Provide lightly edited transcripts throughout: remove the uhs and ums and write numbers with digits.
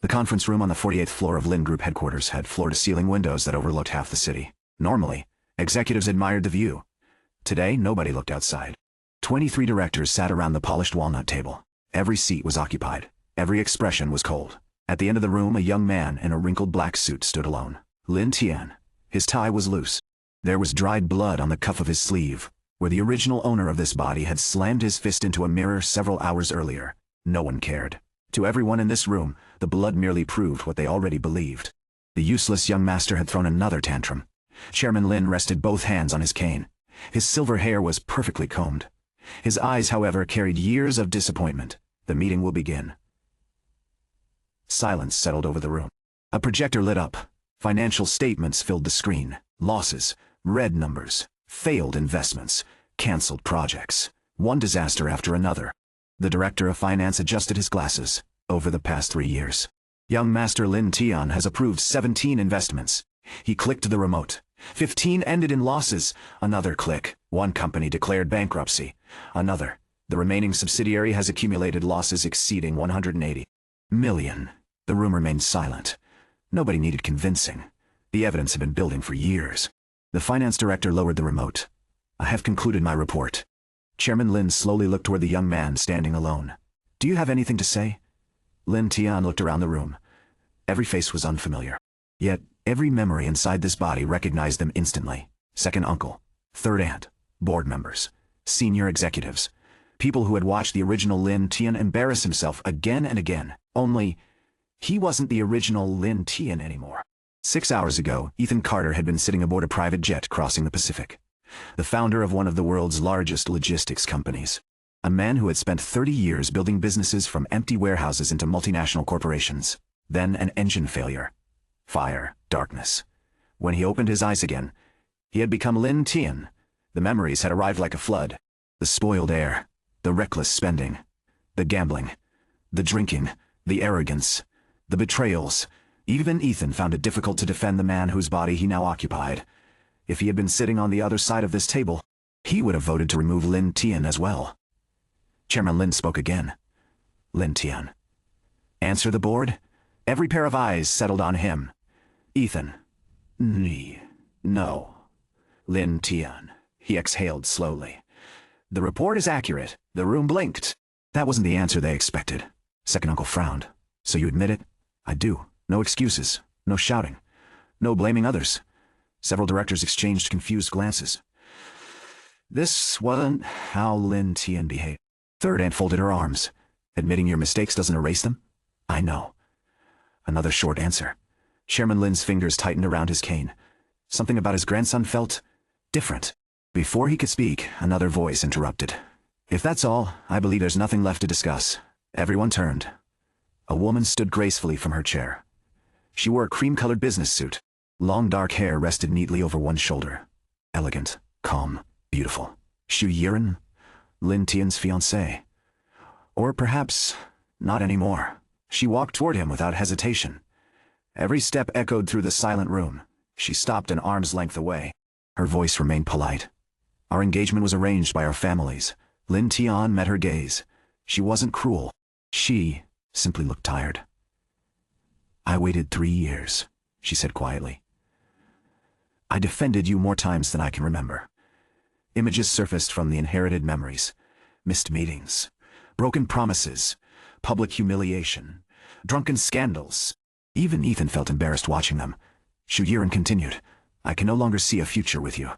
The conference room on the 48th floor of Lin Group headquarters had floor-to-ceiling windows that overlooked half the city. Normally, executives admired the view. Today, nobody looked outside. 23 directors sat around the polished walnut table. Every seat was occupied. Every expression was cold. At the end of the room, a young man in a wrinkled black suit stood alone. Lin Tian. His tie was loose. There was dried blood on the cuff of his sleeve, where the original owner of this body had slammed his fist into a mirror several hours earlier. No one cared. To everyone in this room, the blood merely proved what they already believed. The useless young master had thrown another tantrum. Chairman Lin rested both hands on his cane. His silver hair was perfectly combed. His eyes, however, carried years of disappointment. The meeting will begin. Silence settled over the room. A projector lit up. Financial statements filled the screen. Losses, red numbers, failed investments, canceled projects. One disaster after another. The director of finance adjusted his glasses. Over the past 3 years, young Master Lin Tian has approved 17 investments. He clicked the remote. 15 ended in losses. Another click. One company declared bankruptcy. Another. The remaining subsidiary has accumulated losses exceeding 180 million. The room remained silent. Nobody needed convincing. The evidence had been building for years. The finance director lowered the remote. I have concluded my report. Chairman Lin slowly looked toward the young man standing alone. Do you have anything to say? Lin Tian looked around the room. Every face was unfamiliar. Yet, every memory inside this body recognized them instantly. Second uncle, third aunt, board members, senior executives, people who had watched the original Lin Tian embarrass himself again and again. Only, he wasn't the original Lin Tian anymore. 6 hours ago, Ethan Carter had been sitting aboard a private jet crossing the Pacific. The founder of one of the world's largest logistics companies. A man who had spent 30 years building businesses from empty warehouses into multinational corporations. Then an engine failure. Fire, darkness. When he opened his eyes again, he had become Lin Tian. The memories had arrived like a flood. The spoiled air, the reckless spending, the gambling, the drinking, the arrogance, the betrayals. Even Ethan found it difficult to defend the man whose body he now occupied. If he had been sitting on the other side of this table, he would have voted to remove Lin Tian as well. Chairman Lin spoke again. Lin Tian. Answer the board? Every pair of eyes settled on him. Ethan. No. Lin Tian. He exhaled slowly. The report is accurate. The room blinked. That wasn't the answer they expected. Second uncle frowned. So you admit it? I do. No excuses. No shouting. No blaming others. Several directors exchanged confused glances. This wasn't how Lin Tian behaved. Third aunt folded her arms. Admitting your mistakes doesn't erase them? I know. Another short answer. Chairman Lin's fingers tightened around his cane. Something about his grandson felt different. Before he could speak, another voice interrupted. If that's all, I believe there's nothing left to discuss. Everyone turned. A woman stood gracefully from her chair. She wore a cream-colored business suit. Long dark hair rested neatly over one shoulder. Elegant, calm, beautiful. Xu Yiren, Lin Tian's fiancée. Or perhaps, not anymore. She walked toward him without hesitation. Every step echoed through the silent room. She stopped an arm's length away. Her voice remained polite. Our engagement was arranged by our families. Lin Tian met her gaze. She wasn't cruel. She simply looked tired. I waited 3 years, she said quietly. I defended you more times than I can remember. Images surfaced from the inherited memories. Missed meetings, broken promises, public humiliation, drunken scandals. Even Ethan felt embarrassed watching them. Xu Yiren continued, I can no longer see a future with you.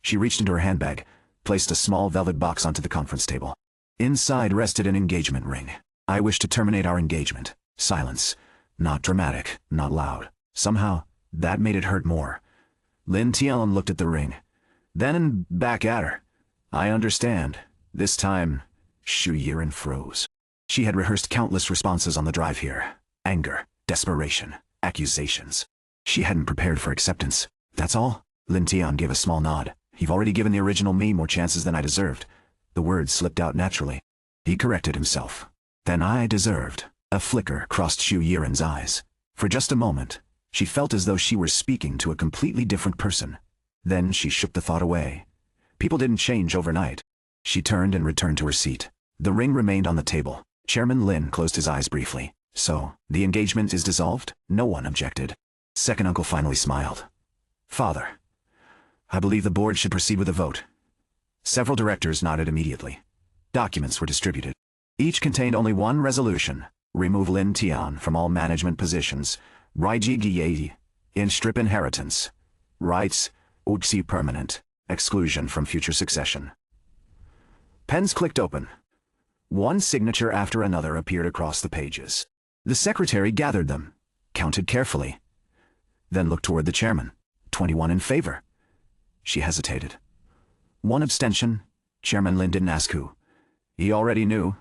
She reached into her handbag, placed a small velvet box onto the conference table. Inside rested an engagement ring. I wish to terminate our engagement. Silence. Not dramatic, not loud. Somehow, that made it hurt more. Lin Tian looked at the ring. Then back at her. I understand. This time, Xu Yiren froze. She had rehearsed countless responses on the drive here. Anger, desperation, accusations. She hadn't prepared for acceptance. That's all? Lin Tian gave a small nod. You've already given the original me more chances than I deserved. The words slipped out naturally. He corrected himself. Then I deserved. A flicker crossed Xu Yiren's eyes. For just a moment, she felt as though she were speaking to a completely different person. Then she shook the thought away. People didn't change overnight. She turned and returned to her seat. The ring remained on the table. Chairman Lin closed his eyes briefly. So, the engagement is dissolved? No one objected. Second uncle finally smiled. Father, I believe the board should proceed with a vote. Several directors nodded immediately. Documents were distributed. Each contained only one resolution: remove Lin Tian from all management positions, Raiji in strip inheritance, rights, Ujsi permanent, exclusion from future succession. Pens clicked open. One signature after another appeared across the pages. The secretary gathered them, counted carefully, then looked toward the chairman. 21 in favor. She hesitated. 1 abstention. Chairman Lin didn't ask who. He already knew.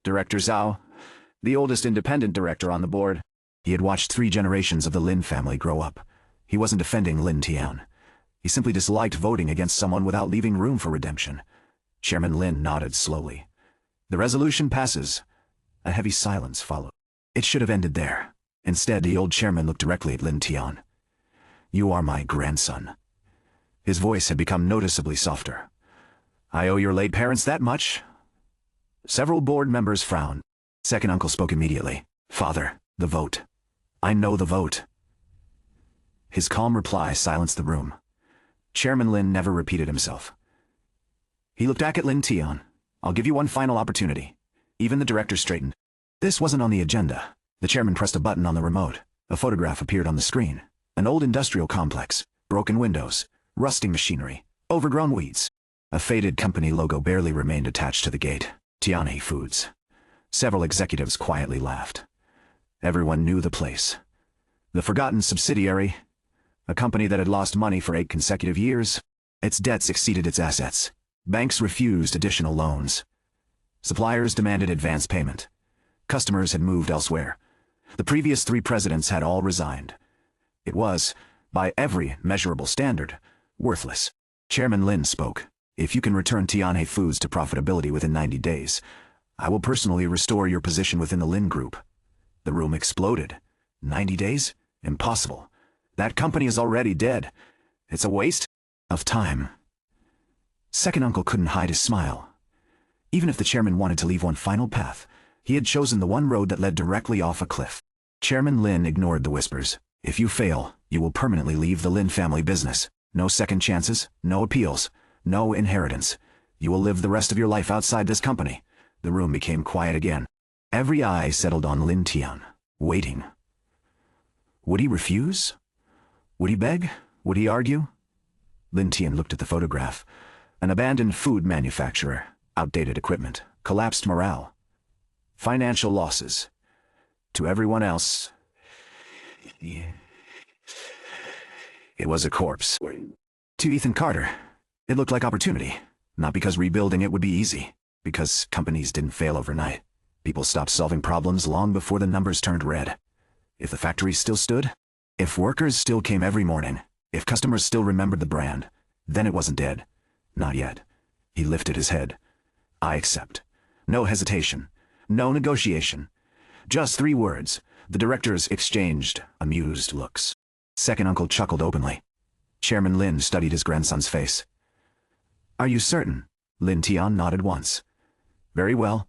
Director Zhao, the oldest independent director on the board. He had watched 3 generations of the Lin family grow up. He wasn't defending Lin Tian. He simply disliked voting against someone without leaving room for redemption. Chairman Lin nodded slowly. The resolution passes. A heavy silence followed. It should have ended there. Instead, the old chairman looked directly at Lin Tian. You are my grandson. His voice had become noticeably softer. I owe your late parents that much. Several board members frowned. Second uncle spoke immediately. Father, the vote. I know the vote. His calm reply silenced the room. Chairman Lin never repeated himself. He looked back at Lin Tian. I'll give you one final opportunity. Even the director straightened. This wasn't on the agenda. The chairman pressed a button on the remote. A photograph appeared on the screen. An old industrial complex, broken windows, rusting machinery, overgrown weeds. A faded company logo barely remained attached to the gate. Tianhe Foods. Several executives quietly laughed. Everyone knew the place. The forgotten subsidiary, a company that had lost money for 8 consecutive years. Its debts exceeded its assets. Banks refused additional loans. Suppliers demanded advance payment. Customers had moved elsewhere. The previous 3 presidents had all resigned. It was, by every measurable standard, worthless. Chairman Lin spoke. If you can return Tianhe Foods to profitability within 90 days, I will personally restore your position within the Lin Group. The room exploded. 90 days? Impossible. That company is already dead. It's a waste of time. Second uncle couldn't hide his smile. Even if the chairman wanted to leave one final path, he had chosen the one road that led directly off a cliff. Chairman Lin ignored the whispers. If you fail, you will permanently leave the Lin family business. No second chances, no appeals, no inheritance. You will live the rest of your life outside this company. The room became quiet again. Every eye settled on Lin Tian, waiting. Would he refuse? Would he beg? Would he argue? Lin Tian looked at the photograph. An abandoned food manufacturer, outdated equipment, collapsed morale, financial losses. To everyone else, it was a corpse. To Ethan Carter, it looked like opportunity. Not because rebuilding it would be easy, because companies didn't fail overnight. People stopped solving problems long before the numbers turned red. If the factories still stood, if workers still came every morning, if customers still remembered the brand, then it wasn't dead. Not yet. He lifted his head. I accept. No hesitation. No negotiation. Just 3 words. The directors exchanged amused looks. Second uncle chuckled openly. Chairman Lin studied his grandson's face. Are you certain? Lin Tian nodded once. Very well.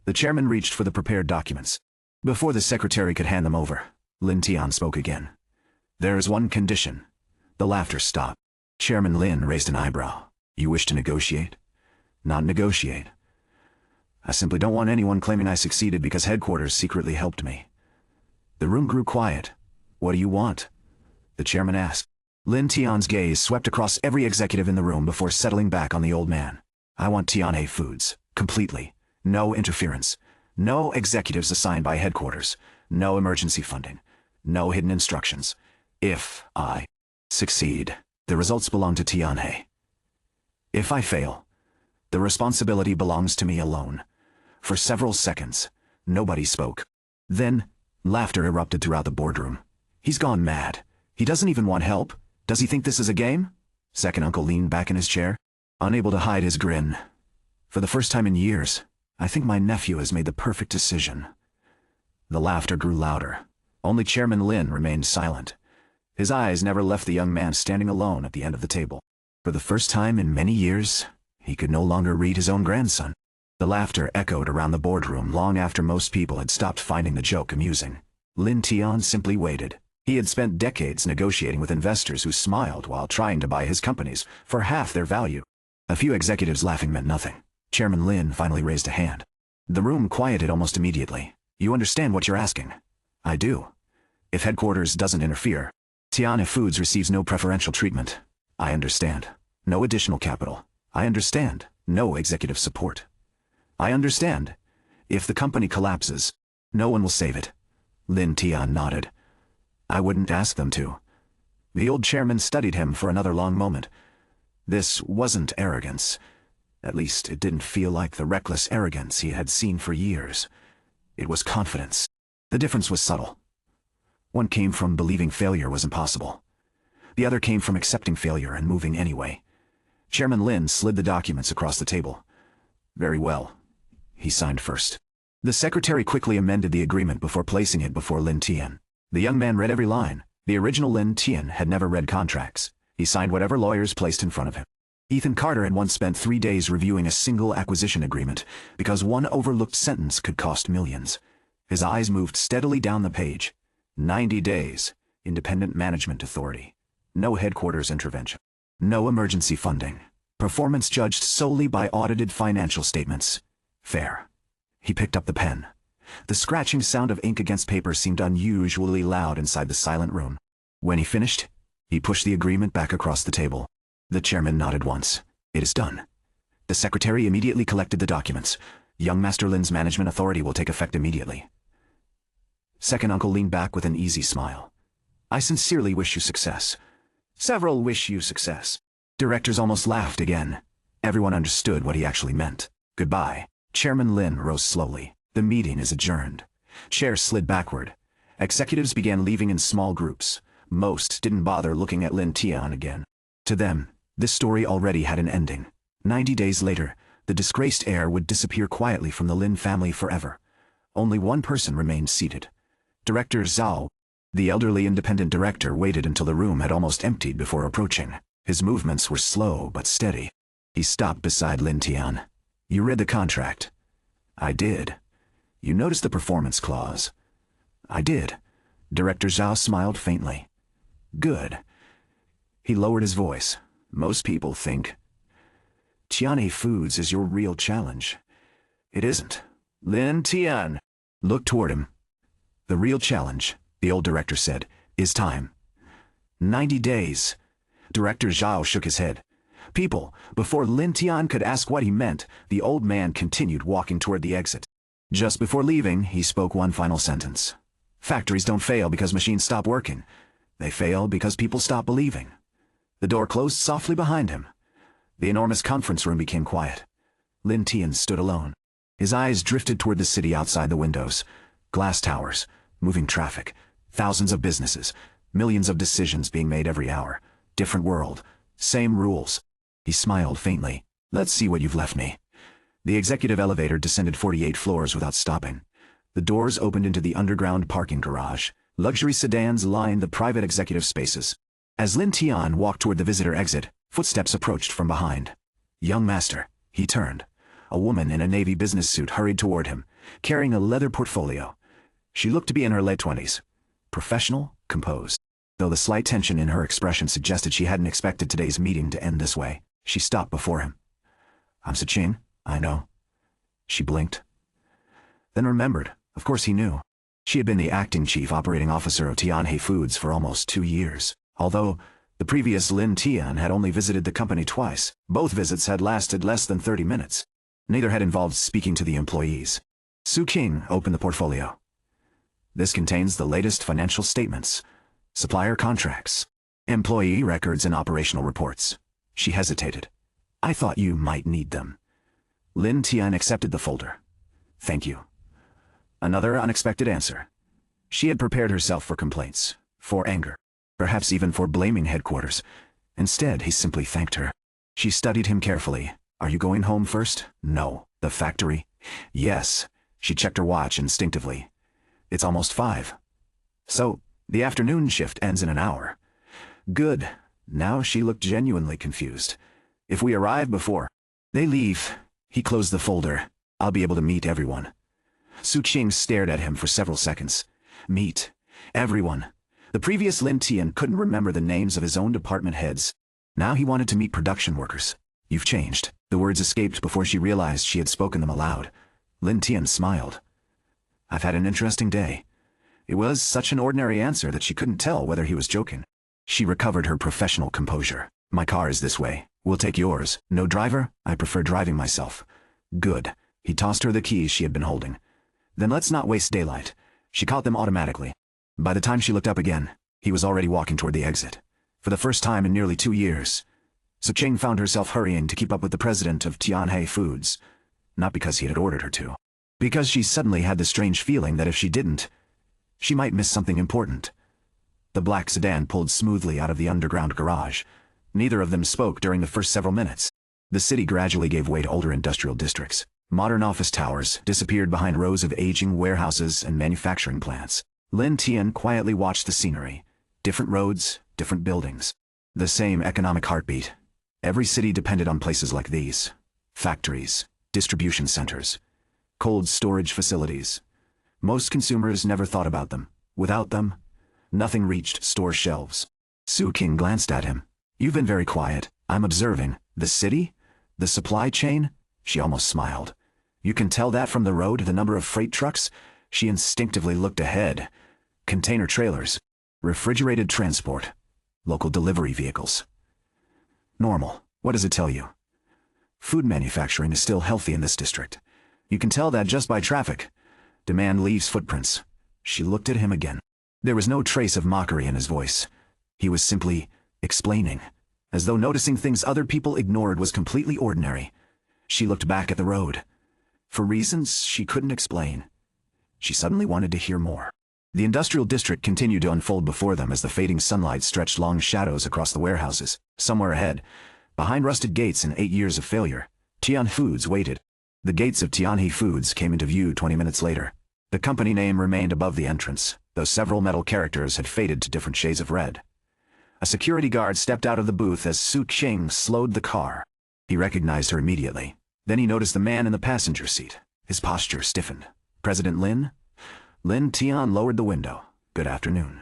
The chairman reached for the prepared documents. Before the secretary could hand them over, Lin Tian spoke again. There is one condition. The laughter stopped. Chairman Lin raised an eyebrow. You wish to negotiate? Not negotiate. I simply don't want anyone claiming I succeeded because headquarters secretly helped me. The room grew quiet. What do you want? The chairman asked. Lin Tian's gaze swept across every executive in the room before settling back on the old man. I want Tianhe Foods, completely. No interference. No executives assigned by headquarters. No emergency funding. No hidden instructions. If I succeed, the results belong to Tianhe. If I fail, the responsibility belongs to me alone. For several seconds, nobody spoke. Then, laughter erupted throughout the boardroom. He's gone mad. He doesn't even want help. Does he think this is a game? Second uncle leaned back in his chair, unable to hide his grin. For the first time in years, I think my nephew has made the perfect decision. The laughter grew louder. Only Chairman Lin remained silent. His eyes never left the young man standing alone at the end of the table. For the first time in many years, he could no longer read his own grandson. The laughter echoed around the boardroom long after most people had stopped finding the joke amusing. Lin Tian simply waited. He had spent decades negotiating with investors who smiled while trying to buy his companies for half their value. A few executives laughing meant nothing. Chairman Lin finally raised a hand. The room quieted almost immediately. You understand what you're asking? I do. If headquarters doesn't interfere, Tianhe Foods receives no preferential treatment. I understand. No additional capital. I understand. No executive support. I understand. If the company collapses, no one will save it. Lin Tian nodded. I wouldn't ask them to. The old chairman studied him for another long moment. This wasn't arrogance. At least it didn't feel like the reckless arrogance he had seen for years. It was confidence. The difference was subtle. One came from believing failure was impossible. The other came from accepting failure and moving anyway. Chairman Lin slid the documents across the table. Very well. He signed first. The secretary quickly amended the agreement before placing it before Lin Tian. The young man read every line. The original Lin Tian had never read contracts. He signed whatever lawyers placed in front of him. Ethan Carter had once spent 3 days reviewing a single acquisition agreement because one overlooked sentence could cost millions. His eyes moved steadily down the page. 90 days. Independent Management Authority. No headquarters intervention. No emergency funding. Performance judged solely by audited financial statements. Fair. He picked up the pen. The scratching sound of ink against paper seemed unusually loud inside the silent room. When he finished, he pushed the agreement back across the table. The chairman nodded once. It is done. The secretary immediately collected the documents. Young Master Lin's management authority will take effect immediately. Second uncle leaned back with an easy smile. I sincerely wish you success. Several wish you success. Directors almost laughed again. Everyone understood what he actually meant. Goodbye. Chairman Lin rose slowly. The meeting is adjourned. Chairs slid backward. Executives began leaving in small groups. Most didn't bother looking at Lin Tian again. To them, this story already had an ending. 90 days later, the disgraced heir would disappear quietly from the Lin family forever. Only one person remained seated. Director Zhao. The elderly independent director waited until the room had almost emptied before approaching. His movements were slow but steady. He stopped beside Lin Tian. You read the contract. I did. You noticed the performance clause. I did. Director Zhao smiled faintly. Good. He lowered his voice. Most people think Tianhe Foods is your real challenge. It isn't. Lin Tian. Look toward him. The real challenge, the old director said, is time. 90 days. Director Zhao shook his head. People, before Lin Tian could ask what he meant, the old man continued walking toward the exit. Just before leaving, he spoke one final sentence. Factories don't fail because machines stop working. They fail because people stop believing. The door closed softly behind him. The enormous conference room became quiet. Lin Tian stood alone. His eyes drifted toward the city outside the windows. Glass towers, moving traffic, thousands of businesses, millions of decisions being made every hour. Different world, same rules. He smiled faintly. Let's see what you've left me. The executive elevator descended 48 floors without stopping. The doors opened into the underground parking garage. Luxury sedans lined the private executive spaces. As Lin Tian walked toward the visitor exit, footsteps approached from behind. Young master, he turned. A woman in a navy business suit hurried toward him, carrying a leather portfolio. She looked to be in her late 20s. Professional, composed. Though the slight tension in her expression suggested she hadn't expected today's meeting to end this way, she stopped before him. I'm Siqing, I know. She blinked. Then remembered, of course he knew. She had been the acting chief operating officer of Tianhe Foods for almost 2 years. Although the previous Lin Tian had only visited the company twice, both visits had lasted less than 30 minutes. Neither had involved speaking to the employees. Siqing opened the portfolio. This contains the latest financial statements, supplier contracts, employee records and operational reports. She hesitated. I thought you might need them. Lin Tian accepted the folder. Thank you. Another unexpected answer. She had prepared herself for complaints, for anger, perhaps even for blaming headquarters. Instead, he simply thanked her. She studied him carefully. Are you going home first? No. The factory? Yes. She checked her watch instinctively. It's almost 5. So, the afternoon shift ends in an hour. Good. Now she looked genuinely confused. If we arrive before they leave, he closed the folder. I'll be able to meet everyone. Su Qing stared at him for several seconds. Meet everyone. The previous Lin Tian couldn't remember the names of his own department heads. Now he wanted to meet production workers. You've changed. The words escaped before she realized she had spoken them aloud. Lin Tian smiled. I've had an interesting day. It was such an ordinary answer that she couldn't tell whether he was joking. She recovered her professional composure. My car is this way. We'll take yours. No driver? I prefer driving myself. Good. He tossed her the keys she had been holding. Then let's not waste daylight. She caught them automatically. By the time she looked up again, he was already walking toward the exit. For the first time in nearly 2 years, Su Qing found herself hurrying to keep up with the president of Tianhe Foods. Not because he had ordered her to. Because she suddenly had the strange feeling that if she didn't, she might miss something important. The black sedan pulled smoothly out of the underground garage. Neither of them spoke during the first several minutes. The city gradually gave way to older industrial districts. Modern office towers disappeared behind rows of aging warehouses and manufacturing plants. Lin Tian quietly watched the scenery. Different roads, different buildings. The same economic heartbeat. Every city depended on places like these. Factories, distribution centers, cold storage facilities. Most consumers never thought about them. Without them, nothing reached store shelves. Su Qing glanced at him. You've been very quiet. I'm observing. The city? The supply chain? She almost smiled. You can tell that from the road, the number of freight trucks? She instinctively looked ahead. Container trailers. Refrigerated transport. Local delivery vehicles. Normal. What does it tell you? Food manufacturing is still healthy in this district. You can tell that just by traffic. Demand leaves footprints. She looked at him again. There was no trace of mockery in his voice. He was simply explaining, as though noticing things other people ignored was completely ordinary. She looked back at the road. For reasons she couldn't explain, she suddenly wanted to hear more. The industrial district continued to unfold before them as the fading sunlight stretched long shadows across the warehouses. Somewhere ahead, behind rusted gates and 8 years of failure, Tian Foods waited. The gates of Tianhe Foods came into view 20 minutes later. The company name remained above the entrance, though several metal characters had faded to different shades of red. A security guard stepped out of the booth as Su Qing slowed the car. He recognized her immediately. Then he noticed the man in the passenger seat. His posture stiffened. President Lin? Lin Tian lowered the window. Good afternoon.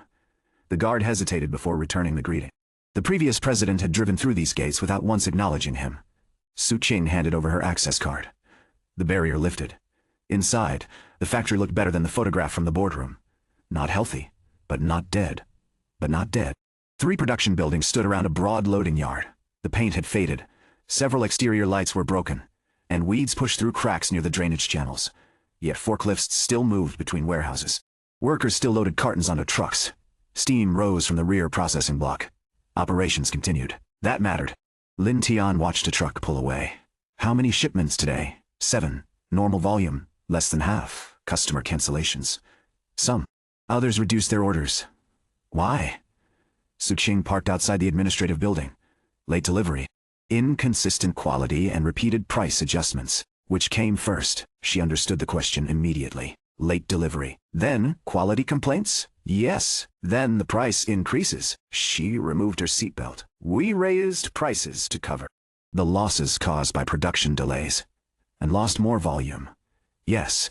The guard hesitated before returning the greeting. The previous president had driven through these gates without once acknowledging him. Su Qing handed over her access card. The barrier lifted. Inside, the factory looked better than the photograph from the boardroom. Not healthy, but not dead. But not dead. 3 production buildings stood around a broad loading yard. The paint had faded. Several exterior lights were broken, and weeds pushed through cracks near the drainage channels. Yet forklifts still moved between warehouses. Workers still loaded cartons onto trucks. Steam rose from the rear processing block. Operations continued. That mattered. Lin Tian watched a truck pull away. How many shipments today? 7. Normal volume. Less than half. Customer cancellations. Some. Others reduced their orders. Why? Su Qing parked outside the administrative building. Late delivery. Inconsistent quality and repeated price adjustments. Which came first? She understood the question immediately. Late delivery. Then, quality complaints? Yes. Then the price increases. She removed her seatbelt. We raised prices to cover the losses caused by production delays. And lost more volume. Yes.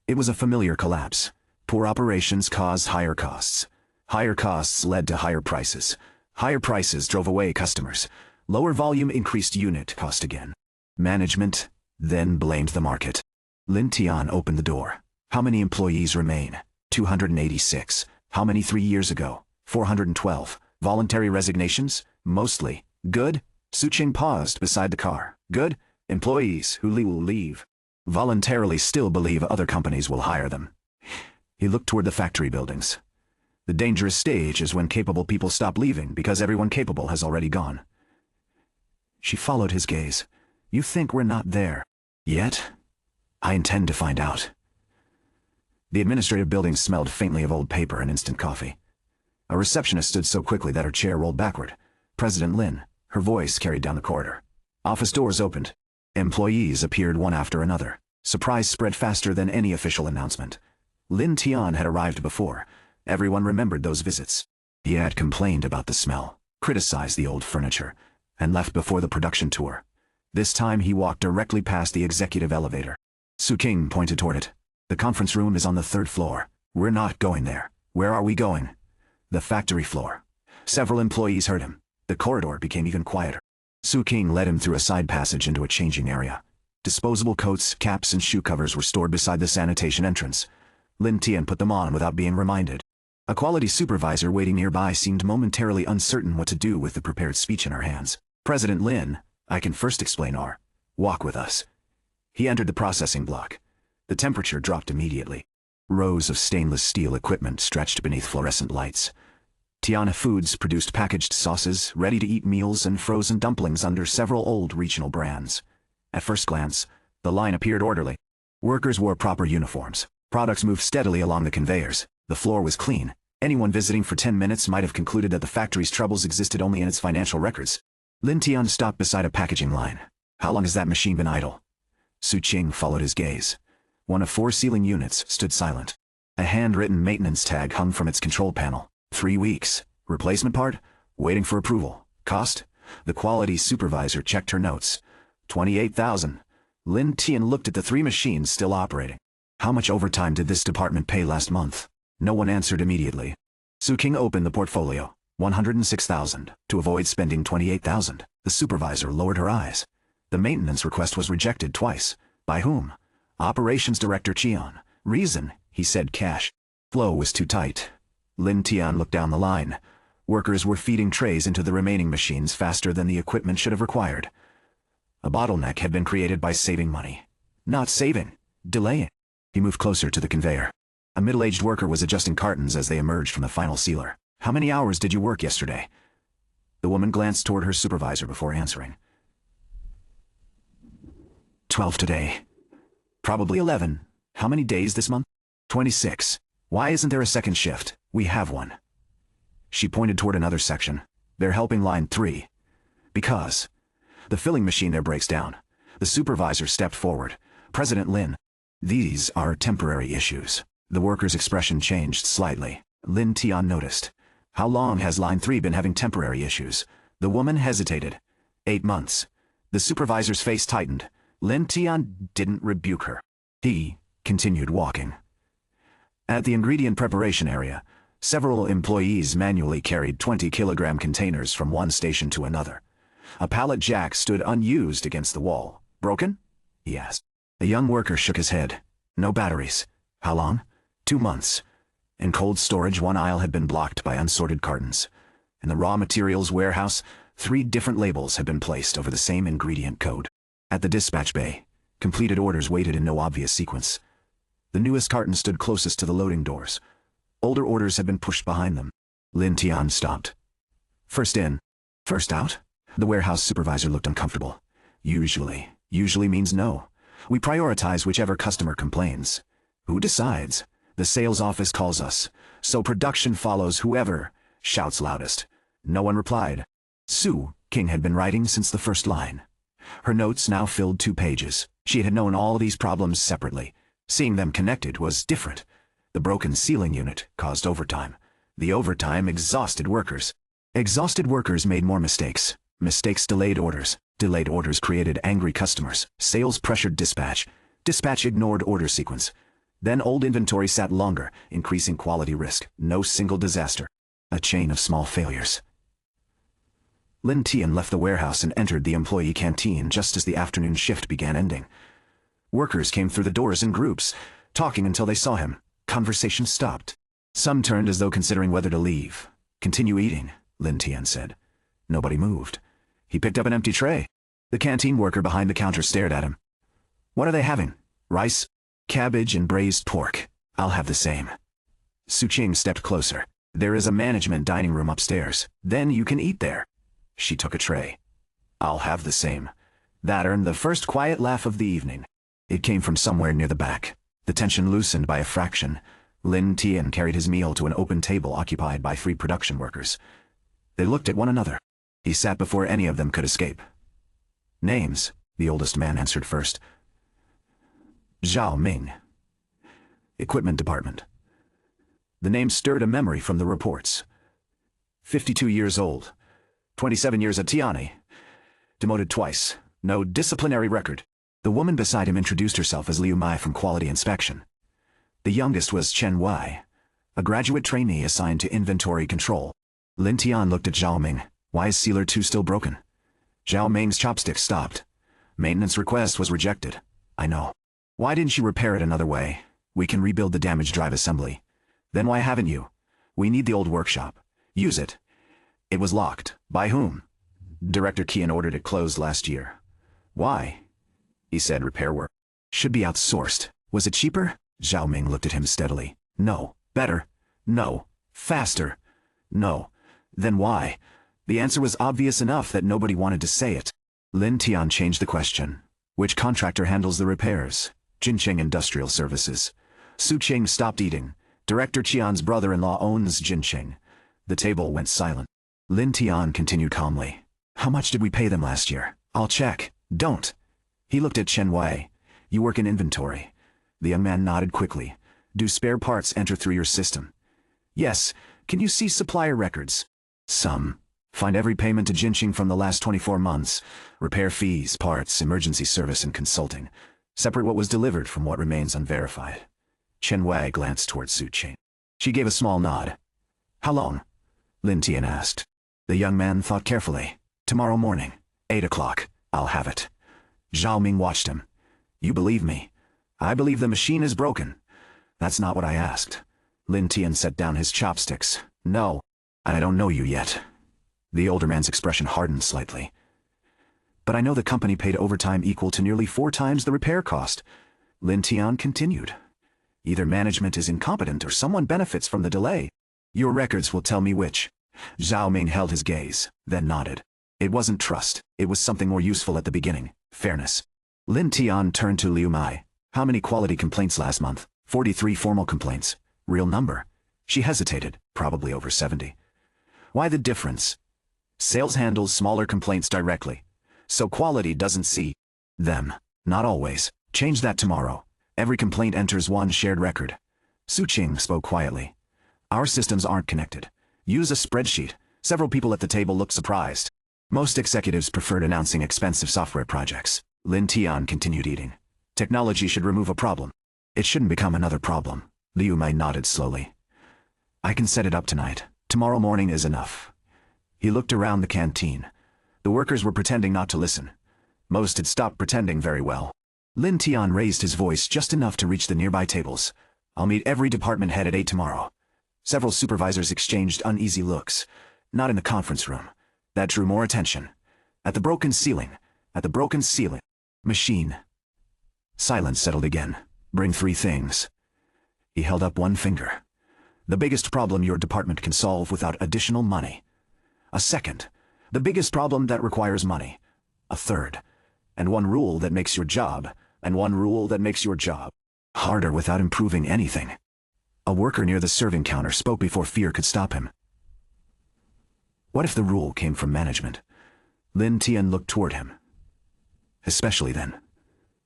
It was a familiar collapse. Poor operations caused higher costs. Higher costs led to higher prices. Higher prices drove away customers. Lower volume increased unit cost again. Management then blamed the market. Lin Tian opened the door. How many employees remain? 286. How many 3 years ago? 412. Voluntary resignations? Mostly. Good? Su Qing paused beside the car. Good? Employees who will leave. Voluntarily still believe other companies will hire them. He looked toward the factory buildings. The dangerous stage is when capable people stop leaving because everyone capable has already gone. She followed his gaze. You think we're not there yet? I intend to find out. The administrative building smelled faintly of old paper and instant coffee. A receptionist stood so quickly that her chair rolled backward. President Lin, her voice carried down the corridor. Office doors opened. Employees appeared one after another. Surprise spread faster than any official announcement. Lin Tian had arrived before. Everyone remembered those visits. He had complained about the smell, criticized the old furniture, and left before the production tour. This time he walked directly past the executive elevator. Su King pointed toward it. The conference room is on the 3rd floor. We're not going there. Where are we going? The factory floor. Several employees heard him. The corridor became even quieter. Su King led him through a side passage into a changing area. Disposable coats, caps, and shoe covers were stored beside the sanitation entrance. Lin Tian put them on without being reminded. A quality supervisor waiting nearby seemed momentarily uncertain what to do with the prepared speech in her hands. President Lin, I can first explain our walk with us. He entered the processing block. The temperature dropped immediately. Rows of stainless steel equipment stretched beneath fluorescent lights. Tiana Foods produced packaged sauces, ready-to-eat meals, and frozen dumplings under several old regional brands. At first glance, the line appeared orderly. Workers wore proper uniforms. Products moved steadily along the conveyors. The floor was clean. Anyone visiting for 10 minutes might have concluded that the factory's troubles existed only in its financial records. Lin Tian stopped beside a packaging line. How long has that machine been idle? Su Qing followed his gaze. One of 4 sealing units stood silent. A handwritten maintenance tag hung from its control panel. 3 weeks. Replacement part? Waiting for approval. Cost? The quality supervisor checked her notes. 28,000. Lin Tian looked at the 3 machines still operating. How much overtime did this department pay last month? No one answered immediately. Su King opened the portfolio. 106,000. To avoid spending 28,000, the supervisor lowered her eyes. The maintenance request was rejected twice. By whom? Operations Director Qian. Reason, he said cash. Flow was too tight. Lin Tian looked down the line. Workers were feeding trays into the remaining machines faster than the equipment should have required. A bottleneck had been created by saving money. Not saving, delaying. He moved closer to the conveyor. A middle-aged worker was adjusting cartons as they emerged from the final sealer. How many hours did you work yesterday? The woman glanced toward her supervisor before answering. 12 today. Probably 11. How many days this month? 26. Why isn't there a second shift? We have one. She pointed toward another section. They're helping line 3. Because the filling machine there breaks down. The supervisor stepped forward. President Lin. These are temporary issues. The worker's expression changed slightly. Lin Tian noticed. How long has line 3 been having temporary issues? The woman hesitated. 8 months. The supervisor's face tightened. Lin Tian didn't rebuke her. He continued walking. At the ingredient preparation area, several employees manually carried 20-kilogram containers from one station to another. A pallet jack stood unused against the wall. Broken? He asked. A young worker shook his head. No batteries. How long? 2 months. In cold storage, one aisle had been blocked by unsorted cartons. In the raw materials warehouse, 3 different labels had been placed over the same ingredient code. At the dispatch bay, completed orders waited in no obvious sequence. The newest carton stood closest to the loading doors. Older orders had been pushed behind them. Lin Tian stopped. First in, first out? The warehouse supervisor looked uncomfortable. Usually means no. We prioritize whichever customer complains. Who decides? The sales office calls us. So production follows whoever shouts loudest. No one replied. Su King had been writing since the first line. Her notes now filled 2 pages. She had known all these problems separately. Seeing them connected was different. The broken sealing unit caused overtime. The overtime exhausted workers. Exhausted workers made more mistakes. Mistakes delayed orders. Delayed orders created angry customers. Sales pressured dispatch. Dispatch ignored order sequence. Then old inventory sat longer, increasing quality risk. No single disaster. A chain of small failures. Lin Tian left the warehouse and entered the employee canteen just as the afternoon shift began ending. Workers came through the doors in groups, talking until they saw him. Conversation stopped. Some turned as though considering whether to leave. Continue eating, Lin Tian said. Nobody moved. He picked up an empty tray. The canteen worker behind the counter stared at him. What are they having? Rice? Cabbage and braised pork. I'll have the same. Su Qing stepped closer. There is a management dining room upstairs. Then you can eat there. She took a tray. I'll have the same. That earned the first quiet laugh of the evening. It came from somewhere near the back. The tension loosened by a fraction. Lin Tian carried his meal to an open table occupied by 3 production workers. They looked at one another. He sat before any of them could escape. Names, the oldest man answered first. Zhao Ming. Equipment Department. The name stirred a memory from the reports. 52 years old. 27 years at Tiani. Demoted twice. No disciplinary record. The woman beside him introduced herself as Liu Mai from Quality Inspection. The youngest was Chen Wei, a graduate trainee assigned to inventory control. Lin Tian looked at Zhao Ming. Why is Sealer 2 still broken? Zhao Ming's chopstick stopped. Maintenance request was rejected. I know. Why didn't you repair it another way? We can rebuild the damaged drive assembly. Then why haven't you? We need the old workshop. Use it. It was locked. By whom? Director Qian ordered it closed last year. Why? He said repair work should be outsourced. Was it cheaper? Zhao Ming looked at him steadily. No. Better? No. Faster? No. Then why? The answer was obvious enough that nobody wanted to say it. Lin Tian changed the question. Which contractor handles the repairs? Jinqing Industrial Services. Su Qing stopped eating. Director Qian's brother-in-law owns Jinqing. The table went silent. Lin Tian continued calmly. How much did we pay them last year? I'll check. Don't. He looked at Chen Wei. You work in inventory. The young man nodded quickly. Do spare parts enter through your system? Yes. Can you see supplier records? Some. Find every payment to Jinqing from the last 24 months. Repair fees, parts, emergency service, and consulting. Separate what was delivered from what remains unverified. Chen Wei glanced towards Su Qing. She gave a small nod. How long? Lin Tian asked. The young man thought carefully. Tomorrow morning, 8 o'clock. I'll have it. Zhao Ming watched him. You believe me? I believe the machine is broken. That's not what I asked. Lin Tian set down his chopsticks. No, I don't know you yet. The older man's expression hardened slightly. But I know the company paid overtime equal to nearly 4 times the repair cost. Lin Tian continued. Either management is incompetent or someone benefits from the delay. Your records will tell me which. Zhao Ming held his gaze, then nodded. It wasn't trust. It was something more useful at the beginning. Fairness. Lin Tian turned to Liu Mai. How many quality complaints last month? 43 formal complaints. Real number. She hesitated. Probably over 70. Why the difference? Sales handles smaller complaints directly. So quality doesn't see them. Not always. Change that tomorrow. Every complaint enters one shared record. Su Qing spoke quietly. Our systems aren't connected. Use a spreadsheet. Several people at the table looked surprised. Most executives preferred announcing expensive software projects. Lin Tian continued eating. Technology should remove a problem. It shouldn't become another problem. Liu Mai nodded slowly. I can set it up tonight. Tomorrow morning is enough. He looked around the canteen. The workers were pretending not to listen. Most had stopped pretending very well. Lin Tian raised his voice just enough to reach the nearby tables. I'll meet every department head at 8 tomorrow. Several supervisors exchanged uneasy looks. Not in the conference room. That drew more attention. At the broken ceiling. At the broken ceiling. Machine. Silence settled again. Bring 3 things. He held up one finger. The biggest problem your department can solve without additional money. A second. The biggest problem that requires money. A third. And one rule that makes your job. And one rule that makes your job harder without improving anything. A worker near the serving counter spoke before fear could stop him. What if the rule came from management? Lin Tian looked toward him. Especially then.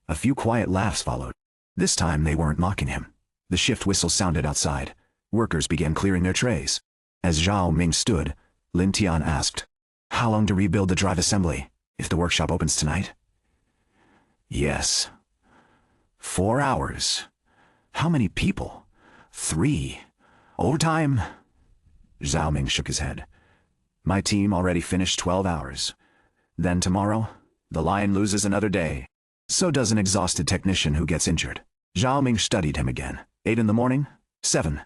A few quiet laughs followed. This time they weren't mocking him. The shift whistle sounded outside. Workers began clearing their trays. As Zhao Ming stood, Lin Tian asked, How long to rebuild the drive assembly, if the workshop opens tonight? Yes. 4 hours. How many people? 3. Overtime? Zhao Ming shook his head. My team already finished 12 hours. Then tomorrow, the line loses another day. So does an exhausted technician who gets injured. Zhao Ming studied him again. 8 in the morning? 7.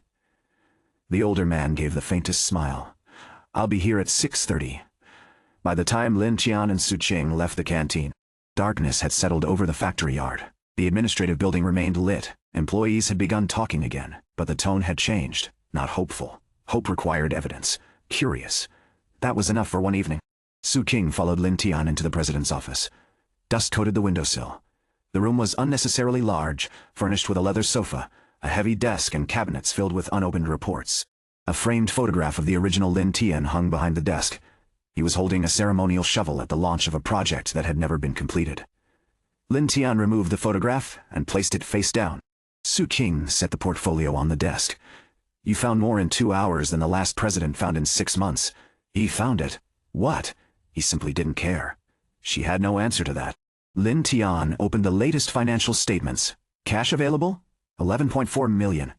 The older man gave the faintest smile. I'll be here at 6:30. By the time Lin Tian and Su Qing left the canteen, darkness had settled over the factory yard. The administrative building remained lit. Employees had begun talking again, but the tone had changed. Not hopeful. Hope required evidence. Curious. That was enough for one evening. Su Qing followed Lin Tian into the president's office. Dust coated the windowsill. The room was unnecessarily large, furnished with a leather sofa, a heavy desk and cabinets filled with unopened reports. A framed photograph of the original Lin Tian hung behind the desk. He was holding a ceremonial shovel at the launch of a project that had never been completed. Lin Tian removed the photograph and placed it face down. Su Qing set the portfolio on the desk. You found more in 2 hours than the last president found in 6 months. He found it. What? He simply didn't care. She had no answer to that. Lin Tian opened the latest financial statements. Cash available? 11.4 million.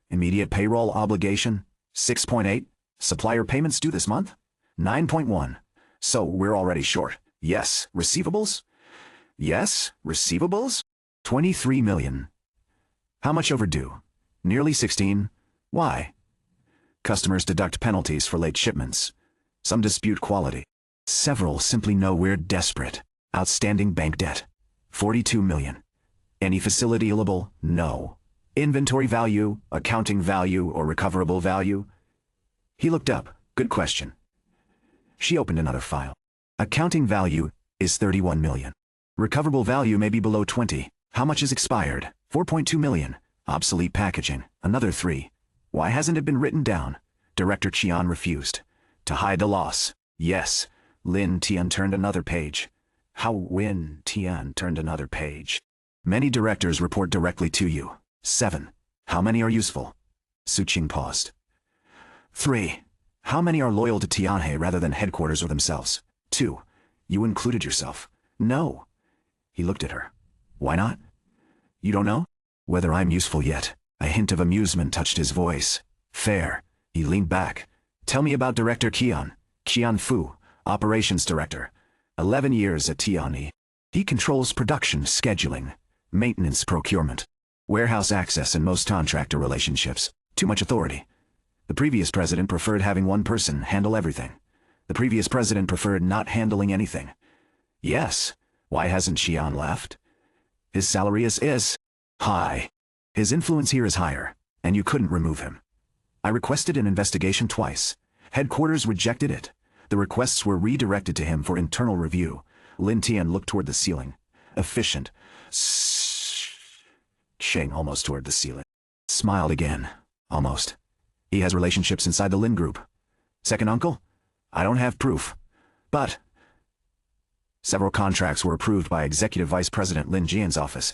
Immediate payroll obligation? 6.8. Supplier payments due this month? 9.1. So we're already short. Yes. Receivables? Yes. Receivables? 23 million. How much overdue? Nearly 16. Why? Customers deduct penalties for late shipments. Some dispute quality. Several simply know we're desperate. Outstanding bank debt. 42 million. Any facility-able? No. Inventory value, accounting value, or recoverable value? He looked up. Good question. She opened another file. Accounting value is 31 million. Recoverable value may be below 20. How much is expired? 4.2 million. Obsolete packaging. Another 3. Why hasn't it been written down? Director Qian refused. To hide the loss. Yes. Lin Tian turned another page. Lin Tian turned another page. Many directors report directly to you. 7. How many are useful? Su Qing paused. 3. How many are loyal to Tianhe rather than headquarters or themselves? 2. You included yourself. No. He looked at her. Why not? You don't know? Whether I'm useful yet. A hint of amusement touched his voice. Fair. He leaned back. Tell me about Director Qian. Qian Fu, Operations Director. 11 years at Tianhe. He controls production, scheduling, maintenance, procurement, warehouse access, and most contractor relationships. Too much authority. The previous president preferred having one person handle everything. The previous president preferred not handling anything. Yes. Why hasn't Qian left? His salary is high. His influence here is higher, and you couldn't remove him. I requested an investigation twice. Headquarters rejected it. The requests were redirected to him for internal review. Lin Tian looked toward the ceiling. Efficient. Shing almost toward the ceiling. Smiled again. Almost. He has relationships inside the Lin Group. Second uncle? I don't have proof. But several contracts were approved by Executive Vice President Lin Jian's office.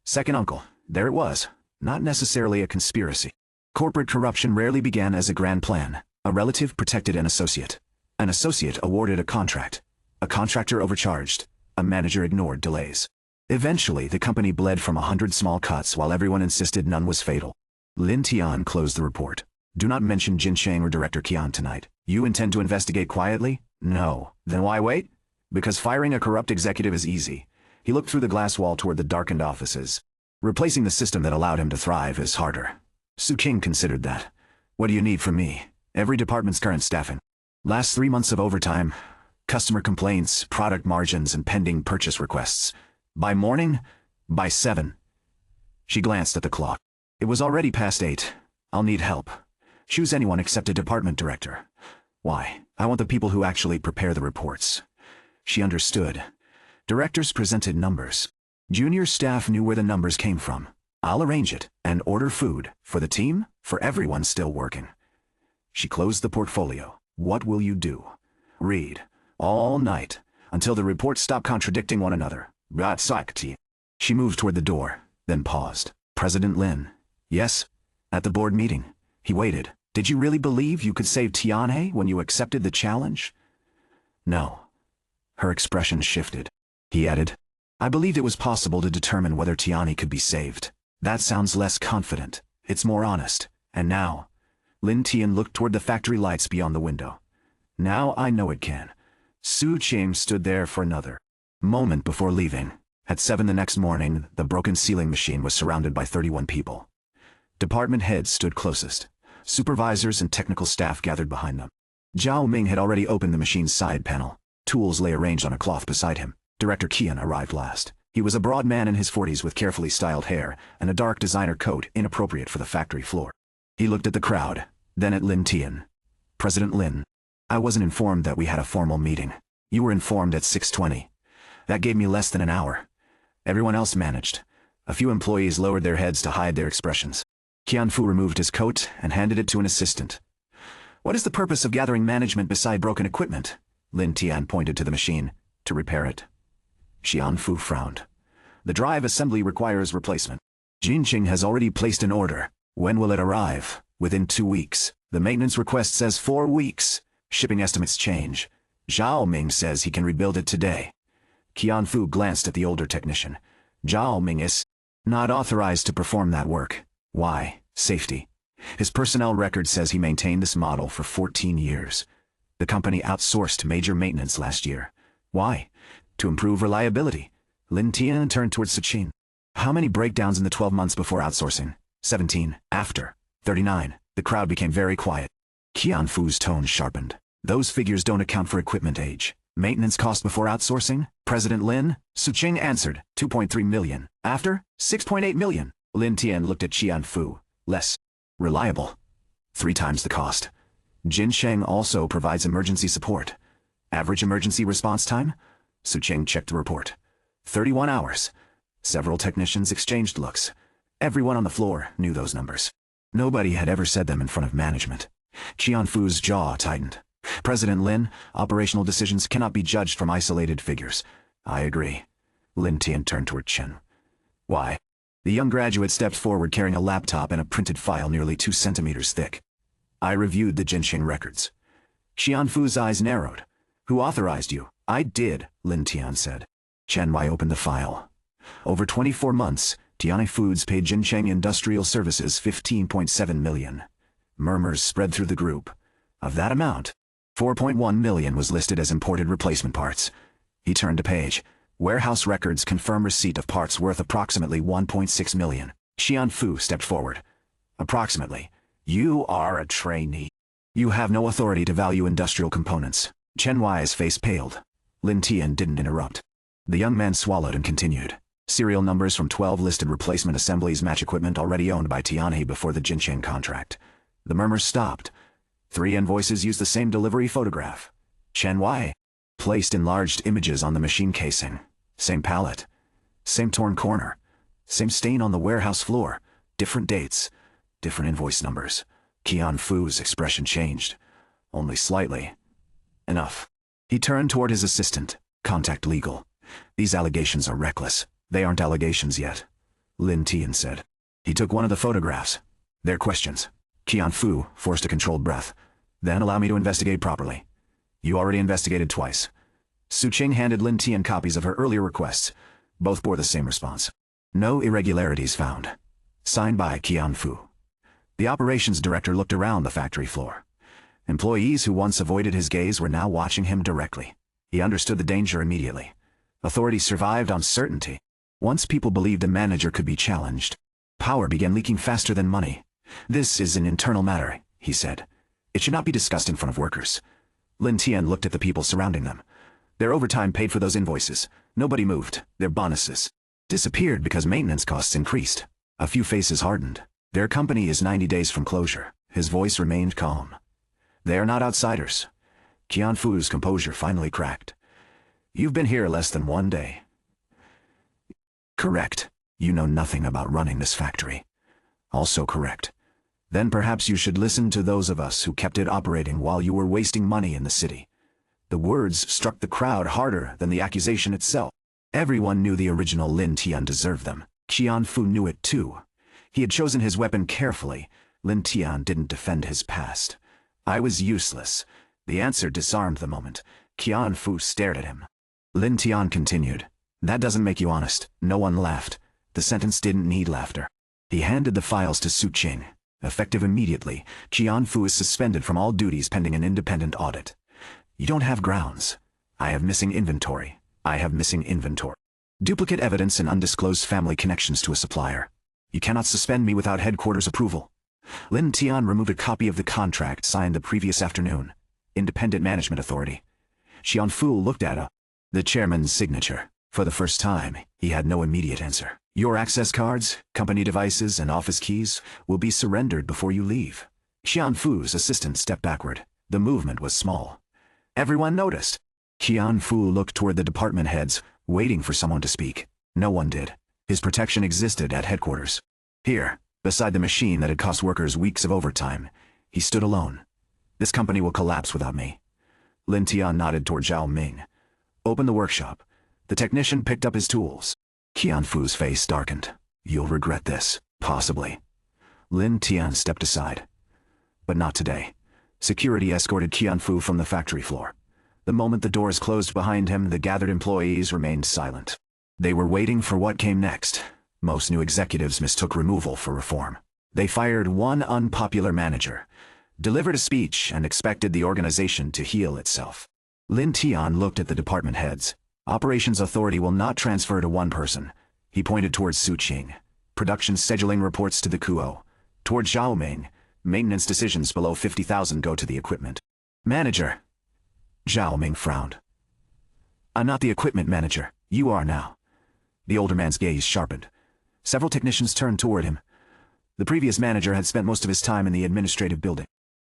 Second uncle. There it was. Not necessarily a conspiracy. Corporate corruption rarely began as a grand plan. A relative protected an associate. An associate awarded a contract. A contractor overcharged. A manager ignored delays. Eventually, the company bled from 100 small cuts while everyone insisted none was fatal. Lin Tian closed the report. Do not mention Jin Sheng or Director Qian tonight. You intend to investigate quietly? No. Then why wait? Because firing a corrupt executive is easy. He looked through the glass wall toward the darkened offices. Replacing the system that allowed him to thrive is harder. Su Qing considered that. What do you need from me? Every department's current staffing. Last 3 months of overtime. Customer complaints, product margins, and pending purchase requests. By morning? By 7. She glanced at the clock. It was already past 8. I'll need help. Choose anyone except a department director. Why? I want the people who actually prepare the reports. She understood. Directors presented numbers. Junior staff knew where the numbers came from. I'll arrange it and order food for the team, for everyone still working. She closed the portfolio. What will you do? Read. All night, until the reports stop contradicting one another. She moved toward the door, then paused. President Lin. Yes? At the board meeting. He waited. Did you really believe you could save Tianhe when you accepted the challenge? No. Her expression shifted. He added, I believed it was possible to determine whether Tianhe could be saved. That sounds less confident. It's more honest. And now? Lin Tian looked toward the factory lights beyond the window. Now I know it can. Su Qing stood there for another moment before leaving. At 7 the next morning, the broken sealing machine was surrounded by 31 people. Department heads stood closest. Supervisors and technical staff gathered behind them. Zhao Ming had already opened the machine's side panel. Tools lay arranged on a cloth beside him. Director Qian arrived last. He was a broad man in his 40s with carefully styled hair and a dark designer coat inappropriate for the factory floor. He looked at the crowd, then at Lin Tian. President Lin, I wasn't informed that we had a formal meeting. You were informed at 6:20. That gave me less than an hour. Everyone else managed. A few employees lowered their heads to hide their expressions. Qian Fu removed his coat and handed it to an assistant. What is the purpose of gathering management beside broken equipment? Lin Tian pointed to the machine. To repair it. Qian Fu frowned. The drive assembly requires replacement. Jinqing has already placed an order. When will it arrive? Within 2 weeks. The maintenance request says 4 weeks. Shipping estimates change. Zhao Ming says he can rebuild it today. Qianfu glanced at the older technician. Zhao Ming is not authorized to perform that work. Why? Safety. His personnel record says he maintained this model for 14 years. The company outsourced major maintenance last year. Why? To improve reliability. Lin Tian turned towards Suqing. How many breakdowns in the 12 months before outsourcing? 17. After? 39. The crowd became very quiet. Qianfu's tone sharpened. Those figures don't account for equipment age. Maintenance cost before outsourcing? President Lin? Suqing answered, 2.3 million. After? 6.8 million. Lin Tian looked at Qianfu. Less reliable. 3 times the cost. Jinsheng also provides emergency support. Average emergency response time? Suqing checked the report. 31 hours. Several technicians exchanged looks. Everyone on the floor knew those numbers. Nobody had ever said them in front of management. Qianfu's jaw tightened. President Lin, operational decisions cannot be judged from isolated figures. I agree. Lin Tian turned toward Chen. Why? The young graduate stepped forward carrying a laptop and a printed file nearly 2 centimeters thick. I reviewed the Jinsheng records. Qianfu's eyes narrowed. Who authorized you? I did, Lin Tian said. Chen Wai opened the file. Over 24 months, Tianhe Foods paid Jinsheng Industrial Services 15.7 million. Murmurs spread through the group. Of that amount, 4.1 million was listed as imported replacement parts. He turned a page. Warehouse records confirm receipt of parts worth approximately 1.6 million. Qianfu stepped forward. Approximately. You are a trainee. You have no authority to value industrial components. Chen Wai's face paled. Lin Tian didn't interrupt. The young man swallowed and continued. Serial numbers from 12 listed replacement assemblies match equipment already owned by Tianhe before the Jinsheng contract. The murmurs stopped. 3 invoices used the same delivery photograph. Chen Wai. Placed enlarged images on the machine casing. Same pallet. Same torn corner. Same stain on the warehouse floor. Different dates. Different invoice numbers. Qianfu's expression changed. Only slightly. Enough. He turned toward his assistant. Contact legal. These allegations are reckless. They aren't allegations yet. Lin Tian said. He took one of the photographs. They're questions. Qianfu forced a controlled breath. Then allow me to investigate properly. You already investigated twice. Suqing handed Lin Tian copies of her earlier requests. Both bore the same response. No irregularities found. Signed by Qianfu. The operations director looked around the factory floor. Employees who once avoided his gaze were now watching him directly. He understood the danger immediately. Authority survived on certainty. Once people believed a manager could be challenged, power began leaking faster than money. This is an internal matter, he said. It should not be discussed in front of workers. Lin Tian looked at the people surrounding them. Their overtime paid for those invoices. Nobody moved. Their bonuses disappeared because maintenance costs increased. A few faces hardened. Their company is 90 days from closure. His voice remained calm. They are not outsiders. Qianfu's composure finally cracked. You've been here less than 1 day. Correct. You know nothing about running this factory. Also correct. Then perhaps you should listen to those of us who kept it operating while you were wasting money in the city. The words struck the crowd harder than the accusation itself. Everyone knew the original Lin Tian deserved them. Qianfu knew it too. He had chosen his weapon carefully. Lin Tian didn't defend his past. I was useless. The answer disarmed the moment. Qianfu stared at him. Lin Tian continued. That doesn't make you honest. No one laughed. The sentence didn't need laughter. He handed the files to Suqing. Effective immediately, Qianfu is suspended from all duties pending an independent audit. You don't have grounds. I have missing inventory. I have missing inventory. Duplicate evidence and undisclosed family connections to a supplier. You cannot suspend me without headquarters approval. Lin Tian removed a copy of the contract signed the previous afternoon. Independent Management Authority. Qianfu looked at the chairman's signature. For the first time, he had no immediate answer. Your access cards, company devices, and office keys will be surrendered before you leave. Qianfu's assistant stepped backward. The movement was small. Everyone noticed. Qianfu looked toward the department heads, waiting for someone to speak. No one did. His protection existed at headquarters. Here, beside the machine that had cost workers weeks of overtime, he stood alone. This company will collapse without me. Lin Tian nodded toward Zhao Ming. Open the workshop. The technician picked up his tools. Qianfu's face darkened. You'll regret this, possibly. Lin Tian stepped aside. But not today. Security escorted Qianfu from the factory floor. The moment the doors closed behind him, the gathered employees remained silent. They were waiting for what came next. Most new executives mistook removal for reform. They fired one unpopular manager, delivered a speech, and expected the organization to heal itself. Lin Tian looked at the department heads. Operations authority will not transfer to one person. He pointed towards Su Qing. Production scheduling reports to the Kuo. Toward Zhao Ming, maintenance decisions below 50,000 go to the equipment manager. Zhao Ming frowned. I'm not the equipment manager. You are now. The older man's gaze sharpened. Several technicians turned toward him. The previous manager had spent most of his time in the administrative building.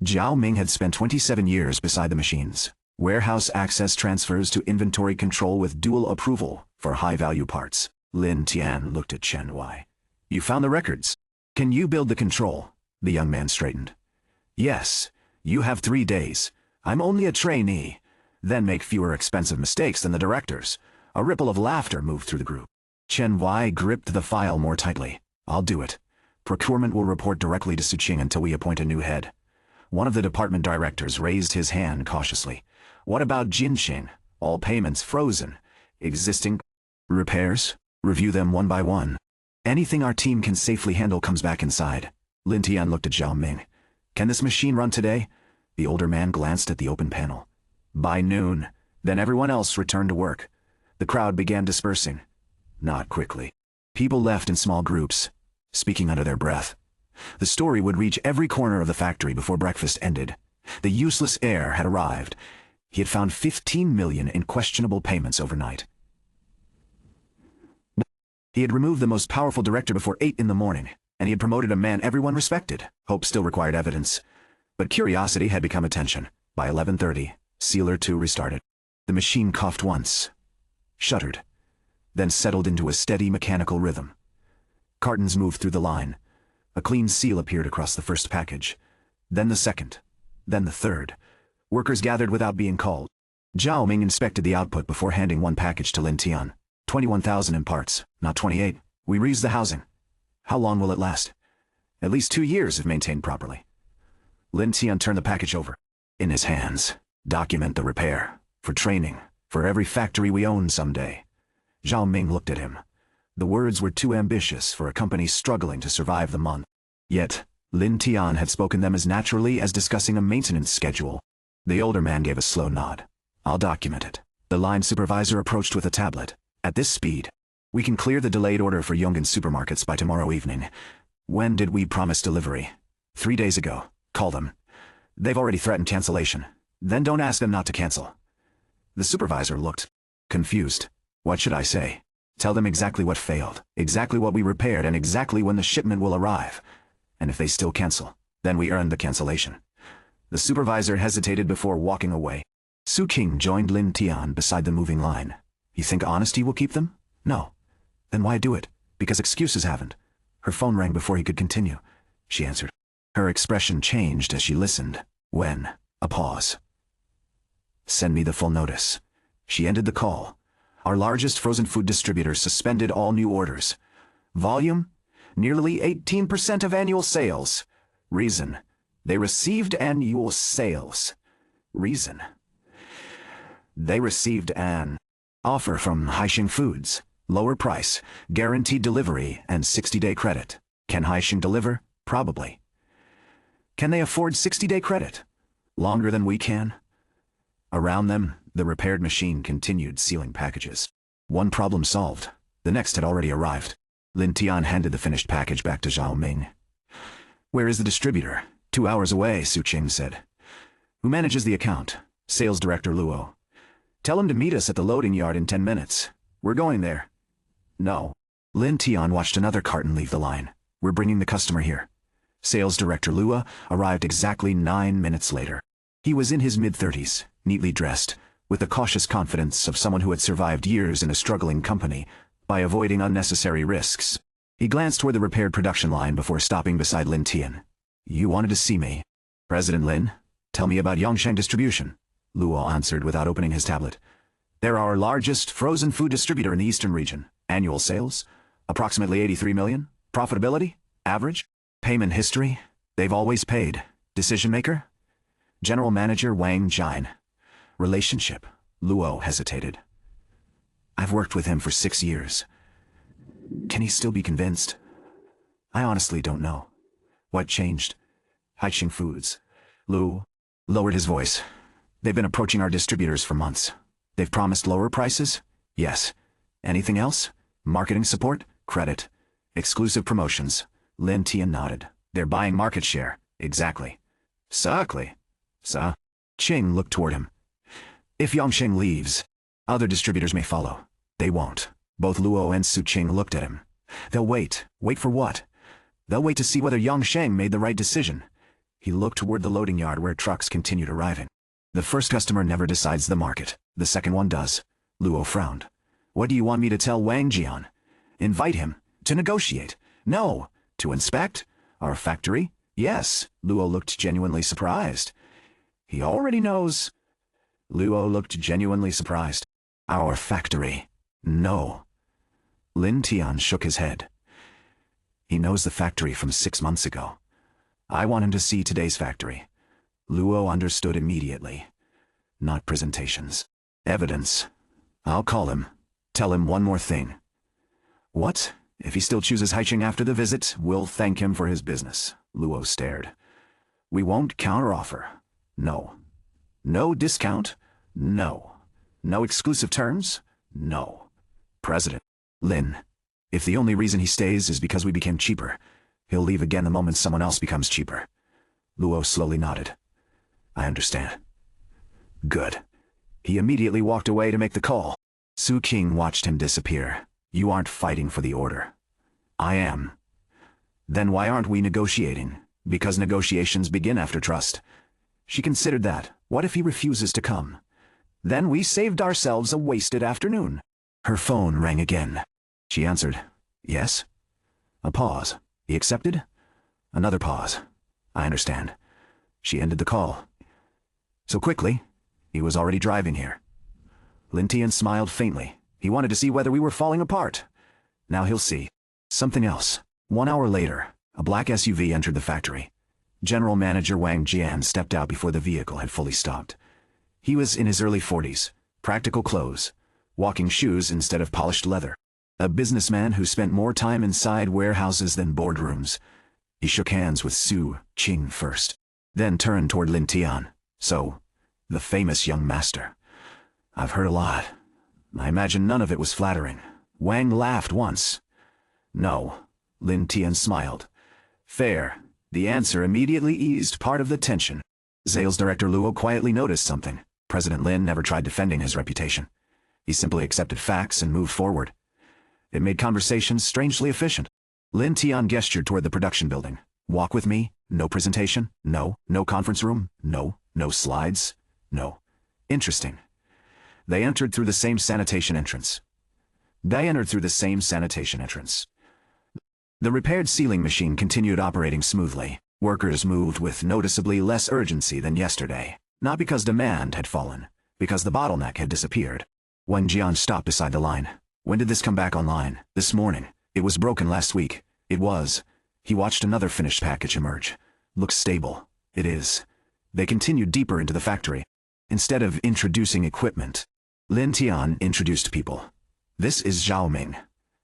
Zhao Ming had spent 27 years beside the machines. Warehouse access transfers to inventory control with dual approval for high-value parts. Lin Tian looked at Chen Wai. You found the records. Can you build the control? The young man straightened. Yes. You have 3 days. I'm only a trainee. Then make fewer expensive mistakes than the directors. A ripple of laughter moved through the group. Chen Wai gripped the file more tightly. I'll do it. Procurement will report directly to Su Qing until we appoint a new head. One of the department directors raised his hand cautiously. What about Jinxing? All payments frozen. Existing repairs? Review them one by one. Anything our team can safely handle comes back inside. Lin Tian looked at Zhao Ming. Can this machine run today? The older man glanced at the open panel. By noon. Then everyone else returned to work. The crowd began dispersing. Not quickly. People left in small groups, speaking under their breath. The story would reach every corner of the factory before breakfast ended. The useless heir had arrived. He had found 15 million in questionable payments overnight. He had removed the most powerful director before 8 in the morning, and he had promoted a man everyone respected. Hope still required evidence. But curiosity had become attention. By 11:30, Sealer 2 restarted. The machine coughed once, shuddered, then settled into a steady mechanical rhythm. Cartons moved through the line. A clean seal appeared across the first package. Then the second. Then the third. Workers gathered without being called. Zhao Ming inspected the output before handing one package to Lin Tian. 21,000 in parts, not 28. We reused the housing. How long will it last? At least 2 years if maintained properly. Lin Tian turned the package over. In his hands. Document the repair. For training. For every factory we own someday. Zhao Ming looked at him. The words were too ambitious for a company struggling to survive the month. Yet, Lin Tian had spoken them as naturally as discussing a maintenance schedule. The older man gave a slow nod. I'll document it. The line supervisor approached with a tablet. At this speed, we can clear the delayed order for Yongin supermarkets by tomorrow evening. When did we promise delivery? 3 days ago. Call them. They've already threatened cancellation. Then don't ask them not to cancel. The supervisor looked confused. What should I say? Tell them exactly what failed, exactly what we repaired, and exactly when the shipment will arrive. And if they still cancel, then we earned the cancellation. The supervisor hesitated before walking away. Su Qing joined Lin Tian beside the moving line. You think honesty will keep them? No. Then why do it? Because excuses haven't. Her phone rang before he could continue. She answered. Her expression changed as she listened. When? A pause. Send me the full notice. She ended the call. Our largest frozen food distributor suspended all new orders. Volume? Nearly 18% of annual sales. Reason? They received annual sales. Reason? They received an offer from Haixing Foods. Lower price, guaranteed delivery, and 60-day credit. Can Haixing deliver? Probably. Can they afford 60-day credit? Longer than we can? Around them, the repaired machine continued sealing packages. One problem solved. The next had already arrived. Lin Tian handed the finished package back to Zhao Ming. Where is the distributor? 2 hours away, Su Qing said. Who manages the account? Sales Director Luo. Tell him to meet us at the loading yard in 10 minutes. We're going there. No. Lin Tian watched another carton leave the line. We're bringing the customer here. Sales Director Luo arrived exactly 9 minutes later. He was in his mid-30s, neatly dressed, with the cautious confidence of someone who had survived years in a struggling company by avoiding unnecessary risks. He glanced toward the repaired production line before stopping beside Lin Tian. You wanted to see me. President Lin, tell me about Yongsheng Distribution. Luo answered without opening his tablet. They're our largest frozen food distributor in the eastern region. Annual sales? Approximately 83 million. Profitability? Average. Payment history? They've always paid. Decision maker? General Manager Wang Jine. Relationship. Luo hesitated. I've worked with him for 6 years. Can he still be convinced? I honestly don't know. What changed? Haiqing Foods. Lu lowered his voice. They've been approaching our distributors for months. They've promised lower prices? Yes. Anything else? Marketing support? Credit. Exclusive promotions. Lin Tian nodded. They're buying market share. Exactly. Exactly. Sa. Qing looked toward him. If Yongsheng leaves, other distributors may follow. They won't. Both Luo and Su Qing looked at him. They'll wait. Wait for what? They'll wait to see whether Yongsheng made the right decision. He looked toward the loading yard where trucks continued arriving. The first customer never decides the market. The second one does. Luo frowned. What do you want me to tell Wang Jian? Invite him. To negotiate. No. To inspect? Our factory? Yes. Luo looked genuinely surprised. He already knows. Luo looked genuinely surprised. Our factory. No. Lin Tian shook his head. He knows the factory from 6 months ago. I want him to see today's factory. Luo understood immediately. Not presentations. Evidence. I'll call him. Tell him one more thing. What? If he still chooses Haiqing after the visit, we'll thank him for his business. Luo stared. We won't counteroffer. No. No discount? No. No exclusive terms? No. President. Lin. If the only reason he stays is because we became cheaper, he'll leave again the moment someone else becomes cheaper. Luo slowly nodded. I understand. Good. He immediately walked away to make the call. Su Qing watched him disappear. You aren't fighting for the order. I am. Then why aren't we negotiating? Because negotiations begin after trust. She considered that. What if he refuses to come? Then we saved ourselves a wasted afternoon. Her phone rang again. She answered. Yes? A pause. He accepted? Another pause. I understand. She ended the call. So quickly? He was already driving here. Lin Tian smiled faintly. He wanted to see whether we were falling apart. Now he'll see. Something else. 1 hour later, a black SUV entered the factory. General Manager Wang Jian stepped out before the vehicle had fully stopped. He was in his early 40s, practical clothes, walking shoes instead of polished leather. A businessman who spent more time inside warehouses than boardrooms. He shook hands with Su Qing first, then turned toward Lin Tian. So, the famous young master. I've heard a lot. I imagine none of it was flattering. Wang laughed once. No. Lin Tian smiled. Fair. The answer immediately eased part of the tension. Sales Director Luo quietly noticed something. President Lin never tried defending his reputation. He simply accepted facts and moved forward. It made conversations strangely efficient. Lin Tian gestured toward the production building. Walk with me? No presentation? No. No conference room? No. No slides? No. Interesting. They entered through the same sanitation entrance. The repaired sealing machine continued operating smoothly. Workers moved with noticeably less urgency than yesterday. Not because demand had fallen, because the bottleneck had disappeared. Wang Jian stopped beside the line. When did this come back online? This morning. It was broken last week. It was. He watched another finished package emerge. Looks stable. It is. They continued deeper into the factory. Instead of introducing equipment, Lin Tian introduced people. This is Zhao Ming,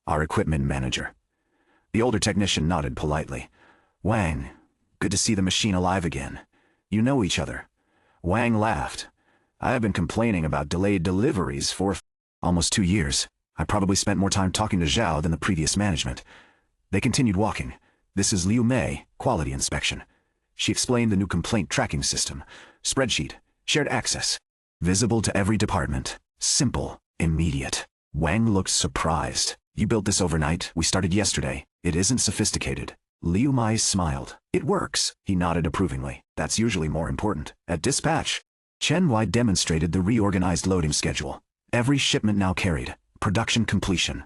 our equipment manager. The older technician nodded politely. Wang, good to see the machine alive again. You know each other. Wang laughed. I have been complaining about delayed deliveries for almost 2 years. I probably spent more time talking to Zhao than the previous management. They continued walking. This is Liu Mei, quality inspection. She explained the new complaint tracking system. Spreadsheet, shared access. Visible to every department. Simple, immediate. Wang looked surprised. You built this overnight? We started yesterday. It isn't sophisticated. Liu Mei smiled. It works. He nodded approvingly. That's usually more important. At dispatch, Chen Wai demonstrated the reorganized loading schedule. Every shipment now carried. Production completion.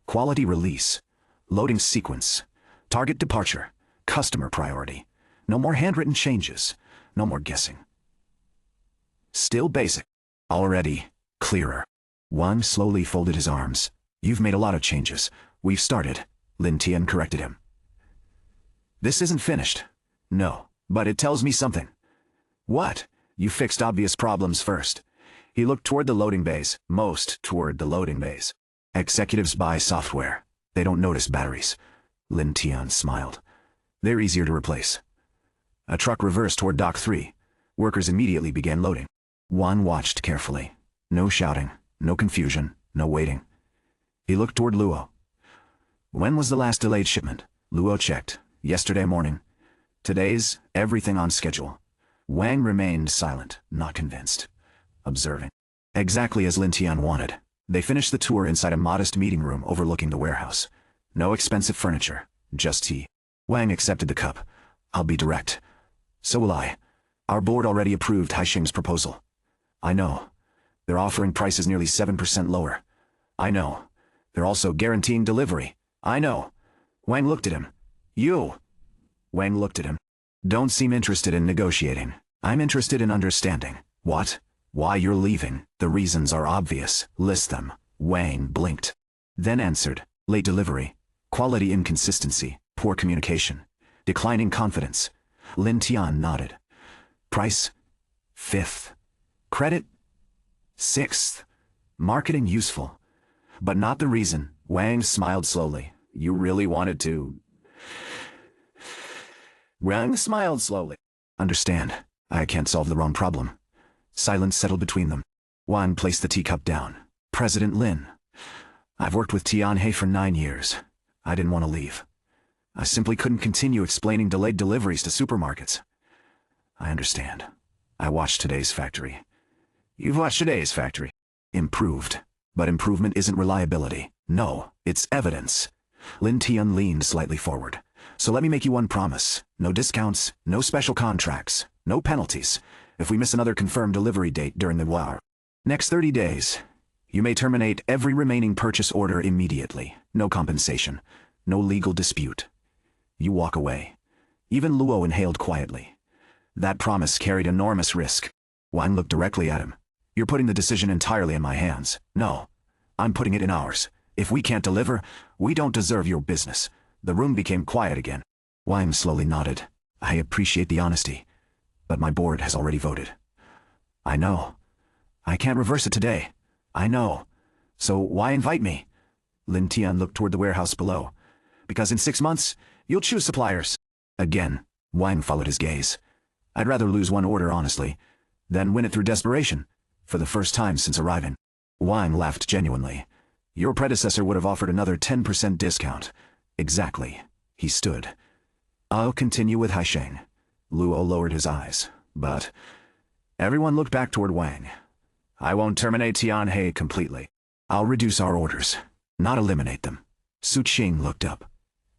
Quality release. Loading sequence. Target departure. Customer priority. No more handwritten changes. No more guessing. Still basic. Already clearer. Wang slowly folded his arms. You've made a lot of changes. We've started. Lin Tian corrected him. This isn't finished. No, but it tells me something. What? You fixed obvious problems first. He looked toward the loading bays, most toward the loading bays. Executives buy software. They don't notice batteries. Lin Tian smiled. They're easier to replace. A truck reversed toward Dock 3. Workers immediately began loading. Wang watched carefully. No shouting, no confusion, no waiting. He looked toward Luo. When was the last delayed shipment? Luo checked. Yesterday morning. Today's everything on schedule. Wang remained silent, not convinced. Observing. Exactly as Lin Tian wanted. They finished the tour inside a modest meeting room overlooking the warehouse. No expensive furniture, just tea. Wang accepted the cup. I'll be direct. So will I. Our board already approved Haisheng's proposal. I know. They're offering prices nearly 7% lower. I know. They're also guaranteeing delivery. I know. Wang looked at him. You. Wang looked at him. Don't seem interested in negotiating. I'm interested in understanding. What? Why you're leaving. The reasons are obvious. List them. Wang blinked. Then answered. Late delivery. Quality inconsistency. Poor communication. Declining confidence. Lin Tian nodded. Price? 5th. Credit? 6th. Marketing useful. But not the reason. Wang smiled slowly. You really wanted to... Wang smiled slowly. Understand. I can't solve the wrong problem. Silence settled between them. Wang placed the teacup down. President Lin. I've worked with Tianhe for 9 years. I didn't want to leave. I simply couldn't continue explaining delayed deliveries to supermarkets. I understand. I watched today's factory. You've watched today's factory. Improved. But improvement isn't reliability. No, it's evidence. Lin Tian leaned slightly forward. So let me make you one promise. No discounts, no special contracts, no penalties. If we miss another confirmed delivery date during the war. Next 30 days, you may terminate every remaining purchase order immediately. No compensation. No legal dispute. You walk away. Even Luo inhaled quietly. That promise carried enormous risk. Wang looked directly at him. You're putting the decision entirely in my hands. No. I'm putting it in ours. If we can't deliver, we don't deserve your business. The room became quiet again. Wang slowly nodded. I appreciate the honesty. But my board has already voted. I know. I can't reverse it today. I know. So why invite me? Lin Tian looked toward the warehouse below. Because in 6 months, you'll choose suppliers. Again, Wang followed his gaze. I'd rather lose one order honestly, than win it through desperation, for the first time since arriving. Wang laughed genuinely. Your predecessor would have offered another 10% discount. Exactly. He stood. I'll continue with Haisheng. Luo lowered his eyes, but... Everyone looked back toward Wang. I won't terminate Tianhe completely. I'll reduce our orders, not eliminate them. Su Qing looked up.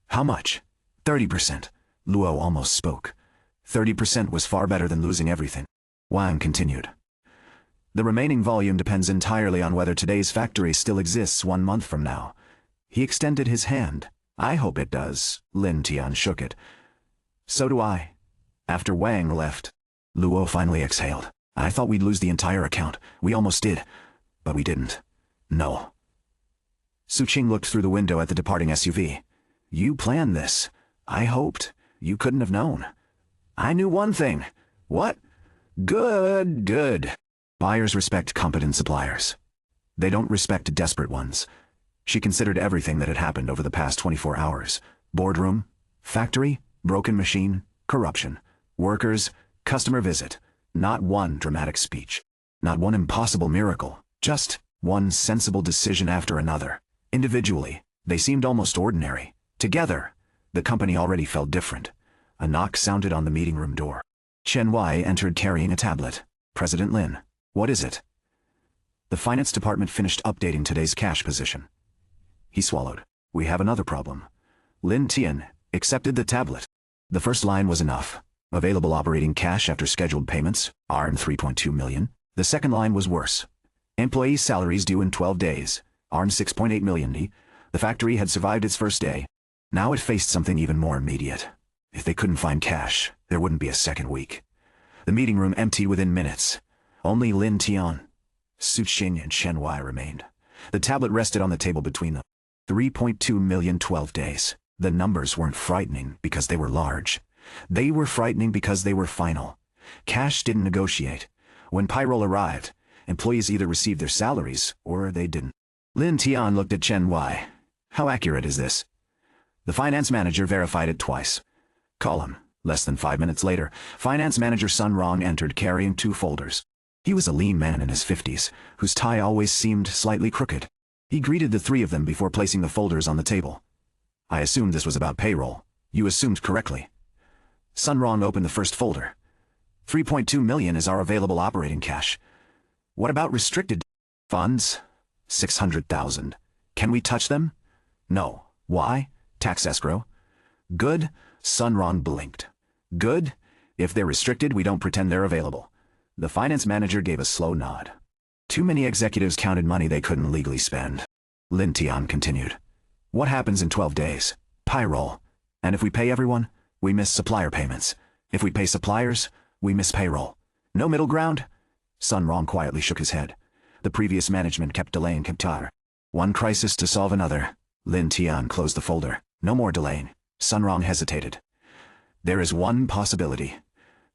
How much? 30%. Luo almost spoke. 30% was far better than losing everything. Wang continued. The remaining volume depends entirely on whether today's factory still exists 1 month from now. He extended his hand. I hope it does. Lin Tian shook it. So do I. After Wang left, Luo finally exhaled. I thought we'd lose the entire account. We almost did. But we didn't. No. Su Qing looked through the window at the departing SUV. You planned this. I hoped. You couldn't have known. I knew one thing. What? Good, good. Buyers respect competent suppliers. They don't respect desperate ones. She considered everything that had happened over the past 24 hours. Boardroom, factory, broken machine, corruption, workers, customer visit. Not one dramatic speech. Not one impossible miracle. Just one sensible decision after another. Individually, they seemed almost ordinary. Together, the company already felt different. A knock sounded on the meeting room door. Chen Wai entered carrying a tablet. President Lin. What is it? The finance department finished updating today's cash position. He swallowed. We have another problem. Lin Tian accepted the tablet. The first line was enough. Available operating cash after scheduled payments, Rn 3.2 million. The second line was worse. Employee salaries due in 12 days, Rn 6.8 million. The factory had survived its first day. Now it faced something even more immediate. If they couldn't find cash, there wouldn't be a second week. The meeting room emptied within minutes. Only Lin Tian, Su Qing, and Chen Wai remained. The tablet rested on the table between them. 3.2 million 12 days. The numbers weren't frightening because they were large. They were frightening because they were final. Cash didn't negotiate. When payroll arrived, Employees either received their salaries, or they didn't. Lin Tian looked at Chen Wei. How accurate is this? The finance manager verified it twice. Call him. Less than 5 minutes later, finance manager Sun Rong entered carrying 2 folders. He was a lean man in his 50s, whose tie always seemed slightly crooked. He greeted the 3 of them before placing the folders on the table. I assumed this was about payroll. You assumed correctly. Sun Rong opened the first folder. 3.2 million is our available operating cash. What about restricted funds? 600,000. Can we touch them? No. Why? Tax escrow. Good. Sun Rong blinked. Good. If they're restricted, we don't pretend they're available. The finance manager gave a slow nod. Too many executives counted money they couldn't legally spend. Lin Tian continued. What happens in 12 days? Payroll. And if we pay everyone, we miss supplier payments. If we pay suppliers, we miss payroll. No middle ground? Sun Rong quietly shook his head. The previous management kept delaying Qatar. One crisis to solve another. Lin Tian closed the folder. No more delaying. Sun Rong hesitated. There is one possibility.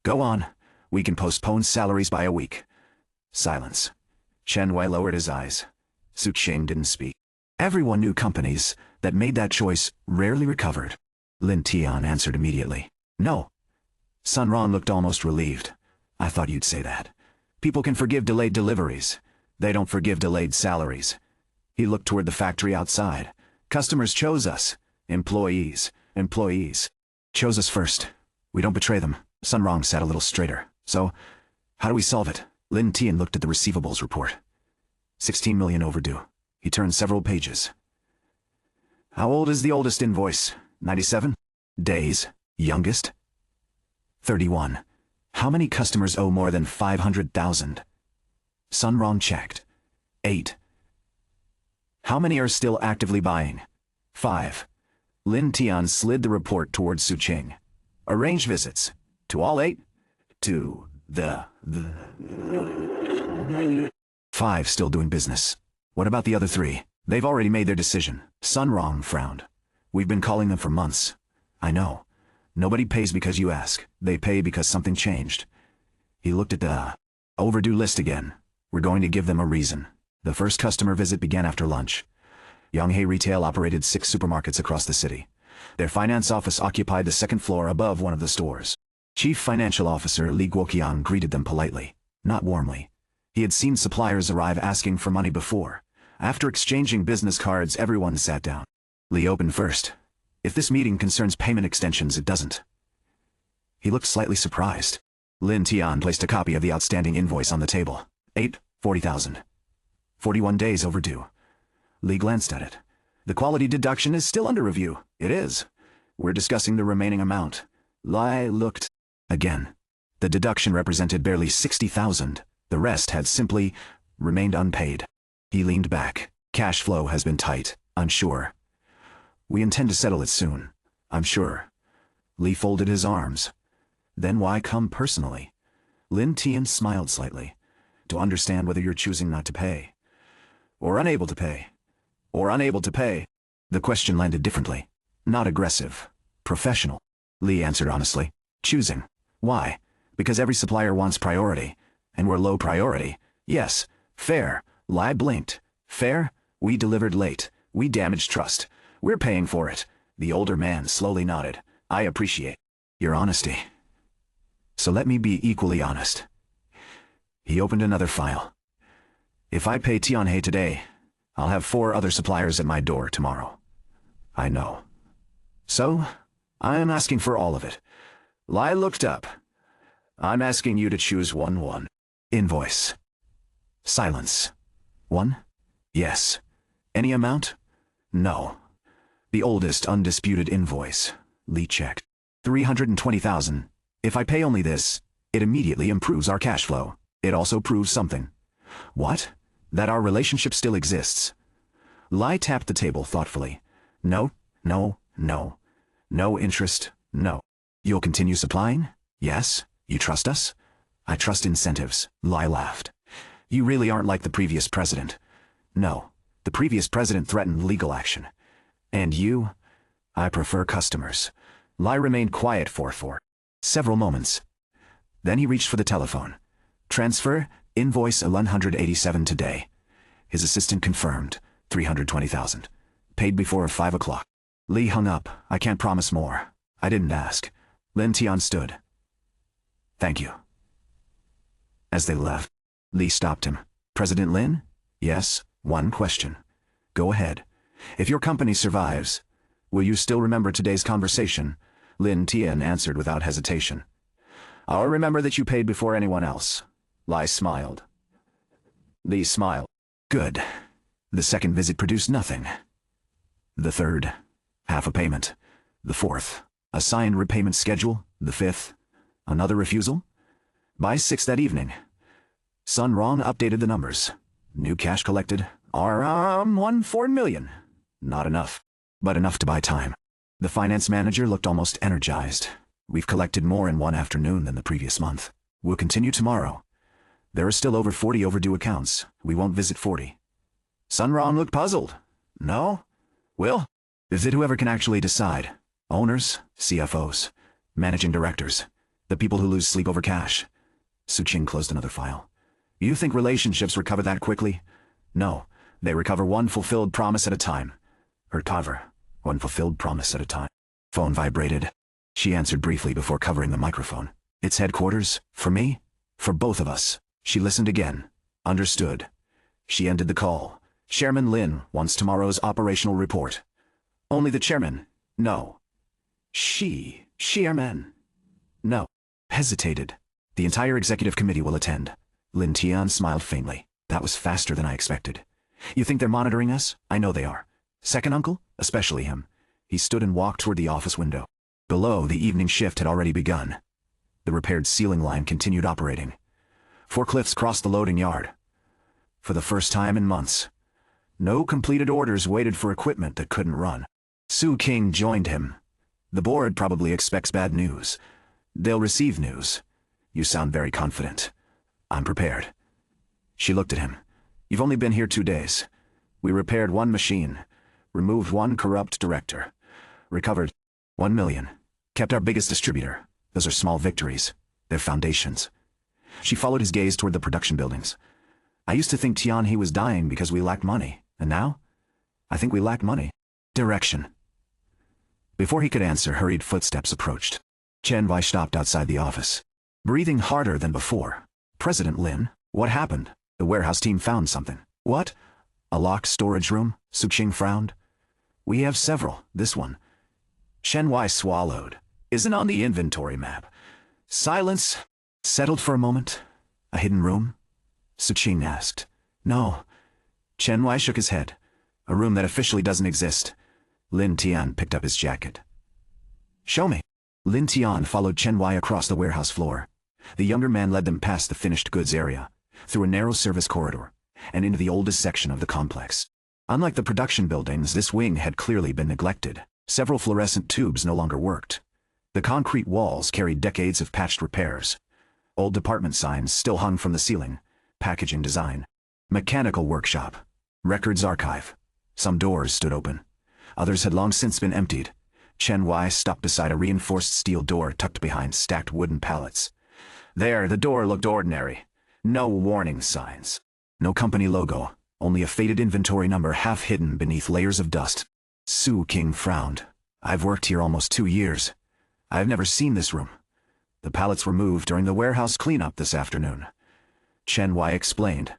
Go on. We can postpone salaries by a week. Silence. Chen Wei lowered his eyes. Su Qing didn't speak. Everyone knew companies that made that choice rarely recovered. Lin Tian answered immediately. No. Sun Rong looked almost relieved. I thought you'd say that. People can forgive delayed deliveries. They don't forgive delayed salaries. He looked toward the factory outside. Customers chose us. Employees chose us first. We don't betray them. Sun Rong sat a little straighter. So, how do we solve it? Lin Tian looked at the receivables report. 16 million overdue. He turned several pages. How old is the oldest invoice? 97? Days. Youngest? 31. How many customers owe more than 500,000? Sun Rong checked. 8. How many are still actively buying? 5. Lin Tian slid the report towards Su Qing. Arrange visits. To all 8? To the 5 still doing business. What about the other 3? They've already made their decision. Sun Rong frowned. We've been calling them for months. I know. Nobody pays because you ask. They pay because something changed. He looked at the overdue list again. We're going to give them a reason. The first customer visit began after lunch. Yonghe Retail operated 6 supermarkets across the city. Their finance office occupied the 2nd floor above one of the stores. Chief Financial Officer Li Guoqiang greeted them politely, not warmly. He had seen suppliers arrive asking for money before. After exchanging business cards, everyone sat down. Li opened first. If this meeting concerns payment extensions, it doesn't. He looked slightly surprised. Lin Tian placed a copy of the outstanding invoice on the table. 40,000. 41 days overdue. Li glanced at it. The quality deduction is still under review. It is. We're discussing the remaining amount. Li looked. Again. The deduction represented barely 60,000. The rest had simply remained unpaid. He leaned back. Cash flow has been tight. Unsure. We intend to settle it soon. I'm sure. Li folded his arms. Then why come personally? Lin Tian smiled slightly. To understand whether you're choosing not to pay. Or unable to pay. Or unable to pay. The question landed differently. Not aggressive. Professional. Li answered honestly. Choosing. Why? Because every supplier wants priority. And we're low priority. Yes. Fair. Li blinked. Fair? We delivered late. We damaged trust. We're paying for it. The older man slowly nodded. I appreciate your honesty. So let me be equally honest. He opened another file. If I pay Tianhe today, I'll have 4 other suppliers at my door tomorrow. I know. So, I am asking for all of it. Li looked up. I'm asking you to choose one. Invoice. Silence. 1? Yes. Any amount? No. The oldest undisputed invoice. Li checked. 320,000. If I pay only this, it immediately improves our cash flow. It also proves something. What? That our relationship still exists. Li tapped the table thoughtfully. No. No interest, no. You'll continue supplying? Yes. You trust us? I trust incentives. Li laughed. You really aren't like the previous president. No. The previous president threatened legal action. And you? I prefer customers. Li remained quiet for several moments. Then he reached for the telephone. Transfer, Invoice 187 today. His assistant confirmed, 320,000. Paid before 5 o'clock. Lee hung up. I can't promise more. I didn't ask. Lin Tian stood. Thank you. As they left, Lee stopped him. President Lin? Yes, one question. Go ahead. If your company survives, will you still remember today's conversation? Lin Tian answered without hesitation. I'll remember that you paid before anyone else. Lee smiled. Lee smiled. Good. The second visit produced nothing. The third, half a payment. The fourth, a signed repayment schedule. The fifth, another refusal. By 6 that evening, Sun Ron updated the numbers. New cash collected are 4 million. Not enough, but enough to buy time. The finance manager looked almost energized. We've collected more in one afternoon than the previous month. We'll continue tomorrow. There are still over 40 overdue accounts. We won't visit 40. Sun Ron looked puzzled. No? Will? Is it whoever can actually decide? Owners, CFOs, managing directors, the people who lose sleep over cash. Su Qing closed another file. You think relationships recover that quickly? No, they recover one fulfilled promise at a time. Recover one fulfilled promise at a time. Phone vibrated. She answered briefly before covering the microphone. It's headquarters, for me, for both of us. She listened again. Understood. She ended the call. Chairman Lin wants tomorrow's operational report. Only the chairman? No. Chairman? No. Hesitated. The entire executive committee will attend. Lin Tian smiled faintly. That was faster than I expected. You think they're monitoring us? I know they are. Second uncle? Especially him. He stood and walked toward the office window. Below, the evening shift had already begun. The repaired ceiling line continued operating. Forklifts crossed the loading yard. For the first time in months, no completed orders waited for equipment that couldn't run. Su Qing joined him. The board probably expects bad news. They'll receive news. You sound very confident. I'm prepared. She looked at him. You've only been here 2 days. We repaired 1 machine, removed 1 corrupt director, recovered 1 million, kept our biggest distributor. Those are small victories. They're foundations. She followed his gaze toward the production buildings. I used to think Tianhe was dying because we lacked money, and now? I think we lack money. Direction. Before he could answer, hurried footsteps approached. Chen Wei stopped outside the office, breathing harder than before. President Lin, what happened? The warehouse team found something. What? A locked storage room? Su Qing frowned. We have several. This one. Chen Wei swallowed. Isn't on the inventory map. Silence. Settled for a moment. A hidden room? Su Qing asked. No. Chen Wei shook his head. A room that officially doesn't exist. Lin Tian picked up his jacket. Show me. Lin Tian followed Chen Wei across the warehouse floor. The younger man led them past the finished goods area, through a narrow service corridor, and into the oldest section of the complex. Unlike the production buildings, this wing had clearly been neglected. Several fluorescent tubes no longer worked. The concrete walls carried decades of patched repairs. Old department signs still hung from the ceiling. Packaging design. Mechanical workshop. Records archive. Some doors stood open. Others had long since been emptied. Chen Wei stopped beside a reinforced steel door tucked behind stacked wooden pallets. There, the door looked ordinary. No warning signs. No company logo. Only a faded inventory number half hidden beneath layers of dust. Su Qing frowned. I've worked here almost 2 years. I've never seen this room. The pallets were moved during the warehouse cleanup this afternoon. Chen Wei explained.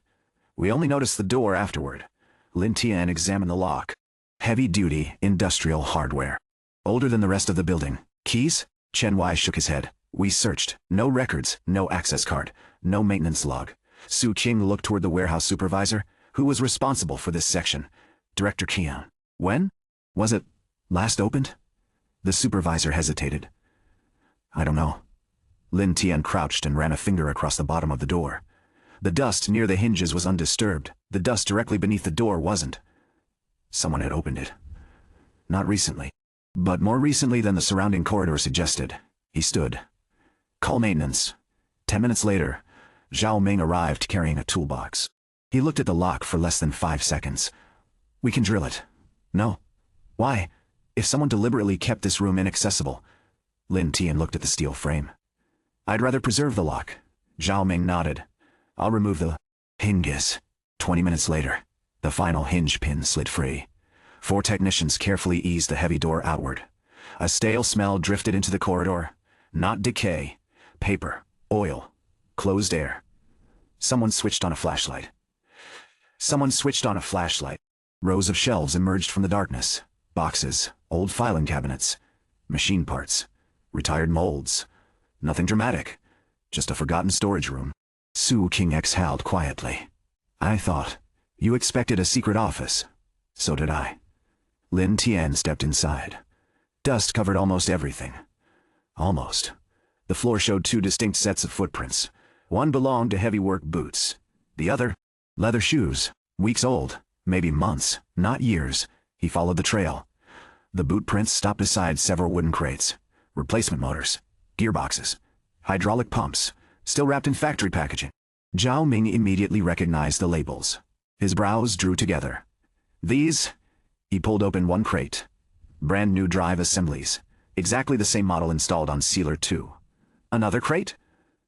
We only noticed the door afterward. Lin Tian examined the lock. Heavy-duty, industrial hardware. Older than the rest of the building. Keys? Chen Wei shook his head. We searched. No records, no access card, no maintenance log. Su Qing looked toward the warehouse supervisor, who was responsible for this section. Director Qian. When? Was it last opened? The supervisor hesitated. I don't know. Lin Tian crouched and ran a finger across the bottom of the door. The dust near the hinges was undisturbed. The dust directly beneath the door wasn't. Someone had opened it. Not recently, but more recently than the surrounding corridor suggested. He stood. Call maintenance. 10 minutes later, Zhao Ming arrived carrying a toolbox. He looked at the lock for less than 5 seconds. We can drill it. No. Why? If someone deliberately kept this room inaccessible. Lin Tian looked at the steel frame. I'd rather preserve the lock. Zhao Ming nodded. I'll remove the hinges. 20 minutes later, the final hinge pin slid free. 4 technicians carefully eased the heavy door outward. A stale smell drifted into the corridor. Not decay. Paper, oil, closed air. Someone switched on a flashlight. Rows of shelves emerged from the darkness. Boxes, old filing cabinets, machine parts, retired molds. Nothing dramatic, just a forgotten storage room. Su King exhaled quietly. I thought, you expected a secret office. So did I. Lin Tian stepped inside. Dust covered almost everything. Almost. The floor showed 2 distinct sets of footprints. One belonged to heavy work boots. The other, leather shoes, weeks old, maybe months, not years. He followed the trail. The boot prints stopped beside several wooden crates, replacement motors, gearboxes, hydraulic pumps, still wrapped in factory packaging. Zhao Ming immediately recognized the labels. His brows drew together. These, he pulled open one crate. Brand new drive assemblies, exactly the same model installed on Sealer 2. Another crate?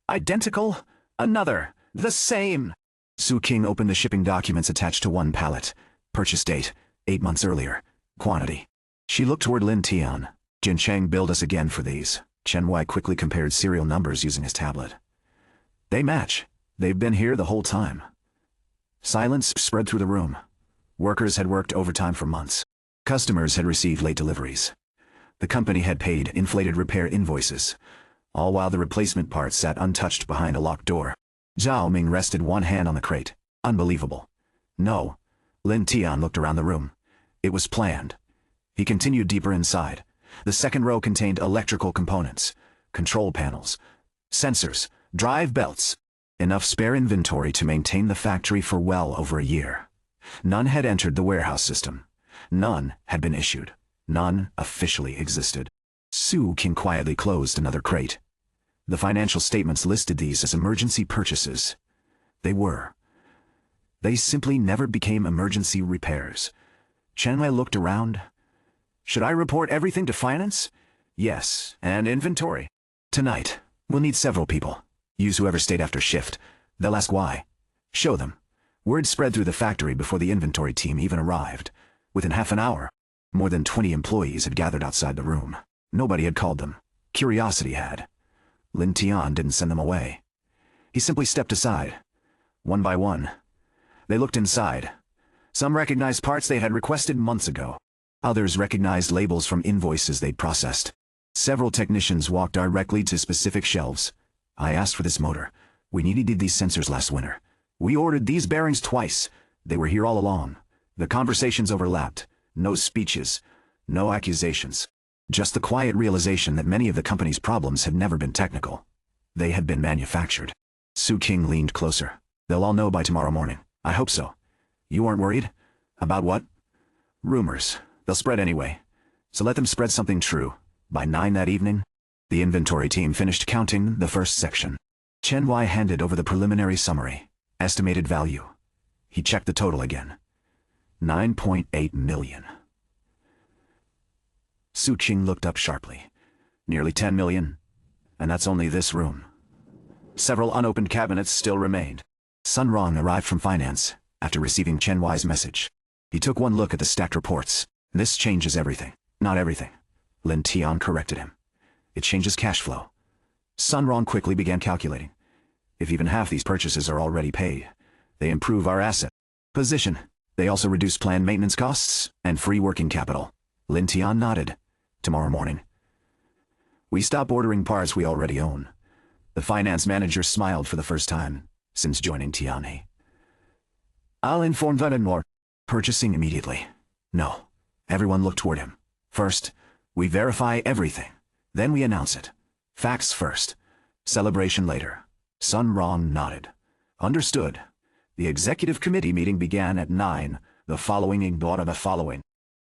Identical? Another. The same. Su King opened the shipping documents attached to one pallet. Purchase date, 8 months earlier. Quantity. She looked toward Lin Tian. Jin Cheng billed us again for these. Chen Wai quickly compared serial numbers using his tablet. They match. They've been here the whole time. Silence spread through the room. Workers had worked overtime for months. Customers had received late deliveries. The company had paid inflated repair invoices, all while the replacement parts sat untouched behind a locked door. Zhao Ming rested one hand on the crate. Unbelievable. No. Lin Tian looked around the room. It was planned. He continued deeper inside. The second row contained electrical components, control panels, sensors, drive belts. Enough spare inventory to maintain the factory for well over a year. None had entered the warehouse system. None had been issued. None officially existed. Su King quietly closed another crate. The financial statements listed these as emergency purchases. They were. They simply never became emergency repairs. Chen Wei looked around. Should I report everything to finance? Yes, and inventory. Tonight, we'll need several people. Use whoever stayed after shift. They'll ask why. Show them. Word spread through the factory before the inventory team even arrived. Within half an hour, more than 20 employees had gathered outside the room. Nobody had called them. Curiosity had. Lin Tian didn't send them away. He simply stepped aside. One by one. They looked inside. Some recognized parts they had requested months ago. Others recognized labels from invoices they'd processed. Several technicians walked directly to specific shelves. I asked for this motor. We needed these sensors last winter. We ordered these bearings twice. They were here all along. The conversations overlapped. No speeches. No accusations. Just the quiet realization that many of the company's problems had never been technical. They had been manufactured. Su King leaned closer. They'll all know by tomorrow morning. I hope so. You aren't worried? About what? Rumors. They'll spread anyway. So let them spread something true. By 9 that evening, the inventory team finished counting the first section. Chen Wai handed over the preliminary summary. Estimated value. He checked the total again. 9.8 million. Su King looked up sharply. Nearly 10 million. And that's only this room. Several unopened cabinets still remained. Sun Rong arrived from finance after receiving Chen Wai's message. He took one look at the stacked reports. This changes everything. Not everything. Lin Tian corrected him. It changes cash flow. Sun Rong quickly began calculating. If even half these purchases are already paid, they improve our asset position. They also reduce planned maintenance costs and free working capital. Lin Tian nodded. Tomorrow morning. We stop ordering parts we already own. The finance manager smiled for the first time since joining Tianhe. I'll inform Vandenmore. Purchasing immediately. No. Everyone looked toward him. First, we verify everything. Then we announce it. Facts first. Celebration later. Sun Rong nodded. Understood. The executive committee meeting began at 9, the following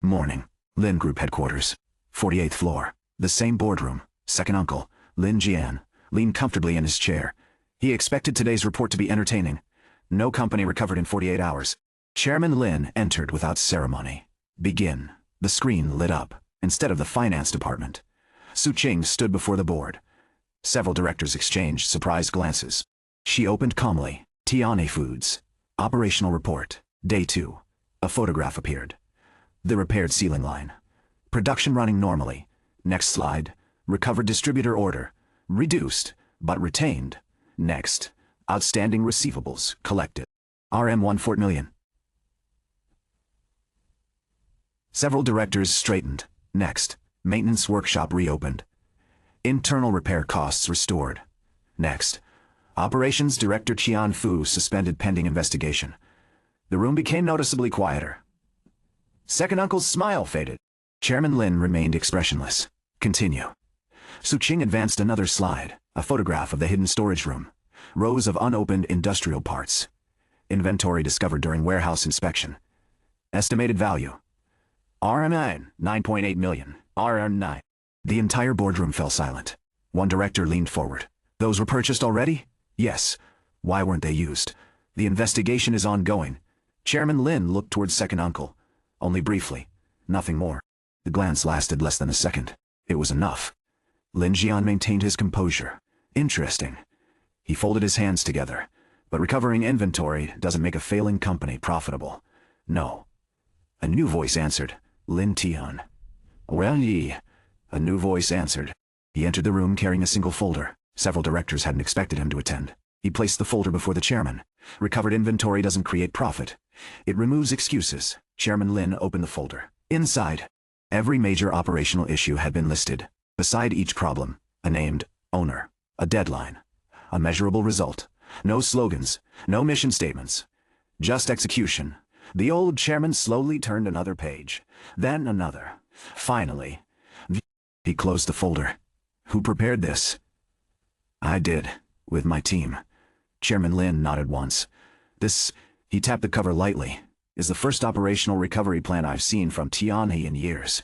morning. Lin Group headquarters. 48th floor. The same boardroom. Second uncle, Lin Jian, leaned comfortably in his chair. He expected today's report to be entertaining. No company recovered in 48 hours. Chairman Lin entered without ceremony. Begin. The screen lit up, instead of the finance department. Su Qing stood before the board. Several directors exchanged surprised glances. She opened calmly. Tianhe Foods. Operational report. Day 2. A photograph appeared. The repaired ceiling line. Production running normally. Next slide. Recovered distributor order. Reduced, but retained. Next. Outstanding receivables collected. RM 1 million. Several directors straightened. Next. Maintenance workshop reopened. Internal repair costs restored. Next. Operations Director Qian Fu suspended pending investigation. The room became noticeably quieter. Second uncle's smile faded. Chairman Lin remained expressionless. Continue. Su Qing advanced another slide, a photograph of the hidden storage room. Rows of unopened industrial parts. Inventory discovered during warehouse inspection. Estimated value. RM 9.8 million. RM9. The entire boardroom fell silent. One director leaned forward. Those were purchased already? Yes. Why weren't they used? The investigation is ongoing. Chairman Lin looked towards second uncle. Only briefly. Nothing more. The glance lasted less than a second. It was enough. Lin Jian maintained his composure. Interesting. He folded his hands together. But recovering inventory doesn't make a failing company profitable. No. A new voice answered. Lin Tian. Well, ye. A new voice answered. He entered the room carrying a single folder. Several directors hadn't expected him to attend. He placed the folder before the chairman. Recovered inventory doesn't create profit. It removes excuses. Chairman Lin opened the folder. Inside. Every major operational issue had been listed. Beside each problem, a named owner, a deadline, a measurable result. No slogans, no mission statements. Just execution. The old chairman slowly turned another page. Then another. Finally. He closed the folder. Who prepared this? I did, with my team. Chairman Lin nodded once. This, he tapped the cover lightly, is the first operational recovery plan I've seen from Tianhe in years.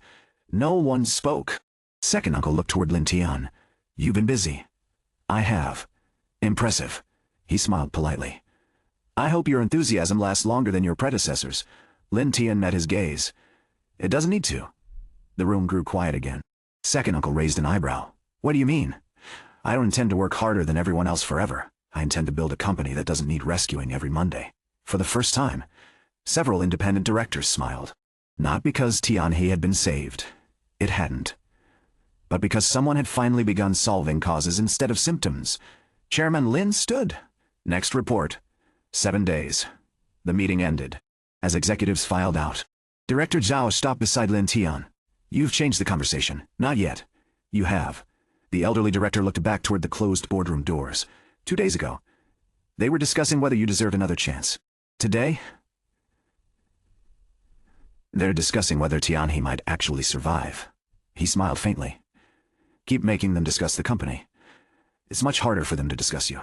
No one spoke. Second uncle looked toward Lin Tian. You've been busy. I have. Impressive. He smiled politely. I hope your enthusiasm lasts longer than your predecessors. Lin Tian met his gaze. It doesn't need to. The room grew quiet again. Second uncle raised an eyebrow. What do you mean? I don't intend to work harder than everyone else forever. I intend to build a company that doesn't need rescuing every Monday. For the first time, several independent directors smiled. Not because Tianhe had been saved. It hadn't. But because someone had finally begun solving causes instead of symptoms. Chairman Lin stood. Next report. 7 days. The meeting ended. As executives filed out. Director Zhao stopped beside Lin Tian. You've changed the conversation. Not yet. You have. The elderly director looked back toward the closed boardroom doors. 2 days ago. They were discussing whether you deserved another chance. Today? They're discussing whether Tianhe might actually survive. He smiled faintly. Keep making them discuss the company. It's much harder for them to discuss you.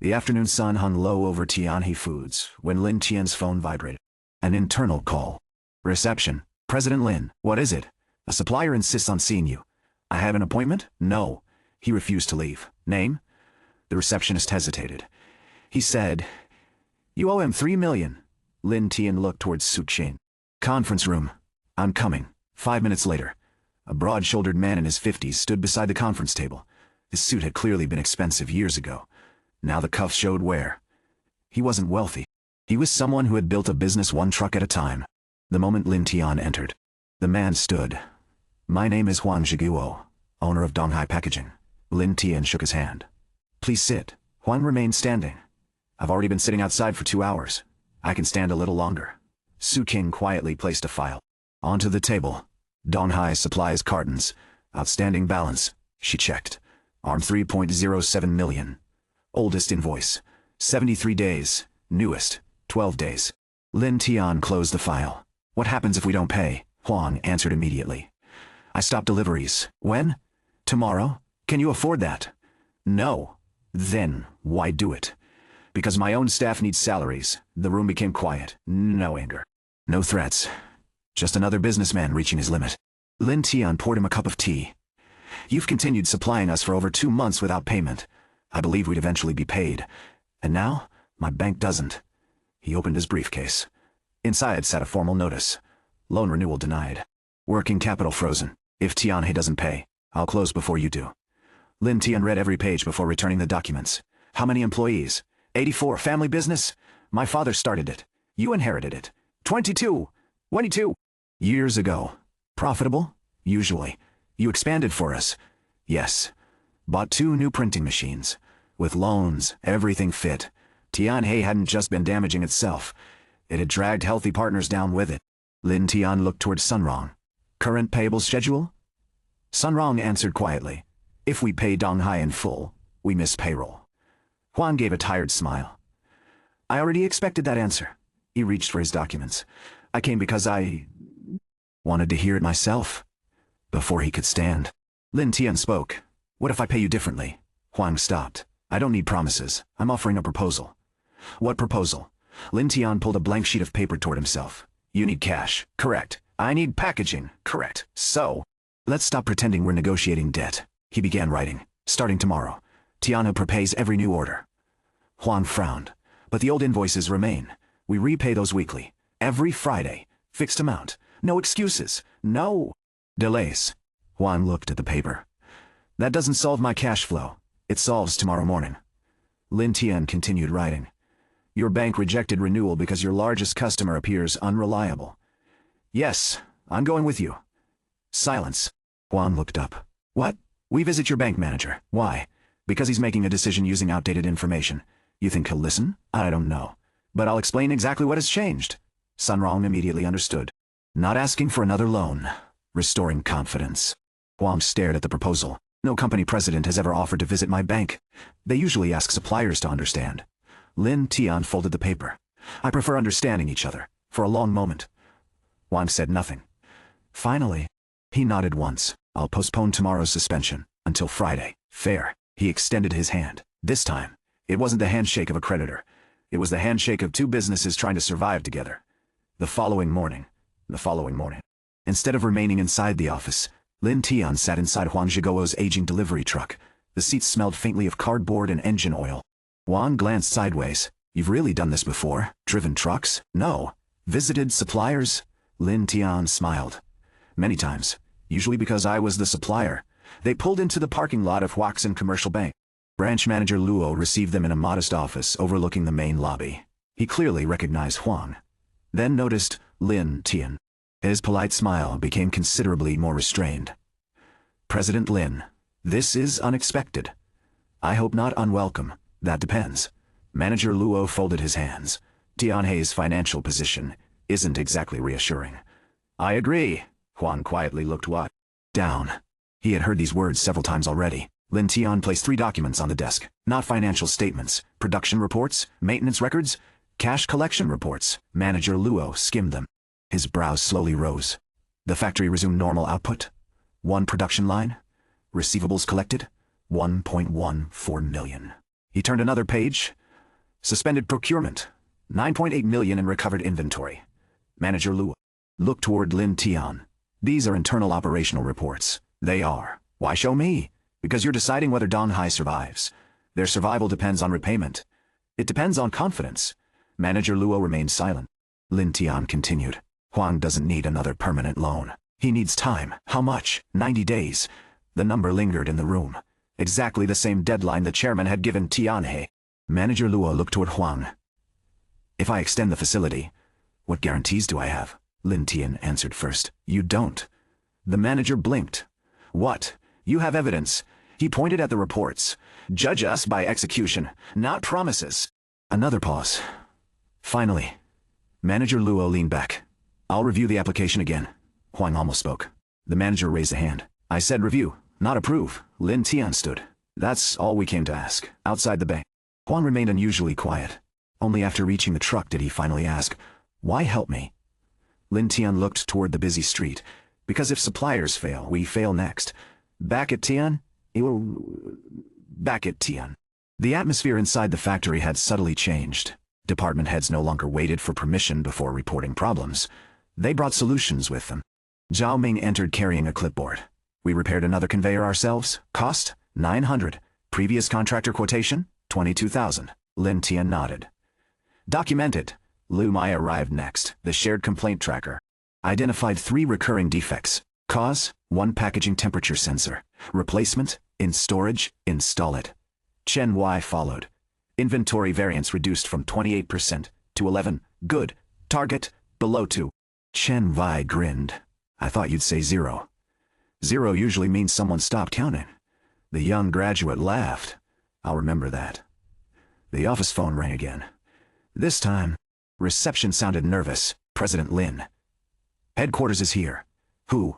The afternoon sun hung low over Tianhe Foods when Lin Tian's phone vibrated. An internal call. Reception. President Lin, what is it? A supplier insists on seeing you. I have an appointment? No. He refused to leave. Name? The receptionist hesitated. He said, You owe him 3 million. Lin Tian looked towards Su Qing. Conference room. I'm coming. 5 minutes later. A broad-shouldered man in his 50s stood beside the conference table. His suit had clearly been expensive years ago. Now the cuffs showed wear. He wasn't wealthy. He was someone who had built a business one truck at a time. The moment Lin Tian entered, the man stood. My name is Huang Zhiguo, owner of Donghai Packaging. Lin Tian shook his hand. Please sit. Huang remained standing. I've already been sitting outside for 2 hours. I can stand a little longer. Su Qing quietly placed a file. Onto the table. Donghai supplies cartons. Outstanding balance. She checked. Arm 3.07 million. Oldest invoice. 73 days. Newest. 12 days. Lin Tian closed the file. What happens if we don't pay? Huang answered immediately. I stop deliveries. When? Tomorrow? Can you afford that? No. Then, why do it? Because my own staff needs salaries. The room became quiet. No anger. No threats. Just another businessman reaching his limit. Lin Tian poured him a cup of tea. You've continued supplying us for over 2 months without payment. I believe we'd eventually be paid. And now, my bank doesn't. He opened his briefcase. Inside sat a formal notice. Loan renewal denied. Working capital frozen. If Tianhe doesn't pay, I'll close before you do. Lin Tian read every page before returning the documents. How many employees? 84, family business? My father started it. You inherited it. 22. 22. Years ago. Profitable? Usually. You expanded for us. Yes. Bought 2 new printing machines. With loans, everything fit. Tianhe hadn't just been damaging itself. It had dragged healthy partners down with it. Lin Tian looked toward Sunrong. Current payable schedule? Sunrong answered quietly. If we pay Donghai in full, we miss payroll. Huang gave a tired smile. I already expected that answer. He reached for his documents. I came because I wanted to hear it myself. Before he could stand, Lin Tian spoke. What if I pay you differently? Huang stopped. I don't need promises. I'm offering a proposal. What proposal? Lin Tian pulled a blank sheet of paper toward himself. You need cash. Correct. I need packaging. Correct. So, let's stop pretending we're negotiating debt. He began writing. Starting tomorrow. Tianhe prepays every new order. Huang frowned. But the old invoices remain. We repay those weekly. Every Friday. Fixed amount. No excuses. No delays. Huang looked at the paper. That doesn't solve my cash flow. It solves tomorrow morning. Lin Tian continued writing. Your bank rejected renewal because your largest customer appears unreliable. Yes, I'm going with you. Silence. Huang looked up. What? We visit your bank manager. Why? Because he's making a decision using outdated information. You think he'll listen? I don't know. But I'll explain exactly what has changed. Sunrong immediately understood. Not asking for another loan. Restoring confidence. Huang stared at the proposal. No company president has ever offered to visit my bank. They usually ask suppliers to understand. Lin Tian folded the paper. I prefer understanding each other. For a long moment. Huang said nothing. Finally, he nodded once. I'll postpone tomorrow's suspension until Friday. Fair. He extended his hand. This time, it wasn't the handshake of a creditor. It was the handshake of 2 businesses trying to survive together. The following morning. Instead of remaining inside the office, Lin Tian sat inside Huang Zhigou's aging delivery truck. The seats smelled faintly of cardboard and engine oil. Huang glanced sideways. You've really done this before? Driven trucks? No. Visited suppliers? Lin Tian smiled. Many times. Usually because I was the supplier. They pulled into the parking lot of Huaxin Commercial Bank. Branch manager Luo received them in a modest office overlooking the main lobby. He clearly recognized Huang. Then noticed Lin Tian. His polite smile became considerably more restrained. President Lin, this is unexpected. I hope not unwelcome. That depends. Manager Luo folded his hands. Tianhe's financial position isn't exactly reassuring. I agree. Huang quietly looked down. He had heard these words several times already. Lin Tian placed 3 documents on the desk. Not financial statements, production reports, maintenance records, cash collection reports. Manager Luo skimmed them. His brows slowly rose. The factory resumed normal output. 1 production line. Receivables collected. 1.14 million. He turned another page. Suspended procurement. 9.8 million in recovered inventory. Manager Luo looked toward Lin Tian. These are internal operational reports. They are. Why show me? Because you're deciding whether Donghai survives. Their survival depends on repayment. It depends on confidence. Manager Luo remained silent. Lin Tian continued. Huang doesn't need another permanent loan. He needs time. How much? 90 days. The number lingered in the room. Exactly the same deadline the chairman had given Tianhe. Manager Luo looked toward Huang. If I extend the facility, what guarantees do I have? Lin Tian answered first. You don't. The manager blinked. What? You have evidence. He pointed at the reports. Judge us by execution, not promises. Another pause. Finally, Manager Luo leaned back. I'll review the application again. Huang almost spoke. The manager raised a hand. I said review, not approve. Lin Tian stood. That's all we came to ask, outside the bank. Huang remained unusually quiet. Only after reaching the truck did he finally ask, why help me? Lin Tian looked toward the busy street. Because if suppliers fail, we fail next. Back at Tian? Back at Tian. The atmosphere inside the factory had subtly changed. Department heads no longer waited for permission before reporting problems. They brought solutions with them. Zhao Ming entered carrying a clipboard. We repaired another conveyor ourselves. Cost? 900. Previous contractor quotation? 22,000. Lin Tian nodded. Documented. Lu Mai arrived next. The shared complaint tracker identified 3 recurring defects. Cause? 1 packaging temperature sensor. Replacement? In storage? Install it. Chen Wai followed. Inventory variance reduced from 28% to 11. Good. Target, below 2. Chen Wei grinned. I thought you'd say 0. 0 usually means someone stopped counting. The young graduate laughed. I'll remember that. The office phone rang again. This time, reception sounded nervous. President Lin. Headquarters is here. Who?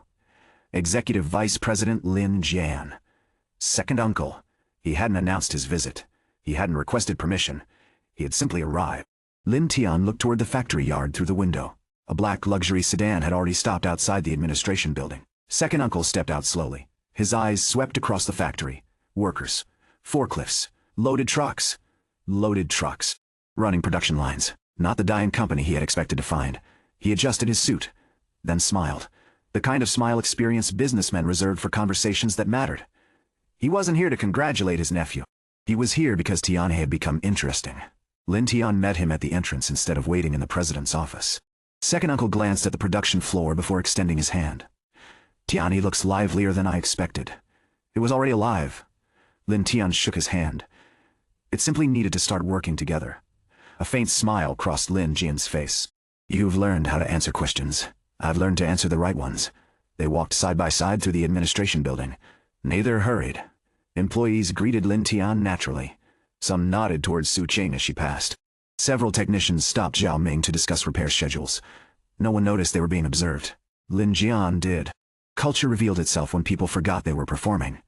Executive Vice President Lin Jian. Second uncle. He hadn't announced his visit. He hadn't requested permission. He had simply arrived. Lin Tian looked toward the factory yard through the window. A black luxury sedan had already stopped outside the administration building. Second uncle stepped out slowly. His eyes swept across the factory. Workers. Forklifts. Loaded trucks. Loaded trucks. Running production lines. Not the dying company he had expected to find. He adjusted his suit, then smiled. The kind of smile experienced businessmen reserved for conversations that mattered. He wasn't here to congratulate his nephew. He was here because Tianhe had become interesting. Lin Tian met him at the entrance instead of waiting in the president's office. Second uncle glanced at the production floor before extending his hand. Tianhe looks livelier than I expected. It was already alive. Lin Tian shook his hand. It simply needed to start working together. A faint smile crossed Lin Jian's face. You've learned how to answer questions. I've learned to answer the right ones. They walked side by side through the administration building. Neither hurried. Employees greeted Lin Tian naturally. Some nodded towards Su Qing as she passed. Several technicians stopped Zhao Ming to discuss repair schedules. No one noticed they were being observed. Lin Jian did. Culture revealed itself when people forgot they were performing.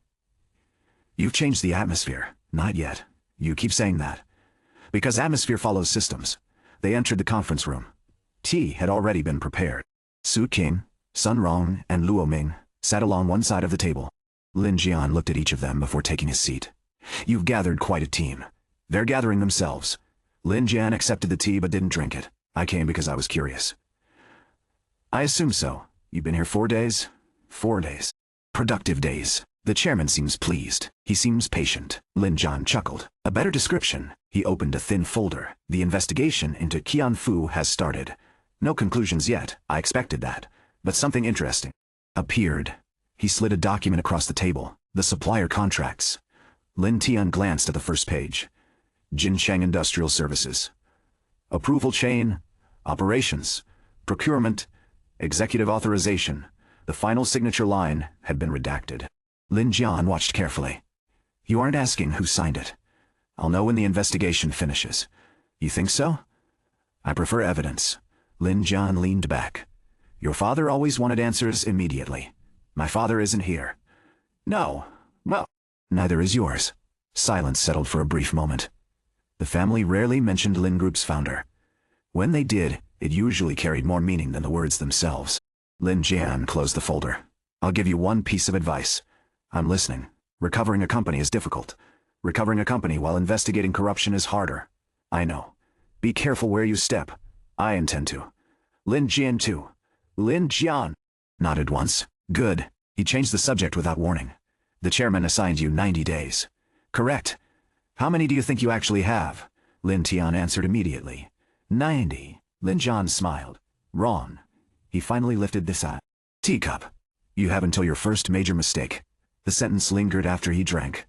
You've changed the atmosphere. Not yet. You keep saying that. Because atmosphere follows systems. They entered the conference room. Tea had already been prepared. Su Qing, Sun Rong, and Luo Ming sat along one side of the table. Lin Jian looked at each of them before taking his seat. You've gathered quite a team. They're gathering themselves. Lin Jian accepted the tea but didn't drink it. I came because I was curious. I assume so. You've been here 4 days? 4 days. Productive days. The chairman seems pleased. He seems patient. Lin Jian chuckled. A better description. He opened a thin folder. The investigation into Qianfu has started. No conclusions yet. I expected that. But something interesting appeared. He slid a document across the table. The supplier contracts. Lin Tian glanced at the first page. Jincheng Industrial Services. Approval chain. Operations. Procurement. Executive authorization. The final signature line had been redacted. Lin Jian watched carefully. You aren't asking who signed it. I'll know when the investigation finishes. You think so? I prefer evidence. Lin Jian leaned back. Your father always wanted answers immediately. My father isn't here. No. Well, neither is yours. Silence settled for a brief moment. The family rarely mentioned Lin Group's founder. When they did, it usually carried more meaning than the words themselves. Lin Jian closed the folder. I'll give you one piece of advice. I'm listening. Recovering a company is difficult. Recovering a company while investigating corruption is harder. I know. Be careful where you step. I intend to. Lin Jian too. Lin Jian nodded once. Good. He changed the subject without warning. The chairman assigned you 90 days. Correct. How many do you think you actually have? Lin Tian answered immediately. 90. Lin Jian smiled. Wrong. He finally lifted this teacup. You have until your first major mistake. The sentence lingered after he drank.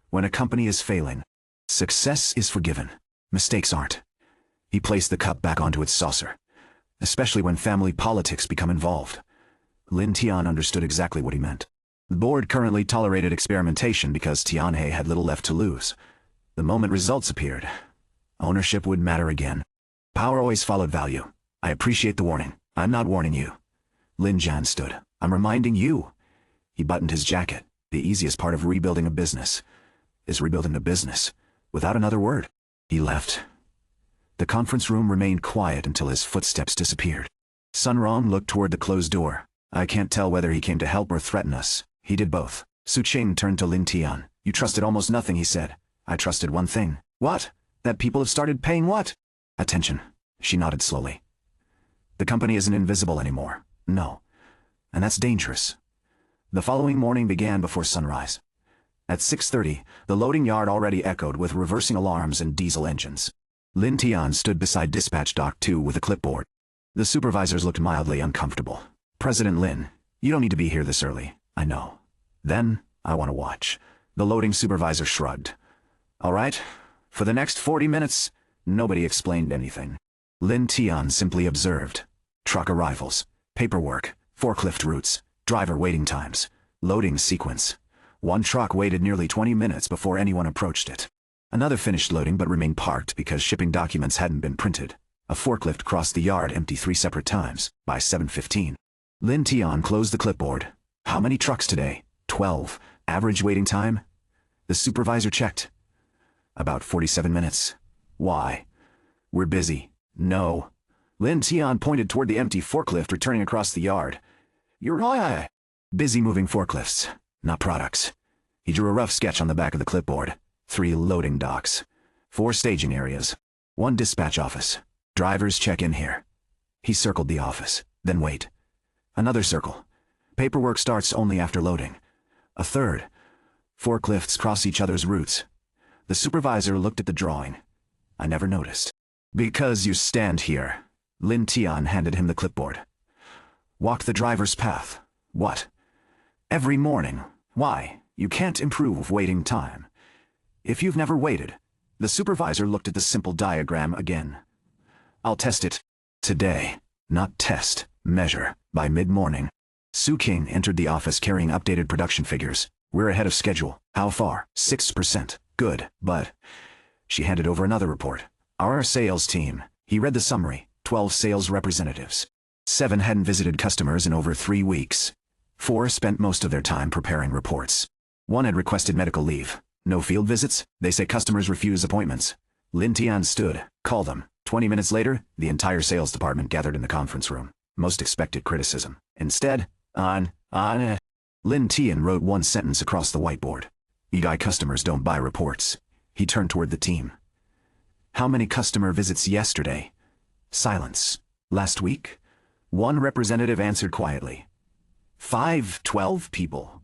When a company is failing, success is forgiven. Mistakes aren't. He placed the cup back onto its saucer. Especially when family politics become involved. Lin Tian understood exactly what he meant. The board currently tolerated experimentation because Tianhe had little left to lose. The moment results appeared, ownership would matter again. Power always followed value. I appreciate the warning. I'm not warning you. Lin Jian stood. I'm reminding you. He buttoned his jacket. The easiest part of rebuilding a business is rebuilding the business. Without another word, he left. The conference room remained quiet until his footsteps disappeared. Sun Rong looked toward the closed door. I can't tell whether he came to help or threaten us. He did both. Su Qing turned to Lin Tian. You trusted almost nothing, he said. I trusted one thing. What? That people have started paying what? Attention. She nodded slowly. The company isn't invisible anymore. No. And that's dangerous. The following morning began before sunrise. At 6:30, the loading yard already echoed with reversing alarms and diesel engines. Lin Tian stood beside Dispatch Dock 2 with a clipboard. The supervisors looked mildly uncomfortable. President Lin, you don't need to be here this early. I know. Then, I want to watch. The loading supervisor shrugged. All right, For the next 40 minutes, nobody explained anything. Lin Tian simply observed. Truck arrivals, paperwork, forklift routes, driver waiting times, loading sequence. One truck waited nearly 20 minutes before anyone approached it. Another finished loading but remained parked because shipping documents hadn't been printed. A forklift crossed the yard empty 3 separate times, by 7:15. Lin Tian closed the clipboard. How many trucks today? 12. Average waiting time? The supervisor checked. About 47 minutes. Why? We're busy. No. Lin Tian pointed toward the empty forklift returning across the yard. You're right. Busy moving forklifts, not products. He drew a rough sketch on the back of the clipboard. 3 loading docks. 4 staging areas. 1 dispatch office. Drivers check in here. He circled the office, then wait. Another circle. Paperwork starts only after loading. A third. Forklifts cross each other's routes. The supervisor looked at the drawing. I never noticed. Because you stand here. Lin Tian handed him the clipboard. Walk the driver's path. What? Every morning. Why? You can't improve waiting time. If you've never waited. The supervisor looked at the simple diagram again. I'll test it. Today. Not test. Measure. By mid-morning. Su King entered the office carrying updated production figures. We're ahead of schedule. How far? 6%. Good, but... She handed over another report. Our sales team. He read the summary. 12 sales representatives. 7 hadn't visited customers in over 3 weeks. 4 spent most of their time preparing reports. 1 had requested medical leave. No field visits? They say customers refuse appointments. Lin Tian stood. Call them. 20 minutes later, the entire sales department gathered in the conference room. Most expected criticism. Instead, Lin Tian wrote 1 sentence across the whiteboard. EGI customers don't buy reports. He turned toward the team. How many customer visits yesterday? Silence. Last week? 1 representative answered quietly. 12 people.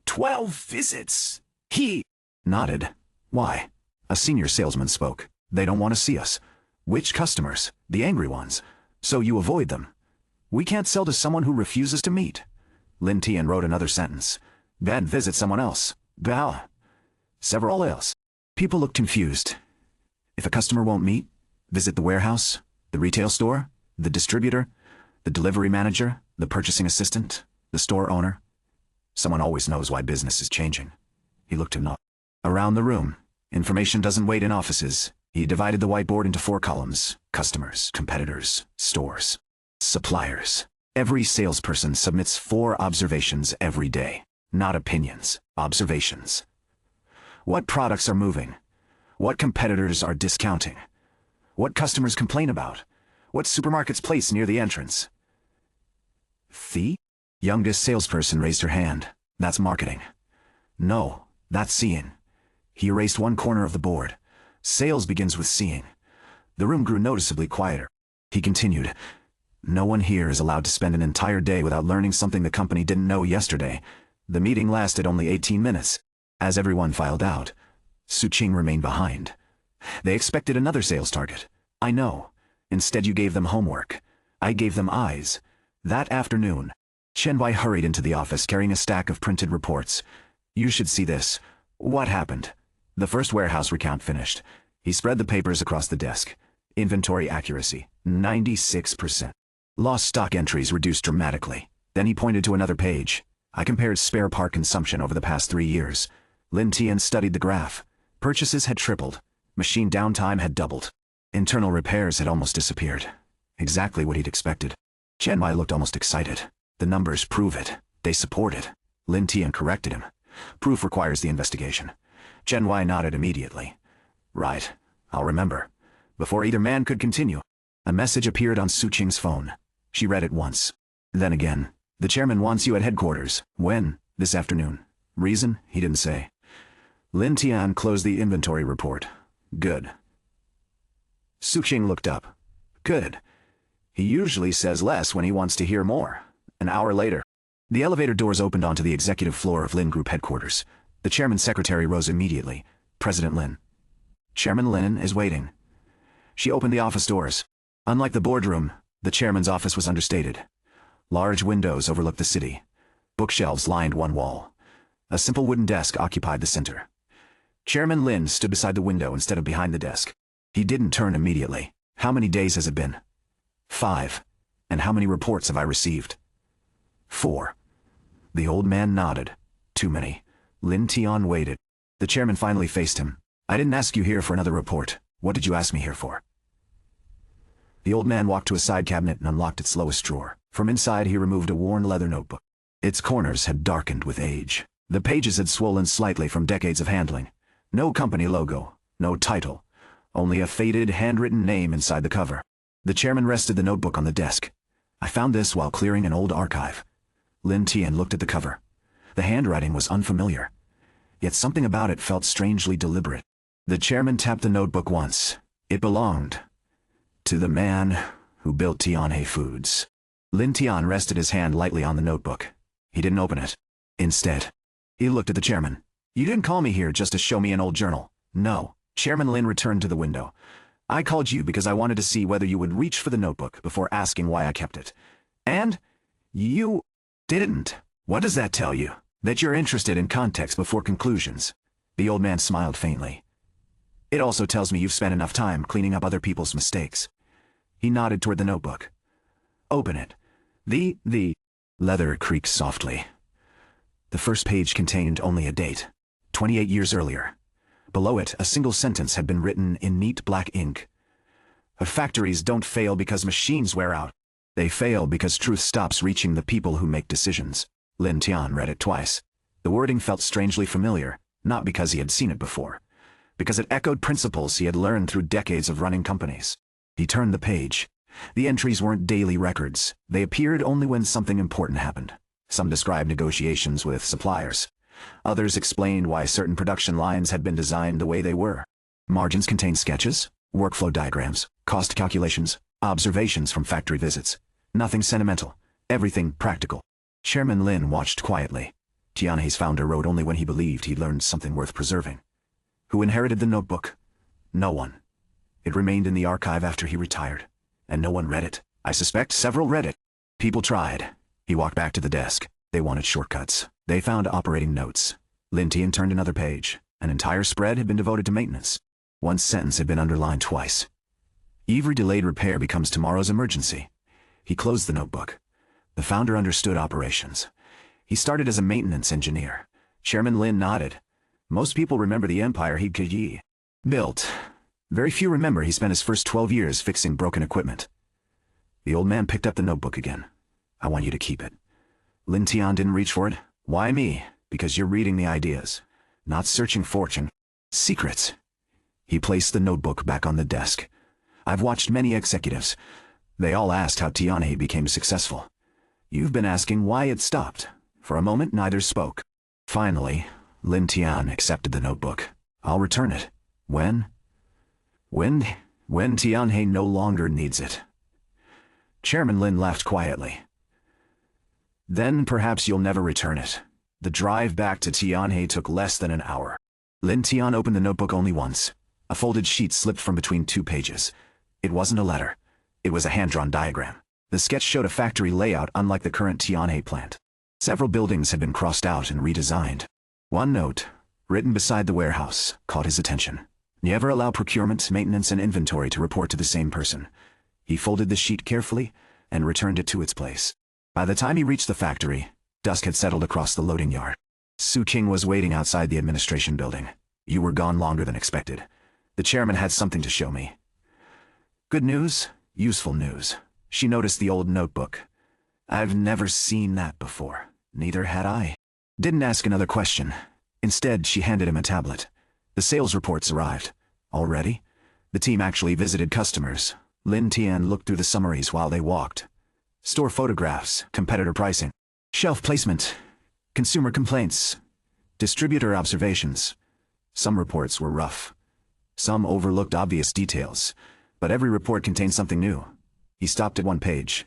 12 visits. He nodded. Why? A senior salesman spoke. They don't want to see us. Which customers? The angry ones. So you avoid them. We can't sell to someone who refuses to meet. Lin Tian wrote another sentence. Then visit someone else. Bow. Several else. People looked confused. If a customer won't meet, visit the warehouse, the retail store, the distributor, the delivery manager, the purchasing assistant, the store owner. Someone always knows why business is changing. He looked him up. Around the room. Information doesn't wait in offices. He divided the whiteboard into 4 columns. Customers, competitors, stores, suppliers. Every salesperson submits 4 observations every day. Not opinions, observations. What products are moving? What competitors are discounting? What customers complain about? What supermarkets place near the entrance? The youngest salesperson raised her hand. That's marketing. No, that's seeing. He erased 1 corner of the board. Sales begins with seeing. The room grew noticeably quieter. He continued. No one here is allowed to spend an entire day without learning something the company didn't know yesterday. The meeting lasted only 18 minutes. As everyone filed out, Su Qing remained behind. They expected another sales target. I know. Instead you gave them homework. I gave them eyes. That afternoon, Chen Wei hurried into the office carrying a stack of printed reports. You should see this. What happened? The first warehouse recount finished. He spread the papers across the desk. Inventory accuracy, 96%. Lost stock entries reduced dramatically. Then he pointed to another page. I compared spare part consumption over the past 3 years. Lin Tian studied the graph. Purchases had tripled. Machine downtime had doubled. Internal repairs had almost disappeared. Exactly what he'd expected. Chen Wei looked almost excited. The numbers prove it. They support it. Lin Tian corrected him. Proof requires the investigation. Chen Wei nodded immediately. Right. I'll remember. Before either man could continue, a message appeared on Su Qing's phone. She read it once. Then again. The chairman wants you at headquarters. When? This afternoon. Reason? He didn't say. Lin Tian closed the inventory report. Good. Su Qing looked up. Good. He usually says less when he wants to hear more. An hour later, the elevator doors opened onto the executive floor of Lin Group headquarters. The chairman's secretary rose immediately. President Lin. Chairman Lin is waiting. She opened the office doors. Unlike the boardroom, the chairman's office was understated. Large windows overlooked the city. Bookshelves lined one wall. A simple wooden desk occupied the center. Chairman Lin stood beside the window instead of behind the desk. He didn't turn immediately. How many days has it been? 5. And how many reports have I received? 4. The old man nodded. Too many. Lin Tian waited. The chairman finally faced him. I didn't ask you here for another report. What did you ask me here for? The old man walked to a side cabinet and unlocked its lowest drawer. From inside he removed a worn leather notebook. Its corners had darkened with age. The pages had swollen slightly from decades of handling. No company logo, no title, only a faded, handwritten name inside the cover. The chairman rested the notebook on the desk. I found this while clearing an old archive. Lin Tian looked at the cover. The handwriting was unfamiliar, yet something about it felt strangely deliberate. The chairman tapped the notebook once. It belonged to the man who built Tianhe Foods. Lin Tian rested his hand lightly on the notebook. He didn't open it. Instead, he looked at the chairman. You didn't call me here just to show me an old journal. No. Chairman Lin returned to the window. I called you because I wanted to see whether you would reach for the notebook before asking why I kept it. And you didn't. What does that tell you? That you're interested in context before conclusions. The old man smiled faintly. It also tells me you've spent enough time cleaning up other people's mistakes. He nodded toward the notebook. Open it. The leather creaked softly. The first page contained only a date. 28 years earlier. Below it, a single sentence had been written in neat black ink. Factories don't fail because machines wear out. They fail because truth stops reaching the people who make decisions. Lin Tian read it twice. The wording felt strangely familiar, not because he had seen it before, because it echoed principles he had learned through decades of running companies. He turned the page. The entries weren't daily records. They appeared only when something important happened. Some described negotiations with suppliers. Others explained why certain production lines had been designed the way they were. Margins contained sketches, workflow diagrams, cost calculations, observations from factory visits. Nothing sentimental, everything practical. Chairman Lin watched quietly. Tianhe's founder wrote only when he believed he'd learned something worth preserving. Who inherited the notebook? No one. It remained in the archive after he retired, and no one read it. I suspect several read it. People tried. He walked back to the desk. They wanted shortcuts. They found operating notes. Lin Tian turned another page. An entire spread had been devoted to maintenance. One sentence had been underlined twice. Every delayed repair becomes tomorrow's emergency. He closed the notebook. The founder understood operations. He started as a maintenance engineer. Chairman Lin nodded. Most people remember the empire he built. Very few remember he spent his first 12 years fixing broken equipment. The old man picked up the notebook again. I want you to keep it. Lin Tian didn't reach for it. Why me? Because you're reading the ideas, not searching fortune. Secrets. He placed the notebook back on the desk. I've watched many executives. They all asked how Tianhe became successful. You've been asking why it stopped. For a moment, neither spoke. Finally, Lin Tian accepted the notebook. I'll return it. When? When Tianhe no longer needs it. Chairman Lin laughed quietly. Then perhaps you'll never return it. The drive back to Tianhe took less than an hour. Lin Tian opened the notebook only once. A folded sheet slipped from between 2 pages. It wasn't a letter. It was a hand-drawn diagram. The sketch showed a factory layout unlike the current Tianhe plant. Several buildings had been crossed out and redesigned. One note, written beside the warehouse, caught his attention. Never allow procurement, maintenance, and inventory to report to the same person. He folded the sheet carefully and returned it to its place. By the time he reached the factory, dusk had settled across the loading yard. Su King was waiting outside the administration building. You were gone longer than expected. The chairman had something to show me. Good news, useful news. She noticed the old notebook. I've never seen that before. Neither had I. Didn't ask another question. Instead, she handed him a tablet. The sales reports arrived. Already? The team actually visited customers. Lin Tian looked through the summaries while they walked. Store photographs, competitor pricing, shelf placement, consumer complaints, distributor observations. Some reports were rough. Some overlooked obvious details, but every report contained something new. He stopped at one page.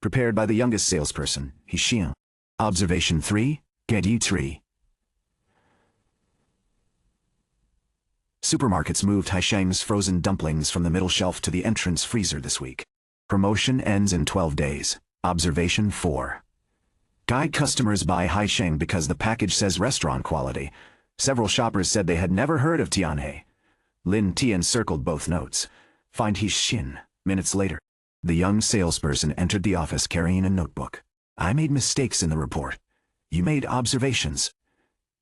Prepared by the youngest salesperson, Xiang. Observation 3, Gedi 3. Supermarkets moved Haisheng's frozen dumplings from the middle shelf to the entrance freezer this week. Promotion ends in 12 days. Observation 4. Guide customers buy Haisheng because the package says restaurant quality. Several shoppers said they had never heard of Tianhe. Lin Tian circled both notes. Find He Xin. Minutes later, the young salesperson entered the office carrying a notebook. I made mistakes in the report. You made observations.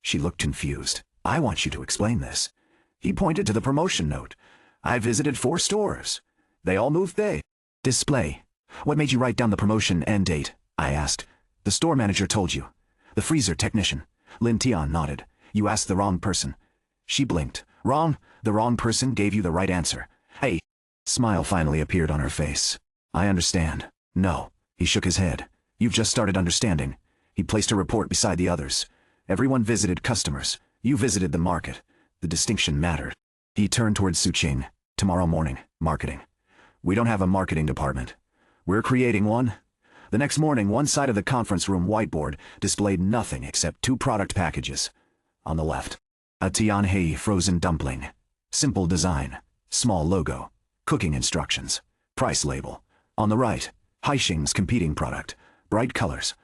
She looked confused. I want you to explain this. He pointed to the promotion note. I visited 4 stores. They all moved day. Display. What made you write down the promotion end date? I asked. The store manager told you. The freezer technician. Lin Tian nodded. You asked the wrong person. She blinked. Wrong? The wrong person gave you the right answer. Hey. Smile finally appeared on her face. I understand. No. He shook his head. You've just started understanding. He placed a report beside the others. Everyone visited customers. You visited the market. The distinction mattered. He turned towards Su Qing. Tomorrow morning, marketing. We don't have a marketing department. We're creating one. The next morning, one side of the conference room whiteboard displayed nothing except 2 product packages. On the left, a Tianhe frozen dumpling. Simple design. Small logo. Cooking instructions. Price label. On the right, Heir's competing product. Bright colors.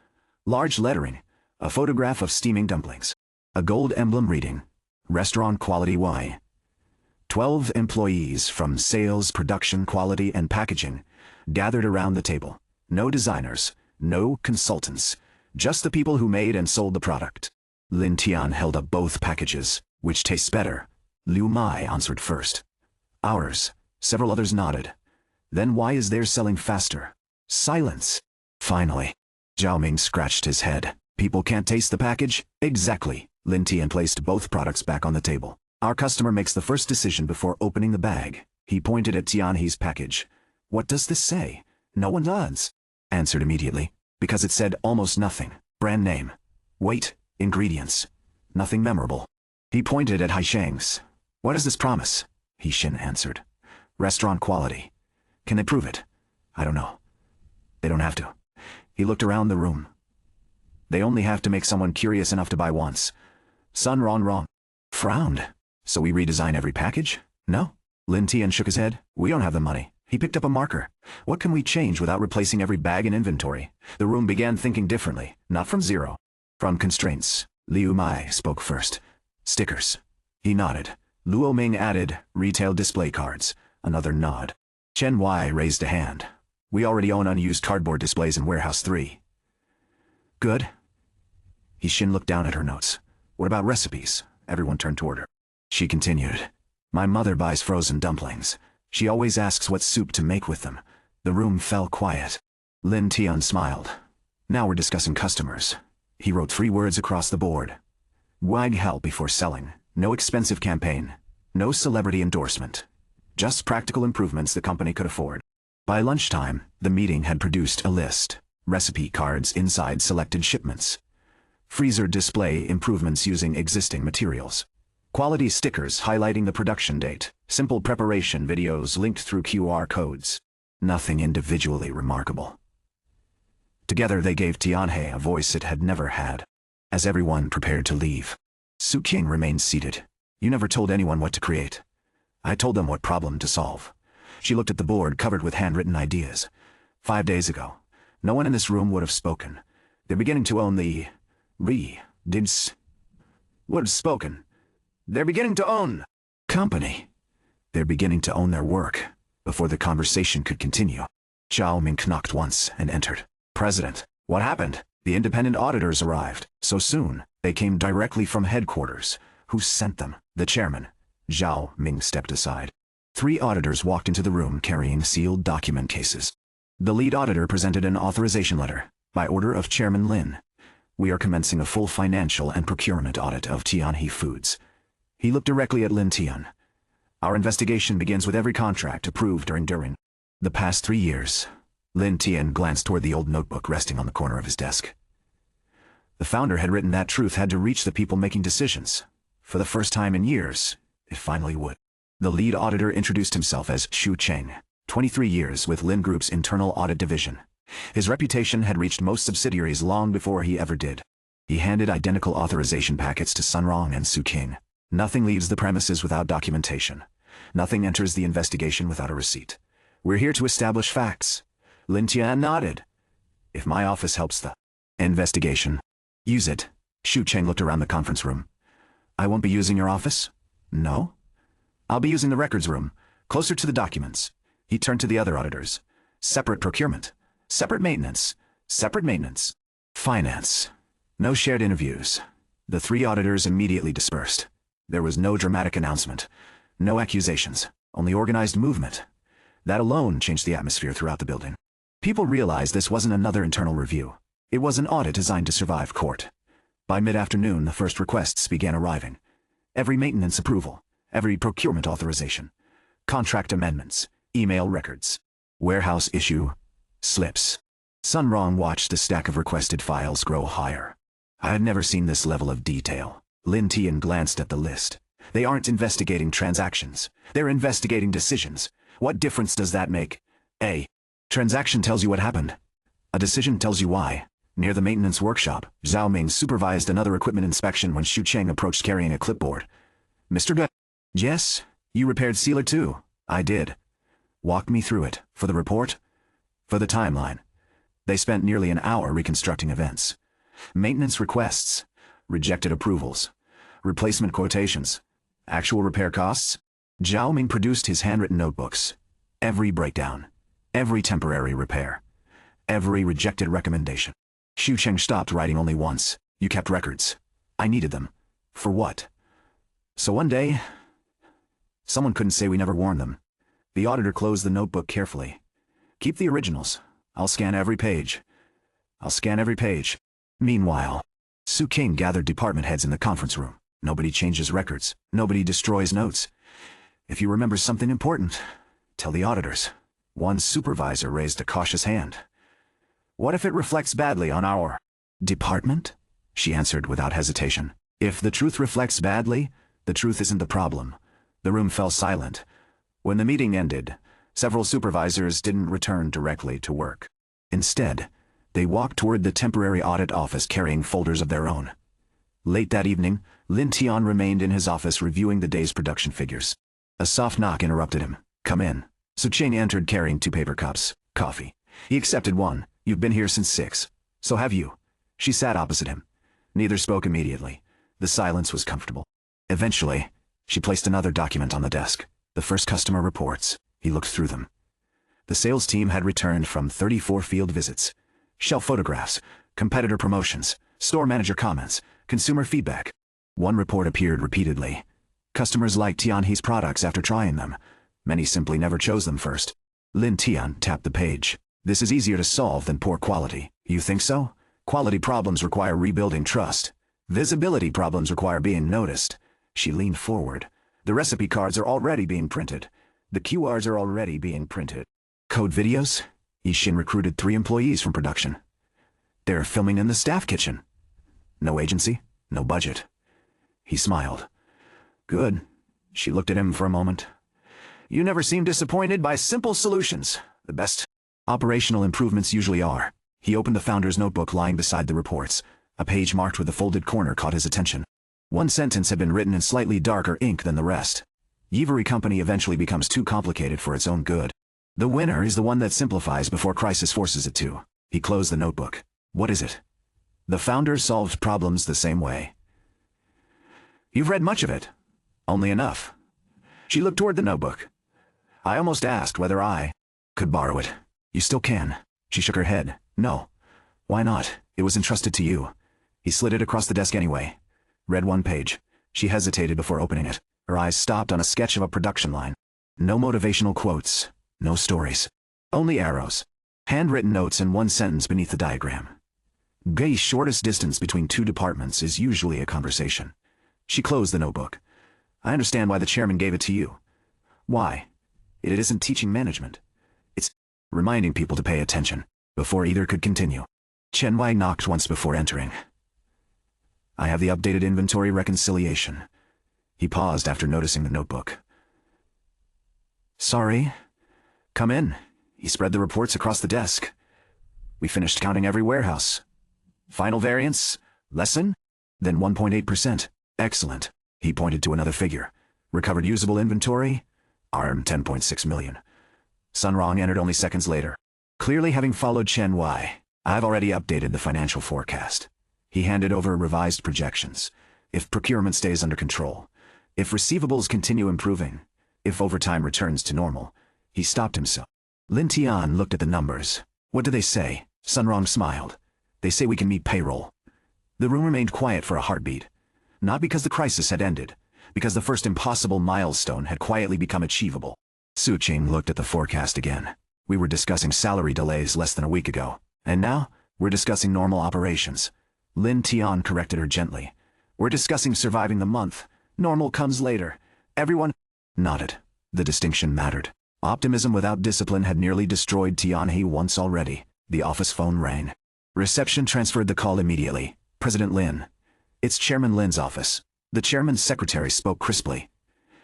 Large lettering. A photograph of steaming dumplings. A gold emblem reading, Restaurant Quality Y. 12 employees from sales, production, quality, and packaging gathered around the table. No designers, no consultants, just the people who made and sold the product. Lin Tian held up both packages. Which tastes better? Liu Mai answered first. Ours. Several others nodded. Then why is theirs selling faster? Silence. Finally, Zhao Ming scratched his head. People can't taste the package? Exactly. Lin Tian placed both products back on the table. Our customer makes the first decision before opening the bag. He pointed at Tianhe's package. What does this say? No one does. Answered immediately. Because it said almost nothing. Brand name. Weight. Ingredients. Nothing memorable. He pointed at Heir's. What does this promise? He Xin answered. Restaurant quality. Can they prove it? I don't know. They don't have to. He looked around the room. They only have to make someone curious enough to buy once. Sun wrong. Frowned. So we redesign every package? No. Lin Tian shook his head. We don't have the money. He picked up a marker. What can we change without replacing every bag in inventory? The room began thinking differently, not from zero. From constraints. Liu Mai spoke first. Stickers. He nodded. Luo Ming added, retail display cards. Another nod. Chen Wai raised a hand. We already own unused cardboard displays in Warehouse 3. Good. He Xin looked down at her notes. What about recipes? Everyone turned toward her. She continued. My mother buys frozen dumplings. She always asks what soup to make with them. The room fell quiet. Lin Tian smiled. Now we're discussing customers. He wrote 3 words across the board. Wide help before selling. No expensive campaign. No celebrity endorsement. Just practical improvements the company could afford. By lunchtime, the meeting had produced a list. Recipe cards inside selected shipments. Freezer display improvements using existing materials. Quality stickers highlighting the production date. Simple preparation videos linked through QR codes. Nothing individually remarkable. Together they gave Tianhe a voice it had never had. As everyone prepared to leave, Su Qing remained seated. You never told anyone what to create. I told them what problem to solve. She looked at the board covered with handwritten ideas. 5 days ago, no one in this room would have spoken. They're beginning to own the... would have spoken. They're beginning to own... company. They're beginning to own their work. Before the conversation could continue, Zhao Ming knocked once and entered. President, what happened? The independent auditors arrived. So soon, they came directly from headquarters. Who sent them? The chairman. Zhao Ming stepped aside. 3 auditors walked into the room carrying sealed document cases. The lead auditor presented an authorization letter. By order of Chairman Lin, we are commencing a full financial and procurement audit of Tianhe Foods. He looked directly at Lin Tian. Our investigation begins with every contract approved during the past 3 years. Lin Tian glanced toward the old notebook resting on the corner of his desk. The founder had written that truth had to reach the people making decisions. For the first time in years, it finally would. The lead auditor introduced himself as Xu Cheng, 23 years with Lin Group's internal audit division. His reputation had reached most subsidiaries long before he ever did. He handed identical authorization packets to Sunrong and Su Qing. Nothing leaves the premises without documentation. Nothing enters the investigation without a receipt. We're here to establish facts. Lin Tian nodded. If my office helps the investigation, use it. Xu Cheng looked around the conference room. I won't be using your office? No? I'll be using the records room, closer to the documents. He turned to the other auditors. Separate procurement. Separate maintenance. Separate maintenance. Finance. No shared interviews. The three auditors immediately dispersed. There was no dramatic announcement. No accusations. Only organized movement. That alone changed the atmosphere throughout the building. People realized this wasn't another internal review. It was an audit designed to survive court. By mid-afternoon, the first requests began arriving. Every maintenance approval. Every procurement authorization. Contract amendments. Email records. Warehouse issue. Slips. Sun Rong watched the stack of requested files grow higher. I had never seen this level of detail. Lin Tian glanced at the list. They aren't investigating transactions. They're investigating decisions. What difference does that make? A transaction tells you what happened. A decision tells you why. Near the maintenance workshop, Zhao Ming supervised another equipment inspection when Xu Cheng approached carrying a clipboard. Mr. Gut. Yes, you repaired Sealer too. I did. Walk me through it. For the report? For the timeline. They spent nearly an hour reconstructing events. Maintenance requests. Rejected approvals. Replacement quotations. Actual repair costs. Zhao Ming produced his handwritten notebooks. Every breakdown. Every temporary repair. Every rejected recommendation. Xu Cheng stopped writing only once. You kept records. I needed them. For what? So one day, someone couldn't say we never warned them. The auditor closed the notebook carefully. Keep the originals. I'll scan every page. I'll scan every page. Meanwhile, Su King gathered department heads in the conference room. Nobody changes records. Nobody destroys notes. If you remember something important, tell the auditors. One supervisor raised a cautious hand. What if it reflects badly on our department? She answered without hesitation. If the truth reflects badly, the truth isn't the problem. The room fell silent. When the meeting ended, several supervisors didn't return directly to work. Instead, they walked toward the temporary audit office carrying folders of their own. Late that evening, Lin Tian remained in his office reviewing the day's production figures. A soft knock interrupted him. Come in. Su Cheng entered carrying 2 paper cups. Coffee. He accepted one. You've been here since 6. So have you. She sat opposite him. Neither spoke immediately. The silence was comfortable. Eventually, she placed another document on the desk. The first customer reports. He looked through them. The sales team had returned from 34 field visits. Shelf photographs, competitor promotions, store manager comments, consumer feedback. One report appeared repeatedly. Customers liked Tianhe's products after trying them. Many simply never chose them first. Lin Tian tapped the page. This is easier to solve than poor quality. You think so? Quality problems require rebuilding trust. Visibility problems require being noticed. She leaned forward. The recipe cards are already being printed. The QRs are already being printed. Code videos? Yixin recruited 3 employees from production. They're filming in the staff kitchen. No agency, no budget. He smiled. Good. She looked at him for a moment. You never seem disappointed by simple solutions. The best operational improvements usually are. He opened the founder's notebook lying beside the reports. A page marked with a folded corner caught his attention. One sentence had been written in slightly darker ink than the rest. Yivery Company eventually becomes too complicated for its own good. The winner is the one that simplifies before crisis forces it to. He closed the notebook. What is it? The founder solved problems the same way. You've read much of it. Only enough. She looked toward the notebook. I almost asked whether I could borrow it. You still can. She shook her head. No. Why not? It was entrusted to you. He slid it across the desk anyway. Read one page. She hesitated before opening it. Her eyes stopped on a sketch of a production line. No motivational quotes. No stories. Only arrows. Handwritten notes and one sentence beneath the diagram. The shortest distance between 2 departments is usually a conversation. She closed the notebook. I understand why the chairman gave it to you. Why? It isn't teaching management. It's reminding people to pay attention. Before either could continue, Chen Wei knocked once before entering. I have the updated inventory reconciliation. He paused after noticing the notebook. Sorry. Come in. He spread the reports across the desk. We finished counting every warehouse. Final variance? Lesson? Then 1.8%. Excellent. He pointed to another figure. Recovered usable inventory? ARM 10.6 million. Sun Rong entered only seconds later. Clearly having followed Chen Wei, I've already updated the financial forecast. He handed over revised projections. if procurement stays under control, if receivables continue improving, if overtime returns to normal. He stopped himself. Lin Tian looked at the numbers. What do they say? Sun Rong smiled. They say we can meet payroll. The room remained quiet for a heartbeat. Not because the crisis had ended, because the first impossible milestone had quietly become achievable. Su Qing looked at the forecast again. We were discussing salary delays less than a week ago, and now we're discussing normal operations. Lin Tian corrected her gently. We're discussing surviving the month. Normal comes later. Everyone nodded. The distinction mattered. Optimism without discipline had nearly destroyed Tianhe once already. The office phone rang. Reception transferred the call immediately. President Lin. It's Chairman Lin's office. The chairman's secretary spoke crisply.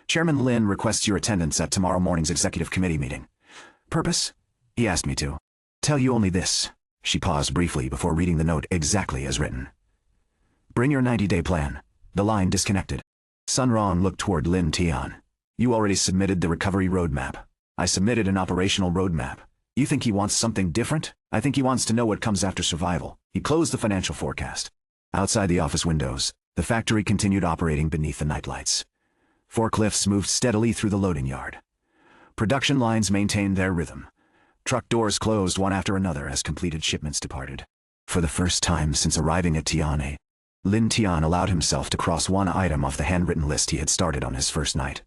Chairman Lin requests your attendance at tomorrow morning's executive committee meeting. Purpose? He asked me to. Tell you only this. She paused briefly before reading the note exactly as written. Bring your 90-day plan. The line disconnected. Sun Rong looked toward Lin Tian. You already submitted the recovery roadmap. I submitted an operational roadmap. You think he wants something different? I think he wants to know what comes after survival. He closed the financial forecast. Outside the office windows, the factory continued operating beneath the nightlights. Forklifts moved steadily through the loading yard. Production lines maintained their rhythm. Truck doors closed one after another as completed shipments departed. For the first time since arriving at Tianhe, Lin Tian allowed himself to cross one item off the handwritten list he had started on his first night.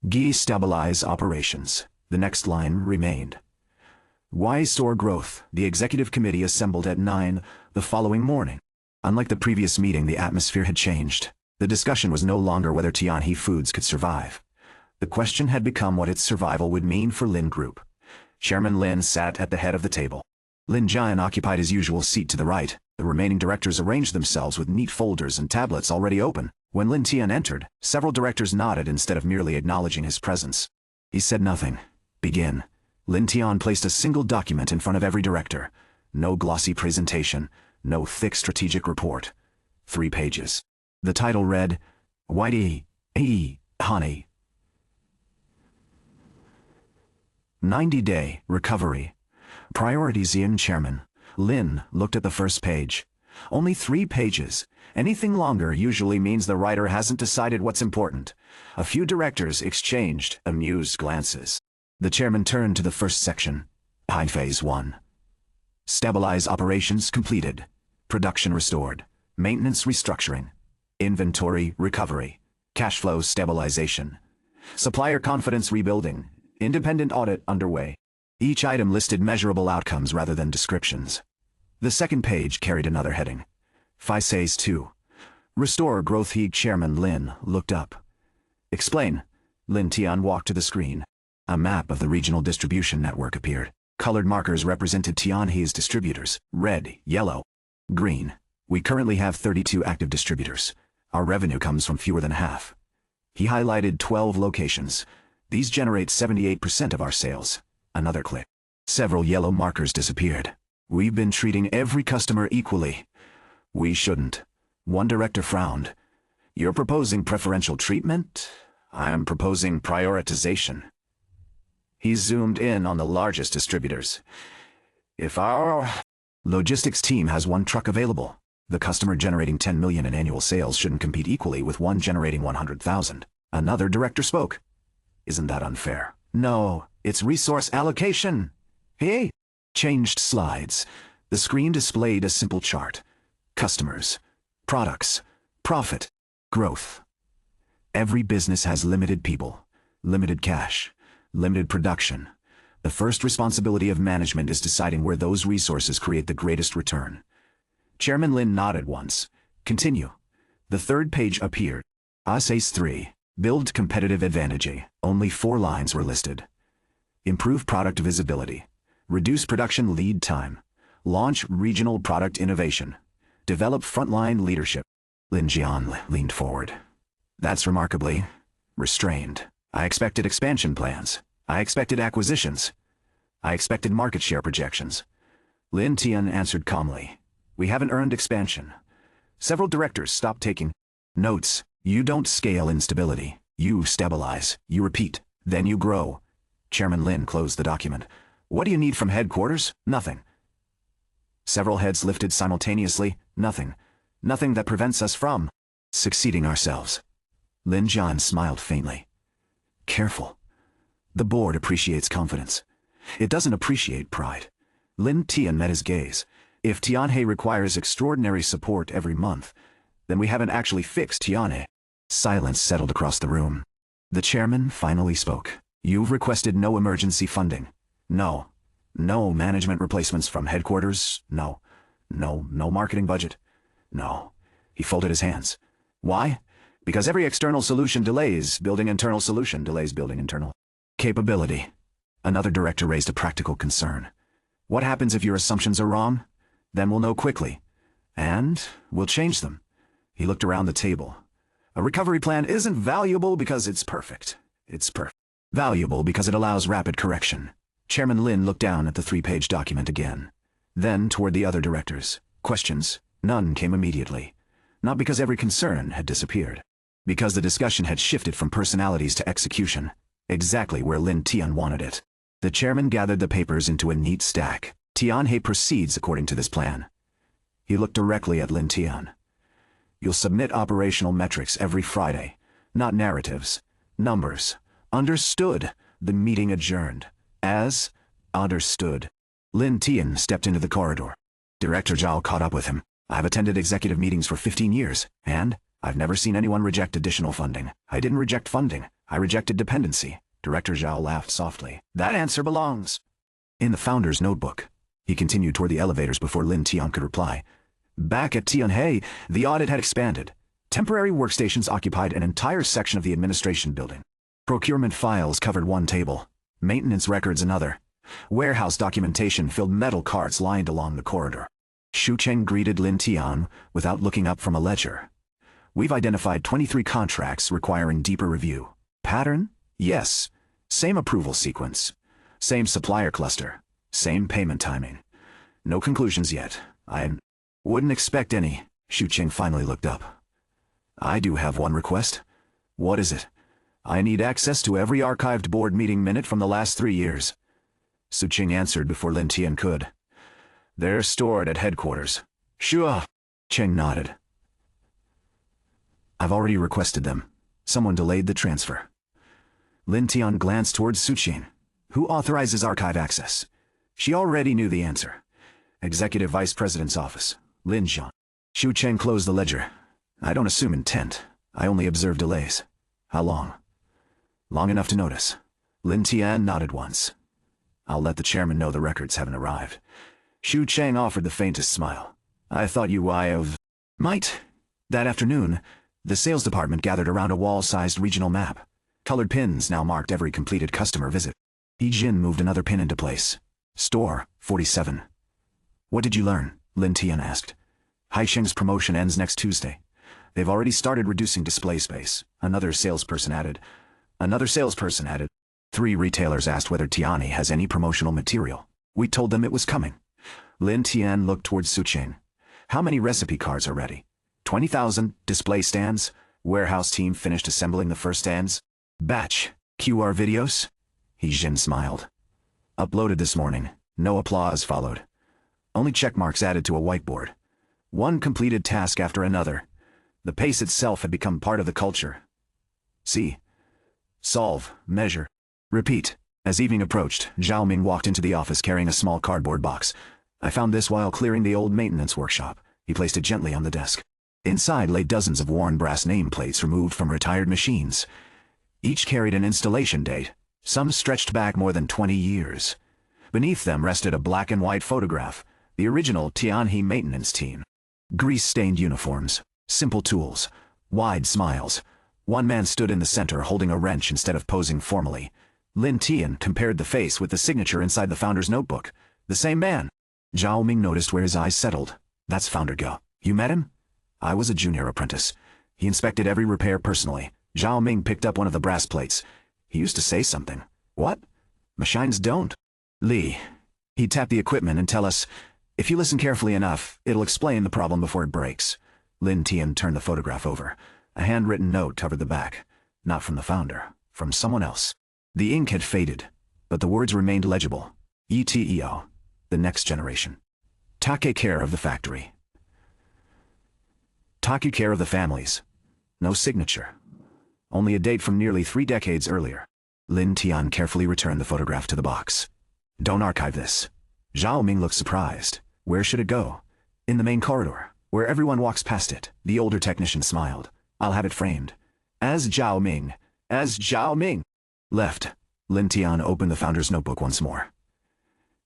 Gi stabilize operations. The next line remained. Y store growth. The executive committee assembled at 9 the following morning. Unlike the previous meeting, the atmosphere had changed. The discussion was no longer whether Tianhe Foods could survive. The question had become what its survival would mean for Lin Group. Chairman Lin sat at the head of the table. Lin Jian occupied his usual seat to the right. The remaining directors arranged themselves with neat folders and tablets already open. When Lin Tian entered, several directors nodded instead of merely acknowledging his presence. He said nothing. Begin. Lin Tian placed a single document in front of every director. No glossy presentation, no thick strategic report. 3 pages. The title read, Whitey, Honey. 90-day recovery. Priorities in Chairman. Lin looked at the first page. Only 3 pages. Anything longer usually means the writer hasn't decided what's important. A few directors exchanged amused glances. The chairman turned to the first section. Phase 1. Stabilize operations completed. Production restored. Maintenance restructuring. Inventory recovery. Cash flow stabilization. Supplier confidence rebuilding. Independent audit underway. Each item listed measurable outcomes rather than descriptions. The second page carried another heading. Phase 2. Restore growth. Chairman Lin looked up. Explain. Lin Tian walked to the screen. A map of the regional distribution network appeared. Colored markers represented Tianhe's distributors. Red, yellow, green. We currently have 32 active distributors. Our revenue comes from fewer than half. He highlighted 12 locations. These generate 78% of our sales. Another click. Several yellow markers disappeared. We've been treating every customer equally. We shouldn't. One director frowned. You're proposing preferential treatment? I'm proposing prioritization. He zoomed in on the largest distributors. If our logistics team has 1 truck available, the customer generating 10 million in annual sales shouldn't compete equally with one generating 100,000. Another director spoke. Isn't that unfair? No, it's resource allocation. Hey! Changed slides. The screen displayed a simple chart. Customers, products, profit, growth. Every business has limited people, limited cash, limited production. The first responsibility of management is deciding where those resources create the greatest return. Chairman Lin nodded once. Continue. The third page appeared. Phase 3. Build competitive advantage. Only 4 lines were listed. Improve product visibility. Reduce production lead time. Launch regional product innovation. Develop frontline leadership. Lin Jian leaned forward. That's remarkably restrained. I expected expansion plans. I expected acquisitions. I expected market share projections. Lin Tian answered calmly. We haven't earned expansion. Several directors stopped taking notes. You don't scale instability. You stabilize. You repeat. Then you grow. Chairman Lin closed the document. What do you need from headquarters? Nothing. Several heads lifted simultaneously. Nothing. Nothing that prevents us from. Succeeding ourselves. Lin Jian smiled faintly. Careful. The board appreciates confidence. It doesn't appreciate pride. Lin Tian met his gaze. If Tianhe requires extraordinary support every month, then we haven't actually fixed Tianhe. Silence settled across the room. The chairman finally spoke. You've requested no emergency funding. No. No management replacements from headquarters. No. No marketing budget. No. He folded his hands. Why? Because every external solution delays building internal solution delays building internal capability. Another director raised a practical concern. What happens if your assumptions are wrong? Then we'll know quickly. And we'll change them. He looked around the table. A recovery plan isn't valuable because it's perfect. It's valuable because it allows rapid correction. Chairman Lin looked down at the 3-page document again. Then toward the other directors. Questions? None came immediately. Not because every concern had disappeared. Because the discussion had shifted from personalities to execution. Exactly where Lin Tian wanted it. The chairman gathered the papers into a neat stack. Tianhe proceeds according to this plan. He looked directly at Lin Tian. You'll submit operational metrics every Friday. Not narratives. Numbers. Understood. The meeting adjourned. As understood. Lin Tian stepped into the corridor. Director Zhao caught up with him. I've attended executive meetings for 15 years, and I've never seen anyone reject additional funding. I didn't reject funding. I rejected dependency. Director Zhao laughed softly. That answer belongs in the founder's notebook. He continued toward the elevators before Lin Tian could reply. Back at Tianhe, the audit had expanded. Temporary workstations occupied an entire section of the administration building. Procurement files covered one table. Maintenance records another. Warehouse documentation filled metal carts lined along the corridor. Xu Cheng greeted Lin Tian without looking up from a ledger. We've identified 23 contracts requiring deeper review. Pattern? Yes. Same approval sequence. Same supplier cluster. Same payment timing. No conclusions yet. I wouldn't expect any. Xu Cheng finally looked up. I do have one request. What is it? I need access to every archived board meeting minute from the last 3 years. Su Qing answered before Lin Tian could. They're stored at headquarters. Sure. Cheng nodded. I've already requested them. Someone delayed the transfer. Lin Tian glanced towards Su Qing. Who authorizes archive access? She already knew the answer. Executive Vice President's office. Lin Jian. Xu Cheng closed the ledger. I don't assume intent. I only observe delays. How long? Long enough to notice. Lin Tian nodded once. I'll let the chairman know the records haven't arrived. Xu Cheng offered the faintest smile. I thought you might. That afternoon, the sales department gathered around a wall-sized regional map. Colored pins now marked every completed customer visit. Yi Jin moved another pin into place. Store, 47. What did you learn? Lin Tian asked. Haisheng's promotion ends next Tuesday. They've already started reducing display space. Another salesperson added. 3 retailers asked whether Tianhe has any promotional material. We told them it was coming. Lin Tian looked towards Su Qing. How many recipe cards are ready? 20,000 display stands. Warehouse team finished assembling the first stands. Batch. QR videos? He Jin smiled. Uploaded this morning. No applause followed. Only check marks added to a whiteboard. One completed task after another. The pace itself had become part of the culture. See. Solve. Measure. Repeat. As evening approached, Zhao Ming walked into the office carrying a small cardboard box. I found this while clearing the old maintenance workshop. He placed it gently on the desk. Inside lay dozens of worn brass nameplates removed from retired machines. Each carried an installation date. Some stretched back more than 20 years. Beneath them rested a black and white photograph, the original Tianhe maintenance team. Grease-stained uniforms, simple tools, wide smiles. One man stood in the center holding a wrench instead of posing formally. Lin Tian compared the face with the signature inside the founder's notebook. The same man. Zhao Ming noticed where his eyes settled. That's Founder Go. You met him? I was a junior apprentice. He inspected every repair personally. Zhao Ming picked up one of the brass plates. He used to say something. What? Machines don't. Li. He'd tap the equipment and tell us, if you listen carefully enough, it'll explain the problem before it breaks. Lin Tian turned the photograph over. A handwritten note covered the back. Not from the founder. From someone else. The ink had faded, but the words remained legible. ETEO. The next generation. Take care of the factory. Take care of the families. No signature. Only a date from nearly 3 decades earlier. Lin Tian carefully returned the photograph to the box. Don't archive this. Zhao Ming looked surprised. Where should it go? In the main corridor, where everyone walks past it. The older technician smiled. I'll have it framed. As Zhao Ming. As Zhao Ming. Left. Lin Tian opened the founder's notebook once more.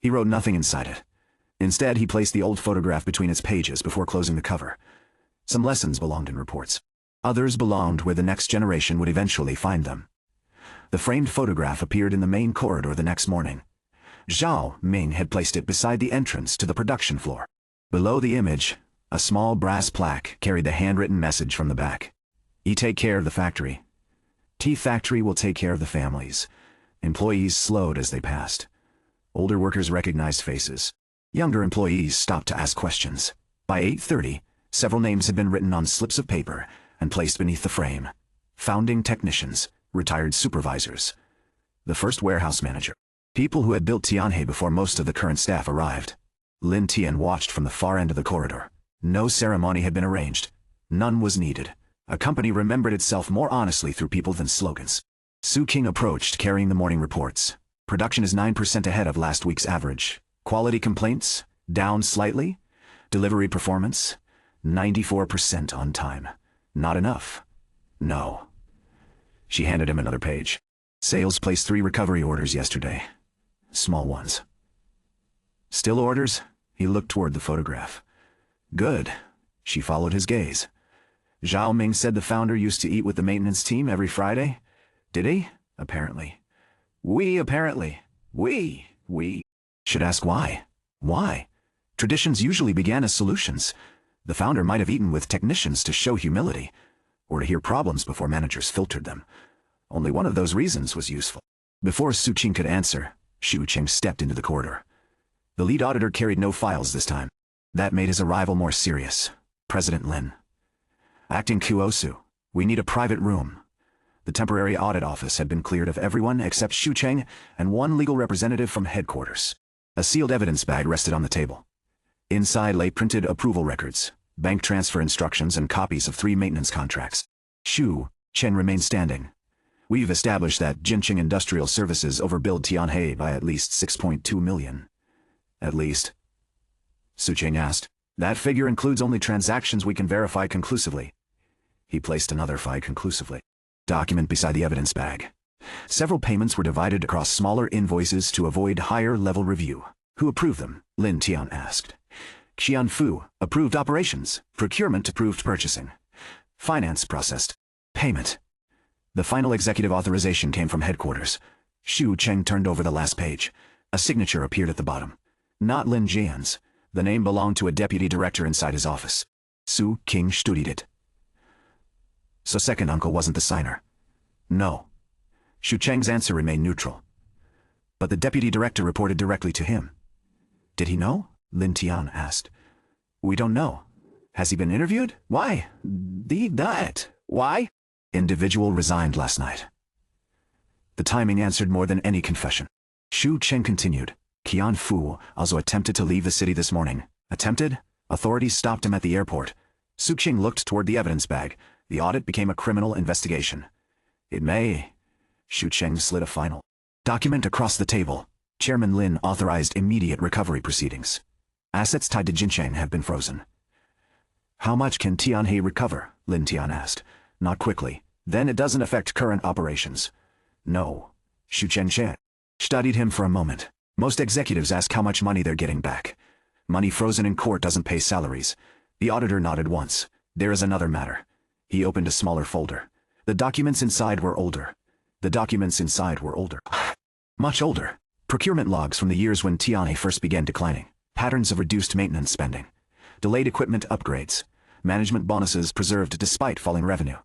He wrote nothing inside it. Instead, he placed the old photograph between its pages before closing the cover. Some lessons belonged in reports. Others belonged where the next generation would eventually find them. The framed photograph appeared in the main corridor the next morning. Zhao Ming had placed it beside the entrance to the production floor. Below the image, a small brass plaque carried the handwritten message from the back. "You take care of the factory. T Factory will take care of the families." Employees slowed as they passed. Older workers recognized faces. Younger employees stopped to ask questions. By 8:30, several names had been written on slips of paper and placed beneath the frame. Founding technicians, retired supervisors, the first warehouse manager, people who had built Tianhe before most of the current staff arrived. Lin Tian watched from the far end of the corridor. No ceremony had been arranged. None was needed. A company remembered itself more honestly through people than slogans. Su King approached, carrying the morning reports. Production is 9% ahead of last week's average. Quality complaints? Down slightly. Delivery performance? 94% on time. Not enough. No. She handed him another page. Sales placed 3 recovery orders yesterday. Small ones. Still orders? He looked toward the photograph. Good. She followed his gaze. Zhao Ming said the founder used to eat with the maintenance team every Friday. Did he? Apparently. Apparently. We. Should ask why. Why? Traditions usually began as solutions. The founder might have eaten with technicians to show humility, or to hear problems before managers filtered them. Only one of those reasons was useful. Before Su Qing could answer, Xu Qing stepped into the corridor. The lead auditor carried no files this time. That made his arrival more serious. President Lin. Acting Kuosu, we need a private room. The temporary audit office had been cleared of everyone except Xu Cheng and one legal representative from headquarters. A sealed evidence bag rested on the table. Inside lay printed approval records, bank transfer instructions, and copies of 3 maintenance contracts. Xu Chen remained standing. We've established that Jinqing Industrial Services overbilled Tianhe by at least 6.2 million. At least? Su Cheng asked. That figure includes only transactions we can verify conclusively. He placed another file conclusively. Document beside the evidence bag. Several payments were divided across smaller invoices to avoid higher-level review. Who approved them? Lin Tian asked. Xian Fu approved operations. Procurement approved purchasing. Finance processed. Payment. The final executive authorization came from headquarters. Xu Cheng turned over the last page. A signature appeared at the bottom. Not Lin Jian's. The name belonged to a deputy director inside his office. Su King studied it. So second uncle wasn't the signer? No. Xu Cheng's answer remained neutral. But the deputy director reported directly to him. Did he know? Lin Tian asked. We don't know. Has he been interviewed? Why? That. Why? Individual resigned last night. The timing answered more than any confession. Xu Cheng continued. Qian Fu also attempted to leave the city this morning. Attempted? Authorities stopped him at the airport. Su Qing looked toward the evidence bag. The audit became a criminal investigation. It may. Xu Cheng slid a final document across the table. Chairman Lin authorized immediate recovery proceedings. Assets tied to Jincheng have been frozen. How much can Tianhe recover? Lin Tian asked. Not quickly. Then it doesn't affect current operations. No. Xu Chen studied him for a moment. Most executives ask how much money they're getting back. Money frozen in court doesn't pay salaries. The auditor nodded once. There is another matter. He opened a smaller folder. The documents inside were older. Much older. Procurement logs from the years when Tianhe first began declining. Patterns of reduced maintenance spending. Delayed equipment upgrades. Management bonuses preserved despite falling revenue.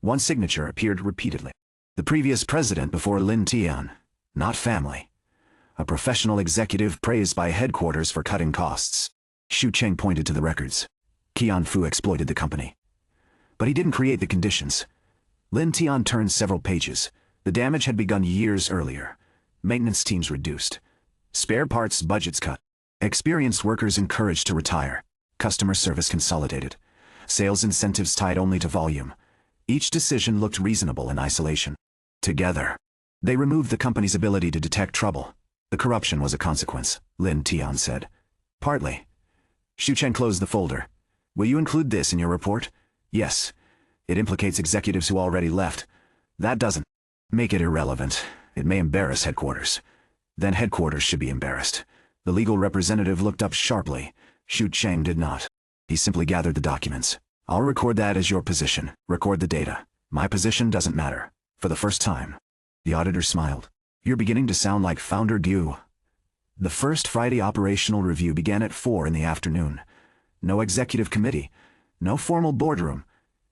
One signature appeared repeatedly. The previous president before Lin Tian. Not family. A professional executive praised by headquarters for cutting costs. Xu Cheng pointed to the records. Qian Fu exploited the company. But he didn't create the conditions. Lin Tian turned several pages. The damage had begun years earlier. Maintenance teams reduced. Spare parts budgets cut. Experienced workers encouraged to retire. Customer service consolidated. Sales incentives tied only to volume. Each decision looked reasonable in isolation. Together, they removed the company's ability to detect trouble. The corruption was a consequence, Lin Tian said. Partly. Xu Chen closed the folder. Will you include this in your report? Yes. It implicates executives who already left. That doesn't make it irrelevant. It may embarrass headquarters. Then headquarters should be embarrassed. The legal representative looked up sharply. Xu Cheng did not. He simply gathered the documents. I'll record that as your position. Record the data. My position doesn't matter. For the first time. The auditor smiled. You're beginning to sound like Founder Gu. The first Friday operational review began at 4 in the afternoon. No executive committee. No formal boardroom.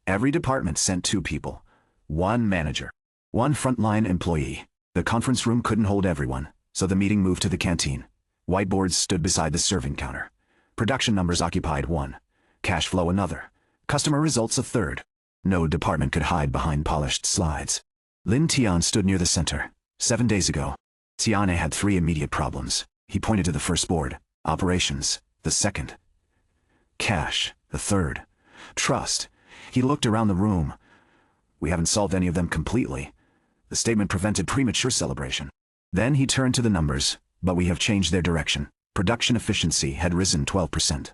Every department sent 2 people. 1 manager. 1 frontline employee. The conference room couldn't hold everyone, so the meeting moved to the canteen. Whiteboards stood beside the serving counter. Production numbers occupied 1. Cash flow another. Customer results a 3rd. No department could hide behind polished slides. Lin Tian stood near the center. 7 days ago, Tiane had 3 immediate problems. He pointed to the first board. Operations. The 2nd. Cash. The 3rd. Trust. He looked around the room. We haven't solved any of them completely. The statement prevented premature celebration. Then he turned to the numbers, but we have changed their direction. Production efficiency had risen 12%.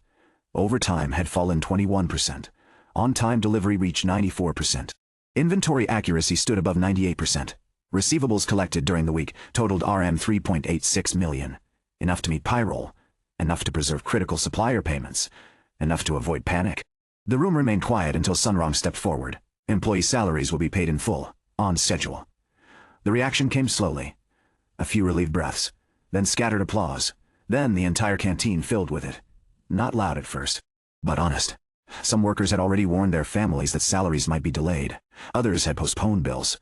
Overtime had fallen 21%. On-time delivery reached 94%. Inventory accuracy stood above 98%. Receivables collected during the week totaled Rm 3.86 million. Enough to meet payroll. Enough to preserve critical supplier payments. Enough to avoid panic. The room remained quiet until Sunrong stepped forward. Employee salaries will be paid in full, on schedule. The reaction came slowly. A few relieved breaths, then scattered applause. Then the entire canteen filled with it. Not loud at first, but honest. Some workers had already warned their families that salaries might be delayed. Others had postponed bills.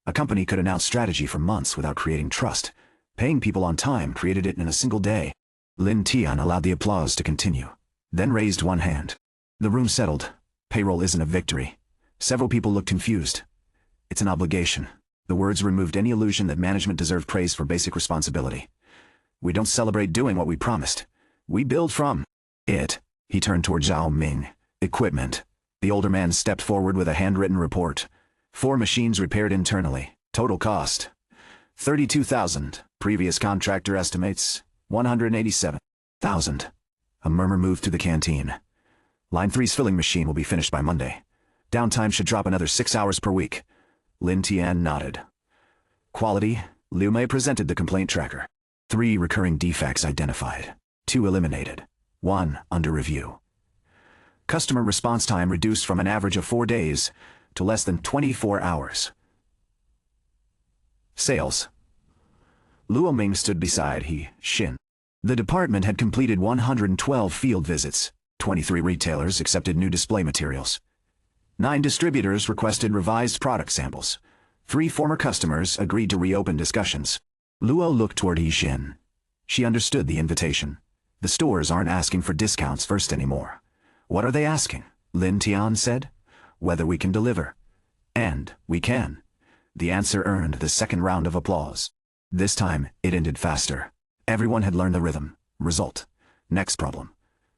A company could announce strategy for months without creating trust. Paying people on time created it in a single day. Lin Tian allowed the applause to continue, then raised one hand. The room settled. Payroll isn't a victory. Several people looked confused. It's an obligation. The words removed any illusion that management deserved praise for basic responsibility. We don't celebrate doing what we promised. We build from it. He turned toward Zhao Ming. Equipment. The older man stepped forward with a handwritten report. 4 machines repaired internally. Total cost 32,000. Previous contractor estimates 187,000. A murmur moved through the canteen. Line 3's filling machine will be finished by Monday. Downtime should drop another 6 hours per week. Lin Tian nodded. Quality. Liu Mei presented the complaint tracker. 3 recurring defects identified. 2 eliminated. 1 under review. Customer response time reduced from an average of 4 days to less than 24 hours. Sales. Luo Ming stood beside He Xin. The department had completed 112 field visits. 23 retailers accepted new display materials. 9 distributors requested revised product samples. 3 former customers agreed to reopen discussions. Luo looked toward He Xin. She understood the invitation. The stores aren't asking for discounts first anymore. What are they asking? Lin Tian said. Whether we can deliver. And we can. The answer earned the second round of applause. This time, it ended faster. Everyone had learned the rhythm. Result. Next problem.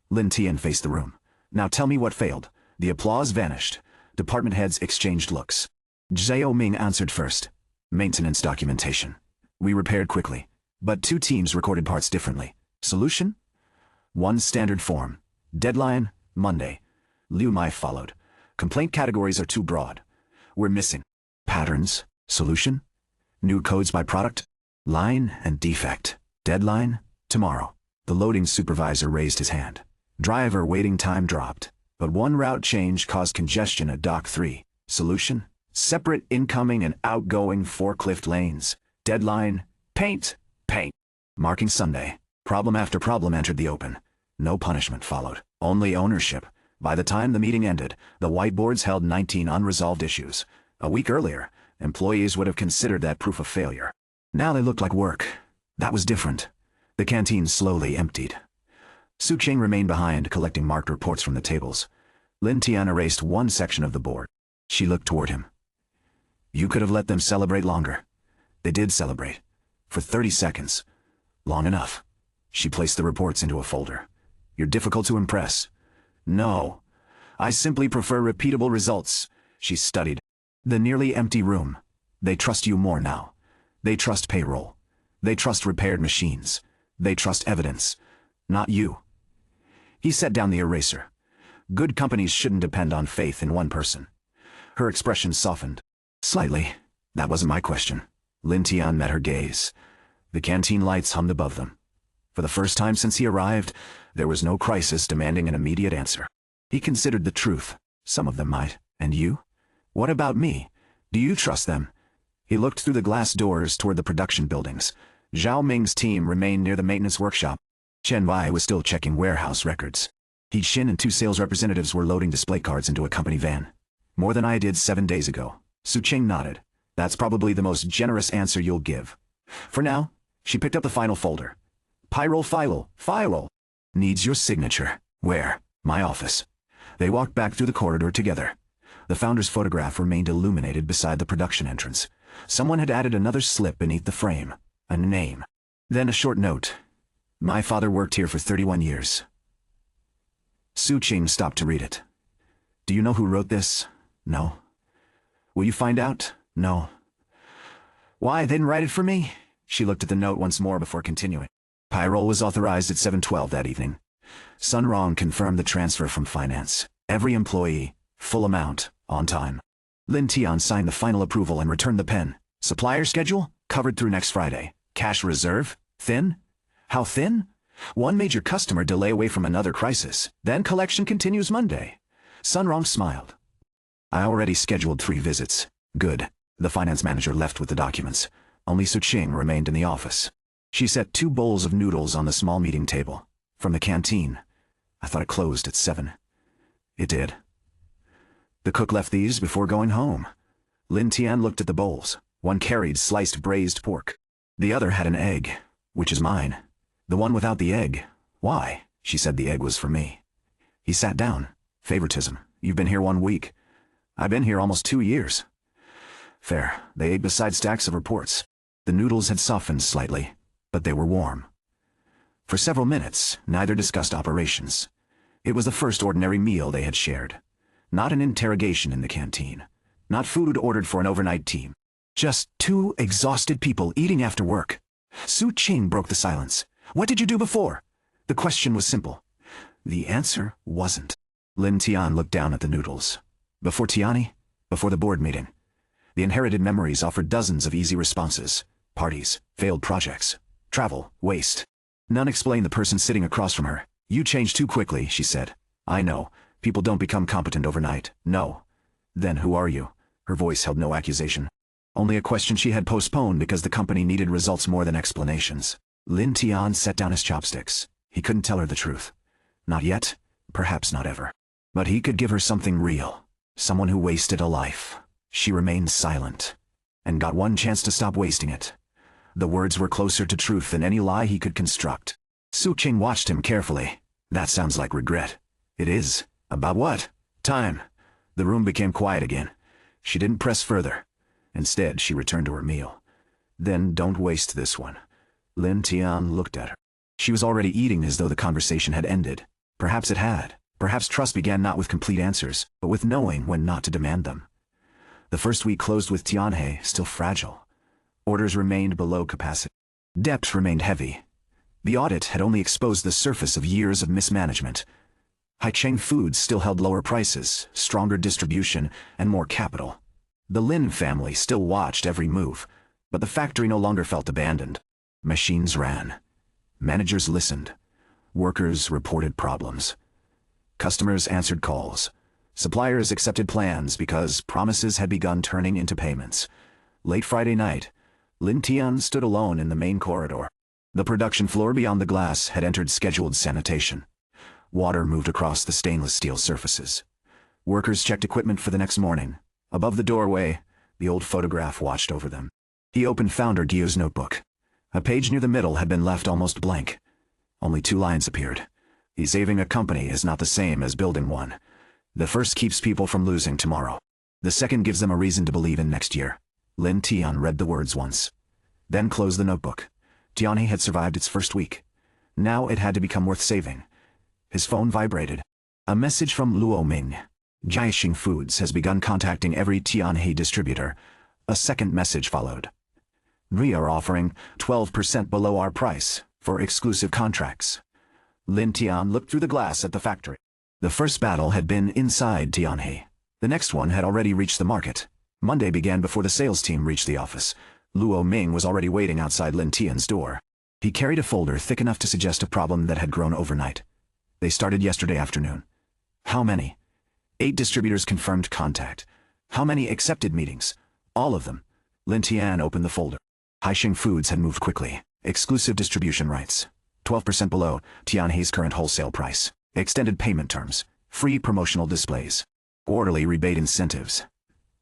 Lin Tian faced the room. Now tell me what failed. The applause vanished. Department heads exchanged looks. Zhao Ming answered first. Maintenance documentation. We repaired quickly. But 2 teams recorded parts differently. Solution? 1 standard form. Deadline, Monday. Liu Mei followed. Complaint categories are too broad. We're missing patterns. Solution? New codes by product? Line and defect. Deadline? Tomorrow. The loading supervisor raised his hand. Driver waiting time dropped. But 1 route change caused congestion at Dock 3. Solution? Separate incoming and outgoing forklift lanes. Deadline? Paint. Paint. Marking Sunday. Problem after problem entered the open. No punishment followed. Only ownership. By the time the meeting ended, the whiteboards held 19 unresolved issues. A week earlier, employees would have considered that proof of failure. Now they looked like work. That was different. The canteen slowly emptied. Su Qing remained behind, collecting marked reports from the tables. Lin Tian erased 1 section of the board. She looked toward him. You could have let them celebrate longer. They did celebrate. For 30 seconds. Long enough. She placed the reports into a folder. You're difficult to impress. No. I simply prefer repeatable results. She studied The nearly empty room. They trust you more now. They trust payroll. They trust repaired machines. They trust evidence. Not you. He set down the eraser. Good companies shouldn't depend on faith in one person. Her expression softened. Slightly. That wasn't my question. Lin Tian met her gaze. The canteen lights hummed above them. For the first time since he arrived, there was no crisis demanding an immediate answer. He considered the truth. Some of them might. And you? What about me? Do you trust them? He looked through the glass doors toward the production buildings. Zhao Ming's team remained near the maintenance workshop. Chen Wei was still checking warehouse records. He Xin and 2 sales representatives were loading display cards into a company van. More than I did 7 days ago. Su Qing nodded. That's probably the most generous answer you'll give. For now, she picked up the final folder. Payroll. Needs your signature. Where? My office. They walked back through the corridor together. The founder's photograph remained illuminated beside the production entrance. Someone had added another slip beneath the frame. A name. Then a short note. My father worked here for 31 years. Su Qing stopped to read it. Do you know who wrote this? No. Will you find out? No. Why, they didn't write it for me? She looked at the note once more before continuing. Payroll was authorized at 7:12 that evening. Sun Rong confirmed the transfer from finance. Every employee, full amount, on time. Lin Tian signed the final approval and returned the pen. Supplier schedule? Covered through next Friday. Cash reserve? Thin? How thin? One major customer delay away from another crisis. Then collection continues Monday. Sun Rong smiled. I already scheduled 3 visits. Good. The finance manager left with the documents. Only Su Qing remained in the office. She set 2 bowls of noodles on the small meeting table. From the canteen. I thought it closed at 7. It did. The cook left these before going home. Lin Tian looked at the bowls. One carried sliced braised pork. The other had an egg, which is mine. The one without the egg. Why? She said the egg was for me. He sat down. Favoritism. You've been here 1 week. I've been here almost 2 years. Fair. They ate beside stacks of reports. The noodles had softened slightly, but they were warm. For several minutes, neither discussed operations. It was the first ordinary meal they had shared. Not an interrogation in the canteen. Not food ordered for an overnight team. Just 2 exhausted people eating after work. Su Qing broke the silence. What did you do before? The question was simple. The answer wasn't. Lin Tian looked down at the noodles. Before Tiani? Before the board meeting. The inherited memories offered dozens of easy responses. Parties, failed projects, travel, waste. None explained the person sitting across from her. You changed too quickly, she said. I know. People don't become competent overnight. No. Then who are you? Her voice held no accusation. Only a question she had postponed because the company needed results more than explanations. Lin Tian set down his chopsticks. He couldn't tell her the truth. Not yet, perhaps not ever. But he could give her something real. Someone who wasted a life. She remained silent. And got one chance to stop wasting it. The words were closer to truth than any lie he could construct. Su Qing watched him carefully. That sounds like regret. It is. About what? Time. The room became quiet again. She didn't press further. Instead, she returned to her meal. Then don't waste this one. Lin Tian looked at her. She was already eating as though the conversation had ended. Perhaps it had. Perhaps trust began not with complete answers, but with knowing when not to demand them. The first week closed with Tianhe still fragile. Orders remained below capacity. Debts remained heavy. The audit had only exposed the surface of years of mismanagement. Haicheng Foods still held lower prices, stronger distribution, and more capital. The Lin family still watched every move, but the factory no longer felt abandoned. Machines ran. Managers listened. Workers reported problems. Customers answered calls. Suppliers accepted plans because promises had begun turning into payments. Late Friday night, Lin Tian stood alone in the main corridor. The production floor beyond the glass had entered scheduled sanitation. Water moved across the stainless steel surfaces. Workers checked equipment for the next morning. Above the doorway, the old photograph watched over them. He opened Founder Gio's notebook. A page near the middle had been left almost blank. Only 2 lines appeared. Saving a company is not the same as building one. The first keeps people from losing tomorrow. The second gives them a reason to believe in next year. Lin Tian read the words once. Then closed the notebook. Tiani had survived its first week. Now it had to become worth saving. His phone vibrated. A message from Luo Ming. Jiaxing Foods has begun contacting every Tianhe distributor. A second message followed. We are offering 12% below our price for exclusive contracts. Lin Tian looked through the glass at the factory. The first battle had been inside Tianhe. The next one had already reached the market. Monday began before the sales team reached the office. Luo Ming was already waiting outside Lin Tian's door. He carried a folder thick enough to suggest a problem that had grown overnight. They started yesterday afternoon. How many? 8 distributors confirmed contact. How many accepted meetings? All of them. Lin Tian opened the folder. Heir Foods had moved quickly. Exclusive distribution rights. 12% below Tianhe's current wholesale price. Extended payment terms. Free promotional displays. Quarterly rebate incentives.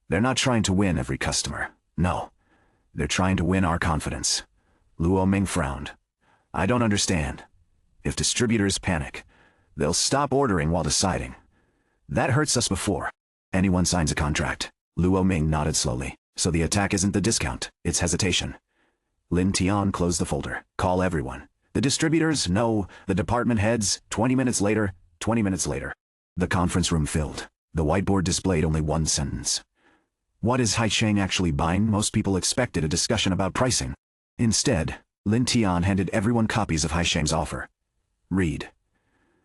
They're not trying to win every customer. No. They're trying to win our confidence. Luo Ming frowned. I don't understand. If distributors panic, they'll stop ordering while deciding. That hurts us before anyone signs a contract. Luo Ming nodded slowly. So the attack isn't the discount, it's hesitation. Lin Tian closed the folder. Call everyone. The distributors, no. The department heads, 20 minutes later, 20 minutes later. The conference room filled. The whiteboard displayed only one sentence. What is Heir actually buying? Most people expected a discussion about pricing. Instead, Lin Tian handed everyone copies of Heir's offer. Read.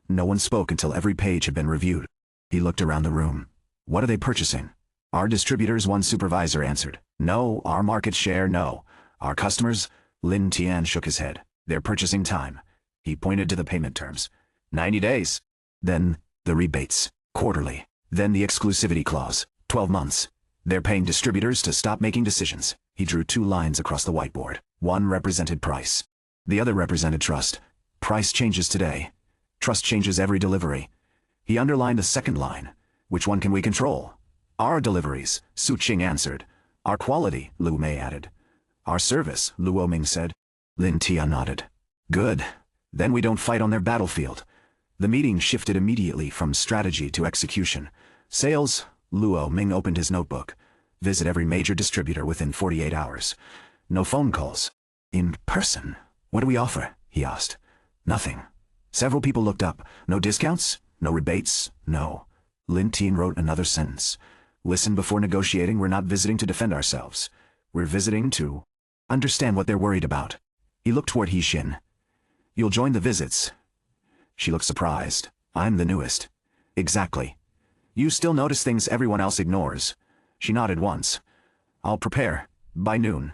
No one spoke until every page had been reviewed. He looked around the room. What are they purchasing? Our distributors, one supervisor answered. No. Our market share, no. Our customers? Lin Tian shook his head. They're purchasing time. He pointed to the payment terms. 90 days. Then, the rebates. Quarterly. Then the exclusivity clause. 12 months. They're paying distributors to stop making decisions. He drew 2 lines across the whiteboard. One represented price. The other represented trust. Price changes today. Trust changes every delivery. He underlined the second line. Which one can we control? Our deliveries, Su Qing answered. Our quality, Lu Mei added. Our service, Luo Ming said. Lin Tian nodded. Good. Then we don't fight on their battlefield. The meeting shifted immediately from strategy to execution. Sales, Luo Ming opened his notebook. Visit every major distributor within 48 hours. No phone calls. In person. What do we offer? He asked. Nothing. Several people looked up. No discounts? No rebates? No. Lin Tian wrote another sentence. Listen before negotiating. We're not visiting to defend ourselves. We're visiting to understand what they're worried about. He looked toward Heir. You'll join the visits. She looked surprised. I'm the newest. Exactly. You still notice things everyone else ignores. She nodded once. I'll prepare. By noon.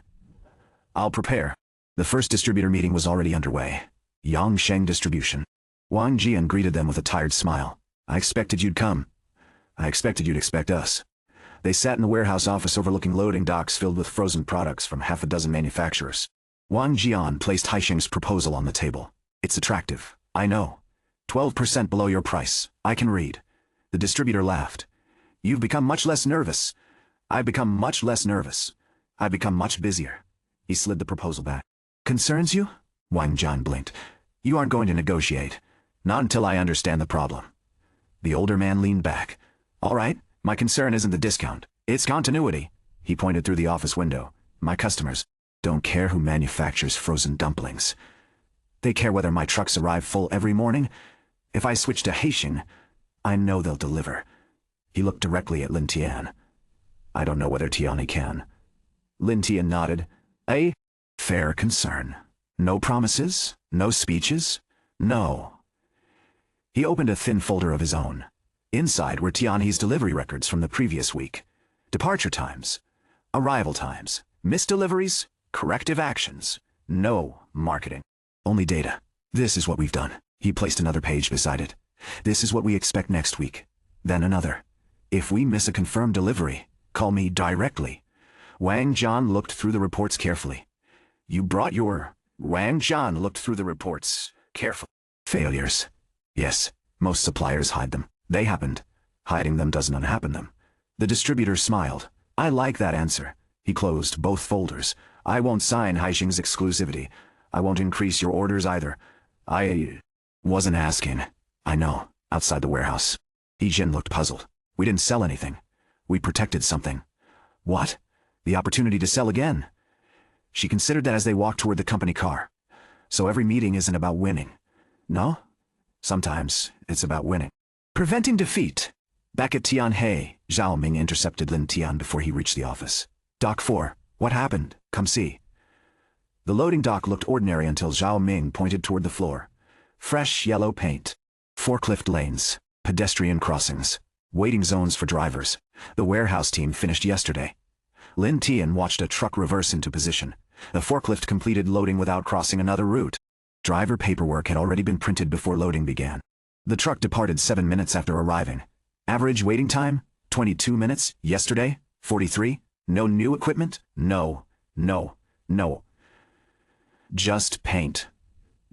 I'll prepare. The first distributor meeting was already underway. Yangsheng Distribution. Wang Jian greeted them with a tired smile. I expected you'd come. I expected you'd expect us. They sat in the warehouse office overlooking loading docks filled with frozen products from half a dozen manufacturers. Wang Jian placed Heir's proposal on the table. It's attractive, I know. 12% below your price. I can read. The distributor laughed. You've become much less nervous. I've become much less nervous. I've become much busier. He slid the proposal back. Concerns you? Wang Jian blinked. You aren't going to negotiate. Not until I understand the problem. The older man leaned back. All right, my concern isn't the discount. It's continuity. He pointed through the office window. My customers don't care who manufactures frozen dumplings. They care whether my trucks arrive full every morning. If I switch to Heir, I know they'll deliver. He looked directly at Lin Tian. I don't know whether Tianhe can. Lin Tian nodded. A fair concern. No promises? No speeches? No. He opened a thin folder of his own. Inside were Tianhe's delivery records from the previous week. Departure times. Arrival times. Missed deliveries. Corrective actions. No marketing. Only data. This is what we've done. He placed another page beside it. This is what we expect next week. Then another. If we miss a confirmed delivery, call me directly. Wang Jian looked through the reports carefully. You brought your... Wang Jian looked through the reports carefully. Failures. Yes, most suppliers hide them. They happened. Hiding them doesn't unhappen them. The distributor smiled. I like that answer. He closed both folders. I won't sign Heir's exclusivity. I won't increase your orders either. I wasn't asking. I know. Outside the warehouse. Heijin looked puzzled. We didn't sell anything. We protected something. What? The opportunity to sell again. She considered that as they walked toward the company car. So every meeting isn't about winning. No? Sometimes it's about winning. Preventing defeat. Back at Tianhe, Zhao Ming intercepted Lin Tian before he reached the office. Dock 4, what happened? Come see. The loading dock looked ordinary until Zhao Ming pointed toward the floor. Fresh yellow paint. Forklift lanes. Pedestrian crossings. Waiting zones for drivers. The warehouse team finished yesterday. Lin Tian watched a truck reverse into position. The forklift completed loading without crossing another route. Driver paperwork had already been printed before loading began. The truck departed 7 minutes after arriving. Average waiting time? 22 minutes. Yesterday? 43. No new equipment? No. Just paint.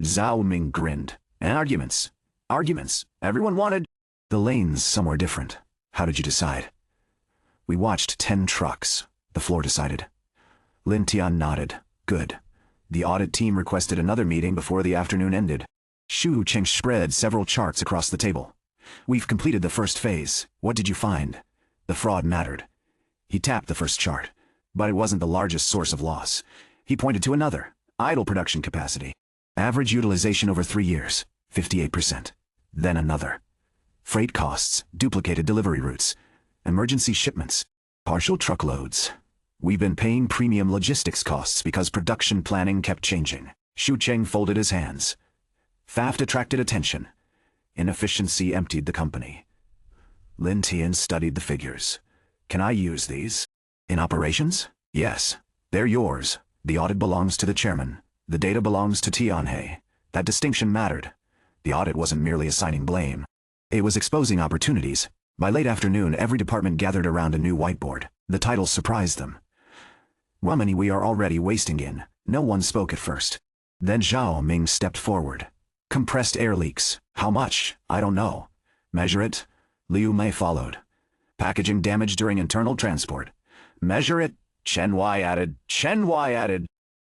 Zhao Ming grinned. And arguments. Arguments. Everyone wanted. The lanes somewhere different. How did you decide? We watched 10 trucks. The floor decided. Lin Tian nodded. Good. The audit team requested another meeting before the afternoon ended. Shu Cheng spread several charts across the table. We've completed the first phase. What did you find? The fraud mattered. He tapped the first chart. But it wasn't the largest source of loss. He pointed to another. Idle production capacity. Average utilization over 3 years. 58%. Then another. Freight costs. Duplicated delivery routes. Emergency shipments. Partial truckloads. We've been paying premium logistics costs because production planning kept changing. Shu Cheng folded his hands. Theft attracted attention. Inefficiency emptied the company. Lin Tian studied the figures. Can I use these? In operations? Yes. They're yours. The audit belongs to the chairman. The data belongs to Tianhe. That distinction mattered. The audit wasn't merely assigning blame. It was exposing opportunities. By late afternoon, every department gathered around a new whiteboard. The titles surprised them. Money we are already wasting in. No one spoke at first. Then Zhao Ming stepped forward. Compressed air leaks. How much? I don't know. Measure it. Liu Mei followed. Packaging damage during internal transport. Measure it. Chen Wai added.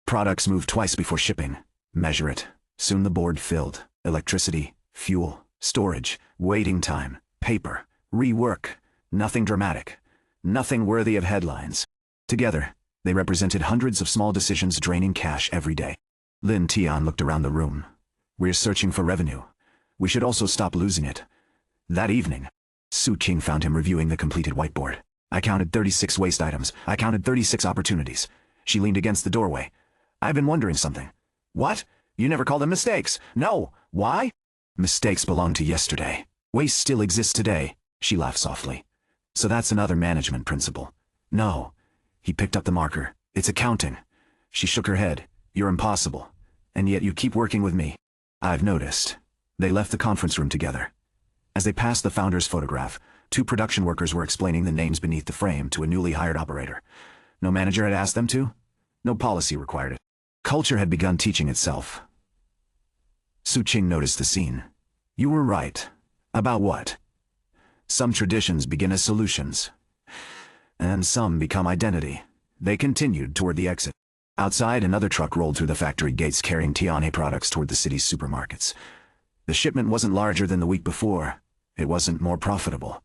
Products moved twice before shipping. Measure it. Soon the board filled. Electricity, fuel, storage, waiting time, paper, rework. Nothing dramatic. Nothing worthy of headlines. Together, they represented hundreds of small decisions draining cash every day. Lin Tian looked around the room. We're searching for revenue. We should also stop losing it. That evening, Su Qing found him reviewing the completed whiteboard. I counted 36 waste items. I counted 36 opportunities. She leaned against the doorway. I've been wondering something. What? You never call them mistakes. No. Why? Mistakes belong to yesterday. Waste still exists today. She laughed softly. So that's another management principle. No. He picked up the marker. It's accounting. She shook her head. You're impossible. And yet you keep working with me. I've noticed. They left the conference room together. As they passed the founder's photograph, 2 production workers were explaining the names beneath the frame to a newly hired operator. No manager had asked them to. No policy required it. Culture had begun teaching itself. Su Qing noticed the scene. You were right. About what? Some traditions begin as solutions. And some become identity. They continued toward the exit. Outside, another truck rolled through the factory gates carrying Tianhe products toward the city's supermarkets. The shipment wasn't larger than the week before. It wasn't more profitable.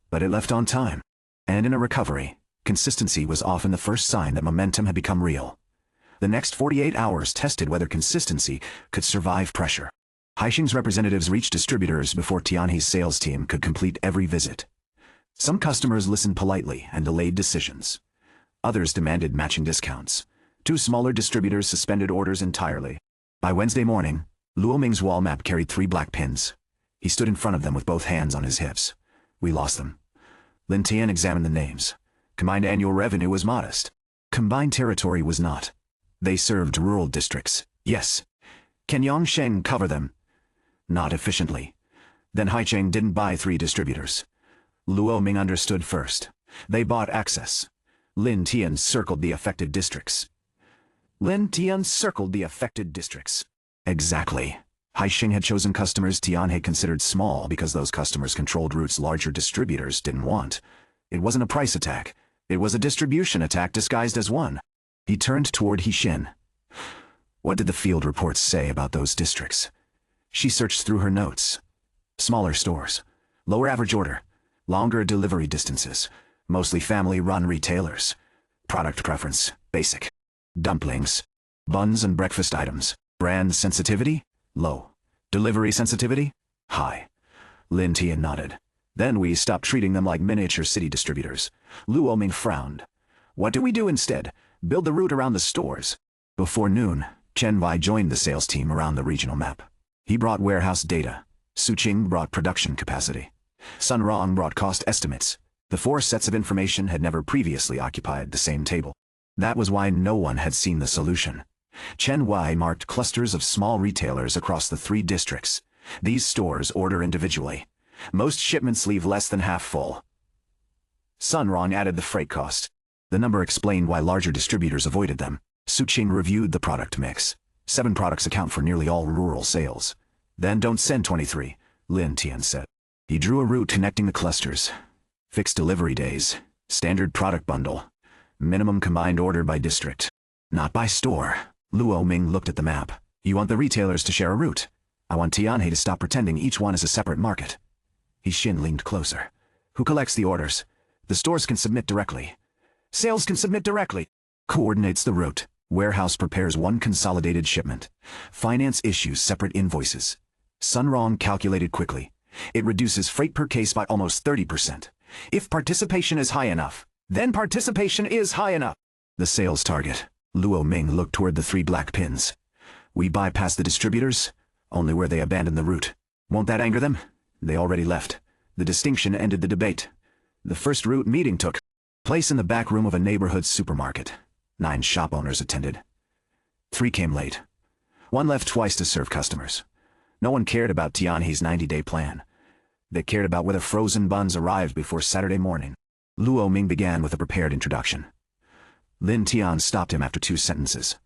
But it left on time. And in a recovery, consistency was often the first sign that momentum had become real. The next 48 hours tested whether consistency could survive pressure. Haixing's representatives reached distributors before Tianhe's sales team could complete every visit. Some customers listened politely and delayed decisions. Others demanded matching discounts. 2 smaller distributors suspended orders entirely. By Wednesday morning, Luo Ming's wall map carried 3 black pins. He stood in front of them with both hands on his hips. We lost them. Lin Tian examined the names. Combined annual revenue was modest. Combined territory was not. They served rural districts. Yes. Can Yongsheng cover them? Not efficiently. Then Haicheng didn't buy 3 distributors. Luo Ming understood first. They bought access. Lin Tian circled the affected districts. Exactly. Haixing had chosen customers Tianhe considered small because those customers controlled routes larger distributors didn't want. It wasn't a price attack. It was a distribution attack disguised as one. He turned toward Hixin. What did the field reports say about those districts? She searched through her notes. Smaller stores. Lower average order. Longer delivery distances. Mostly family-run retailers. Product preference. Basic. Dumplings. Buns and breakfast items. Brand sensitivity? Low. Delivery sensitivity? High. Lin Tian nodded. Then we stopped treating them like miniature city distributors. Luo Ming frowned. What do we do instead? Build the route around the stores. Before noon, Chen Wei joined the sales team around the regional map. He brought warehouse data. Su Qing brought production capacity. Sun Rong brought cost estimates. The 4 sets of information had never previously occupied the same table. That was why no one had seen the solution. Chen Wei marked clusters of small retailers across the 3 districts. These stores order individually. Most shipments leave less than half full. Sun Rong added the freight cost. The number explained why larger distributors avoided them. Su Qing reviewed the product mix. 7 products account for nearly all rural sales. Then don't send 23, Lin Tian said. He drew a route connecting the clusters. Fixed delivery days. Standard product bundle. Minimum combined order by district. Not by store. Luo Ming looked at the map. You want the retailers to share a route. I want Tianhe to stop pretending each one is a separate market. Xin leaned closer. Who collects the orders? The stores can submit directly. Sales can submit directly. Coordinates the route. Warehouse prepares one consolidated shipment. Finance issues separate invoices. Sun Rong calculated quickly. It reduces freight per case by almost 30%. If participation is high enough, then participation is high enough. The sales target. Luo Ming looked toward the 3 black pins. We bypass the distributors, only where they abandon the route. Won't that anger them? They already left. The distinction ended the debate. The first route meeting took place in the back room of a neighborhood supermarket. 9 shop owners attended. 3 came late. 1 left twice to serve customers. No one cared about Tianhe's 90-day plan. They cared about whether frozen buns arrived before Saturday morning. Luo Ming began with a prepared introduction. Lin Tian stopped him after 2 sentences.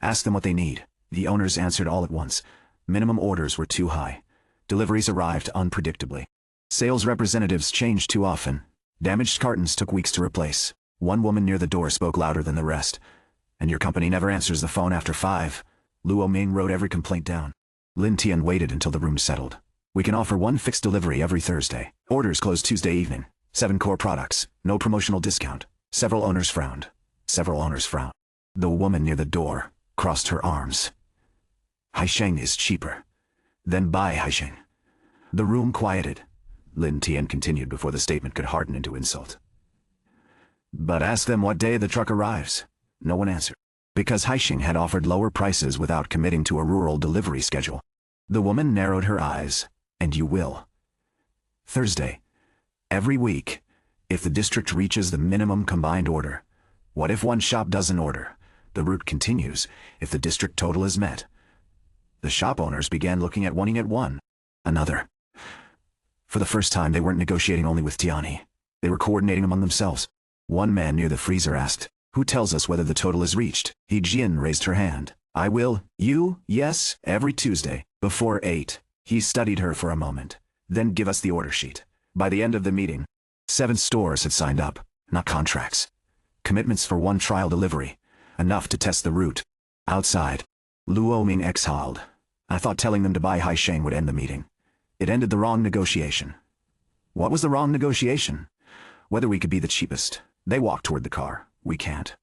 Ask them what they need. The owners answered all at once. Minimum orders were too high. Deliveries arrived unpredictably. Sales representatives changed too often. Damaged cartons took weeks to replace. 1 woman near the door spoke louder than the rest. And your company never answers the phone after 5. Luo Ming wrote every complaint down. Lin Tian waited until the room settled. We can offer 1 fixed delivery every Thursday. Orders close Tuesday evening. 7 core products. No promotional discount. Several owners frowned. The woman near the door crossed her arms. Haisheng is cheaper. Then buy Haisheng. The room quieted. Lin Tian continued before the statement could harden into insult. But ask them what day the truck arrives. No one answered. Because Haisheng had offered lower prices without committing to a rural delivery schedule. The woman narrowed her eyes. And you will. Thursday. Every week. If the district reaches the minimum combined order. What if 1 shop doesn't order? The route continues, if the district total is met. The shop owners began looking at wanting at 1. Another. For the first time, they weren't negotiating only with Tianhe. They were coordinating among themselves. 1 man near the freezer asked, who tells us whether the total is reached? He Jin raised her hand. I will. You? Yes, every Tuesday, before 8. He studied her for a moment. Then give us the order sheet. By the end of the meeting, 7 stores had signed up, not contracts. Commitments for 1 trial delivery. Enough to test the route. Outside. Luo Ming exhaled. I thought telling them to buy Haisheng would end the meeting. It ended the wrong negotiation. What was the wrong negotiation? Whether we could be the cheapest. They walked toward the car. We can't.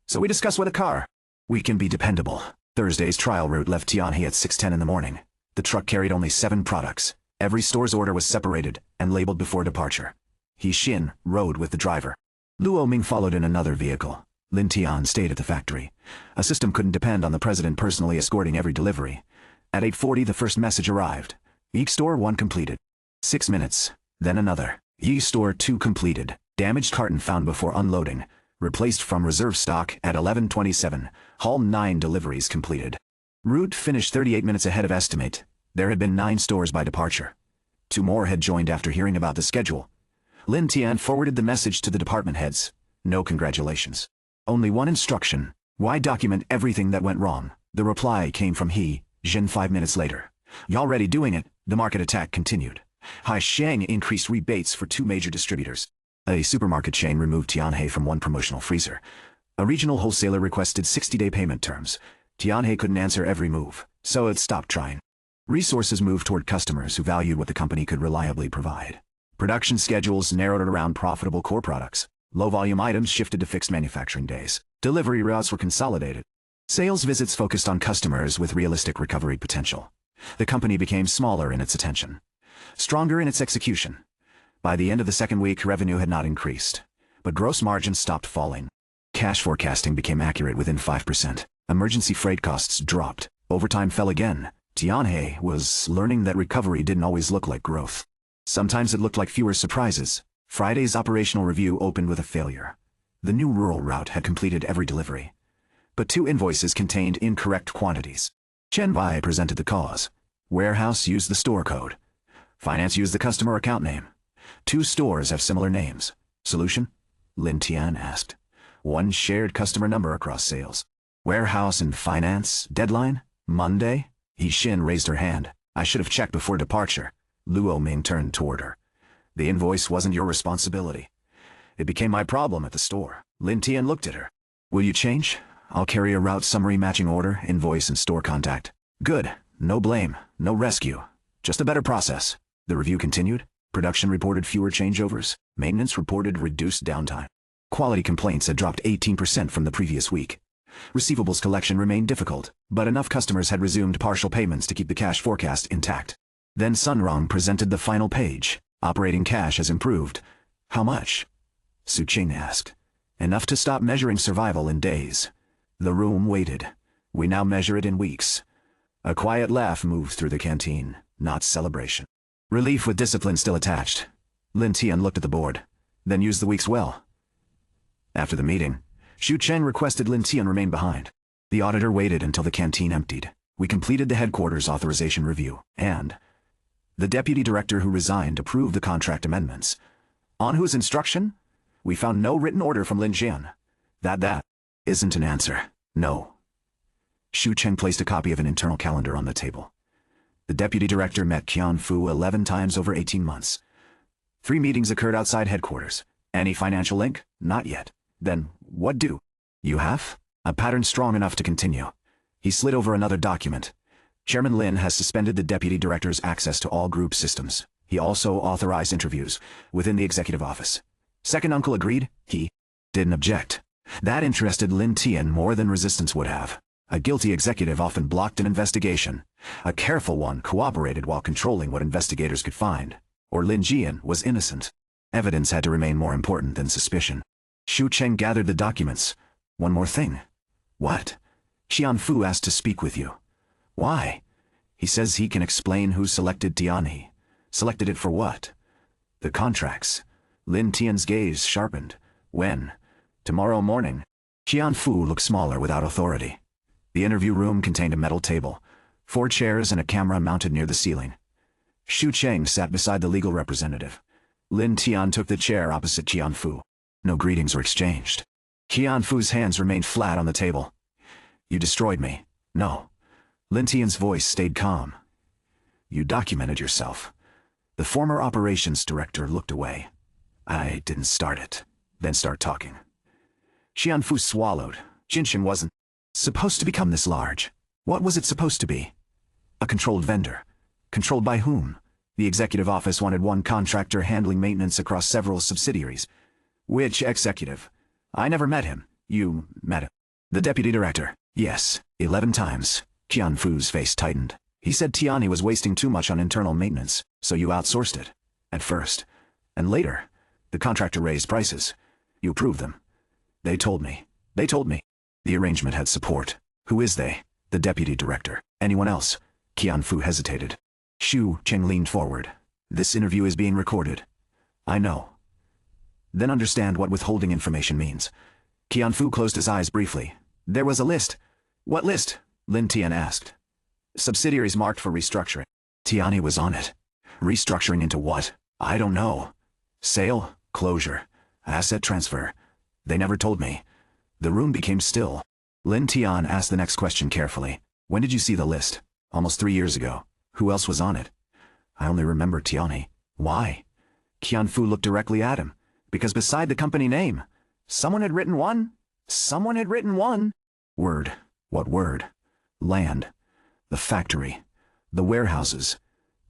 So we discussed with a car. We can be dependable. Thursday's trial route left Tianhe at 6:10 in the morning. The truck carried only 7 products. Every store's order was separated and labeled before departure. Xin rode with the driver. Luo Ming followed in another vehicle. Lin Tian stayed at the factory. A system couldn't depend on the president personally escorting every delivery. At 8:40 the first message arrived. Each store 1 completed. 6 minutes. Then another. Yi store 2 completed. Damaged carton found before unloading. Replaced from reserve stock at 11:27. Hall 9 deliveries completed. Route finished 38 minutes ahead of estimate. There had been 9 stores by departure. 2 more had joined after hearing about the schedule. Lin Tian forwarded the message to the department heads. No congratulations. Only 1 instruction. Why document everything that went wrong? The reply came from Jin 5 minutes later. Y'all already doing it? The market attack continued. Haisheng increased rebates for 2 major distributors. A supermarket chain removed Tianhe from 1 promotional freezer. A regional wholesaler requested 60-day payment terms. Tianhe couldn't answer every move, so it stopped trying. Resources moved toward customers who valued what the company could reliably provide. Production schedules narrowed around profitable core products. Low-volume items shifted to fixed manufacturing days. Delivery routes were consolidated. Sales visits focused on customers with realistic recovery potential. The company became smaller in its attention, stronger in its execution. By the end of the second week, revenue had not increased, but gross margins stopped falling. Cash forecasting became accurate within 5%. Emergency freight costs dropped. Overtime fell again. Tianhe was learning that recovery didn't always look like growth. Sometimes it looked like fewer surprises. Friday's operational review opened with a failure. The new rural route had completed every delivery, but 2 invoices contained incorrect quantities. Chen Bai presented the cause. Warehouse used the store code. Finance used the customer account name. 2 stores have similar names. Solution? Lin Tian asked. 1 shared customer number across sales. Warehouse and finance, deadline? Monday? He Xin raised her hand. I should have checked before departure. Luo Ming turned toward her. The invoice wasn't your responsibility. It became my problem at the store. Lin Tian looked at her. Will you change? I'll carry a route summary matching order, invoice, and store contact. Good. No blame. No rescue. Just a better process. The review continued. Production reported fewer changeovers. Maintenance reported reduced downtime. Quality complaints had dropped 18% from the previous week. Receivables collection remained difficult, but enough customers had resumed partial payments to keep the cash forecast intact. Then Sunrong presented the final page. Operating cash has improved. How much? Su Qing asked. Enough to stop measuring survival in days. The room waited. We now measure it in weeks. A quiet laugh moved through the canteen, not celebration. Relief with discipline still attached. Lin Tian looked at the board, then used the weeks well. After the meeting, Xu Chen requested Lin Tian remain behind. The auditor waited until the canteen emptied. We completed the headquarters authorization review, and the deputy director who resigned approved the contract amendments. On whose instruction? We found no written order from Lin Jian. That isn't an answer. No. Xu Chen placed a copy of an internal calendar on the table. The deputy director met Qian Fu 11 times over 18 months. 3 meetings occurred outside headquarters. Any financial link? Not yet. Then, what do? You have? A pattern strong enough to continue. He slid over another document. Chairman Lin has suspended the deputy director's access to all group systems. He also authorized interviews within the executive office. Second uncle agreed. He didn't object. That interested Lin Tian more than resistance would have. A guilty executive often blocked an investigation. A careful one cooperated while controlling what investigators could find. Or Lin Jian was innocent. Evidence had to remain more important than suspicion. Xu Cheng gathered the documents. One more thing. What? Qian Fu asked to speak with you. Why? He says he can explain who selected Tianhe. Selected it for what? The contracts. Lin Tian's gaze sharpened. When? Tomorrow morning. Qian Fu looked smaller without authority. The interview room contained a metal table, 4 chairs and a camera mounted near the ceiling. Xu Cheng sat beside the legal representative. Lin Tian took the chair opposite Qian Fu. No greetings were exchanged. Qian Fu's hands remained flat on the table. You destroyed me. No. Lin Tian's voice stayed calm. You documented yourself. The former operations director looked away. I didn't start it, then start talking. Qian Fu swallowed. Jinshin wasn't supposed to become this large. What was it supposed to be? A controlled vendor. Controlled by whom? The executive office wanted one contractor handling maintenance across several subsidiaries. Which executive? I never met him. You met him. The deputy director. Yes, 11 times. Qian Fu's face tightened. He said Tianhe was wasting too much on internal maintenance, so you outsourced it. At first. And later, the contractor raised prices. You approved them. They told me. The arrangement had support. Who is they? The deputy director. Anyone else? Qian Fu hesitated. Xu Cheng leaned forward. This interview is being recorded. I know. Then understand what withholding information means. Qian Fu closed his eyes briefly. There was a list. What list? Lin Tian asked. Subsidiaries marked for restructuring. Tianhe was on it. Restructuring into what? I don't know. Sale, closure, asset transfer. They never told me. The room became still. Lin Tian asked the next question carefully. When did you see the list? Almost 3 years ago. Who else was on it? I only remember Tianhe. Why? Qian Fu looked directly at him. Because beside the company name, someone had written one. Someone had written one. Word. What word? Land. The factory. The warehouses.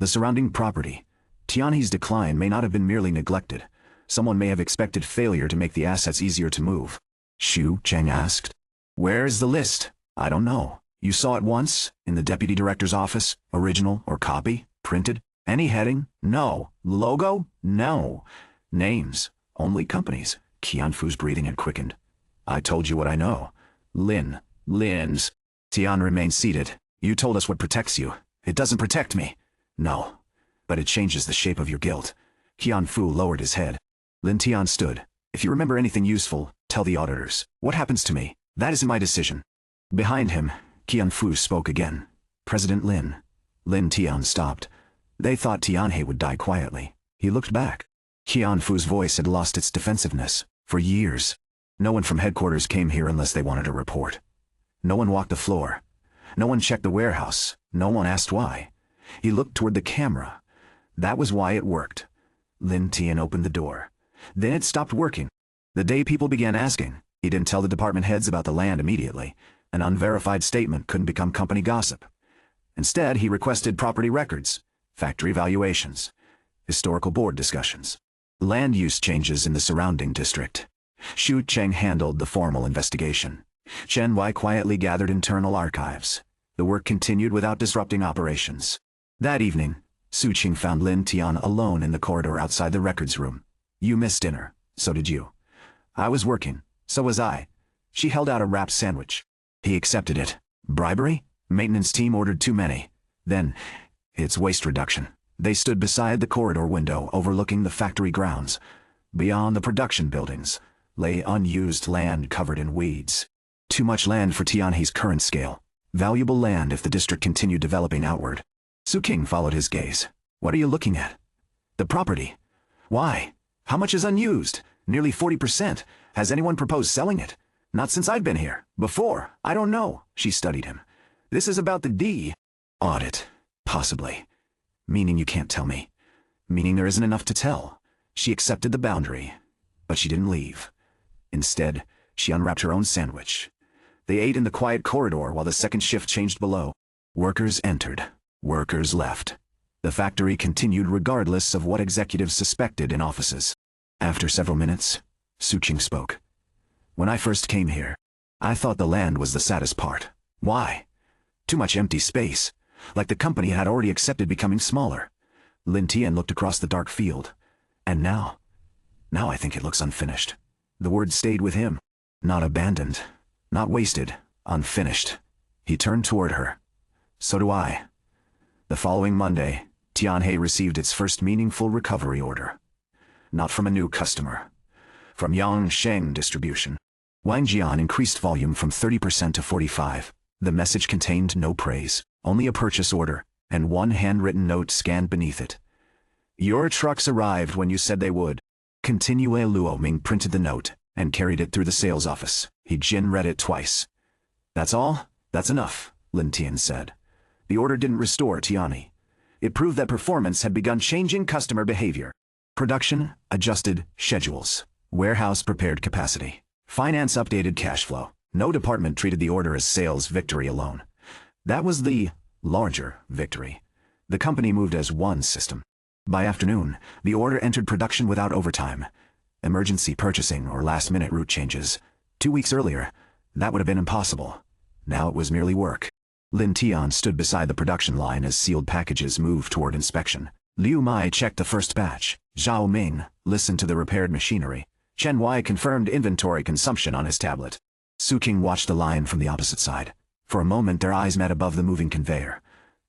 The surrounding property. Tianhe's decline may not have been merely neglected. Someone may have expected failure to make the assets easier to move. Xu Cheng asked. Where's the list? I don't know. You saw it once? In the deputy director's office? Original or copy? Printed? Any heading? No. Logo? No. Names? Only companies. Qianfu's breathing had quickened. I told you what I know. Lin's. Tian remained seated. You told us what protects you. It doesn't protect me. No. But it changes the shape of your guilt. Qianfu lowered his head. Lin Tian stood. If you remember anything useful, tell the auditors. What happens to me? That isn't my decision. Behind him, Qianfu spoke again. President Lin. Lin Tian stopped. They thought Tianhe would die quietly. He looked back. Qianfu's voice had lost its defensiveness. For years, no one from headquarters came here unless they wanted a report. No one walked the floor. No one checked the warehouse. No one asked why. He looked toward the camera. That was why it worked. Lin Tian opened the door. Then it stopped working. The day people began asking, he didn't tell the department heads about the land immediately. An unverified statement couldn't become company gossip. Instead, he requested property records, factory valuations, historical board discussions, land use changes in the surrounding district. Xu Cheng handled the formal investigation. Chen Wei quietly gathered internal archives. The work continued without disrupting operations. That evening, Su Qing found Lin Tian alone in the corridor outside the records room. You missed dinner. So did you. I was working. So was I. She held out a wrapped sandwich. He accepted it. Bribery? Maintenance team ordered too many. Then, it's waste reduction. They stood beside the corridor window overlooking the factory grounds. Beyond the production buildings lay unused land covered in weeds. Too much land for Tianhe's current scale. Valuable land if the district continued developing outward. Su King followed his gaze. What are you looking at? The property. Why? How much is unused? Nearly 40%. Has anyone proposed selling it? Not since I've been here. Before. I don't know. She studied him. This is about the audit. Possibly. Meaning you can't tell me. Meaning there isn't enough to tell. She accepted the boundary. But she didn't leave. Instead, she unwrapped her own sandwich. They ate in the quiet corridor while the second shift changed below. Workers entered. Workers left. The factory continued regardless of what executives suspected in offices. After several minutes, Su Qing spoke. When I first came here, I thought the land was the saddest part. Why? Too much empty space, like the company had already accepted becoming smaller. Lin Tian looked across the dark field. And now I think it looks unfinished. The word stayed with him. Not abandoned, not wasted, unfinished. He turned toward her. So do I. The following Monday, Tianhe received its first meaningful recovery order. Not from a new customer. From Yangsheng Distribution. Wang Jian increased volume from 30% to 45%. The message contained no praise, only a purchase order, and one handwritten note scanned beneath it. Your trucks arrived when you said they would. Continue Luo Ming printed the note and carried it through the sales office. He Jin read it twice. That's all? That's enough, Lin Tian said. The order didn't restore Tianhe. It proved that performance had begun changing customer behavior. Production adjusted schedules. Warehouse prepared capacity. Finance updated cash flow. No department treated the order as sales victory alone. That was the larger victory. The company moved as one system. By afternoon, the order entered production without overtime. Emergency purchasing or last-minute route changes. 2 weeks earlier, that would have been impossible. Now it was merely work. Lin Tian stood beside the production line as sealed packages moved toward inspection. Liu Mai checked the first batch. Zhao Ming listened to the repaired machinery. Chen Wei confirmed inventory consumption on his tablet. Su King watched the line from the opposite side. For a moment their eyes met above the moving conveyor.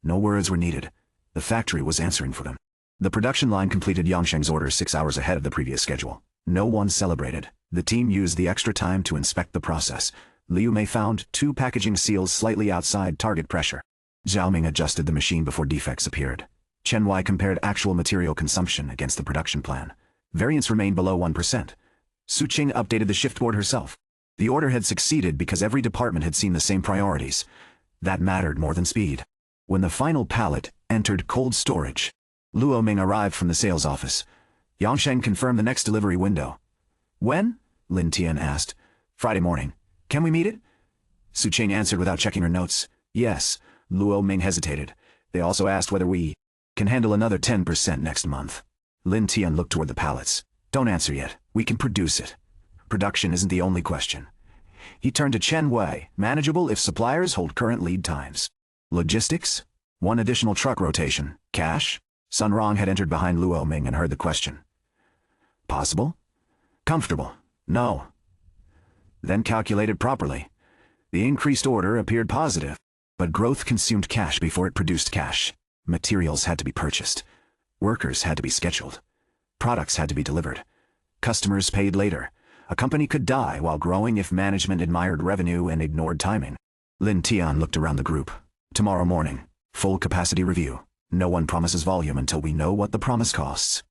No words were needed. The factory was answering for them. The production line completed Yangsheng's order 6 hours ahead of the previous schedule. No one celebrated. The team used the extra time to inspect the process. Liu Mei found 2 packaging seals slightly outside target pressure. Zhao Ming adjusted the machine before defects appeared. Chen Wei compared actual material consumption against the production plan. Variance remained below 1%. Su Qing updated the shift board herself. The order had succeeded because every department had seen the same priorities. That mattered more than speed. When the final pallet entered cold storage, Luo Ming arrived from the sales office. Yangsheng confirmed the next delivery window. When? Lin Tian asked. Friday morning. Can we meet it? Su Qing answered without checking her notes. Yes. Luo Ming hesitated. They also asked whether we can handle another 10% next month. Lin Tian looked toward the pallets. Don't answer yet. We can produce it. Production isn't the only question. He turned to Chen Wei. Manageable if suppliers hold current lead times. Logistics? 1 additional truck rotation. Cash? Sun Rong had entered behind Luo Ming and heard the question. Possible? Comfortable? No. Then calculated properly. The increased order appeared positive, but growth consumed cash before it produced cash. Materials had to be purchased. Workers had to be scheduled. Products had to be delivered. Customers paid later. A company could die while growing if management admired revenue and ignored timing. Lin Tian looked around the group. Tomorrow morning, full capacity review. No one promises volume until we know what the promise costs.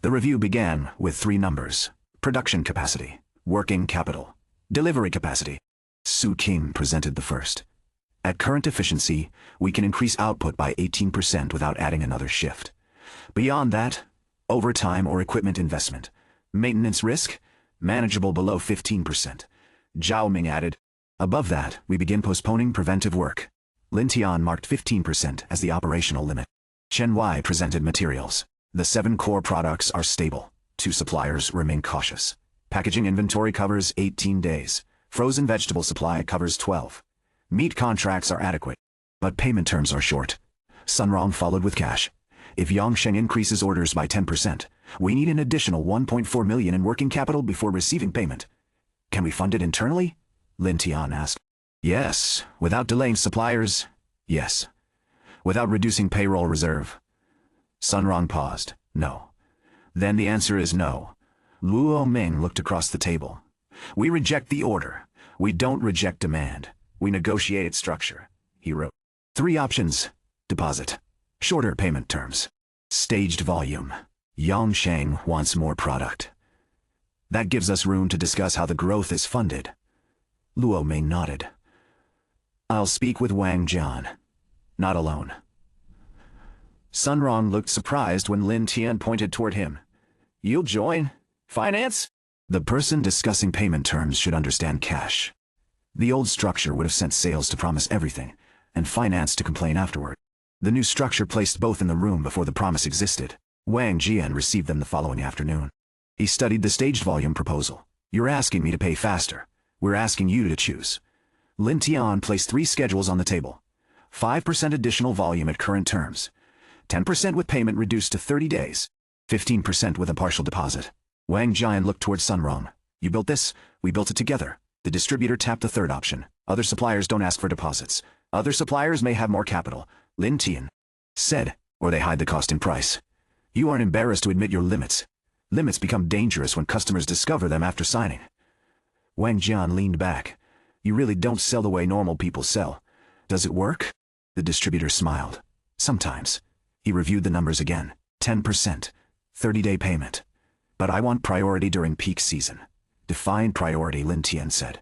The review began with 3 numbers: production capacity, working capital, delivery capacity. Su King presented the first. At current efficiency, we can increase output by 18% without adding another shift. Beyond that, overtime or equipment investment. Maintenance risk, manageable below 15%. Zhao Ming added, above that, we begin postponing preventive work. Lin Tian marked 15% as the operational limit. Chen Wai presented materials. The 7 core products are stable. 2 suppliers remain cautious. Packaging inventory covers 18 days. Frozen vegetable supply covers 12. Meat contracts are adequate, but payment terms are short. Sun Rong followed with cash. If Yongsheng increases orders by 10%, we need an additional 1.4 million in working capital before receiving payment. Can we fund it internally? Lin Tian asked. Yes, without delaying suppliers. Yes. Without reducing payroll reserve. Sun Rong paused. No. Then the answer is no. Luo Ming looked across the table. We reject the order. We don't reject demand. We negotiated structure. He wrote. 3 options. Deposit. Shorter payment terms. Staged volume. Yongsheng wants more product. That gives us room to discuss how the growth is funded. Luo Ming nodded. I'll speak with Wang Jian. Not alone. Sun Rong looked surprised when Lin Tian pointed toward him. You'll join? Finance? The person discussing payment terms should understand cash. The old structure would have sent sales to promise everything, and finance to complain afterward. The new structure placed both in the room before the promise existed. Wang Jian received them the following afternoon. He studied the staged volume proposal. You're asking me to pay faster. We're asking you to choose. Lin Tian placed 3 schedules on the table. 5% additional volume at current terms. 10% with payment reduced to 30 days. 15% with a partial deposit. Wang Jian looked towards Sun Rong. You built this, we built it together. The distributor tapped the 3rd option. Other suppliers don't ask for deposits. Other suppliers may have more capital. Lin Tian said, or they hide the cost in price. You aren't embarrassed to admit your limits. Limits become dangerous when customers discover them after signing. Wang Jian leaned back. You really don't sell the way normal people sell. Does it work? The distributor smiled. Sometimes. He reviewed the numbers again. 10%. 30-day payment. But I want priority during peak season. Define priority, Lin Tian said.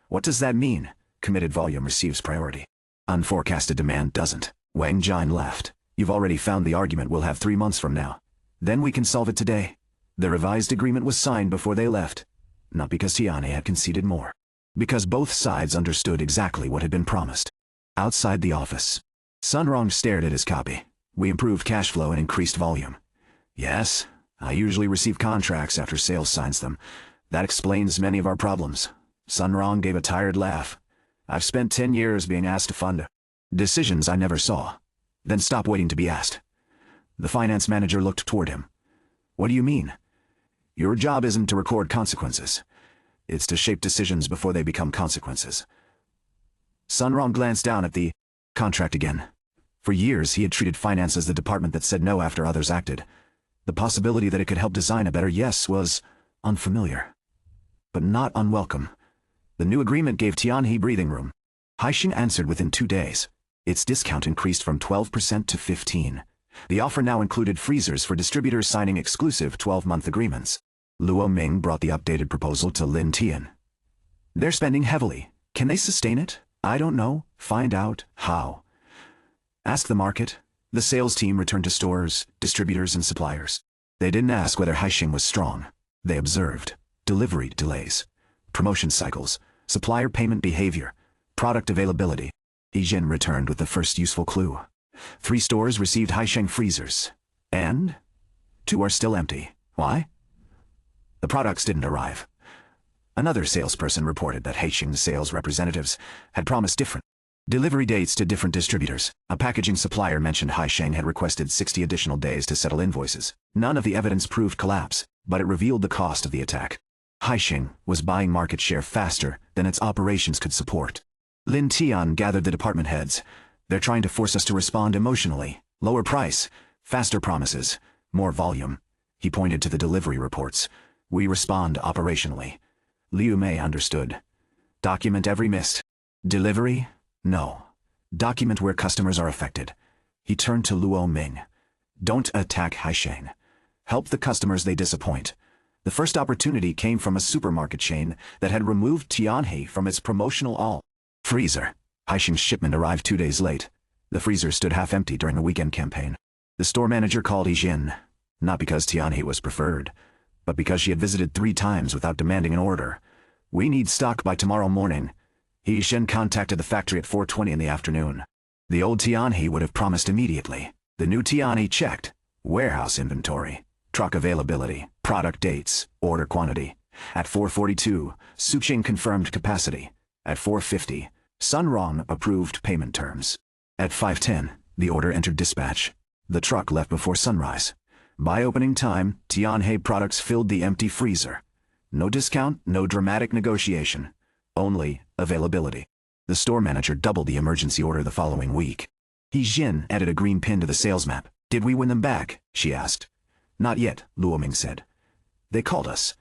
What does that mean? Committed volume receives priority. Unforecasted demand doesn't. Wang Jian laughed. You've already found the argument we'll have 3 months from now. Then we can solve it today. The revised agreement was signed before they left. Not because Tiane had conceded more. Because both sides understood exactly what had been promised. Outside the office, Sun Rong stared at his copy. We improved cash flow and increased volume. Yes, I usually receive contracts after sales signs them. That explains many of our problems. Sun Rong gave a tired laugh. I've spent 10 years being asked to fund decisions I never saw. Then stop waiting to be asked. The finance manager looked toward him. What do you mean? Your job isn't to record consequences. It's to shape decisions before they become consequences. Sun Rong glanced down at the contract again. For years he had treated finance as the department that said no after others acted. The possibility that it could help design a better yes was unfamiliar, but not unwelcome. The new agreement gave Tianhe breathing room. Haixing answered within 2 days. Its discount increased from 12% to 15%. The offer now included freezers for distributors signing exclusive 12-month agreements. Luo Ming brought the updated proposal to Lin Tian. They're spending heavily. Can they sustain it? I don't know. Find out how. Ask the market. The sales team returned to stores, distributors, and suppliers. They didn't ask whether Haixing was strong. They observed delivery delays, promotion cycles, supplier payment behavior, product availability. Yijin returned with the first useful clue. 3 stores received Haixing freezers, and 2 are still empty. Why? The products didn't arrive. Another salesperson reported that Haixing's sales representatives had promised different. Delivery dates to different distributors. A packaging supplier mentioned Haisheng had requested 60 additional days to settle invoices. None of the evidence proved collapse, but it revealed the cost of the attack. Haisheng was buying market share faster than its operations could support. Lin Tian gathered the department heads. They're trying to force us to respond emotionally. Lower price, faster promises, more volume. He pointed to the delivery reports. We respond operationally. Liu Mei understood. Document every miss. Delivery? No. Document where customers are affected. He turned to Luo Ming. Don't attack Haisheng. Help the customers they disappoint. The first opportunity came from a supermarket chain that had removed Tianhe from its promotional all-freezer. Haisheng's shipment arrived 2 days late. The freezer stood half empty during the weekend campaign. The store manager called Yijin, not because Tianhe was preferred, but because she had visited 3 times without demanding an order. We need stock by tomorrow morning. Yijin contacted the factory at 4:20 in the afternoon. The old Tianhe would have promised immediately. The new Tianhe checked. Warehouse inventory, truck availability, product dates, order quantity. At 4:42, Suqing confirmed capacity. At 4:50, Sunrong approved payment terms. At 5:10, the order entered dispatch. The truck left before sunrise. By opening time, Tianhe products filled the empty freezer. No discount, no dramatic negotiation. Only availability. The store manager doubled the emergency order the following week. Yijin added a green pin to the sales map. Did we win them back? She asked. Not yet, Luo Ming said. They called us.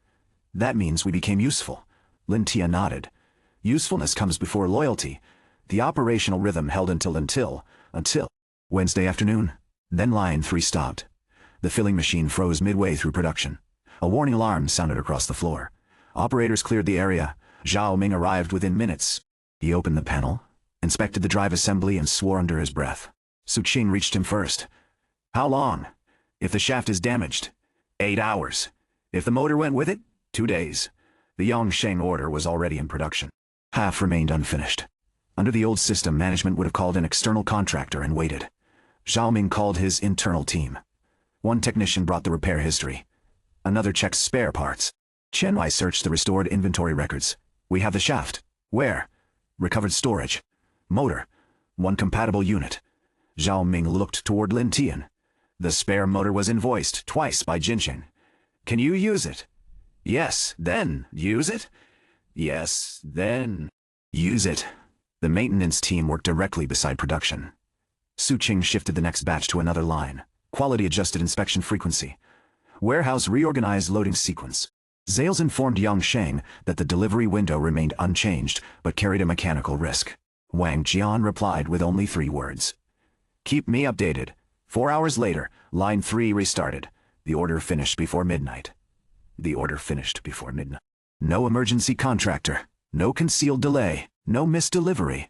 That means we became useful. Lin Tia nodded. Usefulness comes before loyalty. The operational rhythm held until Wednesday afternoon. Then line 3 stopped. The filling machine froze midway through production. A warning alarm sounded across the floor. Operators cleared the area. Zhao Ming arrived within minutes. He opened the panel, inspected the drive assembly, and swore under his breath. Suqing reached him first. How long? If the shaft is damaged, 8 hours. If the motor went with it, 2 days. The Yongsheng order was already in production. Half remained unfinished. Under the old system, management would have called an external contractor and waited. Zhao Ming called his internal team. One technician brought the repair history. Another checked spare parts. Chen Wei searched the restored inventory records. We have the shaft. Where? Recovered storage. Motor. 1 compatible unit. Zhao Ming looked toward Lin Tian. The spare motor was invoiced twice by Jinsheng. Can you use it? Yes, then use it? Yes, then use it. The maintenance team worked directly beside production. Suqing shifted the next batch to another line. Quality adjusted inspection frequency. Warehouse reorganized loading sequence. Zales informed Yongsheng that the delivery window remained unchanged, but carried a mechanical risk. Wang Jian replied with only 3 words. Keep me updated. 4 hours later, line 3 restarted. The order finished before midnight. No emergency contractor. No concealed delay. No missed delivery.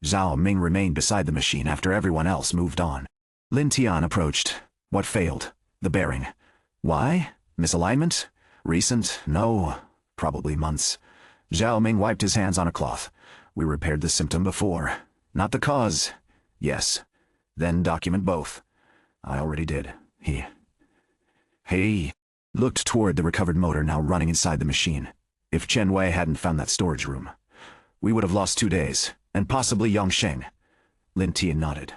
Zhao Ming remained beside the machine after everyone else moved on. Lin Tian approached. What failed? The bearing. Why? Misalignment? Recent? No. Probably months. Zhao Ming wiped his hands on a cloth. We repaired the symptom before. Not the cause. Yes. Then document both. I already did. He looked toward the recovered motor now running inside the machine. If Chen Wei hadn't found that storage room, we would have lost 2 days, and possibly Yongsheng. Lin Tian nodded.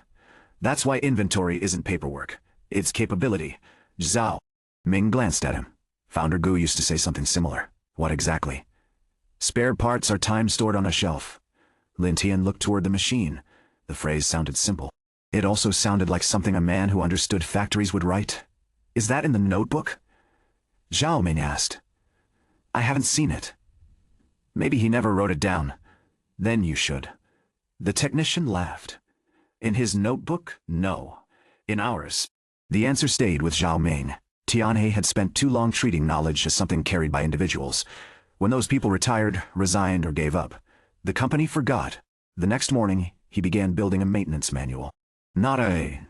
That's why inventory isn't paperwork. It's capability. Zhao Ming glanced at him. Founder Gu used to say something similar. What exactly? Spare parts are time stored on a shelf. Lin Tian looked toward the machine. The phrase sounded simple. It also sounded like something a man who understood factories would write. Is that in the notebook? Zhao Ming asked. I haven't seen it. Maybe he never wrote it down. Then you should. The technician laughed. In his notebook? No. In ours. The answer stayed with Zhao Ming. Tianhe had spent too long treating knowledge as something carried by individuals. When those people retired, resigned, or gave up, the company forgot. The next morning, he began building a maintenance manual. Not a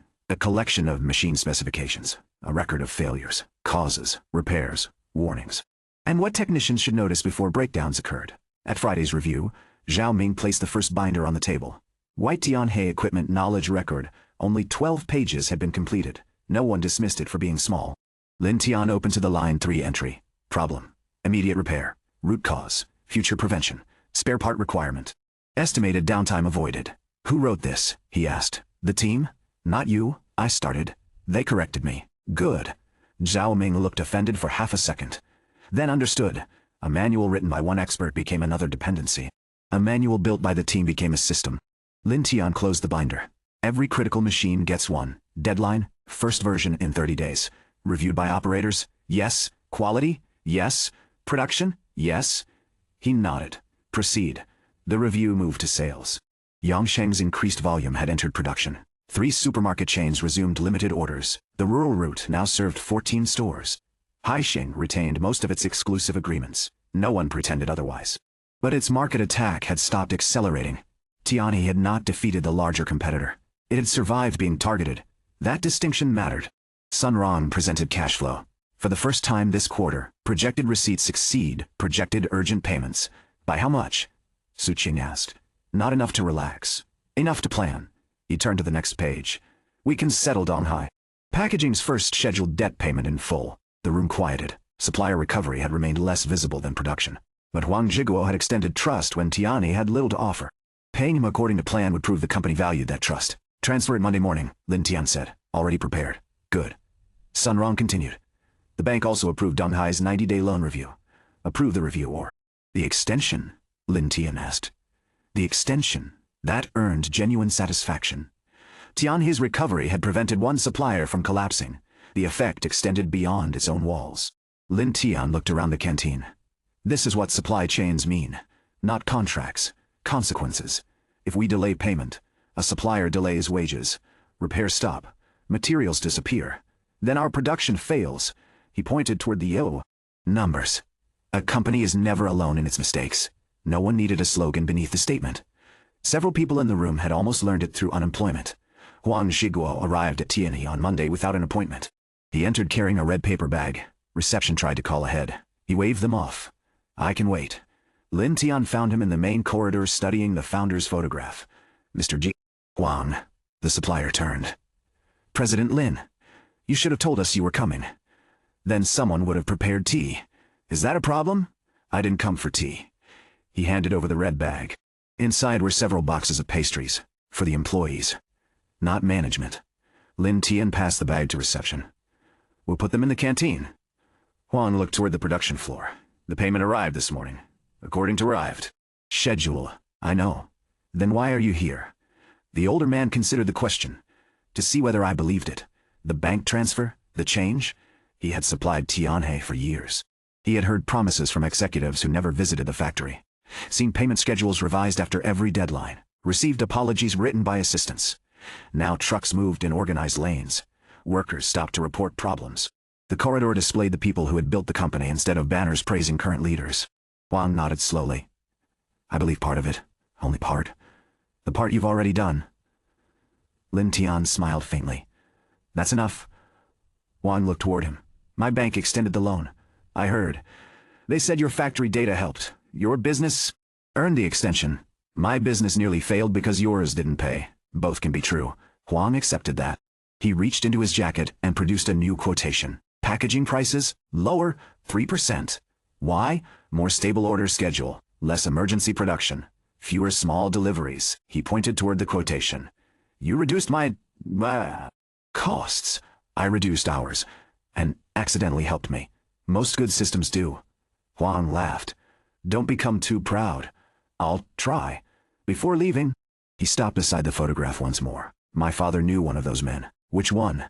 collection of machine specifications. A record of failures, causes, repairs, warnings. And what technicians should notice before breakdowns occurred. At Friday's review, Zhao Ming placed the first binder on the table. White Tianhe equipment knowledge record. Only 12 pages had been completed. No one dismissed it for being small. Lin Tian opened to the line 3 entry. Problem. Immediate repair. Root cause. Future prevention. Spare part requirement. Estimated downtime avoided. Who wrote this? He asked. The team? Not you, I started. They corrected me. Good. Zhao Ming looked offended for half a second. Then understood. A manual written by one expert became another dependency. A manual built by the team became a system. Lin Tian closed the binder. Every critical machine gets one. Deadline, first version in 30 days. Reviewed by operators? Yes. Quality? Yes. Production? Yes. He nodded. Proceed. The review moved to sales. Yongsheng's increased volume had entered production. 3 supermarket chains resumed limited orders. The rural route now served 14 stores. Haixing retained most of its exclusive agreements. No one pretended otherwise. But its market attack had stopped accelerating. Tianhe had not defeated the larger competitor. It had survived being targeted. That distinction mattered. Sun Rong presented cash flow. For the first time this quarter, projected receipts exceed projected urgent payments. By how much? Su Qing asked. Not enough to relax. Enough to plan. He turned to the next page. We can settle Donghai. Packaging's first scheduled debt payment in full. The room quieted. Supplier recovery had remained less visible than production. But Huang Zhiguo had extended trust when Tianhe had little to offer. Paying him according to plan would prove the company valued that trust. Transfer it Monday morning, Lin Tian said. Already prepared. Good. Sun Rong continued. The bank also approved Donghai's 90-day loan review. Approve the review or the extension? Lin Tian asked. The extension. That earned genuine satisfaction. Tianhe's recovery had prevented one supplier from collapsing. The effect extended beyond its own walls. Lin Tian looked around the canteen. This is what supply chains mean. Not contracts. Consequences. If we delay payment, a supplier delays wages. Repairs stop. Materials disappear. Then our production fails. He pointed toward the numbers. A company is never alone in its mistakes. No one needed a slogan beneath the statement. Several people in the room had almost learned it through unemployment. Huang Zhiguo arrived at Tianhe on Monday without an appointment. He entered carrying a red paper bag. Reception tried to call ahead. He waved them off. I can wait. Lin Tian found him in the main corridor studying the founder's photograph. Mr. G. Huang. The supplier turned. President Lin. You should have told us you were coming. Then someone would have prepared tea. Is that a problem? I didn't come for tea. He handed over the red bag. Inside were several boxes of pastries. For the employees. Not management. Lin Tian passed the bag to reception. We'll put them in the canteen. Huang looked toward the production floor. The payment arrived this morning. According to arrived. Schedule. I know. Then why are you here? The older man considered the question. To see whether I believed it. The bank transfer? The change? He had supplied Tianhe for years. He had heard promises from executives who never visited the factory. Seen payment schedules revised after every deadline. Received apologies written by assistants. Now trucks moved in organized lanes. Workers stopped to report problems. The corridor displayed the people who had built the company instead of banners praising current leaders. Huang nodded slowly. I believe part of it. Only part. The part you've already done. Lin Tian smiled faintly. That's enough. Huang looked toward him. My bank extended the loan. I heard. They said your factory data helped. Your business earned the extension. My business nearly failed because yours didn't pay. Both can be true. Huang accepted that. He reached into his jacket and produced a new quotation. Packaging prices, lower, 3%. Why? More stable order schedule, less emergency production, fewer small deliveries. He pointed toward the quotation. You reduced my costs. I reduced ours, and accidentally helped me. Most good systems do. Huang laughed. Don't become too proud. I'll try. Before leaving, he stopped beside the photograph once more. My father knew one of those men. Which one?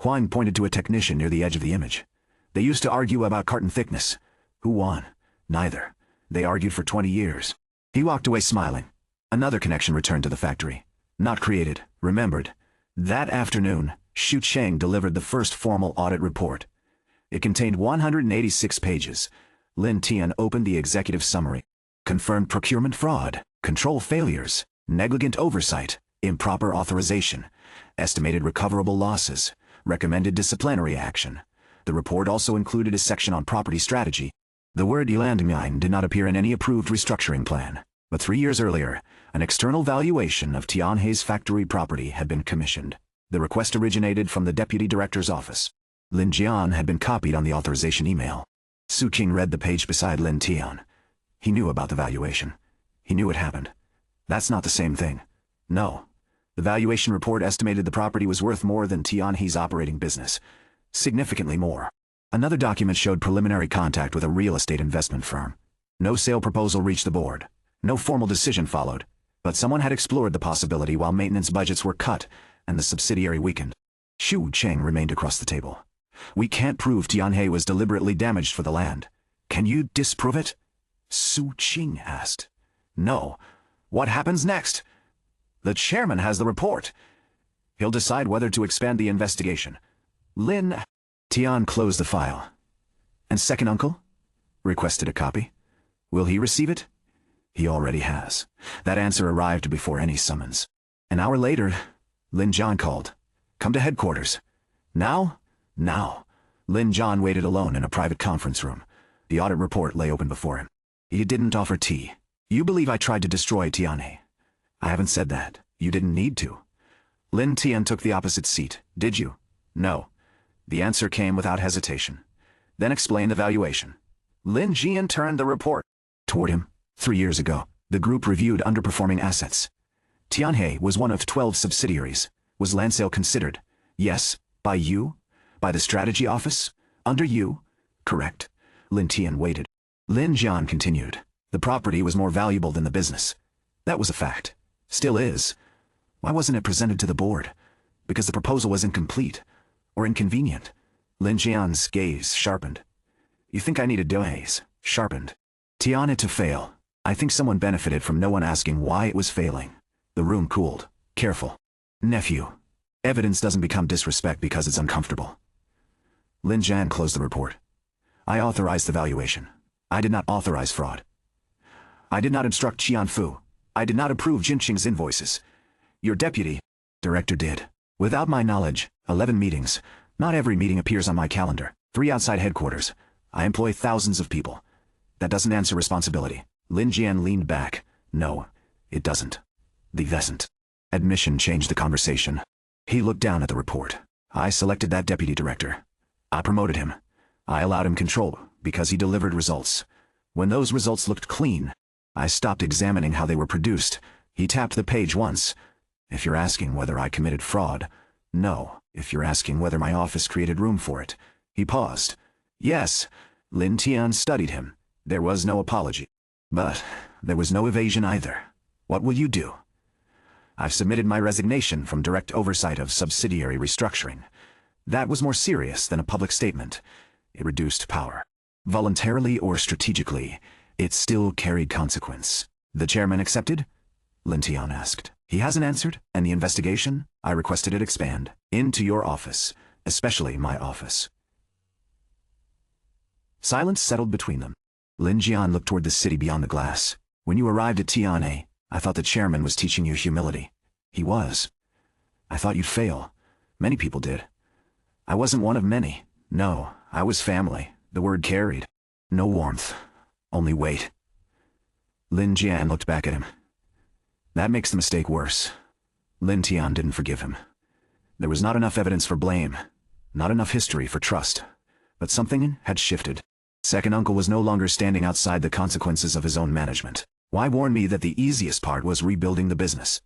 Huang pointed to a technician near the edge of the image. They used to argue about carton thickness. Who won? Neither. They argued for 20 years. He walked away smiling. Another connection returned to the factory. Not created, remembered. That afternoon, Xu Cheng delivered the first formal audit report. It contained 186 pages. Lin Tian opened the executive summary. Confirmed procurement fraud, control failures, negligent oversight, improper authorization, estimated recoverable losses, recommended disciplinary action. The report also included a section on property strategy. The word Elandmine did not appear in any approved restructuring plan, but 3 years earlier, an external valuation of Tianhe's factory property had been commissioned. The request originated from the deputy director's office. Lin Jian had been copied on the authorization email. Su Qing read the page beside Lin Tian. He knew about the valuation. He knew it happened. That's not the same thing. No. The valuation report estimated the property was worth more than Tianhe's operating business. Significantly more. Another document showed preliminary contact with a real estate investment firm. No sale proposal reached the board. No formal decision followed. But someone had explored the possibility while maintenance budgets were cut and the subsidiary weakened. Xu Cheng remained across the table. We can't prove Tianhe was deliberately damaged for the land. Can you disprove it? Su Qing asked. No. What happens next? The chairman has the report. He'll decide whether to expand the investigation. Tian closed the file. And second uncle? Requested a copy. Will he receive it? He already has. That answer arrived before any summons. An hour later, Lin Jian called. Come to headquarters. Now? Now. Lin Jian waited alone in a private conference room. The audit report lay open before him. He didn't offer tea. You believe I tried to destroy Tianhe? I haven't said that. You didn't need to. Lin Tian took the opposite seat. Did you? No. The answer came without hesitation. Then explained the valuation. Lin Jian turned the report toward him. 3 years ago, the group reviewed underperforming assets. Tianhe was one of 12 subsidiaries. Was land sale considered? Yes. By you? By the strategy office? Under you? Correct. Lin Tian waited. Lin Jian continued. The property was more valuable than the business. That was a fact. Still is. Why wasn't it presented to the board? Because the proposal was incomplete. Or inconvenient. Lin Jian's gaze sharpened. You think I needed delays? Sharpened. Tianhe to fail. I think someone benefited from no one asking why it was failing. The room cooled. Careful. Nephew. Evidence doesn't become disrespect because it's uncomfortable. Lin Jian closed the report. I authorized the valuation. I did not authorize fraud. I did not instruct Qian Fu. I did not approve Jinqing's invoices. Your deputy, director did. Without my knowledge, 11 meetings. Not every meeting appears on my calendar. 3 outside headquarters. I employ thousands of people. That doesn't answer responsibility. Lin Jian leaned back. No, it doesn't. The doesn't. Admission changed the conversation. He looked down at the report. I selected that deputy director. I promoted him. I allowed him control because he delivered results. When those results looked clean, I stopped examining how they were produced. He tapped the page once. If you're asking whether I committed fraud, no. If you're asking whether my office created room for it. He paused. Yes. Lin Tian studied him. There was no apology. But there was no evasion either. What will you do? I've submitted my resignation from direct oversight of subsidiary restructuring. That was more serious than a public statement. It reduced power. Voluntarily or strategically, it still carried consequence. The chairman accepted? Lin Tian asked. He hasn't answered, and the investigation, I requested it expand into your office, especially my office. Silence settled between them. Lin Jian looked toward the city beyond the glass. When you arrived at Tianhe, I thought the chairman was teaching you humility. He was. I thought you'd fail. Many people did. I wasn't one of many. No, I was family. The word carried. No warmth. Only weight. Lin Jian looked back at him. That makes the mistake worse. Lin Tian didn't forgive him. There was not enough evidence for blame. Not enough history for trust. But something had shifted. Second uncle was no longer standing outside the consequences of his own management. Why warn me that the easiest part was rebuilding the business?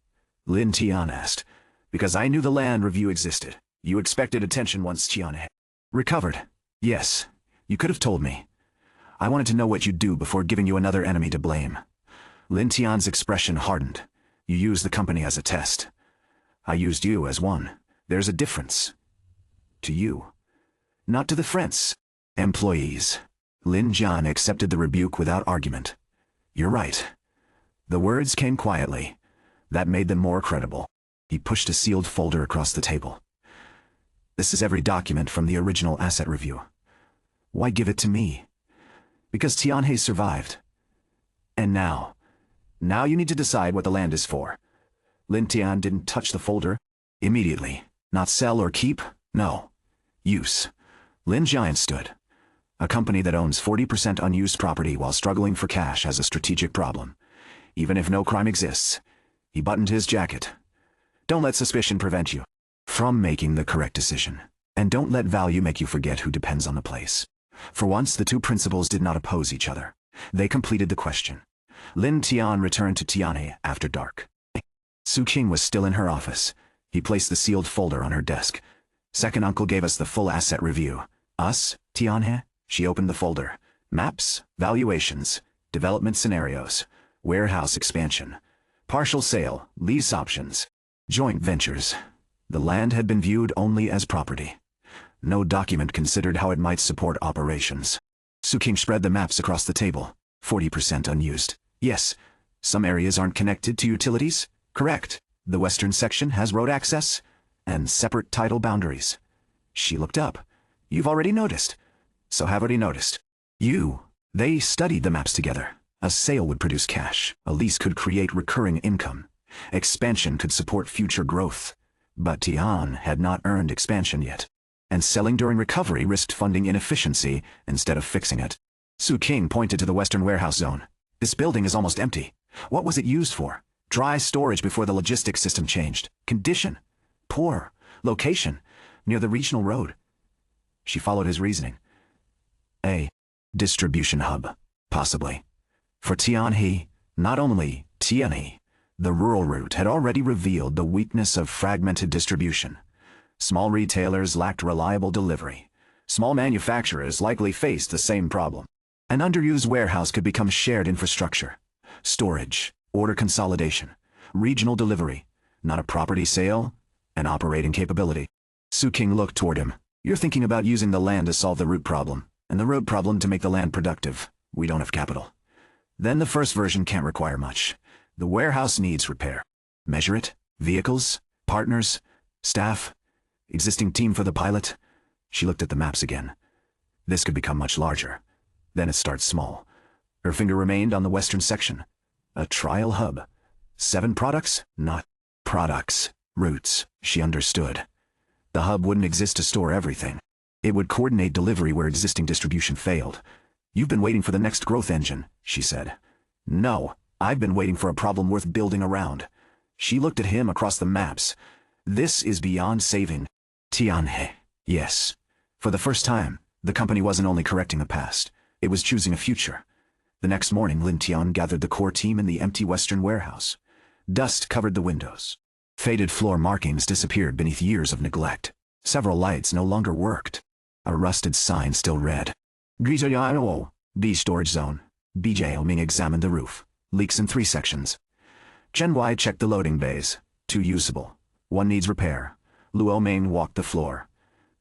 Lin Tian asked. Because I knew the land review existed. You expected attention once Tianhe recovered. Yes, you could have told me. I wanted to know what you'd do before giving you another enemy to blame. Lin Tian's expression hardened. You used the company as a test. I used you as one. There's a difference. To you. Not to the friends. Employees. Lin Jian accepted the rebuke without argument. You're right. The words came quietly. That made them more credible. He pushed a sealed folder across the table. This is every document from the original asset review. Why give it to me? Because Tianhe survived. And now you need to decide what the land is for. Lin Tian didn't touch the folder. Immediately. Not sell or keep? No. Use. Lin Jian stood. A company that owns 40% unused property while struggling for cash has a strategic problem. Even if no crime exists. He buttoned his jacket. Don't let suspicion prevent you from making the correct decision. And don't let value make you forget who depends on the place. For once, the two principles did not oppose each other. They completed the question. Lin Tian returned to Tianhe after dark. Su King was still in her office. He placed the sealed folder on her desk. Second uncle gave us the full asset review. Us, Tianhe? She opened the folder. Maps, valuations, development scenarios, warehouse expansion, partial sale, lease options, joint ventures. The land had been viewed only as property. No document considered how it might support operations. Su King spread the maps across the table. 40% unused. Yes, some areas aren't connected to utilities. Correct. The western section has road access and separate title boundaries. She looked up. You've already noticed. So have already noticed. They studied the maps together. A sale would produce cash. A lease could create recurring income. Expansion could support future growth. But Tian had not earned expansion yet. And selling during recovery risked funding inefficiency instead of fixing it. Su King pointed to the western warehouse zone. This building is almost empty. What was it used for? Dry storage before the logistics system changed. Condition. Poor. Location. Near the regional road. She followed his reasoning. A distribution hub. Possibly. For Tianhe, not only Tianhe, the rural route had already revealed the weakness of fragmented distribution. Small retailers lacked reliable delivery. Small manufacturers likely faced the same problem. An underused warehouse could become shared infrastructure. Storage, order consolidation, regional delivery, not a property sale, an operating capability. Su King looked toward him. You're thinking about using the land to solve the root problem, and the road problem to make the land productive. We don't have capital. Then the first version can't require much. The warehouse needs repair. Measure it, vehicles, partners, staff, existing team for the pilot. She looked at the maps again. This could become much larger. Then it starts small. Her finger remained on the western section. A trial hub. 7 products? Not products. Routes. She understood. The hub wouldn't exist to store everything. It would coordinate delivery where existing distribution failed. You've been waiting for the next growth engine, she said. No, I've been waiting for a problem worth building around. She looked at him across the maps. This is beyond saving. Tianhe. Yes. For the first time, the company wasn't only correcting the past. It was choosing a future. The next morning, Lin Tian gathered the core team in the empty western warehouse. Dust covered the windows. Faded floor markings disappeared beneath years of neglect. Several lights no longer worked. A rusted sign still read. B storage zone. BJ Ming examined the roof. Leaks in 3 sections. Chen Wai checked the loading bays. 2 usable. 1 needs repair. Luo Ming walked the floor.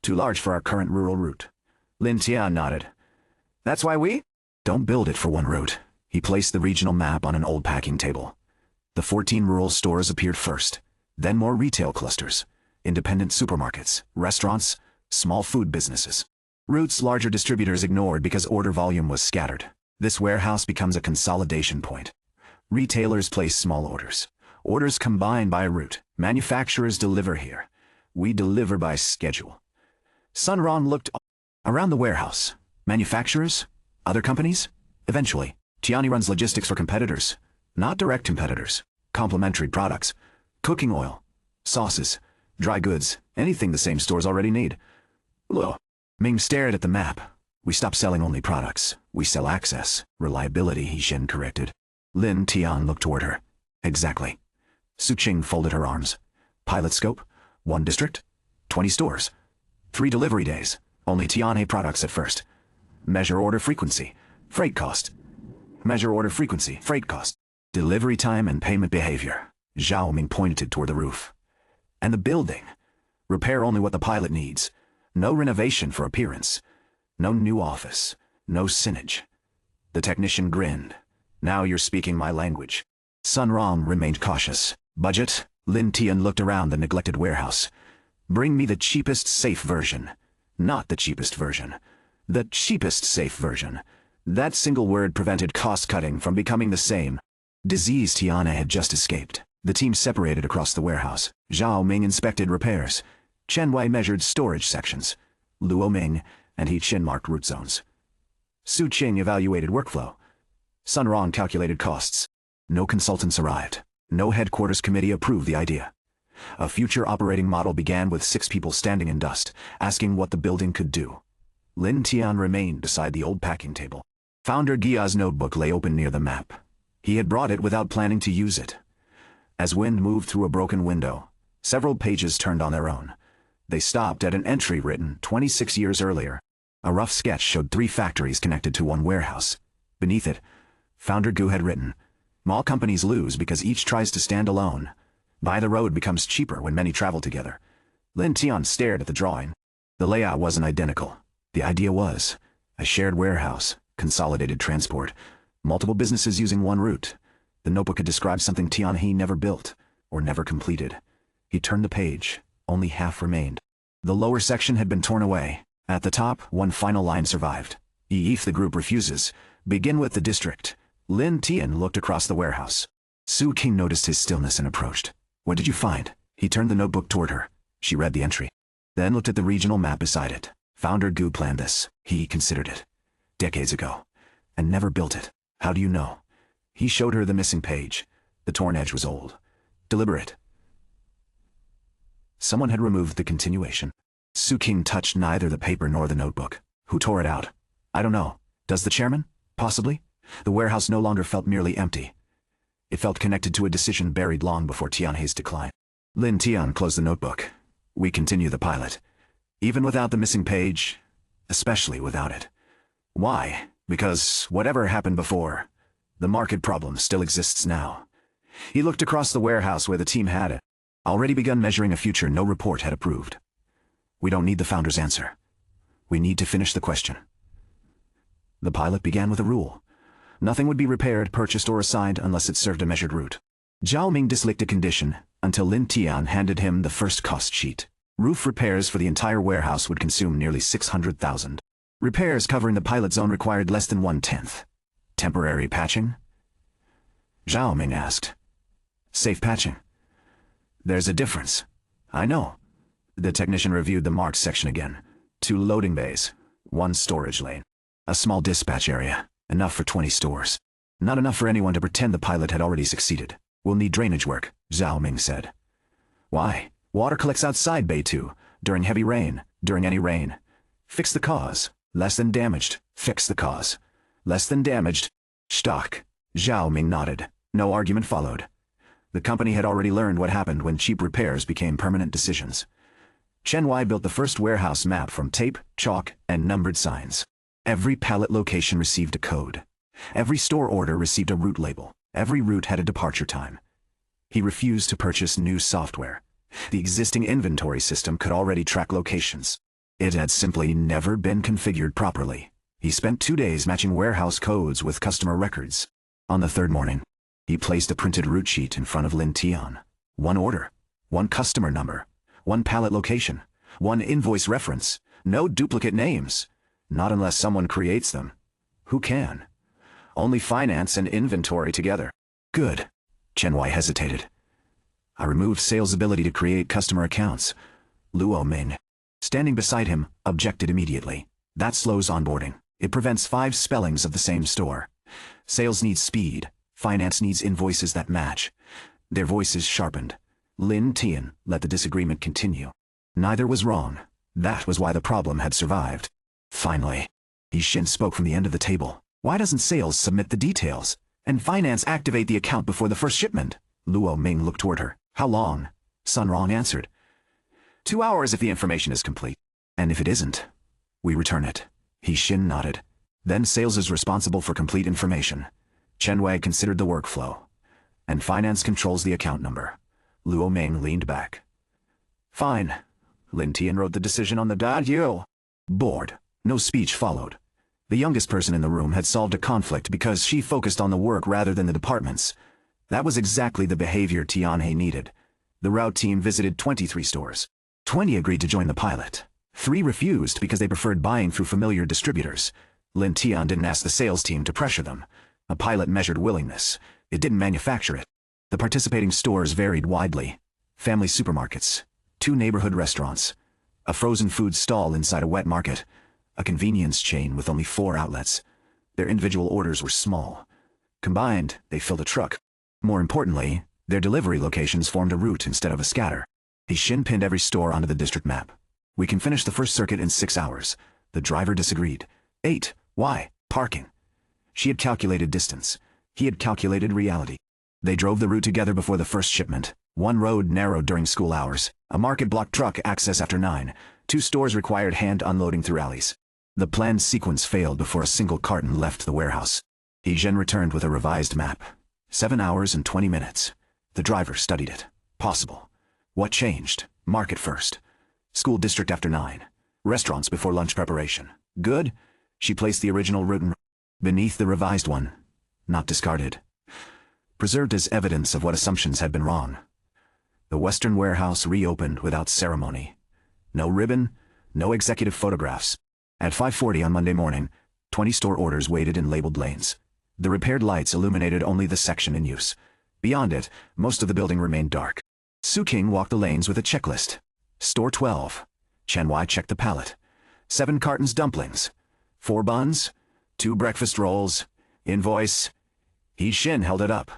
Too large for our current rural route. Lin Tian nodded. That's why we don't build it for one route. He placed the regional map on an old packing table. The 14 rural stores appeared first. Then more retail clusters. Independent supermarkets, restaurants, small food businesses. Routes larger distributors ignored because order volume was scattered. This warehouse becomes a consolidation point. Retailers place small orders. Orders combine by route. Manufacturers deliver here. We deliver by schedule. Sun Ron looked around the warehouse. Manufacturers? Other companies? Eventually, Tiani runs logistics for competitors. Not direct competitors. Complementary products. Cooking oil. Sauces. Dry goods. Anything the same stores already need. Luo Ming stared at the map. We stop selling only products. We sell access. Reliability, He Shen corrected. Lin Tian looked toward her. Exactly. Su Qing folded her arms. Pilot scope. 1 district. 20 stores. 3 delivery days. Only Tianhe products at first. Measure order frequency. Freight cost. Measure order frequency. Freight cost. Delivery time and payment behavior. Zhao Ming pointed toward the roof. And the building. Repair only what the pilot needs. No renovation for appearance. No new office. No signage. The technician grinned. Now you're speaking my language. Sun Ram remained cautious. Budget? Lin Tian looked around the neglected warehouse. Bring me the cheapest safe version. Not the cheapest version. The cheapest safe version. That single word prevented cost-cutting from becoming the same. Disease Tiana had just escaped. The team separated across the warehouse. Zhao Ming inspected repairs. Chen Wei measured storage sections. Luo Ming and He Qin marked root zones. Su Qing evaluated workflow. Sun Rong calculated costs. No consultants arrived. No headquarters committee approved the idea. A future operating model began with 6 people standing in dust, asking what the building could do. Lin Tian remained beside the old packing table. Founder Gia's notebook lay open near the map. He had brought it without planning to use it. As wind moved through a broken window, several pages turned on their own. They stopped at an entry written 26 years earlier. A rough sketch showed 3 factories connected to one warehouse. Beneath it, Founder Gu had written, "Mall companies lose because each tries to stand alone. By the road becomes cheaper when many travel together." Lin Tian stared at the drawing. The layout wasn't identical. The idea was a shared warehouse, consolidated transport, multiple businesses using one route. The notebook had described something Tianhe never built, or never completed. He turned the page. Only half remained. The lower section had been torn away. At the top, one final line survived. If the group refuses, begin with the district. Lin Tian looked across the warehouse. Su King noticed his stillness and approached. "What did you find?" He turned the notebook toward her. She read the entry, then looked at the regional map beside it. Founder Gu planned this. He considered it. Decades ago. And never built it. "How do you know?" He showed her the missing page. The torn edge was old. Deliberate. Someone had removed the continuation. Su King touched neither the paper nor the notebook. "Who tore it out?" "I don't know. Does the chairman? Possibly." The warehouse no longer felt merely empty. It felt connected to a decision buried long before Tianhe's decline. Lin Tian closed the notebook. "We continue the pilot. Even without the missing page, especially without it." "Why?" "Because whatever happened before, the market problem still exists now." He looked across the warehouse where the team had it. Already begun measuring a future no report had approved. "We don't need the founder's answer. We need to finish the question." The pilot began with a rule. Nothing would be repaired, purchased, or assigned unless it served a measured route. Zhao Ming disliked a condition until Lin Tian handed him the first cost sheet. Roof repairs for the entire warehouse would consume nearly 600,000. Repairs covering the pilot zone required less than 1/10. Temporary patching? Zhao Ming asked. "Safe patching." "There's a difference." "I know." The technician reviewed the marked section again. 2 loading bays, 1 storage lane. A small dispatch area, enough for 20 stores. Not enough for anyone to pretend the pilot had already succeeded. "We'll need drainage work," Zhao Ming said. "Why?" "Water collects outside Bay 2, during heavy rain, during any rain." "Fix the cause." "Less than damaged." "Fix the cause." "Less than damaged." "Stock." Zhao Ming nodded. No argument followed. The company had already learned what happened when cheap repairs became permanent decisions. Chen Wai built the first warehouse map from tape, chalk, and numbered signs. Every pallet location received a code. Every store order received a route label. Every route had a departure time. He refused to purchase new software. The existing inventory system could already track locations. It had simply never been configured properly. He spent 2 days matching warehouse codes with customer records. On the 3rd morning, he placed a printed route sheet in front of Lin Tian. 1 order, 1 customer number, 1 pallet location, 1 invoice reference, no duplicate names. Not unless someone creates them. Who can? Only finance and inventory together. "Good." Chen Wai hesitated. "I removed sales' ability to create customer accounts." Luo Ming, standing beside him, objected immediately. "That slows onboarding. It prevents 5 spellings of the same store. Sales needs speed. Finance needs invoices that match." Their voices sharpened. Lin Tian let the disagreement continue. Neither was wrong. That was why the problem had survived. Finally, Yixin spoke from the end of the table. "Why doesn't sales submit the details? And finance activate the account before the first shipment?" Luo Ming looked toward her. "How long?" Sun Rong answered. 2 hours if the information is complete. "And if it isn't, we return it." Yixin nodded. "Then sales is responsible for complete information." Chen Wei considered the workflow. "And finance controls the account number." Luo Ming leaned back. "Fine." Lin Tian wrote the decision on the dot. Bored. No speech followed. The youngest person in the room had solved a conflict because she focused on the work rather than the departments. That was exactly the behavior Tianhe needed. The route team visited 23 stores. 20 agreed to join the pilot. 3 refused because they preferred buying through familiar distributors. Lin Tian didn't ask the sales team to pressure them. A pilot measured willingness. It didn't manufacture it. The participating stores varied widely. Family supermarkets, 2 neighborhood restaurants, a frozen food stall inside a wet market, a convenience chain with only 4 outlets. Their individual orders were small. Combined, they filled a truck. More importantly, their delivery locations formed a route instead of a scatter. Yixin pinned every store onto the district map. "We can finish the first circuit in 6 hours. The driver disagreed. 8. Why? Parking. She had calculated distance. He had calculated reality. They drove the route together before the first shipment. One road narrowed during school hours. A market blocked truck access after 9. 2 stores required hand unloading through alleys. The planned sequence failed before a single carton left the warehouse. Heir returned with a revised map. 7 hours and 20 minutes. The driver studied it. Possible. What changed? Market first. School district after 9. Restaurants before lunch preparation. Good. She placed the original route beneath the revised one. Not discarded. Preserved as evidence of what assumptions had been wrong. The Western warehouse reopened without ceremony. No ribbon, no executive photographs. At 5:40 on Monday morning, 20 store orders waited in labeled lanes. The repaired lights illuminated only the section in use. Beyond it, most of the building remained dark. Su King walked the lanes with a checklist. Store 12. Chen Wai checked the pallet. 7 cartons dumplings. 4 buns. 2 breakfast rolls. Invoice. Heir held it up.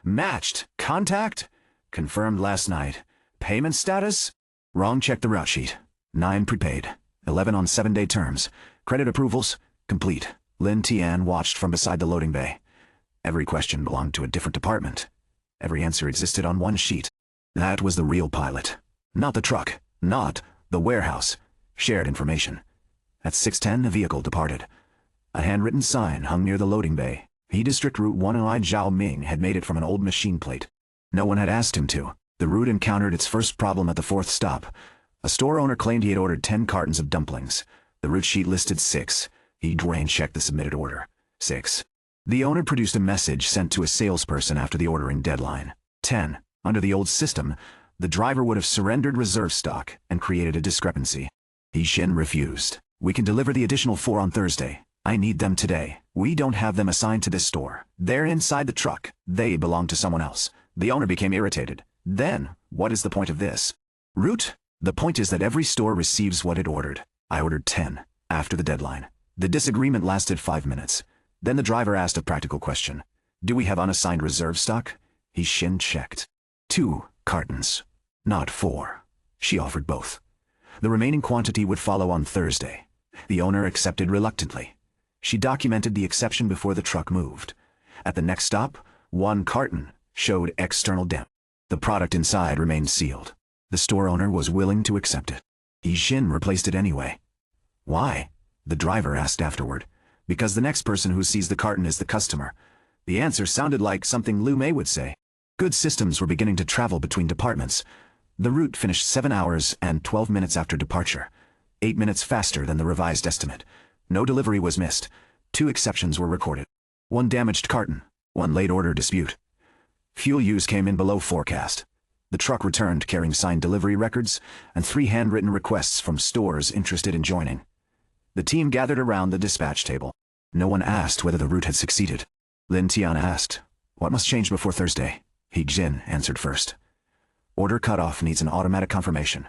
Matched. Contact. Confirmed last night. Payment status? Wrong, checked the route sheet. 9 prepaid. 11 on 7-day terms. Credit approvals? Complete. Lin Tian watched from beside the loading bay. Every question belonged to a different department. Every answer existed on one sheet. That was the real pilot. Not the truck. Not the warehouse. Shared information. At 6:10, a vehicle departed. A handwritten sign hung near the loading bay. He District Route 109 Zhao Ming had made it from an old machine plate. No one had asked him to. The route encountered its first problem at the 4th stop. A store owner claimed he had ordered 10 cartons of dumplings. The route sheet listed 6. He checked the submitted order. 6. The owner produced a message sent to a salesperson after the ordering deadline. 10. Under the old system, the driver would have surrendered reserve stock and created a discrepancy. Heir refused. We can deliver the additional 4 on Thursday. I need them today. We don't have them assigned to this store. They're inside the truck. They belong to someone else. The owner became irritated. Then, what is the point of this? Route? The point is that every store receives what it ordered. I ordered 10, after the deadline. The disagreement lasted 5 minutes. Then the driver asked a practical question. Do we have unassigned reserve stock? Heir checked. 2 cartons. Not 4. She offered both. The remaining quantity would follow on Thursday. The owner accepted reluctantly. She documented the exception before the truck moved. At the next stop, 1 carton showed external damage. The product inside remained sealed. The store owner was willing to accept it. Heir replaced it anyway. Why? The driver asked afterward. Because the next person who sees the carton is the customer. The answer sounded like something Lu Mei would say. Good systems were beginning to travel between departments. The route finished 7 hours and 12 minutes after departure. 8 minutes faster than the revised estimate. No delivery was missed. 2 exceptions were recorded. 1 damaged carton. 1 late order dispute. Fuel use came in below forecast. The truck returned carrying signed delivery records and 3 handwritten requests from stores interested in joining. The team gathered around the dispatch table. No one asked whether the route had succeeded. Lin Tian asked, "What must change before Thursday?" Heir answered first. "Order cutoff needs an automatic confirmation."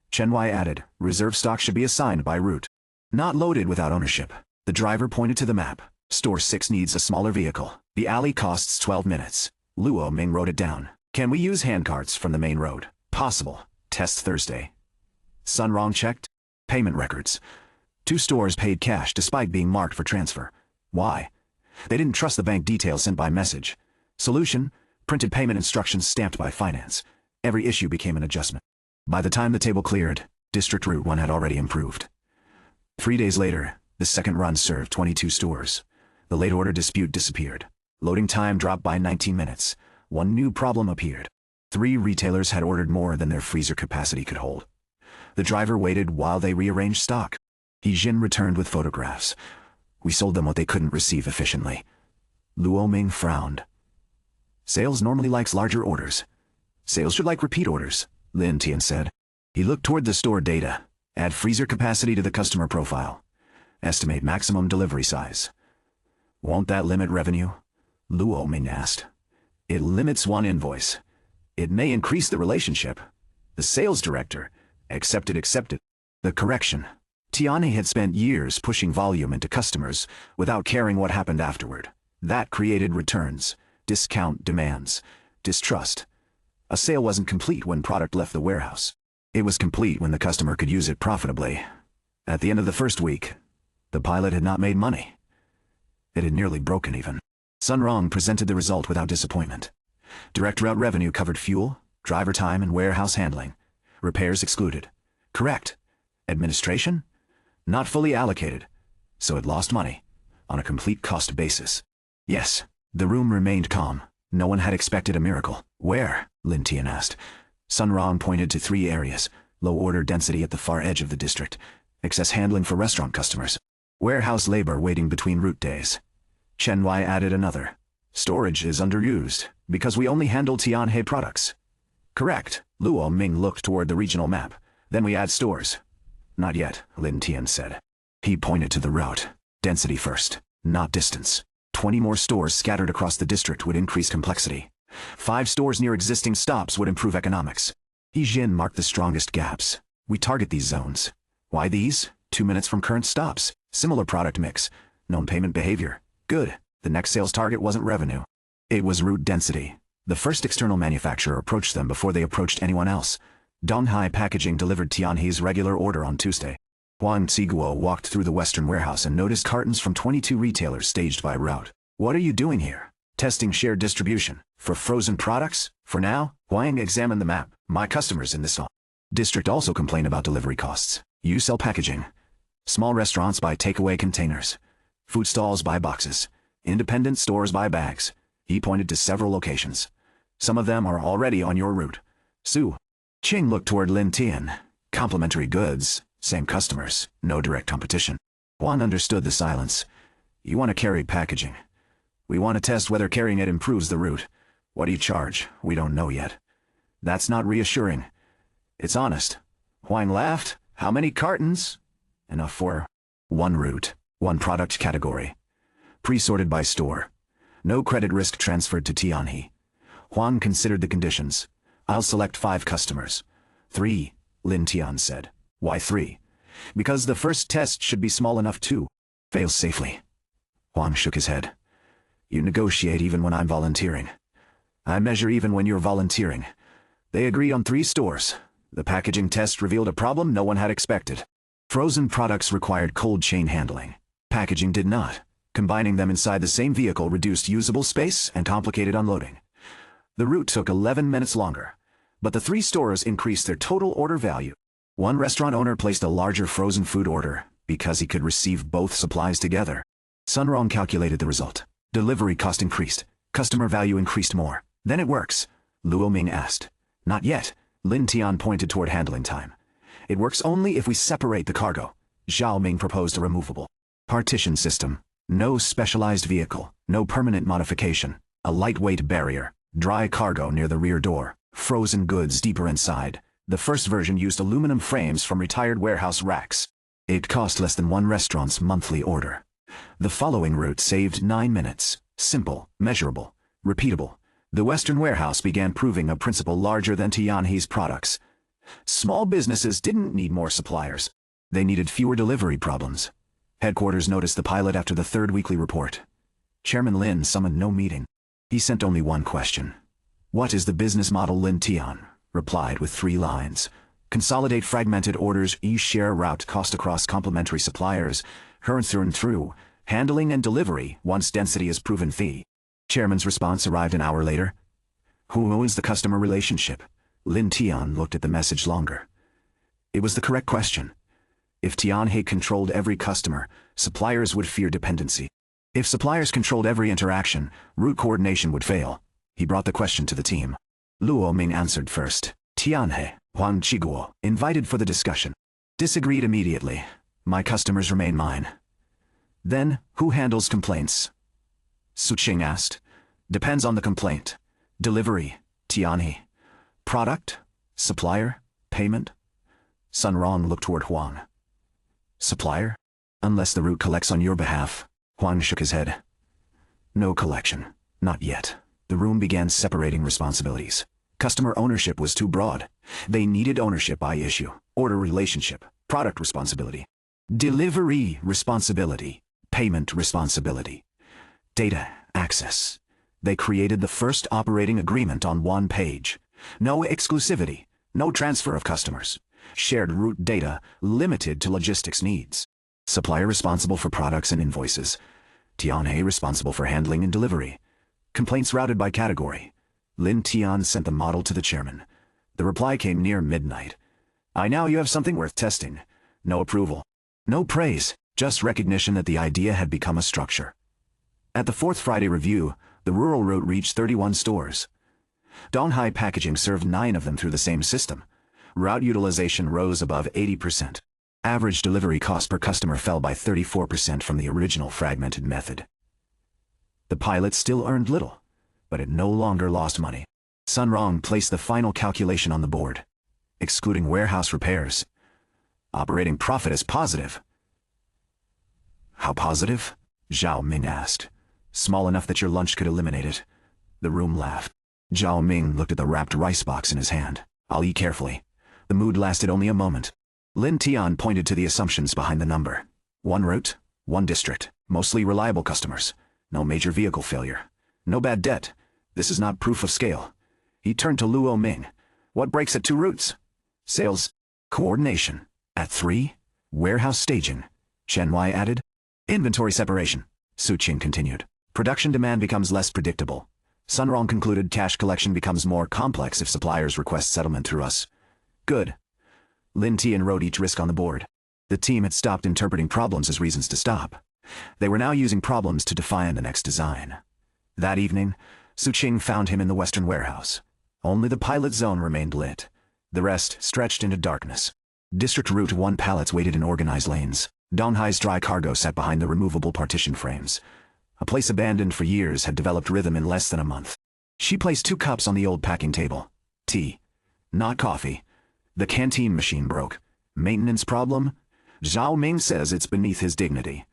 Chen Wai added, "Reserve stock should be assigned by route. Not loaded without ownership." The driver pointed to the map. Store 6 needs a smaller vehicle. The alley costs 12 minutes. Luo Ming wrote it down. Can we use handcarts from the main road? Possible. Test Thursday. Sun Rong checked. Payment records. 2 stores paid cash despite being marked for transfer. Why? They didn't trust the bank details sent by message. Solution? Printed payment instructions stamped by finance. Every issue became an adjustment. By the time the table cleared, District Route 1 had already improved. 3 days later, the second run served 22 stores. The late order dispute disappeared. Loading time dropped by 19 minutes. 1 new problem appeared. 3 retailers had ordered more than their freezer capacity could hold. The driver waited while they rearranged stock. Heir returned with photographs. We sold them what they couldn't receive efficiently. Luo Ming frowned. Sales normally likes larger orders. Sales should like repeat orders, Lin Tian said. He looked toward the store data. Add freezer capacity to the customer profile. Estimate maximum delivery size. Won't that limit revenue? Luo Ming asked. It limits 1 invoice. It may increase the relationship. The sales director accepted. The correction. Tianhe had spent years pushing volume into customers without caring what happened afterward. That created returns, discount demands, distrust. A sale wasn't complete when product left the warehouse. It was complete when the customer could use it profitably. At the end of the first week, the pilot had not made money. It had nearly broken even. Sun Rong presented the result without disappointment. Direct route revenue covered fuel, driver time, and warehouse handling. Repairs excluded. Correct. Administration? Not fully allocated, so it lost money, on a complete cost basis. Yes. The room remained calm. No one had expected a miracle. Where? Lin Tian asked. Sun Rong pointed to 3 areas. Low order density at the far edge of the district. Excess handling for restaurant customers. Warehouse labor waiting between route days. Chen Wei added another. Storage is underused, because we only handle Tianhe products. Correct. Luo Ming looked toward the regional map. Then we add stores. Not yet, Lin Tian said. He pointed to the route. Density first, not distance. 20 more stores scattered across the district would increase complexity. 5 stores near existing stops would improve economics. Yijin marked the strongest gaps. We target these zones. Why these? 2 minutes from current stops. Similar product mix. Known payment behavior. Good. The next sales target wasn't revenue. It was route density. The first external manufacturer approached them before they approached anyone else. Donghai Packaging delivered Tianhe's regular order on Tuesday. Huang Ziguo walked through the western warehouse and noticed cartons from 22 retailers staged by route. What are you doing here? Testing shared distribution. For frozen products? For now? Huang examined the map. My customers in this district also complain about delivery costs. You sell packaging. Small restaurants buy takeaway containers. Food stalls buy boxes. Independent stores buy bags. He pointed to several locations. Some of them are already on your route. Su. Qing looked toward Lin Tian. Complementary goods. Same customers, no direct competition. Juan understood the silence. You want to carry packaging. We want to test whether carrying it improves the route. What do you charge? We don't know yet. That's not reassuring. It's honest. Huang laughed. How many cartons? Enough for 1 route, 1 product category. Pre-sorted by store. No credit risk transferred to Tianhe. Huang considered the conditions. I'll select 5 customers. 3, Lin Tian said. Why 3? Because the first test should be small enough to fail safely. Huang shook his head. You negotiate even when I'm volunteering. I measure even when you're volunteering. They agreed on 3 stores. The packaging test revealed a problem no one had expected. Frozen products required cold chain handling. Packaging did not. Combining them inside the same vehicle reduced usable space and complicated unloading. The route took 11 minutes longer, but the 3 stores increased their total order value. One restaurant owner placed a larger frozen food order because he could receive both supplies together. Sun Rong calculated the result. Delivery cost increased. Customer value increased more. Then it works, Luo Ming asked. Not yet, Lin Tian pointed toward handling time. It works only if we separate the cargo. Zhao Ming proposed a removable partition system. No specialized vehicle, no permanent modification. A lightweight barrier, dry cargo near the rear door, frozen goods deeper inside. The first version used aluminum frames from retired warehouse racks. It cost less than 1 restaurant's monthly order. The following route saved 9 minutes. Simple, measurable, repeatable. The Western warehouse began proving a principle larger than Tianhe's products. Small businesses didn't need more suppliers. They needed fewer delivery problems. Headquarters noticed the pilot after the 3rd weekly report. Chairman Lin summoned no meeting. He sent only 1 question. What is the business model? Lin Tian replied with 3 lines. Consolidate fragmented orders, share route cost across complementary suppliers, through, handling and delivery once density is proven fee. Chairman's response arrived an hour later. Who owns the customer relationship? Lin Tian looked at the message longer. It was the correct question. If Tianhe controlled every customer, suppliers would fear dependency. If suppliers controlled every interaction, route coordination would fail. He brought the question to the team. Luo Ming answered first. Tianhe, Huang Ziguo, invited for the discussion. Disagreed immediately. My customers remain mine. Then, who handles complaints? Su Qing asked. Depends on the complaint. Delivery, Tianhe. Product, supplier, payment. Sun Rong looked toward Huang. Supplier? Unless the route collects on your behalf. Huang shook his head. No collection. Not yet. The room began separating responsibilities. Customer ownership was too broad. They needed ownership by issue, order relationship, product responsibility, delivery responsibility, payment responsibility, data access. They created the first operating agreement on 1 page. No exclusivity, no transfer of customers. Shared route data, limited to logistics needs. Supplier responsible for products and invoices. Tianhe responsible for handling and delivery. Complaints routed by category. Lin Tian sent the model to the chairman. The reply came near midnight. "I now you have something worth testing. No approval. No praise, just recognition that the idea had become a structure." At the fourth Friday review, the rural route reached 31 stores. Donghai Packaging served 9 of them through the same system. Route utilization rose above 80%. Average delivery cost per customer fell by 34% from the original fragmented method. The pilot still earned little, but it no longer lost money. Sun Rong placed the final calculation on the board. Excluding warehouse repairs, operating profit is positive. "How positive?" Zhao Ming asked. "Small enough that your lunch could eliminate it." The room laughed. Zhao Ming looked at the wrapped rice box in his hand. "I'll eat carefully." The mood lasted only a moment. Lin Tian pointed to the assumptions behind the number. 1 route, 1 district, mostly reliable customers. No major vehicle failure. No bad debt. This is not proof of scale. He turned to Luo Ming. "What breaks at 2 routes?" "Sales. Coordination. At 3, warehouse staging." Chen Wai added. "Inventory separation." Su Qing continued. "Production demand becomes less predictable." Sun Rong concluded cash collection becomes more complex if suppliers request settlement through us. "Good." Lin Tian wrote each risk on the board. The team had stopped interpreting problems as reasons to stop. They were now using problems to define the next design. That evening, Su Qing found him in the western warehouse. Only the pilot zone remained lit. The rest stretched into darkness. District Route 1 pallets waited in organized lanes. Donghai's dry cargo sat behind the removable partition frames. A place abandoned for years had developed rhythm in less than a month. She placed 2 cups on the old packing table. Tea. Not coffee. The canteen machine broke. Maintenance problem? Zhao Ming says it's beneath his dignity.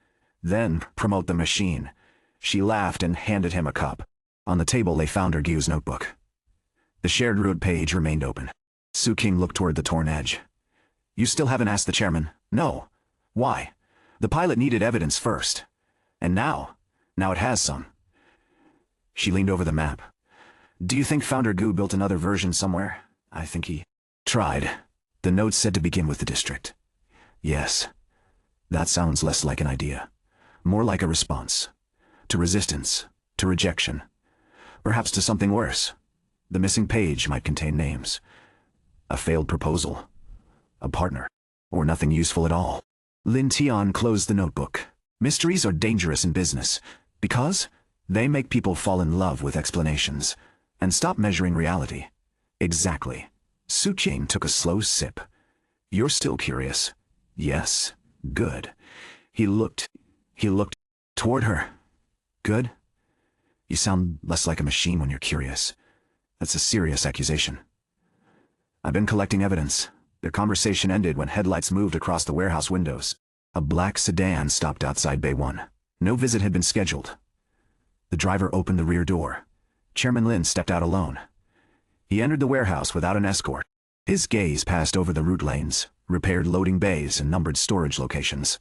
Then promote the machine. She laughed and handed him a cup. On the table lay Founder Gu's notebook. The shared route page remained open. Su Qing looked toward the torn edge. "You still haven't asked the chairman?" "No." "Why?" "The pilot needed evidence first. And now it has some." She leaned over the map. "Do you think Founder Gu built another version somewhere?" "I think he tried." The note said to begin with the district. "Yes. That sounds less like an idea. More like a response. To resistance. To rejection. Perhaps to something worse. The missing page might contain names. A failed proposal. A partner. Or nothing useful at all." Lin Tian closed the notebook. "Mysteries are dangerous in business, because they make people fall in love with explanations, and stop measuring reality." "Exactly." Su Qing took a slow sip. "You're still curious?" "Yes." "Good." He looked toward her. "Good? You sound less like a machine when you're curious. That's a serious accusation." "I've been collecting evidence." Their conversation ended when headlights moved across the warehouse windows. A black sedan stopped outside Bay 1. No visit had been scheduled. The driver opened the rear door. Chairman Lin stepped out alone. He entered the warehouse without an escort. His gaze passed over the route lanes, repaired loading bays and numbered storage locations.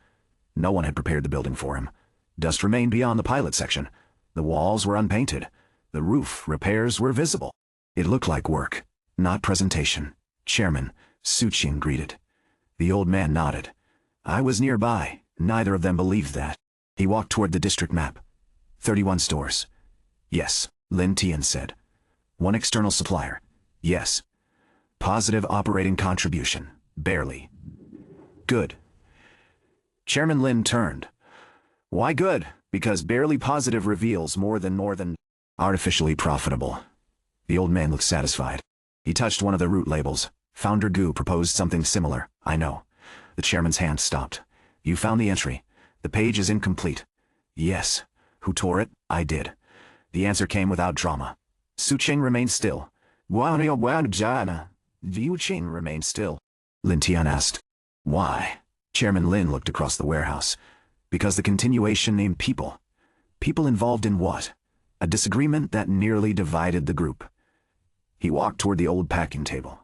No one had prepared the building for him. Dust remained beyond the pilot section. The walls were unpainted. The roof repairs were visible. It looked like work, not presentation. "Chairman," Su Qing greeted. The old man nodded. "I was nearby." Neither of them believed that. He walked toward the district map. 31 stores. "Yes," Lin Tian said. "1 external supplier." "Yes." "Positive operating contribution." "Barely." "Good." Chairman Lin turned. "Why good?" "Because barely positive reveals more than artificially profitable." The old man looked satisfied. He touched one of the route labels. "Founder Gu proposed something similar." "I know." The chairman's hand stopped. "You found the entry. The page is incomplete." "Yes." "Who tore it?" "I did." The answer came without drama. Su Qing remained still. Liu Qing remained still. Lin Tian asked, "Why?" Chairman Lin looked across the warehouse. "Because the continuation named people. People involved in what? A disagreement that nearly divided the group." He walked toward the old packing table.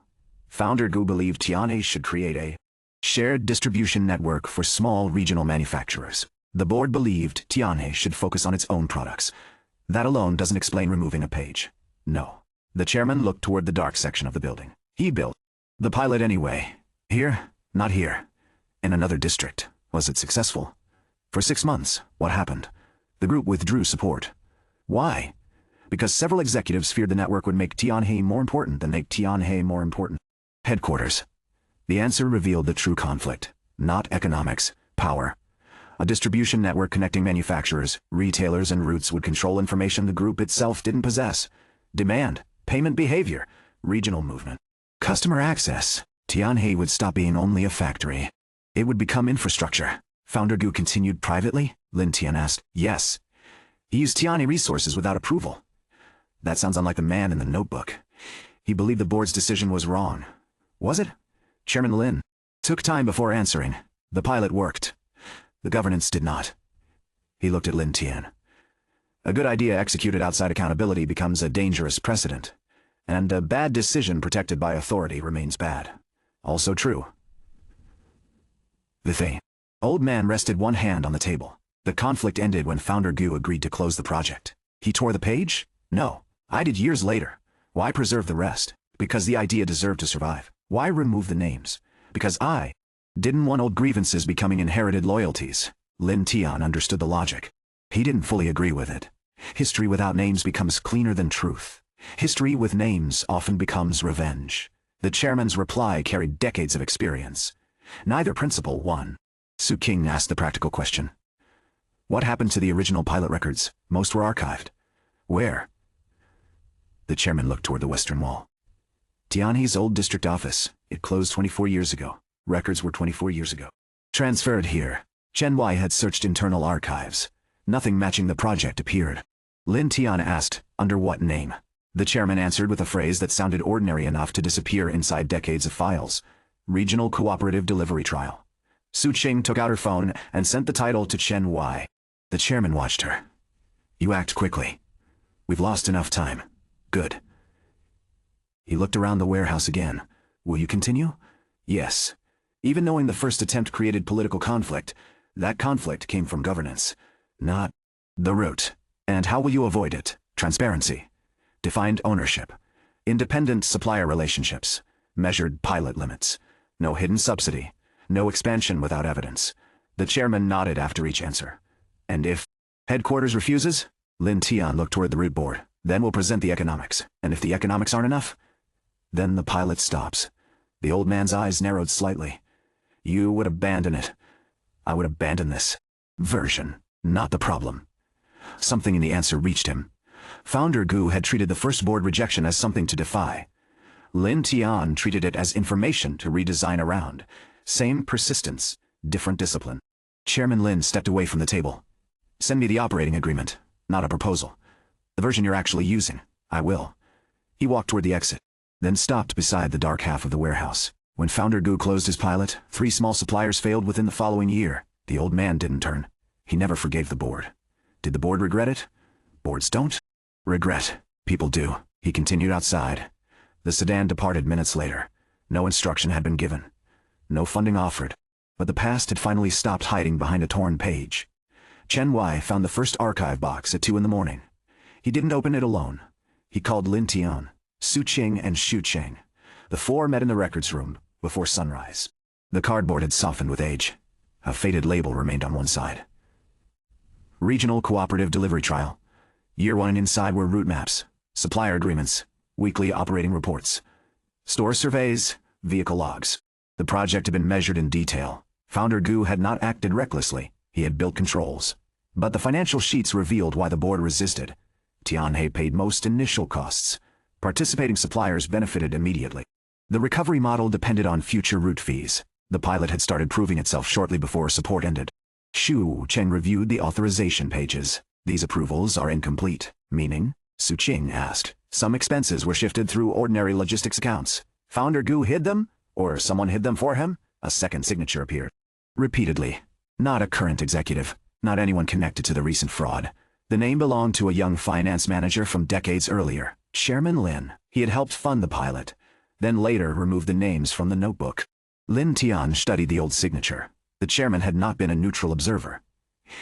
Founder Gu believed Tianhe should create a shared distribution network for small regional manufacturers. The board believed Tianhe should focus on its own products. That alone doesn't explain removing a page. No. The chairman looked toward the dark section of the building. He built the pilot anyway. Here, not here. In another district. Was it successful? For 6 months, what happened? The group withdrew support. Why? Because several executives feared the network would make Tianhe more important than make Tianhe more important. Headquarters. The answer revealed the true conflict. Not economics, power. A distribution network connecting manufacturers, retailers, and routes would control information the group itself didn't possess. Demand, payment behavior, regional movement. Customer access. Tianhe would stop being only a factory. It would become infrastructure. Founder Gu continued privately? Lin Tian asked. Yes. He used Tianhe resources without approval. That sounds unlike the man in the notebook. He believed the board's decision was wrong. Was it? Chairman Lin took time before answering. The pilot worked. The governance did not. He looked at Lin Tian. A good idea executed outside accountability becomes a dangerous precedent, and a bad decision protected by authority remains bad. Also true. The old man rested one hand on the table. The conflict ended when Founder Gu agreed to close the project. He tore the page? No. I did years later. Why preserve the rest? Because the idea deserved to survive. Why remove the names? Because I didn't want old grievances becoming inherited loyalties. Lin Tian understood the logic. He didn't fully agree with it. History without names becomes cleaner than truth. History with names often becomes revenge. The chairman's reply carried decades of experience. Neither principle won. Su King asked the practical question. What happened to the original pilot records? Most were archived. Where? The chairman looked toward the western wall. Tianhe's old district office. It closed 24 years ago. Records were 24 years ago. Transferred here. Chen Wai had searched internal archives. Nothing matching the project appeared. Lin Tian asked, under what name? The chairman answered with a phrase that sounded ordinary enough to disappear inside decades of files. Regional Cooperative Delivery Trial. Su Qing took out her phone and sent the title to Chen Wai. The chairman watched her. You act quickly. We've lost enough time. Good. He looked around the warehouse again. Will you continue? Yes. Even knowing the first attempt created political conflict, that conflict came from governance, not the root. And how will you avoid it? Transparency. Defined ownership. Independent supplier relationships. Measured pilot limits. No hidden subsidy. No expansion without evidence. The chairman nodded after each answer. And if headquarters refuses? Lin Tian looked toward the root board. Then we'll present the economics. And if the economics aren't enough? Then the pilot stops. The old man's eyes narrowed slightly. You would abandon it. I would abandon this version, not the problem. Something in the answer reached him. Founder Gu had treated the first board rejection as something to defy. Lin Tian treated it as information to redesign around. Same persistence, different discipline. Chairman Lin stepped away from the table. Send me the operating agreement, not a proposal. The version you're actually using. I will. He walked toward the exit, then stopped beside the dark half of the warehouse. When Founder Gu closed his pilot, 3 small suppliers failed within the following year. The old man didn't turn. He never forgave the board. Did the board regret it? Boards don't regret. People do. He continued outside. The sedan departed minutes later. No instruction had been given. No funding offered. But the past had finally stopped hiding behind a torn page. Chen Wai found the first archive box at 2 in the morning. He didn't open it alone. He called Lin Tian, Su Qing, and Xu Cheng. The 4 met in the records room before sunrise. The cardboard had softened with age. A faded label remained on one side. Regional Cooperative Delivery Trial. Year 1 and inside were route maps, supplier agreements, weekly operating reports, store surveys, vehicle logs. The project had been measured in detail. Founder Gu had not acted recklessly. He had built controls. But the financial sheets revealed why the board resisted. Tianhe paid most initial costs. Participating suppliers benefited immediately. The recovery model depended on future route fees. The pilot had started proving itself shortly before support ended. Xu Cheng reviewed the authorization pages. These approvals are incomplete. Meaning? Su Qing asked. Some expenses were shifted through ordinary logistics accounts. Founder Gu hid them? Or someone hid them for him? A second signature appeared. Repeatedly. Not a current executive. Not anyone connected to the recent fraud. The name belonged to a young finance manager from decades earlier. Chairman Lin. He had helped fund the pilot. Then later removed the names from the notebook. Lin Tian studied the old signature. The chairman had not been a neutral observer.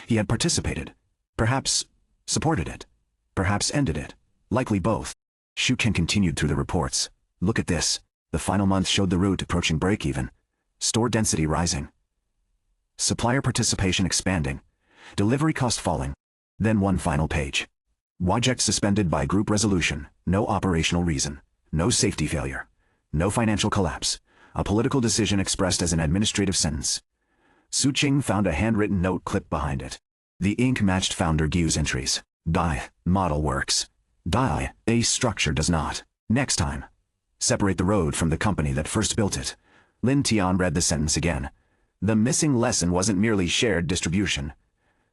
He had participated. Perhaps supported it. Perhaps ended it. Likely both. Xu Ken continued through the reports. Look at this. The final month showed the route approaching break-even. Store density rising. Supplier participation expanding. Delivery cost falling. Then one final page. Project suspended by group resolution. No operational reason. No safety failure. No financial collapse. A political decision expressed as an administrative sentence. Su Qing found a handwritten note clipped behind it. The ink matched founder Gu's entries. Die. Model works. Die. A structure does not. Next time. Separate the road from the company that first built it. Lin Tian read the sentence again. The missing lesson wasn't merely shared distribution.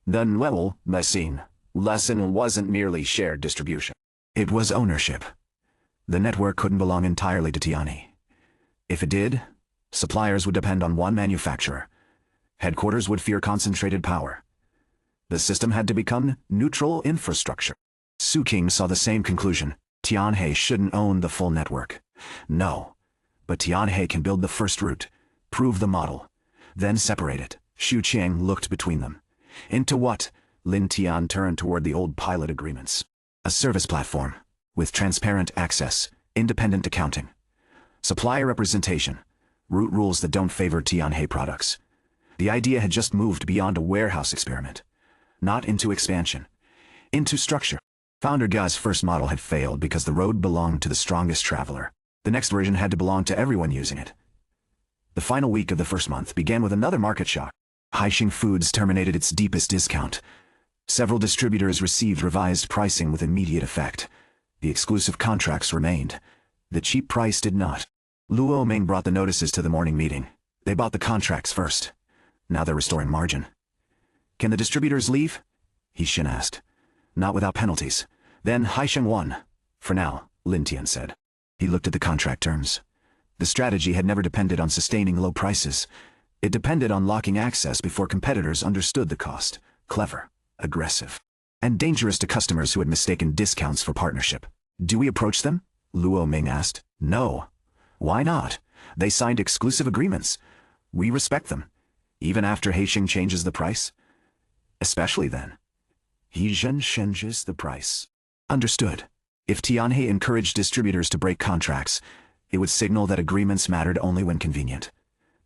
The nuevo lesson wasn't merely shared distribution. It was ownership. The network couldn't belong entirely to Tianhe. If it did, suppliers would depend on one manufacturer. Headquarters would fear concentrated power. The system had to become neutral infrastructure. Su Qing saw the same conclusion. Tianhe shouldn't own the full network. No. But Tianhe can build the first route, prove the model, then separate it. Su Qing looked between them. Into what? Lin Tian turned toward the old pilot agreements. A service platform, with transparent access, independent accounting, supplier representation, route rules that don't favor Tianhe products. The idea had just moved beyond a warehouse experiment. Not into expansion. Into structure. Founder Ga's first model had failed because the road belonged to the strongest traveler. The next version had to belong to everyone using it. The final week of the first month began with another market shock. Haixing Foods terminated its deepest discount. Several distributors received revised pricing with immediate effect. The exclusive contracts remained. The cheap price did not. Luo Ming brought the notices to the morning meeting. They bought the contracts first. Now they're restoring margin. Can the distributors leave? He Xin asked. Not without penalties. Then Haixing won. For now, Lin Tian said. He looked at the contract terms. The strategy had never depended on sustaining low prices. It depended on locking access before competitors understood the cost. Clever, aggressive, and dangerous to customers who had mistaken discounts for partnership. Do we approach them? Luo Ming asked. No. Why not? They signed exclusive agreements. We respect them. Even after Haixing changes the price? Especially then. Heizhen changes the price. Understood. If Tianhe encouraged distributors to break contracts, it would signal that agreements mattered only when convenient.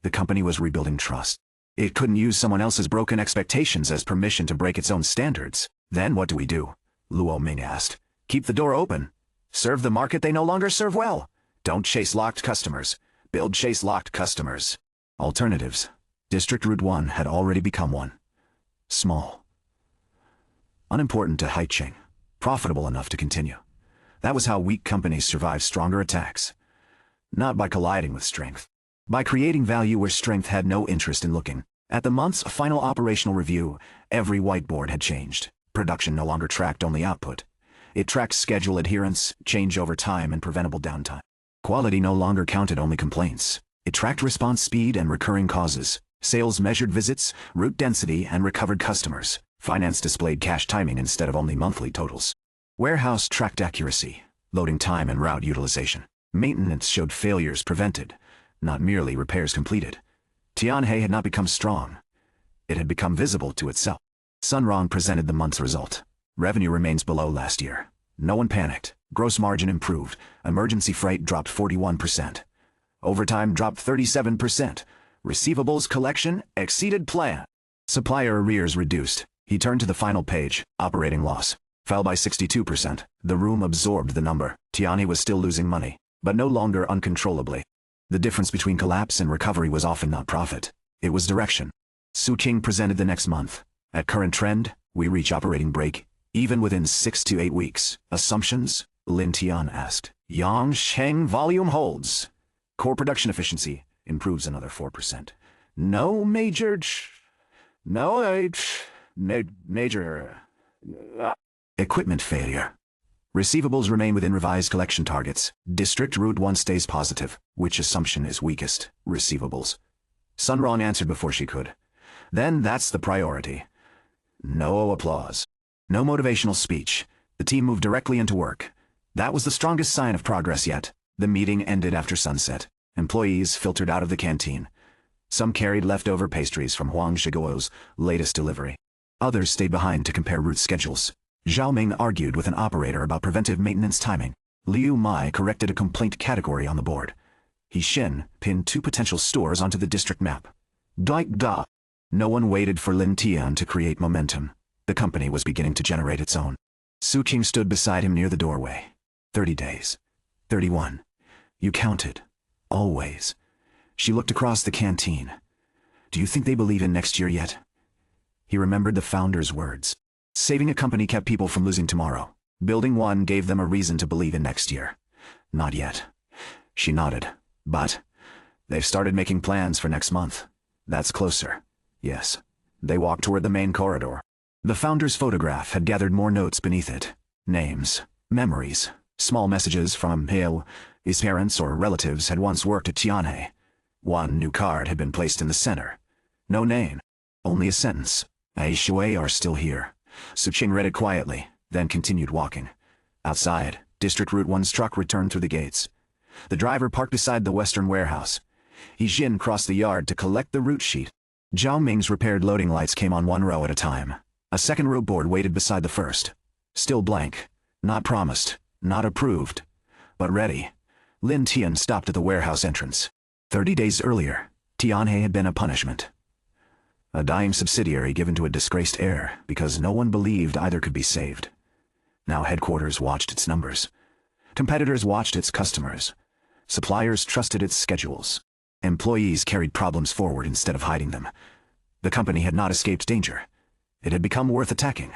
The company was rebuilding trust. It couldn't use someone else's broken expectations as permission to break its own standards. Then what do we do? Luo Ming asked. Keep the door open. Serve the market they no longer serve well. Don't chase locked customers. Build chase-locked customers. Alternatives. District Route 1 had already become one. Small. Unimportant to Haixing. Profitable enough to continue. That was how weak companies survive stronger attacks. Not by colliding with strength. By creating value where strength had no interest in looking. At the month's final operational review, every whiteboard had changed. Production no longer tracked only output. It tracked schedule adherence, changeover time, and preventable downtime. Quality no longer counted only complaints. It tracked response speed and recurring causes. Sales measured visits, route density, and recovered customers. Finance displayed cash timing instead of only monthly totals. Warehouse tracked accuracy, loading time and route utilization. Maintenance showed failures prevented, not merely repairs completed. Tianhe had not become strong. It had become visible to itself. Sunrong presented the month's result. Revenue remains below last year. No one panicked. Gross margin improved. Emergency freight dropped 41%. Overtime dropped 37%. Receivables collection exceeded plan. Supplier arrears reduced. He turned to the final page. Operating loss fell by 62%. The room absorbed the number. Tianhe was still losing money, but no longer uncontrollably. The difference between collapse and recovery was often not profit. It was direction. Su Qing presented the next month. At current trend, we reach operating break, even within 6 to 8 weeks. Assumptions? Lin Tian asked. Yangsheng volume holds. Core production efficiency improves another 4%. No major equipment failure. Receivables remain within revised collection targets. District Route 1 stays positive. Which assumption is weakest? Receivables. Sunrong answered before she could. Then that's the priority. No applause. No motivational speech. The team moved directly into work. That was the strongest sign of progress yet. The meeting ended after sunset. Employees filtered out of the canteen. Some carried leftover pastries from Huang Zhiguo's latest delivery. Others stayed behind to compare route schedules. Zhao Ming argued with an operator about preventive maintenance timing. Liu Mai corrected a complaint category on the board. He Xin pinned 2 potential stores onto the district map. Da. No one waited for Lin Tian to create momentum. The company was beginning to generate its own. Su Qing stood beside him near the doorway. 30 days. 31. You counted. Always. She looked across the canteen. Do you think they believe in next year yet? He remembered the founder's words. Saving a company kept people from losing tomorrow. Building one gave them a reason to believe in next year. Not yet. She nodded. But they've started making plans for next month. That's closer. Yes. They walked toward the main corridor. The founder's photograph had gathered more notes beneath it. Names, memories, small messages from Heir. His parents or relatives had once worked at Tianhe. One new card had been placed in the center. No name. Only a sentence. Shui are still here. Su Qing read it quietly, then continued walking. Outside, District Route 1's truck returned through the gates. The driver parked beside the western warehouse. He Jin crossed the yard to collect the route sheet. Zhao Ming's repaired loading lights came on one row at a time. A second route board waited beside the first. Still blank. Not promised. Not approved. But ready. Lin Tian stopped at the warehouse entrance. 30 days earlier, Tianhe had been a punishment. A dying subsidiary given to a disgraced heir because no one believed either could be saved. Now headquarters watched its numbers. Competitors watched its customers. Suppliers trusted its schedules. Employees carried problems forward instead of hiding them. The company had not escaped danger. It had become worth attacking.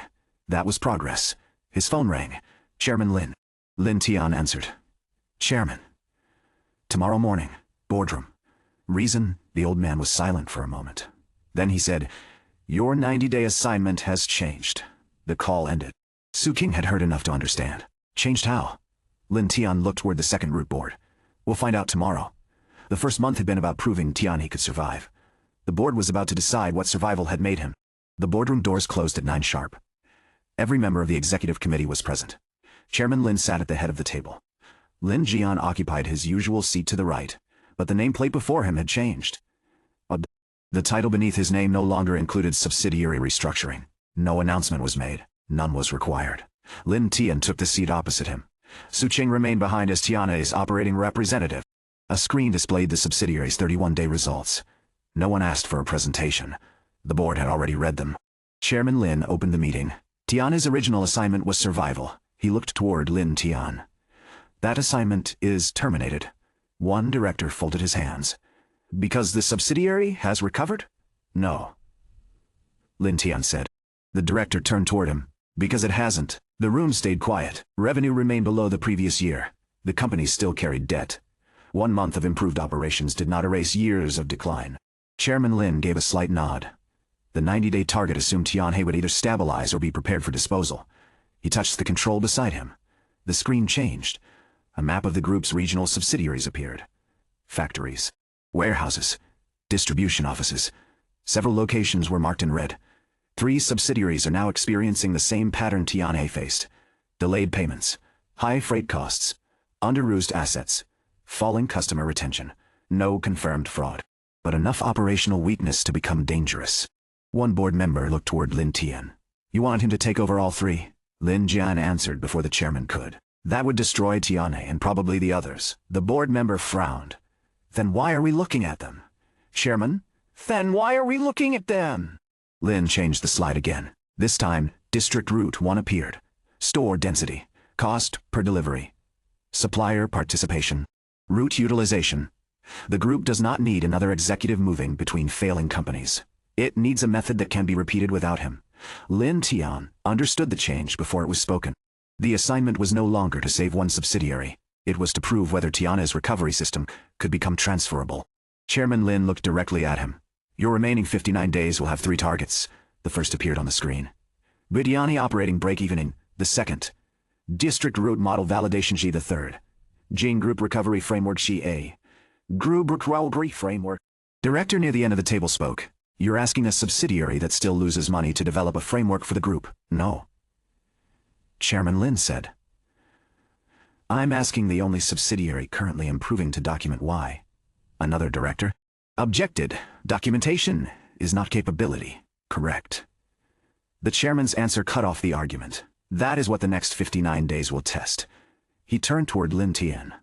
That was progress. His phone rang. Chairman Lin. Lin Tian answered. Chairman. Tomorrow morning. Boardroom. Reason? The old man was silent for a moment. Then he said, Your 90-day assignment has changed. The call ended. Su Qing had heard enough to understand. Changed how? Lin Tian looked toward the second route board. We'll find out tomorrow. The first month had been about proving Tianhe could survive. The board was about to decide what survival had made him. The boardroom doors closed at 9 sharp. Every member of the executive committee was present. Chairman Lin sat at the head of the table. Lin Jian occupied his usual seat to the right, but the nameplate before him had changed. The title beneath his name no longer included subsidiary restructuring. No announcement was made. None was required. Lin Tian took the seat opposite him. Su Qing remained behind as Tianhe's operating representative. A screen displayed the subsidiary's 31-day results. No one asked for a presentation. The board had already read them. Chairman Lin opened the meeting. Tianhe's original assignment was survival. He looked toward Lin Tian. That assignment is terminated. One director folded his hands. Because the subsidiary has recovered? No. Lin Tian said. The director turned toward him. Because it hasn't. The room stayed quiet. Revenue remained below the previous year. The company still carried debt. 1 month of improved operations did not erase years of decline. Chairman Lin gave a slight nod. The 90-day target assumed Tianhe would either stabilize or be prepared for disposal. He touched the control beside him. The screen changed. A map of the group's regional subsidiaries appeared. Factories. Warehouses. Distribution offices. Several locations were marked in red. 3 subsidiaries are now experiencing the same pattern Tianhe faced. Delayed payments. High freight costs. Under-used assets. Falling customer retention. No confirmed fraud. But enough operational weakness to become dangerous. One board member looked toward Lin Tian. You want him to take over all 3? Lin Jian answered before the chairman could. That would destroy Tianhe and probably the others. The board member frowned. Then why are we looking at them? Chairman? Then why are we looking at them? Lin changed the slide again. This time, District Route 1 appeared. Store density. Cost per delivery. Supplier participation. Route utilization. The group does not need another executive moving between failing companies. It needs a method that can be repeated without him. Lin Tian understood the change before it was spoken. The assignment was no longer to save one subsidiary. It was to prove whether Tianhe's recovery system could become transferable. Chairman Lin looked directly at him. Your remaining 59 days will have 3 targets. The first appeared on the screen. Tianhe operating break-even in the second. District Route Model Validation G the third. Jing Group Recovery Framework G A. Group Recovery Framework. Director near the end of the table spoke. You're asking a subsidiary that still loses money to develop a framework for the group, no? Chairman Lin said. I'm asking the only subsidiary currently improving to document why. Another director objected. Documentation is not capability, correct? The chairman's answer cut off the argument. That is what the next 59 days will test. He turned toward Lin Tian.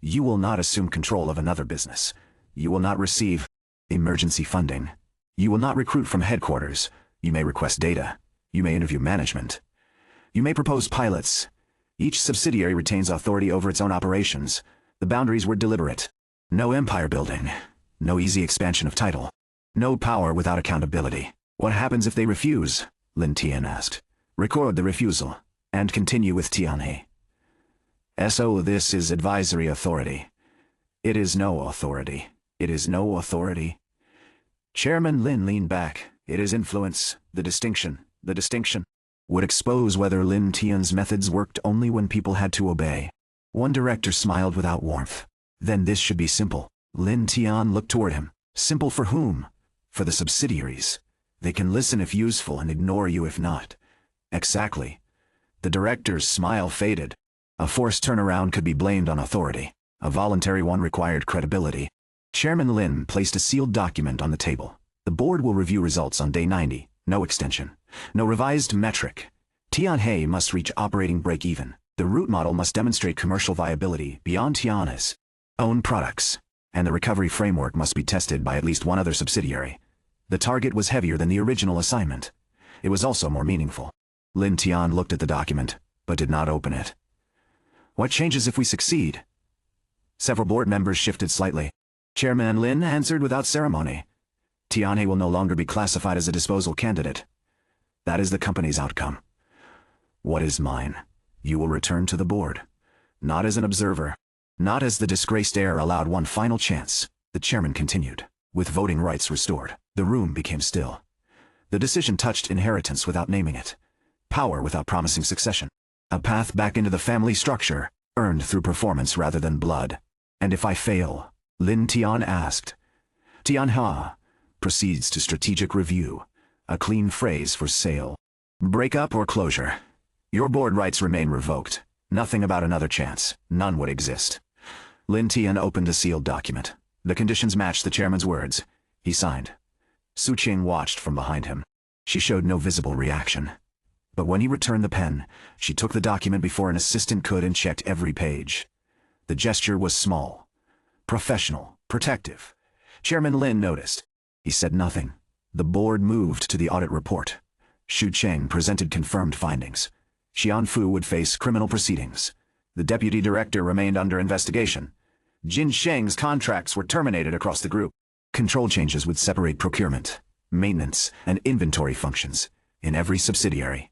You will not assume control of another business. You will not receive emergency funding. You will not recruit from headquarters. You may request data. You may interview management. You may propose pilots. Each subsidiary retains authority over its own operations. The boundaries were deliberate. No empire building. No easy expansion of title. No power without accountability. What happens if they refuse? Lin Tian asked. Record the refusal, and continue with Tianhe. So this is advisory authority. It is no authority. It is no authority. Chairman Lin leaned back. It is influence. The distinction would expose whether Lin Tian's methods worked only when people had to obey. One director smiled without warmth. Then this should be simple. Lin Tian looked toward him. Simple for whom? For the subsidiaries. They can listen if useful and ignore you if not. Exactly. The director's smile faded. A forced turnaround could be blamed on authority. A voluntary one required credibility. Chairman Lin placed a sealed document on the table. The board will review results on day 90. No extension. No revised metric. Tianhe must reach operating break-even. The route model must demonstrate commercial viability beyond Tianhe's own products. And the recovery framework must be tested by at least one other subsidiary. The target was heavier than the original assignment. It was also more meaningful. Lin Tian looked at the document, but did not open it. What changes if we succeed? Several board members shifted slightly. Chairman Lin answered without ceremony. Tianhe will no longer be classified as a disposal candidate. That is the company's outcome. What is mine? You will return to the board. Not as an observer. Not as the disgraced heir allowed one final chance. The chairman continued. With voting rights restored, the room became still. The decision touched inheritance without naming it. Power without promising succession. A path back into the family structure, earned through performance rather than blood. And if I fail? Lin Tian asked. Tianhe proceeds to strategic review, a clean phrase for sale. Breakup or closure. Your board rights remain revoked. Nothing about another chance. None would exist. Lin Tian opened a sealed document. The conditions matched the chairman's words. He signed. Su Qing watched from behind him. She showed no visible reaction. But when he returned the pen, she took the document before an assistant could and checked every page. The gesture was small, professional, protective. Chairman Lin noticed. He said nothing. The board moved to the audit report. Xu Cheng presented confirmed findings. Xian Fu would face criminal proceedings. The deputy director remained under investigation. Jin Sheng's contracts were terminated across the group. Control changes would separate procurement, maintenance, and inventory functions in every subsidiary.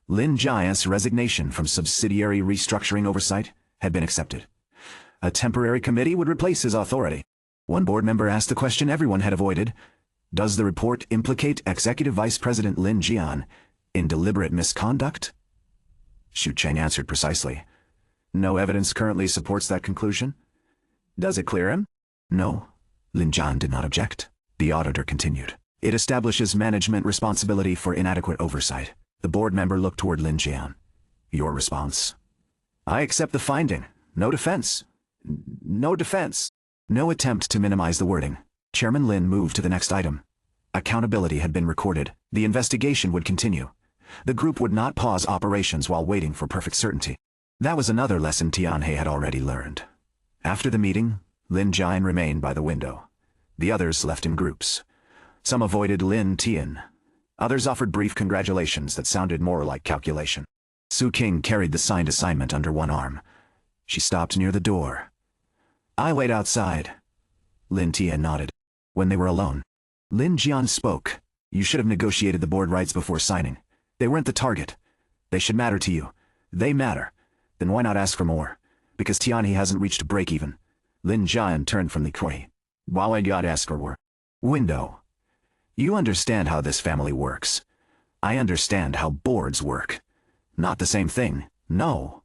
Lin Jian's resignation from subsidiary restructuring oversight had been accepted. A temporary committee would replace his authority. One board member asked the question everyone had avoided. Does the report implicate Executive Vice President Lin Jian in deliberate misconduct? Xu Cheng answered precisely. No evidence currently supports that conclusion. Does it clear him? No. Lin Jian did not object. The auditor continued. It establishes management responsibility for inadequate oversight. The board member looked toward Lin Jian. Your response? I accept the finding. No defense. No defense. No attempt to minimize the wording. Chairman Lin moved to the next item. Accountability had been recorded. The investigation would continue. The group would not pause operations while waiting for perfect certainty. That was another lesson Tianhe had already learned. After the meeting, Lin Jian remained by the window. The others left in groups. Some avoided Lin Tian. Others offered brief congratulations that sounded more like calculation. Su Qing carried the signed assignment under one arm. She stopped near the door. I wait outside. Lin Tian nodded. When they were alone, Lin Jian spoke. You should have negotiated the board rights before signing. They weren't the target. They should matter to you. They matter. Then why not ask for more? Because Tianhe hasn't reached break-even. Lin Jian turned from the Kui. While I got ask for more. Window. You understand how this family works. I understand how boards work. Not the same thing, no.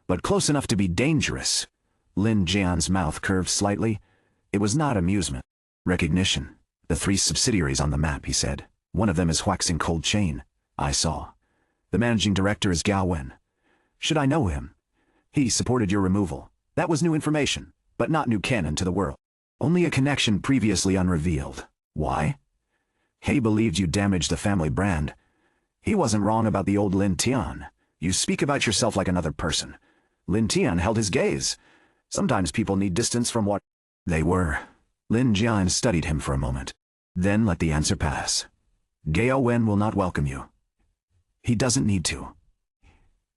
But close enough to be dangerous. Lin Jian's mouth curved slightly. It was not amusement. Recognition. The 3 subsidiaries on the map, he said. One of them is waxing cold chain. I saw. The managing director is Gao Wen. Should I know him? He supported your removal. That was new information, but not new canon to the world. Only a connection previously unrevealed. Why? He believed you damaged the family brand. He wasn't wrong about the old Lin Tian. You speak about yourself like another person. Lin Tian held his gaze. Sometimes people need distance from what they were. Lin Jian studied him for a moment. Then let the answer pass. Gao Wen will not welcome you. He doesn't need to.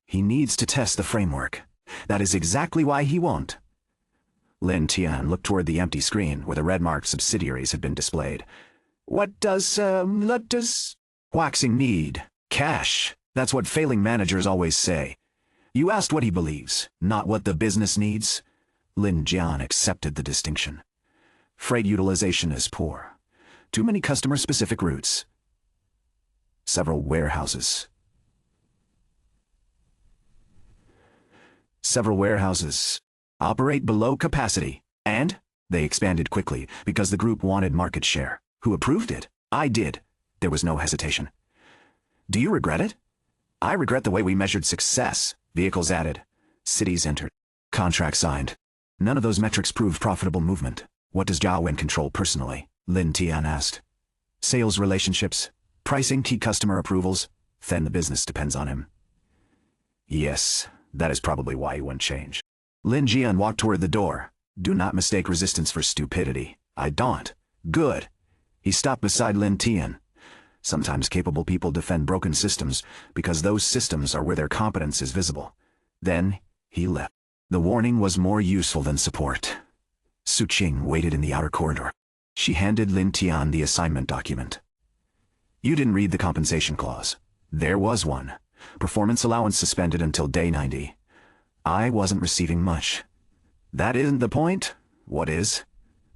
He needs to test the framework. That is exactly why he won't. Lin Tian looked toward the empty screen where the red-marked subsidiaries had been displayed. What does Waxing need? Cash. That's what failing managers always say. You asked what he believes, not what the business needs. Lin Jian accepted the distinction. Freight utilization is poor. Too many customer-specific routes. Several warehouses operate below capacity, and they expanded quickly because the group wanted market share. Who approved it? I did. There was no hesitation. Do you regret it? I regret the way we measured success. Vehicles added. Cities entered. Contracts signed. None of those metrics proved profitable movement. What does Zhao Wen control personally? Lin Tian asked. Sales relationships, pricing, key customer approvals. Then the business depends on him. Yes, that is probably why he wouldn't change. Lin Jian walked toward the door. Do not mistake resistance for stupidity. I don't. Good. He stopped beside Lin Tian. Sometimes capable people defend broken systems because those systems are where their competence is visible. Then he left. The warning was more useful than support. Su Qing waited in the outer corridor. She handed Lin Tian the assignment document. You didn't read the compensation clause. There was one. Performance allowance suspended until day 90. I wasn't receiving much. That isn't the point. What is?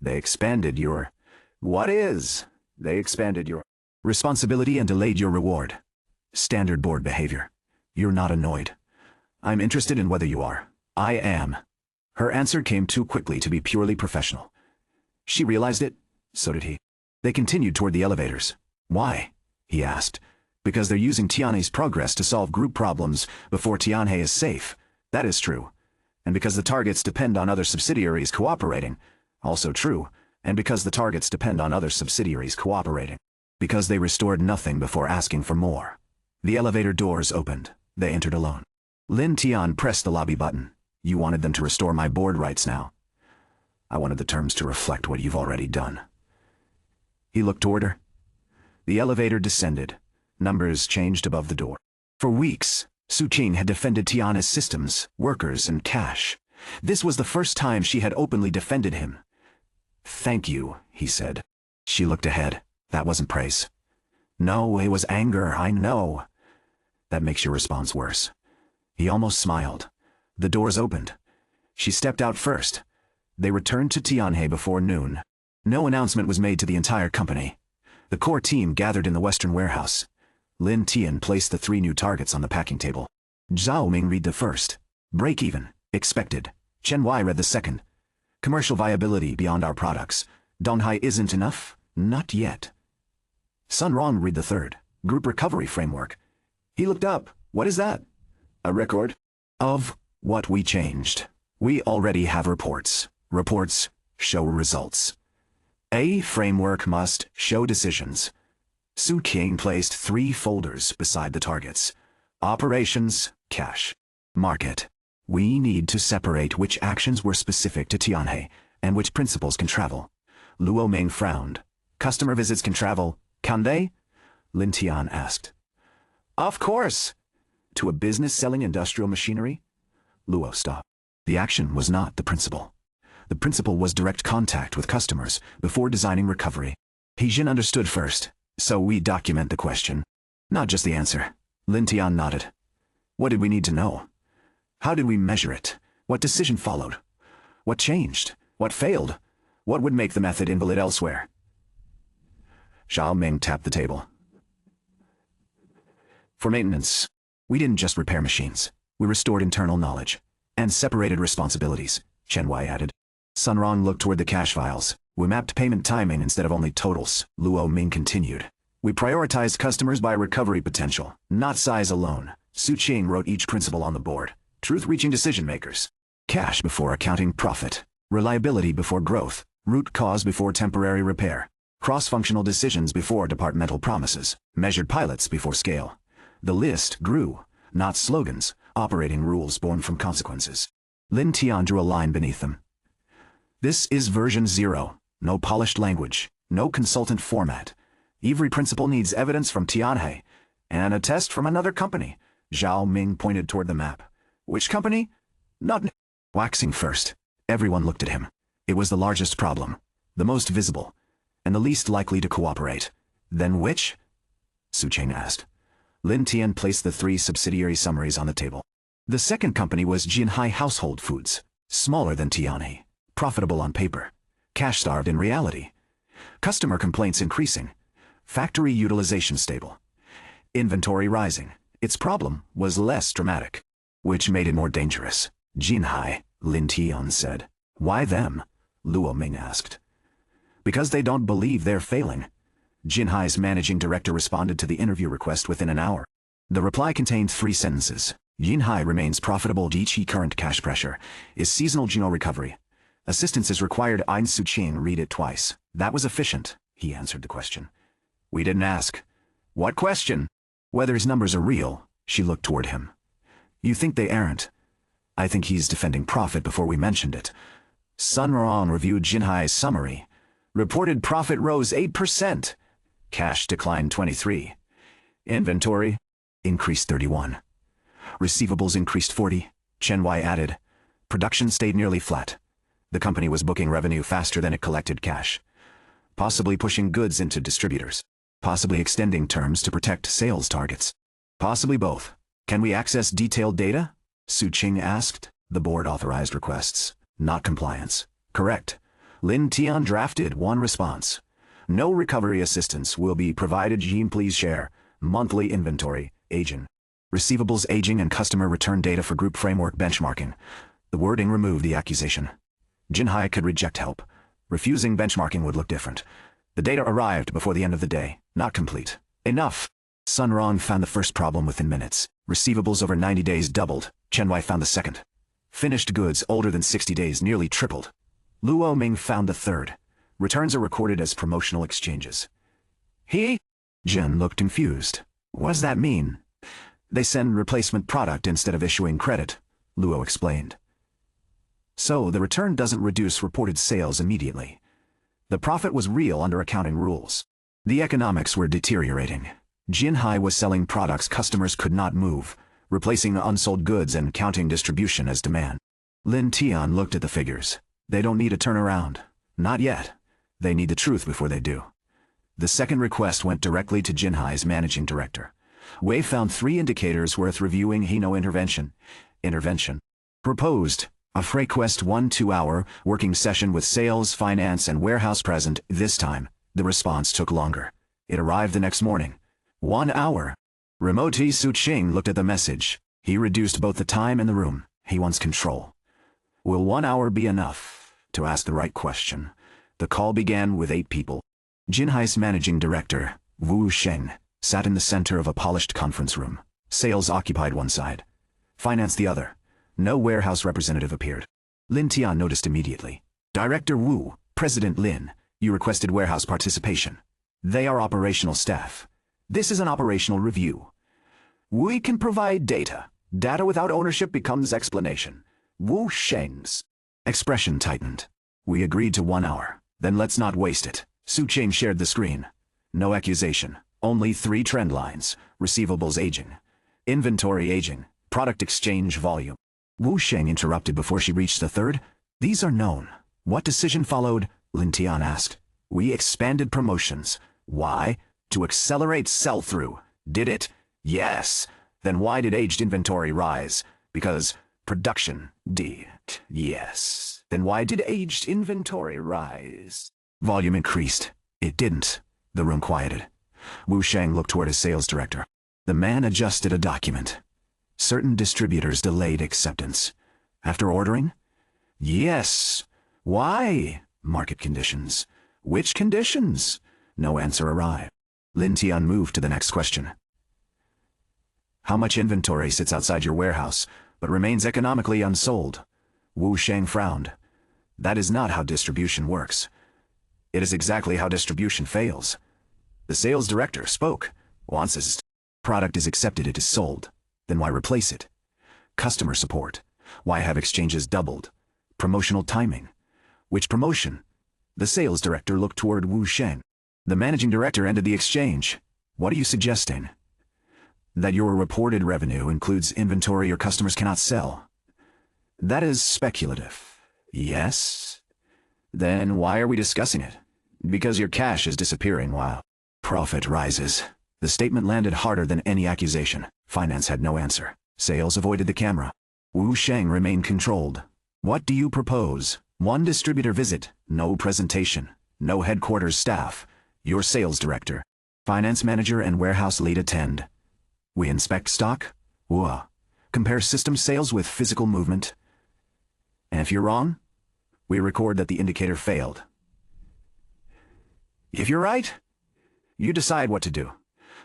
They expanded your... What is? They expanded your... responsibility and delayed your reward. Standard board behavior. You're not annoyed. I'm interested in whether you are. I am. Her answer came too quickly to be purely professional. She realized it. So did he. They continued toward the elevators. Why? He asked. Because they're using Tianhe's progress to solve group problems before Tianhe is safe. That is true. And because the targets depend on other subsidiaries cooperating. Also true. And because the targets depend on other subsidiaries cooperating. Because they restored nothing before asking for more. The elevator doors opened. They entered alone. Lin Tian pressed the lobby button. You wanted them to restore my board rights now. I wanted the terms to reflect what you've already done. He looked toward her. The elevator descended. Numbers changed above the door. For weeks, Su Qing had defended Tianhe's systems, workers, and cash. This was the first time she had openly defended him. Thank you, he said. She looked ahead. That wasn't praise. No, it was anger, I know. That makes your response worse. He almost smiled. The doors opened. She stepped out first. They returned to Tianhe before noon. No announcement was made to the entire company. The core team gathered in the western warehouse. Lin Tian placed the 3 new targets on the packing table. Zhao Ming read the first. Break even. Expected. Chen Wei read the second. Commercial viability beyond our products. Donghai isn't enough? Not yet. Sun Rong read the third. Group recovery framework. He looked up. What is that? A record? Of what we changed. We already have reports. Reports show results. A framework must show decisions. Su Qing placed 3 folders beside the targets. Operations, cash, market. We need to separate which actions were specific to Tianhe and which principles can travel. Luo Ming frowned. Customer visits can travel, can they? Lin Tian asked. Of course. To a business selling industrial machinery? Luo stopped. The action was not the principle. The principle was direct contact with customers before designing recovery. Heijin understood first, so we document the question. Not just the answer. Lin Tian nodded. What did we need to know? How did we measure it? What decision followed? What changed? What failed? What would make the method invalid elsewhere? Xiao Ming tapped the table. For maintenance, we didn't just repair machines. We restored internal knowledge and separated responsibilities, Chen Wei added. Sun Rong looked toward the cash files. We mapped payment timing instead of only totals, Luo Ming continued. We prioritized customers by recovery potential, not size alone. Su Qing wrote each principle on the board. Truth-reaching decision-makers. Cash before accounting profit. Reliability before growth. Root cause before temporary repair. Cross-functional decisions before departmental promises. Measured pilots before scale. The list grew, not slogans, operating rules born from consequences. Lin Tian drew a line beneath them. This is version 0. No polished language. No consultant format. Every principle needs evidence from Tianhe and a test from another company. Zhao Ming pointed toward the map. Which company? Not waxing first. Everyone looked at him. It was the largest problem, the most visible, and the least likely to cooperate. Then which? Su Cheng asked. Lin Tian placed the 3 subsidiary summaries on the table. The second company was Jinhai Household Foods, smaller than Tianhe, profitable on paper, cash-starved in reality. Customer complaints increasing, factory utilization stable, inventory rising. Its problem was less dramatic, which made it more dangerous. Jinhai, Lin Tian said. Why them? Luo Ming asked. Because they don't believe they're failing. Jinhai's managing director responded to the interview request within an hour. The reply contained 3 sentences. Jinhai remains profitable. Jiqi current cash pressure is seasonal Geno recovery. Assistance is required. Ein Su Qing read it twice. That was efficient, he answered the question. We didn't ask. What question? Whether his numbers are real. She looked toward him. You think they aren't? I think he's defending profit before we mentioned it. Sun Ron reviewed Jinhai's summary. Reported profit rose 8%. Cash declined 23. Inventory increased 31. Receivables increased 40. Chen Wei added. Production stayed nearly flat. The company was booking revenue faster than it collected cash. Possibly pushing goods into distributors. Possibly extending terms to protect sales targets. Possibly both. Can we access detailed data? Su Qing asked. The board authorized requests, not compliance. Correct. Lin Tian drafted one response. No recovery assistance will be provided. Jean, please share. Monthly inventory, aging. Receivables aging and customer return data for group framework benchmarking. The wording removed the accusation. Jinhai could reject help. Refusing benchmarking would look different. The data arrived before the end of the day, not complete. Enough. Sun Ron found the first problem within minutes. Receivables over 90 days doubled. Chen Wei found the second. Finished goods older than 60 days nearly tripled. Luo Ming found the third. Returns are recorded as promotional exchanges. Jin looked confused. What does that mean? They send replacement product instead of issuing credit, Luo explained. So the return doesn't reduce reported sales immediately. The profit was real under accounting rules. The economics were deteriorating. Jinhai was selling products customers could not move, replacing unsold goods and counting distribution as demand. Lin Tian looked at the figures. They don't need a turnaround. Not yet. They need the truth before they do. The second request went directly to Jinhai's managing director. Wei found 3 indicators worth reviewing. No intervention. Proposed. A FreeQuest 1 2-hour working session with sales, finance, and warehouse present. This time, the response took longer. It arrived the next morning. 1 hour. Remotely Su Qing looked at the message. He reduced both the time and the room. He wants control. Will 1 hour be enough to ask the right question? The call began with 8 people. Jinhai's managing director, Wu Sheng, sat in the center of a polished conference room. Sales occupied one side. Finance the other. No warehouse representative appeared. Lin Tian noticed immediately. Director Wu, President Lin, you requested warehouse participation. They are operational staff. This is an operational review. We can provide data. Data without ownership becomes explanation. Wu Sheng's expression tightened. We agreed to 1 hour. Then let's not waste it. Su Qing shared the screen. No accusation. Only 3 trend lines. Receivables aging. Inventory aging. Product exchange volume. Wu Sheng interrupted before she reached the third. These are known. What decision followed? Lin Tian asked. We expanded promotions. Why? To accelerate sell-through. Did it? Yes. Then why did aged inventory rise? Because production did. Yes. Then why did aged inventory rise? Volume increased. It didn't. The room quieted. Wu Sheng looked toward his sales director. The man adjusted a document. Certain distributors delayed acceptance. After ordering? Yes. Why? Market conditions. Which conditions? No answer arrived. Lin Tian moved to the next question. How much inventory sits outside your warehouse, but remains economically unsold? Wu Sheng frowned. That is not how distribution works. It is exactly how distribution fails. The sales director spoke. Once this product is accepted, it is sold. Then why replace it? Customer support. Why have exchanges doubled? Promotional timing. Which promotion? The sales director looked toward Wu Sheng. The managing director ended the exchange. What are you suggesting? That your reported revenue includes inventory your customers cannot sell. That is speculative. Yes? Then why are we discussing it? Because your cash is disappearing while profit rises. The statement landed harder than any accusation. Finance had no answer. Sales avoided the camera. Wu Sheng remained controlled. What do you propose? One distributor visit, no presentation, no headquarters staff. Your sales director, finance manager and warehouse lead attend. We inspect stock. Compare system sales with physical movement. And if you're wrong, we record that the indicator failed. If you're right, you decide what to do.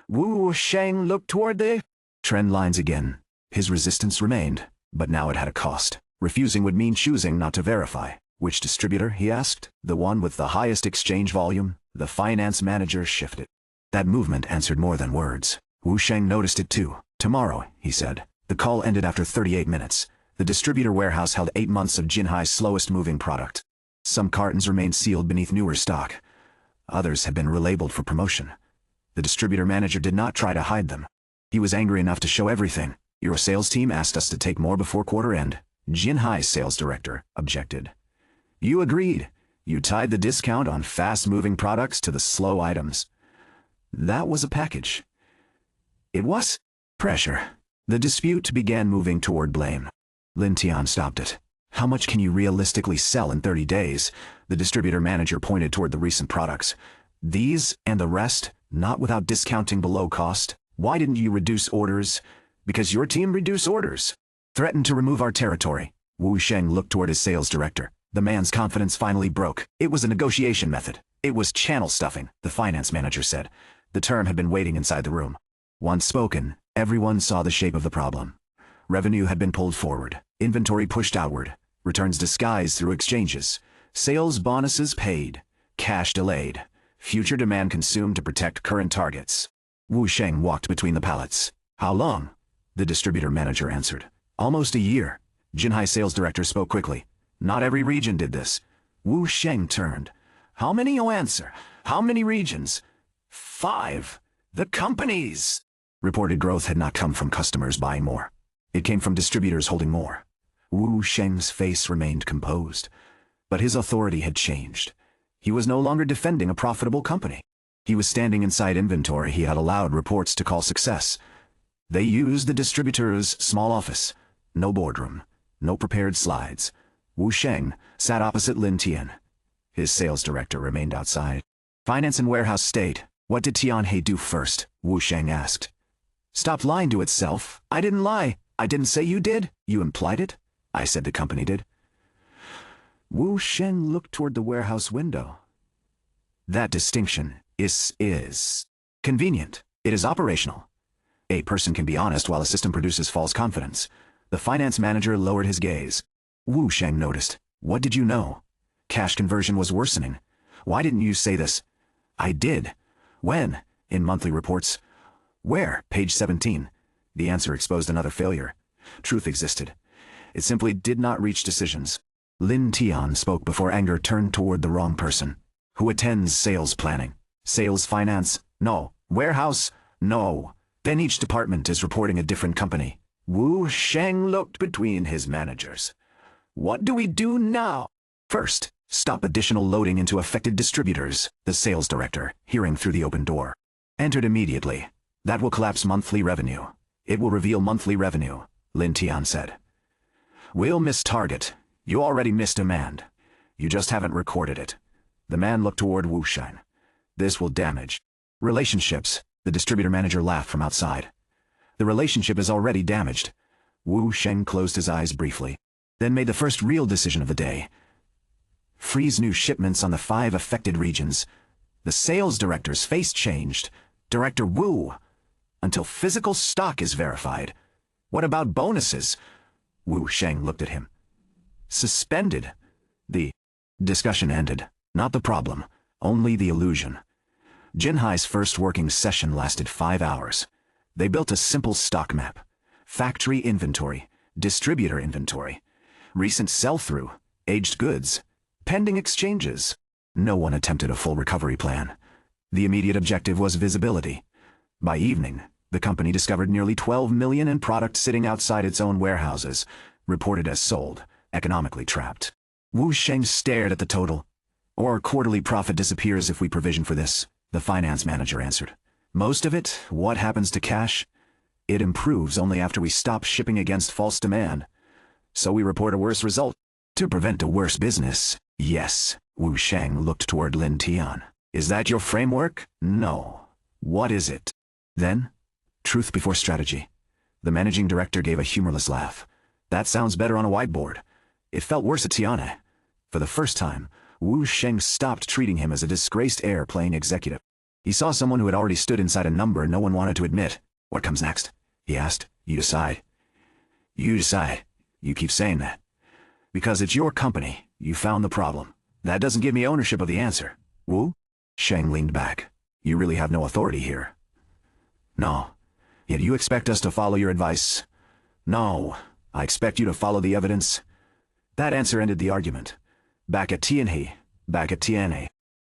Wu Sheng looked toward the trend lines again. His resistance remained, but now it had a cost. Refusing would mean choosing not to verify. Which distributor, he asked. The one with the highest exchange volume. The finance manager shifted. That movement answered more than words. Wu Sheng noticed it too. Tomorrow, he said. The call ended after 38 minutes. The distributor warehouse held 8 months of Jinhai's slowest moving product. Some cartons remained sealed beneath newer stock. Others had been relabeled for promotion. The distributor manager did not try to hide them. He was angry enough to show everything. Your sales team asked us to take more before quarter end. Jinhai's sales director objected. You agreed. You tied the discount on fast-moving products to the slow items. That was a package. It was pressure. The dispute began moving toward blame. Lin Tian stopped it. How much can you realistically sell in 30 days? The distributor manager pointed toward the recent products. These and the rest, not without discounting below cost. Why didn't you reduce orders? Because your team reduced orders. Threatened to remove our territory. Wu Sheng looked toward his sales director. The man's confidence finally broke. It was a negotiation method. It was channel stuffing, the finance manager said. The term had been waiting inside the room. Once spoken, everyone saw the shape of the problem. Revenue had been pulled forward, inventory pushed outward, returns disguised through exchanges, sales bonuses paid, cash delayed, future demand consumed to protect current targets. Wu Sheng walked between the pallets. How long? The distributor manager answered. Almost a year. Jinhai sales director spoke quickly. Not every region did this. Wu Sheng turned. How many? Oh, answer. How many regions? 5. The companies. Reported growth had not come from customers buying more. It came from distributors holding more. Wu Sheng's face remained composed, but his authority had changed. He was no longer defending a profitable company. He was standing inside inventory he had allowed reports to call success. They used the distributor's small office. No boardroom, no prepared slides. Wu Sheng sat opposite Lin Tian. His sales director remained outside. Finance and warehouse stayed. What did Tianhe do first? Wu Sheng asked. Stopped lying to itself. I didn't lie. I didn't say you did. You implied it. I said the company did. Wu Sheng looked toward the warehouse window. That distinction is convenient. It is operational. A person can be honest while a system produces false confidence. The finance manager lowered his gaze. Wu Sheng noticed. What did you know? Cash conversion was worsening. Why didn't you say this? I did. When? In monthly reports. Where? Page 17. The answer exposed another failure. Truth existed. It simply did not reach decisions. Lin Tian spoke before anger turned toward the wrong person. Who attends sales planning? Sales finance? No. Warehouse? No. Then each department is reporting a different company. Wu Sheng looked between his managers. What do we do now? First, stop additional loading into affected distributors, the sales director, hearing through the open door. Entered immediately. That will collapse monthly revenue. It will reveal monthly revenue, Lin Tian said. We'll miss target. You already missed demand. You just haven't recorded it. The man looked toward Wu Sheng. This will damage relationships. The distributor manager laughed from outside. The relationship is already damaged. Wu Sheng closed his eyes briefly, then made the first real decision of the day. Freeze new shipments on the 5 affected regions. The sales director's face changed. Director Wu. Until physical stock is verified. What about bonuses? Wu Sheng looked at him. Suspended. The discussion ended. Not the problem, only the illusion. Jinhai's first working session lasted 5 hours. They built a simple stock map. Factory inventory, distributor inventory, recent sell-through, aged goods, pending exchanges. No one attempted a full recovery plan. The immediate objective was visibility. By evening, The company discovered nearly 12 million in product sitting outside its own warehouses, reported as sold, economically trapped. Wu Sheng stared at the total. Our quarterly profit disappears if we provision for this, the finance manager answered. Most of it, what happens to cash? It improves only after we stop shipping against false demand. So we report a worse result. To prevent a worse business, yes. Wu Sheng looked toward Lin Tian. Is that your framework? No. What is it? Then, truth before strategy. The managing director gave a humorless laugh. That sounds better on a whiteboard. It felt worse at Tianhe. For the first time, Wu Sheng stopped treating him as a disgraced airplane executive. He saw someone who had already stood inside a number no one wanted to admit. What comes next? He asked. You decide. You decide. You keep saying that. Because it's your company. You found the problem. That doesn't give me ownership of the answer. Wu? Sheng leaned back. You really have no authority here. No. Yet you expect us to follow your advice. No. I expect you to follow the evidence. That answer ended the argument. Back at Tianhe.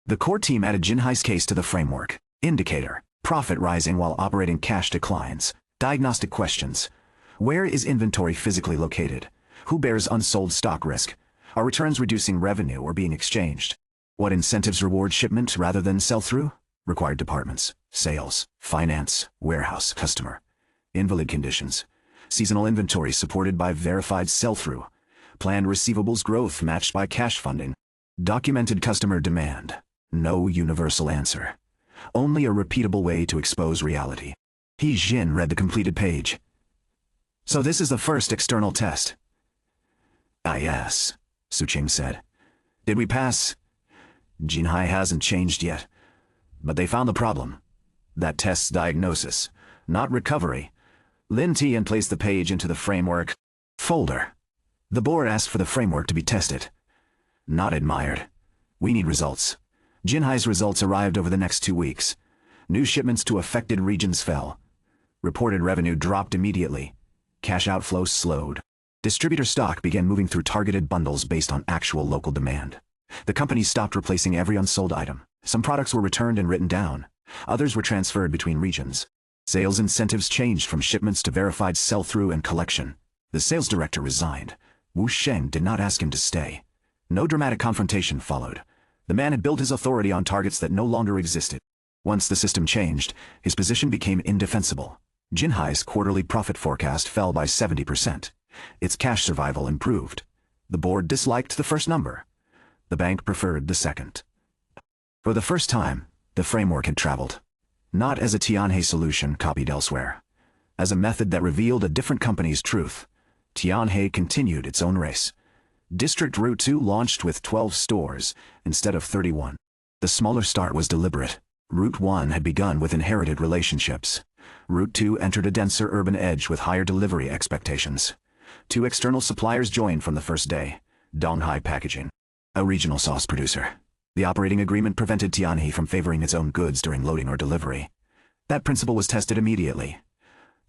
The core team added Jinhai's case to the framework. Indicator. Profit rising while operating cash declines. Diagnostic questions. Where is inventory physically located? Who bears unsold stock risk? Are returns reducing revenue or being exchanged? What incentives reward shipment rather than sell-through? Required departments. Sales. Finance. Warehouse. Customer. Invalid conditions. Seasonal inventory supported by verified sell-through. Planned receivables growth matched by cash funding. Documented customer demand. No universal answer. Only a repeatable way to expose reality. He Jin read the completed page. So this is the first external test. Ah yes, Su Qing said. Did we pass? Jinhai hasn't changed yet. But they found the problem. That test's diagnosis, not recovery. Lin Tian placed the page into the framework folder. The board asked for the framework to be tested. Not admired. We need results. Jinhai's results arrived over the next 2 weeks. New shipments to affected regions fell. Reported revenue dropped immediately. Cash outflows slowed. Distributor stock began moving through targeted bundles based on actual local demand. The company stopped replacing every unsold item. Some products were returned and written down. Others were transferred between regions. Sales incentives changed from shipments to verified sell-through and collection. The sales director resigned. Wu Sheng did not ask him to stay. No dramatic confrontation followed. The man had built his authority on targets that no longer existed. Once the system changed, his position became indefensible. Jinhai's quarterly profit forecast fell by 70%. Its cash survival improved. The board disliked the first number. The bank preferred the second. For the first time, the framework had traveled. Not as a Tianhe solution copied elsewhere. As a method that revealed a different company's truth. Tianhe continued its own race. District Route 2 launched with 12 stores, instead of 31. The smaller start was deliberate. Route 1 had begun with inherited relationships. Route 2 entered a denser urban edge with higher delivery expectations. 2 external suppliers joined from the first day. Donghai Packaging, a regional sauce producer. The operating agreement prevented Tianhe from favoring its own goods during loading or delivery. That principle was tested immediately.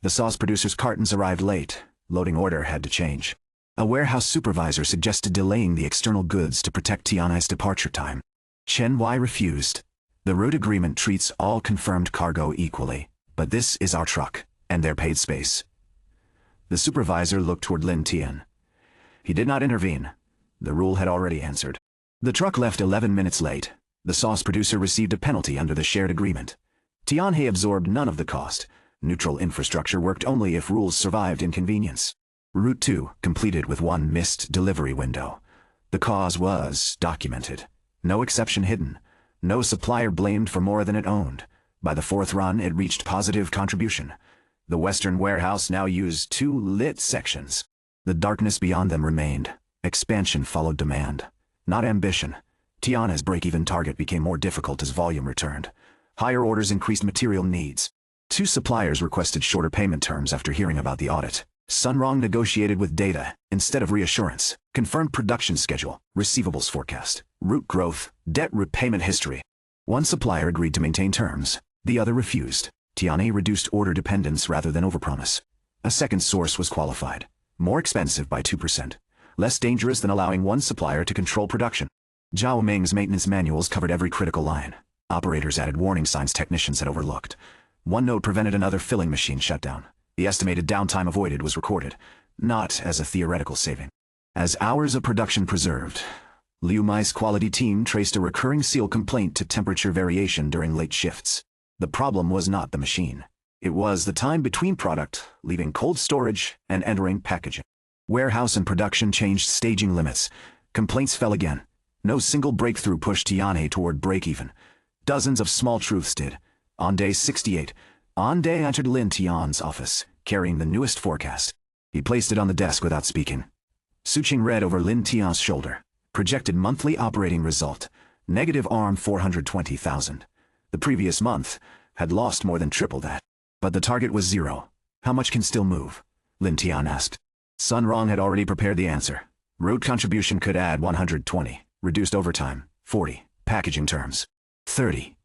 The sauce producer's cartons arrived late. Loading order had to change. A warehouse supervisor suggested delaying the external goods to protect Tianhe's departure time. Chen Wei refused. The route agreement treats all confirmed cargo equally, but this is our truck, and their paid space. The supervisor looked toward Lin Tian. He did not intervene. The rule had already answered. The truck left 11 minutes late. The sauce producer received a penalty under the shared agreement. Tianhe absorbed none of the cost. Neutral infrastructure worked only if rules survived inconvenience. Route 2 completed with 1 missed delivery window. The cause was documented. No exception hidden. No supplier blamed for more than it owned. By the 4th run, it reached positive contribution. The western warehouse now used 2 lit sections. The darkness beyond them remained. Expansion followed demand. Not ambition. Tianhe's break-even target became more difficult as volume returned. Higher orders increased material needs. 2 suppliers requested shorter payment terms after hearing about the audit. Sunrong negotiated with data, instead of reassurance. Confirmed production schedule, receivables forecast, route growth, debt repayment history. 1 supplier agreed to maintain terms. The other refused. Tianhe reduced order dependence rather than overpromise. A second source was qualified. More expensive by 2%. Less dangerous than allowing 1 supplier to control production. Zhao Ming's maintenance manuals covered every critical line. Operators added warning signs technicians had overlooked. One note prevented another filling machine shutdown. The estimated downtime avoided was recorded, not as a theoretical saving. As hours of production preserved, Liu Mai's quality team traced a recurring seal complaint to temperature variation during late shifts. The problem was not the machine. It was the time between product, leaving cold storage, and entering packaging. Warehouse and production changed staging limits. Complaints fell again. No single breakthrough pushed Tianhe toward break-even. Dozens of small truths did. On day 68, Ande entered Lin Tian's office, carrying the newest forecast. He placed it on the desk without speaking. Suqing read over Lin Tian's shoulder. Projected monthly operating result, negative ARM 420,000. The previous month had lost more than triple that. But the target was 0. How much can still move? Lin Tian asked. Sun Rong had already prepared the answer. Root contribution could add 120. Reduced overtime, 40. Packaging terms, 30.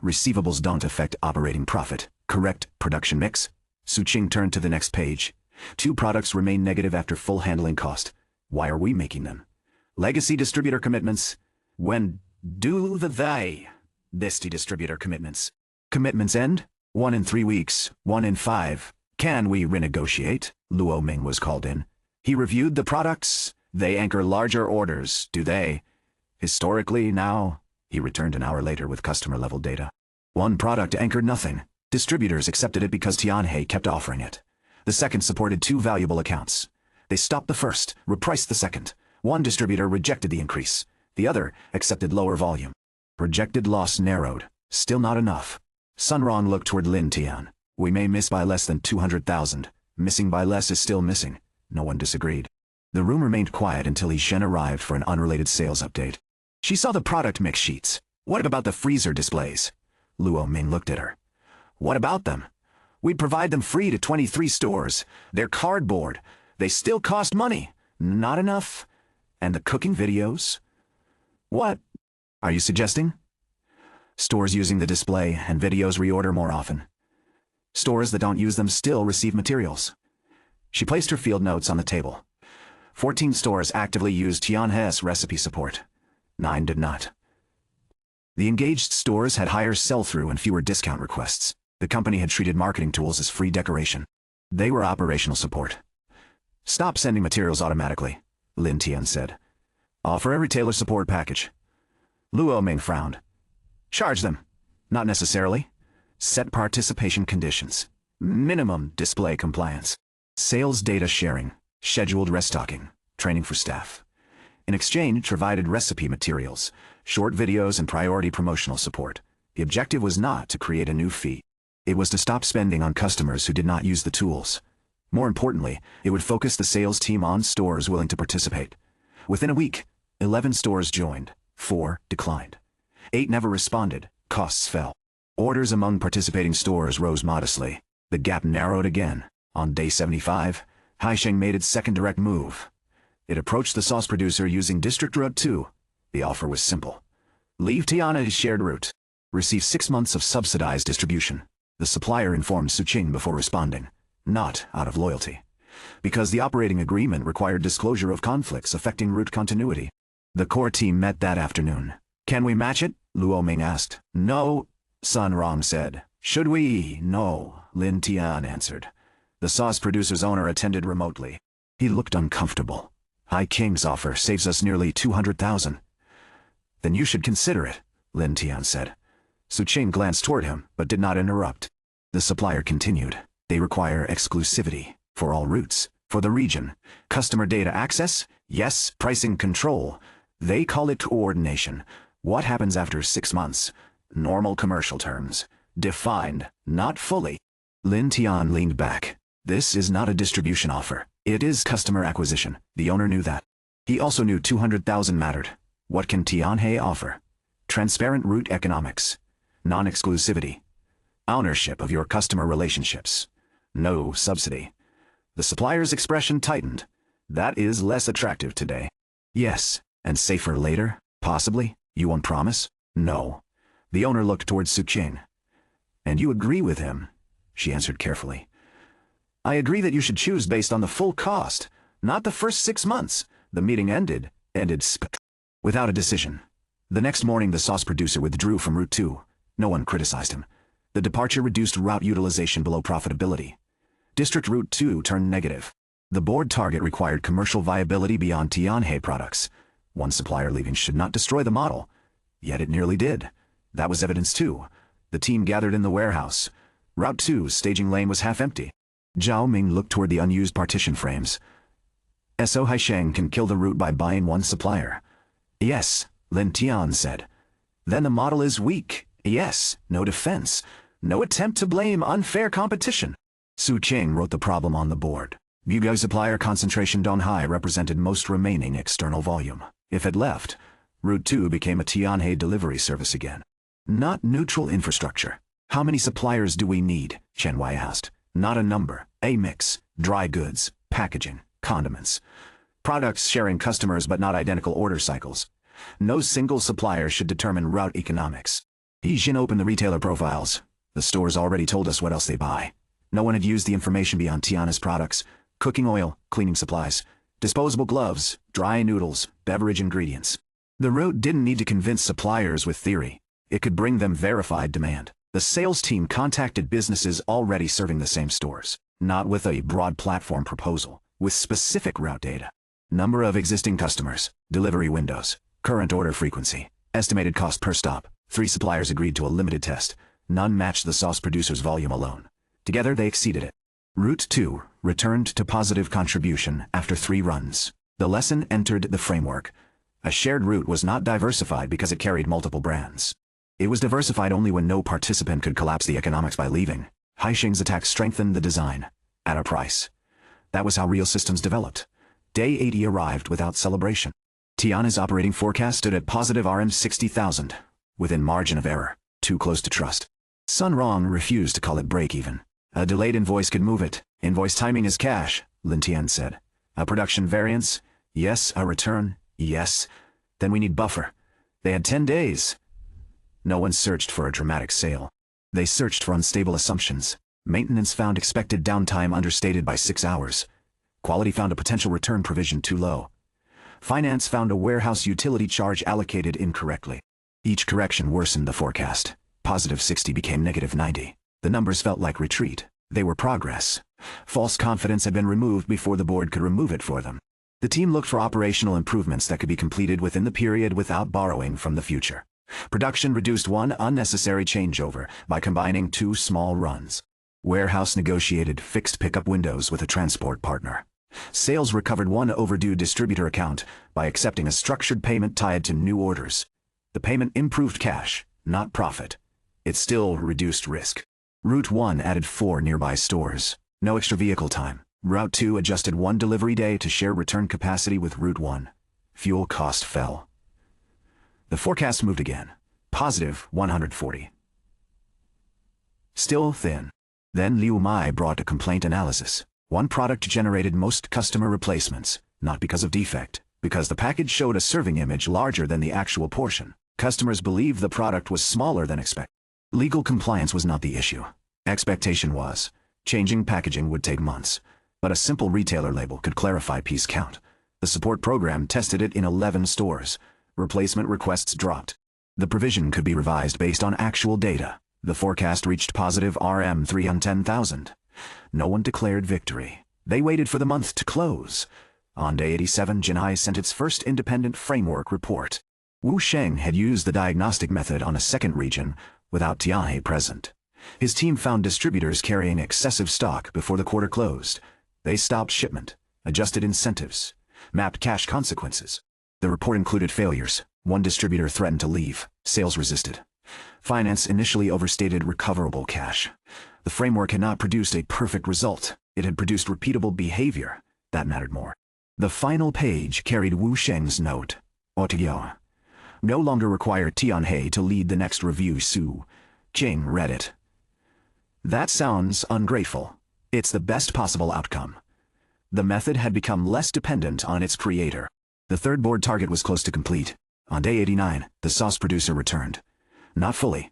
Receivables don't affect operating profit. Correct production mix. Suqing turned to the next page. 2 products remain negative after full handling cost. Why are we making them? Legacy distributor commitments. When do they? Disty distributor commitments. Commitments end? 1 in 3 weeks, 1 in 5. Can we renegotiate? Luo Ming was called in. He reviewed the products. They anchor larger orders, do they? Historically, now. He returned an hour later with customer-level data. 1 product anchored nothing. Distributors accepted it because Tianhe kept offering it. The second supported 2 valuable accounts. They stopped the first, repriced the second. 1 distributor rejected the increase. The other accepted lower volume. Projected loss narrowed. Still not enough. Sun Rong looked toward Lin Tian. We may miss by less than 200,000. Missing by less is still missing. No one disagreed. The room remained quiet until Li Shen arrived for an unrelated sales update. She saw the product mix sheets. What about the freezer displays? Luo Ming looked at her. What about them? We'd provide them free to 23 stores. They're cardboard. They still cost money. Not enough. And the cooking videos? What are you suggesting? Stores using the display and videos reorder more often. Stores that don't use them still receive materials. She placed her field notes on the table. 14 stores actively used Tianhe's recipe support. 9 did not. The engaged stores had higher sell-through and fewer discount requests. The company had treated marketing tools as free decoration. They were operational support. Stop sending materials automatically, Lin Tian said. Offer a retailer support package. Luo Ming frowned. Charge them. Not necessarily. Set participation conditions. Minimum display compliance. Sales data sharing. Scheduled restocking. Training for staff. In exchange, provided recipe materials, short videos and priority promotional support. The objective was not to create a new fee. It was to stop spending on customers who did not use the tools. More importantly, it would focus the sales team on stores willing to participate. Within a week, 11 stores joined, 4 declined. 8 never responded, costs fell. Orders among participating stores rose modestly. The gap narrowed again. On day 75, Haisheng made its second direct move. It approached the sauce producer using District Route 2. The offer was simple. Leave Tiana's shared route. Receive 6 months of subsidized distribution. The supplier informed Suqing before responding. Not out of loyalty. Because the operating agreement required disclosure of conflicts affecting route continuity. The core team met that afternoon. Can we match it? Luo Ming asked. No, Sun Rong said. Should we? No, Lin Tian answered. The sauce producer's owner attended remotely. He looked uncomfortable. Hai King's offer saves us nearly 200,000. Then you should consider it, Lin Tian said. Suqing glanced toward him, but did not interrupt. The supplier continued. They require exclusivity for all routes, for the region. Customer data access? Yes. Pricing control? They call it coordination. What happens after 6 months? Normal commercial terms. Defined, not fully. Lin Tian leaned back. This is not a distribution offer. It is customer acquisition. The owner knew that. He also knew 200,000 mattered. What can Tianhe offer? Transparent route economics. Non-exclusivity. Ownership of your customer relationships. No subsidy. The supplier's expression tightened. That is less attractive today. Yes, and safer later? Possibly? You won't promise? No. The owner looked towards Suqing. And you agree with him? She answered carefully. I agree that you should choose based on the full cost, not the first 6 months. The meeting ended without a decision. The next morning the sauce producer withdrew from Route 2. No one criticized him. The departure reduced route utilization below profitability. District Route 2 turned negative. The board target required commercial viability beyond Tianhe products. One supplier leaving should not destroy the model. Yet it nearly did. That was evidence too. The team gathered in the warehouse. Route 2's staging lane was half empty. Zhao Ming looked toward the unused partition frames. So Haisheng can kill the route by buying one supplier. Yes, Lin Tian said. Then the model is weak. Yes, no defense. No attempt to blame unfair competition. Su Qing wrote the problem on the board. Bugao supplier concentration Donghai represented most remaining external volume. If it left, Route 2 became a Tianhe delivery service again. Not neutral infrastructure. How many suppliers do we need? Chen Wei asked. Not a number. A mix. Dry goods, packaging, condiments. Products sharing customers but not identical order cycles. No single supplier should determine route economics. Yijin opened the retailer profiles. The stores already told us what else they buy. No one had used the information beyond Tiana's products. Cooking oil, cleaning supplies, disposable gloves, dry noodles, beverage ingredients. The route didn't need to convince suppliers with theory. It could bring them verified demand. The sales team contacted businesses already serving the same stores, not with a broad platform proposal, with specific route data. Number of existing customers, delivery windows, current order frequency, estimated cost per stop. 3 suppliers agreed to a limited test. None matched the sauce producer's volume alone. Together they exceeded it. Route 2 returned to positive contribution after 3 runs. The lesson entered the framework. A shared route was not diversified because it carried multiple brands. It was diversified only when no participant could collapse the economics by leaving. Haisheng's attack strengthened the design. At a price. That was how real systems developed. Day 80 arrived without celebration. Tiana's operating forecast stood at positive RM 60,000, within margin of error, too close to trust. Sun Rong refused to call it break-even. A delayed invoice could move it. Invoice timing is cash, Lin Tian said. A production variance? Yes. A return? Yes. Then we need buffer. They had 10 days. No one searched for a dramatic sale. They searched for unstable assumptions. Maintenance found expected downtime understated by 6 hours. Quality found a potential return provision too low. Finance found a warehouse utility charge allocated incorrectly. Each correction worsened the forecast. Positive 60 became negative 90. The numbers felt like retreat. They were progress. False confidence had been removed before the board could remove it for them. The team looked for operational improvements that could be completed within the period without borrowing from the future. Production reduced 1 unnecessary changeover by combining 2 small runs. Warehouse negotiated fixed pickup windows with a transport partner. Sales recovered 1 overdue distributor account by accepting a structured payment tied to new orders. The payment improved cash, not profit. It still reduced risk. Route 1 added 4 nearby stores. No extra vehicle time. Route 2 adjusted 1 delivery day to share return capacity with Route 1. Fuel cost fell. The forecast moved again. Positive 140. Still thin. Then Liu Mai brought a complaint analysis. One product generated most customer replacements, not because of defect, because the package showed a serving image larger than the actual portion. Customers believed the product was smaller than expected. Legal compliance was not the issue. Expectation was, changing packaging would take months, but a simple retailer label could clarify piece count. The support program tested it in 11 stores. Replacement requests dropped. The provision could be revised based on actual data. The forecast reached positive RM 310,000. No one declared victory. They waited for the month to close. On day 87, Jinhai sent its first independent framework report. Wu Sheng had used the diagnostic method on a second region, without Tianhe present. His team found distributors carrying excessive stock before the quarter closed. They stopped shipment, adjusted incentives, mapped cash consequences. The report included failures. 1 distributor threatened to leave. Sales resisted. Finance initially overstated recoverable cash. The framework had not produced a perfect result. It had produced repeatable behavior. That mattered more. The final page carried Wu Sheng's note. Otigyo. No longer require Tianhe to lead the next review. Su Qing read it. That sounds ungrateful. It's the best possible outcome. The method had become less dependent on its creator. The third board target was close to complete. On day 89, the sauce producer returned. Not fully.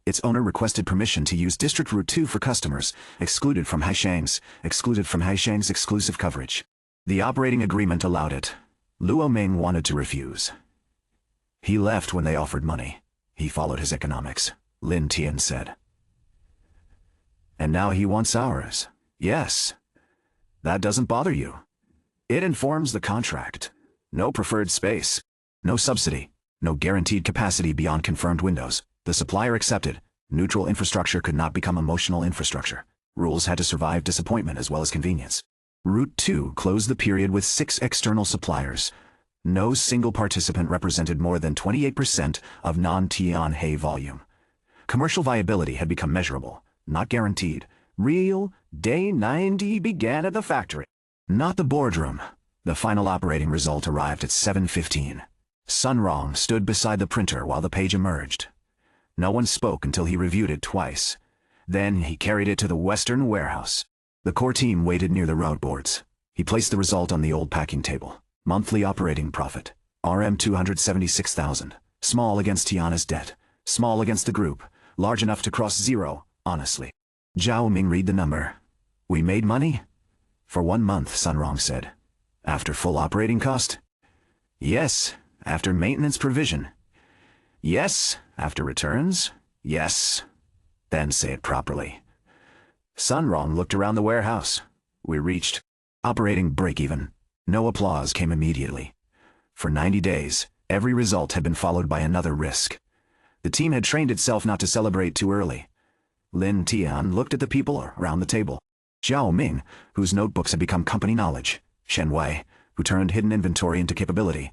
Its owner requested permission to use District Route 2 for customers, excluded from Haisheng's exclusive coverage. The operating agreement allowed it. Luo Ming wanted to refuse. He left when they offered money. He followed his economics, Lin Tian said. And now he wants ours. Yes. That doesn't bother you. It informs the contract. No preferred space. No subsidy. No guaranteed capacity beyond confirmed windows. The supplier accepted. Neutral infrastructure could not become emotional infrastructure. Rules had to survive disappointment as well as convenience. Route 2 closed the period with 6 external suppliers. No single participant represented more than 28% of non-Tianhe volume. Commercial viability had become measurable, not guaranteed. Real, day 90 began at the factory. Not the boardroom. The final operating result arrived at 7:15. Sun Rong stood beside the printer while the page emerged. No one spoke until he reviewed it twice. Then he carried it to the Western warehouse. The core team waited near the road boards. He placed the result on the old packing table. Monthly operating profit, RM 276,000. Small against Tiana's debt. Small against the group. Large enough to cross zero, honestly. Zhao Ming read the number. We made money? For 1 month, Sun Rong said. After full operating cost? Yes, after maintenance provision. Yes, after returns? Yes. Then say it properly. Sun Rong looked around the warehouse. We reached operating break-even. No applause came immediately. For 90 days, every result had been followed by another risk. The team had trained itself not to celebrate too early. Lin Tian looked at the people around the table. Zhao Ming, whose notebooks had become company knowledge. Shen Wei, who turned hidden inventory into capability.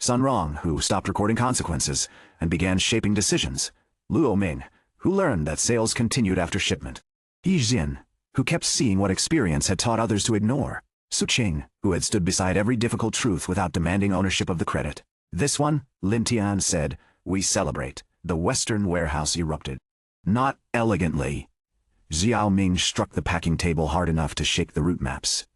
Sun Rong, who stopped recording consequences and began shaping decisions. Luo Ming, who learned that sales continued after shipment. Yi Xin, who kept seeing what experience had taught others to ignore. Su Qing, who had stood beside every difficult truth without demanding ownership of the credit. This one, Lin Tian said, we celebrate. The Western warehouse erupted. Not elegantly. Xiao Ming struck the packing table hard enough to shake the route maps.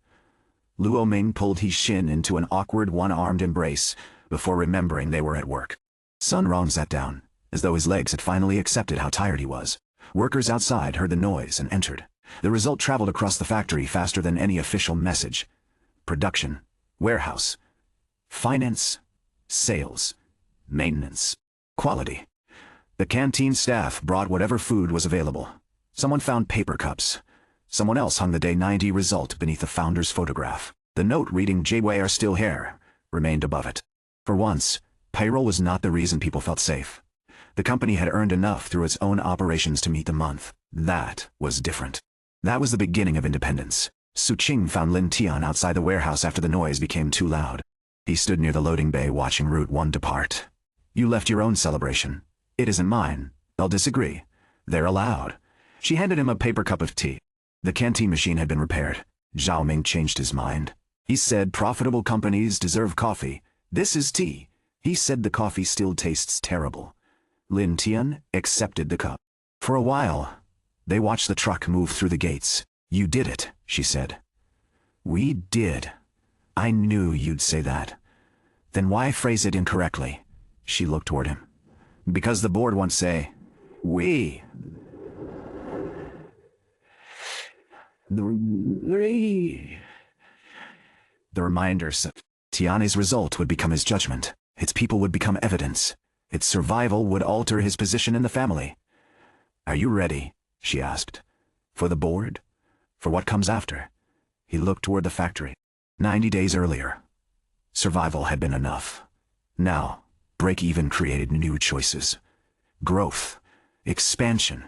Luo Ming pulled He Xin into an awkward one-armed embrace before remembering they were at work. Sun Rong sat down, as though his legs had finally accepted how tired he was. Workers outside heard the noise and entered. The result traveled across the factory faster than any official message. Production, warehouse, finance, sales, maintenance, quality. The canteen staff brought whatever food was available. Someone found paper cups. Someone else hung the day 90 result beneath the founder's photograph. The note reading "Jwei are still here" remained above it. For once, payroll was not the reason people felt safe. The company had earned enough through its own operations to meet the month. That was different. That was the beginning of independence. Su Qing found Lin Tian outside the warehouse after the noise became too loud. He stood near the loading bay watching Route 1 depart. You left your own celebration. It isn't mine. They'll disagree. They're allowed. She handed him a paper cup of tea. The canteen machine had been repaired. Zhao Ming changed his mind. He said profitable companies deserve coffee. This is tea. He said the coffee still tastes terrible. Lin Tian accepted the cup. For a while, they watched the truck move through the gates. You did it, she said. We did. I knew you'd say that. Then why phrase it incorrectly? She looked toward him. Because the board won't say, we. The reminders of Tian's result would become his judgment. Its people would become evidence. Its survival would alter his position in the family. Are you ready? She asked. For the board? For what comes after? He looked toward the factory. 90 days earlier, survival had been enough. Now, break-even created new choices. Growth, expansion,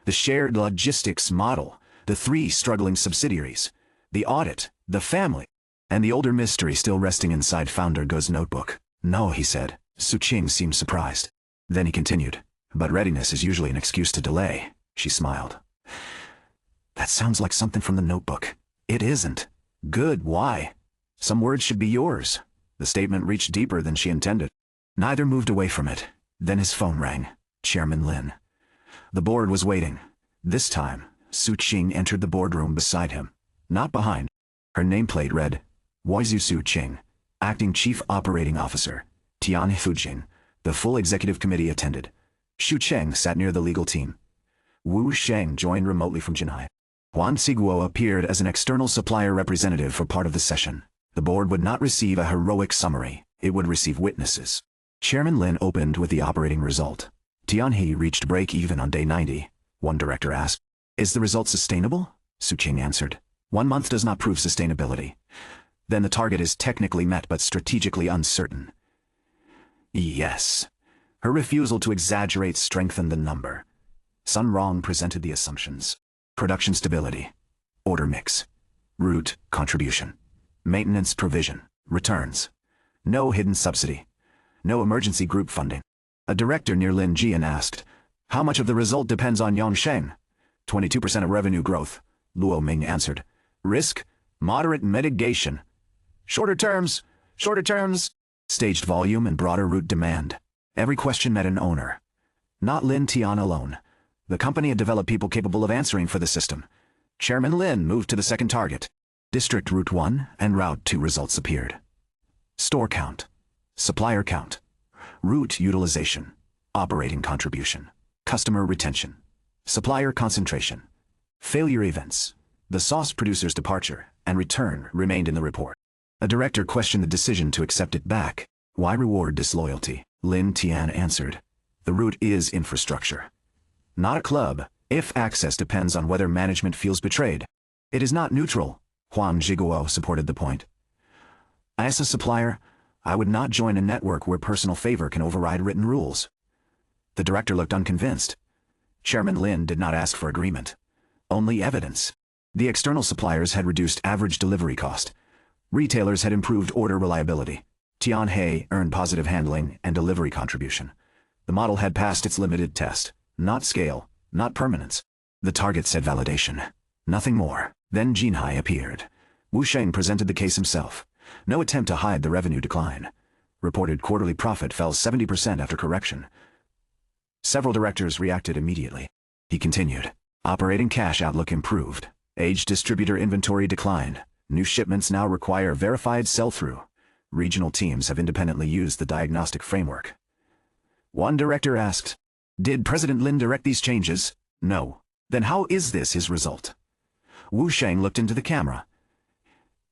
the shared logistics model, the 3 struggling subsidiaries, the audit, the family, and the older mystery still resting inside Founder Go's notebook. No, he said. Su Qing seemed surprised. Then he continued. But readiness is usually an excuse to delay. She smiled. That sounds like something from the notebook. It isn't. Good, why? Some words should be yours. The statement reached deeper than she intended. Neither moved away from it. Then his phone rang. Chairman Lin. The board was waiting. This time, Su Qing entered the boardroom beside him. Not behind. Her nameplate read, Woizu Su Qing, Acting Chief Operating Officer, Tian Fujing. The full executive committee attended. Xu Cheng sat near the legal team. Wu Sheng joined remotely from Jinhai. Huan Siguo appeared as an external supplier representative for part of the session. The board would not receive a heroic summary. It would receive witnesses. Chairman Lin opened with the operating result. Tianhe reached break-even on day 90. One director asked. Is the result sustainable? Su Qing answered. 1 month does not prove sustainability. Then the target is technically met but strategically uncertain. Yes. Her refusal to exaggerate strengthened the number. Sun Rong presented the assumptions. Production stability. Order mix. Route contribution. Maintenance provision. Returns. No hidden subsidy. No emergency group funding. A director near Lin Jian asked, "How much of the result depends on Yongsheng?" 22% of revenue growth, Luo Ming answered. Risk, moderate mitigation. Shorter terms. Staged volume and broader route demand. Every question met an owner. Not Lin Tian alone. The company had developed people capable of answering for the system. Chairman Lin moved to the second target. District Route 1 and Route 2 results appeared. Store count. Supplier count. Route utilization. Operating contribution. Customer retention. Supplier concentration. Failure events. The sauce producer's departure and return remained in the report. A director questioned the decision to accept it back. Why reward disloyalty? Lin Tian answered. The route is infrastructure. Not a club, if access depends on whether management feels betrayed. It is not neutral. Huang Zhiguo supported the point. As a supplier, I would not join a network where personal favor can override written rules. The director looked unconvinced. Chairman Lin did not ask for agreement. Only evidence. The external suppliers had reduced average delivery cost. Retailers had improved order reliability. Tianhe earned positive handling and delivery contribution. The model had passed its limited test. Not scale, not permanence. The target said validation. Nothing more. Then Jinhai appeared. Wu Sheng presented the case himself. No attempt to hide the revenue decline. Reported quarterly profit fell 70% after correction. Several directors reacted immediately. He continued. Operating cash outlook improved. Aged distributor inventory declined. New shipments now require verified sell-through. Regional teams have independently used the diagnostic framework. One director asked, "Did President Lin direct these changes?" No. Then how is this his result? Wu Sheng looked into the camera.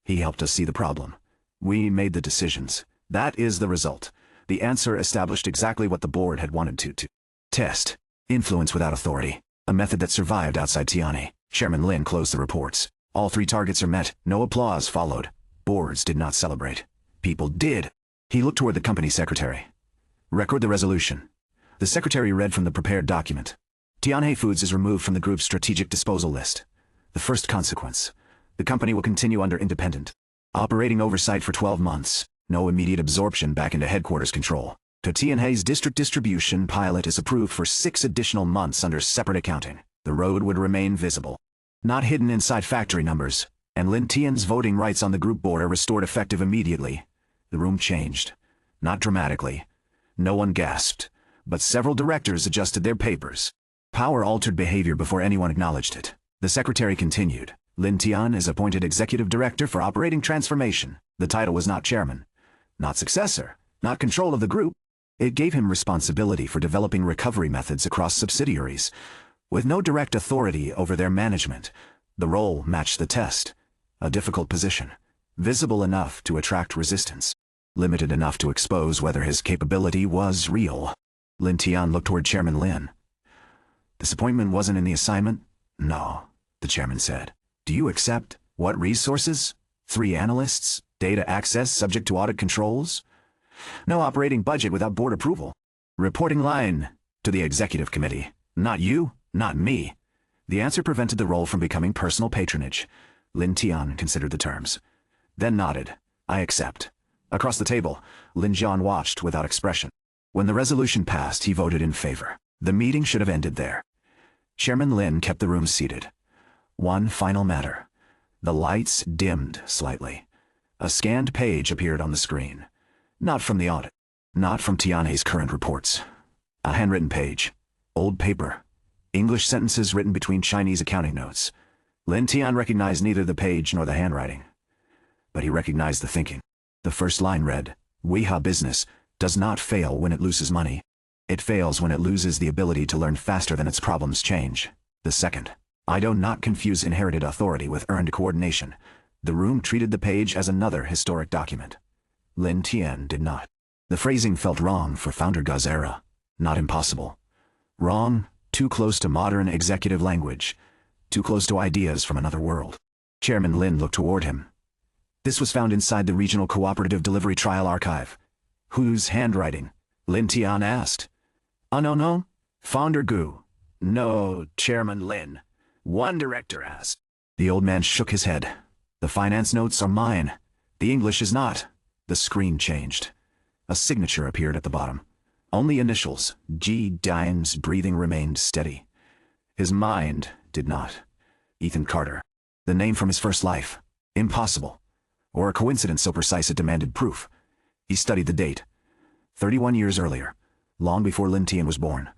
He helped us see the problem. We made the decisions. That is the result. The answer established exactly what the board had wanted to test. Influence without authority. A method that survived outside Tianhe. Chairman Lin closed the reports. All 3 targets are met. No applause followed. Boards did not celebrate. People did. He looked toward the company secretary. Record the resolution. The secretary read from the prepared document. Tianhe Foods is removed from the group's strategic disposal list. The first consequence. The company will continue under independent operating oversight for 12 months. No immediate absorption back into headquarters control. Tianhe's district distribution pilot is approved for 6 additional months under separate accounting. The road would remain visible. Not hidden inside factory numbers. And Lin Tian's voting rights on the group board are restored effective immediately. The room changed. Not dramatically. No one gasped. But several directors adjusted their papers. Power altered behavior before anyone acknowledged it. The secretary continued. Lin Tian is appointed executive director for operating transformation. The title was not chairman. Not successor. Not control of the group. It gave him responsibility for developing recovery methods across subsidiaries. With no direct authority over their management, the role matched the test. A difficult position. Visible enough to attract resistance. Limited enough to expose whether his capability was real. Lin Tian looked toward Chairman Lin. Disappointment wasn't in the assignment? No, the chairman said. Do you accept? What resources? 3 analysts? Data access subject to audit controls? No operating budget without board approval. Reporting line to the executive committee. Not you, not me. The answer prevented the role from becoming personal patronage. Lin Tian considered the terms. Then nodded. I accept. Across the table, Lin Jian watched without expression. When the resolution passed, he voted in favor. The meeting should have ended there. Chairman Lin kept the room seated. One final matter. The lights dimmed slightly. A scanned page appeared on the screen. Not from the audit. Not from Tianhe's current reports. A handwritten page. Old paper. English sentences written between Chinese accounting notes. Lin Tian recognized neither the page nor the handwriting. But he recognized the thinking. The first line read, Weiha business does not fail when it loses money. It fails when it loses the ability to learn faster than its problems change. The second, I do not confuse inherited authority with earned coordination. The room treated the page as another historic document. Lin Tian did not. The phrasing felt wrong for Founder Gu's era. Not impossible. Wrong, too close to modern executive language. too close to ideas from another world. Chairman Lin looked toward him. This was found inside the Regional Cooperative Delivery Trial Archive. Whose handwriting? Lin Tian asked. No. Founder Gu. No, Chairman Lin. One director asked. The old man shook his head. The finance notes are mine. The English is not. The screen changed. A signature appeared at the bottom. Only initials. G. Diane's breathing remained steady. His mind did not. Ethan Carter. The name from his first life. Impossible. Or a coincidence so precise it demanded proof. He studied the date. 31 years earlier. Long before Lin Tian was born.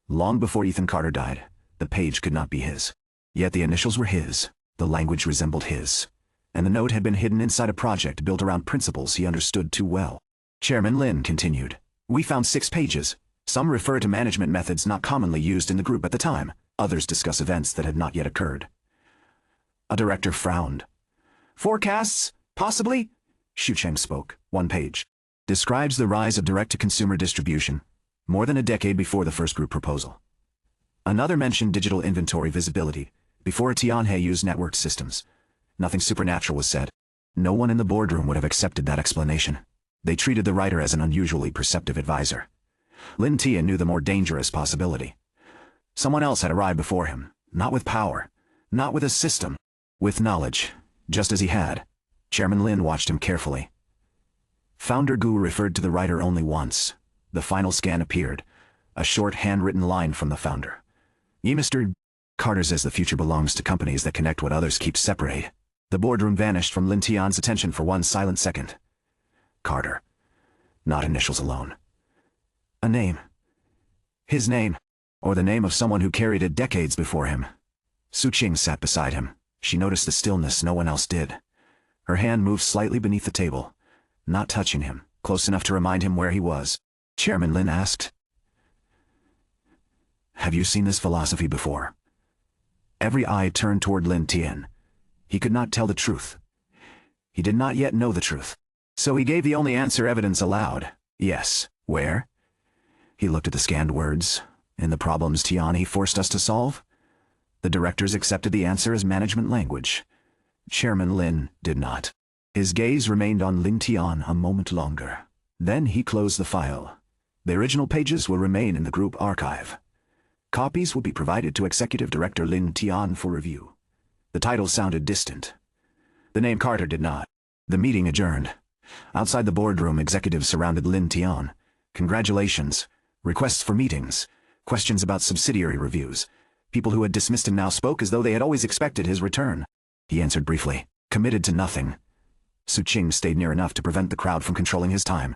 Long before Ethan Carter died. The page could not be his. Yet the initials were his. The language resembled his. And the note had been hidden inside a project built around principles he understood too well. Chairman Lin continued. We found 6 pages. Some refer to management methods not commonly used in the group at the time. Others discuss events that had not yet occurred. A director frowned. Forecasts? Possibly? Xu Cheng spoke. 1 page. Describes the rise of direct-to-consumer distribution, more than a decade before the first group proposal. Another mentioned digital inventory visibility, before Tianhe used networked systems. Nothing supernatural was said. No one in the boardroom would have accepted that explanation. They treated the writer as an unusually perceptive advisor. Lin Tian knew the more dangerous possibility. Someone else had arrived before him, not with power, not with a system, with knowledge, just as he had. Chairman Lin watched him carefully. Founder Gu referred to the writer only once. The final scan appeared, a short handwritten line from the founder. Mr. Carter says the future belongs to companies that connect what others keep separate. The boardroom vanished from Lin Tian's attention for one silent second. Carter. Not initials alone. A name. His name. Or the name of someone who carried it decades before him. Su Qing sat beside him. She noticed the stillness no one else did. Her hand moved slightly beneath the table, not touching him, close enough to remind him where he was. Chairman Lin asked. Have you seen this philosophy before? Every eye turned toward Lin Tian. He could not tell the truth. He did not yet know the truth. So he gave the only answer evidence allowed. Yes. Where? He looked at the scanned words. In the problems Tianhe forced us to solve? The directors accepted the answer as management language. Chairman Lin did not. His gaze remained on Lin Tian a moment longer. Then he closed the file. The original pages will remain in the group archive. Copies will be provided to Executive Director Lin Tian for review. The title sounded distant. The name Carter did not. The meeting adjourned. Outside the boardroom, executives surrounded Lin Tian. Congratulations. Requests for meetings. Questions about subsidiary reviews. People who had dismissed him now spoke as though they had always expected his return. He answered briefly, committed to nothing. Su Qing stayed near enough to prevent the crowd from controlling his time.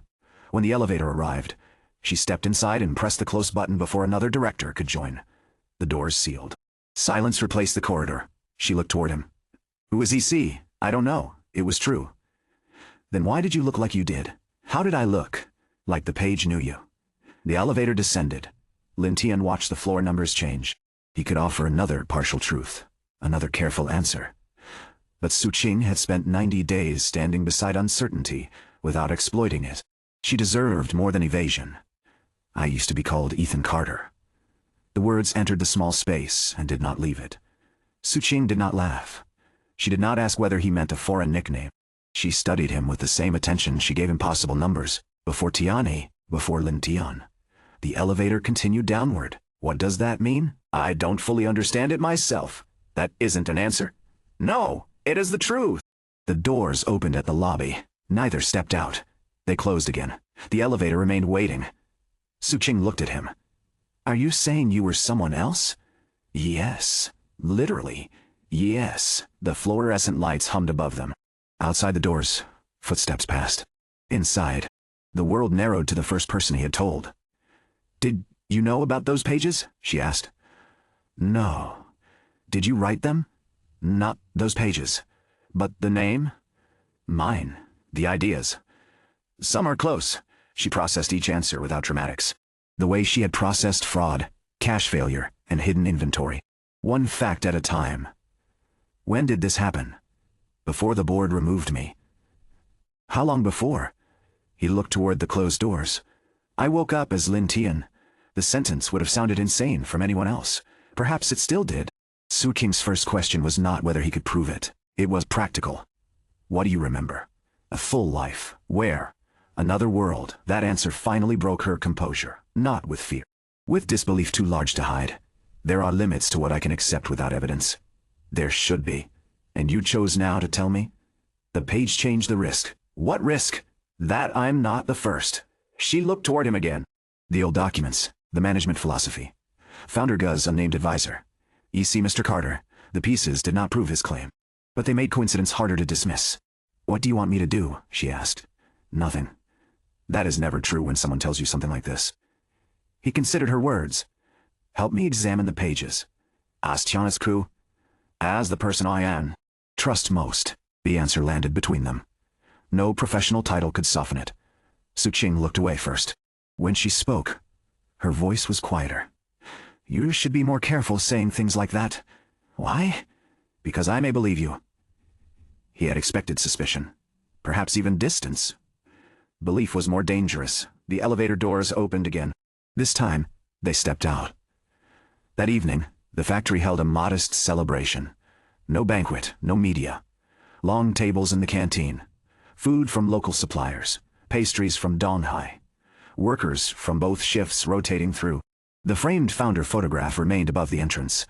When the elevator arrived, she stepped inside and pressed the close button before another director could join. The doors sealed. Silence replaced the corridor. She looked toward him. Who is EC? I don't know. It was true. Then why did you look like you did? How did I look? Like the page knew you. The elevator descended. Lin Tian watched the floor numbers change. He could offer another partial truth, another careful answer. But Su Qing had spent 90 days standing beside uncertainty without exploiting it. She deserved more than evasion. I used to be called Ethan Carter. The words entered the small space and did not leave it. Su Qing did not laugh. She did not ask whether he meant a foreign nickname. She studied him with the same attention she gave impossible numbers, before Tianhe, before Lin Tian. The elevator continued downward. What does that mean? I don't fully understand it myself. That isn't an answer. No, it is the truth. The doors opened at the lobby. Neither stepped out. They closed again. The elevator remained waiting. Su Qing looked at him. Are you saying you were someone else? Yes. Literally. Yes. The fluorescent lights hummed above them. Outside the doors, footsteps passed. Inside, the world narrowed to the first person he had told. Did you know about those pages? She asked. No. Did you write them? Not those pages. But the name? Mine. The ideas. Some are close. She processed each answer without dramatics. The way she had processed fraud, cash failure, and hidden inventory. One fact at a time. When did this happen? Before the board removed me. How long before? He looked toward the closed doors. I woke up as Lin Tian. The sentence would have sounded insane from anyone else. Perhaps it still did. Su Qing's first question was not whether he could prove it. It was practical. What do you remember? A full life. Where? Another world. That answer finally broke her composure, not with fear. With disbelief too large to hide. There are limits to what I can accept without evidence. There should be. And you chose now to tell me? The page changed the risk. What risk? That I'm not the first. She looked toward him again. The old documents. The management philosophy. Founder Gu's unnamed advisor. You see, Mr. Carter, the pieces did not prove his claim. But they made coincidence harder to dismiss. What do you want me to do? She asked. Nothing. That is never true when someone tells you something like this. He considered her words. Help me examine the pages. As Tiana's crew. As the person I am. Trust most. The answer landed between them. No professional title could soften it. Su Qing looked away first. When she spoke, her voice was quieter. You should be more careful saying things like that. Why? Because I may believe you. He had expected suspicion. Perhaps even distance. Belief was more dangerous. The elevator doors opened again. This time, they stepped out. That evening, the factory held a modest celebration. No banquet, no media. Long tables in the canteen. Food from local suppliers. Pastries from Donghai. Workers from both shifts rotating through. The framed founder photograph remained above the entrance.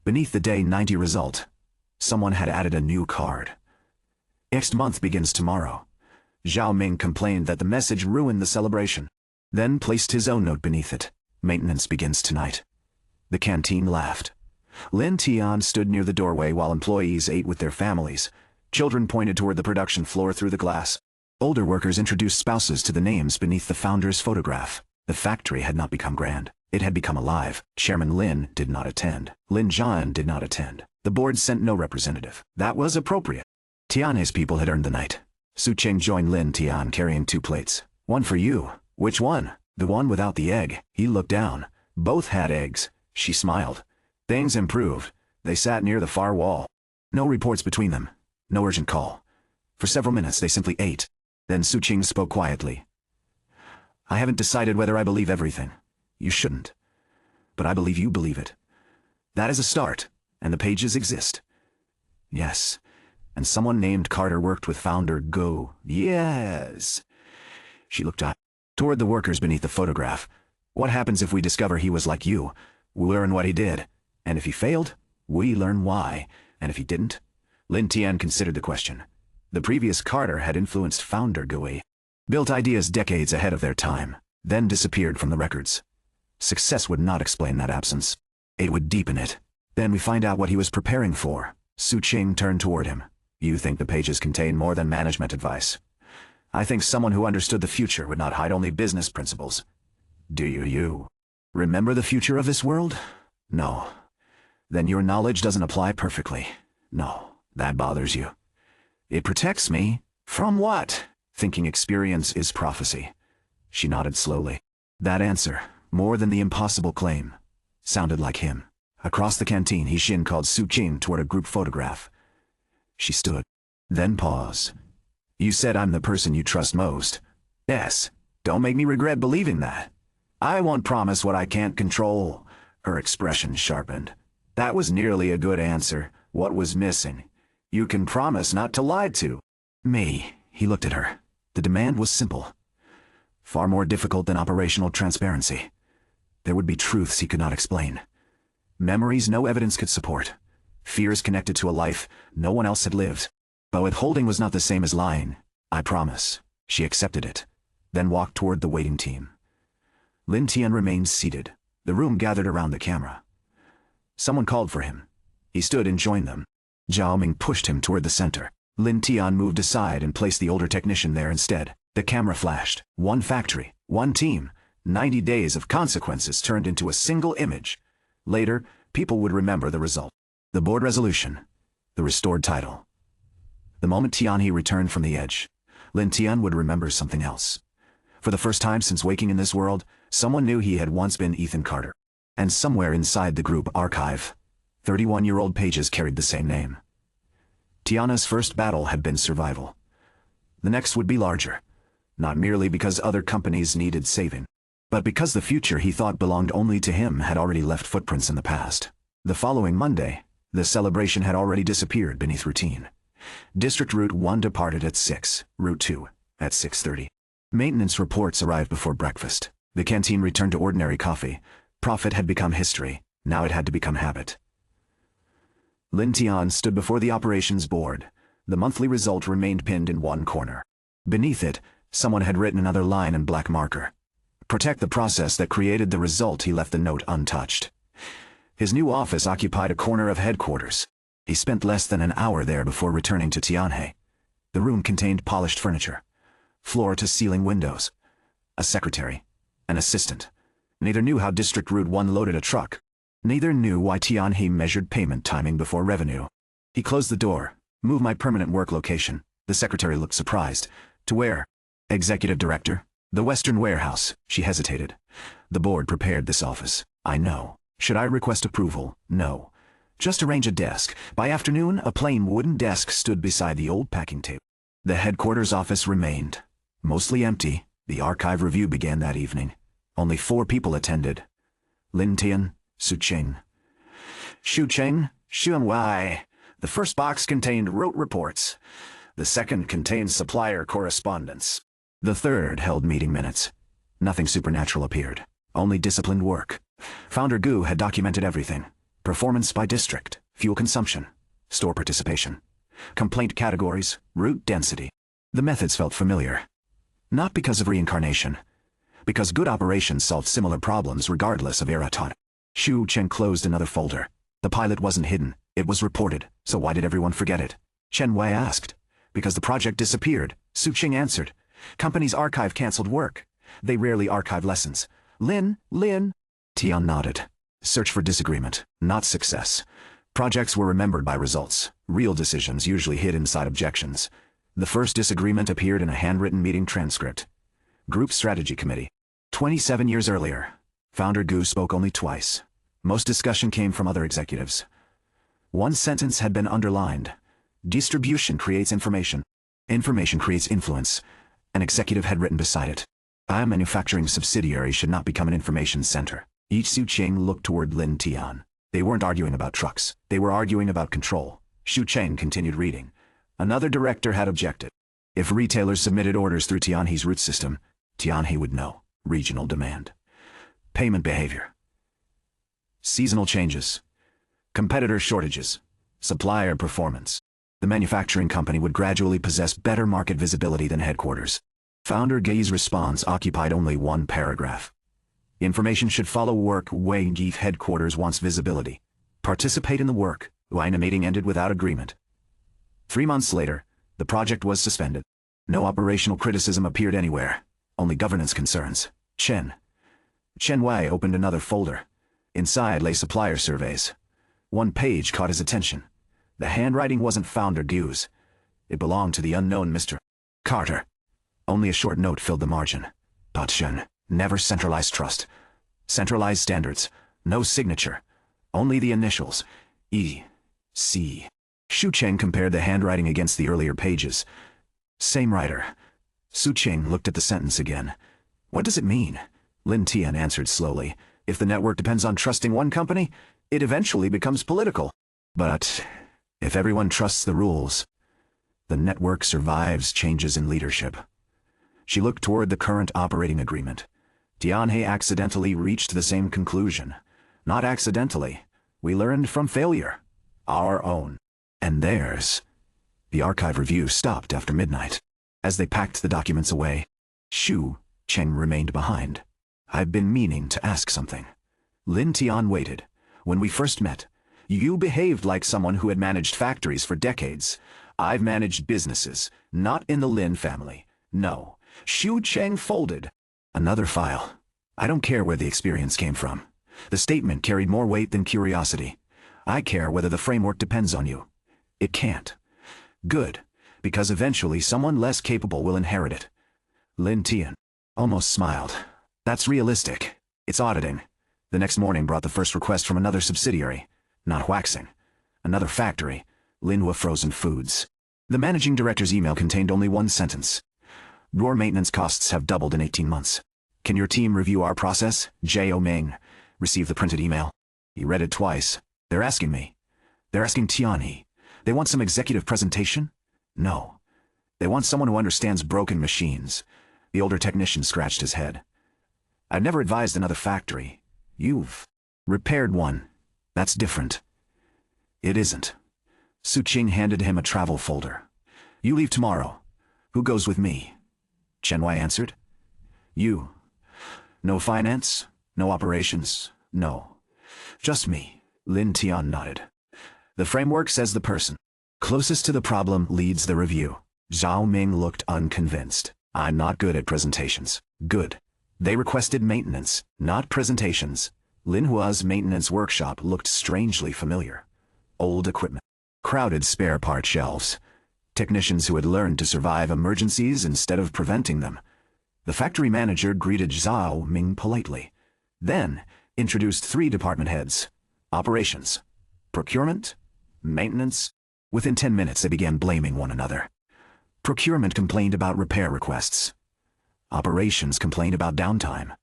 Beneath the day 90 result, someone had added a new card. Next month begins tomorrow. Zhao Ming complained that the message ruined the celebration, then placed his own note beneath it. Maintenance begins tonight. The canteen laughed. Lin Tian stood near the doorway while employees ate with their families. Children pointed toward the production floor through the glass. Older workers introduced spouses to the names beneath the founder's photograph. The factory had not become grand. It had become alive. Chairman Lin did not attend. Lin Zhan did not attend. The board sent no representative. That was appropriate. Tian's people had earned the night. Su Qing joined Lin Tian carrying 2 plates. One for you. Which one? The one without the egg. He looked down. Both had eggs. She smiled. Things improved. They sat near the far wall. No reports between them. No urgent call. For several minutes they simply ate. Then Su Qing spoke quietly. I haven't decided whether I believe everything. You shouldn't. But I believe you believe it. That is a start, and the pages exist. Yes. And someone named Carter worked with founder Gu. Yes. She looked up toward the workers beneath the photograph. What happens if we discover he was like you? We learn what he did. And if he failed, we learn why. And if he didn't? Lin Tian considered the question. The previous Carter had influenced founder Gu. Built ideas decades ahead of their time, then disappeared from the records. Success would not explain that absence. It would deepen it. Then we find out what he was preparing for. Su Qing turned toward him. You think the pages contain more than management advice? I think someone who understood the future would not hide only business principles. Do you remember the future of this world? No. Then your knowledge doesn't apply perfectly. No, that bothers you. It protects me. From what? Thinking experience is prophecy. She nodded slowly. That answer, more than the impossible claim, sounded like him. Across the canteen, He Xin called Su Qing toward a group photograph. She stood, then paused. You said I'm the person you trust most. Yes, don't make me regret believing that. I won't promise what I can't control. Her expression sharpened. That was nearly a good answer. What was missing? You can promise not to lie to me. He looked at her. The demand was simple. Far more difficult than operational transparency. There would be truths he could not explain. Memories no evidence could support. Fears connected to a life no one else had lived. But withholding was not the same as lying. I promise. She accepted it, then walked toward the waiting team. Lin Tian remained seated. The room gathered around the camera. Someone called for him. He stood and joined them. Zhao Ming pushed him toward the center. Lin Tian moved aside and placed the older technician there instead. The camera flashed. One factory, one team. 90 days of consequences turned into a single image. Later, people would remember the result. The board resolution. The restored title. The moment Tianhe returned from the edge, Lin Tian would remember something else. For the first time since waking in this world, someone knew he had once been Ethan Carter. And somewhere inside the group archive, 31-year-old pages carried the same name. Tiana's first battle had been survival. The next would be larger, not merely because other companies needed saving, but because the future he thought belonged only to him had already left footprints in the past. The following Monday, The celebration had already disappeared beneath routine. District Route 1 departed at 6, Route 2 at 6:30. Maintenance reports arrived before breakfast. The canteen returned to ordinary coffee. Profit had become history. Now it had to become habit. Lin Tian stood before the operations board. The monthly result remained pinned in one corner. Beneath it, someone had written another line in black marker. Protect the process that created the result. He left the note untouched. His new office occupied a corner of headquarters. He spent less than an hour there before returning to Tianhe. The room contained polished furniture, floor-to-ceiling windows, a secretary, an assistant. Neither knew how District Route 1 loaded a truck. Neither knew why Tianhe measured payment timing before revenue. He closed the door. Move my permanent work location. The secretary looked surprised. To where? Executive Director. The Western Warehouse. She hesitated. The board prepared this office. I know. Should I request approval? No. Just arrange a desk. By afternoon, a plain wooden desk stood beside the old packing table. The headquarters office remained. Mostly empty. The archive review began that evening. Only 4 people attended. Lin Tian, Su Cheng. Shu Cheng, Xuan Wai. The first box contained rote reports. The second contained supplier correspondence. The third held meeting minutes. Nothing supernatural appeared. Only disciplined work. Founder Gu had documented everything. Performance by district, fuel consumption, store participation, complaint categories, route density. The methods felt familiar. Not because of reincarnation. Because good operations solved similar problems regardless of era taught. Shu Chen closed another folder. The pilot wasn't hidden. It was reported. So why did everyone forget it? Chen Wei asked. Because the project disappeared. Su Qing answered. Company's archive canceled work. They rarely archive lessons. Lin. Tian nodded. Search for disagreement, not success. Projects were remembered by results. Real decisions usually hid inside objections. The first disagreement appeared in a handwritten meeting transcript. Group Strategy Committee. 27 years earlier. Founder Gu spoke only twice. Most discussion came from other executives. One sentence had been underlined. Distribution creates information. Information creates influence. An executive had written beside it. A manufacturing subsidiary should not become an information center. Each Su Cheng looked toward Lin Tian. They weren't arguing about trucks. They were arguing about control. Shu Cheng continued reading. Another director had objected. If retailers submitted orders through Tianhe's route system, Tianhe would know. Regional demand. Payment behavior. Seasonal changes. Competitor shortages. Supplier performance. The manufacturing company would gradually possess better market visibility than headquarters. Founder Gei's response occupied only one paragraph. Information should follow work. Wei Geef headquarters wants visibility. Participate in the work. Weina meeting ended without agreement. 3 months later, the project was suspended. No operational criticism appeared anywhere. Only governance concerns. Chen Wei opened another folder. Inside lay supplier surveys. One page caught his attention. The handwriting wasn't Founder Gu's. It belonged to the unknown Mr. Carter. Only a short note filled the margin. Shen, never centralized trust. Centralized standards. No signature. Only the initials. E. C. Shu Cheng compared the handwriting against the earlier pages. Same writer. Su Cheng looked at the sentence again. What does it mean? Lin Tian answered slowly. If the network depends on trusting one company, it eventually becomes political. But if everyone trusts the rules, the network survives changes in leadership. She looked toward the current operating agreement. Tianhe accidentally reached the same conclusion. Not accidentally. We learned from failure. Our own. And theirs. The archive review stopped after midnight. As they packed the documents away, Shu Cheng remained behind. I've been meaning to ask something. Lin Tian waited. When we first met, you behaved like someone who had managed factories for decades. I've managed businesses, not in the Lin family. No. Shu Cheng folded. Another file. I don't care where the experience came from. The statement carried more weight than curiosity. I care whether the framework depends on you. It can't. Good, because eventually someone less capable will inherit it. Lin Tian almost smiled. That's realistic. It's auditing. The next morning brought the first request from another subsidiary. Not waxing. Another factory. Linhua Frozen Foods. The managing director's email contained only one sentence. Your maintenance costs have doubled in 18 months. Can your team review our process? J.O. Ming received the printed email. He read it twice. They're asking me. They're asking Tianhe. They want some executive presentation? No. They want someone who understands broken machines. The older technician scratched his head. I've never advised another factory. You've repaired one. That's different. It isn't. Su Qing handed him a travel folder. You leave tomorrow. Who goes with me? Chen Wei answered. You. No finance, no operations, no. Just me. Lin Tian nodded. The framework says the person closest to the problem leads the review. Zhao Ming looked unconvinced. I'm not good at presentations. Good. They requested maintenance, not presentations. Lin Hua's maintenance workshop looked strangely familiar. Old equipment. Crowded spare part shelves. Technicians who had learned to survive emergencies instead of preventing them. The factory manager greeted Zhao Ming politely. Then introduced 3 department heads. Operations. Procurement. Maintenance. Within 10 minutes they began blaming one another. Procurement complained about repair requests. Operations complained about downtime.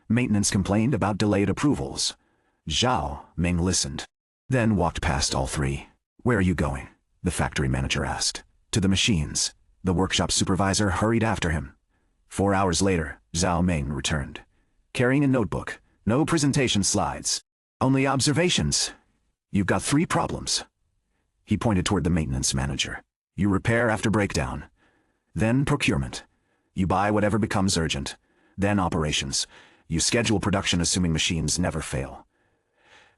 Maintenance complained about delayed approvals. Zhao Ming listened, then walked past all 3. Where are you going? The factory manager asked. To the machines. The workshop supervisor hurried after him. 4 hours later, Zhao Ming returned, carrying a notebook. No presentation slides. Only observations. You've got 3 problems. He pointed toward the maintenance manager. You repair after breakdown. Then procurement. You buy whatever becomes urgent. Then operations. You schedule production assuming machines never fail.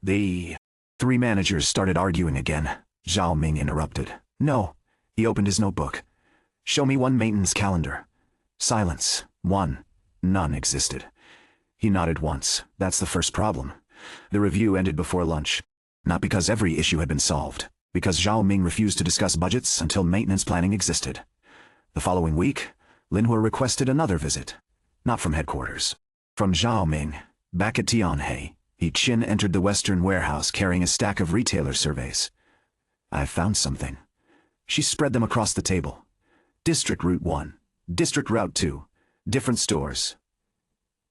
The 3 managers started arguing again. Zhao Ming interrupted. No. He opened his notebook. Show me one maintenance calendar. Silence. 1. None existed. He nodded once. That's the first problem. The review ended before lunch. Not because every issue had been solved. Because Zhao Ming refused to discuss budgets until maintenance planning existed. The following week, Lin Hua requested another visit. Not from headquarters. From Zhao Ming. Back at Tianhe, He Qin entered the western warehouse carrying a stack of retailer surveys. I've found something. She spread them across the table. District Route 1. District Route 2. Different stores.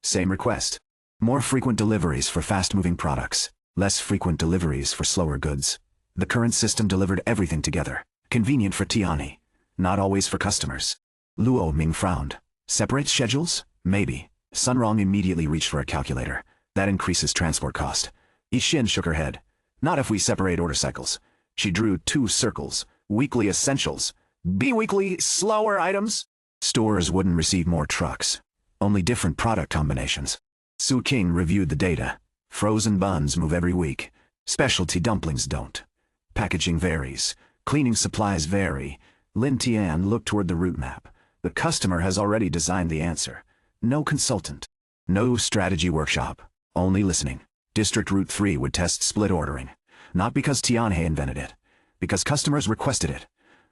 Same request. More frequent deliveries for fast-moving products. Less frequent deliveries for slower goods. The current system delivered everything together. Convenient for Tianhe. Not always for customers. Luo Ming frowned. Separate schedules? Maybe. Sun Rong immediately reached for a calculator. That increases transport cost. Yi Xin shook her head. Not if we separate order cycles. She drew 2 circles. Weekly essentials. Bi-weekly slower items? Stores wouldn't receive more trucks. Only different product combinations. Su Qing reviewed the data. Frozen buns move every week. Specialty dumplings don't. Packaging varies. Cleaning supplies vary. Lin Tian looked toward the route map. The customer has already designed the answer. No consultant. No strategy workshop. Only listening. District Route 3 would test split ordering. Not because Tianhe invented it. Because customers requested it.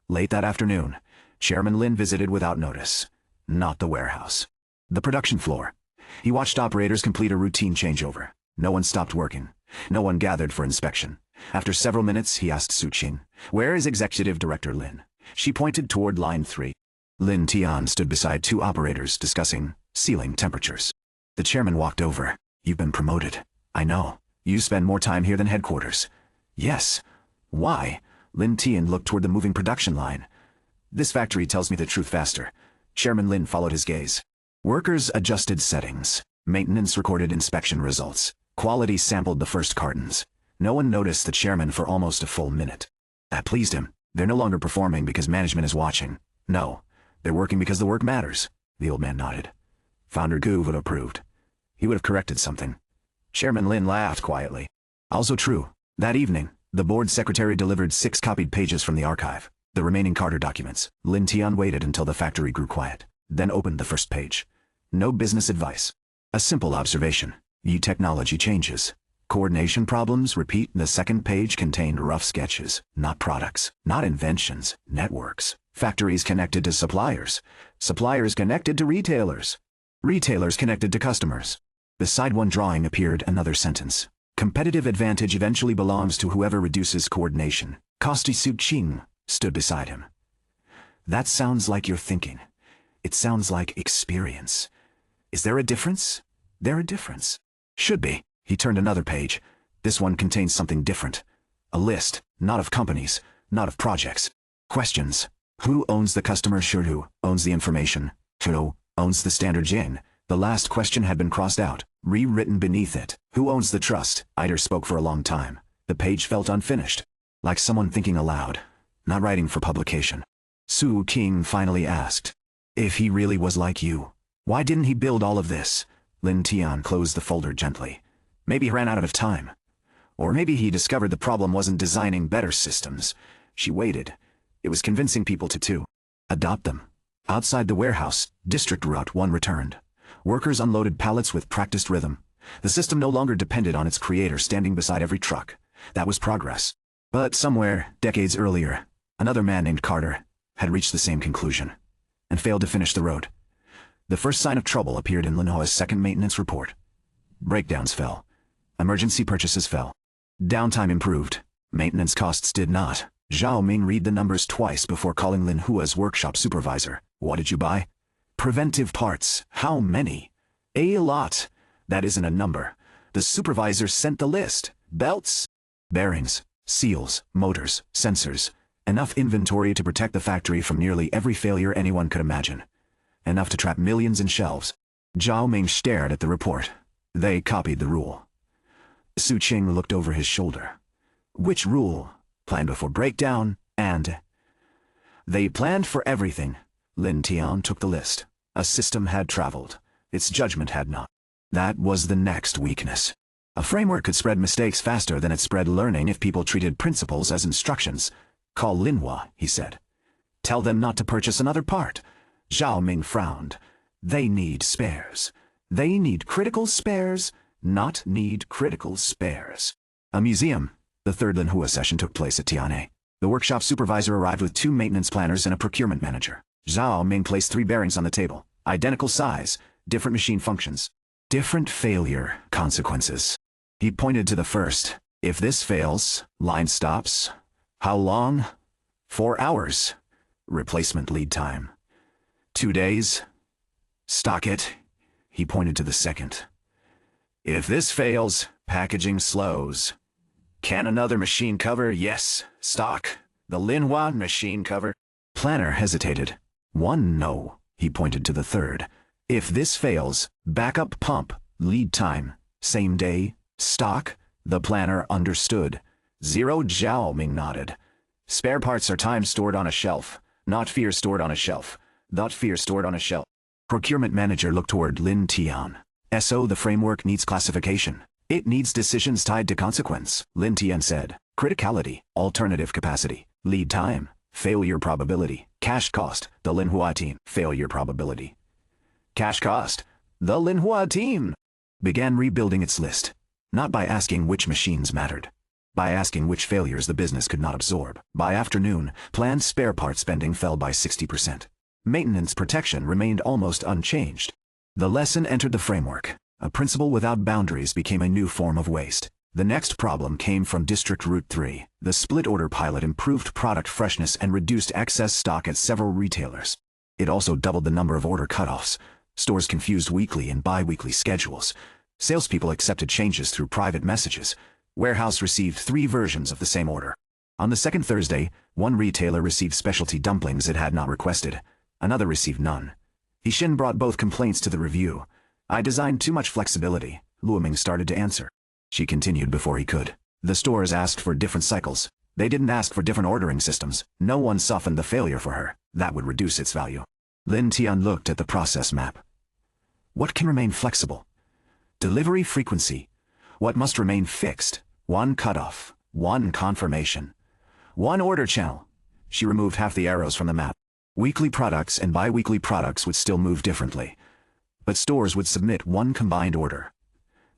Late that afternoon, Chairman Lin visited without notice. Not the warehouse. The production floor. He watched operators complete a routine changeover. No one stopped working. No one gathered for inspection. After several minutes, he asked Su Qing, "Where is Executive Director Lin?" She pointed toward line 3. Lin Tian stood beside 2 operators discussing ceiling temperatures. The chairman walked over. "You've been promoted. I know. You spend more time here than headquarters." "Yes." "Why?" Lin Tian looked toward the moving production line. "This factory tells me the truth faster." Chairman Lin followed his gaze. Workers adjusted settings. Maintenance recorded inspection results. Quality sampled the first cartons. No one noticed the chairman for almost a full minute. That pleased him. They're no longer performing because management is watching. No, they're working because the work matters. The old man nodded. Founder Gu would have approved. He would have corrected something. Chairman Lin laughed quietly. Also true. That evening, the board secretary delivered 6 copied pages from the archive. The remaining Carter documents. Lin Tian waited until the factory grew quiet, then opened the first page. No business advice. A simple observation. New technology changes. Coordination problems repeat. The second page contained rough sketches, not products, not inventions, networks. Factories connected to suppliers. Suppliers connected to retailers. Retailers connected to customers. Beside one drawing appeared another sentence. Competitive advantage eventually belongs to whoever reduces coordination. Kosti Su Qing stood beside him. That sounds like your thinking. It sounds like experience. Is there a difference? There a difference? Should be. He turned another page. This one contains something different. A list, not of companies, not of projects. Questions. Who owns the customer? Who owns the information? Who owns the standard gin? The last question had been crossed out, rewritten beneath it. Who owns the trust? Heir spoke for a long time. The page felt unfinished, like someone thinking aloud, not writing for publication. Su King finally asked, if he really was like you, why didn't he build all of this? Lin Tian closed the folder gently. Maybe he ran out of time. Or maybe he discovered the problem wasn't designing better systems. She waited. It was convincing people to adopt them. Outside the warehouse, District Route 1 returned. Workers unloaded pallets with practiced rhythm. The system no longer depended on its creator standing beside every truck. That was progress. But somewhere, decades earlier, another man named Carter had reached the same conclusion and failed to finish the road. The first sign of trouble appeared in Linhua's second maintenance report. Breakdowns fell. Emergency purchases fell. Downtime improved. Maintenance costs did not. Zhao Ming read the numbers twice before calling Linhua's workshop supervisor. What did you buy? Preventive parts. How many? A lot. That isn't a number. The supervisor sent the list. Belts, bearings, seals, motors, sensors. Enough inventory to protect the factory from nearly every failure anyone could imagine. Enough to trap millions in shelves. Zhao Ming stared at the report. They copied the rule. Su Qing looked over his shoulder. Which rule? Plan before breakdown, and... They planned for everything. Lin Tian took the list. A system had traveled. Its judgment had not. That was the next weakness. A framework could spread mistakes faster than it spread learning if people treated principles as instructions. Call Linhua, he said. Tell them not to purchase another part. Zhao Ming frowned. They need spares. They need critical spares, not need critical spares. A museum. The third Linhua session took place at Tianhe. The workshop supervisor arrived with 2 maintenance planners and a procurement manager. Zhao Ming placed 3 bearings on the table. Identical size, different machine functions, different failure consequences. He pointed to the first. If this fails, line stops. How long? 4 hours. Replacement lead time. 2 days. Stock it. He pointed to the second. If this fails, packaging slows. Can another machine cover? Yes. Stock. The Linhua machine cover. Planner hesitated. 1 no. He pointed to the third. If this fails, backup pump. Lead time. Same day. Stock. The planner understood. 0. Zhao Ming nodded. Spare parts are time stored on a shelf, not fear stored on a shelf. Not fear stored on a shelf. Procurement manager looked toward Lin Tian. So the framework needs classification. It needs decisions tied to consequence, Lin Tian said. Criticality, alternative capacity, lead time, failure probability, cash cost, the Linhua team, failure probability. Cash cost, the Linhua team began rebuilding its list, not by asking which machines mattered, by asking which failures the business could not absorb. By afternoon, planned spare part spending fell by 60%. Maintenance protection remained almost unchanged. The lesson entered the framework. A principle without boundaries became a new form of waste. The next problem came from District Route 3. The split order pilot improved product freshness and reduced excess stock at several retailers. It also doubled the number of order cutoffs. Stores confused weekly and bi-weekly schedules. Salespeople accepted changes through private messages. Warehouse received 3 versions of the same order. On the second Thursday, one retailer received specialty dumplings it had not requested. Another received none. Yixin brought both complaints to the review. I designed too much flexibility. Luoming started to answer. She continued before he could. The stores asked for different cycles. They didn't ask for different ordering systems. No one softened the failure for her. That would reduce its value. Lin Tian looked at the process map. What can remain flexible? Delivery frequency. What must remain fixed? 1 cutoff. 1 confirmation. 1 order channel. She removed half the arrows from the map. Weekly products and bi-weekly products would still move differently. But stores would submit 1 combined order.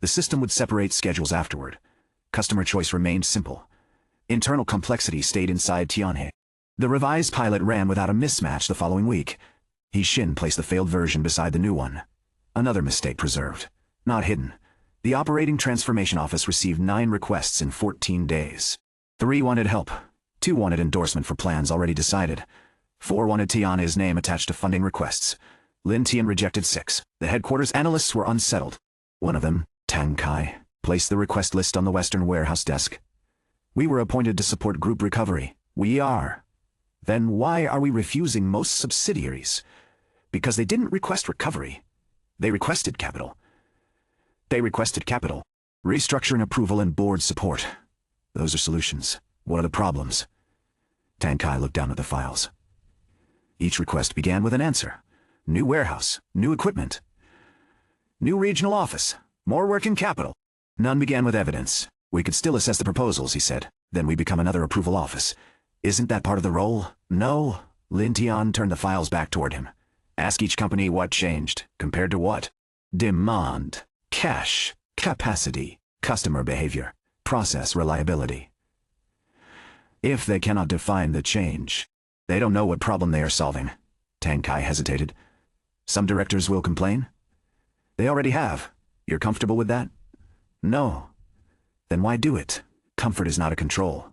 The system would separate schedules afterward. Customer choice remained simple. Internal complexity stayed inside Tianhe. The revised pilot ran without a mismatch the following week. Yixin placed the failed version beside the new one. Another mistake preserved. Not hidden. The operating transformation office received 9 requests in 14 days. 3 wanted help. 2 wanted endorsement for plans already decided. 4 wanted Tianhe's name attached to funding requests. Lin Tian rejected 6. The headquarters analysts were unsettled. One of them, Tang Kai, placed the request list on the Western warehouse desk. We were appointed to support group recovery. We are. Then why are we refusing most subsidiaries? Because they didn't request recovery. They requested capital. Restructuring approval and board support. Those are solutions. What are the problems? Tankai looked down at the files. Each request began with an answer. New warehouse, new equipment, new regional office, more working capital. None began with evidence. We could still assess the proposals, he said. Then we become another approval office. Isn't that part of the role? No. Lin Tian turned the files back toward him. Ask each company what changed. Compared to what? Demand, cash, capacity, customer behavior, process reliability. If they cannot define the change, they don't know what problem they are solving. Tankai hesitated. Some directors will complain. They already have. You're comfortable with that? No. Then why do it? Comfort is not a control.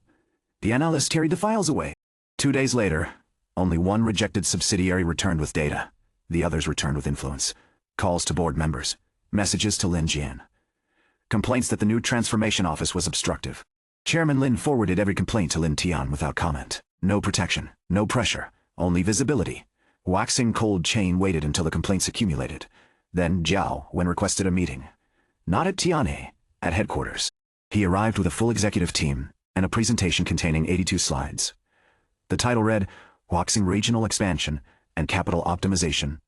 The analyst carried the files away. 2 days later, only one rejected subsidiary returned with data. The others returned with influence. Calls to board members. Messages to Lin Jian. Complaints that the new transformation office was obstructive. Chairman Lin forwarded every complaint to Lin Tian without comment. No protection, no pressure, only visibility. Waxing cold chain waited until the complaints accumulated. Then Zhao, when requested a meeting. Not at Tianhe, at headquarters. He arrived with a full executive team and a presentation containing 82 slides. The title read, Waxing Regional Expansion and Capital Optimization.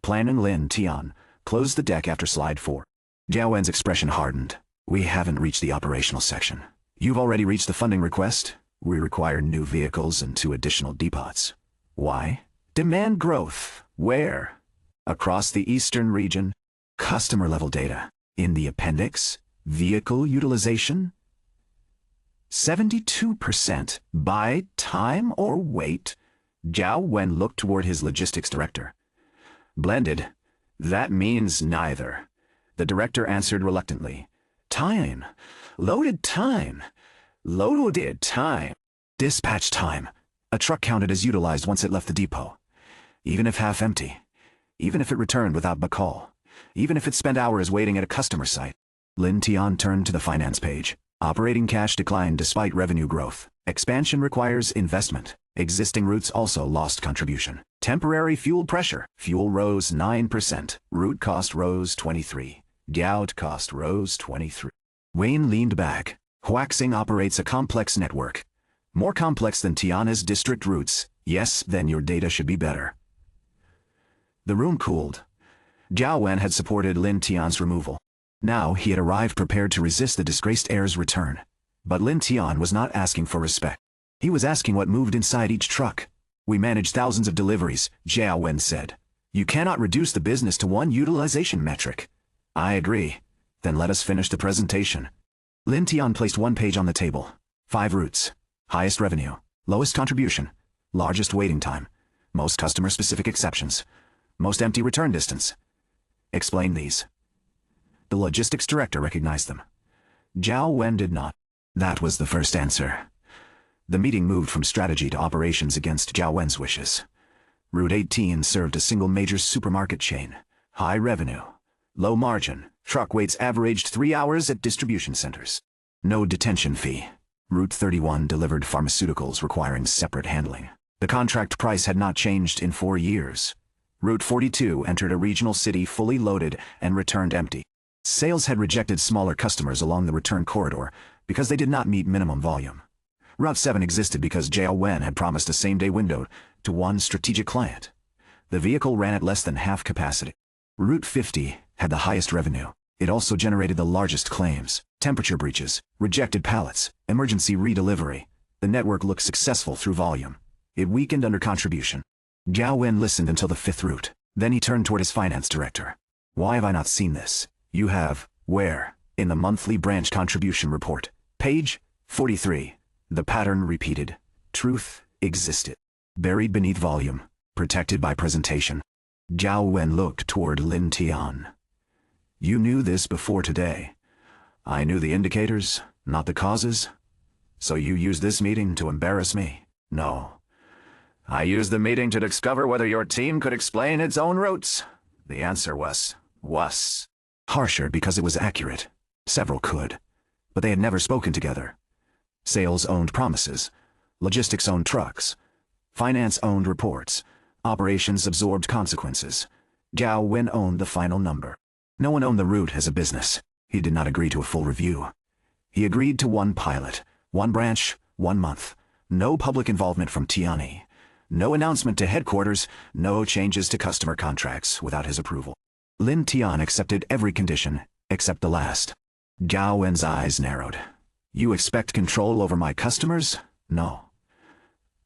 Planning Lin Tian closed the deck after slide 4. Jiao Wen's expression hardened. We haven't reached the operational section. You've already reached the funding request. We require new vehicles and 2 additional depots. Why? Demand growth. Where? Across the eastern region. Customer-level data. In the appendix. Vehicle utilization. 72%. By time or weight? Jiao Wen looked toward his logistics director. Blended. That means neither. The director answered reluctantly. Time. Loaded time. Loaded time. Dispatch time. A truck counted as utilized once it left the depot. Even if half empty. Even if it returned without backhaul. Even if it spent hours waiting at a customer site. Lin Tian turned to the finance page. Operating cash declined despite revenue growth. Expansion requires investment. Existing routes also lost contribution. Temporary fuel pressure. Fuel rose 9%. Route cost rose 23%. Gout cost rose 23%. Wayne leaned back. Waxing operates a complex network. More complex than Tianhe's district routes. Yes, then your data should be better. The room cooled. Jiao Wen had supported Lin Tian's removal. Now he had arrived prepared to resist the disgraced heir's return. But Lin Tian was not asking for respect. He was asking what moved inside each truck. We manage thousands of deliveries, Jiao Wen said. You cannot reduce the business to one utilization metric. I agree. Then let us finish the presentation. Lin Tian placed one page on the table. 5 routes. Highest revenue. Lowest contribution. Largest waiting time. Most customer-specific exceptions. Most empty return distance. Explain these. The logistics director recognized them. Jiao Wen did not. That was the first answer. The meeting moved from strategy to operations against Jiao Wen's wishes. Route 18 served a single major supermarket chain. High revenue. Low margin. Truck waits averaged 3 hours at distribution centers. No detention fee. Route 31 delivered pharmaceuticals requiring separate handling. The contract price had not changed in 4 years. Route 42 entered a regional city fully loaded and returned empty. Sales had rejected smaller customers along the return corridor because they did not meet minimum volume. Route 7 existed because Jiao Wen had promised a same-day window to one strategic client. The vehicle ran at less than half capacity. Route 50 had the highest revenue. It also generated the largest claims, temperature breaches, rejected pallets, emergency redelivery. The network looked successful through volume. It weakened under contribution. Jiao Wen listened until the 5th route. Then he turned toward his finance director. Why have I not seen this? You have. Where? In the monthly branch contribution report. Page 43. The pattern repeated. Truth existed. Buried beneath volume. Protected by presentation. Jiao Wen looked toward Lin Tian. You knew this before today. I knew the indicators, not the causes. So you used this meeting to embarrass me? No. I used the meeting to discover whether your team could explain its own routes. The answer was. Harsher because it was accurate. Several could. But they had never spoken together. Sales owned promises. Logistics owned trucks. Finance owned reports. Operations absorbed consequences. Jiao Wen owned the final number. No one owned the route as a business. He did not agree to a full review. He agreed to one pilot, one branch, 1 month. No public involvement from Tiani. No announcement to headquarters, no changes to customer contracts without his approval. Lin Tian accepted every condition, except the last. Jiao Wen's eyes narrowed. You expect control over my customers? No.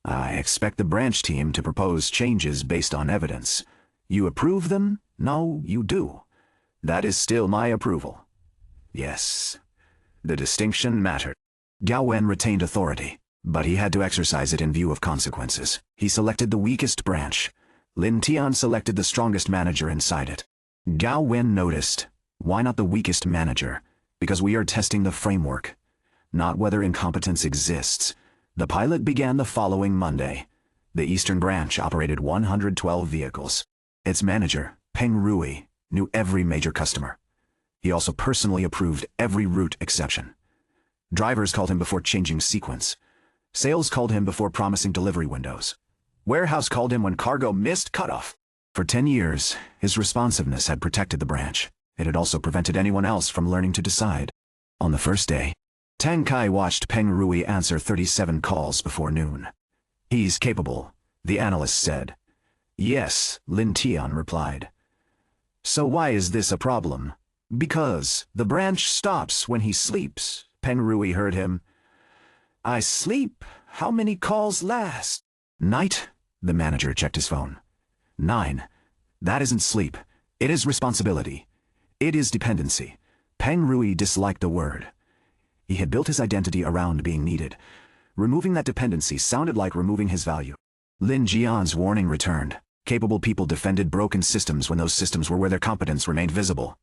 I expect the branch team to propose changes based on evidence. You approve them? No, you do. That is still my approval. Yes. The distinction mattered. Jiao Wen retained authority, but he had to exercise it in view of consequences. He selected the weakest branch. Lin Tian selected the strongest manager inside it. Jiao Wen noticed, why not the weakest manager? Because we are testing the framework, not whether incompetence exists. The pilot began the following Monday. The Eastern Branch operated 112 vehicles. Its manager, Peng Rui, knew every major customer. He also personally approved every route exception. Drivers called him before changing sequence. Sales called him before promising delivery windows. Warehouse called him when cargo missed cutoff. For 10 years, his responsiveness had protected the branch. It had also prevented anyone else from learning to decide. On the first day, Tang Kai watched Peng Rui answer 37 calls before noon. He's capable, the analyst said. Yes, Lin Tian replied. So why is this a problem? Because the branch stops when he sleeps, Peng Rui heard him. I sleep? How many calls last? Night? The manager checked his phone. 9. That isn't sleep. It is responsibility. It is dependency. Peng Rui disliked the word. He had built his identity around being needed. Removing that dependency sounded like removing his value. Lin Jian's warning returned. Capable people defended broken systems when those systems were where their competence remained visible.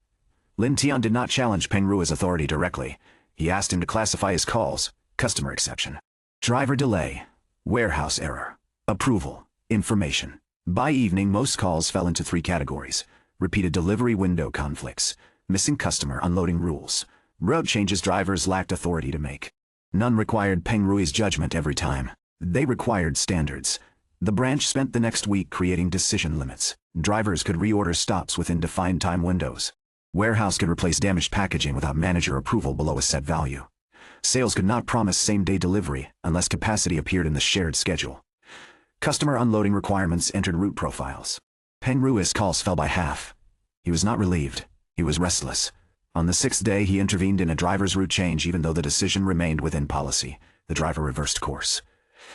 Lin Tian did not challenge Peng Rui's authority directly. He asked him to classify his calls. Customer exception. Driver delay. Warehouse error. Approval. Information. By evening, most calls fell into 3 categories. Repeated delivery window conflicts. Missing customer unloading rules. Route changes drivers lacked authority to make. None required Peng Rui's judgment every time. They required standards. The branch spent the next week creating decision limits. Drivers could reorder stops within defined time windows. Warehouse could replace damaged packaging without manager approval below a set value. Sales could not promise same-day delivery unless capacity appeared in the shared schedule. Customer unloading requirements entered route profiles. Peng Rui's calls fell by half. He was not relieved. He was restless. On the 6th day, he intervened in a driver's route change even though the decision remained within policy. The driver reversed course.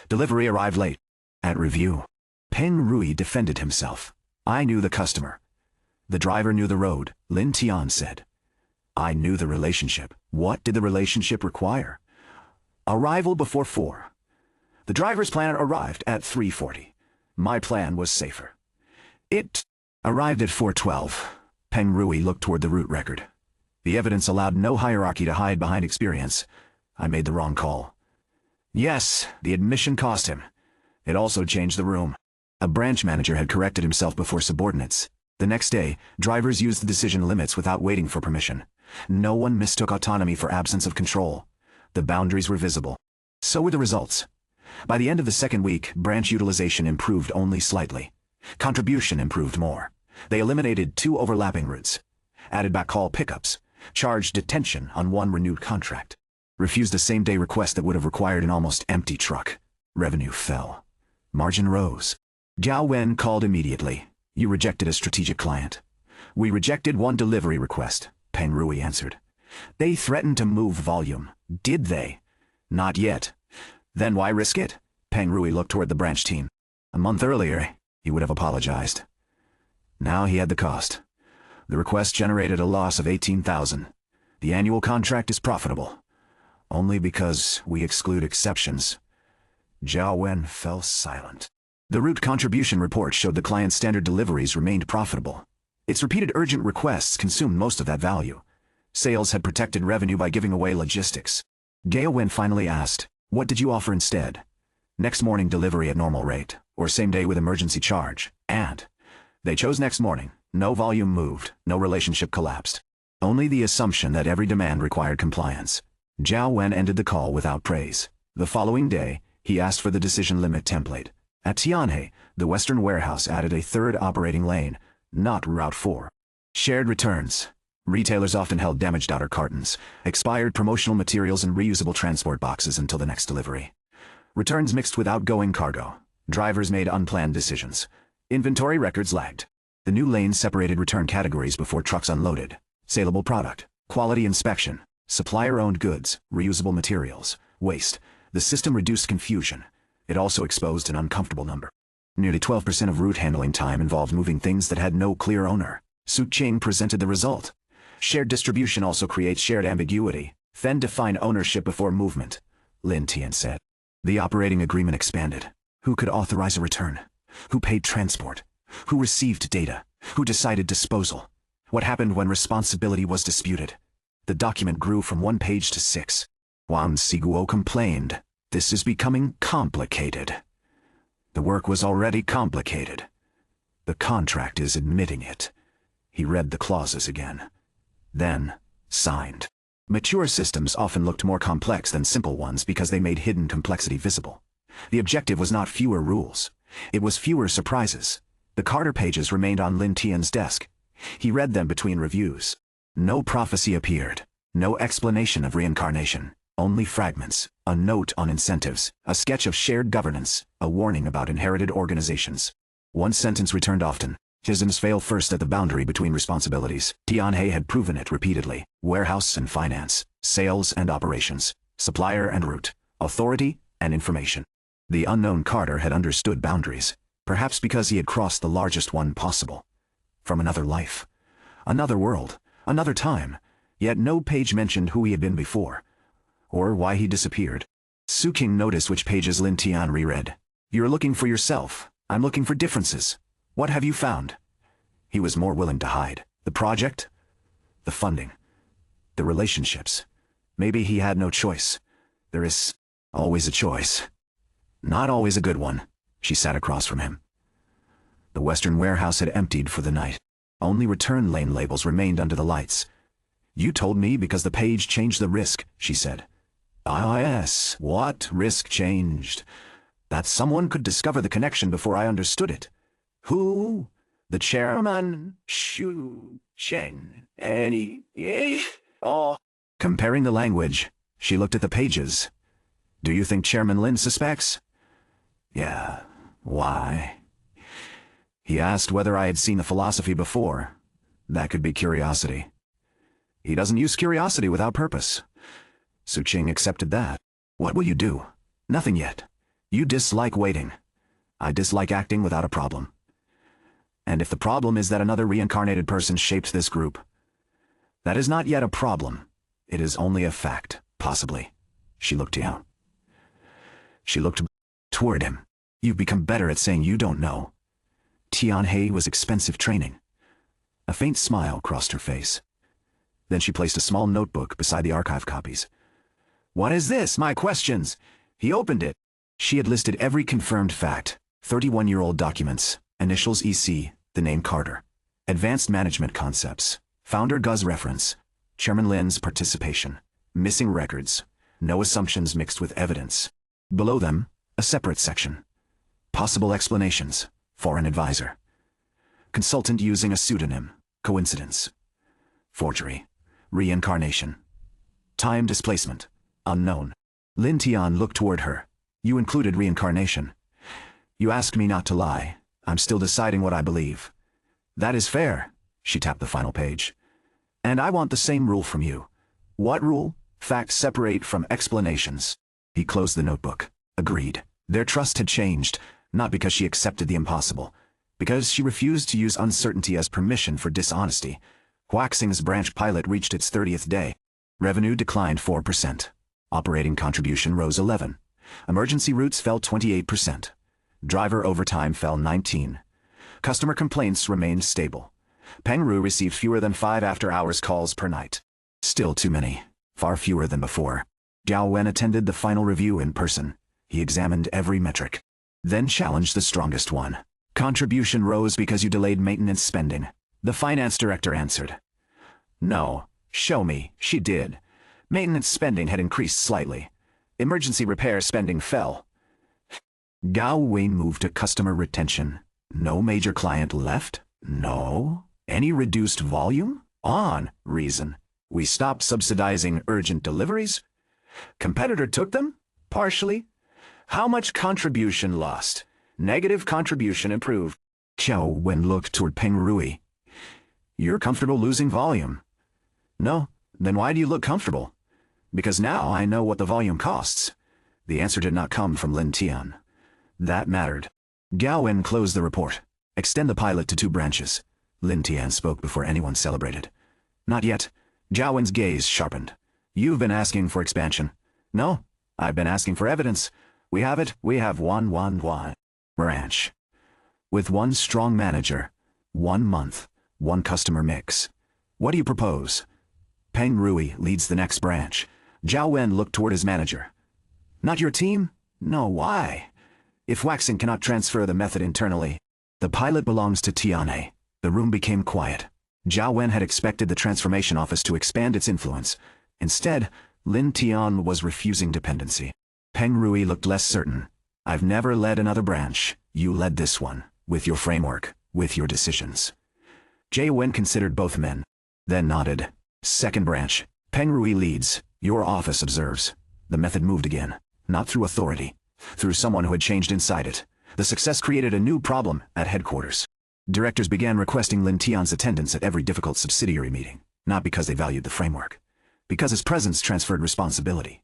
Delivery arrived late. At review, Peng Rui defended himself. I knew the customer. The driver knew the road, Lin Tian said. I knew the relationship. What did the relationship require? Arrival before 4. The driver's plan arrived at 3:40. My plan was safer. It arrived at 4:12. Peng Rui looked toward the route record. The evidence allowed no hierarchy to hide behind experience. I made the wrong call. Yes, the admission cost him. It also changed the room. A branch manager had corrected himself before subordinates. The next day, drivers used the decision limits without waiting for permission. No one mistook autonomy for absence of control. The boundaries were visible. So were the results. By the end of the 2nd week, branch utilization improved only slightly. Contribution improved more. They eliminated 2 overlapping routes, added back call pickups, charged detention on 1 renewed contract, refused a same-day request that would have required an almost empty truck. Revenue fell. Margin rose. Jiao Wen called immediately. You rejected a strategic client. We rejected 1 delivery request, Peng Rui answered. They threatened to move volume. Did they? Not yet. Then why risk it? Peng Rui looked toward the branch team. A month earlier, he would have apologized. Now he had the cost. The request generated a loss of 18,000. The annual contract is profitable. Only because we exclude exceptions. Jiao Wen fell silent. The route contribution report showed the client's standard deliveries remained profitable. Its repeated urgent requests consumed most of that value. Sales had protected revenue by giving away logistics. Jiao Wen finally asked, what did you offer instead? Next morning delivery at normal rate, or same day with emergency charge, and they chose next morning. No volume moved, no relationship collapsed. Only the assumption that every demand required compliance. Jiao Wen ended the call without praise. The following day, he asked for the decision limit template. At Tianhe, the Western warehouse added a third operating lane, not Route 4. Shared returns. Retailers often held damaged outer cartons, expired promotional materials and reusable transport boxes until the next delivery. Returns mixed with outgoing cargo. Drivers made unplanned decisions. Inventory records lagged. The new lanes separated return categories before trucks unloaded. Saleable product, quality inspection, supplier-owned goods, reusable materials, waste. The system reduced confusion. It also exposed an uncomfortable number. Nearly 12% of route handling time involved moving things that had no clear owner. Su Qing presented the result. Shared distribution also creates shared ambiguity. Then define ownership before movement, Lin Tian said. The operating agreement expanded. Who could authorize a return? Who paid transport? Who received data? Who decided disposal? What happened when responsibility was disputed? The document grew from 1 page to 6. Wang Siguo complained. This is becoming complicated. The work was already complicated. The contract is admitting it. He read the clauses again. Then, signed. Mature systems often looked more complex than simple ones because they made hidden complexity visible. The objective was not fewer rules. It was fewer surprises. The Carter pages remained on Lin Tian's desk. He read them between reviews. No prophecy appeared. No explanation of reincarnation. Only fragments, a note on incentives, a sketch of shared governance, a warning about inherited organizations. One sentence returned often. Systems fail first at the boundary between responsibilities. Tianhe had proven it repeatedly. Warehouse and finance, sales and operations, supplier and route, authority and information. The unknown Carter had understood boundaries, perhaps because he had crossed the largest one possible. From another life, another world, another time, yet no page mentioned who he had been before, or why he disappeared. Su Qing noticed which pages Lin Tian reread. You're looking for yourself. I'm looking for differences. What have you found? He was more willing to hide. The project, the funding, the relationships. Maybe he had no choice. There is always a choice. Not always a good one. She sat across from him. The Western warehouse had emptied for the night. Only return lane labels remained under the lights. You told me because the page changed the risk, she said. Ah yes, what risk changed? That someone could discover the connection before I understood it. Who? The chairman? Shu Chen? Oh. Comparing the language, she looked at the pages. Do you think Chairman Lin suspects? Yeah, why? He asked whether I had seen the philosophy before. That could be curiosity. He doesn't use curiosity without purpose. Su Qing accepted that. What will you do? Nothing yet. You dislike waiting. I dislike acting without a problem. And if the problem is that another reincarnated person shaped this group, that is not yet a problem. It is only a fact, possibly. She looked down. She looked toward him. You've become better at saying you don't know. Tianhe was expensive training. A faint smile crossed her face. Then she placed a small notebook beside the archive copies. What is this? My questions. He opened it. She had listed every confirmed fact. 31-year-old documents. Initials EC, the name Carter. Advanced management concepts. Founder Guz reference. Chairman Lin's participation. Missing records. No assumptions mixed with evidence. Below them, a separate section. Possible explanations. Foreign advisor. Consultant using a pseudonym. Coincidence. Forgery. Reincarnation. Time displacement. Unknown. Lin Tian looked toward her. You included reincarnation. You asked me not to lie. I'm still deciding what I believe. That is fair. She tapped the final page. And I want the same rule from you. What rule? Facts separate from explanations. He closed the notebook. Agreed. Their trust had changed, not because she accepted the impossible, because she refused to use uncertainty as permission for dishonesty. Huaxing's branch pilot reached its 30th day. Revenue declined 4%. Operating contribution rose 11%. Emergency routes fell 28%. Driver overtime fell 19%. Customer complaints remained stable. Pengru received fewer than 5 after-hours calls per night. Still too many. Far fewer than before. Jiao Wen attended the final review in person. He examined every metric. Then challenged the strongest one. Contribution rose because you delayed maintenance spending. The finance director answered. No. Show me. She did. Maintenance spending had increased slightly. Emergency repair spending fell. Gao Wayne moved to customer retention. No major client left? No. Any reduced volume? On. Reason. We stopped subsidizing urgent deliveries? Competitor took them? Partially. How much contribution lost? Negative contribution improved. Xiao Wen looked toward Peng Rui. You're comfortable losing volume? No. Then why do you look comfortable? Because now I know what the volume costs. The answer did not come from Lin Tian. That mattered. Gao Wen closed the report. Extend the pilot to 2 branches. Lin Tian spoke before anyone celebrated. Not yet. Zhao Wen's gaze sharpened. You've been asking for expansion. No, I've been asking for evidence. We have it. We have one branch. With 1 strong manager, 1 month, 1 customer mix. What do you propose? Peng Rui leads the next branch. Zhao Wen looked toward his manager. Not your team? No, why? If waxing cannot transfer the method internally, the pilot belongs to Tianhe. The room became quiet. Zhao Wen had expected the transformation office to expand its influence. Instead, Lin Tian was refusing dependency. Peng Rui looked less certain. I've never led another branch. You led this one, with your framework, with your decisions. Zhao Wen considered both men, then nodded. Second branch. Peng Rui leads. Your office observes. The method moved again, not through authority, through someone who had changed inside it. The success created a new problem at headquarters. Directors began requesting Lin Tian's attendance at every difficult subsidiary meeting, not because they valued the framework, because his presence transferred responsibility.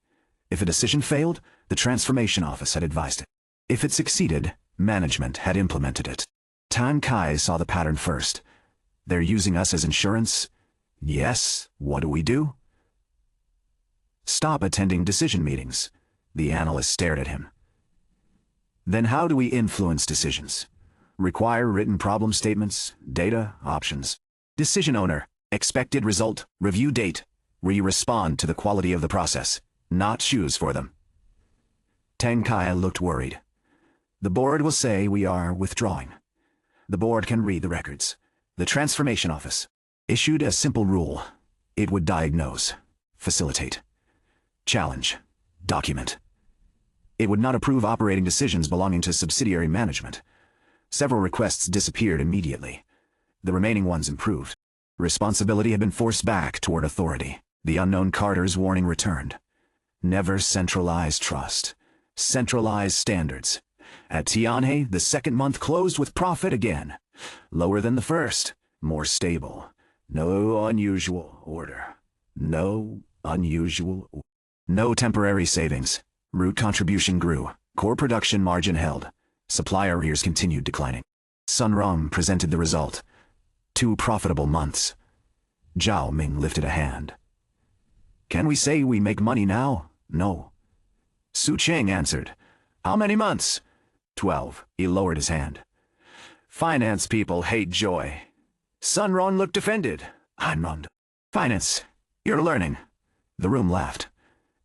If a decision failed, the transformation office had advised it. If it succeeded, management had implemented it. Tan Kai saw the pattern first. They're using us as insurance? Yes. What do we do? Stop attending decision meetings. The analyst stared at him. Then how do we influence decisions? Require written problem statements, data, options. Decision owner, expected result, review date. We respond to the quality of the process, not choose for them. Tang Kai looked worried. The board will say we are withdrawing. The board can read the records. The transformation office issued a simple rule. It would diagnose, facilitate, challenge, document. It would not approve operating decisions belonging to subsidiary management. Several requests disappeared immediately. The remaining ones improved. Responsibility had been forced back toward authority. The unknown Carter's warning returned. Never centralize trust. Centralize standards. At Tianhe, the second month closed with profit again. Lower than the first. More stable. No unusual order. No unusual order. No temporary savings. Root contribution grew. Core production margin held. Supply arrears continued declining. Sun Rong presented the result. 2 profitable months. Zhao Ming lifted a hand. Can we say we make money now? No. Su Cheng answered. How many months? 12. He lowered his hand. Finance people hate joy. Sun Rong looked offended. I'm not. Finance. You're learning. The room laughed.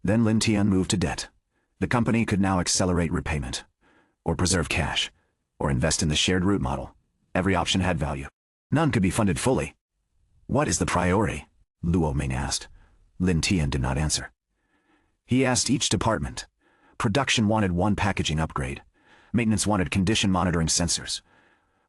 Then Lin Tian moved to debt. The company could now accelerate repayment, or preserve cash, or invest in the shared root model. Every option had value. None could be funded fully. What is the priority? Luo Ming asked. Lin Tian did not answer. He asked each department. Production wanted 1 packaging upgrade. Maintenance wanted condition monitoring sensors.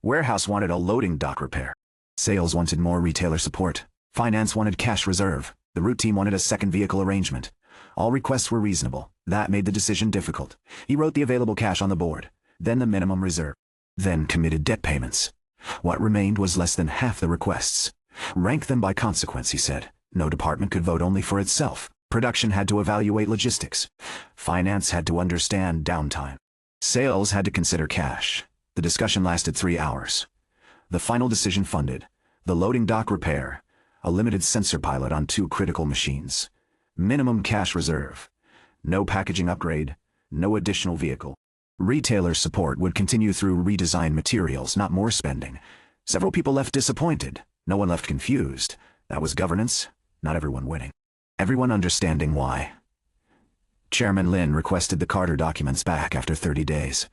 Warehouse wanted a loading dock repair. Sales wanted more retailer support. Finance wanted cash reserve. The root team wanted a second vehicle arrangement. All requests were reasonable. That made the decision difficult. He wrote the available cash on the board, then the minimum reserve, then committed debt payments. What remained was less than half the requests. Rank them by consequence, he said. No department could vote only for itself. Production had to evaluate logistics. Finance had to understand downtime. Sales had to consider cash. The discussion lasted 3 hours. The final decision funded. The loading dock repair. A limited sensor pilot on 2 critical machines. Minimum cash reserve. No packaging upgrade. No additional vehicle. Retailer support would continue through redesigned materials, not more spending. Several people left disappointed. No one left confused. That was governance, not everyone winning. Everyone understanding why. Chairman Lin requested the Carter documents back after 30 days.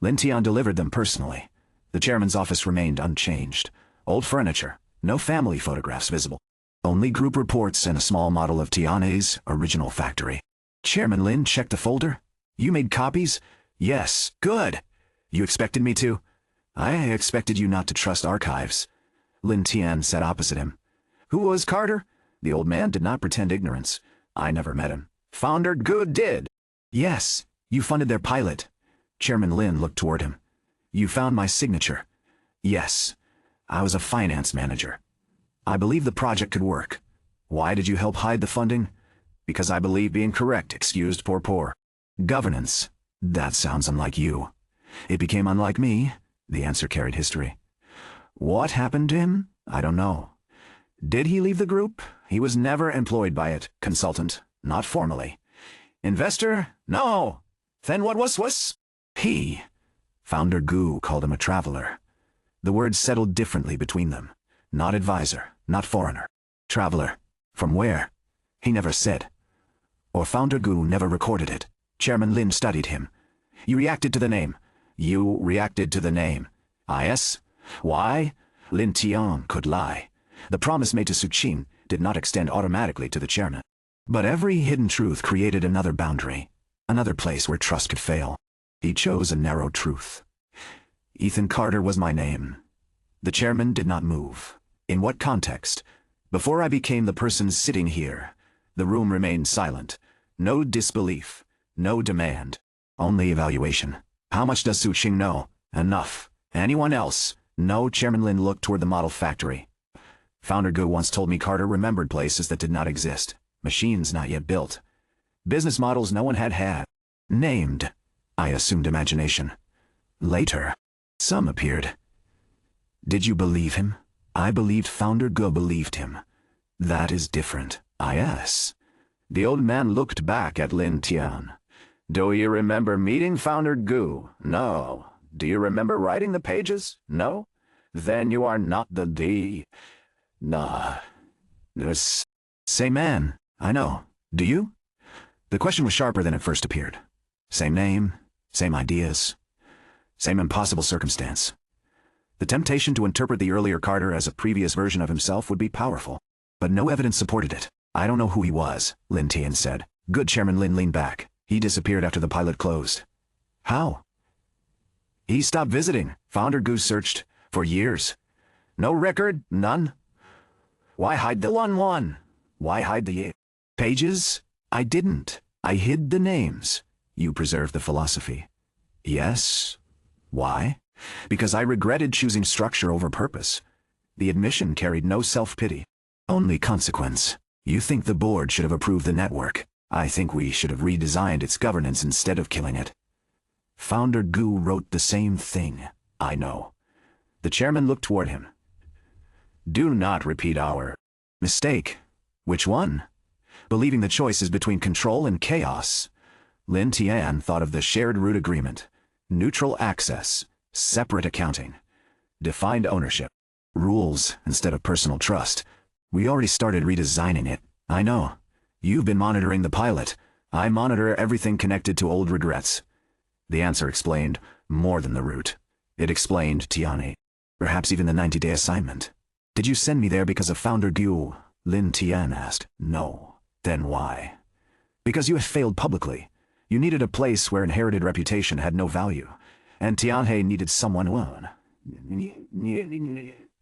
Lin Tian delivered them personally. The chairman's office remained unchanged. Old furniture, no family photographs visible. Only group reports and a small model of Tianhe's original factory. Chairman Lin checked the folder. You made copies? Yes, good. You expected me to? I expected you not to trust archives. Lin Tian sat opposite him. Who was Carter? The old man did not pretend ignorance. I never met him. Founder Gu did. Yes, you funded their pilot. Chairman Lin looked toward him. You found my signature. Yes, I was a finance manager. I believe the project could work. Why did you help hide the funding? Because I believe being correct excused poor. Governance. That sounds unlike you. It became unlike me. The answer carried history. What happened to him? I don't know. Did he leave the group? He was never employed by it. Consultant. Not formally. Investor? No. Then what was? He. Founder Gu called him a traveler. The words settled differently between them. Not advisor, not foreigner. Traveler. From where? He never said. Or Founder Gu never recorded it. Chairman Lin studied him. You reacted to the name. You reacted to the name. Yes? Why? Lin Tian could lie. The promise made to Suqing did not extend automatically to the chairman. But every hidden truth created another boundary, another place where trust could fail. He chose a narrow truth. Ethan Carter was my name. The chairman did not move. In what context? Before I became the person sitting here, the room remained silent. No disbelief, no demand, only evaluation. How much does Suqing know? Enough. Anyone else? No. Chairman Lin looked toward the model factory. Founder Gu once told me Carter remembered places that did not exist. Machines not yet built. Business models no one had. Named. I assumed imagination. Later, some appeared. Did you believe him? I believed Founder Gu believed him. That is different. Yes. The old man looked back at Lin Tian. Do you remember meeting Founder Gu? No. Do you remember writing the pages? No. Then you are not the D. Nah. There's... Same man. I know. Do you? The question was sharper than it first appeared. Same name, same ideas, same impossible circumstance. The temptation to interpret the earlier Carter as a previous version of himself would be powerful, but no evidence supported it. I don't know who he was, Lin Tian said. Good. Chairman Lin leaned back. He disappeared after the pilot closed. How? He stopped visiting. Founder Gu searched for years. No record, none. Why hide the one? Why hide the pages? I didn't. I hid the names. You preserved the philosophy. Yes. Why? Because I regretted choosing structure over purpose. The admission carried no self-pity, only consequence. You think the board should have approved the network. I think we should have redesigned its governance instead of killing it. Founder Gu wrote the same thing. I know. The chairman looked toward him. Do not repeat our mistake. Which one? Believing the choice is between control and chaos. Lin Tian thought of the shared root agreement. Neutral access. Separate accounting. Defined ownership. Rules instead of personal trust. We already started redesigning it. I know. You've been monitoring the pilot. I monitor everything connected to old regrets. The answer explained more than the root. It explained Tiani. Perhaps even the 90-day assignment. Did you send me there because of Founder Gu? Lin Tian asked. No. Then why? Because you had failed publicly. You needed a place where inherited reputation had no value. And Tianhe needed someone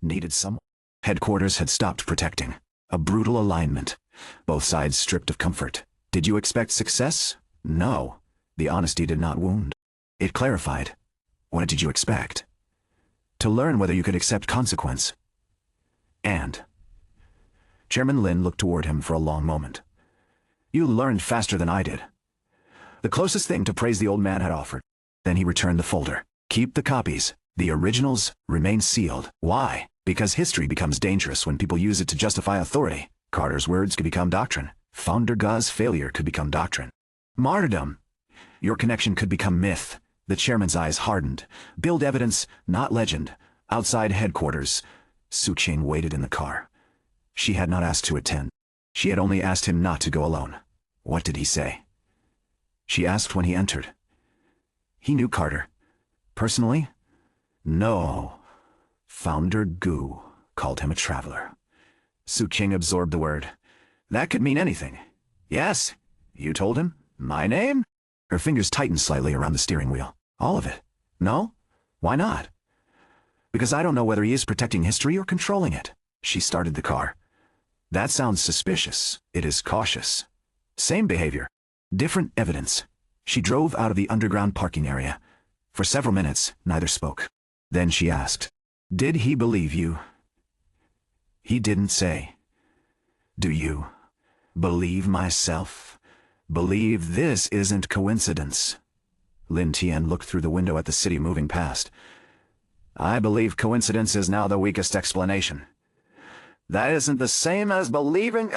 needed someone. Headquarters had stopped protecting. A brutal alignment. Both sides stripped of comfort. Did you expect success? No. The honesty did not wound. It clarified. What did you expect? To learn whether you could accept consequence. And Chairman Lin looked toward him for a long moment. You learned faster than I did. The closest thing to praise the old man had offered. Then he returned the folder. Keep the copies. The originals remain sealed. Why? Because history becomes dangerous when people use it to justify authority. Carter's words could become doctrine. Founder Gu's failure could become doctrine. Martyrdom. Your connection could become myth. The chairman's eyes hardened. Build evidence, not legend. Outside headquarters, Suqing waited in the car. She had not asked to attend. She had only asked him not to go alone. What did he say? She asked when he entered. He knew Carter. Personally? No. Founder Gu called him a traveler. Suqing absorbed the word. That could mean anything. Yes. You told him? My name? Her fingers tightened slightly around the steering wheel. All of it. No? Why not? Because I don't know whether he is protecting history or controlling it. She started the car. That sounds suspicious. It is cautious. Same behavior. Different evidence. She drove out of the underground parking area. For several minutes, neither spoke. Then she asked, "Did he believe you?" He didn't say. "Do you believe myself? Believe this isn't coincidence?" Lin Tian looked through the window at the city moving past. "I believe coincidence is now the weakest explanation. That isn't the same as believing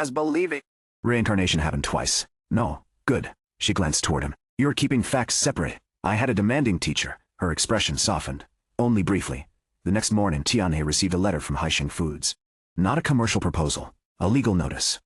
Reincarnation happened twice. No, good." She glanced toward him. "You're keeping facts separate. I had a demanding teacher." Her expression softened. Only briefly. The next morning, Tianhe received a letter from Haisheng Foods. Not a commercial proposal. A legal notice.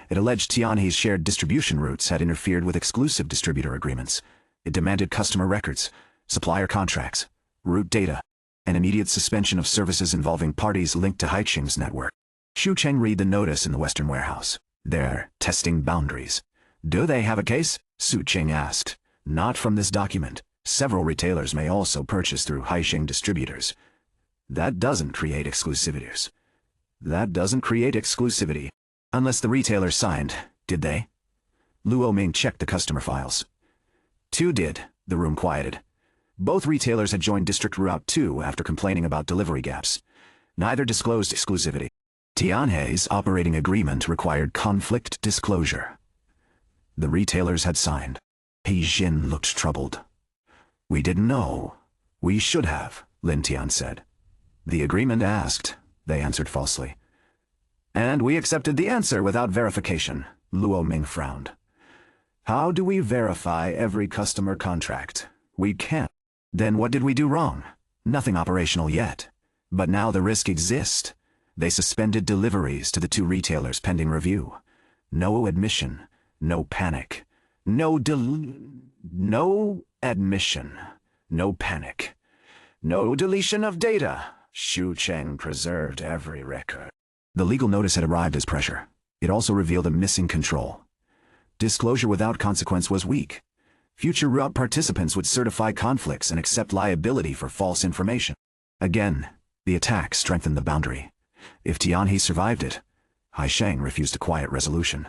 It alleged Tianhe's shared distribution routes had interfered with exclusive distributor agreements. It demanded customer records, supplier contracts, route data, and immediate suspension of services involving parties linked to Haisheng's network. Xu Cheng read the notice in the Western warehouse. "They're testing boundaries." "Do they have a case?" Su Cheng asked. "Not from this document. Several retailers may also purchase through Haisheng distributors. That doesn't create exclusivities. Unless the retailers signed, did they?" Luo Ming checked the customer files. "Two did," the room quieted. Both retailers had joined District Route 2 after complaining about delivery gaps. Neither disclosed exclusivity. Tianhe's operating agreement required conflict disclosure. The retailers had signed. He Jin looked troubled. "We didn't know. We should have," Lin Tian said. "The agreement asked," they answered falsely. "And we accepted the answer without verification," Luo Ming frowned. "How do we verify every customer contract? We can't." "Then what did we do wrong?" "Nothing operational yet. But now the risk exists." They suspended deliveries to the two retailers pending review. No admission, no panic. No admission, no panic. No deletion of data. Xu Cheng preserved every record. The legal notice had arrived as pressure. It also revealed a missing control. Disclosure without consequence was weak. Future route participants would certify conflicts and accept liability for false information. Again, the attack strengthened the boundary. If Tianhe survived it, Haisheng refused a quiet resolution.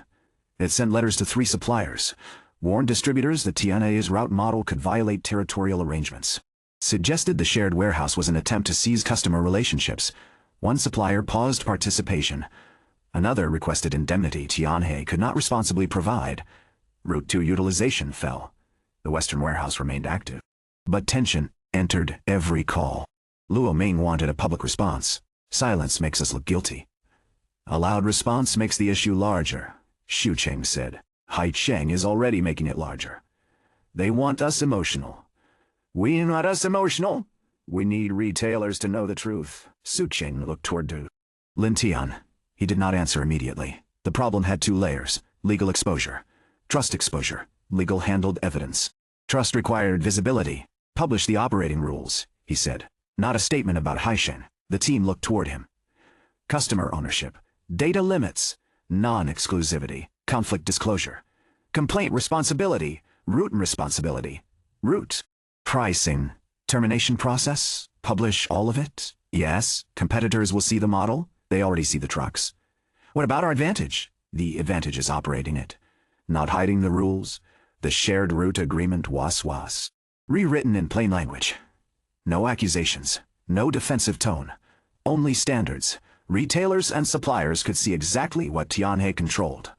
It sent letters to 3 suppliers, warned distributors that Tianhe's route model could violate territorial arrangements. Suggested the shared warehouse was an attempt to seize customer relationships. One supplier paused participation. Another requested indemnity Tianhe could not responsibly provide. Route 2 utilization fell. The Western warehouse remained active. But tension entered every call. Luo Ming wanted a public response. Silence makes us look guilty. A loud response makes the issue larger, Xu Cheng said. Haisheng is already making it larger. They want us emotional. We want us emotional? We need retailers to know the truth. Su Cheng looked toward Lin Tian. He did not answer immediately. The problem had 2 layers: legal exposure, trust exposure, legal handled evidence. Trust required visibility. Publish the operating rules, he said. Not a statement about Haisheng. The team looked toward him. Customer ownership, data limits, non-exclusivity, conflict disclosure, complaint responsibility, route responsibility, route, pricing, termination process, publish all of it. Yes, competitors will see the model. They already see the trucks. What about our advantage? The advantage is operating it, not hiding the rules. The shared route agreement was rewritten in plain language. No accusations, no defensive tone, only standards. Retailers and suppliers could see exactly what Tianhe controlled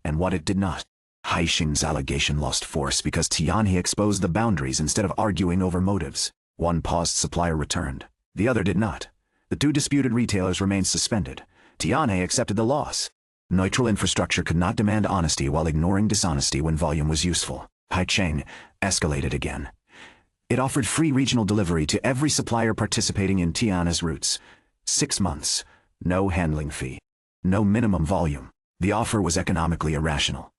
and what it did not. Haisheng's allegation lost force because Tianhe exposed the boundaries instead of arguing over motives. One paused supplier returned. The other did not. The 2 disputed retailers remained suspended. Tianhe accepted the loss. Neutral infrastructure could not demand honesty while ignoring dishonesty when volume was useful. Haisheng escalated again. It offered free regional delivery to every supplier participating in Tianhe's routes. 6 months. No handling fee. No minimum volume. The offer was economically irrational.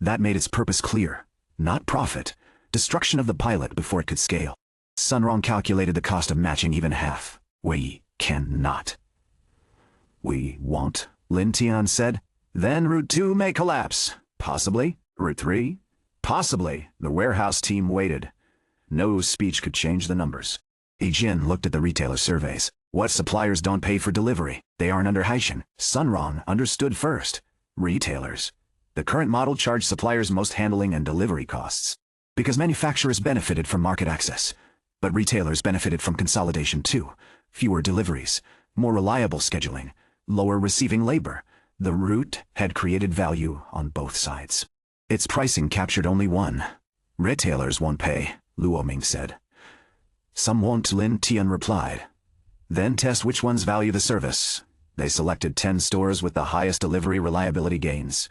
That made its purpose clear. Not profit. Destruction of the pilot before it could scale. Sunrong calculated the cost of matching even half. We cannot. We won't, Lin Tian said. Then Route 2 may collapse. Possibly. Route 3? Possibly. The warehouse team waited. No speech could change the numbers. Jin looked at the retailer surveys. What suppliers don't pay for delivery? They aren't under Heishin. Sunrong understood first. Retailers. The current model charged suppliers most handling and delivery costs. Because manufacturers benefited from market access. But retailers benefited from consolidation too. Fewer deliveries, more reliable scheduling, lower receiving labor. The route had created value on both sides. Its pricing captured only one. Retailers won't pay, Luo Ming said. Some won't, Lin Tian replied. Then test which ones value the service. They selected 10 stores with the highest delivery reliability gains.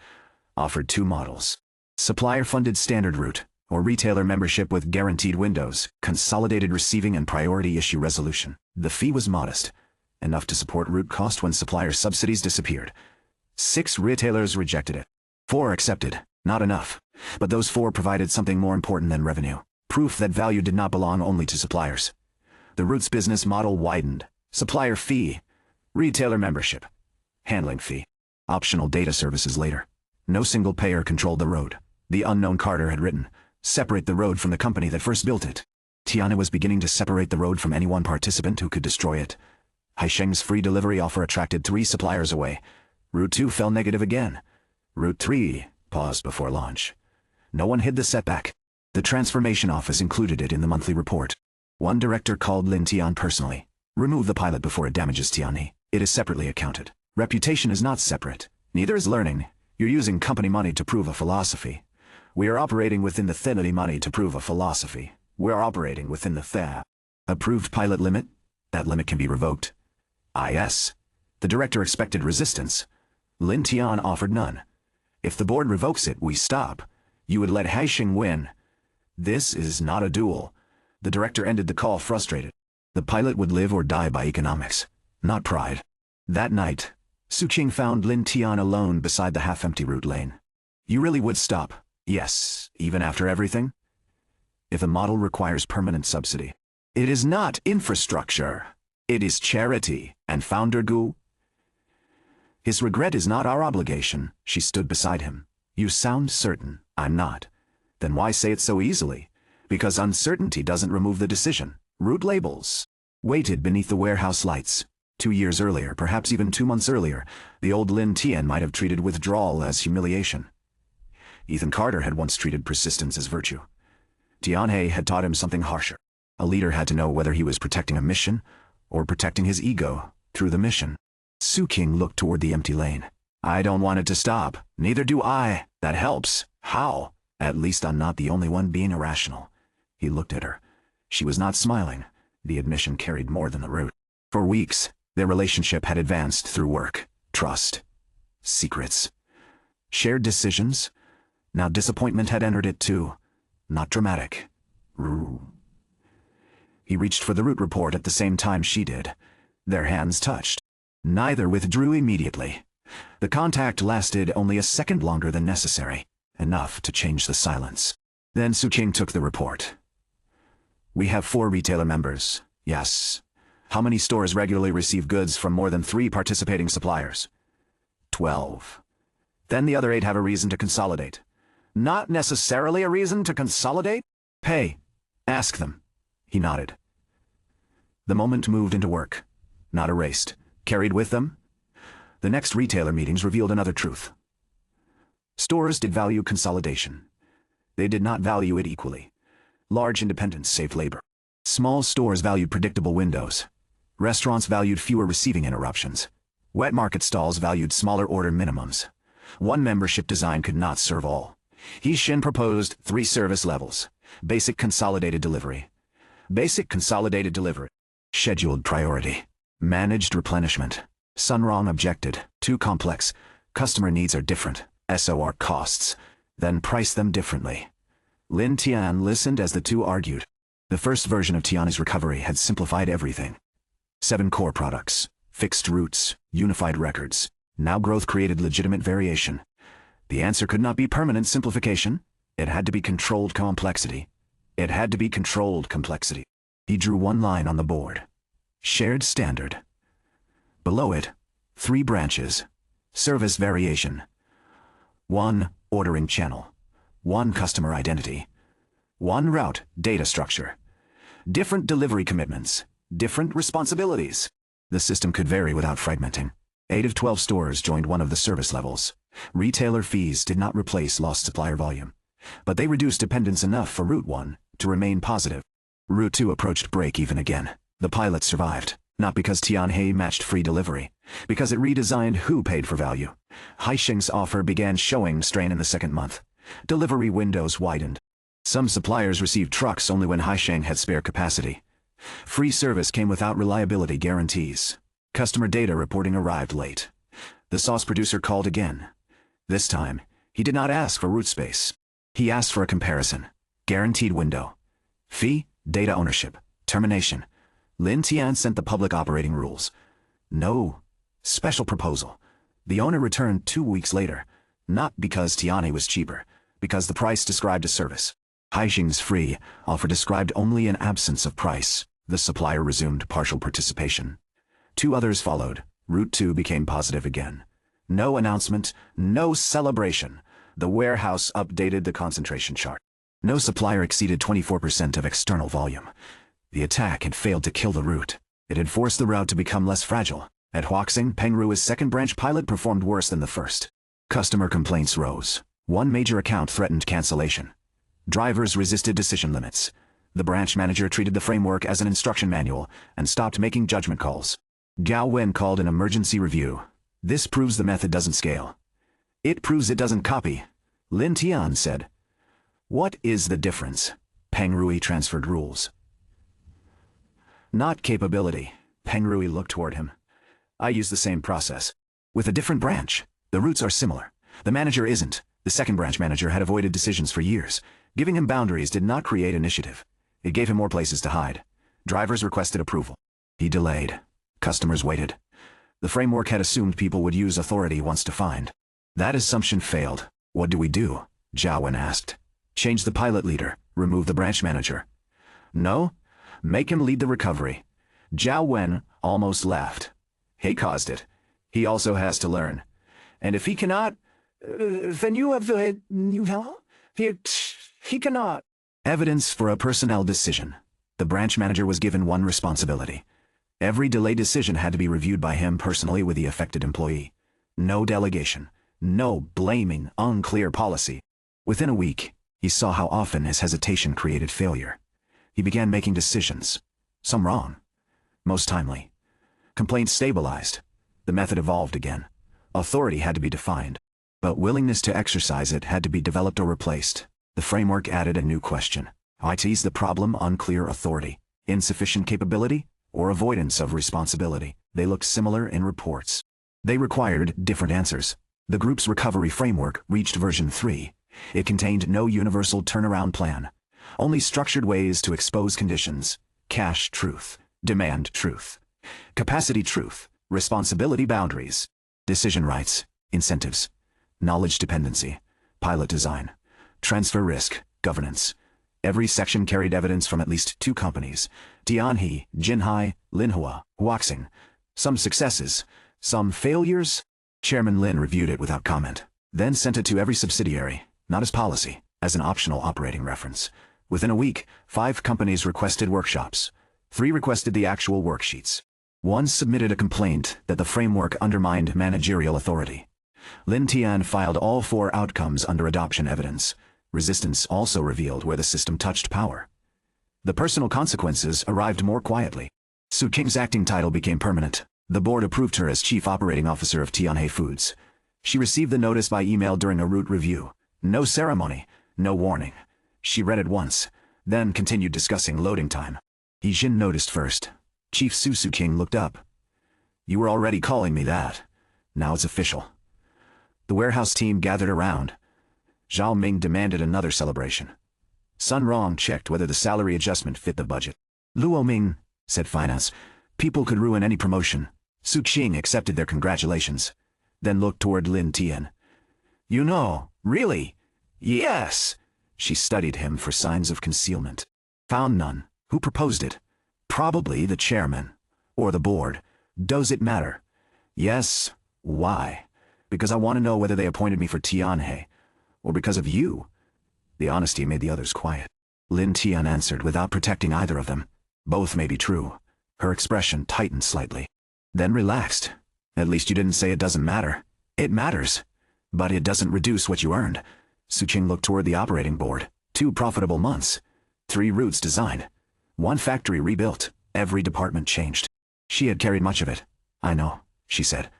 Offered 2 models. Supplier-funded standard route, or retailer membership with guaranteed windows, consolidated receiving and priority issue resolution. The fee was modest, enough to support route cost when supplier subsidies disappeared. 6 retailers rejected it. 4 accepted, not enough. But those 4 provided something more important than revenue. Proof that value did not belong only to suppliers. The route's business model widened. Supplier fee, retailer membership, handling fee, optional data services later. No single payer controlled the road. The unknown Carter had written, separate the road from the company that first built it. Tiana was beginning to separate the road from any one participant who could destroy it. Haisheng's free delivery offer attracted 3 suppliers away. Route 2 fell negative again. Route 3 paused before launch. No one hid the setback. The transformation office included it in the monthly report. One director called Lin Tian personally. Remove the pilot before it damages Tianhe. It is separately accounted. Reputation is not separate. Neither is learning. You're using company money to prove a philosophy. We are operating within the Thenity money to prove a philosophy. We are operating within the approved pilot limit. That limit can be revoked. Yes. The director expected resistance. Lin Tian offered none. If the board revokes it, we stop. You would let Haisheng win. This is not a duel. The director ended the call frustrated. The pilot would live or die by economics, not pride. That night, Suqing found Lin Tian alone beside the half-empty route lane. You really would stop? Yes, even after everything? If a model requires permanent subsidy. It is not infrastructure. It is charity, and Founder Gu. His regret is not our obligation. She stood beside him. You sound certain. I'm not. Then why say it so easily? Because uncertainty doesn't remove the decision. Route labels. Waited beneath the warehouse lights. 2 years earlier, perhaps even 2 months earlier, the old Lin Tian might have treated withdrawal as humiliation. Ethan Carter had once treated persistence as virtue. Tianhe had taught him something harsher. A leader had to know whether he was protecting a mission or protecting his ego through the mission. Suqing looked toward the empty lane. I don't want it to stop. Neither do I. That helps. How? At least I'm not the only one being irrational. He looked at her. She was not smiling. The admission carried more than the route. For weeks, their relationship had advanced through work, trust, secrets, shared decisions. Now disappointment had entered it too. Not dramatic. He reached for the route report at the same time she did. Their hands touched. Neither withdrew immediately. The contact lasted only a second longer than necessary, enough to change the silence. Then Suqing took the report. We have 4 retailer members. Yes. How many stores regularly receive goods from more than 3 participating suppliers? 12. Then the other 8 have a reason to consolidate. Not necessarily a reason to consolidate? Pay. Ask them. He nodded. The moment moved into work. Not erased. Carried with them? The next retailer meetings revealed another truth. Stores did value consolidation. They did not value it equally. Large independents saved labor. Small stores valued predictable windows. Restaurants valued fewer receiving interruptions. Wet market stalls valued smaller order minimums. One membership design could not serve all. Heishin proposed 3 service levels. Basic consolidated delivery. Basic consolidated delivery. Scheduled priority. Managed replenishment. Sunrong objected. Too complex. Customer needs are different. SOR costs. Then price them differently. Lin Tian listened as the two argued. The first version of Tian's recovery had simplified everything. 7 core products, fixed routes, unified records. Now growth created legitimate variation. The answer could not be permanent simplification. It had to be controlled complexity. It had to be controlled complexity. He drew one line on the board. Shared standard. Below it, 3 branches. Service variation. 1. Ordering channel. one customer identity, one route data structure, different delivery commitments, different responsibilities. The system could vary without fragmenting. 8 of 12 stores joined one of the service levels. Retailer fees did not replace lost supplier volume, but they reduced dependence enough for Route 1 to remain positive. Route 2 approached break-even again. The pilot survived, not because Tianhe matched free delivery, because it redesigned who paid for value. Haisheng's offer began showing strain in the second month. Delivery windows widened. Some suppliers received trucks only when Haisheng had spare capacity. Free service came without reliability guarantees. Customer data reporting arrived late. The sauce producer called again. This time, he did not ask for route space. He asked for a comparison. Guaranteed window. Fee, data ownership, termination. Lin Tian sent the public operating rules. No. Special proposal. The owner returned 2 weeks later, not because Tianhe was cheaper, because the price described a service. Haisheng's free offer described only an absence of price. The supplier resumed partial participation. 2 others followed. Route 2 became positive again. No announcement, no celebration. The warehouse updated the concentration chart. No supplier exceeded 24% of external volume. The attack had failed to kill the route. It had forced the route to become less fragile. At Huaxing, Pengrui's second branch pilot performed worse than the first. Customer complaints rose. One major account threatened cancellation. Drivers resisted decision limits. The branch manager treated the framework as an instruction manual and stopped making judgment calls. Gao Wen called an emergency review. This proves the method doesn't scale. It proves it doesn't copy. Lin Tian said. What is the difference? Pengrui transferred rules. Not capability. Pengrui looked toward him. I use the same process. With a different branch. The routes are similar. The manager isn't. The second branch manager had avoided decisions for years. Giving him boundaries did not create initiative. It gave him more places to hide. Drivers requested approval. He delayed. Customers waited. The framework had assumed people would use authority once defined. That assumption failed. What do we do? Zhao Wen asked. Change the pilot leader. Remove the branch manager. No. Make him lead the recovery. Zhao Wen almost laughed. He caused it. He also has to learn. And if he cannot, then you have the... He cannot. Evidence for a personnel decision. The branch manager was given one responsibility. Every delay decision had to be reviewed by him personally with the affected employee. No delegation. No blaming, unclear policy. Within a week, he saw how often his hesitation created failure. He began making decisions. Some wrong. Most timely. Complaints stabilized. The method evolved again. Authority had to be defined. But willingness to exercise it had to be developed or replaced. The framework added a new question. IT's the problem unclear authority, insufficient capability, or avoidance of responsibility. They looked similar in reports. They required different answers. The group's recovery framework reached version 3. It contained no universal turnaround plan. Only structured ways to expose conditions. Cash truth. Demand truth. Capacity truth. Responsibility boundaries. Decision rights. Incentives. Knowledge dependency. Pilot design. Transfer risk. Governance. Every section carried evidence from at least 2 companies. Tianhe, Jinhai, Linhua, Huaxing. Some successes. Some failures. Chairman Lin reviewed it without comment. Then sent it to every subsidiary. Not as policy. As an optional operating reference. Within a week, 5 companies requested workshops. 3 requested the actual worksheets. 1 submitted a complaint that the framework undermined managerial authority. Lin Tian filed all 4 outcomes under adoption evidence. Resistance also revealed where the system touched power. The personal consequences arrived more quietly. Su Qing's acting title became permanent. The board approved her as Chief Operating Officer of Tianhe Foods. She received the notice by email during a route review. No ceremony, no warning. She read it once, then continued discussing loading time. He Jin noticed first. Chief Su Qing looked up. You were already calling me that. Now it's official. The warehouse team gathered around. Zhao Ming demanded another celebration. Sun Rong checked whether the salary adjustment fit the budget. Luo Ming, said finance, people could ruin any promotion. Su Qing accepted their congratulations, then looked toward Lin Tian. You know, really? Yes. She studied him for signs of concealment. Found none. Who proposed it? Probably the chairman. Or the board. Does it matter? Yes. Why? Because I want to know whether they appointed me for Tianhe. Or because of you. The honesty made the others quiet. Lin Tian answered without protecting either of them. Both may be true. Her expression tightened slightly. Then relaxed. At least you didn't say it doesn't matter. It matters. But it doesn't reduce what you earned. Suqing looked toward the operating board. 2 profitable months. 3 routes designed. 1 factory rebuilt. Every department changed. She had carried much of it. I know, she said.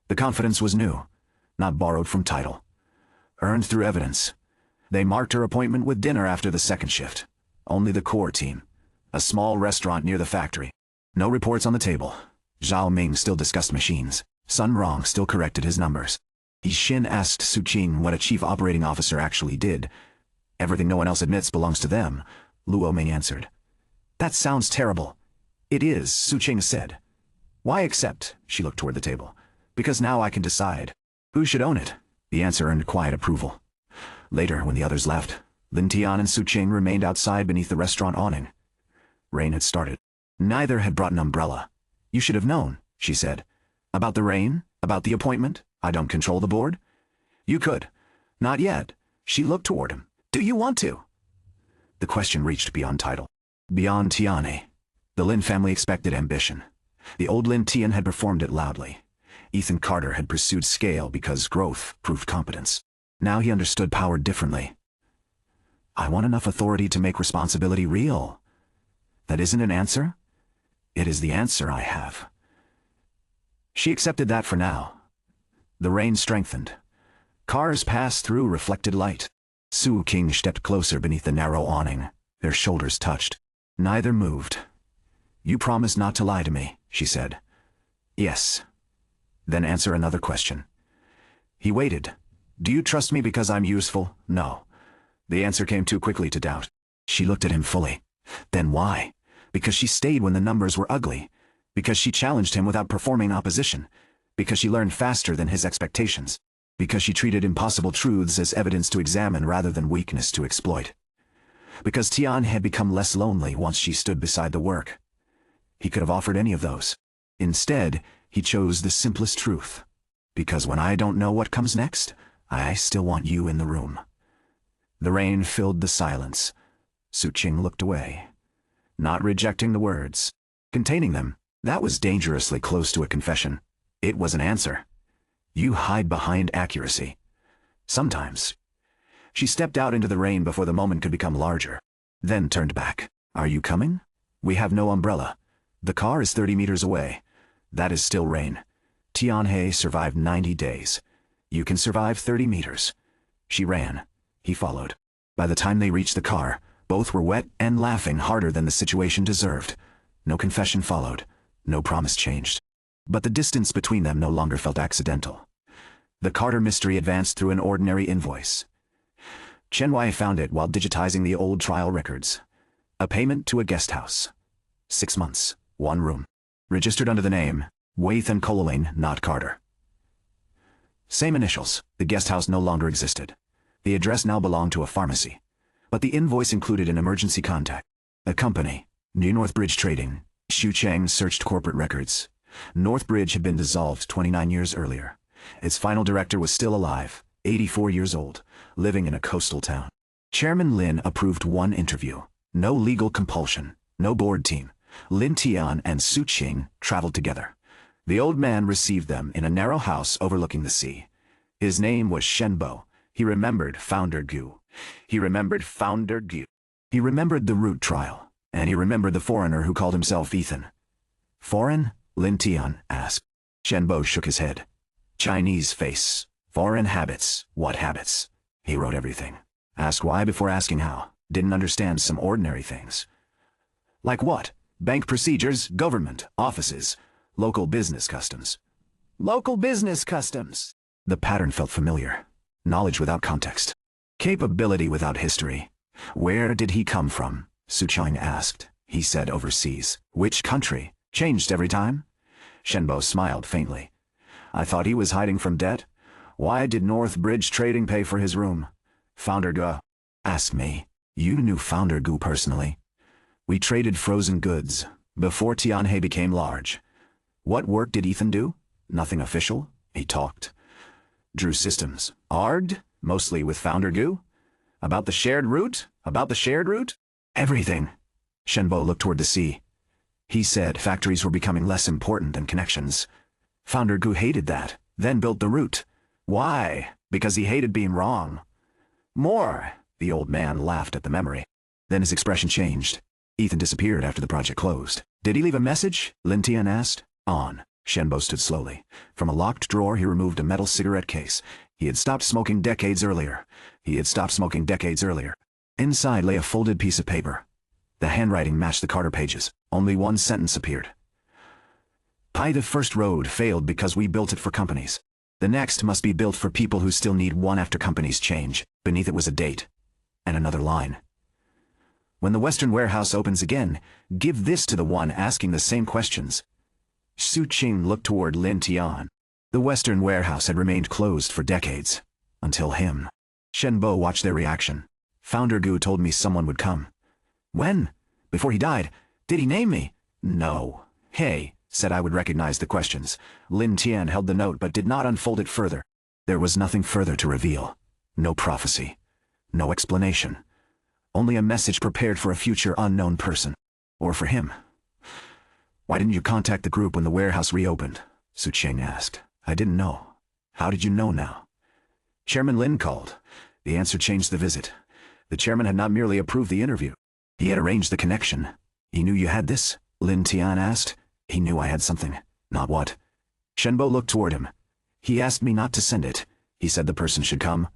The confidence was new, not borrowed from title. Earned through evidence. They marked her appointment with dinner after the 2nd shift. Only the core team. A small restaurant near the factory. No reports on the table. Zhao Ming still discussed machines. Sun Rong still corrected his numbers. Yi Xin asked Suqing what a chief operating officer actually did. Everything no one else admits belongs to them, Luo Ming answered. That sounds terrible. It is, Suqing said. Why accept? She looked toward the table. Because now I can decide. Who should own it? The answer earned quiet approval. Later, when the others left, Lin Tian and Suqing remained outside beneath the restaurant awning. Rain had started. Neither had brought an umbrella. You should have known, she said. About the rain? About the appointment? I don't control the board? You could. Not yet. She looked toward him. Do you want to? The question reached beyond title. Beyond Tianhe. The Lin family expected ambition. The old Lin Tian had performed it loudly. Ethan Carter had pursued scale because growth proved competence. Now he understood power differently. I want enough authority to make responsibility real. That isn't an answer? It is the answer I have. She accepted that for now. The rain strengthened. Cars passed through reflected light. Suqing stepped closer beneath the narrow awning. Their shoulders touched. Neither moved. You promised not to lie to me, she said. Yes. Then answer another question. He waited. Do you trust me because I'm useful? No. The answer came too quickly to doubt. She looked at him fully. Then why? Because she stayed when the numbers were ugly. Because she challenged him without performing opposition. Because she learned faster than his expectations. Because she treated impossible truths as evidence to examine rather than weakness to exploit. Because Tian had become less lonely once she stood beside the work. He could have offered any of those. Instead, he chose the simplest truth. Because when I don't know what comes next, I still want you in the room. The rain filled the silence. Suqing looked away. Not rejecting the words. Containing them. That was dangerously close to a confession. It was an answer. You hide behind accuracy. Sometimes. She stepped out into the rain before the moment could become larger. Then turned back. Are you coming? We have no umbrella. The car is 30 meters away. That is still rain. Tianhe survived 90 days. You can survive 30 meters. She ran. He followed. By the time they reached the car, both were wet and laughing harder than the situation deserved. No confession followed. No promise changed. But the distance between them no longer felt accidental. The Carter mystery advanced through an ordinary invoice. Chen Wei found it while digitizing the old trial records. A payment to a guest house. 6 months, 1 room. Registered under the name, Waith and Coleraine, not Carter. Same initials, the guest house no longer existed. The address now belonged to a pharmacy. But the invoice included an emergency contact. A company, New Northbridge Trading. Xu Cheng searched corporate records. Northbridge had been dissolved 29 years earlier. Its final director was still alive, 84 years old, living in a coastal town. Chairman Lin approved 1 interview. No legal compulsion, no board team. Lin Tian and Suqing traveled together. The old man received them in a narrow house overlooking the sea. His name was Shenbo. He remembered Founder Gu. He remembered Founder Gu. He remembered the root trial, and he remembered the foreigner who called himself Ethan. Foreign? Lin Tian asked. Shenbo shook his head. Chinese face. Foreign habits. What habits? He wrote everything. Asked why before asking how. Didn't understand some ordinary things. Like what? Bank procedures, government, offices, local business customs. Local business customs. The pattern felt familiar. Knowledge without context. Capability without history. Where did he come from? Suqing asked. He said overseas. Which country? Changed every time? Shenbo smiled faintly. I thought he was hiding from debt. Why did Northbridge Trading pay for his room? Founder Gu. Ask me. You knew Founder Gu personally. We traded frozen goods, before Tianhe became large. What work did Ethan do? Nothing official. He talked. Drew systems. Argued, mostly with Founder Gu. About the shared route? About the shared route? Everything. Shenbo looked toward the sea. He said factories were becoming less important than connections. Founder Gu hated that, then built the route. Why? Because he hated being wrong. More. The old man laughed at the memory. Then his expression changed. Ethan disappeared after the project closed. Did he leave a message? Lin Tian asked. On. Shenbo stood slowly. From a locked drawer he removed a metal cigarette case. He had stopped smoking decades earlier. Inside lay a folded piece of paper. The handwriting matched the Carter pages. Only one sentence appeared. The first road failed because we built it for companies. The next must be built for people who still need one after companies change. Beneath it was a date. And another line. When the Western warehouse opens again, give this to the one asking the same questions. Su Qing looked toward Lin Tian. The Western warehouse had remained closed for decades. Until him. Shenbo watched their reaction. Founder Gu told me someone would come. When? Before he died. Did he name me? No. Hey, said I would recognize the questions. Lin Tian held the note but did not unfold it further. There was nothing further to reveal. No prophecy. No explanation. Only a message prepared for a future unknown person. Or for him. Why didn't you contact the group when the warehouse reopened? Su Qing asked. I didn't know. How did you know now? Chairman Lin called. The answer changed the visit. The chairman had not merely approved the interview. He had arranged the connection. He knew you had this? Lin Tian asked. He knew I had something. Not what? Shenbo looked toward him. He asked me not to send it. He said the person should come.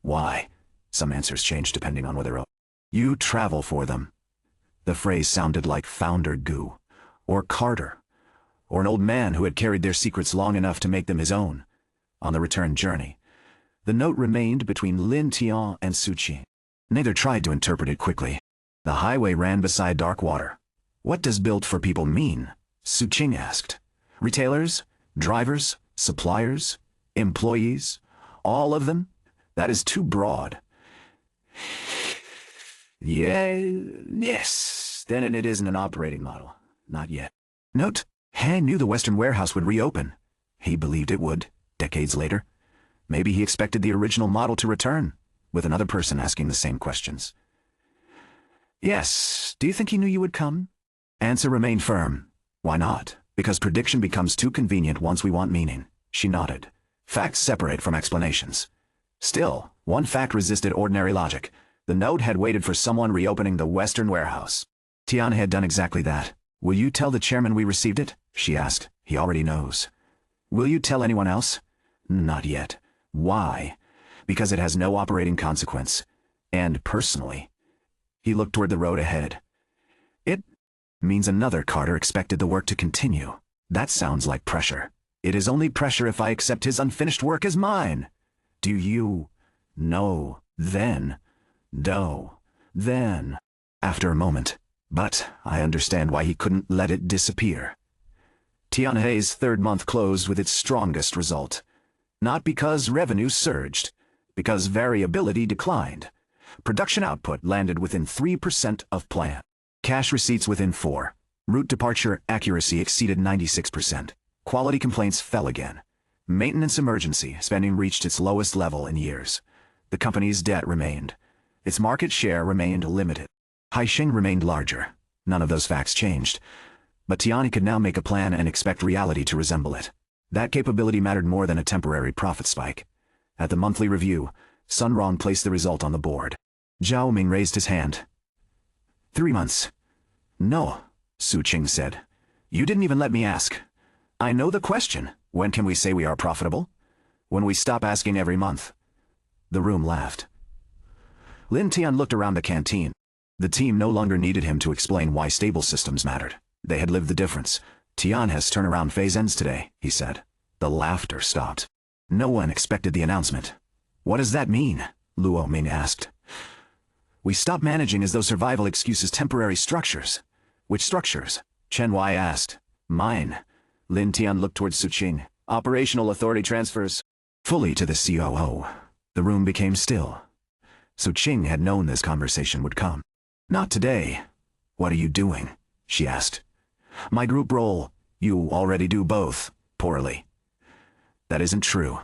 Why? Some answers changed depending on whether you travel for them. The phrase sounded like Founder Gu, or Carter, or an old man who had carried their secrets long enough to make them his own. On the return journey, the note remained between Lin Tian and Su Qing. Neither tried to interpret it quickly. The highway ran beside dark water. What does built for people mean? Su Qing asked. Retailers? Drivers? Suppliers? Employees? All of them? That is too broad. Yes. Then it isn't an operating model. Not yet. Note, Han knew the Western warehouse would reopen. He believed it would, decades later. Maybe he expected the original model to return, with another person asking the same questions. Yes. Do you think he knew you would come? Answer remained firm. Why not? Because prediction becomes too convenient once we want meaning. She nodded. Facts separate from explanations. Still, one fact resisted ordinary logic. The note had waited for someone reopening the Western warehouse. Tian had done exactly that. Will you tell the chairman we received it? She asked. He already knows. Will you tell anyone else? Not yet. Why? Because it has no operating consequence. And personally. He looked toward the road ahead. It means another Carter expected the work to continue. That sounds like pressure. It is only pressure if I accept his unfinished work as mine. Do you? No. Then. No. Then. After a moment. But I understand why he couldn't let it disappear. Tianhe's third month closed with its strongest result. Not because revenue surged. Because variability declined. Production output landed within 3% of plan. Cash receipts within 4%. Route departure accuracy exceeded 96%. Quality complaints fell again. Maintenance emergency spending reached its lowest level in years. The company's debt remained. Its market share remained limited. Haixing remained larger. None of those facts changed. But Tiani could now make a plan and expect reality to resemble it. That capability mattered more than a temporary profit spike. At the monthly review, Sun Rong placed the result on the board. Zhao Ming raised his hand. 3 months. No, Su Qing said. You didn't even let me ask. I know the question. When can we say we are profitable? When we stop asking every month. The room laughed. Lin Tian looked around the canteen. The team no longer needed him to explain why stable systems mattered. They had lived the difference. Tian has turnaround phase ends today, he said. The laughter stopped. No one expected the announcement. What does that mean? Luo Ming asked. We stop managing as though survival excuses temporary structures. Which structures? Chen Wai asked. Mine. Lin Tian looked towards Su Qing. Operational authority transfers. Fully to the COO. The room became still. Su Qing had known this conversation would come. Not today. What are you doing? She asked. My group role. You already do both. Poorly. That isn't true.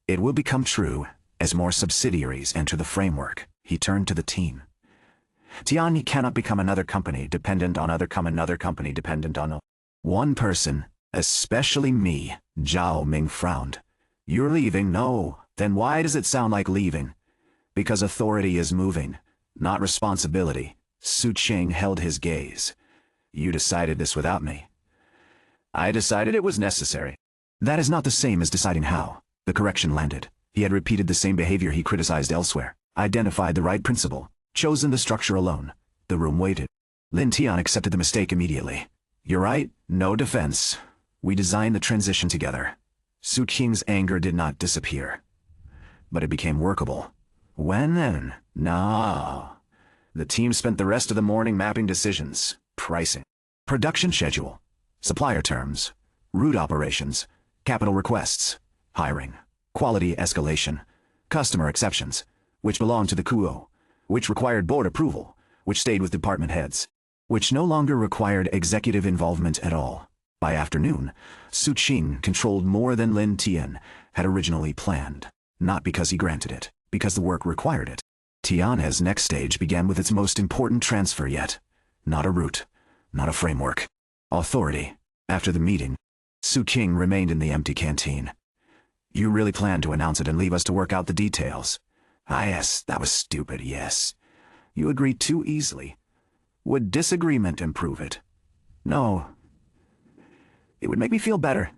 It will become true as more subsidiaries enter the framework. He turned to the team. Tian cannot become another company dependent on another company dependent on one person, especially me. Zhao Ming frowned. You're leaving? No. Then why does it sound like leaving? Because authority is moving, not responsibility. Su Qing held his gaze. You decided this without me. I decided it was necessary. That is not the same as deciding how. The correction landed. He had repeated the same behavior he criticized elsewhere, identified the right principle, chosen the structure alone. The room waited. Lin Tian accepted the mistake immediately. You're right, no defense. We designed the transition together. Su Qing's anger did not disappear, but it became workable. When then? No. The team spent the rest of the morning mapping decisions, pricing, production schedule, supplier terms, route operations, capital requests, hiring, quality escalation, customer exceptions, which belonged to the Kuo, which required board approval, which stayed with department heads, which no longer required executive involvement at all. By afternoon, Su Qing controlled more than Lin Tian had originally planned, not because he granted it, because the work required it. Tianhe's next stage began with its most important transfer yet. Not a route, not a framework. Authority. After the meeting, Su Qing remained in the empty canteen. You really planned to announce it and leave us to work out the details. Ah yes, that was stupid, yes. You agreed too easily. Would disagreement improve it? No. It would make me feel better.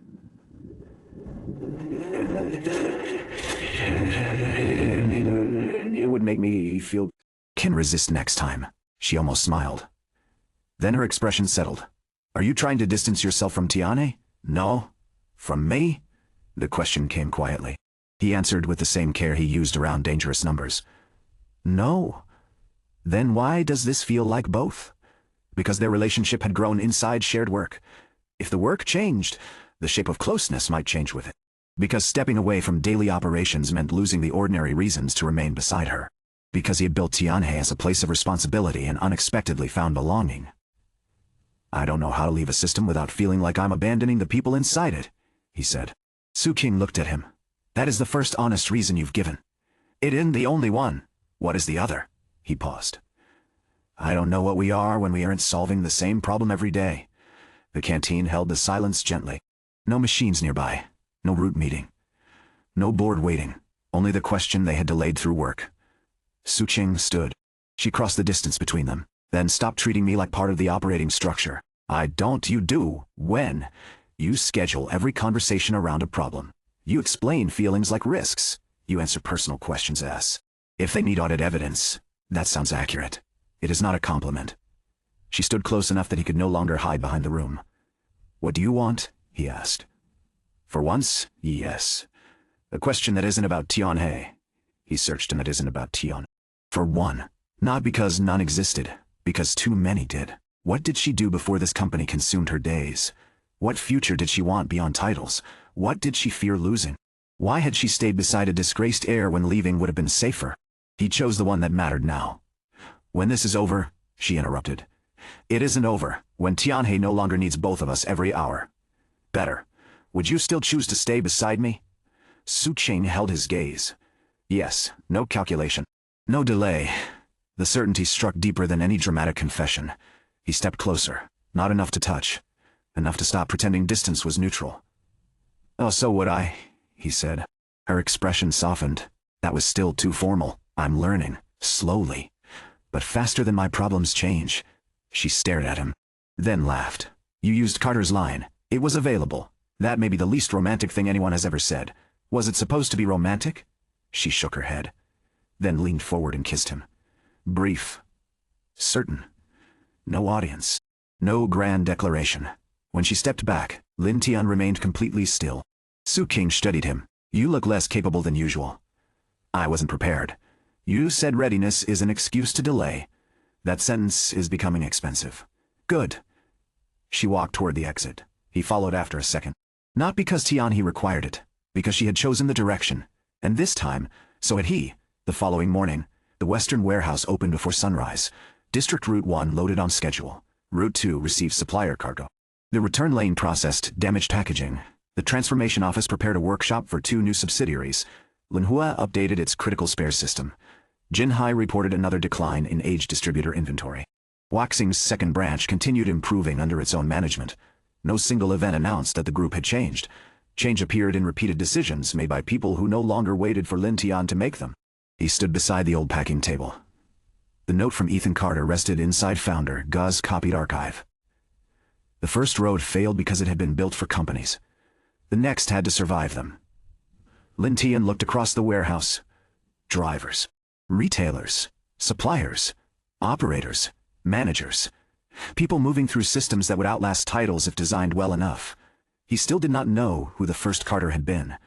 It would make me feel... Can resist next time. She almost smiled. Then her expression settled. Are you trying to distance yourself from Tianhe? No. From me? The question came quietly. He answered with the same care he used around dangerous numbers. No. Then why does this feel like both? Because their relationship had grown inside shared work. If the work changed, the shape of closeness might change with it. Because stepping away from daily operations meant losing the ordinary reasons to remain beside her. Because he had built Tianhe as a place of responsibility and unexpectedly found belonging. I don't know how to leave a system without feeling like I'm abandoning the people inside it, he said. Su Qing looked at him. That is the first honest reason you've given. It isn't the only one. What is the other? He paused. I don't know what we are when we aren't solving the same problem every day. The canteen held the silence gently. No machines nearby. No route meeting. No board waiting. Only the question they had delayed through work. Su Qing stood. She crossed the distance between them. Then stop treating me like part of the operating structure. I don't. You do. When? You schedule every conversation around a problem. You explain feelings like risks. You answer personal questions as if they need audit evidence. That sounds accurate. It is not a compliment. She stood close enough that he could no longer hide behind the room. What do you want? He asked. For once, yes. A question that isn't about Tianhe. He searched and that isn't about Tian. For one. Not because none existed. Because too many did. What did she do before this company consumed her days? What future did she want beyond titles? What did she fear losing? Why had she stayed beside a disgraced heir when leaving would have been safer? He chose the one that mattered now. When this is over, she interrupted. It isn't over, when Tianhe no longer needs both of us every hour. Better. Would you still choose to stay beside me? Su Qing held his gaze. Yes, no calculation. No delay. The certainty struck deeper than any dramatic confession. He stepped closer. Not enough to touch. Enough to stop pretending distance was neutral. Oh, so would I, he said. Her expression softened. That was still too formal. I'm learning. Slowly. But faster than my problems change. She stared at him. Then laughed. You used Carter's line. It was available. That may be the least romantic thing anyone has ever said. Was it supposed to be romantic? She shook her head. Then leaned forward and kissed him. Brief. Certain. No audience. No grand declaration. When she stepped back, Lin Tian remained completely still. Su Qing studied him. You look less capable than usual. I wasn't prepared. You said readiness is an excuse to delay. That sentence is becoming expensive. Good. She walked toward the exit. He followed after a second. Not because Tianhe required it, because she had chosen the direction. And this time, so had he. The following morning, the Western warehouse opened before sunrise. District Route 1 loaded on schedule. Route 2 received supplier cargo. The return lane processed damaged packaging. The transformation office prepared a workshop for 2 new subsidiaries. Linhua updated its critical spares system. Jinhai reported another decline in age distributor inventory. Waxing's second branch continued improving under its own management. No single event announced that the group had changed. Change appeared in repeated decisions made by people who no longer waited for Lin Tian to make them. He stood beside the old packing table. The note from Ethan Carter rested inside Founder Gu's copied archive. The first road failed because it had been built for companies. The next had to survive them. Lin Tian looked across the warehouse. Drivers, retailers, suppliers, operators, managers. People moving through systems that would outlast titles if designed well enough. He still did not know who the first Carter had been.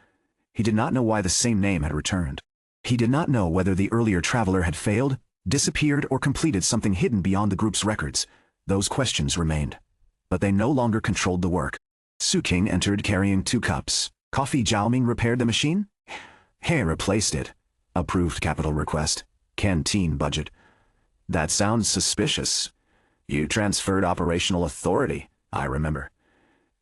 He did not know why the same name had returned. He did not know whether the earlier traveler had failed, disappeared, or completed something hidden beyond the group's records. Those questions remained. But they no longer controlled the work. Su King entered carrying 2 cups. Coffee. Jiaoming repaired the machine? Heir replaced it. Approved capital request. Canteen budget. That sounds suspicious. You transferred operational authority, I remember.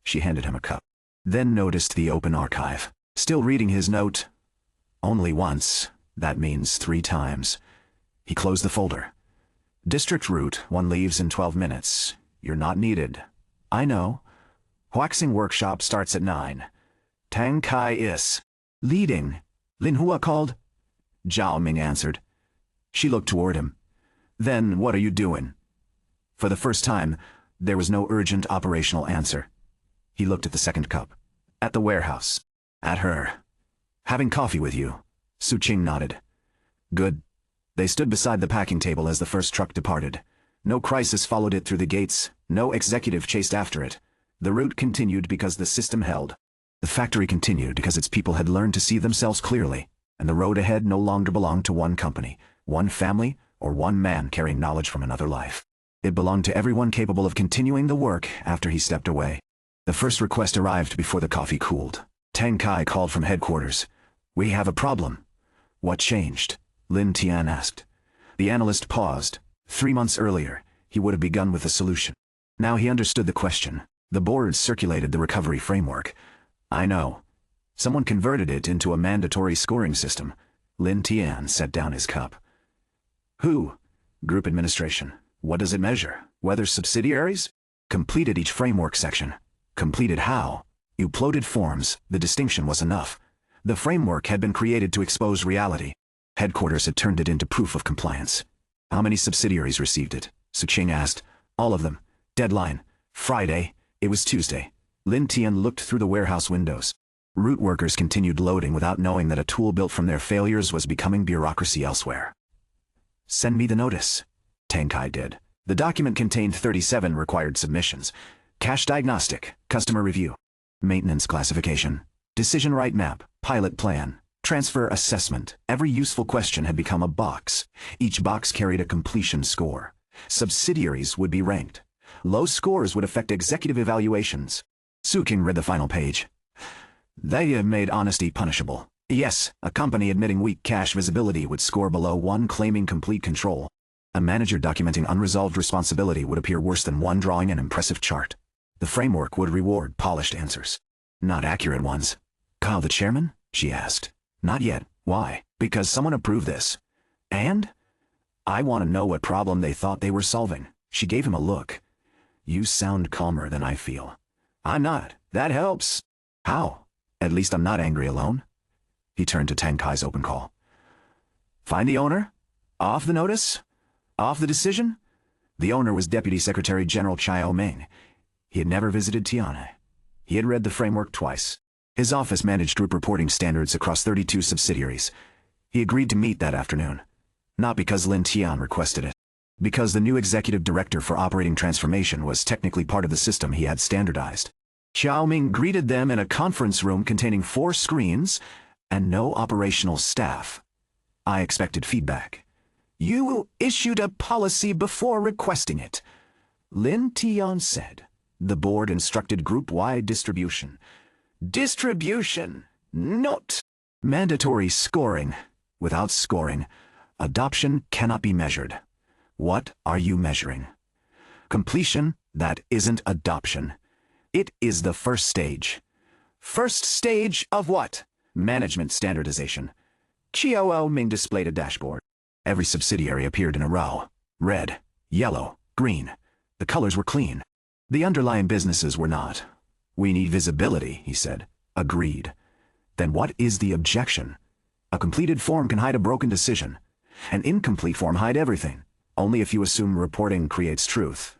She handed him a cup. Then noticed the open archive. Still reading his note. Only once. That means 3 times. He closed the folder. District route, 1 leaves in 12 minutes. You're not needed. I know. Waxing workshop starts at 9. Tang Kai is leading. Lin Hua called. Zhao Ming answered. She looked toward him. Then what are you doing? For the first time, there was no urgent operational answer. He looked at the second cup. At the warehouse. At her. Having coffee with you. Su Qing nodded. Good. They stood beside the packing table as the first truck departed. No crisis followed it through the gates. No executive chased after it. The route continued because the system held. The factory continued because its people had learned to see themselves clearly, and the road ahead no longer belonged to one company, one family, or one man carrying knowledge from another life. It belonged to everyone capable of continuing the work after he stepped away. The first request arrived before the coffee cooled. Tang Kai called from headquarters. We have a problem. What changed? Lin Tian asked. The analyst paused. 3 months earlier, he would have begun with a solution. Now he understood the question. The board circulated the recovery framework. I know. Someone converted it into a mandatory scoring system. Lin Tian set down his cup. Who? Group administration. What does it measure? Whether subsidiaries? Completed each framework section. Completed how? Uploaded forms. The distinction was enough. The framework had been created to expose reality. Headquarters had turned it into proof of compliance. How many subsidiaries received it? Su Qing asked. All of them. Deadline. Friday. It was Tuesday. Lin Tian looked through the warehouse windows. Route workers continued loading without knowing that a tool built from their failures was becoming bureaucracy elsewhere. Send me the notice. Tang Kai did. The document contained 37 required submissions. Cache diagnostic, customer review, maintenance classification, decision right map, pilot plan, transfer assessment. Every useful question had become a box. Each box carried a completion score. Subsidiaries would be ranked. Low scores would affect executive evaluations. Su King read the final page. They have made honesty punishable. Yes, a company admitting weak cache visibility would score below 1 claiming complete control. A manager documenting unresolved responsibility would appear worse than 1 drawing an impressive chart. The framework would reward polished answers, not accurate ones. Kyle the chairman? She asked. Not yet. Why? Because someone approved this. And? I want to know what problem they thought they were solving. She gave him a look. You sound calmer than I feel. I'm not. That helps. How? At least I'm not angry alone. He turned to Tang Kai's open call. Find the owner? Off the notice? Off the decision? The owner was Deputy Secretary General Chiao Ming. He had never visited Tianhe. He had read the framework twice. His office managed group reporting standards across 32 subsidiaries. He agreed to meet that afternoon. Not because Lin Tian requested it. Because the new executive director for operating transformation was technically part of the system he had standardized. Xiao Ming greeted them in a conference room containing 4 screens and no operational staff. I expected feedback. You issued a policy before requesting it, Lin Tian said. The board instructed group-wide distribution. Distribution, not mandatory scoring. Without scoring, adoption cannot be measured. What are you measuring? Completion, that isn't adoption. It is the first stage. First stage of what? Management standardization. Chiao Ming displayed a dashboard. Every subsidiary appeared in a row. Red, yellow, green. The colors were clean. The underlying businesses were not. We need visibility, he said. Agreed. Then what is the objection? A completed form can hide a broken decision. An incomplete form hide everything. Only if you assume reporting creates truth.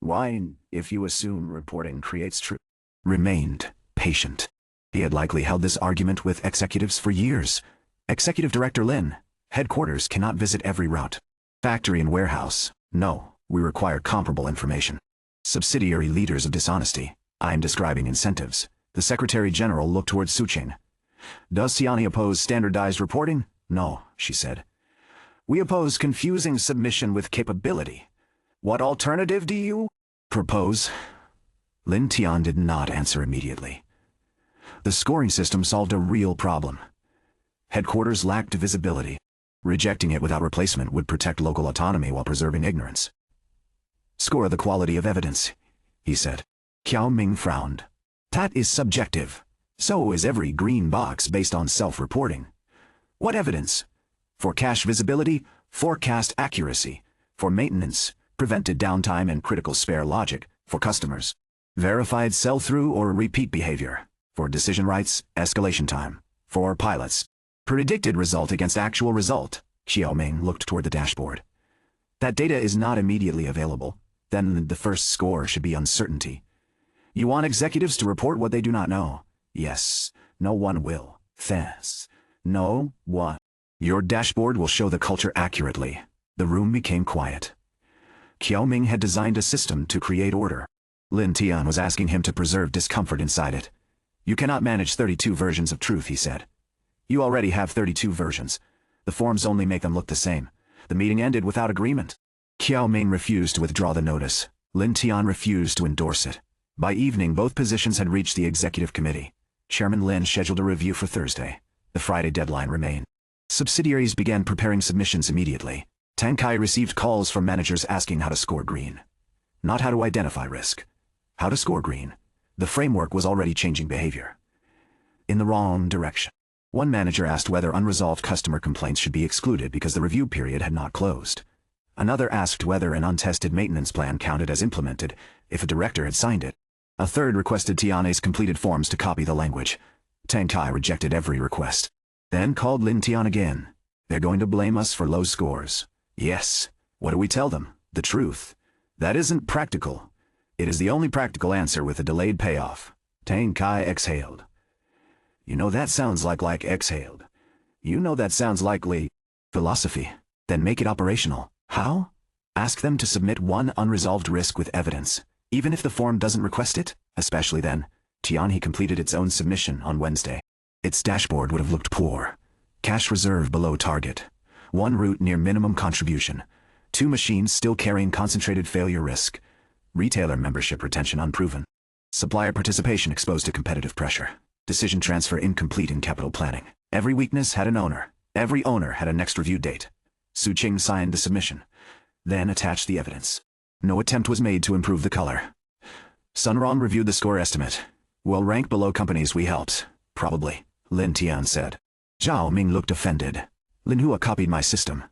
Why, if you assume reporting creates truth? Remained patient. He had likely held this argument with executives for years. Executive Director Lin, headquarters cannot visit every route. Factory and warehouse, no, we require comparable information. Subsidiary leaders of dishonesty, I am describing incentives. The Secretary General looked towards Suqing. Does Tiani oppose standardized reporting? No, she said. We oppose confusing submission with capability. What alternative do you propose? Lin Tian did not answer immediately. The scoring system solved a real problem. Headquarters lacked visibility. Rejecting it without replacement would protect local autonomy while preserving ignorance. Score the quality of evidence, he said. Qiao Ming frowned. That is subjective. So is every green box based on self-reporting. What evidence? For cache visibility, forecast accuracy. For maintenance, prevented downtime and critical spare logic. For customers, verified sell-through or repeat behavior. For decision rights, escalation time. For pilots, predicted result against actual result. Qiao Ming looked toward the dashboard. That data is not immediately available. Then the first score should be uncertainty. You want executives to report what they do not know? Yes, no one will. Thanks. No one. Your dashboard will show the culture accurately. The room became quiet. Qiao Ming had designed a system to create order. Lin Tian was asking him to preserve discomfort inside it. You cannot manage 32 versions of truth, he said. You already have 32 versions. The forms only make them look the same. The meeting ended without agreement. Qiao Ming refused to withdraw the notice. Lin Tian refused to endorse it. By evening, both positions had reached the executive committee. Chairman Lin scheduled a review for Thursday. The Friday deadline remained. Subsidiaries began preparing submissions immediately. Tang Kai received calls from managers asking how to score green. Not how to identify risk. How to score green. The framework was already changing behavior. In the wrong direction. One manager asked whether unresolved customer complaints should be excluded because the review period had not closed. Another asked whether an untested maintenance plan counted as implemented if a director had signed it. A third requested Tian's completed forms to copy the language. Tang Kai rejected every request. Then called Lin Tian again. They're going to blame us for low scores. Yes. What do we tell them? The truth. That isn't practical. It is the only practical answer with a delayed payoff. Tang Kai exhaled. You know that sounds like exhaled. You know that sounds likely philosophy. Then make it operational. How? Ask them to submit one unresolved risk with evidence, even if the form doesn't request it, especially then. Tianhe completed its own submission on Wednesday. Its dashboard would have looked poor. Cash reserve below target. One route near minimum contribution. 2 machines still carrying concentrated failure risk. Retailer membership retention unproven. Supplier participation exposed to competitive pressure. Decision transfer incomplete in capital planning. Every weakness had an owner. Every owner had a next review date. Suqing signed the submission, then attached the evidence. No attempt was made to improve the color. Sunrong reviewed the score estimate. We'll rank below companies we helped. Probably, Lin Tian said. Zhao Ming looked offended. Lin Hua copied my system.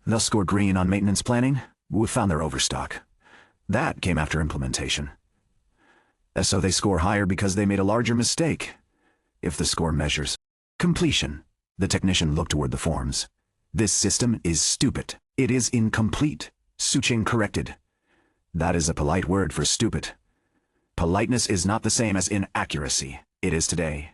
They'll score green on maintenance planning. We found their overstock. That came after implementation. So they score higher because they made a larger mistake. If the score measures completion, the technician looked toward the forms. This system is stupid. It is incomplete. Suqing corrected. That is a polite word for stupid. Politeness is not the same as inaccuracy. It is today.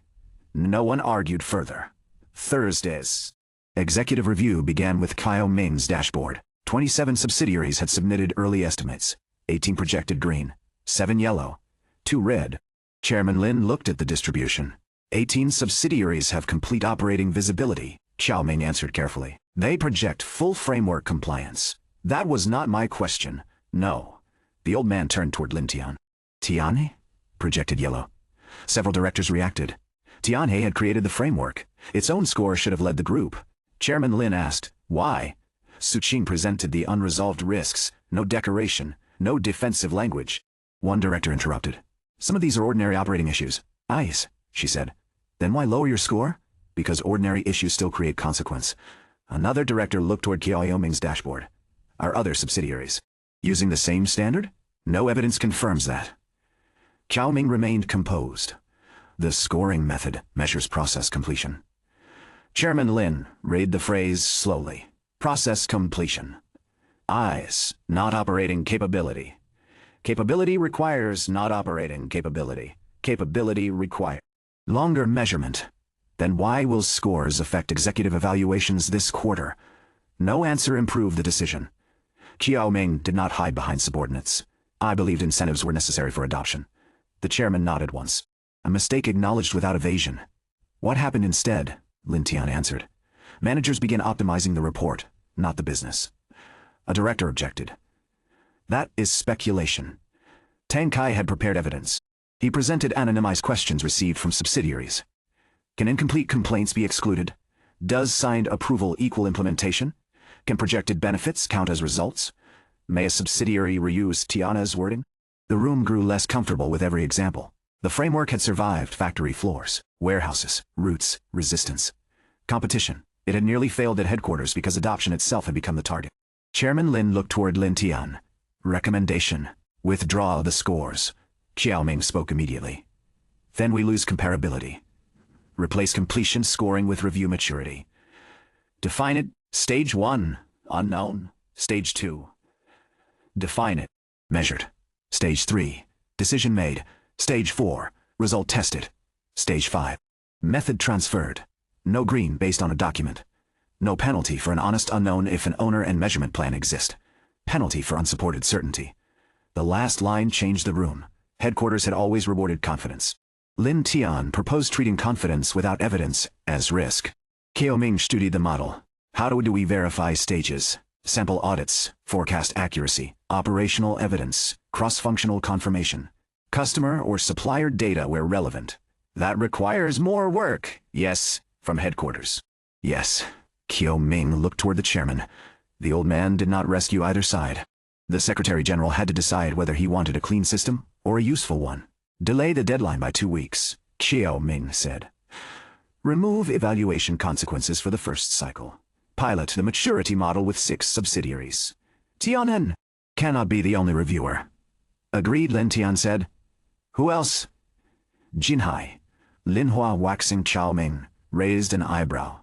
No one argued further. Thursdays. Executive review began with Qiao Ming's dashboard. 27 subsidiaries had submitted early estimates. 18 projected green, 7 yellow, 2 red. Chairman Lin looked at the distribution. 18 subsidiaries have complete operating visibility, Qiao Ming answered carefully. They project full framework compliance. That was not my question. No. The old man turned toward Lin Tian. Tianhe? Projected yellow. Several directors reacted. Tianhe had created the framework. Its own score should have led the group. Chairman Lin asked, why? Suqing presented the unresolved risks. No decoration. No defensive language. One director interrupted. Some of these are ordinary operating issues. Ice, she said. Then why lower your score? Because ordinary issues still create consequence. Another director looked toward Kiao Ming's dashboard. Our other subsidiaries. Using the same standard? No evidence confirms that. Kiao Ming remained composed. The scoring method measures process completion. Chairman Lin read the phrase slowly. Process completion. Eyes, not operating capability. Capability requires not operating capability. Capability require. Longer measurement. Then why will scores affect executive evaluations this quarter? No answer improved the decision. Kiao Ming did not hide behind subordinates. I believed incentives were necessary for adoption. The chairman nodded once. A mistake acknowledged without evasion. What happened instead? Lin Tian answered. Managers began optimizing the report, not the business. A director objected. That is speculation. Tang Kai had prepared evidence. He presented anonymized questions received from subsidiaries. Can incomplete complaints be excluded? Does signed approval equal implementation? Can projected benefits count as results? May a subsidiary reuse Tiana's wording? The room grew less comfortable with every example. The framework had survived factory floors, warehouses, routes, resistance. Competition. It had nearly failed at headquarters because adoption itself had become the target. Chairman Lin looked toward Lin Tian. Recommendation. Withdraw the scores. Kiao Ming spoke immediately. Then we lose comparability. Replace completion scoring with review maturity. Define it. Stage 1, unknown. Stage 2. Define it. Measured. Stage 3. Decision made. Stage 4. Result tested. Stage 5. Method transferred. No green based on a document. No penalty for an honest unknown if an owner and measurement plan exist. Penalty for unsupported certainty. The last line changed the room. Headquarters had always rewarded confidence. Lin Tian proposed treating confidence without evidence as risk. Kiao Ming studied the model. How do we verify stages? Sample audits, forecast accuracy, operational evidence, cross-functional confirmation, customer or supplier data where relevant. That requires more work, yes, from headquarters. Yes. Kiao Ming looked toward the chairman. The old man did not rescue either side. The Secretary General had to decide whether he wanted a clean system or a useful one. Delay the deadline by 2 weeks, Kiao Ming said. Remove evaluation consequences for the first cycle. Pilot the maturity model with 6 subsidiaries. Tianen cannot be the only reviewer. Agreed, Lin Tian said. Who else? Jinhai. Linhua waxing Kiao Ming raised an eyebrow.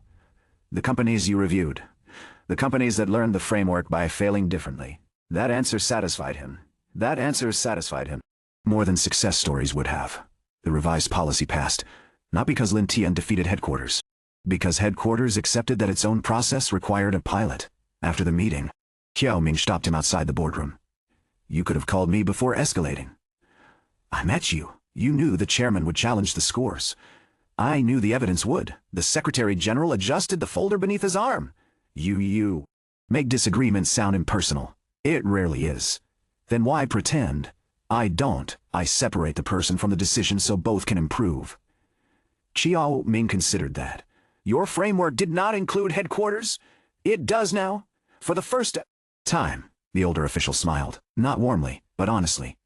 The companies you reviewed. The companies that learned the framework by failing differently. That answer satisfied him. More than success stories would have. The revised policy passed, not because Lin Tian defeated headquarters, because headquarters accepted that its own process required a pilot. After the meeting, Kiao Ming stopped him outside the boardroom. You could have called me before escalating. I met you. You knew the chairman would challenge the scores. I knew the evidence would. The Secretary General adjusted the folder beneath his arm. You make disagreements sound impersonal. It rarely is. Then why pretend? I don't. I separate the person from the decision so both can improve. Kiao Ming considered that. Your framework did not include headquarters? It does now? For the first time, the older official smiled. Not warmly, but honestly.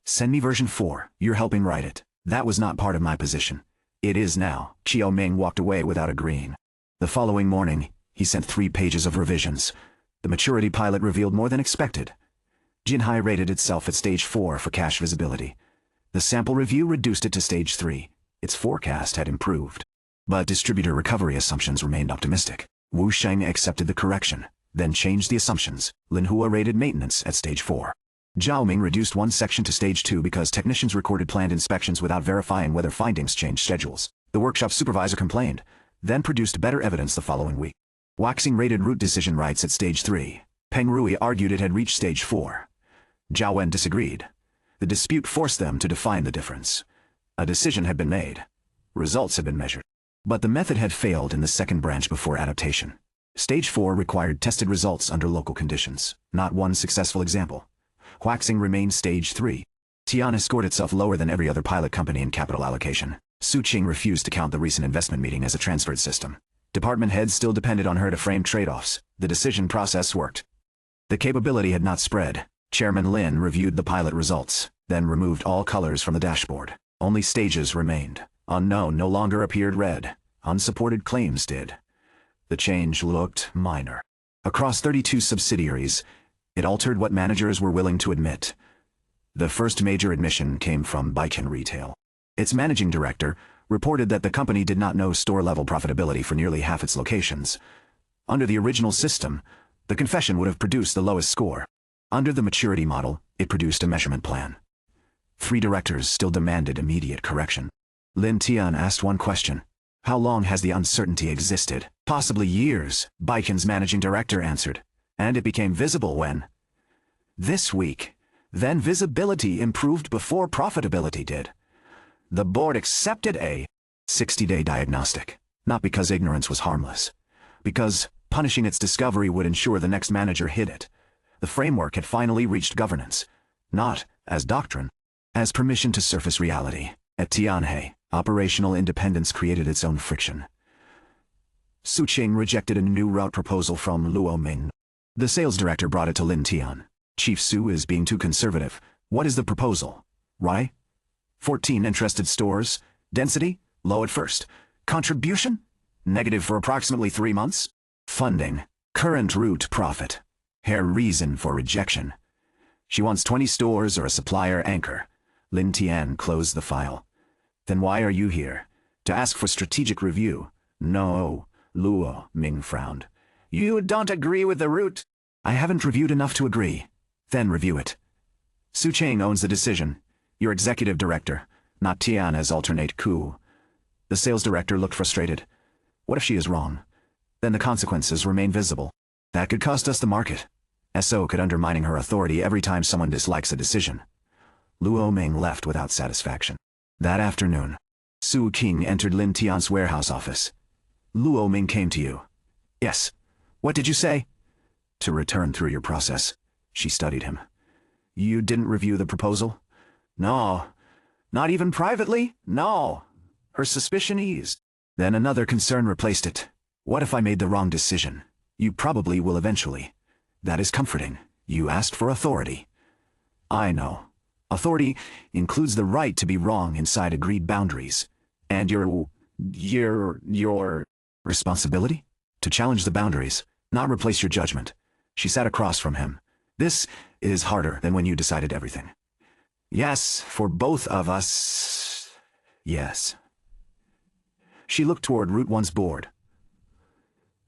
Send me version 4. You're helping write it. That was not part of my position. It is now. Kiao Ming walked away without agreeing. The following morning, he sent 3 pages of revisions. The maturity pilot revealed more than expected. Jinhai rated itself at stage 4 for cash visibility. The sample review reduced it to stage 3. Its forecast had improved. But distributor recovery assumptions remained optimistic. Wu Sheng accepted the correction, then changed the assumptions. Linhua rated maintenance at stage 4. Zhao Ming reduced one section to stage 2 because technicians recorded planned inspections without verifying whether findings changed schedules. The workshop supervisor complained, then produced better evidence the following week. Waxing rated root decision rights at stage 3. Peng Rui argued it had reached stage 4. Zhao Wen disagreed. The dispute forced them to define the difference. A decision had been made. Results had been measured. But the method had failed in the second branch before adaptation. Stage 4 required tested results under local conditions, not one successful example. Waxing remained stage 3. Tiana scored itself lower than every other pilot company in capital allocation. Su Qing refused to count the recent investment meeting as a transferred system. Department heads still depended on her to frame trade-offs. The decision process worked. The capability had not spread. Chairman Lin reviewed the pilot results, then removed all colors from the dashboard. Only stages remained. Unknown no longer appeared red. Unsupported claims did. The change looked minor. Across 32 subsidiaries, it altered what managers were willing to admit. The first major admission came from Baiken Retail. Its managing director reported that the company did not know store-level profitability for nearly half its locations. Under the original system, the confession would have produced the lowest score. Under the maturity model, it produced a measurement plan. 3 directors still demanded immediate correction. Lin Tian asked one question. How long has the uncertainty existed? Possibly years, Baiken's managing director answered. And it became visible when? This week. Then visibility improved before profitability did. The board accepted a 60-day diagnostic, not because ignorance was harmless, because punishing its discovery would ensure the next manager hid it. The framework had finally reached governance, not as doctrine, as permission to surface reality. At Tianhe, operational independence created its own friction. Su Qing rejected a new route proposal from Luo Ming. The sales director brought it to Lin Tian. Chief Su is being too conservative. What is the proposal? Why? 14 interested stores. Density? Low at first. Contribution? Negative for approximately 3 months. Funding. Current route profit. Her reason for rejection. She wants 20 stores or a supplier anchor. Lin Tian closed the file. Then why are you here? To ask for strategic review? No. Luo Ming frowned. You don't agree with the route? I haven't reviewed enough to agree. Then review it. Su Qing owns the decision. Your executive director, not Tian as alternate coup. The sales director looked frustrated. What if she is wrong? Then the consequences remain visible. That could cost us the market. SO could undermining her authority every time someone dislikes a decision. Luo Ming left without satisfaction. That afternoon, Su Qing entered Lin Tian's warehouse office. Luo Ming came to you. Yes. What did you say? To return through your process. She studied him. You didn't review the proposal? No. Not even privately? No. Her suspicion eased. Then another concern replaced it. What if I made the wrong decision? You probably will eventually. That is comforting. You asked for authority. I know. Authority includes the right to be wrong inside agreed boundaries. And your responsibility? To challenge the boundaries, not replace your judgment. She sat across from him. This is harder than when you decided everything. Yes, for both of us. Yes. She looked toward Route 1's board.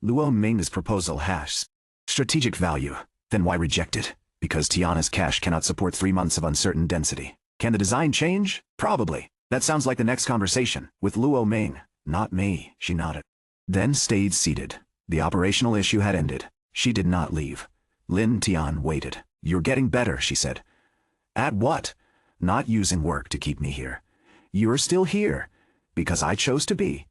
Luo Ming's proposal has strategic value. Then why reject it? Because Tiana's cache cannot support 3 months of uncertain density. Can the design change? Probably. That sounds like the next conversation, with Luo Ming. Not me, she nodded. Then stayed seated. The operational issue had ended. She did not leave. Lin Tian waited. You're getting better, she said. At what? Not using work to keep me here. You're still here, because I chose to be.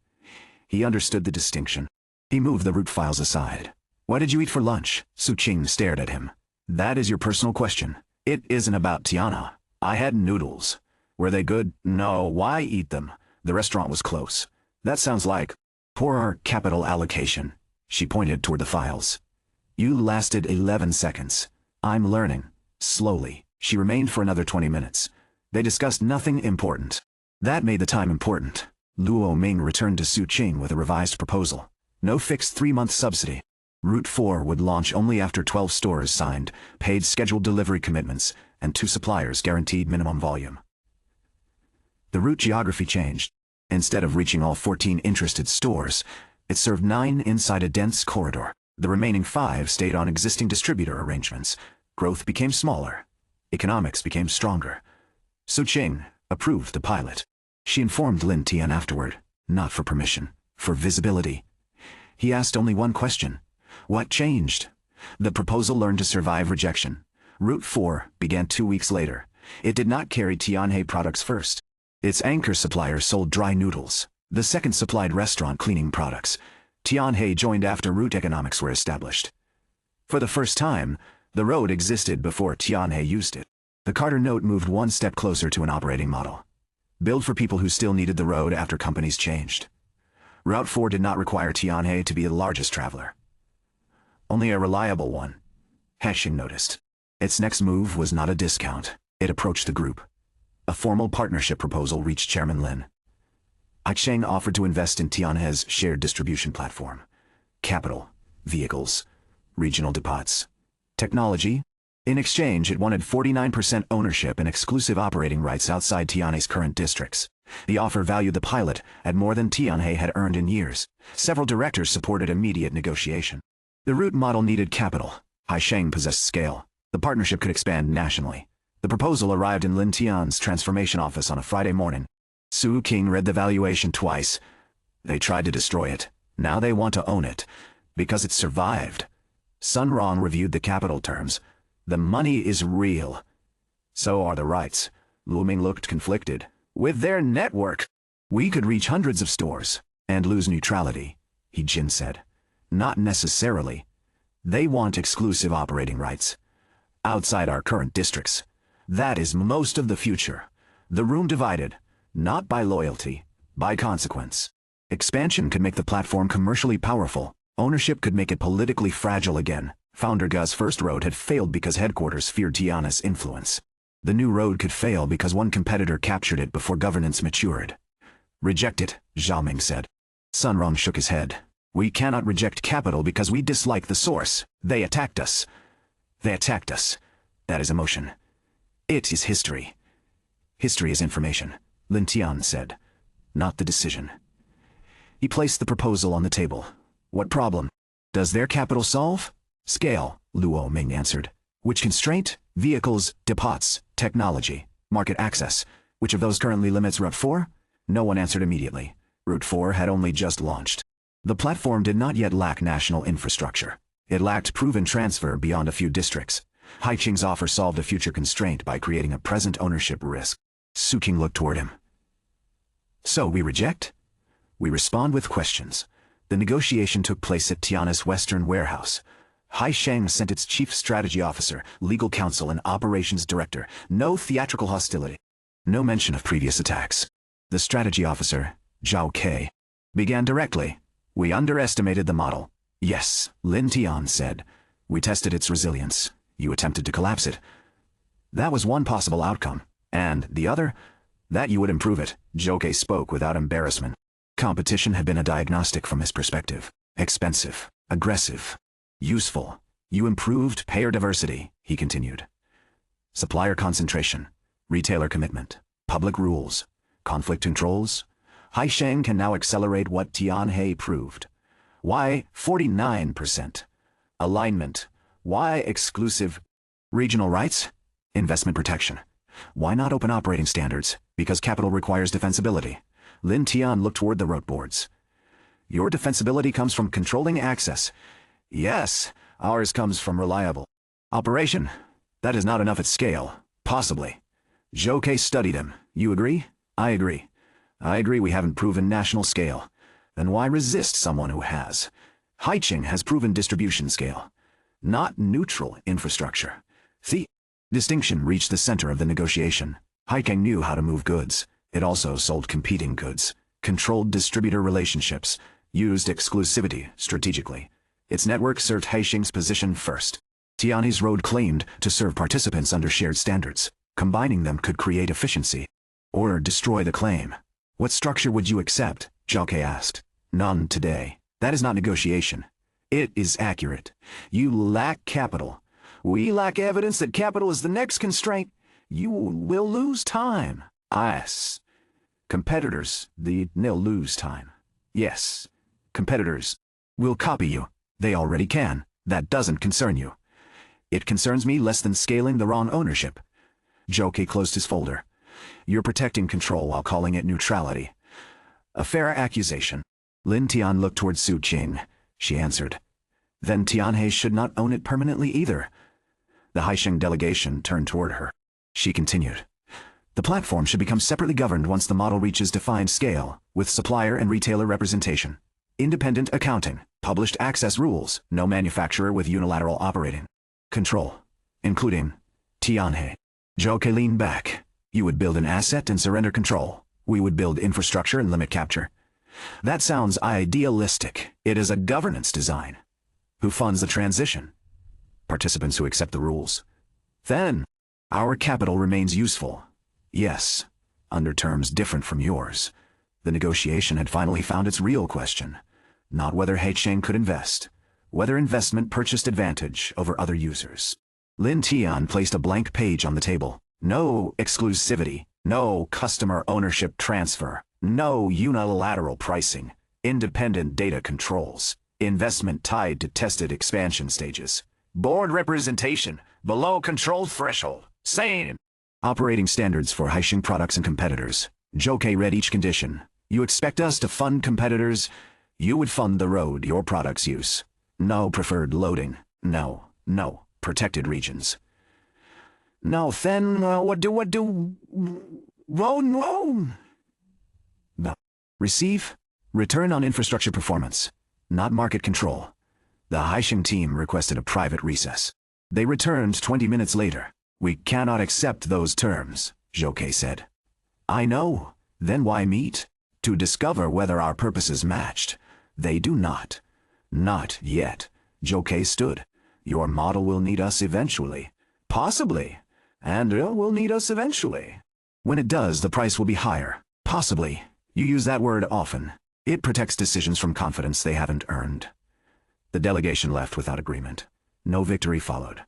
He understood the distinction. He moved the root files aside. What did you eat for lunch? Su Qing stared at him. That is your personal question. It isn't about Tiana. I had noodles. Were they good? No, why eat them? The restaurant was close. That sounds like poor capital allocation. She pointed toward the files. You lasted 11 seconds. I'm learning. Slowly. She remained for another 20 minutes. They discussed nothing important. That made the time important. Luo Ming returned to Su Qing with a revised proposal. No fixed 3-month subsidy. Route 4 would launch only after 12 stores signed, paid scheduled delivery commitments, and 2 suppliers guaranteed minimum volume. The route geography changed. Instead of reaching all 14 interested stores, it served 9 inside a dense corridor. The remaining 5 stayed on existing distributor arrangements. Growth became smaller. Economics became stronger. Su Qing approved the pilot. She informed Lin Tian afterward, not for permission, for visibility. He asked only one question. What changed? The proposal learned to survive rejection. Route 4 began 2 weeks later. It did not carry Tianhe products first. Its anchor supplier sold dry noodles. The second supplied restaurant cleaning products. Tianhe joined after route economics were established. For the first time, the road existed before Tianhe used it. The Carter note moved one step closer to an operating model. Built for people who still needed the road after companies changed. Route 4 did not require Tianhe to be the largest traveler. Only a reliable one. Hashing noticed. Its next move was not a discount. It approached the group. A formal partnership proposal reached Chairman Lin. Sheng offered to invest in Tianhe's shared distribution platform. capital, vehicles, regional depots, technology. In exchange, it wanted 49% ownership and exclusive operating rights outside Tianhe's current districts. The offer valued the pilot at more than Tianhe had earned in years. Several directors supported immediate negotiation. The route model needed capital. Haisheng possessed scale. The partnership could expand nationally. The proposal arrived in Lin Tian's transformation office on a Friday morning. Su King read the valuation twice. They tried to destroy it. Now they want to own it. Because it survived. Sun Rong reviewed the capital terms. The money is real. So are the rights. Lu Ming looked conflicted. With their network, we could reach hundreds of stores and lose neutrality, He Jin said. Not necessarily. They want exclusive operating rights. Outside our current districts. That is most of the future. The room divided, not by loyalty, by consequence. Expansion could make the platform commercially powerful. Ownership could make it politically fragile again. Founder Gu's first road had failed because headquarters feared Tiana's influence. The new road could fail because one competitor captured it before governance matured. Reject it, Zhao Ming said. Sun Rong shook his head. We cannot reject capital because we dislike the source. They attacked us. They attacked us. That is emotion. It is history. History is information, Lin Tian said. Not the decision. He placed the proposal on the table. What problem? Does their capital solve? Scale, Luo Ming answered. Which constraint? Vehicles, depots, technology, market access. Which of those currently limits Route 4? No one answered immediately. Route 4 had only just launched. The platform did not yet lack national infrastructure. It lacked proven transfer beyond a few districts. Haiqing's offer solved a future constraint by creating a present ownership risk. Su King looked toward him. So we reject? We respond with questions. The negotiation took place at Tiana's Western warehouse. Haisheng sent its chief strategy officer, legal counsel, and operations director. No theatrical hostility. No mention of previous attacks. The strategy officer, Zhao Ke, began directly. We underestimated the model. Yes, Lin Tian said. We tested its resilience. You attempted to collapse it. That was one possible outcome. And the other? That you would improve it, Zhou Ke spoke without embarrassment. Competition had been a diagnostic from his perspective. Expensive, aggressive, useful. You improved payer diversity, he continued. Supplier concentration, retailer commitment, public rules, conflict controls. Haisheng can now accelerate what Tianhe proved. Why 49%? Alignment. Why exclusive? Regional rights? Investment protection. Why not open operating standards? Because capital requires defensibility. Lin Tian looked toward the road boards. Your defensibility comes from controlling access. Yes, ours comes from reliable operation. That is not enough at scale. Possibly. Zhou Ke studied him. You agree? I agree. I agree we haven't proven national scale. Then why resist someone who has? Haiqing has proven distribution scale. Not neutral infrastructure. The distinction reached the center of the negotiation. Haiqing knew how to move goods. It also sold competing goods, controlled distributor relationships, used exclusivity strategically. Its network served Haishing's position first. Tianhe's road claimed to serve participants under shared standards. Combining them could create efficiency. Or destroy the claim. What structure would you accept? Zhao Ke asked. None today. That is not negotiation. It is accurate. You lack capital. We lack evidence that capital is the next constraint. You will lose time. Yes. Competitors, they'll lose time. Yes. Competitors will copy you. They already can. That doesn't concern you. It concerns me less than scaling the wrong ownership. Zhou Ke closed his folder. You're protecting control while calling it neutrality. A fair accusation. Lin Tian looked toward Su Qing. She answered. Then Tianhe should not own it permanently either. The Haisheng delegation turned toward her. She continued. The platform should become separately governed once the model reaches defined scale, with supplier and retailer representation. Independent accounting, published access rules, no manufacturer with unilateral operating control, including Tianhe. Zhou Ke leaned back. You would build an asset and surrender control. We would build infrastructure and limit capture. That sounds idealistic. It is a governance design. Who funds the transition? Participants who accept the rules. Then, our capital remains useful. Yes, under terms different from yours. The negotiation had finally found its real question. not whether Heicheng could invest, whether investment purchased advantage over other users. Lin Tian placed a blank page on the table. No exclusivity, no customer ownership transfer, no unilateral pricing, independent data controls, investment tied to tested expansion stages, board representation below control threshold, same. Operating standards for Heisheng products and competitors. Jokai read each condition. You expect us to fund competitors? You would fund the road your products use. No preferred loading. No protected regions. No, then what do? No. Receive? Return on infrastructure performance, not market control. The Heisheng team requested a private recess. They returned 20 minutes later. We cannot accept those terms, Jokai said. I know. Then why meet? To discover whether our purposes matched. They do not. Not yet. Jokai stood. Your model will need us eventually. Possibly. And will need us eventually. When it does, the price will be higher. Possibly. You use that word often. It protects decisions from confidence they haven't earned. The delegation left without agreement. No victory followed.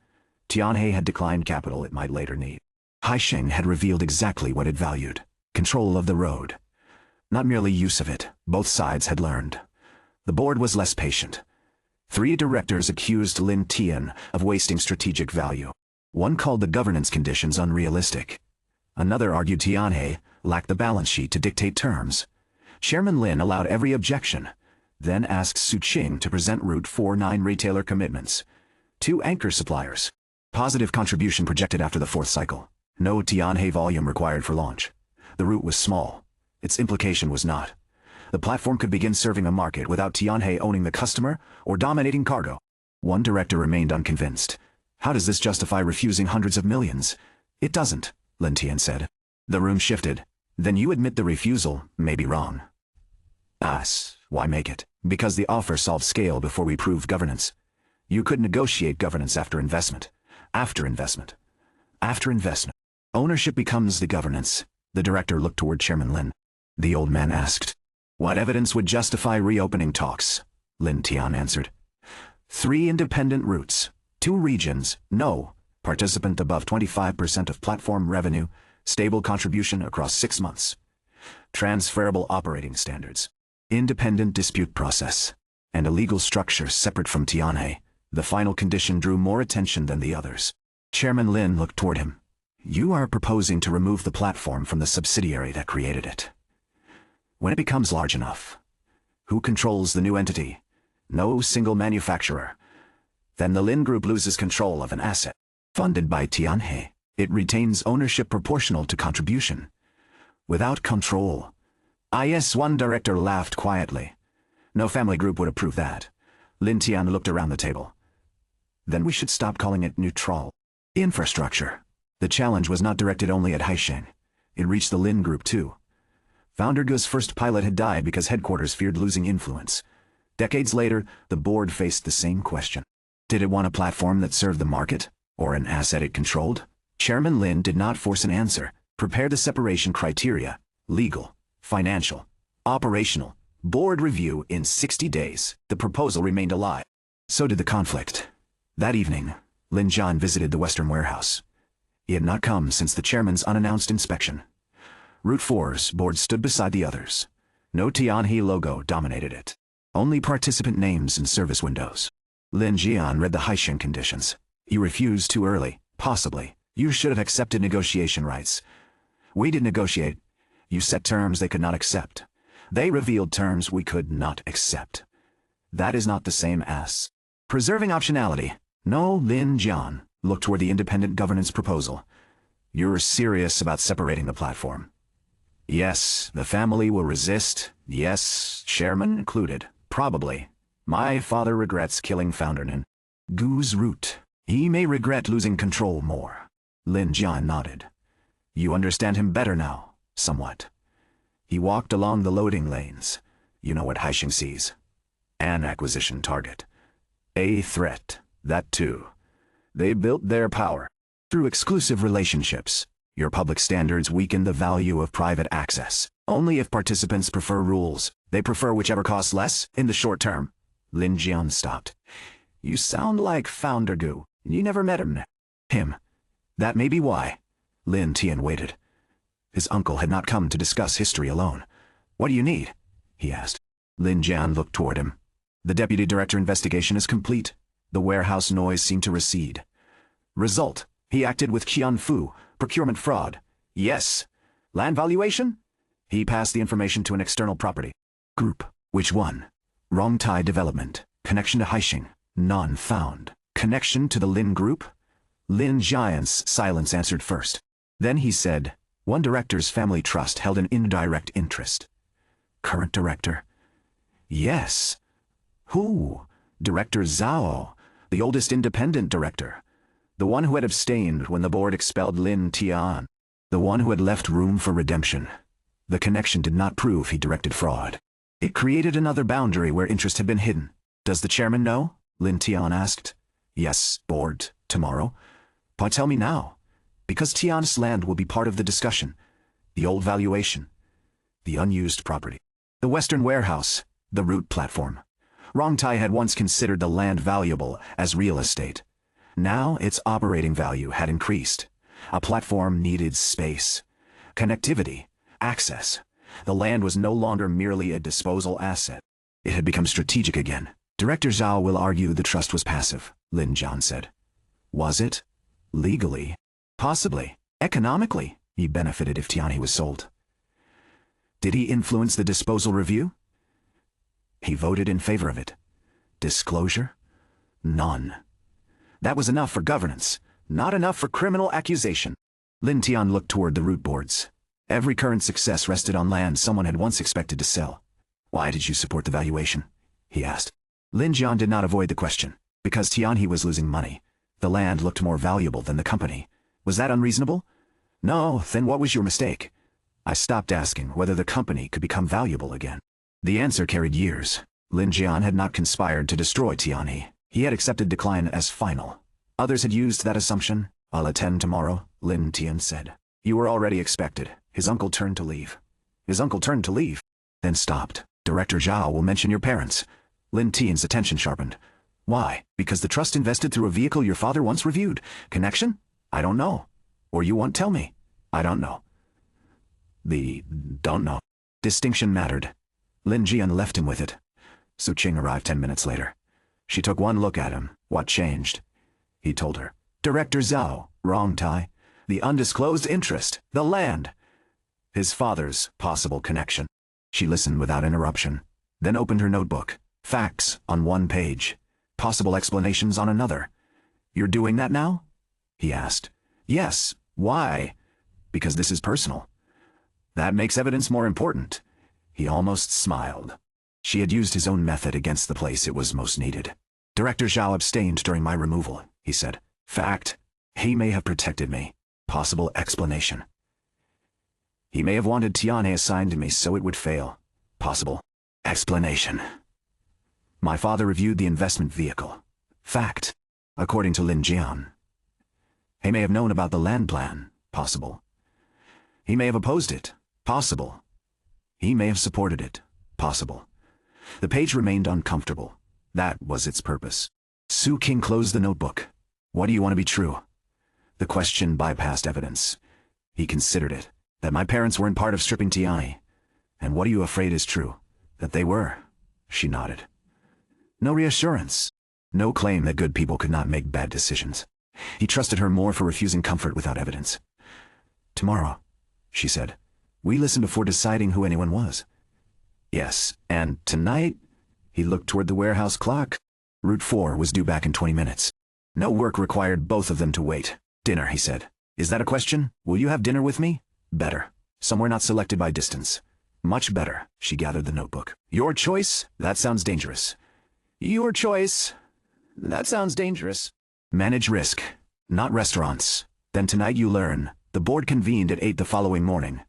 Tianhe had declined capital it might later need. Heisheng had revealed exactly what it valued. Control of the road. Not merely use of it. Both sides had learned. The board was less patient. 3 directors accused Lin Tian of wasting strategic value. One called the governance conditions unrealistic. Another argued Tianhe lacked the balance sheet to dictate terms. Chairman Lin allowed every objection, then asked Su Qing to present Route 49 retailer commitments. 2 anchor suppliers. Positive contribution projected after the 4th cycle. No Tianhe volume required for launch. The route was small. Its implication was not. The platform could begin serving a market without Tianhe owning the customer or dominating cargo. One director remained unconvinced. How does this justify refusing hundreds of millions? It doesn't, Lin Tian said. The room shifted. Then you admit the refusal may be wrong. Us, why make it? Because the offer solved scale before we proved governance. You could negotiate governance after investment. After investment. After investment. Ownership becomes the governance. The director looked toward Chairman Lin. The old man asked. What evidence would justify reopening talks? Lin Tian answered. 3 independent routes. 2 regions. No. Participant above 25% of platform revenue. Stable contribution across 6 months. Transferable operating standards. Independent dispute process. And a legal structure separate from Tianhe. The final condition drew more attention than the others. Chairman Lin looked toward him. You are proposing to remove the platform from the subsidiary that created it. When it becomes large enough, who controls the new entity? No single manufacturer. Then the Lin Group loses control of an asset. Funded by Tianhe, it retains ownership proportional to contribution. Without control. One director laughed quietly. No family group would approve that. Lin Tian looked around the table. Then we should stop calling it neutral. Infrastructure. The challenge was not directed only at Heisheng. It reached the Lin Group too. Founder Gu's first pilot had died because headquarters feared losing influence. Decades later, the board faced the same question. Did it want a platform that served the market, or an asset it controlled? Chairman Lin did not force an answer. Prepare the separation criteria. Legal, financial, operational. Board review in 60 days. The proposal remained alive. So did the conflict. That evening, Lin Jian visited the Western warehouse. He had not come since the chairman's unannounced inspection. Route 4's board stood beside the others. No Tianhe logo dominated it. Only participant names and service windows. Lin Jian read the Heisheng conditions. You refused too early, possibly. You should have accepted negotiation rights. We did negotiate. You set terms they could not accept. They revealed terms we could not accept. That is not the same as preserving optionality. No, Lin Jian looked toward the independent governance proposal. You're serious about separating the platform. Yes, the family will resist. Yes, chairman included. Probably. My father regrets killing Founder Nin Gu's route. He may regret losing control more. Lin Jian nodded. You understand him better now, somewhat. He walked along the loading lanes. You know what Heisheng sees. An acquisition target. A threat. That too. They built their power through exclusive relationships. Your public standards weaken the value of private access. Only if participants prefer rules. They prefer whichever costs less in the short term. Lin Jian stopped. You sound like Founder Gu. You never met him. Him. That may be why. Lin Tian waited. His uncle had not come to discuss history alone. What do you need? He asked. Lin Jian looked toward him. The deputy director investigation is complete. The warehouse noise seemed to recede. Result. He acted with Qian Fu, procurement fraud. Yes. Land valuation? He passed the information to an external property group. Which one? Rongtai Development. Connection to Haixing. None found. Connection to the Lin Group? Lin Jian's silence answered first. Then he said, one director's family trust held an indirect interest. Current director? Yes. Who? Director Zhao, the oldest independent director. The one who had abstained when the board expelled Lin Tian. The one who had left room for redemption. The connection did not prove he directed fraud. It created another boundary where interest had been hidden. Does the chairman know? Lin Tian asked. Yes, board, tomorrow. But tell me now. Because Tian's land will be part of the discussion. The old valuation. The unused property. The western warehouse. The route platform. Rongtai had once considered the land valuable as real estate. Now its operating value had increased. A platform needed space. Connectivity. Access. The land was no longer merely a disposal asset. It had become strategic again. Director Zhao will argue the trust was passive, Lin Jian said. Was it? Legally? Possibly. Economically, he benefited if Tianhe was sold. Did he influence the disposal review? He voted in favor of it. Disclosure? None. That was enough for governance, not enough for criminal accusation. Lin Tian looked toward the root boards. Every current success rested on land someone had once expected to sell. Why did you support the valuation? He asked. Lin Jian did not avoid the question. Because Tianhe was losing money. The land looked more valuable than the company. Was that unreasonable? No, then what was your mistake? I stopped asking whether the company could become valuable again. The answer carried years. Lin Jian had not conspired to destroy Tianhe. He had accepted decline as final. Others had used that assumption. I'll attend tomorrow, Lin Tian said. You were already expected. His uncle turned to leave. His uncle turned to leave, then stopped. Director Zhao will mention your parents. Lin Tian's attention sharpened. Why? Because the trust invested through a vehicle your father once reviewed. Connection? I don't know. Or you won't tell me. I don't know. Don't know. Distinction mattered. Lin Jian left him with it. Su Qing arrived 10 minutes later. She took one look at him. What changed? He told her. Director Zhao, Rongtai. The undisclosed interest. The land. His father's possible connection. She listened without interruption, then opened her notebook. Facts on one page. Possible explanations on another. You're doing that now? He asked. Yes. Why? Because this is personal. That makes evidence more important. He almost smiled. She had used his own method against the place it was most needed. Director Zhao abstained during my removal, he said. Fact. He may have protected me. Possible explanation. He may have wanted Tianhe assigned to me so it would fail. Possible explanation. My father reviewed the investment vehicle. Fact. According to Lin Jian. He may have known about the land plan. Possible. He may have opposed it. Possible. He may have supported it. Possible. The page remained uncomfortable. That was its purpose. Su Qing closed the notebook. What do you want to be true? The question bypassed evidence. He considered it. That my parents weren't part of stripping Tianhe. And what are you afraid is true? That they were. She nodded. No reassurance. No claim that good people could not make bad decisions. He trusted her more for refusing comfort without evidence. Tomorrow, she said. We listen before deciding who anyone was. Yes, and tonight, he looked toward the warehouse clock. Route 4 was due back in 20 minutes. No work required both of them to wait. Dinner, he said. Is that a question? Will you have dinner with me? Better. Somewhere not selected by distance. Much better. She gathered the notebook. Your choice? That sounds dangerous. Your choice? That sounds dangerous. Manage risk. Not restaurants. Then tonight you learn. The board convened at 8 the following morning.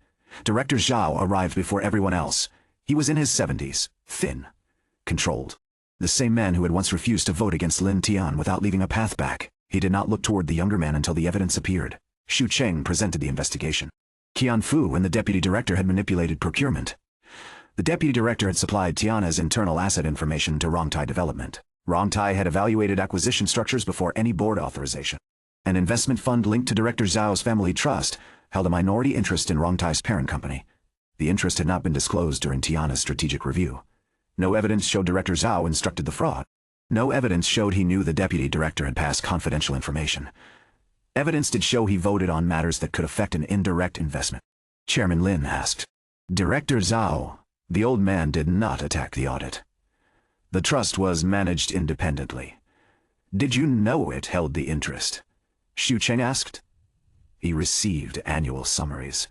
Director Zhao arrived before everyone else. He was in his 70s. Thin. Controlled. The same man who had once refused to vote against Lin Tian without leaving a path back. He did not look toward the younger man until the evidence appeared. Xu Cheng presented the investigation. Qian Fu and the deputy director had manipulated procurement. The deputy director had supplied Tiana's internal asset information to Rongtai Development. Rongtai had evaluated acquisition structures before any board authorization. An investment fund linked to Director Zhao's family trust held a minority interest in Rongtai's parent company. The interest had not been disclosed during Tiana's strategic review. No evidence showed Director Zhao instructed the fraud. No evidence showed he knew the deputy director had passed confidential information. Evidence did show he voted on matters that could affect an indirect investment. Chairman Lin asked. Director Zhao, the old man did not attack the audit. The trust was managed independently. Did you know it held the interest? Xu Cheng asked. He received annual summaries.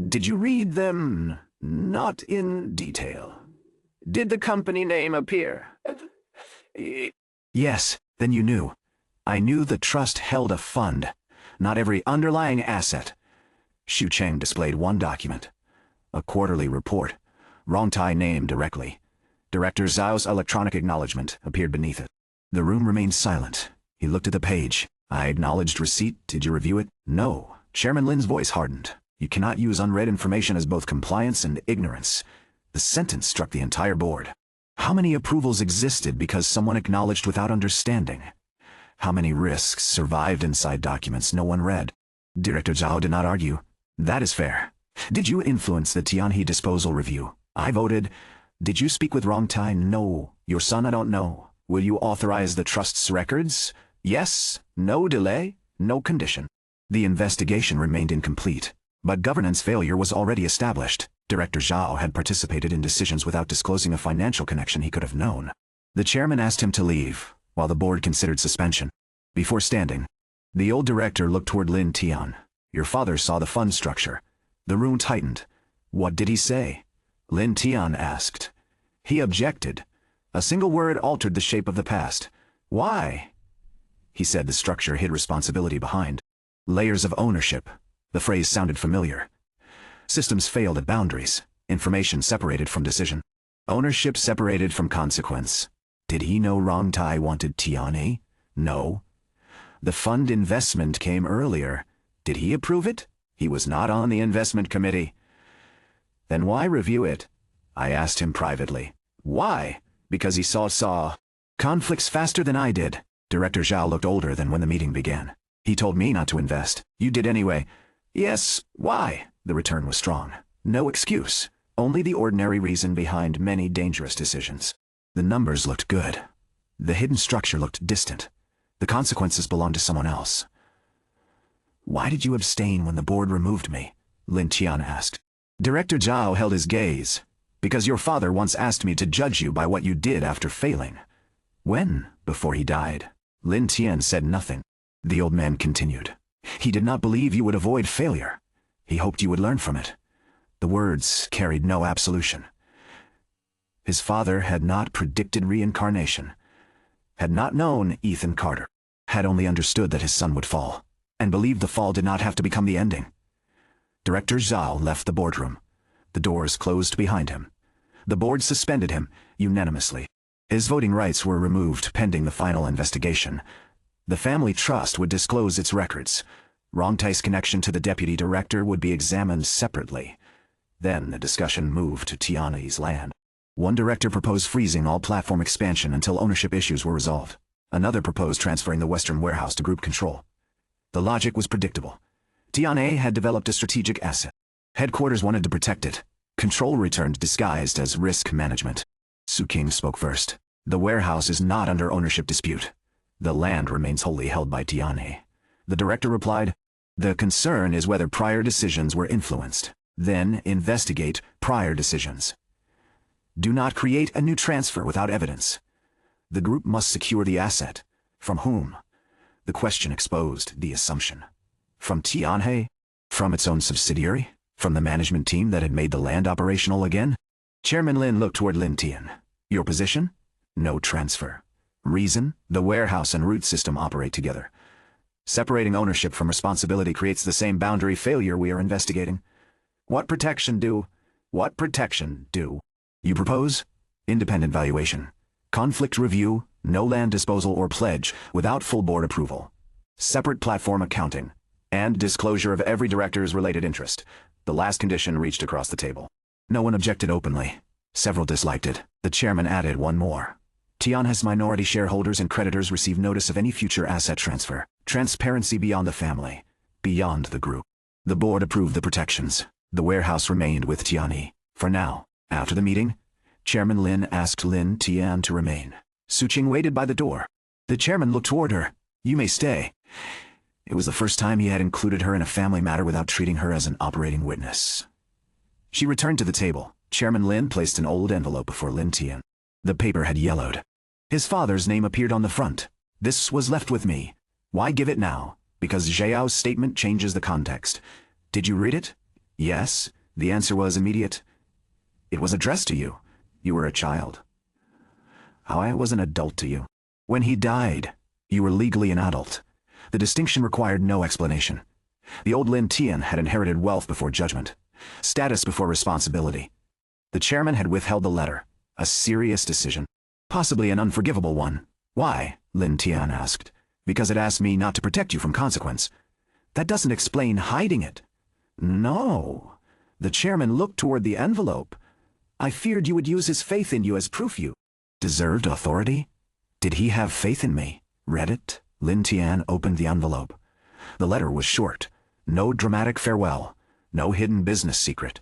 Did you read them? Not in detail. Did the company name appear? Yes, then you knew. I knew the trust held a fund, not every underlying asset. Xu Cheng displayed one document. A quarterly report. Rongtai name directly. Director Zhao's electronic acknowledgement appeared beneath it. The room remained silent. He looked at the page. I acknowledged receipt. Did you review it? No. Chairman Lin's voice hardened. You cannot use unread information as both compliance and ignorance. The sentence struck the entire board. How many approvals existed because someone acknowledged without understanding? How many risks survived inside documents no one read? Director Zhao did not argue. That is fair. Did you influence the Tianhe disposal review? I voted. Did you speak with Rongtai? No. Your son, I don't know. Will you authorize the trust's records? Yes. No delay. No condition. The investigation remained incomplete, but governance failure was already established. Director Zhao had participated in decisions without disclosing a financial connection he could have known. The chairman asked him to leave, while the board considered suspension. Before standing, the old director looked toward Lin Tian. Your father saw the fund structure. The room tightened. What did he say? Lin Tian asked. He objected. A single word altered the shape of the past. Why? He said the structure hid responsibility behind. Layers of ownership. The phrase sounded familiar. Systems failed at boundaries. Information separated from decision. Ownership separated from consequence. Did he know Rongtai wanted Tianhe? No. The fund investment came earlier. Did he approve it? He was not on the investment committee. Then why review it? I asked him privately. Why? Because he saw conflicts faster than I did. Director Zhao looked older than when the meeting began. He told me not to invest. You did anyway. Yes, why? The return was strong. No excuse. Only the ordinary reason behind many dangerous decisions. The numbers looked good. The hidden structure looked distant. The consequences belonged to someone else. Why did you abstain when the board removed me? Lin Tian asked. Director Zhao held his gaze. Because your father once asked me to judge you by what you did after failing. When? Before he died. Lin Tian said nothing. The old man continued. He did not believe you would avoid failure. He hoped you would learn from it. The words carried no absolution. His father had not predicted reincarnation, had not known Ethan Carter, had only understood that his son would fall, and believed the fall did not have to become the ending. Director Zhao left the boardroom. The doors closed behind him. The board suspended him, unanimously. His voting rights were removed pending the final investigation. The family trust would disclose its records. Rongtai's connection to the deputy director would be examined separately. Then the discussion moved to Tianhe's land. One director proposed freezing all platform expansion until ownership issues were resolved. Another proposed transferring the Western warehouse to group control. The logic was predictable. Tianhe had developed a strategic asset. Headquarters wanted to protect it. Control returned disguised as risk management. Su King spoke first. The warehouse is not under ownership dispute. The land remains wholly held by Tianhe. The director replied, the concern is whether prior decisions were influenced. Then investigate prior decisions. Do not create a new transfer without evidence. The group must secure the asset. From whom? The question exposed the assumption. From Tianhe? From its own subsidiary? From the management team that had made the land operational again? Chairman Lin looked toward Lin Tian. Your position? No transfer. Reason? The warehouse and root system operate together. Separating ownership from responsibility creates the same boundary failure we are investigating. What protection do? What protection do? You propose? Independent valuation. Conflict review, no land disposal or pledge without full board approval. Separate platform accounting. and disclosure of every director's related interest. The last condition reached across the table. No one objected openly. Several disliked it. The chairman added one more. Tian has minority shareholders and creditors receive notice of any future asset transfer. Transparency beyond the family, beyond the group. The board approved the protections. The warehouse remained with Tianyi. For now. After the meeting, Chairman Lin asked Lin Tian to remain. Su Qing waited by the door. The chairman looked toward her. You may stay. It was the first time he had included her in a family matter without treating her as an operating witness. She returned to the table. Chairman Lin placed an old envelope before Lin Tian. The paper had yellowed. His father's name appeared on the front. This was left with me. Why give it now? Because Zhao's statement changes the context. Did you read it? Yes. The answer was immediate. It was addressed to you. You were a child. How I was an adult to you. When he died, you were legally an adult. The distinction required no explanation. The old Lin Tian had inherited wealth before judgment, status before responsibility. The chairman had withheld the letter, a serious decision, possibly an unforgivable one. Why? Lin Tian asked. Because it asked me not to protect you from consequence. That doesn't explain hiding it. No. The chairman looked toward the envelope. I feared you would use his faith in you as proof you deserved authority. Did he have faith in me? Read it. Lin Tian opened the envelope. The letter was short. No dramatic farewell. No hidden business secret.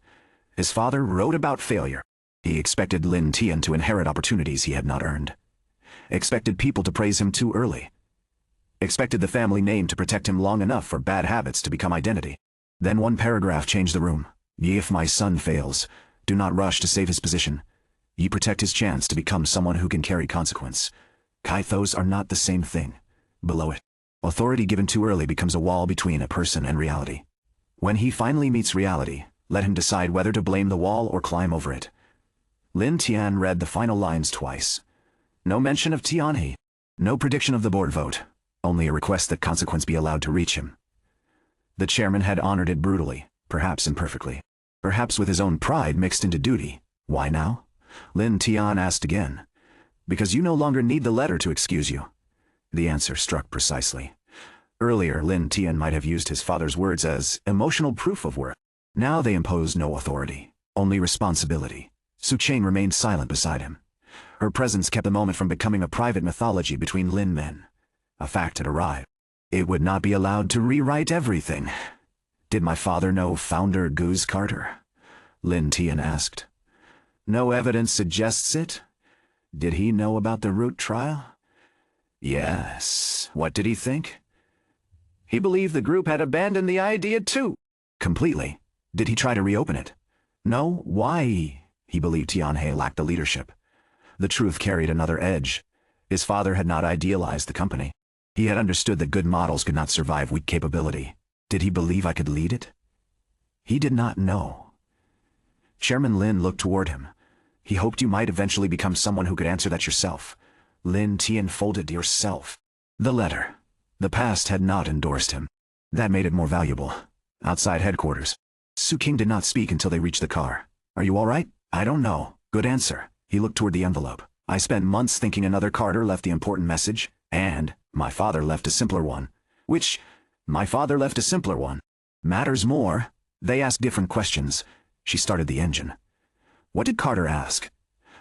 His father wrote about failure. He expected Lin Tian to inherit opportunities he had not earned. Expected people to praise him too early. Expected the family name to protect him long enough for bad habits to become identity. Then one paragraph changed the room. If my son fails, do not rush to save his position. Ye protect his chance to become someone who can carry consequence. Kaithos are not the same thing. Below it, authority given too early becomes a wall between a person and reality. When he finally meets reality, let him decide whether to blame the wall or climb over it. Lin Tian read the final lines twice. No mention of Tianhe. No prediction of the board vote. Only a request that consequence be allowed to reach him. The chairman had honored it brutally, perhaps imperfectly. Perhaps with his own pride mixed into duty. Why now? Lin Tian asked again. Because you no longer need the letter to excuse you. The answer struck precisely. Earlier, Lin Tian might have used his father's words as emotional proof of worth. Now they imposed no authority, only responsibility. Su Qing remained silent beside him. Her presence kept the moment from becoming a private mythology between Lin men. A fact had arrived. It would not be allowed to rewrite everything. Did my father know founder Goose Carter? Lin Tian asked. No evidence suggests it. Did he know about the Root trial? Yes. What did he think? He believed the group had abandoned the idea too. Completely. Did he try to reopen it? No. Why? He believed Tianhe lacked the leadership. The truth carried another edge. His father had not idealized the company. He had understood that good models could not survive weak capability. Did he believe I could lead it? He did not know. Chairman Lin looked toward him. He hoped you might eventually become someone who could answer that yourself. Lin Tian folded yourself. The letter. The past had not endorsed him. That made it more valuable. Outside headquarters. Su Qing did not speak until they reached the car. Are you all right? I don't know. Good answer. He looked toward the envelope. I spent months thinking another Carter left the important message, and my father left a simpler one. My father left a simpler one. Matters more. They asked different questions. She started the engine. What did Carter ask?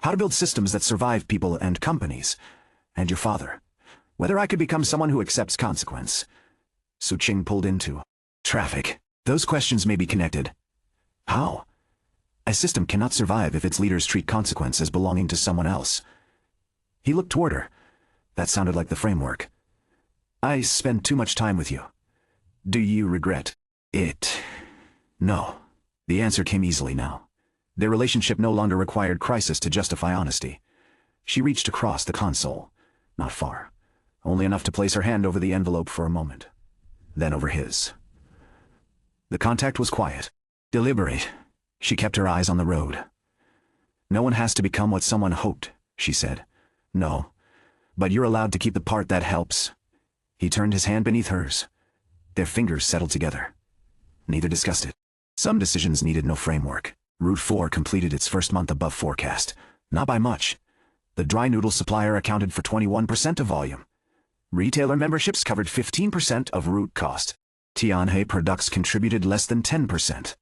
How to build systems that survive people and companies. And your father. Whether I could become someone who accepts consequence. Su Qing pulled into traffic. Those questions may be connected. How? A system cannot survive if its leaders treat consequence as belonging to someone else. He looked toward her. That sounded like the framework. I spend too much time with you. Do you regret it? No. The answer came easily now. Their relationship no longer required crisis to justify honesty. She reached across the console. Not far. Only enough to place her hand over the envelope for a moment. Then over his. The contact was quiet. Deliberate. She kept her eyes on the road. No one has to become what someone hoped, she said. No. But you're allowed to keep the part that helps. He turned his hand beneath hers. Their fingers settled together. Neither discussed it. Some decisions needed no framework. Route 4 completed its first month above forecast. Not by much. The dry noodle supplier accounted for 21% of volume. Retailer memberships covered 15% of route cost. Tianhe products contributed less than 10%.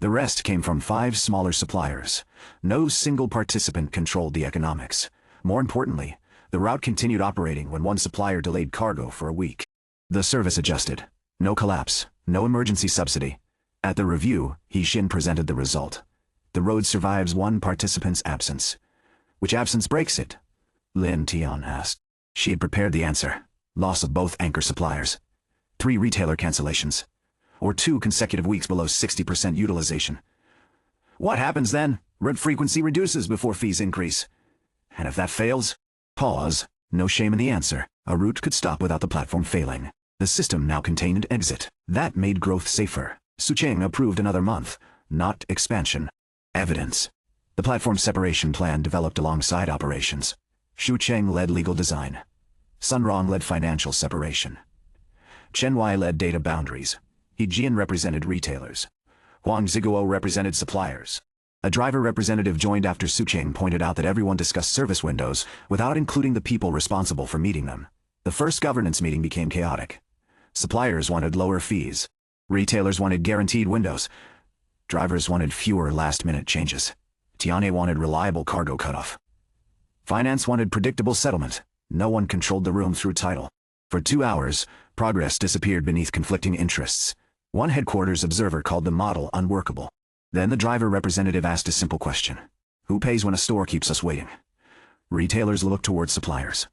The rest came from 5 smaller suppliers. No single participant controlled the economics. More importantly, the route continued operating when one supplier delayed cargo for a week. The service adjusted. No collapse, no emergency subsidy. At the review, He Xin presented the result. The road survives one participant's absence. Which absence breaks it? Lin Tian asked. She had prepared the answer. Loss of both anchor suppliers. 3 retailer cancellations. Or 2 consecutive weeks below 60% utilization. What happens then? Rent frequency reduces before fees increase. And if that fails? Pause. No shame in the answer. A route could stop without the platform failing. The system now contained an exit. That made growth safer. Su Cheng approved another month, not expansion. Evidence. The platform separation plan developed alongside operations. Xu Cheng led legal design. Sun Rong led financial separation. Chen Wei led data boundaries. He Jian represented retailers. Huang Ziguo represented suppliers. A driver representative joined after Su Cheng pointed out that everyone discussed service windows without including the people responsible for meeting them. The first governance meeting became chaotic. Suppliers wanted lower fees. Retailers wanted guaranteed windows. Drivers wanted fewer last-minute changes. Tianhe wanted reliable cargo cutoff. Finance wanted predictable settlement. No one controlled the room through title. For 2 hours, progress disappeared beneath conflicting interests. One headquarters observer called the model unworkable. Then the driver representative asked a simple question. Who pays when a store keeps us waiting? Retailers looked toward suppliers.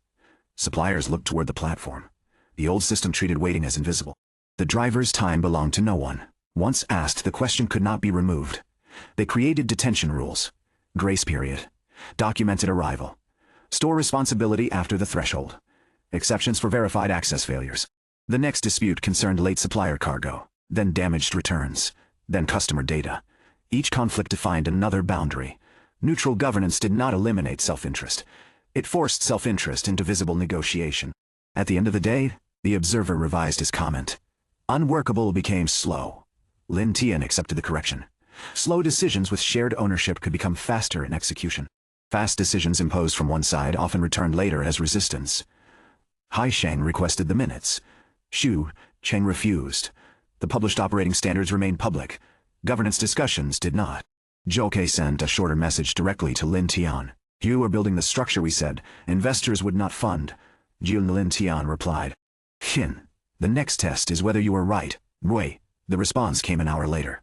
Suppliers looked toward the platform. The old system treated waiting as invisible. The driver's time belonged to no one. Once asked, the question could not be removed. They created detention rules. Grace period. Documented arrival. Store responsibility after the threshold. Exceptions for verified access failures. The next dispute concerned late supplier cargo, then damaged returns, then customer data. Each conflict defined another boundary. Neutral governance did not eliminate self-interest. It forced self-interest into visible negotiation. At the end of the day, the observer revised his comment. Unworkable became slow. Lin Tian accepted the correction. Slow decisions with shared ownership could become faster in execution. Fast decisions imposed from one side often returned later as resistance. Hai Sheng requested the minutes. Xu Cheng refused. The published operating standards remained public. Governance discussions did not. Zhou Ke sent a shorter message directly to Lin Tian. You are building the structure we said. Investors would not fund. Lin Tian replied. Xin. The next test is whether you are right. Wei. The response came an hour later.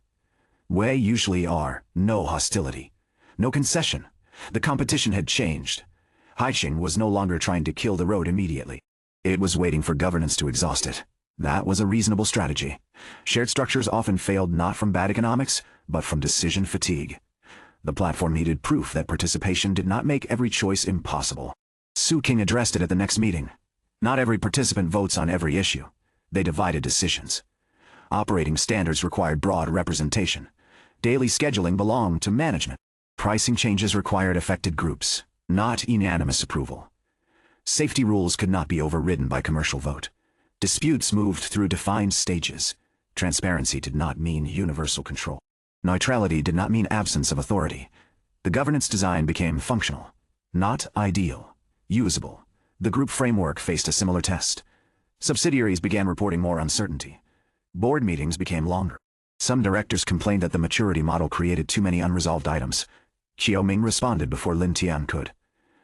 Wei usually are. No hostility. No concession. The competition had changed. Haiqing was no longer trying to kill the road immediately. It was waiting for governance to exhaust it. That was a reasonable strategy. Shared structures often failed not from bad economics, but from decision fatigue. The platform needed proof that participation did not make every choice impossible. Su King addressed it at the next meeting. Not every participant votes on every issue. They divided decisions. Operating standards required broad representation. Daily scheduling belonged to management. Pricing changes required affected groups, not unanimous approval. Safety rules could not be overridden by commercial vote. Disputes moved through defined stages. Transparency did not mean universal control. Neutrality did not mean absence of authority. The governance design became functional, not ideal, usable. The group framework faced a similar test. Subsidiaries began reporting more uncertainty. Board meetings became longer. Some directors complained that the maturity model created too many unresolved items. Qiao Ming responded before Lin Tian could.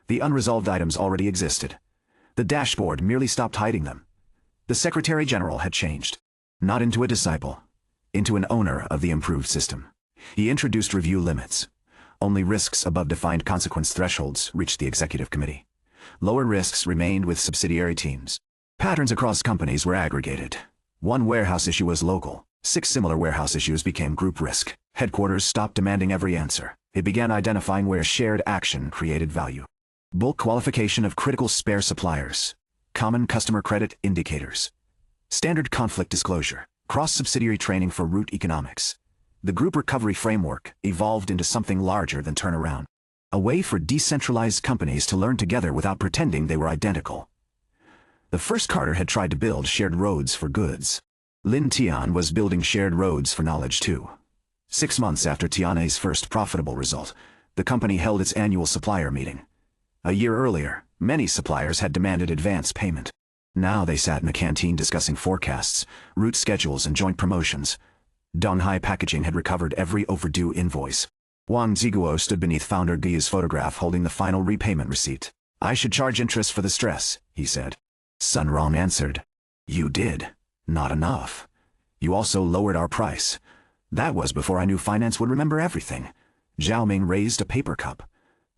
The unresolved items already existed. The dashboard merely stopped hiding them. The Secretary General had changed. Not into a disciple. Into an owner of the improved system. He introduced review limits. Only risks above defined consequence thresholds reached the executive committee. Lower risks remained with subsidiary teams. Patterns across companies were aggregated. One warehouse issue was local. 6 similar warehouse issues became group risk. Headquarters stopped demanding every answer. It began identifying where shared action created value. Bulk qualification of critical spare suppliers. Common customer credit indicators. Standard conflict disclosure. Cross-subsidiary training for root economics. The group recovery framework evolved into something larger than turnaround. A way for decentralized companies to learn together without pretending they were identical. The first Carter had tried to build shared roads for goods. Lin Tian was building shared roads for knowledge too. 6 months after Tianhe's first profitable result, the company held its annual supplier meeting. A year earlier, many suppliers had demanded advance payment. Now they sat in the canteen discussing forecasts, route schedules, and joint promotions. Donghai Packaging had recovered every overdue invoice. Wang Ziguo stood beneath founder Gui's photograph holding the final repayment receipt. "I should charge interest for the stress," he said. Sun Rong answered. "You did. Not enough. You also lowered our price. That was before I knew finance would remember everything." Zhao Ming raised a paper cup.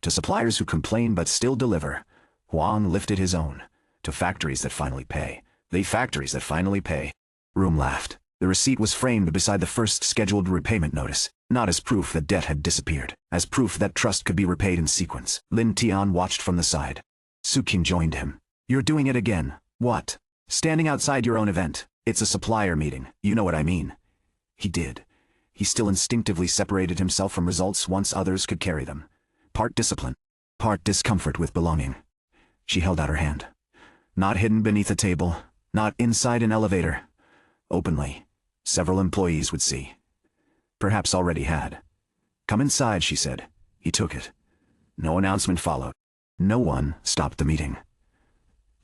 "To suppliers who complain but still deliver." Huang lifted his own. "To factories that finally pay." "The factories that finally pay." Room laughed. The receipt was framed beside the first scheduled repayment notice, not as proof that debt had disappeared, as proof that trust could be repaid in sequence. Lin Tian watched from the side. Su Qing joined him. "You're doing it again." "What?" "Standing outside your own event. It's a supplier meeting. You know what I mean." He did. He still instinctively separated himself from results once others could carry them. Part discipline, part discomfort with belonging. She held out her hand. Not hidden beneath a table, not inside an elevator. Openly. Several employees would see. Perhaps already had. "Come inside," she said. He took it. No announcement followed. No one stopped the meeting.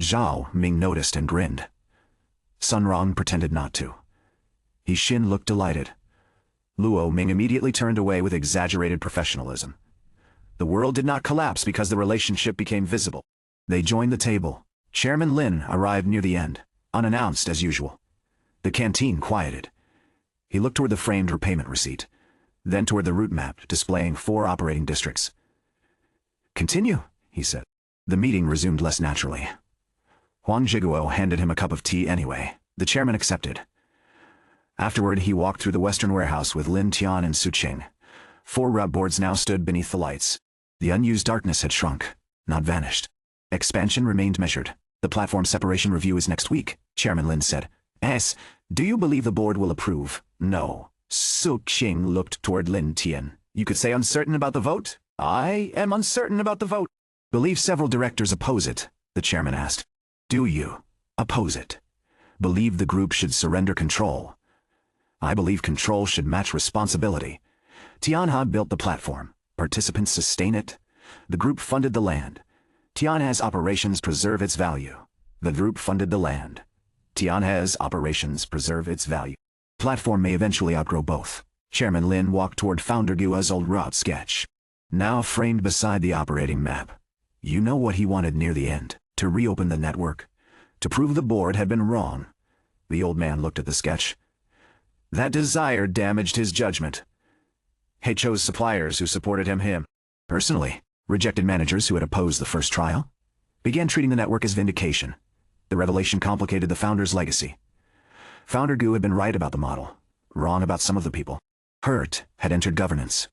Zhao Ming noticed and grinned. Sun Rong pretended not to. He Xin looked delighted. Luo Ming immediately turned away with exaggerated professionalism. The world did not collapse because the relationship became visible. They joined the table. Chairman Lin arrived near the end, unannounced as usual. The canteen quieted. He looked toward the framed repayment receipt, then toward the route map displaying 4 operating districts. "Continue," he said. The meeting resumed less naturally. Huang Zhiguo handed him a cup of tea anyway. The chairman accepted. Afterward, he walked through the western warehouse with Lin Tian and Su Qing. 4 rub boards now stood beneath the lights. The unused darkness had shrunk, not vanished. Expansion remained measured. "The platform separation review is next week," Chairman Lin said. "S. Do you believe the board will approve?" "No." Su Qing looked toward Lin Tian. "You could say uncertain about the vote?" "I am uncertain about the vote." "Believe several directors oppose it?" the chairman asked. "Do you oppose it? Believe the group should surrender control?" "I believe control should match responsibility. Tianhe built the platform. Participants sustain it. The group funded the land. Tianhe's operations preserve its value. The group funded the land. Tianhe's operations preserve its value. Platform may eventually outgrow both." Chairman Lin walked toward Founder Gua's old route sketch, now framed beside the operating map. You know what he wanted near the end: to reopen the network, to prove the board had been wrong. The old man looked at the sketch. That desire damaged his judgment. He chose suppliers who supported him personally, rejected managers who had opposed the first trial, began treating the network as vindication. The revelation complicated the founder's legacy. Founder Gu had been right about the model, wrong about some of the people. Hurt had entered governance.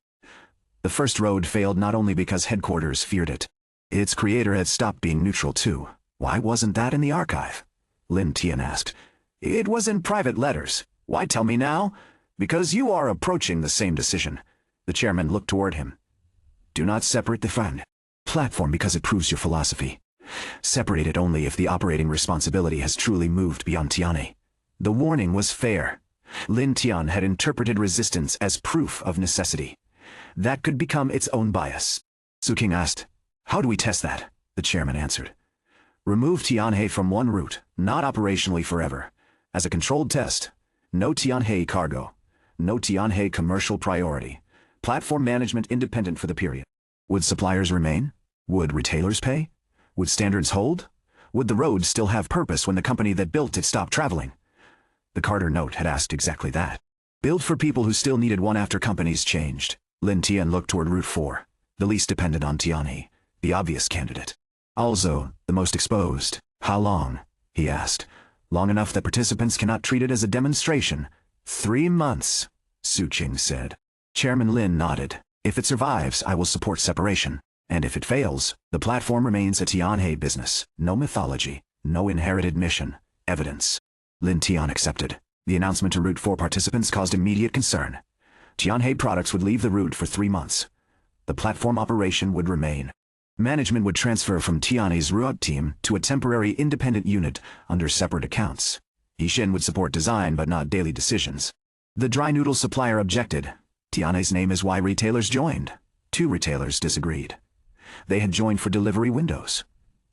The first road failed not only because headquarters feared it. Its creator had stopped being neutral too. Why wasn't that in the archive? Lin Tian asked. It was in private letters. Why tell me now? Because you are approaching the same decision. The chairman looked toward him. Do not separate the fund platform because it proves your philosophy. Separate it only if the operating responsibility has truly moved beyond Tianhe. The warning was fair. Lin Tian had interpreted resistance as proof of necessity. That could become its own bias. Su Qing asked, How do we test that? The chairman answered. Remove Tianhe from one route, not operationally forever. As a controlled test, no Tianhe cargo, no Tianhe commercial priority. Platform management independent for the period. Would suppliers remain? Would retailers pay? Would standards hold? Would the road still have purpose when the company that built it stopped traveling? The Carter note had asked exactly that. Built for people who still needed one after companies changed. Lin Tian looked toward Route 4, the least dependent on Tianhe, the obvious candidate. Also, the most exposed. How long? He asked. Long enough that participants cannot treat it as a demonstration. 3 months, Su Qing said. Chairman Lin nodded. If it survives, I will support separation. And if it fails, the platform remains a Tianhe business. No mythology, no inherited mission. Evidence. Lin Tian accepted. The announcement to Route 4 participants caused immediate concern. Tianhe products would leave the route for 3 months. The platform operation would remain. Management would transfer from Tianhe's route team to a temporary independent unit under separate accounts. Yixin would support design but not daily decisions. The dry noodle supplier objected. Tianhe's name is why retailers joined. 2 retailers disagreed. They had joined for delivery windows.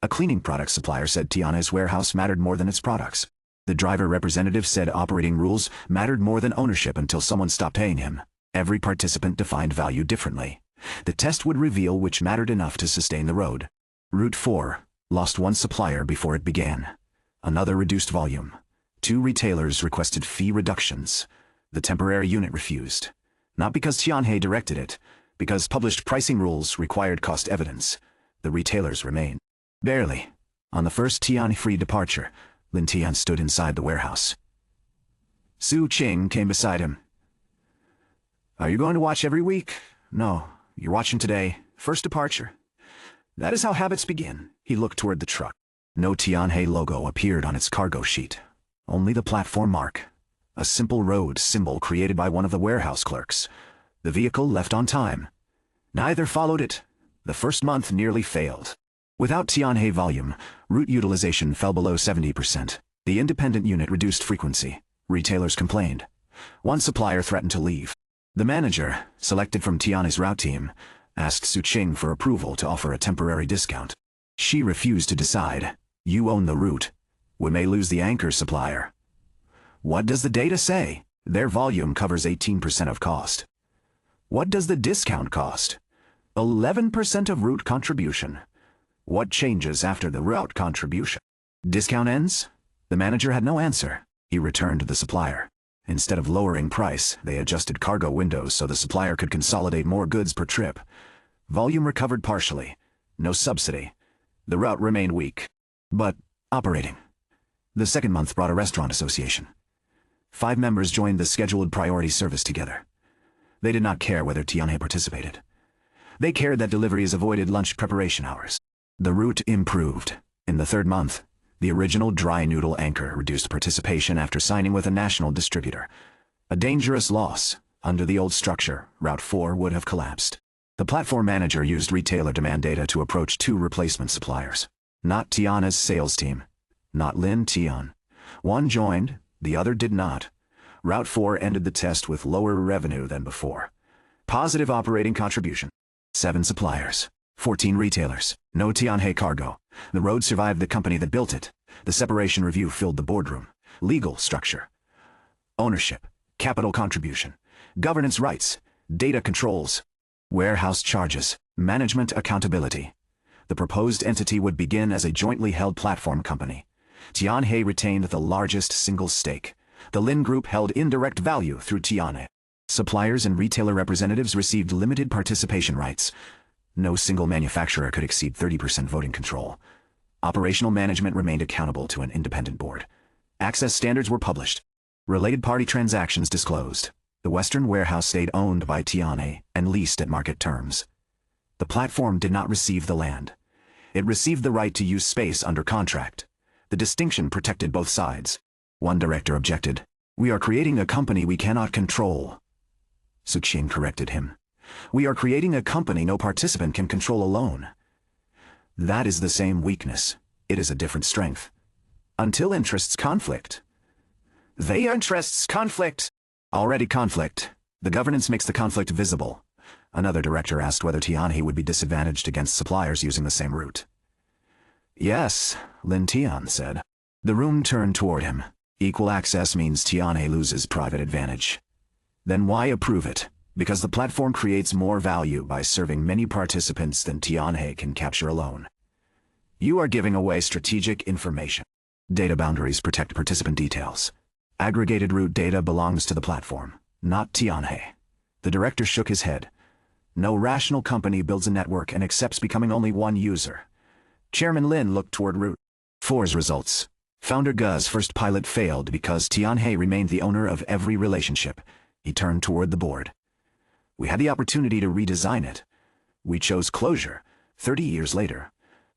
A cleaning product supplier said Tiana's warehouse mattered more than its products. The driver representative said operating rules mattered more than ownership until someone stopped paying him. Every participant defined value differently. The test would reveal which mattered enough to sustain the road. Route 4 lost one supplier before it began. Another reduced volume. 2 retailers requested fee reductions. The temporary unit refused. Not because Tianhe directed it, because published pricing rules required cost evidence. The retailers remained. Barely. On the first Tian-free departure, Lin Tian stood inside the warehouse. Su Qing came beside him. Are you going to watch every week? No, you're watching today. First departure. That is how habits begin. He looked toward the truck. No Tianhe logo appeared on its cargo sheet. Only the platform mark. A simple road symbol created by one of the warehouse clerks. The vehicle left on time. Neither followed it. The first month nearly failed. Without Tianhe volume, route utilization fell below 70%. The independent unit reduced frequency. Retailers complained. One supplier threatened to leave. The manager, selected from Tianhe's route team, asked Su Qing for approval to offer a temporary discount. She refused to decide. You own the route. We may lose the anchor supplier. What does the data say? Their volume covers 18% of cost. What does the discount cost? 11% of route contribution. What changes after the route contribution? Discount ends? The manager had no answer. He returned to the supplier. Instead of lowering price, they adjusted cargo windows so the supplier could consolidate more goods per trip. Volume recovered partially. No subsidy. The route remained weak. But operating. The second month brought a restaurant association. 5 members joined the scheduled priority service together. They did not care whether Tianhe participated. They cared that deliveries avoided lunch preparation hours. The route improved. In the third month, the original dry noodle anchor reduced participation after signing with a national distributor. A dangerous loss. Under the old structure, Route 4 would have collapsed. The platform manager used retailer demand data to approach 2 replacement suppliers. Not Tiana's sales team. Not Lin Tian. One joined, the other did not. Route 4 ended the test with lower revenue than before. Positive operating contribution. 7 suppliers. 14 retailers. No Tianhe cargo. The road survived the company that built it. The separation review filled the boardroom. Legal structure. Ownership. Capital contribution. Governance rights. Data controls. Warehouse charges. Management accountability. The proposed entity would begin as a jointly held platform company. Tianhe retained the largest single stake. The Lin Group held indirect value through Tianhe. Suppliers and retailer representatives received limited participation rights. No single manufacturer could exceed 30% voting control. Operational management remained accountable to an independent board. Access standards were published. Related party transactions disclosed. The Western warehouse stayed owned by Tianhe and leased at market terms. The platform did not receive the land. It received the right to use space under contract. The distinction protected both sides. One director objected. We are creating a company we cannot control. Su Qing corrected him. We are creating a company no participant can control alone. That is the same weakness. It is a different strength. Until interests conflict. The interests conflict. Already conflict. The governance makes the conflict visible. Another director asked whether Tianhe would be disadvantaged against suppliers using the same route. Yes, Lin Tian said. The room turned toward him. Equal access means Tianhe loses private advantage. Then why approve it? Because the platform creates more value by serving many participants than Tianhe can capture alone. You are giving away strategic information. Data boundaries protect participant details. Aggregated route data belongs to the platform, not Tianhe. The director shook his head. No rational company builds a network and accepts becoming only one user. Chairman Lin looked toward Route 4's results. Founder Ge's first pilot failed because Tianhe remained the owner of every relationship. He turned toward the board. We had the opportunity to redesign it. We chose closure. 30 years later,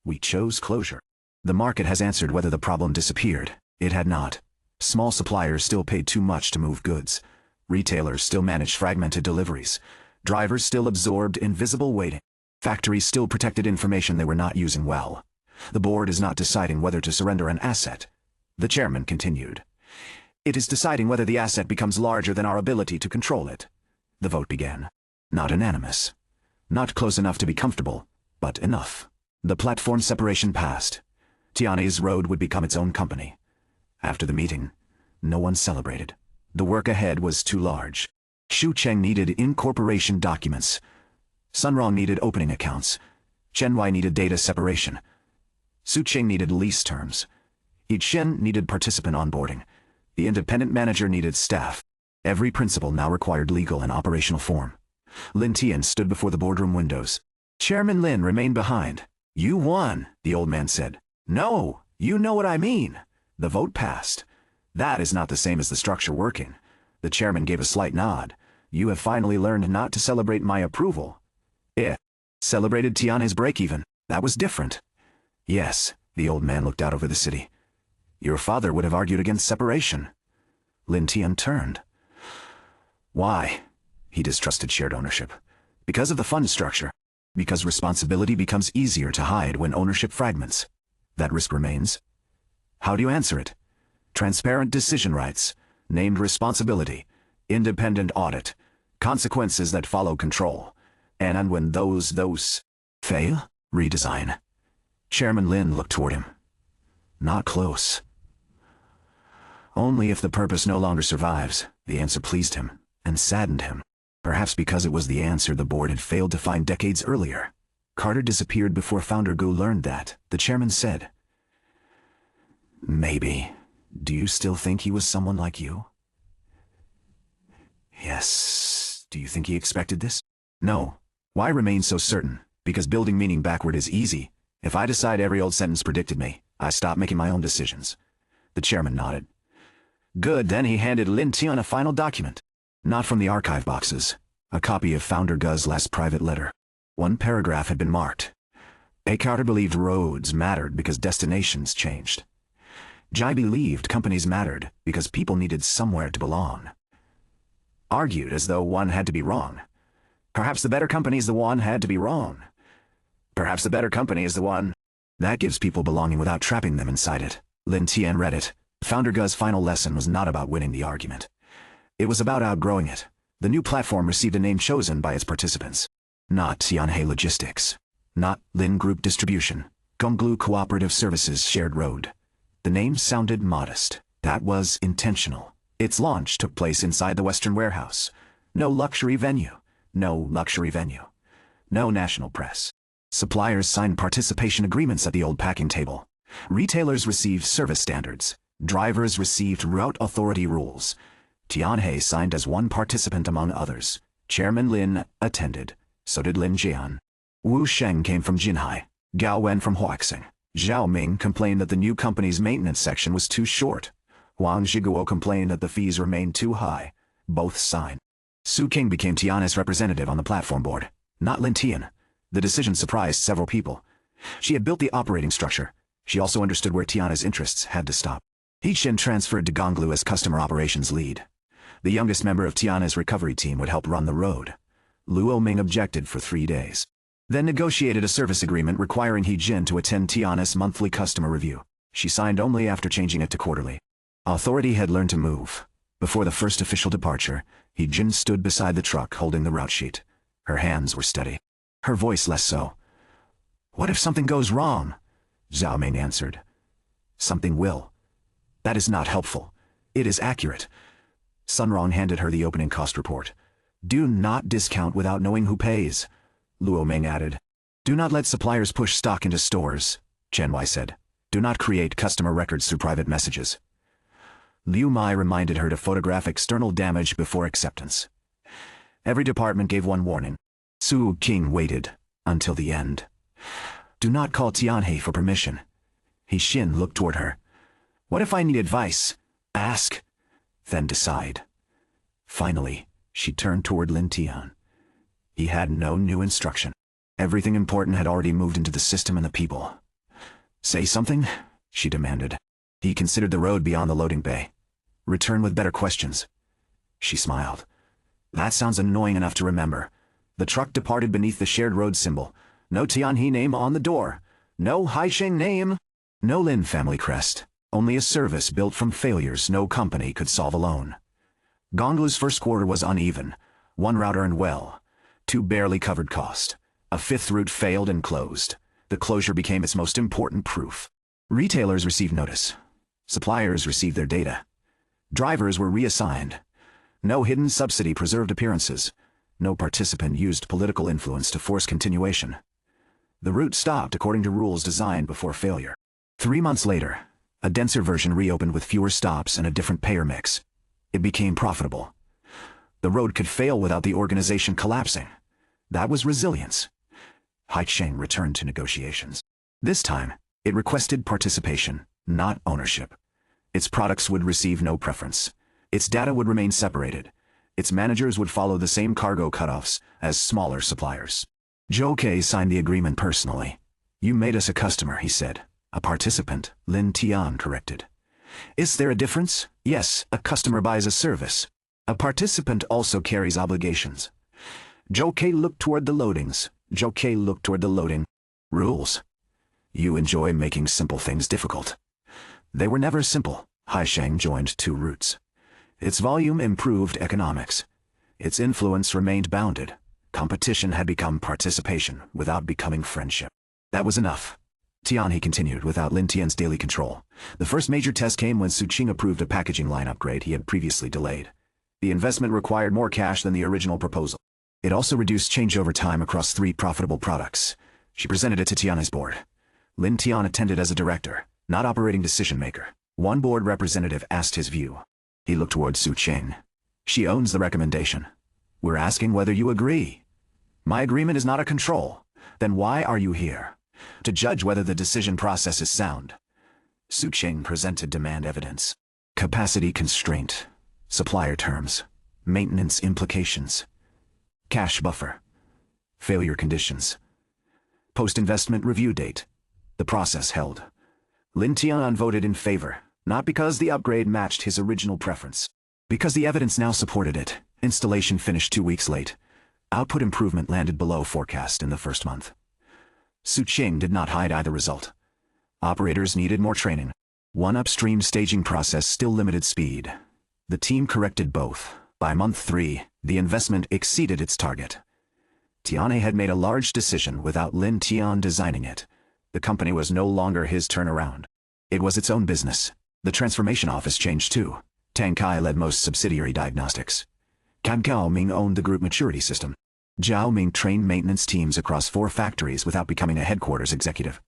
we chose closure. The market has answered whether the problem disappeared. It had not. Small suppliers still paid too much to move goods. Retailers still managed fragmented deliveries. Drivers still absorbed invisible waiting. Factories still protected information they were not using well. The board is not deciding whether to surrender an asset. The chairman continued. It is deciding whether the asset becomes larger than our ability to control it. The vote began. Not unanimous. Not close enough to be comfortable, but enough. The platform separation passed. Tianhe's road would become its own company. After the meeting, no one celebrated. The work ahead was too large. Xu Cheng needed incorporation documents. Sun Rong needed opening accounts. Chen Wei needed data separation. Su Qing needed lease terms. Yi Chen needed participant onboarding. The independent manager needed staff. Every principal now required legal and operational form. Lin Tian stood before the boardroom windows. Chairman Lin remained behind. "You won," the old man said. "No, you know what I mean. The vote passed. That is not the same as the structure working." The chairman gave a slight nod. "You have finally learned not to celebrate my approval." Celebrated Tianhe's break-even. That was different. Yes, the old man looked out over the city. Your father would have argued against separation. Lin Tian turned. Why? He distrusted shared ownership. Because of the fund structure. Because responsibility becomes easier to hide when ownership fragments. That risk remains. How do you answer it? Transparent decision rights, named responsibility, independent audit, consequences that follow control. And when those fail, redesign. Chairman Lin looked toward him. Not close. Only if the purpose no longer survives. The answer pleased him, and saddened him. Perhaps because it was the answer the board had failed to find decades earlier. Carter disappeared before Founder Gu learned that, the chairman said. Maybe. Do you still think he was someone like you? Yes. Do you think he expected this? No. Why remain so certain? Because building meaning backward is easy. If I decide every old sentence predicted me, I stop making my own decisions. The chairman nodded. Good, then he handed Lin Tian a final document. Not from the archive boxes. A copy of Founder Gu's last private letter. One paragraph had been marked. A. Carter believed roads mattered because destinations changed. Jai believed companies mattered because people needed somewhere to belong. Argued as though one had to be wrong. Perhaps the better company is the one had to be wrong. Perhaps the better company is the one. That gives people belonging without trapping them inside it. Lin Tian read it. Founder Gu's final lesson was not about winning the argument. It was about outgrowing it. The new platform received a name chosen by its participants. Not Tianhe Logistics. Not Lin Group Distribution. Gonglu Cooperative Services Shared Road. The name sounded modest. That was intentional. Its launch took place inside the Western Warehouse. No luxury venue. No luxury venue. No national press. Suppliers signed participation agreements at the old packing table. Retailers received service standards. Drivers received route authority rules. Tianhe signed as one participant among others. Chairman Lin attended. So did Lin Jian. Wu Sheng came from Jinhai. Gao Wen from Huaxing. Zhao Ming complained that the new company's maintenance section was too short. Huang Zhiguo complained that the fees remained too high. Both signed. Su King became Tianhe's representative on the platform board. Not Lin Tian. The decision surprised several people. She had built the operating structure. She also understood where Tianhe's interests had to stop. Yi Chen transferred to Gonglu as customer operations lead. The youngest member of Tianhe's recovery team would help run the road. Luo Ming objected for 3 days. Then negotiated a service agreement requiring He Jin to attend Tianhe's monthly customer review. She signed only after changing it to quarterly. Authority had learned to move. Before the first official departure, He Jin stood beside the truck holding the route sheet. Her hands were steady. Her voice less so. What if something goes wrong? Zhao Ming answered. Something will. That is not helpful. It is accurate. Sun Rong handed her the opening cost report. Do not discount without knowing who pays. Luo Ming added. Do not let suppliers push stock into stores, Chen Wei said. Do not create customer records through private messages. Liu Mai reminded her to photograph external damage before acceptance. Every department gave one warning. Su King waited until the end. Do not call Tianhe for permission. He Xin looked toward her. What if I need advice? Ask, then decide. Finally, she turned toward Lin Tian. He had no new instruction. Everything important had already moved into the system and the people. Say something, she demanded. He considered the road beyond the loading bay. Return with better questions. She smiled. That sounds annoying enough to remember. The truck departed beneath the shared road symbol. No Tianhe name on the door. No Haisheng name. No Lin family crest. Only a service built from failures no company could solve alone. Gonglu's first quarter was uneven. 1 route earned well. 2 barely covered cost. A 5th route failed and closed. The closure became its most important proof. Retailers received notice. Suppliers received their data. Drivers were reassigned. No hidden subsidy preserved appearances. No participant used political influence to force continuation. The route stopped according to rules designed before failure. 3 months later, a denser version reopened with fewer stops and a different payer mix. It became profitable. The road could fail without the organization collapsing. That was resilience. Heir returned to negotiations. This time, it requested participation, not ownership. Its products would receive no preference. Its data would remain separated. Its managers would follow the same cargo cutoffs as smaller suppliers. Zhou Ke signed the agreement personally. "You made us a customer," he said. "A participant," Lin Tian corrected. "Is there a difference?" "Yes, a customer buys a service. A participant also carries obligations." Zhou Ke looked toward the loadings. Zhou Ke looked toward the loading. "Rules. You enjoy making simple things difficult." They were never simple. Heir joined 2 routes. Its volume improved economics. Its influence remained bounded. Competition had become participation without becoming friendship. That was enough. Tian, he continued, without Lin Tian's daily control. The first major test came when Su Qing approved a packaging line upgrade he had previously delayed. The investment required more cash than the original proposal. It also reduced changeover time across 3 profitable products. She presented it to Tian's board. Lin Tian attended as a director, not operating decision-maker. One board representative asked his view. He looked toward Su Qing. "She owns the recommendation. We're asking whether you agree." "My agreement is not a control." "Then why are you here?" "To judge whether the decision process is sound." Su Qing presented demand evidence. Capacity constraint, supplier terms, maintenance implications, cash buffer, failure conditions, post-investment review date. The process held. Lin Tian voted in favor, not because the upgrade matched his original preference, because the evidence now supported it. Installation finished 2 weeks late. Output improvement landed below forecast in the first month. Su Qing did not hide either result. Operators needed more training. One upstream staging process still limited speed. The team corrected both. By month 3, the investment exceeded its target. Tianhe had made a large decision without Lin Tian designing it. The company was no longer his turnaround. It was its own business. The transformation office changed too. Tang Kai led most subsidiary diagnostics. Gao Ming owned the group maturity system. Zhao Ming trained maintenance teams across 4 factories without becoming a headquarters executive.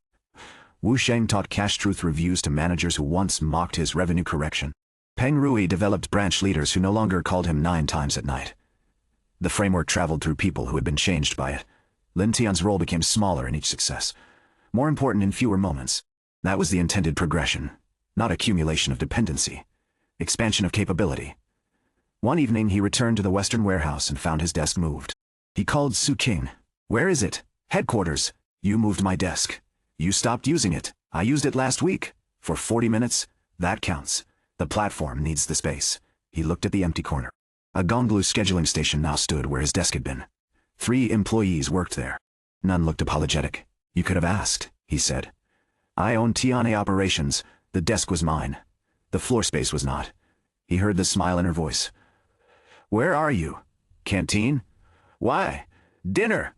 Wu Sheng taught cash truth reviews to managers who once mocked his revenue correction. Peng Rui developed branch leaders who no longer called him 9 times at night. The framework traveled through people who had been changed by it. Lin Tian's role became smaller in each success, more important in fewer moments. That was the intended progression, not accumulation of dependency, expansion of capability. One evening he returned to the Western warehouse and found his desk moved. He called Su Qing. "Where is it?" "Headquarters." "You moved my desk. You stopped using it." "I used it last week. For 40 minutes. That counts. The platform needs the space." He looked at the empty corner. A Gonglu scheduling station now stood where his desk had been. 3 employees worked there. None looked apologetic. "You could have asked," he said. "I own Tianhe operations. The desk was mine. The floor space was not." He heard the smile in her voice. "Where are you?" "Canteen." "Why?" "Dinner."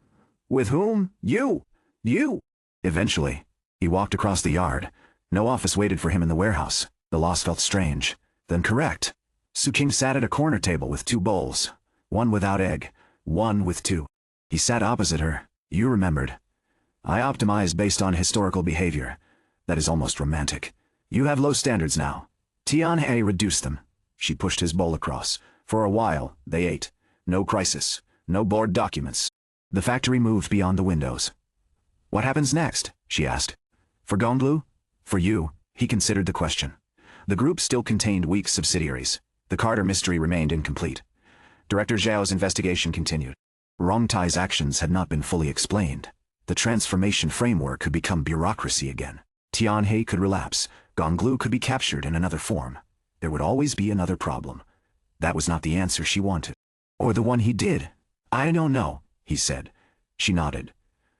"With whom?" "You." "You." Eventually, he walked across the yard. No office waited for him in the warehouse. The loss felt strange, then correct. Su Qing sat at a corner table with 2 bowls, one without egg, one with 2. He sat opposite her. "You remembered." "I optimized based on historical behavior. That is almost romantic. You have low standards now." Tianhe reduced them. She pushed his bowl across. For a while, they ate. No crisis. No board documents. The factory moved beyond the windows. "What happens next?" she asked. "For Gonglu?" "For you." He considered the question. The group still contained weak subsidiaries. The Carter mystery remained incomplete. Director Zhao's investigation continued. Rongtai's actions had not been fully explained. The transformation framework could become bureaucracy again. Tianhe could relapse. Gonglu could be captured in another form. There would always be another problem. That was not the answer she wanted. Or the one he did. "I don't know," he said. She nodded.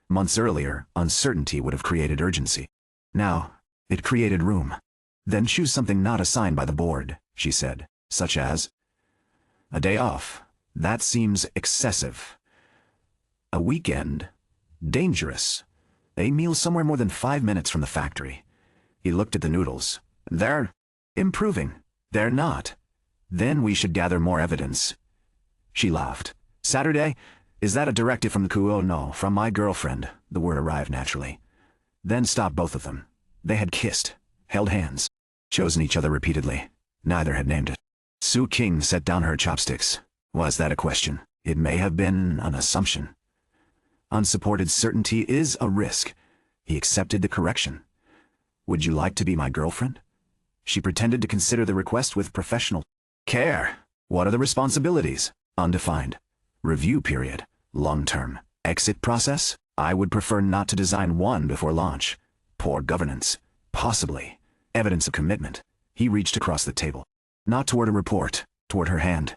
Months earlier, uncertainty would have created urgency. Now, it created room. "Then choose something not assigned by the board," she said, "such as a day off. That seems excessive. A weekend. Dangerous. A meal somewhere more than 5 minutes from the factory. He looked at the noodles. They're improving. They're not. Then we should gather more evidence. She laughed. Saturday? Is that a directive from the coup? Oh no, from my girlfriend. The word arrived naturally. Then stopped both of them. They had kissed, held hands, chosen each other repeatedly. Neither had named it. Su King set down her chopsticks. Was that a question? It may have been an assumption. Unsupported certainty is a risk. He accepted the correction. Would you like to be my girlfriend? She pretended to consider the request with professional care. What are the responsibilities? Undefined. Review period. Long-term. Exit process? I would prefer not to design one before launch. Poor governance. Possibly. Evidence of commitment. He reached across the table. Not toward a report, toward her hand.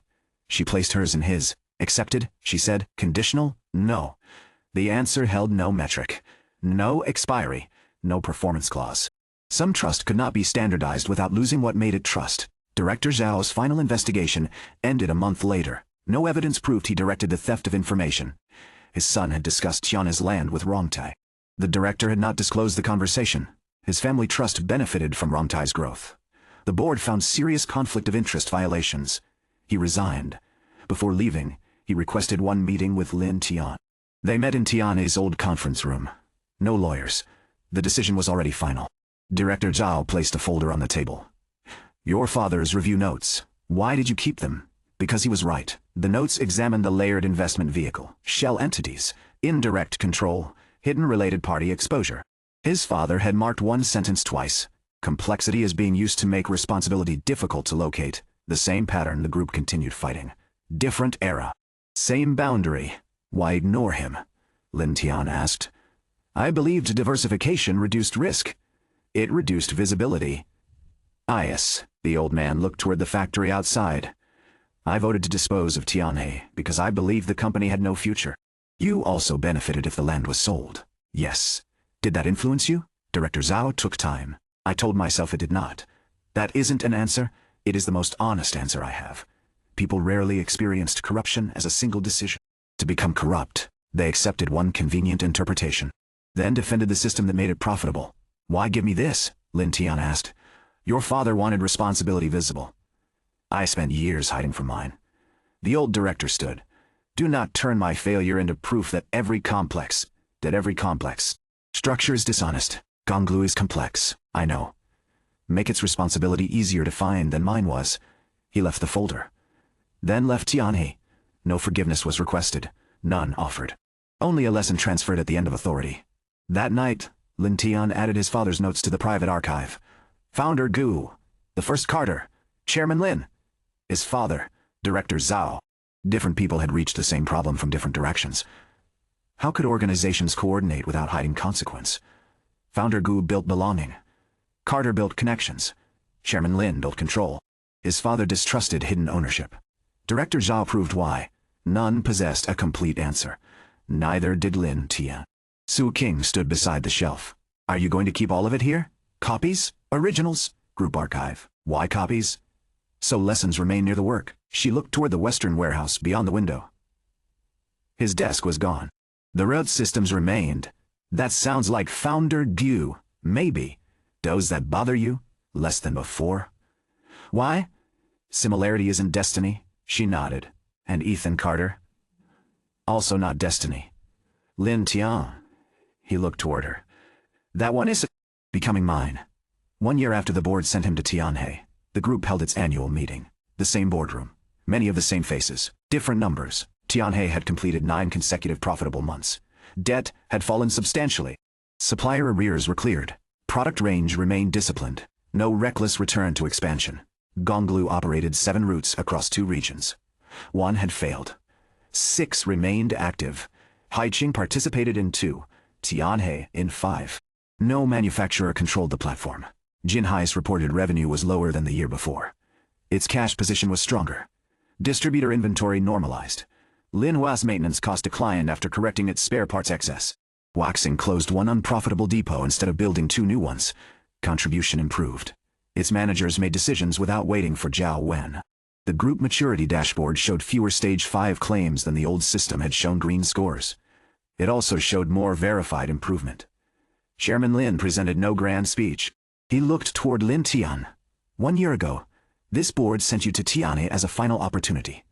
She placed hers in his. Accepted, she said. Conditional? No. The answer held no metric. No expiry. No performance clause. Some trust could not be standardized without losing what made it trust. Director Zhao's final investigation ended a month later. No evidence proved he directed the theft of information. His son had discussed Tiana's land with Rongtai. The director had not disclosed the conversation. His family trust benefited from Rongtai's growth. The board found serious conflict of interest violations. He resigned. Before leaving, he requested one meeting with Lin Tian. They met in Tian's old conference room. No lawyers. The decision was already final. Director Zhao placed a folder on the table. Your father's review notes. Why did you keep them? Because he was right. The notes examined the layered investment vehicle, shell entities, indirect control, hidden related party exposure. His father had marked one sentence twice. Complexity is being used to make responsibility difficult to locate. The same pattern the group continued fighting. Different era. Same boundary. Why ignore him? Lin Tian asked. I believed diversification reduced risk. It reduced visibility. Yes, the old man looked toward the factory outside. I voted to dispose of Tianhe because I believed the company had no future. You also benefited if the land was sold. Yes. Did that influence you? Director Zhao took time. I told myself it did not. That isn't an answer. It is the most honest answer I have. People rarely experienced corruption as a single decision. To become corrupt, they accepted one convenient interpretation, then defended the system that made it profitable. Why give me this? Lin Tian asked. Your father wanted responsibility visible. I spent years hiding from mine. The old director stood. Do not turn my failure into proof that every complex structure is dishonest. Gonglu is complex, I know. Make its responsibility easier to find than mine was. He left the folder. Then left Tianhe. No forgiveness was requested. None offered. Only a lesson transferred at the end of authority. That night, Lin Tian added his father's notes to the private archive. Founder Gu. The first Carter. Chairman Lin. His father, Director Zhao. Different people had reached the same problem from different directions. How could organizations coordinate without hiding consequence? Founder Gu built belonging. Carter built connections. Chairman Lin built control. His father distrusted hidden ownership. Director Zhao proved why. None possessed a complete answer. Neither did Lin Tian. Su King stood beside the shelf. Are you going to keep all of it here? Copies? Originals? Group archive. Why copies? So lessons remain near the work. She looked toward the western warehouse beyond the window. His desk was gone. The road systems remained. That sounds like Founder Gu. Maybe. Does that bother you? Less than before? Why? Similarity isn't destiny. She nodded. And Ethan Carter? Also not destiny. Lin Tian. He looked toward her. That one is becoming mine. 1 year after the board sent him to Tianhe, the group held its annual meeting. The same boardroom. Many of the same faces. Different numbers. Tianhe had completed 9 consecutive profitable months. Debt had fallen substantially. Supplier arrears were cleared. Product range remained disciplined. No reckless return to expansion. Gonglu operated 7 routes across 2 regions. 1 had failed. 6 remained active. Haiqing participated in 2. Tianhe in 5. No manufacturer controlled the platform. Jinhai's reported revenue was lower than the year before. Its cash position was stronger. Distributor inventory normalized. Linhua's maintenance cost declined after correcting its spare parts excess. Waxing closed 1 unprofitable depot instead of building 2 new ones. Contribution improved. Its managers made decisions without waiting for Zhao Wen. The group maturity dashboard showed fewer stage 5 claims than the old system had shown green scores. It also showed more verified improvement. Chairman Lin presented no grand speech. He looked toward Lin Tian. 1 year ago, this board sent you to Tianhe as a final opportunity.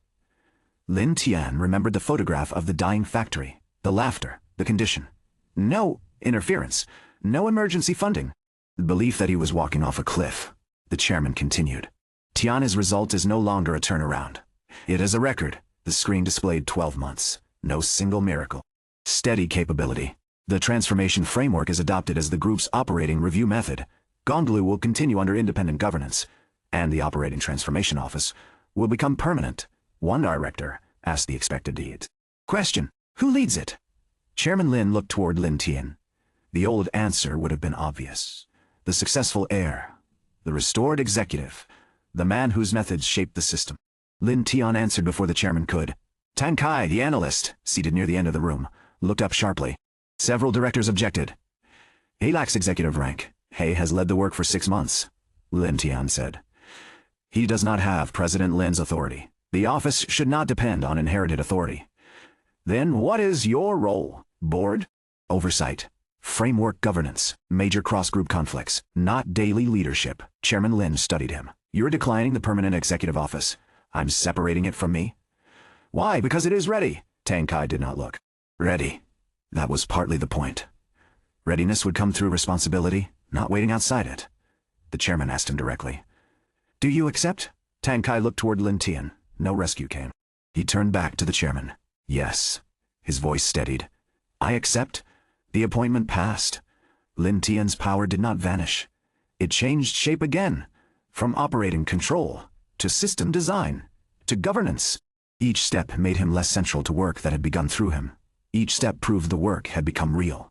Lin Tian remembered the photograph of the dying factory, the laughter, the condition. No interference, no emergency funding. The belief that he was walking off a cliff. The chairman continued. Tianhe's result is no longer a turnaround. It is a record. The screen displayed 12 months. No single miracle. Steady capability. The transformation framework is adopted as the group's operating review method. Gonglu will continue under independent governance, and the operating transformation office will become permanent. One director asked the expected deeds. Question: who leads it? Chairman Lin looked toward Lin Tian. The old answer would have been obvious. The successful heir. The restored executive. The man whose methods shaped the system. Lin Tian answered before the chairman could. Tan Kai, the analyst, seated near the end of the room, looked up sharply. Several directors objected. He lacks executive rank. He has led the work for 6 months, Lin Tian said. He does not have President Lin's authority. The office should not depend on inherited authority. Then what is your role? Board? Oversight. Framework governance. Major cross-group conflicts. Not daily leadership. Chairman Lin studied him. You're declining the permanent executive office. I'm separating it from me. Why? Because it is ready. Tan Kai did not look. Ready. That was partly the point. Readiness would come through responsibility, not waiting outside it. The chairman asked him directly. Do you accept? Tan Kai looked toward Lin Tian. No rescue came. He turned back to the chairman. Yes. His voice steadied. I accept. The appointment passed. Lin Tian's power did not vanish. It changed shape again, from operating control, to system design, to governance. Each step made him less central to work that had begun through him. Each step proved the work had become real.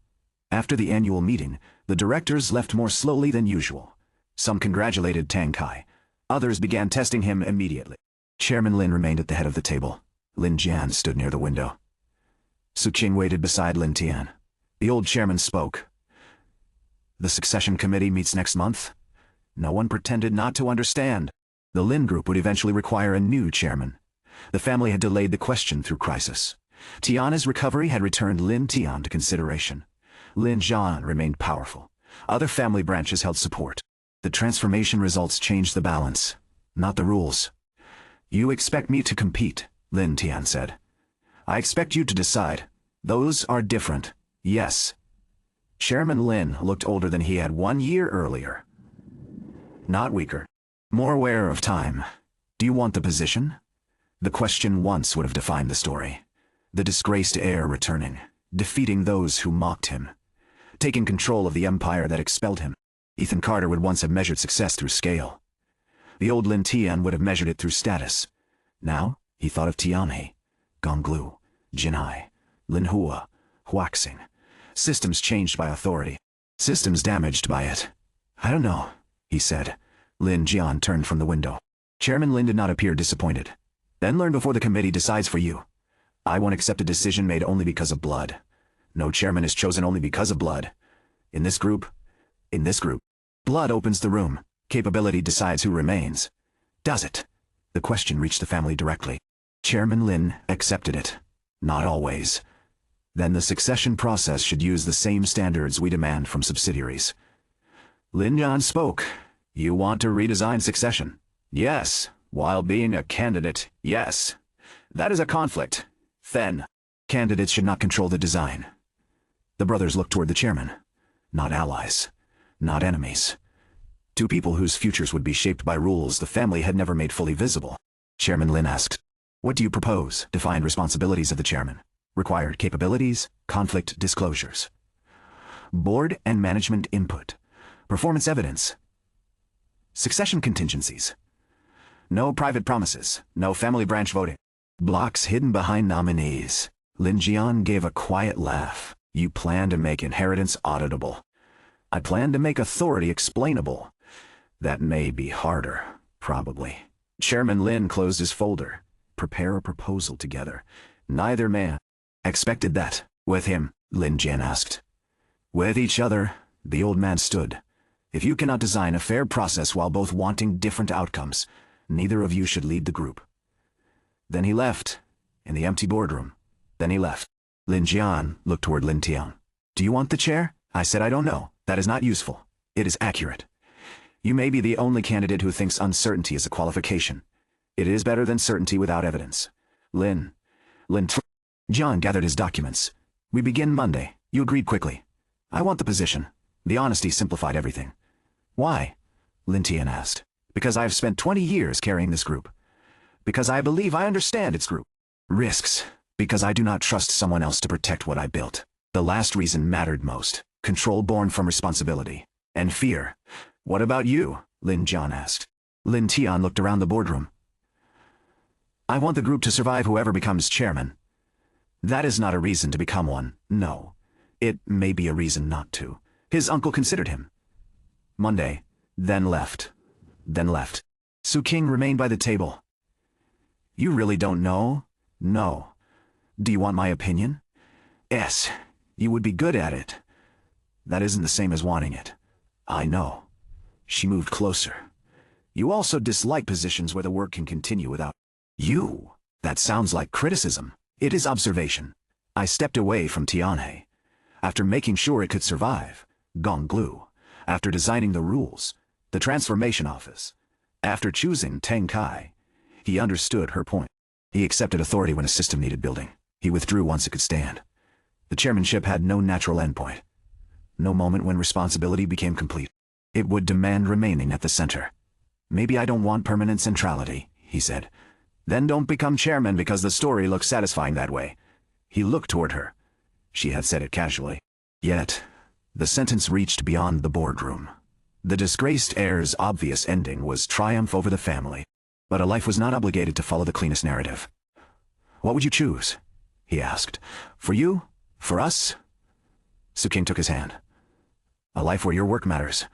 After the annual meeting, the directors left more slowly than usual. Some congratulated Tan Kai. Others began testing him immediately. Chairman Lin remained at the head of the table. Lin Jian stood near the window. Su Qing waited beside Lin Tian. The old chairman spoke. The succession committee meets next month. No one pretended not to understand. The Lin group would eventually require a new chairman. The family had delayed the question through crisis. Tianhe's recovery had returned Lin Tian to consideration. Lin Jian remained powerful. Other family branches held support. The transformation results changed the balance, not the rules. You expect me to compete, Lin Tian said. I expect you to decide. Those are different. Yes. Chairman Lin looked older than he had 1 year earlier. Not weaker. More aware of time. Do you want the position? The question once would have defined the story. The disgraced heir returning, defeating those who mocked him, taking control of the empire that expelled him. Ethan Carter would once have measured success through scale. The old Lin Tian would have measured it through status. Now, he thought of Tianhe, Gonglu, Jinhai, Linhua, Huaxing. Systems changed by authority. Systems damaged by it. I don't know, he said. Lin Jian turned from the window. Chairman Lin did not appear disappointed. Then learn before the committee decides for you. I won't accept a decision made only because of blood. No chairman is chosen only because of blood. In this group, blood opens the room. Capability decides who remains. Does it? The question reached the family directly. Chairman Lin accepted it. Not always. Then the succession process should use the same standards we demand from subsidiaries. Lin Jian spoke. You want to redesign succession? Yes. While being a candidate, yes. That is a conflict. Then, candidates should not control the design. The brothers looked toward the chairman. Not allies. Not enemies. Two people whose futures would be shaped by rules the family had never made fully visible. Chairman Lin asked, what do you propose? Defined responsibilities of the chairman. Required capabilities, conflict disclosures. Board and management input. Performance evidence. Succession contingencies. No private promises. No family branch voting. Blocks hidden behind nominees. Lin Jian gave a quiet laugh. You plan to make inheritance auditable. I plan to make authority explainable. That may be harder, probably. Chairman Lin closed his folder. Prepare a proposal together. Neither man expected that. With him, Lin Jian asked. With each other, the old man stood. If you cannot design a fair process while both wanting different outcomes, neither of you should lead the group. Then he left, in the empty boardroom. Then he left. Lin Jian looked toward Lin Tian. Do you want the chair? I said I don't know. That is not useful. It is accurate. You may be the only candidate who thinks uncertainty is a qualification. It is better than certainty without evidence. Lin. John gathered his documents. We begin Monday. You agreed quickly. I want the position. The honesty simplified everything. Why? Lin Tian asked. Because I have spent 20 years carrying this group. Because I believe I understand its group. Risks. Because I do not trust someone else to protect what I built. The last reason mattered most. Control born from responsibility. And fear. What about you? Lin Jian asked. Lin Tian looked around the boardroom. I want the group to survive whoever becomes chairman. That is not a reason to become one, no. It may be a reason not to. His uncle considered him. Monday, then left. Su King remained by the table. You really don't know? No. Do you want my opinion? Yes, you would be good at it. That isn't the same as wanting it. I know. She moved closer. You also dislike positions where the work can continue without you. That sounds like criticism. It is observation. I stepped away from Tianhe. After making sure it could survive, Gonglu. After designing the rules, the transformation office. After choosing Teng Kai. He understood her point. He accepted authority when a system needed building. He withdrew once it could stand. The chairmanship had no natural endpoint. No moment when responsibility became complete. It would demand remaining at the center. Maybe I don't want permanent centrality, he said. Then don't become chairman because the story looks satisfying that way. He looked toward her. She had said it casually. Yet, the sentence reached beyond the boardroom. The disgraced heir's obvious ending was triumph over the family. But a life was not obligated to follow the cleanest narrative. What would you choose? He asked. For you? For us? Su King took his hand. A life where your work matters.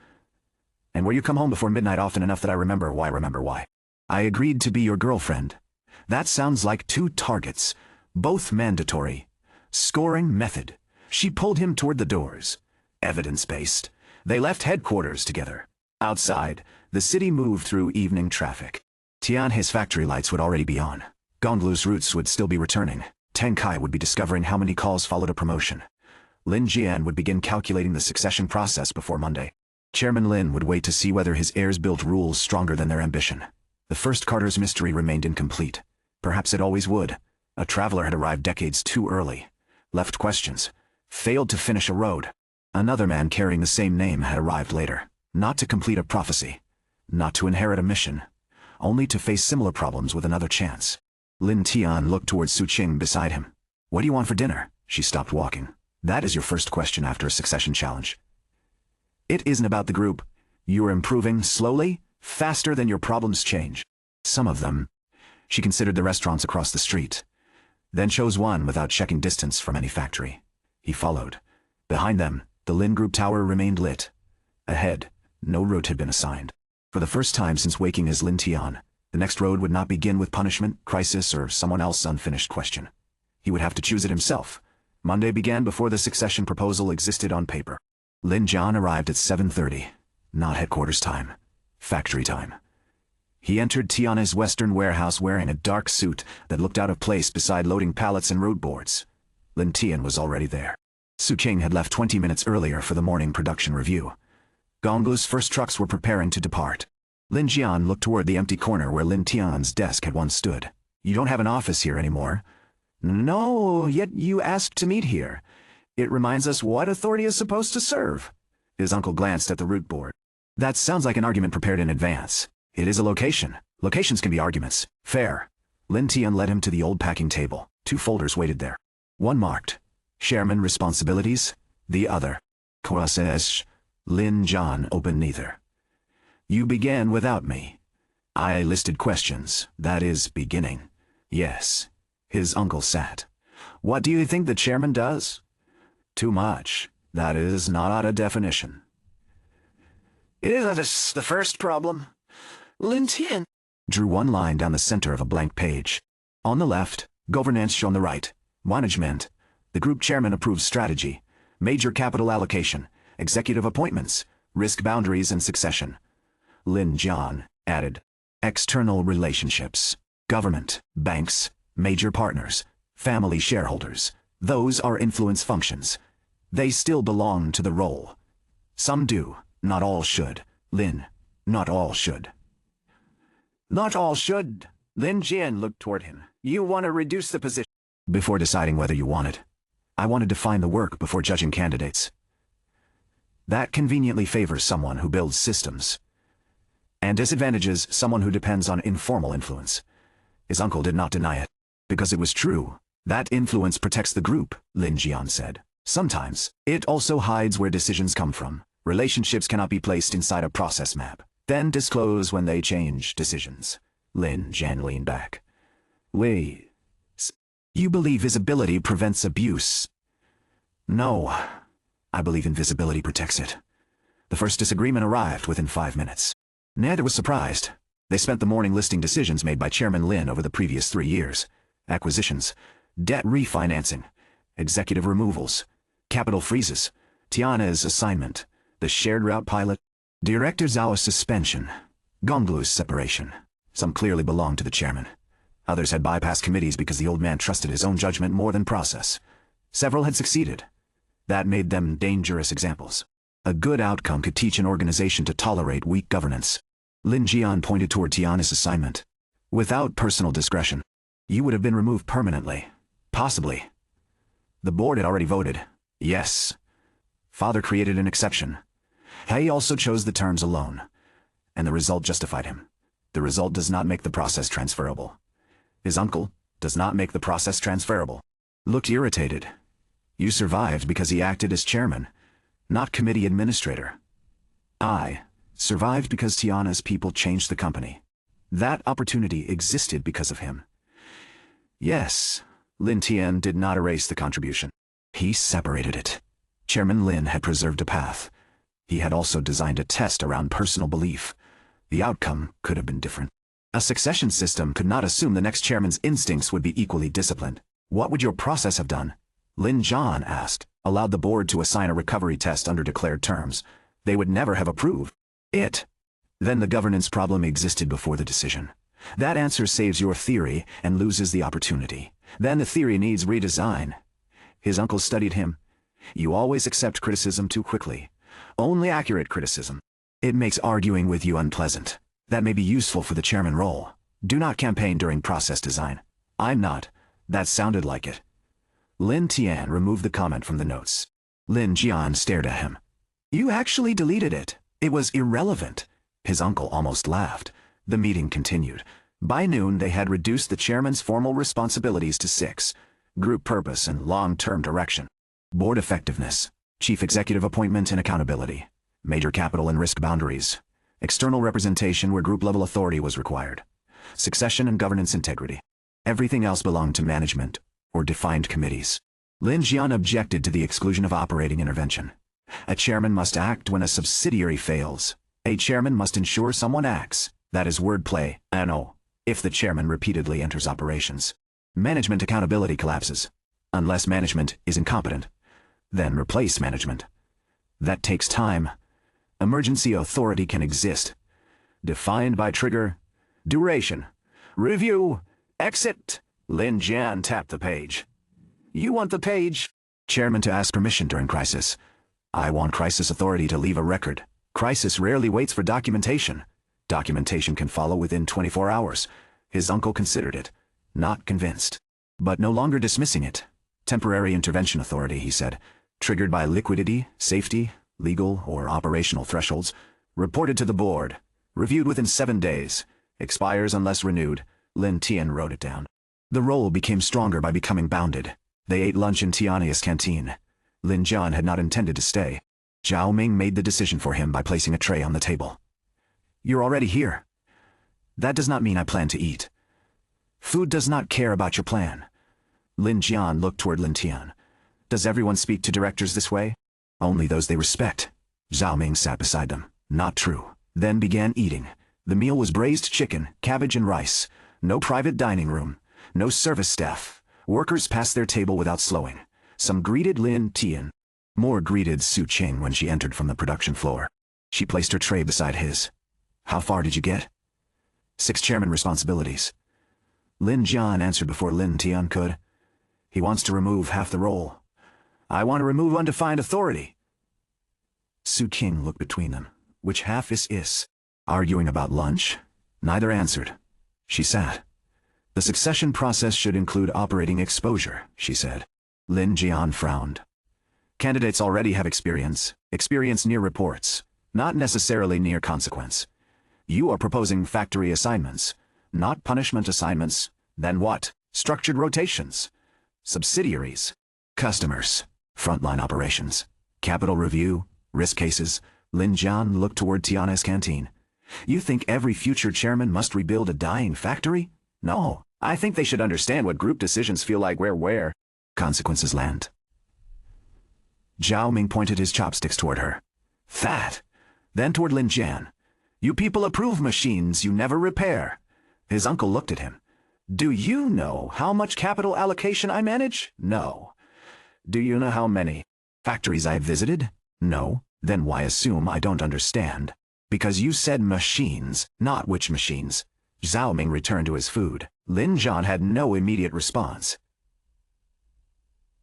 And where you come home before midnight often enough that I remember why. I agreed to be your girlfriend. That sounds like two targets, both mandatory. Scoring method. She pulled him toward the doors. Evidence-based. They left headquarters together. Outside, the city moved through evening traffic. Tianhe's factory lights would already be on. Gonglu's routes would still be returning. Teng Kai would be discovering how many calls followed a promotion. Lin Jian would begin calculating the succession process before Monday. Chairman Lin would wait to see whether his heirs built rules stronger than their ambition. The first Carter's mystery remained incomplete. Perhaps it always would. A traveler had arrived decades too early. Left questions. Failed to finish a road. Another man carrying the same name had arrived later. Not to complete a prophecy. Not to inherit a mission. Only to face similar problems with another chance. Lin Tian looked towards Su Qing beside him. What do you want for dinner? She stopped walking. That is your first question after a succession challenge. It isn't about the group. You are improving slowly, faster than your problems change. Some of them. She considered the restaurants across the street. Then chose one without checking distance from any factory. He followed. Behind them, the Lin Group tower remained lit. Ahead, no route had been assigned. For the first time since waking as Lin Tian, the next road would not begin with punishment, crisis, or someone else's unfinished question. He would have to choose it himself. Monday began before the succession proposal existed on paper. Lin Jian arrived at 7:30. Not headquarters time. Factory time. He entered Tiana's western warehouse wearing a dark suit that looked out of place beside loading pallets and road boards. Lin Tian was already there. Su King had left 20 minutes earlier for the morning production review. Gonglu's first trucks were preparing to depart. Lin Jian looked toward the empty corner where Lin Tian's desk had once stood. You don't have an office here anymore. No, yet you asked to meet here. It reminds us what authority is supposed to serve. His uncle glanced at the root board. That sounds like an argument prepared in advance. It is a location. Locations can be arguments. Fair. Lin Tian led him to the old packing table. 2 folders waited there. One marked Chairman Responsibilities. The other Croissage. Lin Jian opened neither. You began without me. I listed questions. That is beginning. Yes. His uncle sat. What do you think the chairman does? Too much. That is not out of definition. Is the first problem? Lin Tian drew one line down the center of a blank page. On the left, governance on the right. Management. The group chairman approves strategy. Major capital allocation. Executive appointments. Risk boundaries and succession. Lin Jian added. External relationships. Government. Banks. Major partners. Family shareholders. Those are influence functions. They still belong to the role. Some do, not all should. Lin, not all should. Not all should. Lin Jian looked toward him. You want to reduce the position. Before deciding whether you want it, I wanted to find the work before judging candidates. That conveniently favors someone who builds systems, and disadvantages someone who depends on informal influence. His uncle did not deny it, because it was true. That influence protects the group, Lin Jian said. Sometimes, it also hides where decisions come from. Relationships cannot be placed inside a process map, then disclose when they change decisions. Lin Jian leaned back. Wait. You believe visibility prevents abuse? No. I believe invisibility protects it. The first disagreement arrived within 5 minutes. Neither was surprised. They spent the morning listing decisions made by Chairman Lin over the previous 3 years. Acquisitions, debt refinancing, executive removals, capital freezes, Tiana's assignment, the shared route pilot, Director Zhao's suspension, Gonglu's separation. Some clearly belonged to the chairman. Others had bypassed committees because the old man trusted his own judgment more than process. Several had succeeded. That made them dangerous examples. A good outcome could teach an organization to tolerate weak governance. Lin Jian pointed toward Tiana's assignment. Without personal discretion, you would have been removed permanently. Possibly. The board had already voted. Yes. Father created an exception. He also chose the terms alone, and the result justified him. The result does not make the process transferable. His uncle does not make the process transferable. Looked irritated. You survived because he acted as chairman, not committee administrator. I survived because Tiana's people changed the company. That opportunity existed because of him. Yes, Lin Tian did not erase the contribution. He separated it. Chairman Lin had preserved a path. He had also designed a test around personal belief. The outcome could have been different. A succession system could not assume the next chairman's instincts would be equally disciplined. What would your process have done? Lin Jian asked. Allowed the board to assign a recovery test under declared terms. They would never have approved it. Then the governance problem existed before the decision. That answer saves your theory and loses the opportunity. Then the theory needs redesign. His uncle studied him. You always accept criticism too quickly. Only accurate criticism. It makes arguing with you unpleasant. That may be useful for the chairman role. Do not campaign during process design. I'm not. That sounded like it. Lin Tian removed the comment from the notes. Lin Jian stared at him. You actually deleted it. It was irrelevant. His uncle almost laughed. The meeting continued. By noon, they had reduced the chairman's formal responsibilities to 6. Group purpose and long-term direction. Board effectiveness. Chief executive appointment and accountability. Major capital and risk boundaries. External representation where group-level authority was required. Succession and governance integrity. Everything else belonged to management or defined committees. Lin Jian objected to the exclusion of operating intervention. A chairman must act when a subsidiary fails. A chairman must ensure someone acts. That is wordplay, I know. If the chairman repeatedly enters operations, management accountability collapses. Unless management is incompetent, then replace management. That takes time. Emergency authority can exist. Defined by trigger, duration, review, exit. Lin Jian tapped the page. You want the page? Chairman to ask permission during crisis. I want crisis authority to leave a record. Crisis rarely waits for documentation. Documentation can follow within 24 hours. His uncle considered it. Not convinced. But no longer dismissing it. Temporary intervention authority, he said. Triggered by liquidity, safety, legal, or operational thresholds. Reported to the board. Reviewed within 7 days. Expires unless renewed. Lin Tian wrote it down. The role became stronger by becoming bounded. They ate lunch in Tiana's canteen. Lin Jian had not intended to stay. Zhao Ming made the decision for him by placing a tray on the table. You're already here. That does not mean I plan to eat. Food does not care about your plan. Lin Jian looked toward Lin Tian. Does everyone speak to directors this way? Only those they respect. Zhao Ming sat beside them. Not true. Then began eating. The meal was braised chicken, cabbage and rice. No private dining room. No service staff. Workers passed their table without slowing. Some greeted Lin Tian. More greeted Su Qing when she entered from the production floor. She placed her tray beside his. How far did you get? 6 chairman responsibilities. Lin Jian answered before Lin Tian could. He wants to remove half the role. I want to remove undefined authority. Su King looked between them. Which half is? Arguing about lunch? Neither answered. She sat. The succession process should include operating exposure, she said. Lin Jian frowned. Candidates already have experience near reports, not necessarily near consequence. You are proposing factory assignments, not punishment assignments. Then what? Structured rotations. Subsidiaries. Customers. Frontline operations. Capital review. Risk cases. Lin Jian looked toward Tiana's canteen. You think every future chairman must rebuild a dying factory? No, I think they should understand what group decisions feel like where consequences land. Zhao Ming pointed his chopsticks toward her. That. Then toward Lin Jian. You people approve machines you never repair. His uncle looked at him. Do you know how much capital allocation I manage? No. Do you know how many factories I've visited? No. Then why assume I don't understand? Because you said machines, not which machines. Zhao Ming returned to his food. Lin Jian had no immediate response.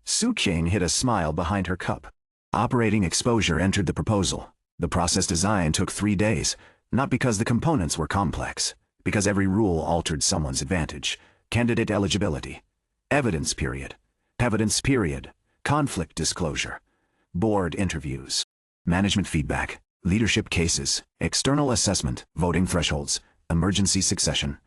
Su King hid a smile behind her cup. Operating exposure entered the proposal. The process design took 3 days, not because the components were complex, because every rule altered someone's advantage. Candidate eligibility. Evidence period. Conflict disclosure. Board interviews. Management feedback. Leadership cases. External assessment. Voting thresholds. Emergency succession.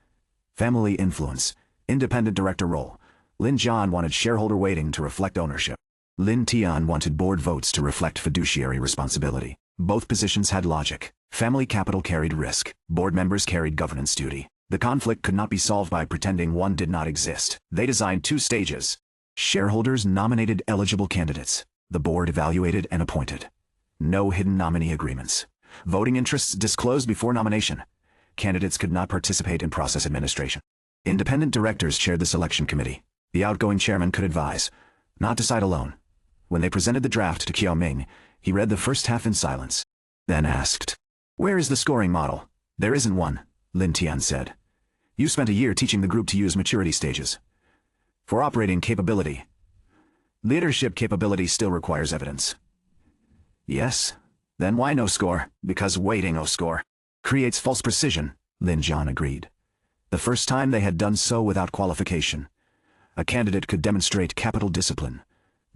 Family influence. Independent director role. Lin Jian wanted shareholder weighting to reflect ownership. Lin Tian wanted board votes to reflect fiduciary responsibility. Both positions had logic. Family capital carried risk. Board members carried governance duty. The conflict could not be solved by pretending one did not exist. They designed 2 stages. Shareholders nominated eligible candidates. The board evaluated and appointed. No hidden nominee agreements. Voting interests disclosed before nomination. Candidates could not participate in process administration. Independent directors chaired the selection committee. The outgoing chairman could advise, not decide alone. When they presented the draft to Qiao Ming, he read the first half in silence, then asked, "Where is the scoring model?" "There isn't one," Lin Tian said. "You spent a year teaching the group to use maturity stages. For operating capability. Leadership capability still requires evidence." "Yes. Then why no score?" "Because weighting no score creates false precision," Lin Jian agreed. The first time they had done so without qualification. A candidate could demonstrate capital discipline,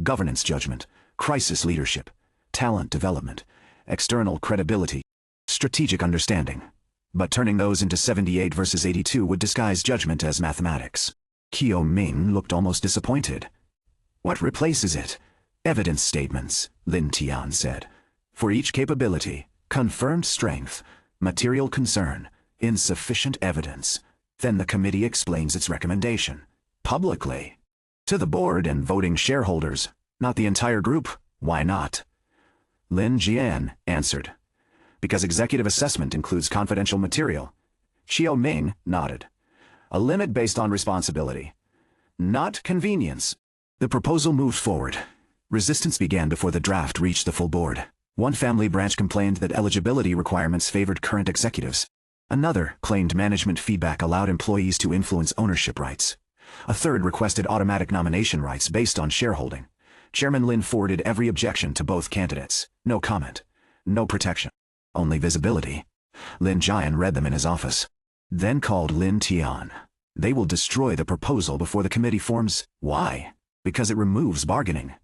governance judgment, crisis leadership, talent development, external credibility, strategic understanding. But turning those into 78 versus 82 would disguise judgment as mathematics. Qiao Ming looked almost disappointed. "What replaces it?" "Evidence statements," Lin Tian said. "For each capability, confirmed strength, material concern, insufficient evidence. Then the committee explains its recommendation. Publicly. To the board and voting shareholders, not the entire group." "Why not?" Lin Jian answered. "Because executive assessment includes confidential material." Qiao Ming nodded. "A limit based on responsibility, not convenience." The proposal moved forward. Resistance began before the draft reached the full board. One family branch complained that eligibility requirements favored current executives. Another claimed management feedback allowed employees to influence ownership rights. A third requested automatic nomination rights based on shareholding. Chairman Lin forwarded every objection to both candidates. No comment. No protection. Only visibility. Lin Jian read them in his office. Then called Lin Tian. "They will destroy the proposal before the committee forms." "Why?" "Because it removes bargaining."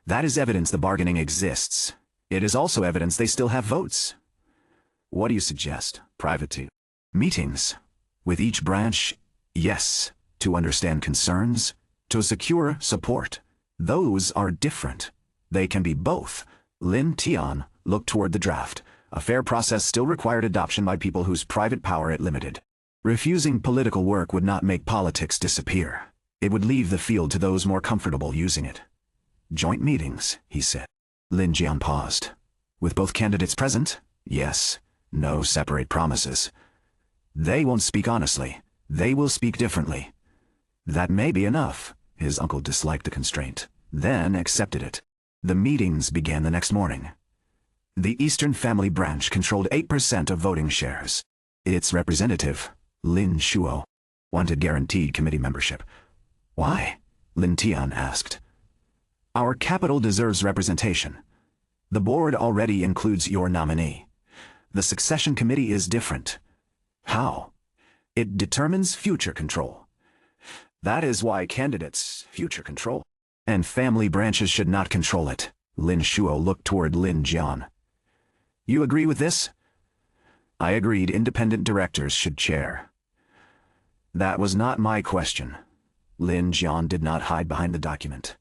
"That is evidence the bargaining exists. It is also evidence they still have votes." "What do you suggest? Private meetings? With each branch?" "Yes. To understand concerns, to secure support. Those are different. They can be both." Lin Tian looked toward the draft. A fair process still required adoption by people whose private power it limited. Refusing political work would not make politics disappear. It would leave the field to those more comfortable using it. "Joint meetings," he said. Lin Jian paused. "With both candidates present?" "Yes. No separate promises. They won't speak honestly. They will speak differently." "That may be enough." His uncle disliked the constraint, then accepted it. The meetings began the next morning. The Eastern Family Branch controlled 8% of voting shares. Its representative, Lin Shuo, wanted guaranteed committee membership. "Why?" Lin Tian asked. Our capital deserves representation. The board already includes your nominee. The succession committee is different. How? It determines future control. That is why candidates future control. And family branches should not control it. Lin Shuo looked toward Lin Jian. You agree with this? I agreed independent directors should chair. That was not my question. Lin Jian did not hide behind the document.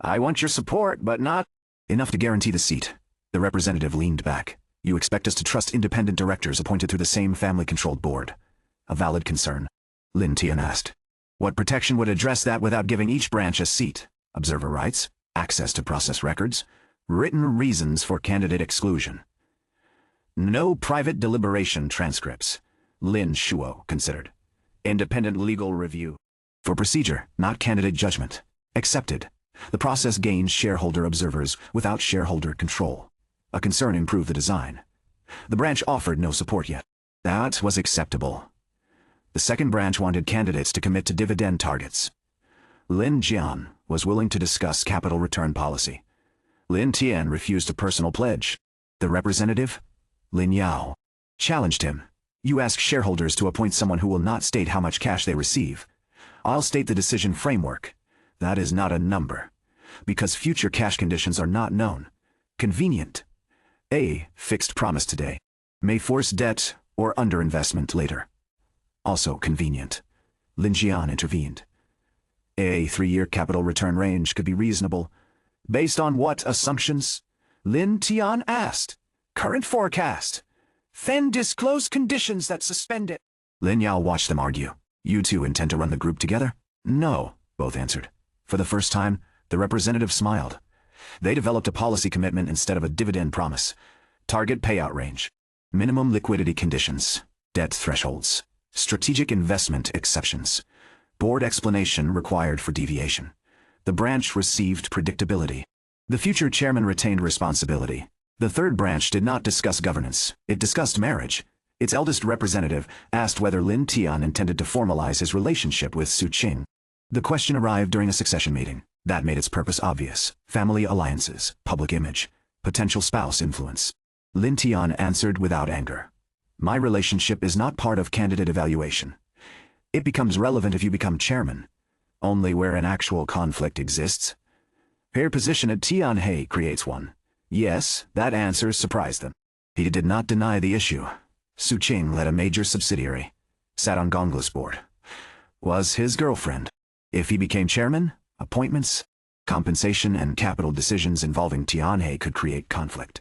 I want your support, but not enough to guarantee the seat. The representative leaned back. You expect us to trust independent directors appointed through the same family-controlled board. A valid concern. Lin Tian asked. What protection would address that without giving each branch a seat? Observer rights, access to process records, written reasons for candidate exclusion. No private deliberation transcripts. Lin Shuo considered. Independent legal review. For procedure, not candidate judgment. Accepted. The process gains shareholder observers without shareholder control. A concern improved the design. The branch offered no support yet. That was acceptable. The second branch wanted candidates to commit to dividend targets. Lin Jian was willing to discuss capital return policy. Lin Tian refused a personal pledge. The representative, Lin Yao, challenged him. You ask shareholders to appoint someone who will not state how much cash they receive. I'll state the decision framework. That is not a number. Because future cash conditions are not known. Convenient. A fixed promise today may force debt or underinvestment later. Also convenient. Lin Jian intervened. A 3-year capital return range could be reasonable. Based on what assumptions? Lin Tian asked. Current forecast. Then disclose conditions that suspend it. Lin Yao watched them argue. You two intend to run the group together? No, both answered. For the first time, the representative smiled. They developed a policy commitment instead of a dividend promise. Target payout range. Minimum liquidity conditions. Debt thresholds. Strategic investment exceptions. Board explanation required for deviation. The branch received predictability. The future chairman retained responsibility. The third branch did not discuss governance. It discussed marriage. Its eldest representative asked whether Lin Tian intended to formalize his relationship with Su Qing. The question arrived during a succession meeting. That made its purpose obvious. Family alliances, public image, potential spouse influence. Lin Tian answered without anger. My relationship is not part of candidate evaluation. It becomes relevant if you become chairman. Only where an actual conflict exists. Her position at Tianhe creates one. Yes, that answer surprised them. He did not deny the issue. Su Qing led a major subsidiary. Sat on Gongla's board. Was his girlfriend. If he became chairman, appointments, compensation and capital decisions involving Tianhe could create conflict.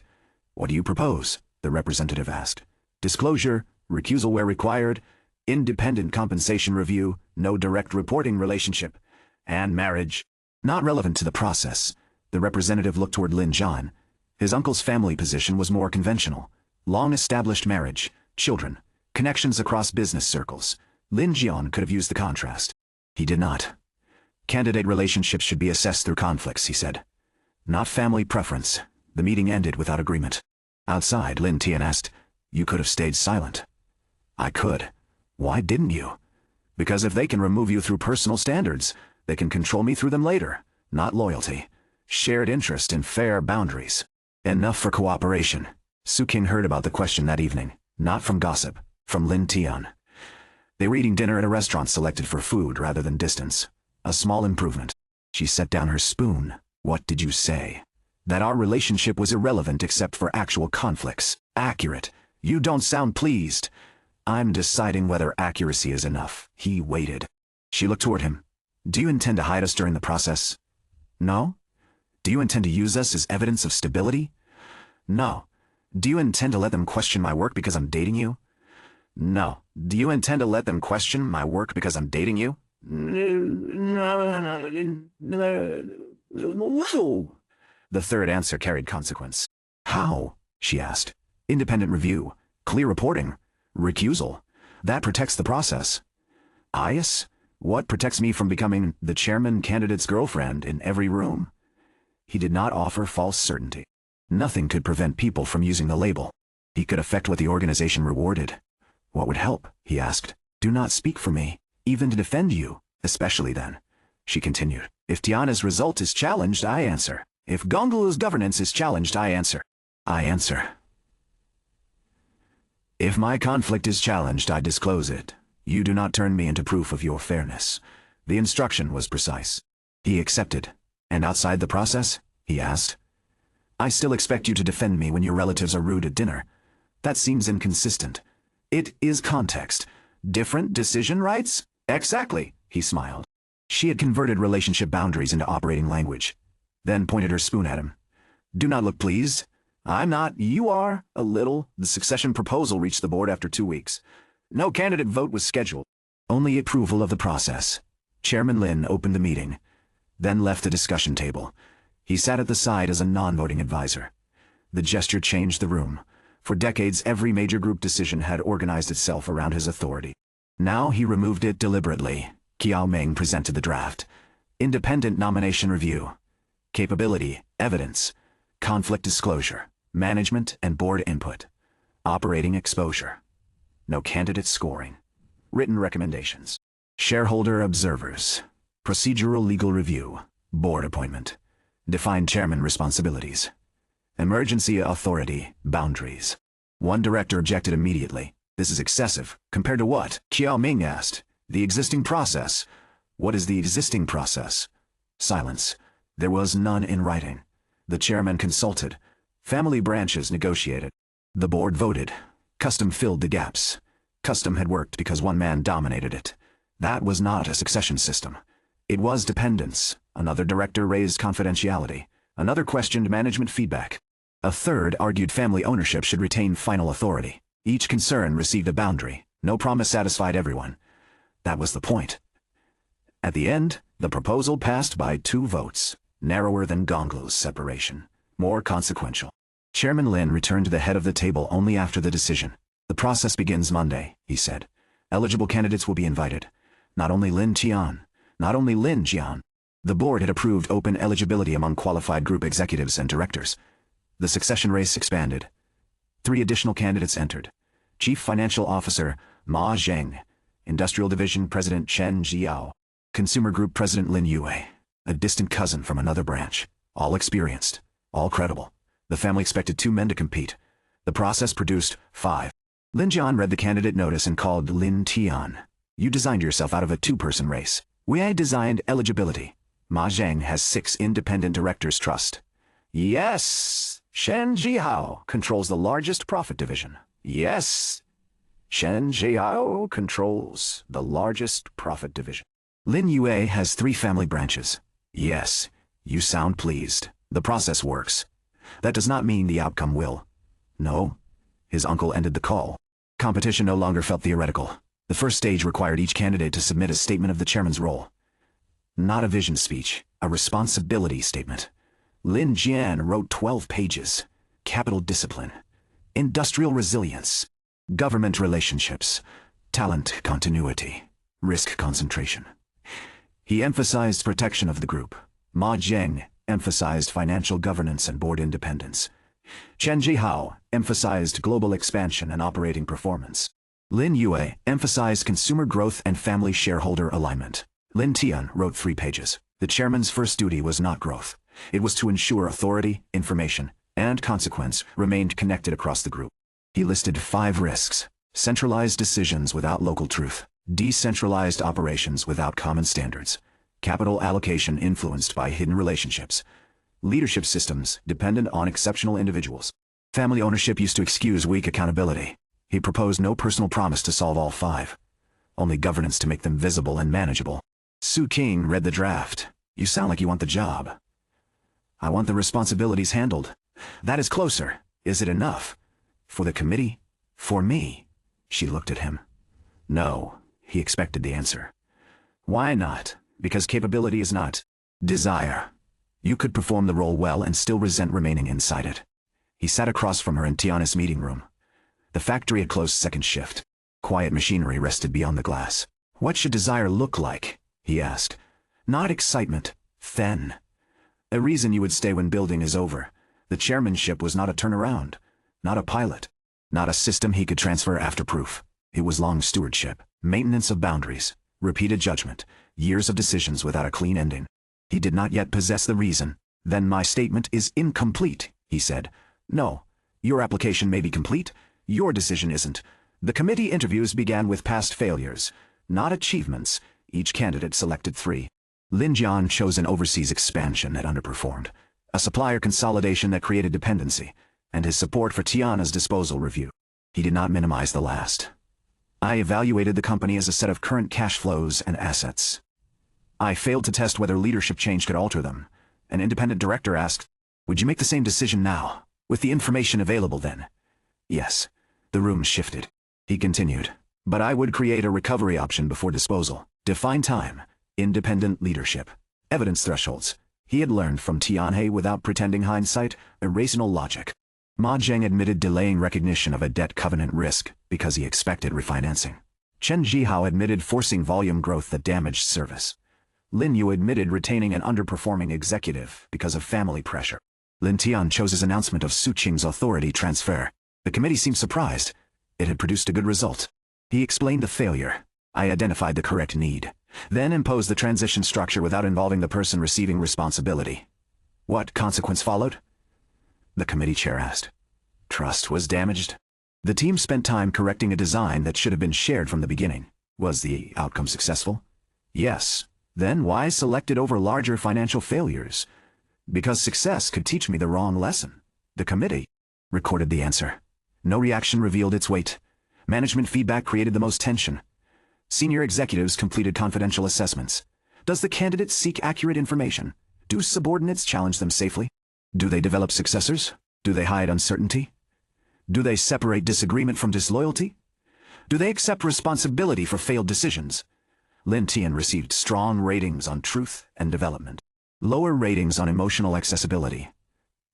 What do you propose? The representative asked. Disclosure, recusal where required, independent compensation review, no direct reporting relationship, and marriage. Not relevant to the process. The representative looked toward Lin Jian. His uncle's family position was more conventional. Long-established marriage, children, connections across business circles. Lin Jian could have used the contrast. He did not. Candidate relationships should be assessed through conflicts, he said. Not family preference. The meeting ended without agreement. Outside, Lin Tian asked, You could have stayed silent. I could. Why didn't you? Because if they can remove you through personal standards, they can control me through them later. Not loyalty. Shared interest and fair boundaries. Enough for cooperation. Su Qing heard about the question that evening. Not from gossip. From Lin Tian. They were eating dinner at a restaurant selected for food rather than distance. A small improvement. She set down her spoon. What did you say? That our relationship was irrelevant except for actual conflicts. Accurate. You don't sound pleased. I'm deciding whether accuracy is enough. He waited. She looked toward him. Do you intend to hide us during the process? No? Do you intend to use us as evidence of stability? No. Do you intend to let them question my work because I'm dating you? No. Do you intend to let them question my work because I'm dating you? No. The third answer carried consequence. How? She asked. Independent review. Clear reporting. Recusal. That protects the process. Bias? What protects me from becoming the chairman candidate's girlfriend in every room? He did not offer false certainty. Nothing could prevent people from using the label. He could affect what the organization rewarded. What would help? He asked. Do not speak for me, even to defend you, especially then. She continued. If Tiana's result is challenged, I answer. If Gonglu's governance is challenged, I answer. I answer. If my conflict is challenged, I disclose it. You do not turn me into proof of your fairness. The instruction was precise. He accepted. And outside the process? He asked. I still expect you to defend me when your relatives are rude at dinner. That seems inconsistent. It is context. Different decision rights? Exactly, he smiled. She had converted relationship boundaries into operating language, then pointed her spoon at him. Do not look pleased. I'm not. You are. A little. The succession proposal reached the board after 2 weeks. No candidate vote was scheduled. Only approval of the process. Chairman Lin opened the meeting, then left the discussion table. He sat at the side as a non-voting advisor. The gesture changed the room. For decades, every major group decision had organized itself around his authority. Now he removed it deliberately. Qiao Ming presented the draft. Independent nomination review. Capability, evidence, conflict disclosure, management and board input, operating exposure. No candidate scoring. Written recommendations. Shareholder observers. Procedural legal review. Board appointment. Defined chairman responsibilities. Emergency authority, boundaries. One director objected immediately. This is excessive. Compared to what? Qiao Ming asked. The existing process. What is the existing process? Silence. There was none in writing. The chairman consulted. Family branches negotiated. The board voted. Custom filled the gaps. Custom had worked because one man dominated it. That was not a succession system. It was dependence. Another director raised confidentiality. Another questioned management feedback. A third argued family ownership should retain final authority. Each concern received a boundary. No promise satisfied everyone. That was the point. At the end, the proposal passed by 2 votes, narrower than Gonglu's separation, more consequential. Chairman Lin returned to the head of the table only after the decision. The process begins Monday, he said. Eligible candidates will be invited. Not only Lin Jian. The board had approved open eligibility among qualified group executives and directors. The succession race expanded. 3 additional candidates entered. Chief Financial Officer Ma Zheng, Industrial Division President Chen Jiao, Consumer Group President Lin Yue, a distant cousin from another branch. All experienced, all credible. The family expected 2 men to compete. The process produced 5. Lin Jian read the candidate notice and called Lin Tian. You designed yourself out of a 2-person race. We designed eligibility. Ma Zheng has 6 independent directors' trust. Yes, Shen Jiao controls the largest profit division. Yes, Shen Jiao controls the largest profit division. Lin Yue has 3 family branches. Yes, you sound pleased. The process works. That does not mean the outcome will. No. His uncle ended the call. Competition no longer felt theoretical. The first stage required each candidate to submit a statement of the chairman's role. Not a vision speech, a responsibility statement. Lin Jian wrote 12 pages. Capital discipline, industrial resilience, government relationships, talent continuity, risk concentration. He emphasized protection of the group. Ma Zheng emphasized financial governance and board independence. Chen Jihao emphasized global expansion and operating performance. Lin Yue emphasized consumer growth and family shareholder alignment. Lin Tian wrote 3 pages. The chairman's first duty was not growth. It was to ensure authority, information, and consequence remained connected across the group. He listed 5 risks: centralized decisions without local truth, decentralized operations without common standards, capital allocation influenced by hidden relationships, leadership systems dependent on exceptional individuals. Family ownership used to excuse weak accountability. He proposed no personal promise to solve all 5, only governance to make them visible and manageable. Su King read the draft. You sound like you want the job. I want the responsibilities handled. That is closer. Is it enough? For the committee? For me? She looked at him. No, he expected the answer. Why not? Because capability is not desire. You could perform the role well and still resent remaining inside it. He sat across from her in Tiana's meeting room. The factory had closed second shift. Quiet machinery rested beyond the glass. What should desire look like? He asked. Not excitement. Then. A reason you would stay when building is over. The chairmanship was not a turnaround. Not a pilot. Not a system he could transfer after proof. It was long stewardship. Maintenance of boundaries. Repeated judgment. Years of decisions without a clean ending. He did not yet possess the reason. Then my statement is incomplete, he said. No, your application may be complete. Your decision isn't. The committee interviews began with past failures, not achievements. Each candidate selected 3. Lin Jian chose an overseas expansion that underperformed, a supplier consolidation that created dependency, and his support for Tiana's disposal review. He did not minimize the last. I evaluated the company as a set of current cash flows and assets. I failed to test whether leadership change could alter them. An independent director asked, "Would you make the same decision now, with the information available then?" Yes. The room shifted. He continued, "But I would create a recovery option before disposal. Define time, independent leadership, evidence thresholds." He had learned from Tianhe without pretending hindsight, irrational logic. Ma Zheng admitted delaying recognition of a debt covenant risk because he expected refinancing. Chen Jihao admitted forcing volume growth that damaged service. Lin Yu admitted retaining an underperforming executive because of family pressure. Lin Tian chose his announcement of Su Qing's authority transfer. The committee seemed surprised. It had produced a good result. He explained the failure. I identified the correct need, then imposed the transition structure without involving the person receiving responsibility. What consequence followed? The committee chair asked. Trust was damaged. The team spent time correcting a design that should have been shared from the beginning. Was the outcome successful? Yes. Then why select it over larger financial failures? Because success could teach me the wrong lesson. The committee recorded the answer. No reaction revealed its weight. Management feedback created the most tension. Senior executives completed confidential assessments. Does the candidate seek accurate information? Do subordinates challenge them safely? Do they develop successors? Do they hide uncertainty? Do they separate disagreement from disloyalty? Do they accept responsibility for failed decisions? Lin Tian received strong ratings on truth and development, lower ratings on emotional accessibility.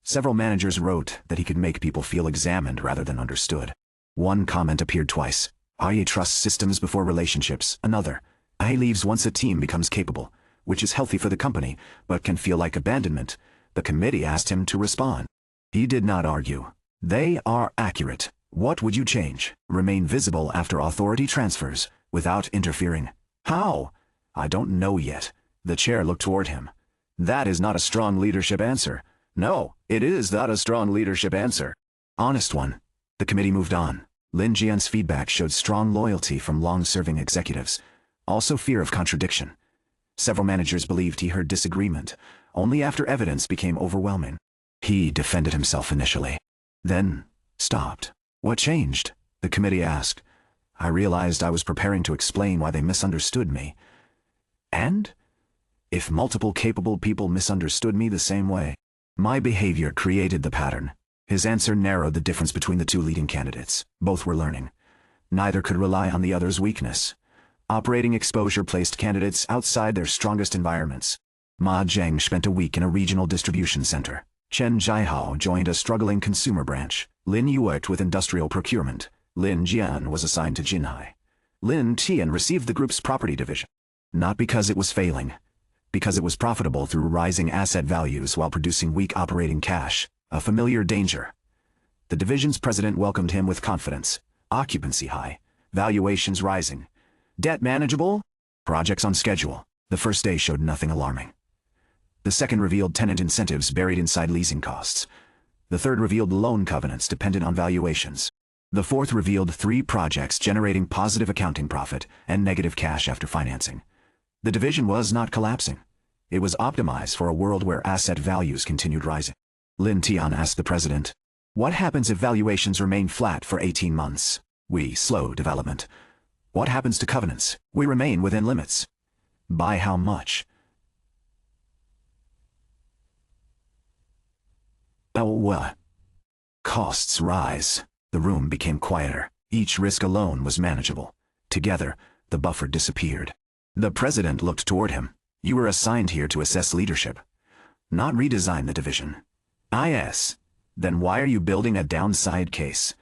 Several managers wrote that he could make people feel examined rather than understood. One comment appeared twice. I trust systems before relationships. Another. I leaves once a team becomes capable, which is healthy for the company, but can feel like abandonment. The committee asked him to respond. He did not argue. They are accurate. What would you change? Remain visible after authority transfers, without interfering. How? I don't know yet. The chair looked toward him. That is not a strong leadership answer. No, it is not a strong leadership answer. Honest one. The committee moved on. Lin Jian's feedback showed strong loyalty from long-serving executives, also fear of contradiction. Several managers believed he heard disagreement, only after evidence became overwhelming. He defended himself initially, then stopped. What changed? The committee asked. I realized I was preparing to explain why they misunderstood me. And? If multiple capable people misunderstood me the same way, my behavior created the pattern. His answer narrowed the difference between the two leading candidates. Both were learning. Neither could rely on the other's weakness. Operating exposure placed candidates outside their strongest environments. Ma Zheng spent a week in a regional distribution center. Chen Jihao joined a struggling consumer branch. Lin Yu worked with industrial procurement. Lin Jian was assigned to Jinhai. Lin Tian received the group's property division. Not because it was failing, because it was profitable through rising asset values while producing weak operating cash, a familiar danger. The division's president welcomed him with confidence. Occupancy high, valuations rising. Debt manageable? Projects on schedule. The first day showed nothing alarming. The second revealed tenant incentives buried inside leasing costs. The third revealed loan covenants dependent on valuations. The fourth revealed 3 projects generating positive accounting profit and negative cash after financing. The division was not collapsing. It was optimized for a world where asset values continued rising. Lin Tian asked the president, "What happens if valuations remain flat for 18 months? We slow development. What happens to covenants? We remain within limits. By how much?" Costs rise. The room became quieter. Each risk alone was manageable. Together, the buffer disappeared. The president looked toward him. You were assigned here to assess leadership, not redesign the division. Yes. Then why are you building a downside case?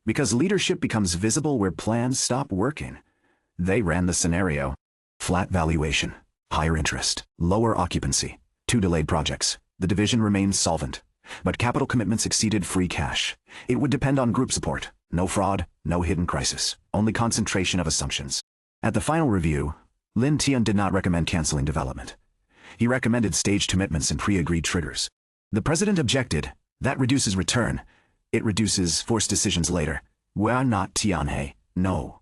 Because leadership becomes visible where plans stop working. They ran the scenario. Flat valuation, higher interest, lower occupancy, 2 delayed projects. The division remained solvent. But capital commitments exceeded free cash. It would depend on group support. No fraud, no hidden crisis, only concentration of assumptions. At the final review, Lin Tian did not recommend canceling development. He recommended staged commitments and pre-agreed triggers. The president objected. That reduces return. It reduces forced decisions later. We're not Tianhe. No.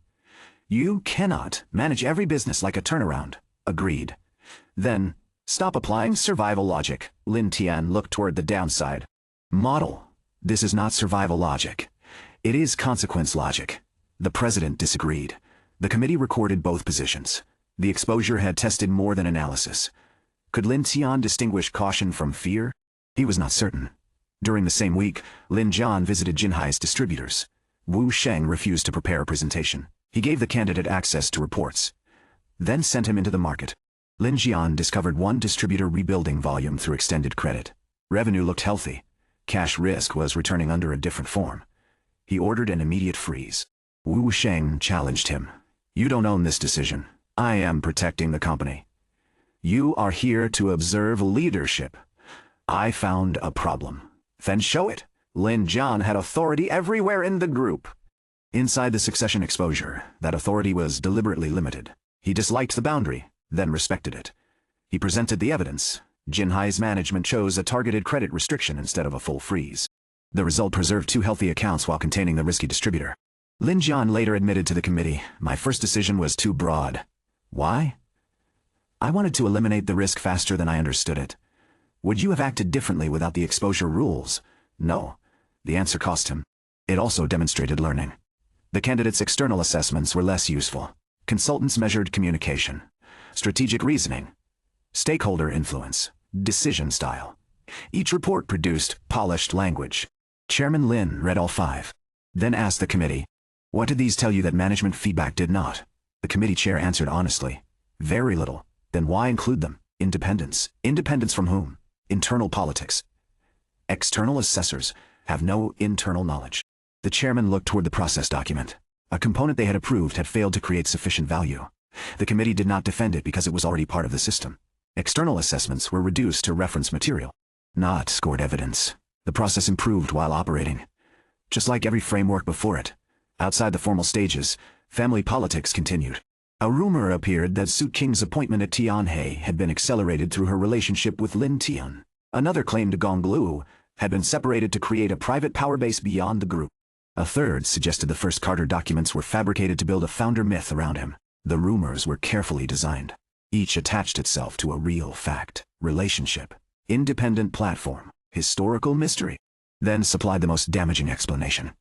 You cannot manage every business like a turnaround. Agreed. Then, stop applying survival logic. Lin Tian looked toward the downside. Model. This is not survival logic. It is consequence logic. The president disagreed. The committee recorded both positions. The exposure had tested more than analysis. Could Lin Tian distinguish caution from fear? He was not certain. During the same week, Lin Jian visited Jinhai's distributors. Wu Sheng refused to prepare a presentation. He gave the candidate access to reports, then sent him into the market. Lin Jian discovered one distributor rebuilding volume through extended credit. Revenue looked healthy. Cash risk was returning under a different form. He ordered an immediate freeze. Wu Sheng challenged him. You don't own this decision. I am protecting the company. You are here to observe leadership. I found a problem. Then show it. Lin Jian had authority everywhere in the group. Inside the succession exposure, that authority was deliberately limited. He disliked the boundary, then respected it. He presented the evidence. Jinhai's management chose a targeted credit restriction instead of a full freeze. The result preserved two healthy accounts while containing the risky distributor. Lin Jian later admitted to the committee, my first decision was too broad. Why? I wanted to eliminate the risk faster than I understood it. Would you have acted differently without the exposure rules? No. The answer cost him. It also demonstrated learning. The candidates' external assessments were less useful. Consultants measured communication, strategic reasoning, stakeholder influence, decision style. Each report produced polished language. Chairman Lin read all 5. Then asked the committee, what did these tell you that management feedback did not? The committee chair answered honestly, very little. Then why include them? Independence. Independence from whom? Internal politics. External assessors have no internal knowledge. The chairman looked toward the process document. A component they had approved had failed to create sufficient value. The committee did not defend it because it was already part of the system. External assessments were reduced to reference material, not scored evidence. The process improved while operating. Just like every framework before it, outside the formal stages, family politics continued. A rumor appeared that Su Qing's appointment at Tianhe had been accelerated through her relationship with Lin Tian. Another claimed Gong Lu had been separated to create a private power base beyond the group. A third suggested the first Carter documents were fabricated to build a founder myth around him. The rumors were carefully designed. Each attached itself to a real fact, relationship, independent platform, historical mystery. Then supplied the most damaging explanation.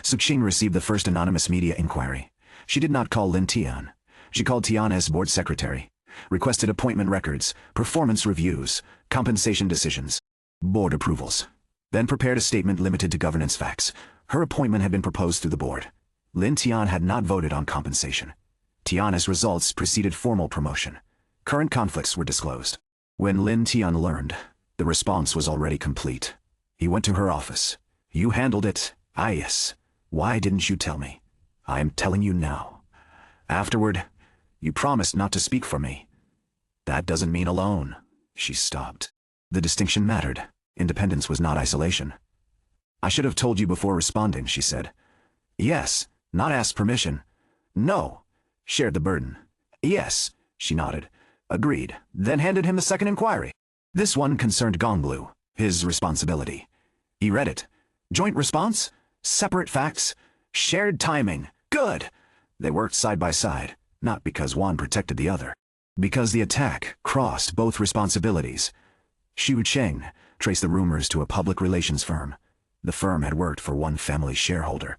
Su Qing received the first anonymous media inquiry. She did not call Lin Tian. She called Tianhe's board secretary, requested appointment records, performance reviews, compensation decisions, board approvals. Then prepared a statement limited to governance facts. Her appointment had been proposed through the board. Lin Tian had not voted on compensation. Tianhe's results preceded formal promotion. Current conflicts were disclosed. When Lin Tian learned, the response was already complete. He went to her office. You handled it. Ah, yes. Why didn't you tell me? I am telling you now. Afterward, you promised not to speak for me. That doesn't mean alone. She stopped. The distinction mattered. Independence was not isolation. I should have told you before responding, she said. Yes, not asked permission. No, shared the burden. Yes, she nodded. Agreed, then handed him the second inquiry. This one concerned Gonglu, his responsibility. He read it. Joint response? Separate facts? Shared timing? Good! They worked side by side, not because one protected the other. Because the attack crossed both responsibilities. Xu Cheng traced the rumors to a public relations firm. The firm had worked for one family shareholder.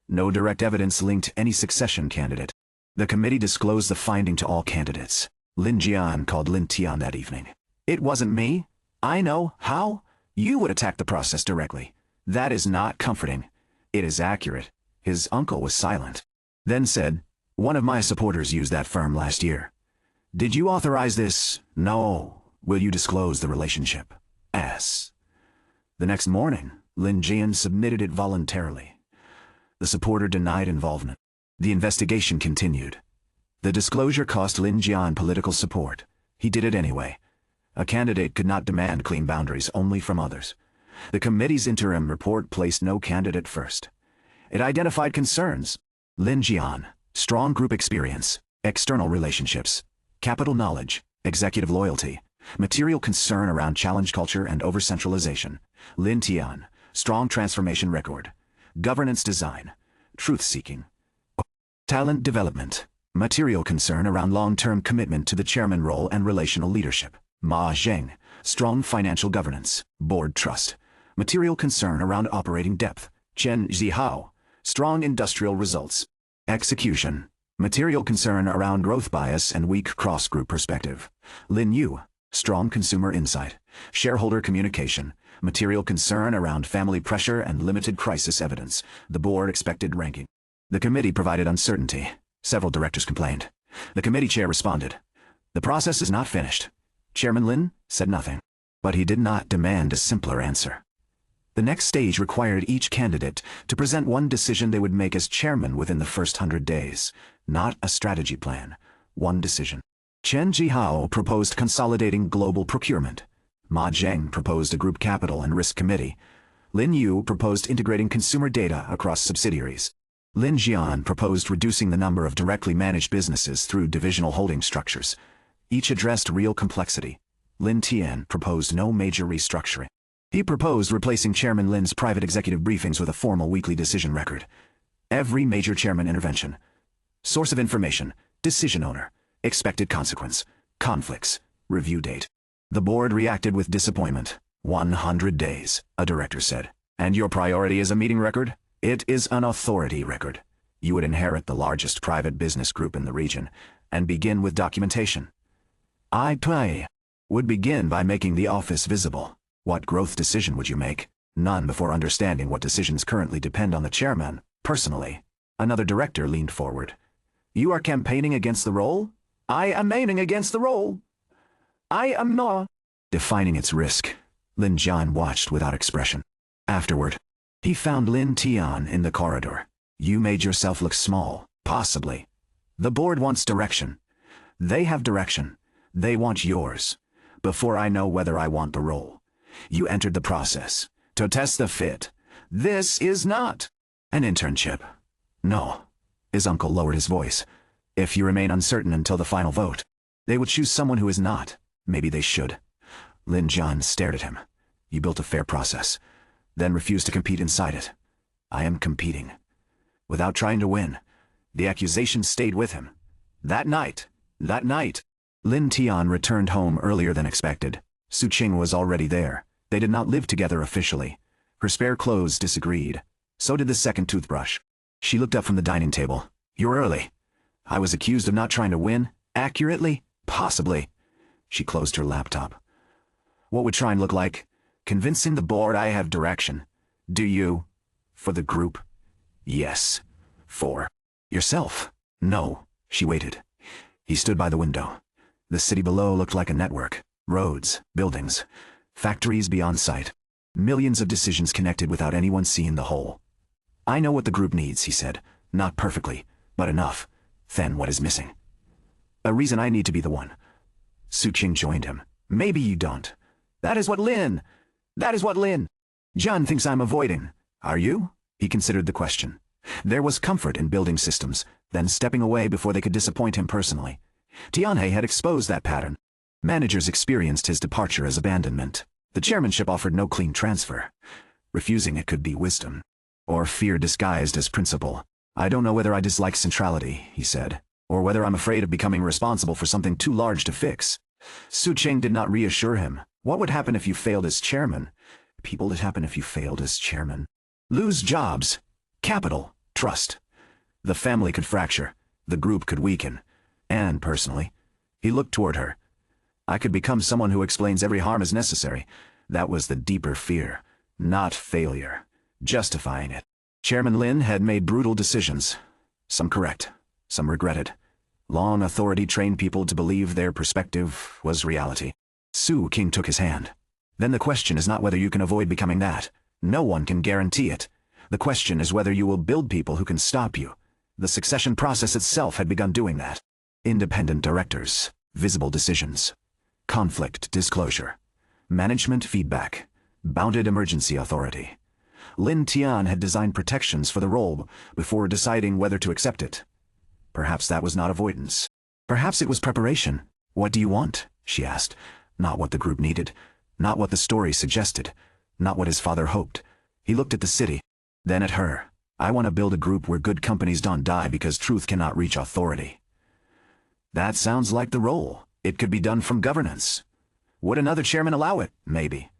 No direct evidence linked any succession candidate. The committee disclosed the finding to all candidates. Lin Jian called Lin Tian that evening. It wasn't me. I know. How? You would attack the process directly. That is not comforting. It is accurate. His uncle was silent. Then said, one of my supporters used that firm last year. Did you authorize this? No. Will you disclose the relationship? S. The next morning, Lin Jian submitted it voluntarily. The supporter denied involvement. The investigation continued. The disclosure cost Lin Jian political support. He did it anyway. A candidate could not demand clean boundaries only from others. The committee's interim report placed no candidate first. It identified concerns. Lin Jian, strong group experience, external relationships, capital knowledge, executive loyalty, Material concern around challenge culture and over-centralization. Lin Tian. Strong transformation record. Governance design. Truth-seeking. Talent development. Material concern around long-term commitment to the chairman role and relational leadership. Ma Zheng. Strong financial governance. Board trust. Material concern around operating depth. Chen Zihao. Strong industrial results. Execution. Material concern around growth bias and weak cross-group perspective. Lin Yu. Strong consumer insight. Shareholder communication. Material concern around family pressure and limited crisis evidence. The board expected ranking. The committee provided uncertainty. Several directors complained. The committee chair responded. The process is not finished. Chairman Lin said nothing. But he did not demand a simpler answer. The next stage required each candidate to present one decision they would make as chairman within the first 100 days. Not a strategy plan. One decision. Chen Zhihao proposed consolidating global procurement. Ma Zheng proposed a group capital and risk committee. Lin Yu proposed integrating consumer data across subsidiaries. Lin Jian proposed reducing the number of directly managed businesses through divisional holding structures. Each addressed real complexity. Lin Tian proposed no major restructuring. He proposed replacing Chairman Lin's private executive briefings with a formal weekly decision record. Every major chairman intervention. Source of information, decision owner, expected consequence, conflicts, review date. The board reacted with disappointment. 100 days, a director said. And your priority is a meeting record? It is an authority record. You would inherit the largest private business group in the region and begin with documentation. I would begin by making the office visible. What growth decision would you make? None before understanding what decisions currently depend on the chairman, personally. Another director leaned forward. You are campaigning against the role? I am aiming against the role. I am not. Defining its risk, Lin Jian watched without expression. Afterward, he found Lin Tian in the corridor. You made yourself look small, possibly. The board wants direction. They have direction. They want yours. Before I know whether I want the role. You entered the process to test the fit. This is not an internship. No. His uncle lowered his voice. If you remain uncertain until the final vote, they would choose someone who is not. Maybe they should. Lin Jian stared at him. You built a fair process, then refused to compete inside it. I am competing. Without trying to win. The accusation stayed with him. That night, Lin Tian returned home earlier than expected. Su Qing was already there. They did not live together officially. Her spare clothes disagreed. So did the second toothbrush. She looked up from the dining table. You're early. I was accused of not trying to win. Accurately? Possibly. She closed her laptop. What would trying look like? Convincing the board I have direction. Do you? For the group? Yes. For yourself? No. She waited. He stood by the window. The city below looked like a network. Roads, buildings, factories beyond sight. Millions of decisions connected without anyone seeing the whole. I know what the group needs, he said. Not perfectly, but enough. Then what is missing? A reason I need to be the one. Su Qing joined him. Maybe you don't. That is what Lin John thinks I'm avoiding. Are you? He considered the question. There was comfort in building systems, then stepping away before they could disappoint him personally. Tianhe had exposed that pattern. Managers experienced his departure as abandonment. The chairmanship offered no clean transfer. Refusing it could be wisdom. Or fear disguised as principle. I don't know whether I dislike centrality, he said, or whether I'm afraid of becoming responsible for something too large to fix. Su Qing did not reassure him. What would happen if you failed as chairman? People would happen if you failed as chairman. Lose jobs, capital, trust. The family could fracture. The group could weaken. And personally, he looked toward her. I could become someone who explains every harm as necessary. That was the deeper fear, not failure. Justifying it. Chairman Lin had made brutal decisions. Some correct, some regretted. Long authority trained people to believe their perspective was reality. Su Qing took his hand. Then the question is not whether you can avoid becoming that. No one can guarantee it. The question is whether you will build people who can stop you. The succession process itself had begun doing that. Independent directors, visible decisions, conflict disclosure, management feedback, bounded emergency authority. Lin Tian had designed protections for the role before deciding whether to accept it. Perhaps that was not avoidance. Perhaps it was preparation. What do you want? She asked. Not what the group needed. Not what the story suggested. Not what his father hoped. He looked at the city, then at her. I want to build a group where good companies don't die because truth cannot reach authority. That sounds like the role. It could be done from governance. Would another chairman allow it? Maybe.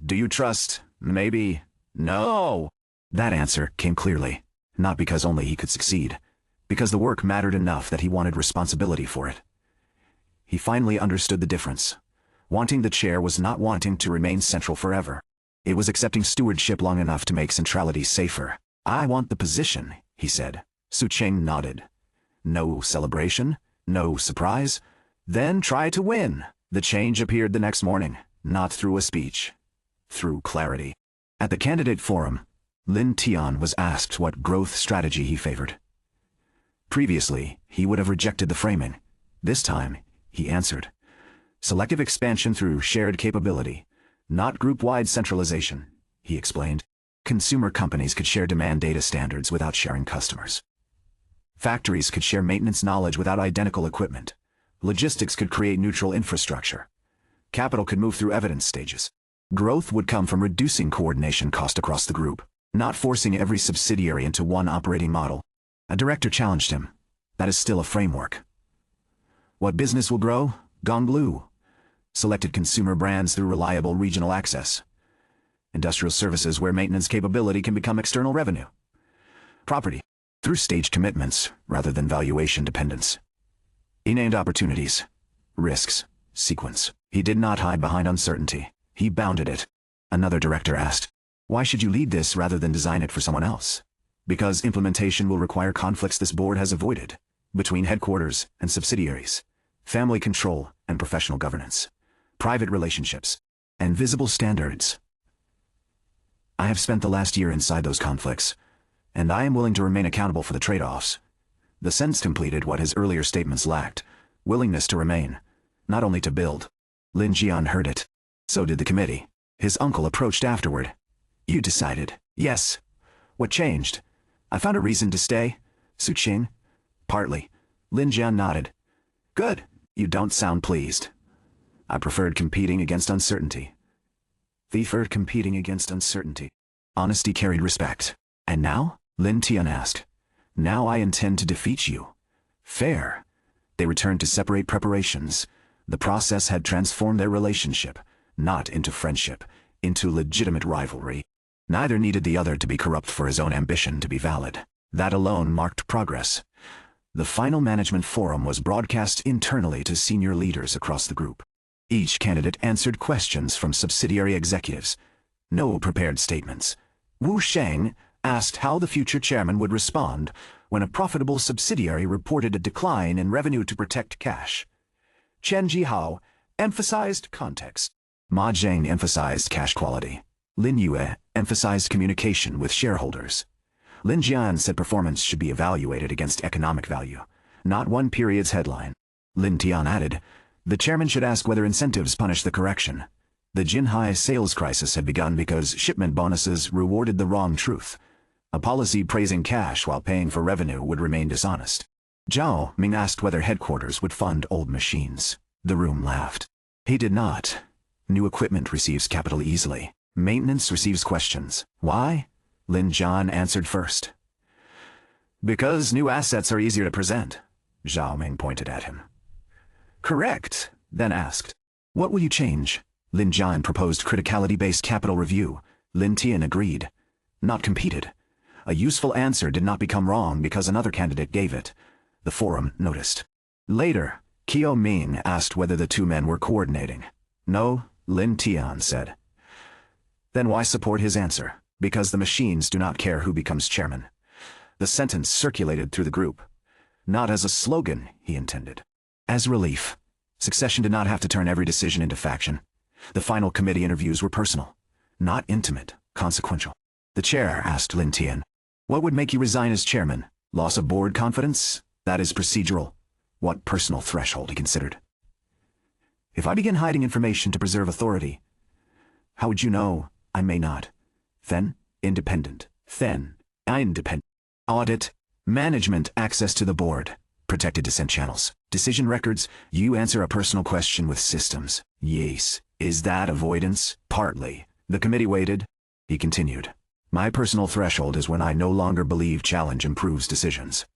Do you trust? Maybe. No. That answer came clearly, not because only he could succeed, because the work mattered enough that he wanted responsibility for it. He finally understood the difference. Wanting the chair was not wanting to remain central forever. It was accepting stewardship long enough to make centrality safer. I want the position, he said. Su Cheng nodded. No celebration? No surprise? Then try to win. The change appeared the next morning, not through a speech, through clarity. At the candidate forum, Lin Tian was asked what growth strategy he favored. Previously, he would have rejected the framing. This time, he answered. Selective expansion through shared capability, not group-wide centralization, he explained. Consumer companies could share demand data standards without sharing customers. Factories could share maintenance knowledge without identical equipment. Logistics could create neutral infrastructure. Capital could move through evidence stages. Growth would come from reducing coordination cost across the group, not forcing every subsidiary into one operating model. A director challenged him. That is still a framework. What business will grow? Gonglu. Selected consumer brands through reliable regional access. Industrial services where maintenance capability can become external revenue. Property, through staged commitments rather than valuation dependence. He named opportunities, risks, sequence. He did not hide behind uncertainty. He bounded it. Another director asked, why should you lead this rather than design it for someone else? Because implementation will require conflicts this board has avoided, between headquarters and subsidiaries, family control and professional governance, private relationships, and visible standards. I have spent the last year inside those conflicts, and I am willing to remain accountable for the trade-offs. The sentence completed what his earlier statements lacked, willingness to remain, not only to build. Lin Jian heard it. So did the committee. His uncle approached afterward. You decided. Yes. What changed? I found a reason to stay. Su Qing? Partly. Lin Jian nodded. Good. You don't sound pleased. I preferred competing against uncertainty. Preferred competing against uncertainty. Honesty carried respect. And now? Lin Tian asked. Now I intend to defeat you. Fair. They returned to separate preparations. The process had transformed their relationship, not into friendship, into legitimate rivalry. Neither needed the other to be corrupt for his own ambition to be valid. That alone marked progress. The final management forum was broadcast internally to senior leaders across the group. Each candidate answered questions from subsidiary executives. No prepared statements. Wu Sheng asked how the future chairman would respond when a profitable subsidiary reported a decline in revenue to protect cash. Chen Jihao emphasized context. Ma Zheng emphasized cash quality. Lin Yue emphasized communication with shareholders. Lin Jian said performance should be evaluated against economic value, not one period's headline. Lin Tian added, the chairman should ask whether incentives punish the correction. The Jinhai sales crisis had begun because shipment bonuses rewarded the wrong truth. A policy praising cash while paying for revenue would remain dishonest. Zhao Ming asked whether headquarters would fund old machines. The room laughed. He did not. New equipment receives capital easily. Maintenance receives questions. Why? Lin Jian answered first. Because new assets are easier to present. Zhao Ming pointed at him. Correct, then asked. What will you change? Lin Jian proposed criticality-based capital review. Lin Tian agreed. Not competed. A useful answer did not become wrong because another candidate gave it. The forum noticed. Later, Qiao Ming asked whether the two men were coordinating. No, Lin Tian said. Then why support his answer? Because the machines do not care who becomes chairman. The sentence circulated through the group. Not as a slogan, he intended. As relief. Succession did not have to turn every decision into faction. The final committee interviews were personal, not intimate, consequential. The chair asked Lin Tian, what would make you resign as chairman? Loss of board confidence? That is procedural. What personal threshold he considered? If I begin hiding information to preserve authority, how would you know? I may not. Then, independent. Then, independent. Audit, management access to the board. Protected dissent channels. Decision records. You answer a personal question with systems. Yes. Is that avoidance? Partly. The committee waited. He continued. My personal threshold is when I no longer believe challenge improves decisions.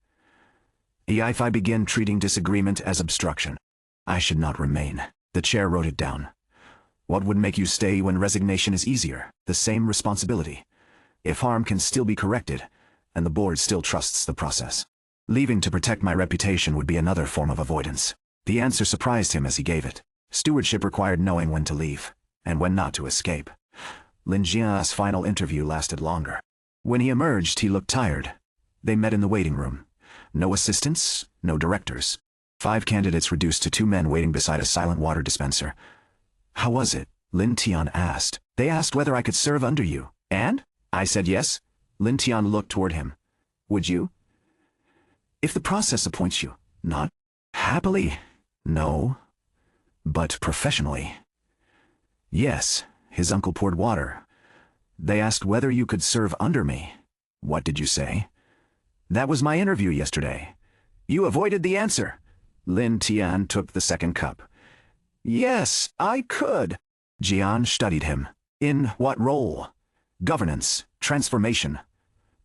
If I begin treating disagreement as obstruction, I should not remain. The chair wrote it down. What would make you stay when resignation is easier? The same responsibility. If harm can still be corrected, and the board still trusts the process. Leaving to protect my reputation would be another form of avoidance. The answer surprised him as he gave it. Stewardship required knowing when to leave, and when not to escape. Lin Jian's final interview lasted longer. When he emerged, he looked tired. They met in the waiting room. No assistants, no directors. 5 candidates reduced to 2 men waiting beside a silent water dispenser. How was it? Lin Tian asked. They asked whether I could serve under you. And? I said yes. Lin Tian looked toward him. Would you? If the process appoints you. Not happily. No. But professionally. Yes. His uncle poured water. They asked whether you could serve under me. What did you say? That was my interview yesterday. You avoided the answer. Lin Tian took the second cup. Yes, I could. Jian studied him. In what role? Governance, transformation.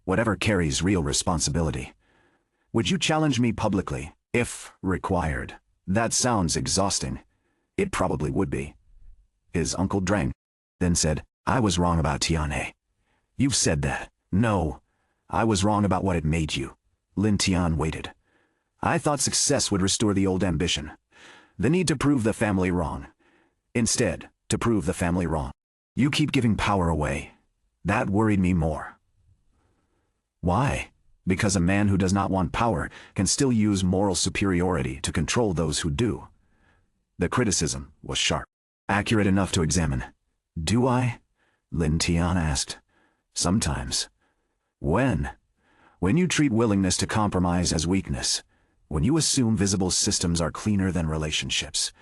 Whatever carries real responsibility. Would you challenge me publicly, if required? That sounds exhausting. It probably would be. His uncle drank, then said, I was wrong about Tianhe. You've said that. No. I was wrong about what it made you. Lin Tian waited. I thought success would restore the old ambition. The need to prove the family wrong. Instead, to prove the family wrong. You keep giving power away. That worried me more. Why? Because a man who does not want power can still use moral superiority to control those who do. The criticism was sharp. Accurate enough to examine. Do I? Lin Tian asked. Sometimes. When? When you treat willingness to compromise as weakness. When you assume visible systems are cleaner than relationships.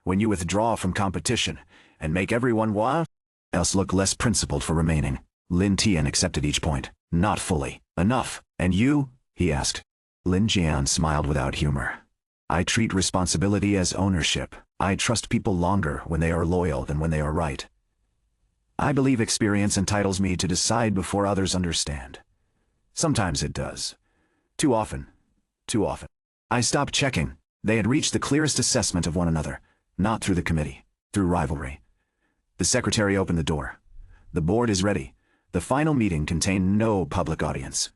When you withdraw from competition and make everyone else look less principled for remaining. Lin Tian accepted each point. Not fully. Enough. And you? He asked. Lin Jian smiled without humor. I treat responsibility as ownership. I trust people longer when they are loyal than when they are right. I believe experience entitles me to decide before others understand. Sometimes it does. Too often. Too often. I stopped checking. They had reached the clearest assessment of one another, not through the committee, through rivalry. The secretary opened the door. The board is ready. The final meeting contained no public audience.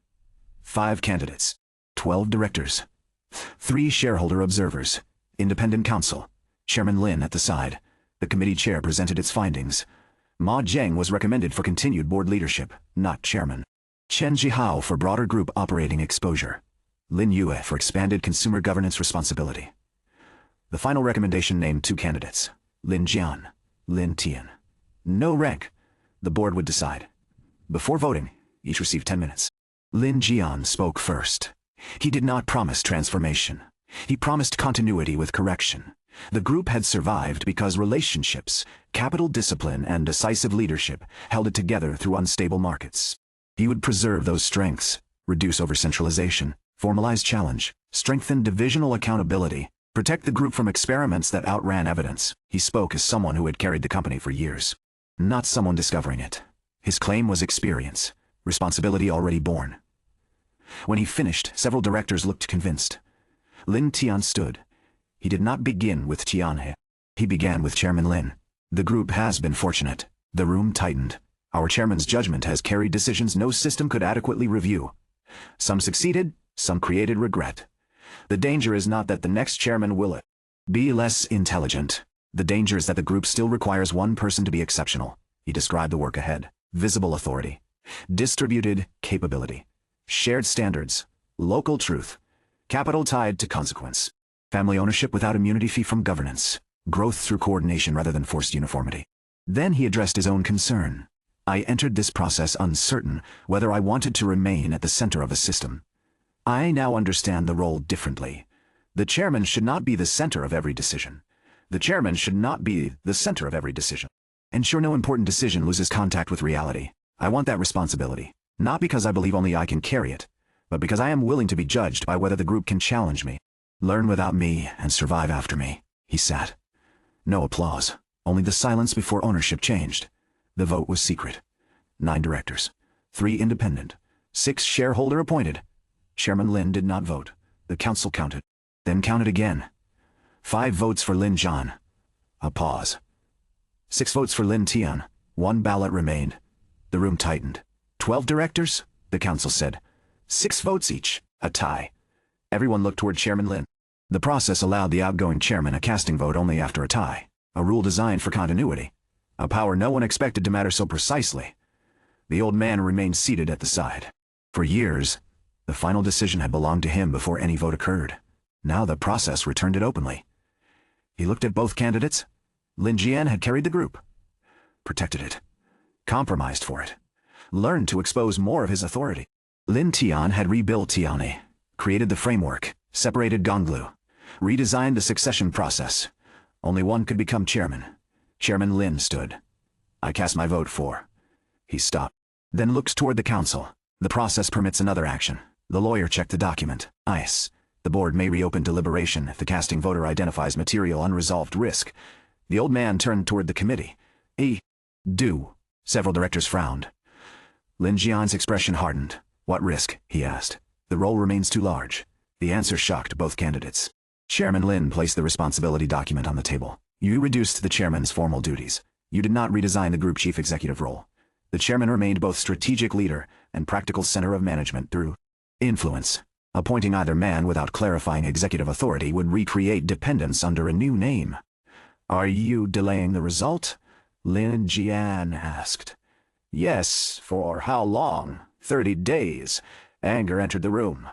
5 candidates, 12 directors, 3 shareholder observers, independent counsel, Chairman Lin at the side. The committee chair presented its findings. Ma Zheng was recommended for continued board leadership, not chairman. Chen Jihao for broader group operating exposure. Lin Yue for expanded consumer governance responsibility. The final recommendation named 2 candidates, Lin Jian, Lin Tian. No rank. The board would decide. Before voting, each received 10 minutes. Lin Jian spoke first. He did not promise transformation. He promised continuity with correction. The group had survived because relationships, capital discipline, and decisive leadership held it together through unstable markets. He would preserve those strengths, reduce over-centralization, formalize challenge, strengthen divisional accountability, protect the group from experiments that outran evidence. He spoke as someone who had carried the company for years, not someone discovering it. His claim was experience, responsibility already borne. When he finished, several directors looked convinced. Lin Tian stood. He did not begin with Tianhe. He began with Chairman Lin. The group has been fortunate. The room tightened. Our chairman's judgment has carried decisions no system could adequately review. Some succeeded, some created regret. The danger is not that the next chairman will be less intelligent. The danger is that the group still requires one person to be exceptional. He described the work ahead. Visible authority, distributed capability, shared standards, local truth, capital tied to consequence, family ownership without immunity fee from governance, growth through coordination rather than forced uniformity. Then he addressed his own concern. I entered this process uncertain whether I wanted to remain at the center of a system. I now understand the role differently. The chairman should not be the center of every decision. The chairman should not be the center of every decision. Ensure no important decision loses contact with reality. I want that responsibility, not because I believe only I can carry it, but because I am willing to be judged by whether the group can challenge me. Learn without me and survive after me. He sat. No applause, only the silence before ownership changed. The vote was secret. 9 directors, 3 independent, 6 shareholder appointed. Chairman Lin did not vote. The council counted, then counted again. 5 votes for Lin Jian. A pause. 6 votes for Lin Tian. 1 ballot remained. The room tightened. 12 directors, the council said. 6 votes each, a tie. Everyone looked toward Chairman Lin. The process allowed the outgoing chairman a casting vote only after a tie, a rule designed for continuity, a power no one expected to matter so precisely. The old man remained seated at the side. For years, the final decision had belonged to him before any vote occurred. Now the process returned it openly. He looked at both candidates. Lin Jian had carried the group, protected it, compromised for it, learned to expose more of his authority. Lin Tian had rebuilt Tianhe, created the framework, separated Gonglu, redesigned the succession process. Only one could become chairman. Chairman Lin stood. I cast my vote for. He stopped, then looked toward the council. The process permits another action. The lawyer checked the document. ICE. The board may reopen deliberation if the casting voter identifies material unresolved risk. The old man turned toward the committee. Do. Several directors frowned. Lin Jian's expression hardened. What risk? He asked. The role remains too large. The answer shocked both candidates. Chairman Lin placed the responsibility document on the table. You reduced the chairman's formal duties. You did not redesign the group chief executive role. The chairman remained both strategic leader and practical center of management through influence. Appointing either man without clarifying executive authority would recreate dependence under a new name. Are you delaying the result? Lin Jian asked. Yes, for how long? 30 days. Anger entered the room.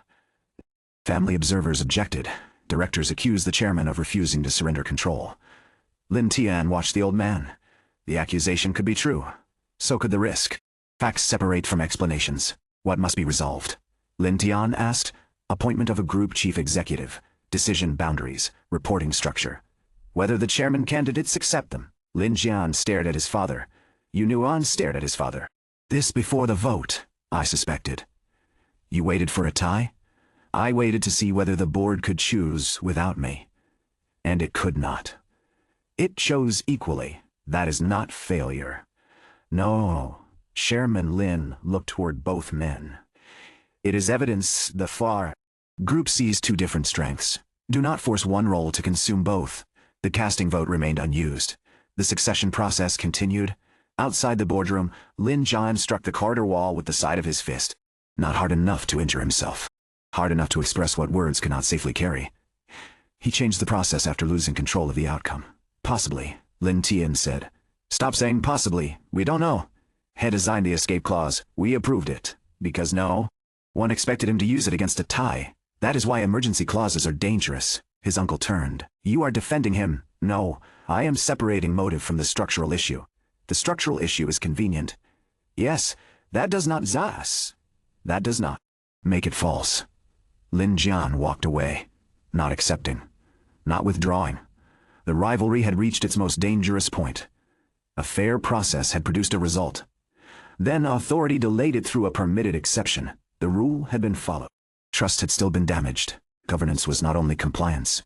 Family observers objected. Directors accused the chairman of refusing to surrender control. Lin Tian watched the old man. The accusation could be true. So could the risk. Facts separate from explanations. What must be resolved? Lin Tian asked. Appointment of a group chief executive, decision boundaries, reporting structure. Whether the chairman candidates accept them. Lin Jian stared at his father. Yuan stared at his father. This before the vote, I suspected. You waited for a tie? I waited to see whether the board could choose without me. And it could not. It chose equally. That is not failure. No. Chairman Lin looked toward both men. It is evidence the far group sees 2 different strengths. Do not force one role to consume both. The casting vote remained unused. The succession process continued. Outside the boardroom, Lin Jian struck the corridor wall with the side of his fist. Not hard enough to injure himself. Hard enough to express what words cannot safely carry. He changed the process after losing control of the outcome. Possibly, Lin Tian said. Stop saying possibly. We don't know. He designed the escape clause. We approved it. Because no. One expected him to use it against a tie. That is why emergency clauses are dangerous. His uncle turned. You are defending him. No, I am separating motive from the structural issue. The structural issue is convenient. Yes, that does not That does not make it false. Lin Jian walked away, not accepting, not withdrawing. The rivalry had reached its most dangerous point. A fair process had produced a result. Then authority delayed it through a permitted exception. The rule had been followed. Trust had still been damaged. Governance was not only compliance.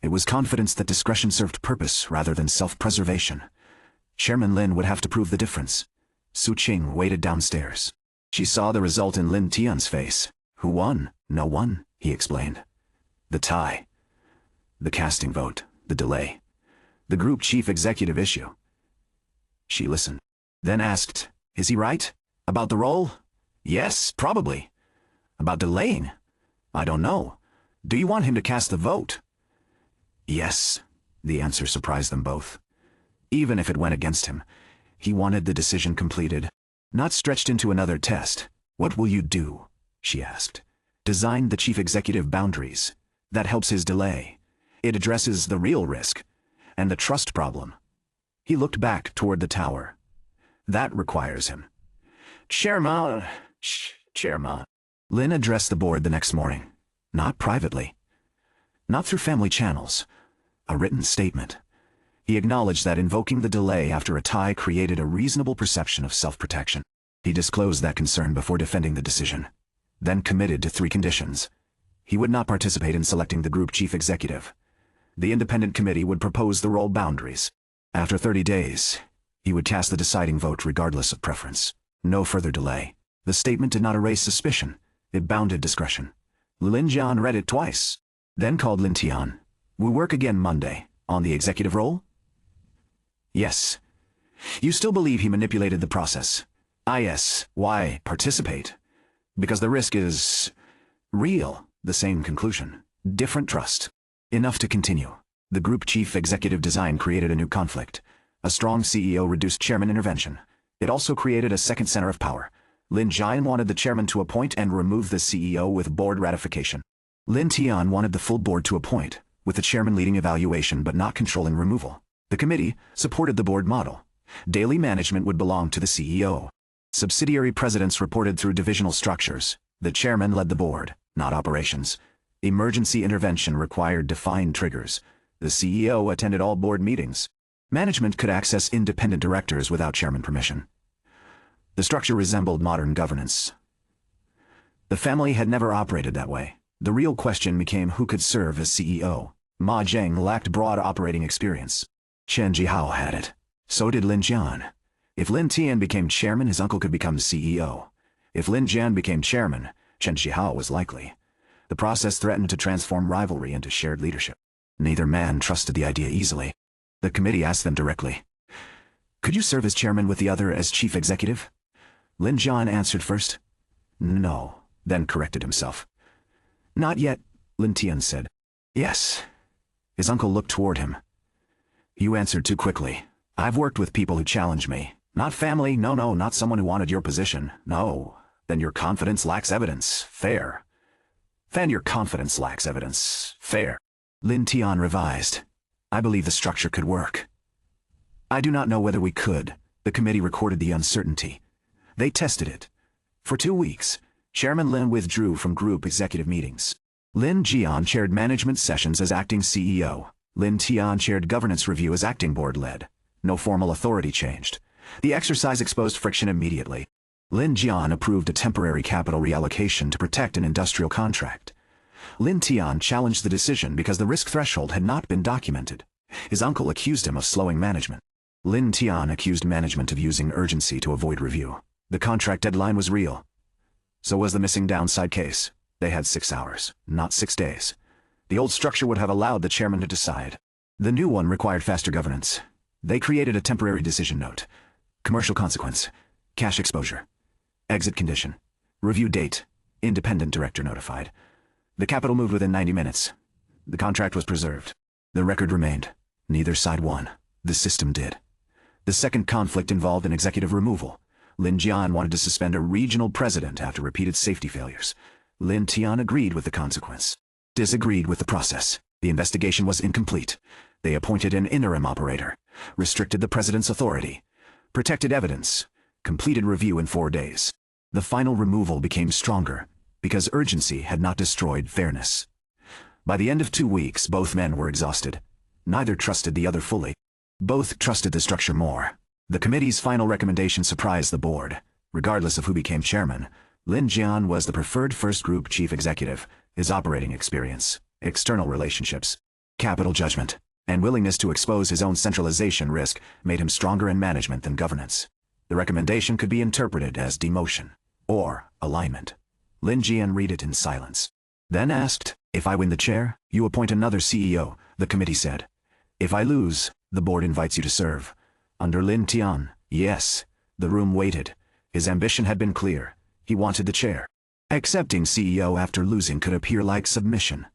It was confidence that discretion served purpose rather than self-preservation. Chairman Lin would have to prove the difference. Su Qing waited downstairs. She saw the result in Lin Tian's face. Who won? No one, he explained. The tie. The casting vote. The delay. The group chief executive issue. She listened. Then asked, is he right? About the role? Yes, probably. About delaying? I don't know. Do you want him to cast the vote? Yes. The answer surprised them both. Even if it went against him, he wanted the decision completed, not stretched into another test. What will you do? She asked. Design the chief executive boundaries. That helps his delay. It addresses the real risk and the trust problem. He looked back toward the tower. That requires him. Chairman. Lin addressed the board the next morning. Not privately. Not through family channels. A written statement. He acknowledged that invoking the delay after a tie created a reasonable perception of self-protection. He disclosed that concern before defending the decision. Then committed to 3 conditions. He would not participate in selecting the group chief executive. The independent committee would propose the role boundaries. After 30 days, he would cast the deciding vote regardless of preference. No further delay. The statement did not erase suspicion. It bounded discretion. Lin Jian read it twice, then called Lin Tian. "We work again Monday. On the executive role?" "Yes." "You still believe he manipulated the process?" "Yes. Why participate?" "Because the risk is real." The same conclusion. Different trust. Enough to continue. The group chief executive design created a new conflict. A strong CEO reduced chairman intervention. It also created a second center of power. Lin Jian wanted the chairman to appoint and remove the CEO with board ratification. Lin Tian wanted the full board to appoint, with the chairman leading evaluation but not controlling removal. The committee supported the board model. Daily management would belong to the CEO. Subsidiary presidents reported through divisional structures. The chairman led the board, not operations. Emergency intervention required defined triggers. The CEO attended all board meetings. Management could access independent directors without chairman permission. The structure resembled modern governance. The family had never operated that way. The real question became who could serve as CEO. Ma Zheng lacked broad operating experience. Chen Jihao had it. So did Lin Jian. If Lin Tian became chairman, his uncle could become CEO. If Lin Jian became chairman, Chen Jihao was likely. The process threatened to transform rivalry into shared leadership. Neither man trusted the idea easily. The committee asked them directly, "Could you serve as chairman with the other as chief executive?" Lin Jian answered first, "No," then corrected himself. "Not yet," Lin Tian said. "Yes." His uncle looked toward him. "You answered too quickly. I've worked with people who challenge me. Not family, no, not someone who wanted your position. No, then your confidence lacks evidence. Fair. Then your confidence lacks evidence. Fair." Lin Tian revised. "I believe the structure could work." "I do not know whether we could." The committee recorded the uncertainty. They tested it. For 2 weeks, Chairman Lin withdrew from group executive meetings. Lin Jian chaired management sessions as acting CEO. Lin Tian chaired governance review as acting board-led. No formal authority changed. The exercise exposed friction immediately. Lin Jian approved a temporary capital reallocation to protect an industrial contract. Lin Tian challenged the decision because the risk threshold had not been documented. His uncle accused him of slowing management. Lin Tian accused management of using urgency to avoid review. The contract deadline was real. So was the missing downside case. They had 6 hours, not 6 days. The old structure would have allowed the chairman to decide. The new one required faster governance. They created a temporary decision note. Commercial consequence. Cash exposure. Exit condition. Review date. Independent director notified. The capital moved within 90 minutes. The contract was preserved. The record remained. Neither side won. The system did. The second conflict involved an executive removal. Lin Jian wanted to suspend a regional president after repeated safety failures. Lin Tian agreed with the consequence. Disagreed with the process. The investigation was incomplete. They appointed an interim operator. Restricted the president's authority. Protected evidence. Completed review in 4 days. The final removal became stronger, because urgency had not destroyed fairness. By the end of 2 weeks, both men were exhausted. Neither trusted the other fully. Both trusted the structure more. The committee's final recommendation surprised the board. Regardless of who became chairman, Lin Jian was the preferred first group chief executive. His operating experience, external relationships, capital judgment, and willingness to expose his own centralization risk made him stronger in management than governance. The recommendation could be interpreted as demotion or alignment. Lin Jian read it in silence. Then asked, "If I win the chair, you appoint another CEO," the committee said. "If I lose, the board invites you to serve." Under Lin Tian, yes. The room waited. His ambition had been clear. He wanted the chair. Accepting CEO after losing could appear like submission.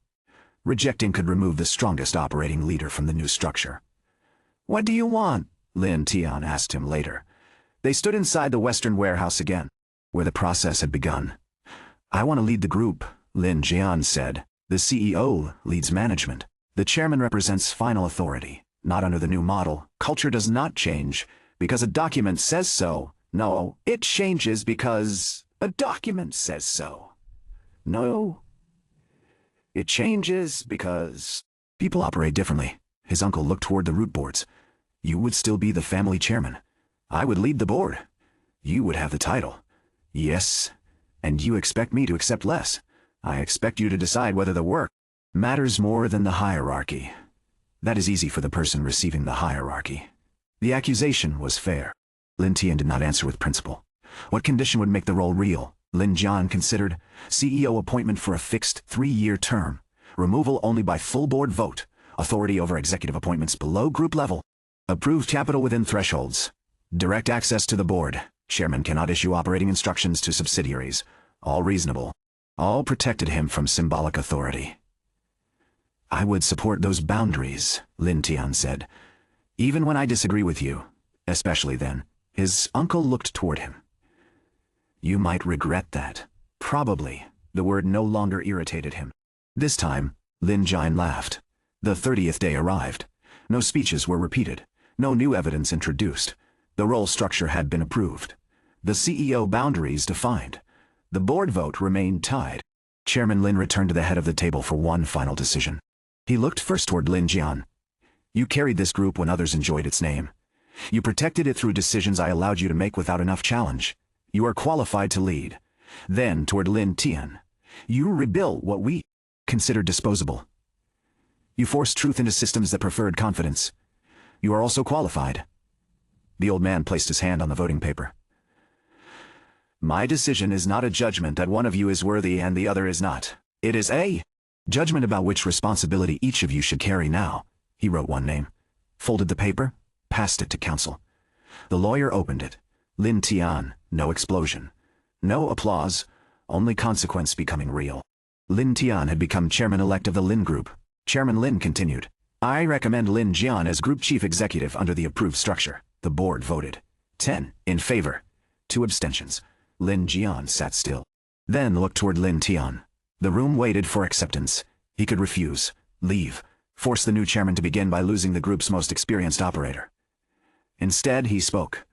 Rejecting could remove the strongest operating leader from the new structure. "What do you want?" Lin Tian asked him later. They stood inside the Western warehouse again, where the process had begun. "I want to lead the group," Lin Jian said. "The CEO leads management. The chairman represents final authority. Not under the new model. Culture does not change because a document says so. No, it changes because a document says so. No, it changes because people operate differently." His uncle looked toward the root boards. "You would still be the family chairman. I would lead the board. You would have the title." "Yes, and you expect me to accept less." I expect you to decide whether the work matters more than the hierarchy. That is easy for the person receiving the hierarchy. The accusation was fair. Lin Tian did not answer with principle. What condition would make the role real? Lin Jian considered. CEO appointment for a fixed 3-year term. Removal only by full board vote. Authority over executive appointments below group level. Approved capital within thresholds. Direct access to the board. Chairman cannot issue operating instructions to subsidiaries. All reasonable. All protected him from symbolic authority. I would support those boundaries, Lin Tian said. Even when I disagree with you. Especially then. His uncle looked toward him. You might regret that. Probably. The word no longer irritated him. This time, Lin Jian laughed. The 30th day arrived. No speeches were repeated. No new evidence introduced. The role structure had been approved. The CEO boundaries defined. The board vote remained tied. Chairman Lin returned to the head of the table for one final decision. He looked first toward Lin Jian. You carried this group when others enjoyed its name. You protected it through decisions I allowed you to make without enough challenge. You are qualified to lead. Then toward Lin Tian. You rebuilt what we considered disposable. You forced truth into systems that preferred confidence. You are also qualified. The old man placed his hand on the voting paper. My decision is not a judgment that one of you is worthy and the other is not. It is a judgment about which responsibility each of you should carry now. He wrote one name, folded the paper, passed it to counsel. The lawyer opened it. Lin Tian, no explosion. No applause, only consequence becoming real. Lin Tian had become chairman-elect of the Lin Group. Chairman Lin continued. I recommend Lin Jian as Group Chief Executive under the approved structure. The board voted. 10 in favor. 2 abstentions. Lin Jian sat still. Then looked toward Lin Tian. The room waited for acceptance. He could refuse, leave, force the new chairman to begin by losing the group's most experienced operator. Instead, he spoke.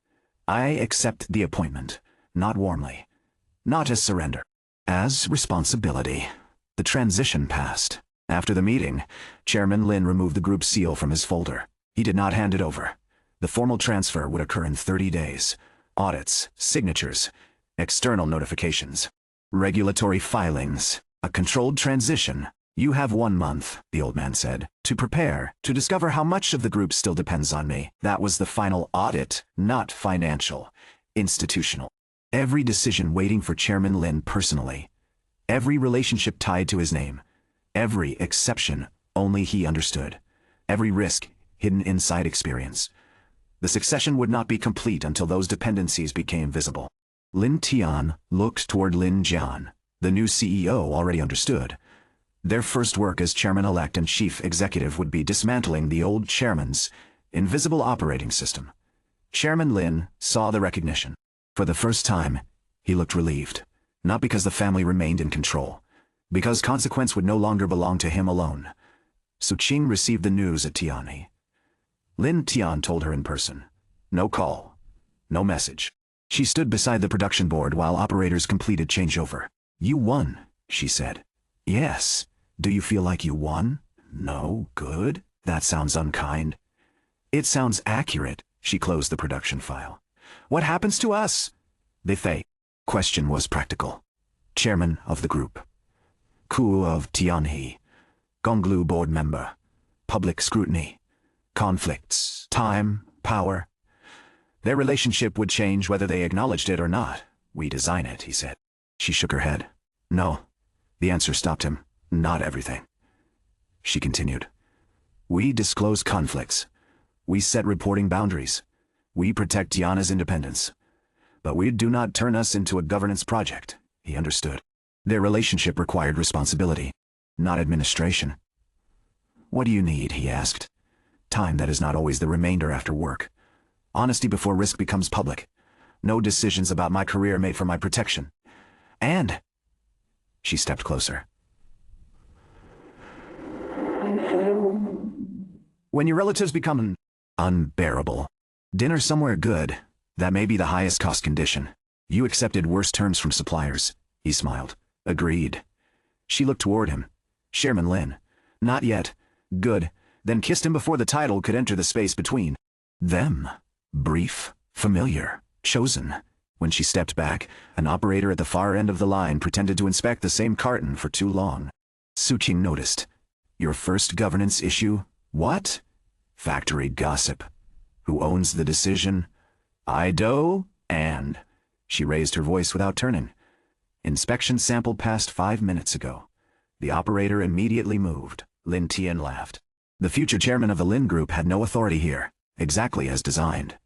I accept the appointment, not warmly, not as surrender, as responsibility. The transition passed. After the meeting, Chairman Lin removed the group seal from his folder. He did not hand it over. The formal transfer would occur in 30 days. Audits, signatures, external notifications, regulatory filings, a controlled transition. You have 1 month, the old man said, to prepare, to discover how much of the group still depends on me. That was the final audit, not financial, institutional. Every decision waiting for Chairman Lin personally. Every relationship tied to his name. Every exception only he understood. Every risk hidden inside experience. The succession would not be complete until those dependencies became visible. Lin Tian looked toward Lin Jian. The new CEO already understood. Their first work as chairman-elect and chief executive would be dismantling the old chairman's invisible operating system. Chairman Lin saw the recognition. For the first time, he looked relieved. Not because the family remained in control, because consequence would no longer belong to him alone. Su Qing received the news at Tianhe. Lin Tian told her in person. No call. No message. She stood beside the production board while operators completed changeover. You won, she said. Yes. Do you feel like you won? No. Good. That sounds unkind. It sounds accurate. She closed the production file. What happens to us? The Fei. Question was practical. Chairman of the group. Ku of Tianhe. Gonglu board member. Public scrutiny. Conflicts. Time. Power. Their relationship would change whether they acknowledged it or not. We design it, he said. She shook her head. No. The answer stopped him. Not everything. She continued. We disclose conflicts. We set reporting boundaries. We protect Tiana's independence. But we do not turn us into a governance project, he understood. Their relationship required responsibility, not administration. What do you need, he asked. Time that is not always the remainder after work. Honesty before risk becomes public. No decisions about my career made for my protection. And... She stepped closer. When your relatives become unbearable. Dinner somewhere good. That may be the highest cost condition. You accepted worse terms from suppliers. He smiled. Agreed. She looked toward him. Chairman Lin. Not yet. Good. Then kissed him before the title could enter the space between them. Brief. Familiar. Chosen. When she stepped back, an operator at the far end of the line pretended to inspect the same carton for too long. Suqing noticed. Your first governance issue? What? Factory gossip. Who owns the decision? I do, and... She raised her voice without turning. Inspection sample passed 5 minutes ago. The operator immediately moved. Lin Tian laughed. The future chairman of the Lin Group had no authority here, exactly as designed.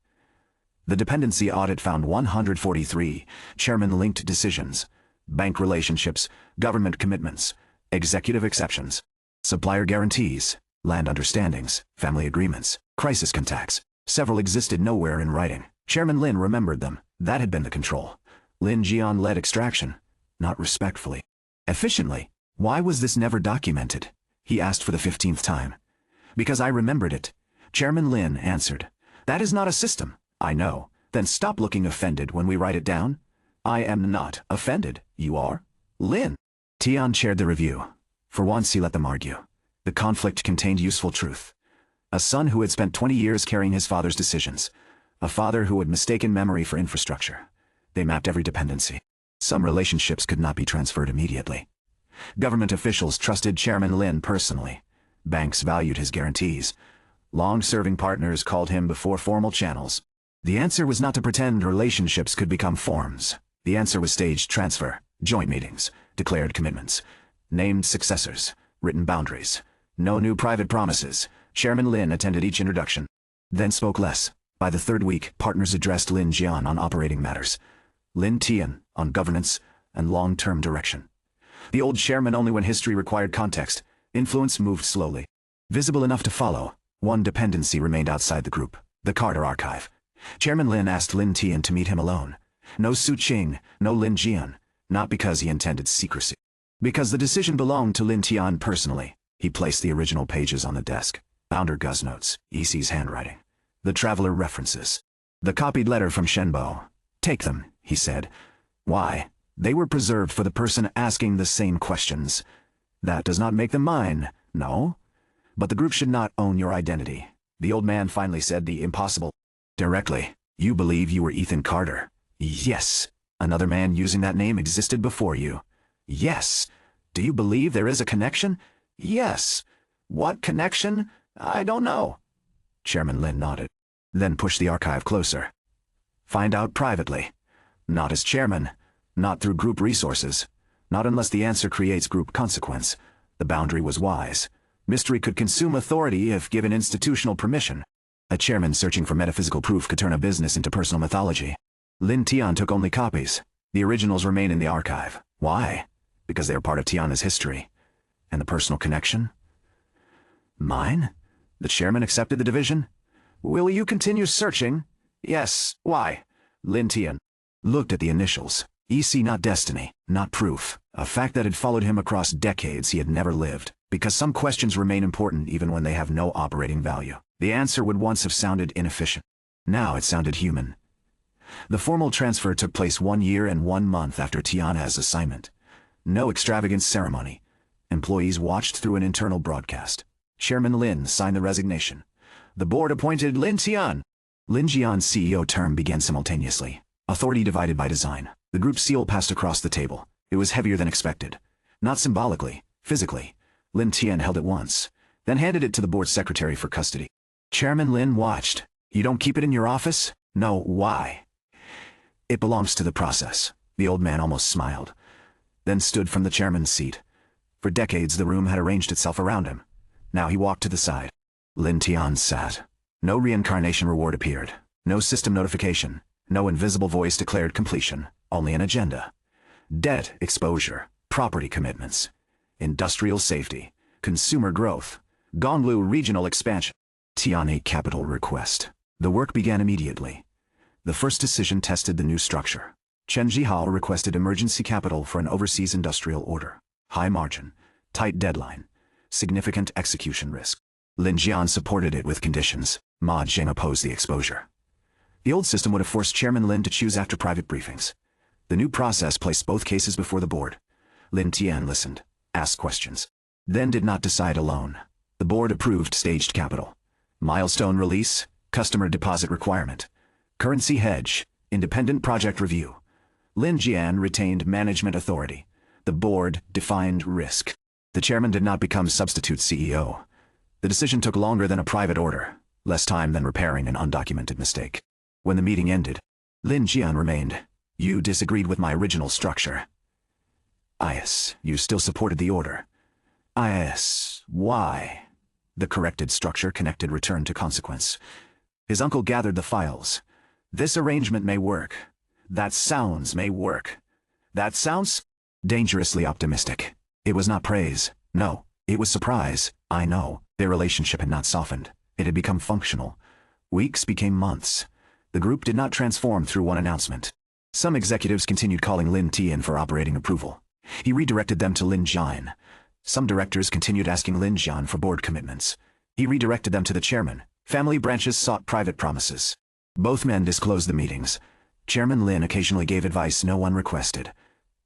The dependency audit found 143 chairman-linked decisions, bank relationships, government commitments, executive exceptions, supplier guarantees, land understandings, family agreements, crisis contacts. Several existed nowhere in writing. Chairman Lin remembered them. That had been the control. Lin Jian led extraction, not respectfully. Efficiently. Why was this never documented? He asked for the 15th time. Because I remembered it. Chairman Lin answered. That is not a system. I know. Then stop looking offended when we write it down. I am not offended. You are? Lin. Tian chaired the review. For once he let them argue. The conflict contained useful truth. A son who had spent 20 years carrying his father's decisions. A father who had mistaken memory for infrastructure. They mapped every dependency. Some relationships could not be transferred immediately. Government officials trusted Chairman Lin personally. Banks valued his guarantees. Long-serving partners called him before formal channels. The answer was not to pretend relationships could become forms. The answer was staged transfer, joint meetings, declared commitments, named successors, written boundaries. No new private promises. Chairman Lin attended each introduction, then spoke less. By the third week, partners addressed Lin Jian on operating matters, Lin Tian on governance and long-term direction. The old chairman only when history required context. Influence moved slowly. Visible enough to follow, one dependency remained outside the group, the Carter archive. Chairman Lin asked Lin Tian to meet him alone. No Suqing, no Lin Jian, not because he intended secrecy. Because the decision belonged to Lin Tian personally. He placed the original pages on the desk. Founder Guz notes, EC's handwriting. The traveler references. The copied letter from Shenbo. Take them, he said. Why? They were preserved for the person asking the same questions. That does not make them mine, no? But the group should not own your identity. The old man finally said the impossible. Directly, you believe you were Ethan Carter. Yes. Another man using that name existed before you. Yes. Do you believe there is a connection? Yes. What connection? I don't know. Chairman Lin nodded, then pushed the archive closer. Find out privately. Not as chairman. Not through group resources. Not unless the answer creates group consequence. The boundary was wise. Mystery could consume authority if given institutional permission. A chairman searching for metaphysical proof could turn a business into personal mythology. Lin Tian took only copies. The originals remain in the archive. Why? Because they are part of Tiana's history. And the personal connection? Mine? The chairman accepted the division? Will you continue searching? Yes. Why? Lin Tian looked at the initials. EC, not destiny, not proof. A fact that had followed him across decades he had never lived. Because some questions remain important even when they have no operating value. The answer would once have sounded inefficient. Now it sounded human. The formal transfer took place 1 year and 1 month after Tiana's assignment. No extravagant ceremony. Employees watched through an internal broadcast. Chairman Lin signed the resignation. The board appointed Lin Tian. Lin Jian's CEO term began simultaneously. Authority divided by design. The group seal passed across the table. It was heavier than expected. Not symbolically, physically. Lin Tian held it once, then handed it to the board secretary for custody. Chairman Lin watched. You don't keep it in your office? No, why? It belongs to the process. The old man almost smiled, then stood from the chairman's seat. For decades the room had arranged itself around him. Now he walked to the side. Lin Tian sat. No reincarnation reward appeared. No system notification. No invisible voice declared completion. Only an agenda. Debt exposure. Property commitments. Industrial safety. Consumer growth. Gonglu regional expansion. Tianhe capital request. The work began immediately. The first decision tested the new structure. Chen Jihao requested emergency capital for an overseas industrial order. High margin. Tight deadline. Significant execution risk. Lin Jian supported it with conditions. Ma Jing opposed the exposure. The old system would have forced Chairman Lin to choose after private briefings. The new process placed both cases before the board. Lin Tian listened, asked questions, then did not decide alone. The board approved staged capital. Milestone release, customer deposit requirement, currency hedge, Independent project review. Lin Jian retained management authority. The board defined risk. The chairman did not become substitute CEO. The decision took longer than a private order, less time than repairing an undocumented mistake. When the meeting ended, Lin Jian remained. You disagreed with my original structure. Yes, you still supported the order. Yes, why? The corrected structure connected return to consequence. His uncle gathered the files. This arrangement may work. That sounds may work. That sounds dangerously optimistic. It was not praise. No, it was surprise. I know. Their relationship had not softened. It had become functional. Weeks became months. The group did not transform through one announcement. Some executives continued calling Lin Tian for operating approval. He redirected them to Lin Jian. Some directors continued asking Lin Jian for board commitments. He redirected them to the chairman. Family branches sought private promises. Both men disclosed the meetings. Chairman Lin occasionally gave advice no one requested.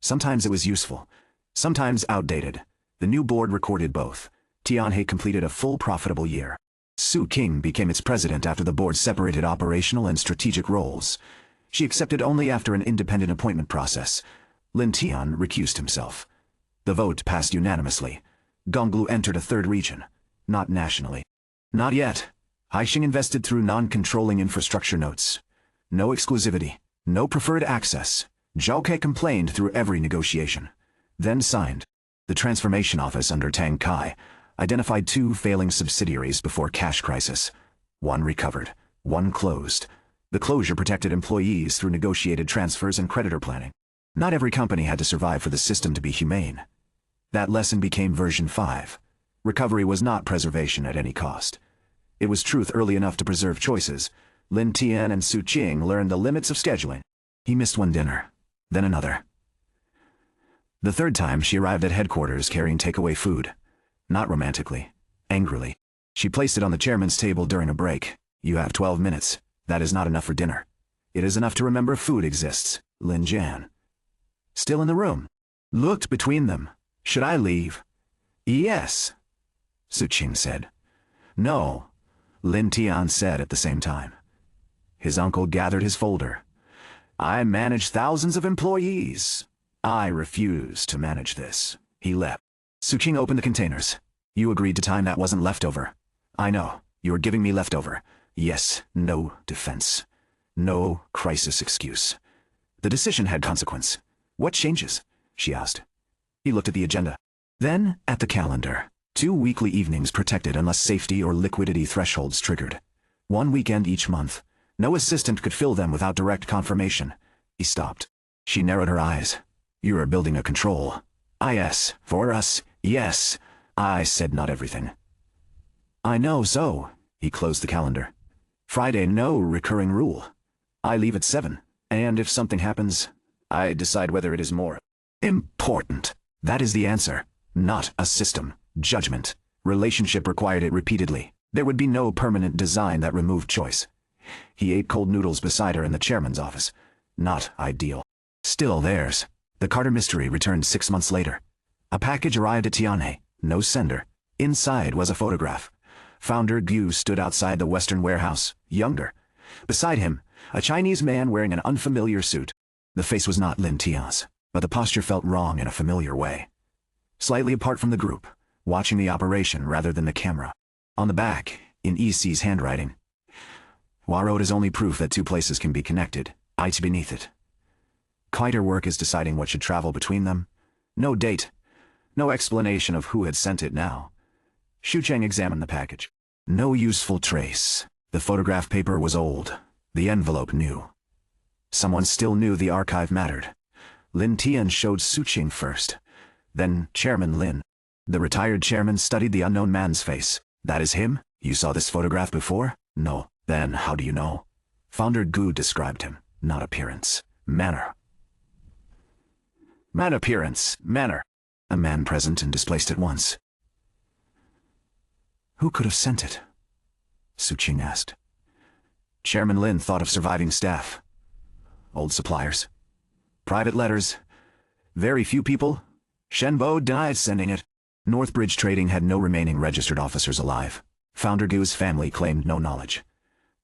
Sometimes it was useful, sometimes outdated. The new board recorded both. Tianhe completed a full profitable year. Su Qing became its president after the board separated operational and strategic roles. She accepted only after an independent appointment process. Lin Tian recused himself. The vote passed unanimously. Gonglu entered a third region, not nationally. Not yet. Haixing invested through non-controlling infrastructure notes. No exclusivity, no preferred access. Zhao Ke complained through every negotiation. Then signed. The transformation office under Tang Kai identified 2 failing subsidiaries before cash crisis. One recovered, one closed. The closure protected employees through negotiated transfers and creditor planning. Not every company had to survive for the system to be humane. That lesson became version 5. Recovery was not preservation at any cost. It was truth early enough to preserve choices. Lin Tian and Su Qing learned the limits of scheduling. He missed one dinner, then another. The third time she arrived at headquarters carrying takeaway food. Not romantically, angrily. She placed it on the chairman's table during a break. You have 12 minutes. That is not enough for dinner. It is enough to remember food exists. Lin Jian, still in the room, looked between them. Should I leave? Yes, Su Qing said. No, Lin Tian said at the same time. His uncle gathered his folder. I manage thousands of employees. I refuse to manage this. He left. Su Qing opened the containers. You agreed to time that wasn't leftover. I know. You are giving me leftover. Yes, no defense. No crisis excuse. The decision had consequence. What changes? She asked. He looked at the agenda. Then, at the calendar. 2 weekly evenings protected unless safety or liquidity thresholds triggered. 1 weekend each month. No assistant could fill them without direct confirmation. He stopped. She narrowed her eyes. You are building a control. Yes, for us, yes. I said not everything. I know so. He closed the calendar. Friday, no recurring rule. I leave at 7, and if something happens, I decide whether it is more important. That is the answer. Not a system. Judgment. Relationship required it repeatedly. There would be no permanent design that removed choice. He ate cold noodles beside her in the chairman's office. Not ideal. Still theirs. The Carter mystery returned 6 months later. A package arrived at Tianhe. No sender. Inside was a photograph. Founder Gu stood outside the Western warehouse, younger. Beside him, a Chinese man wearing an unfamiliar suit. The face was not Lin Tian's, but the posture felt wrong in a familiar way. Slightly apart from the group, watching the operation rather than the camera. On the back, in EC's handwriting. Warroad is only proof that 2 places can be connected. It's beneath it. Quite her work is deciding what should travel between them. No date. No explanation of who had sent it now. Xu Cheng examined the package. No useful trace. The photograph paper was old. The envelope new. Someone still knew the archive mattered. Lin Tian showed Su Qing first. Then Chairman Lin. The retired chairman studied the unknown man's face. That is him? You saw this photograph before? No. Then how do you know? Founder Gu described him. Not appearance. Manner. Appearance. Manner. A man present and displaced at once. Who could have sent it? Su Qing asked. Chairman Lin thought of surviving staff. Old suppliers. Private letters. Very few people. Shenbo denied sending it. Northbridge Trading had no remaining registered officers alive. Founder Gu's family claimed no knowledge.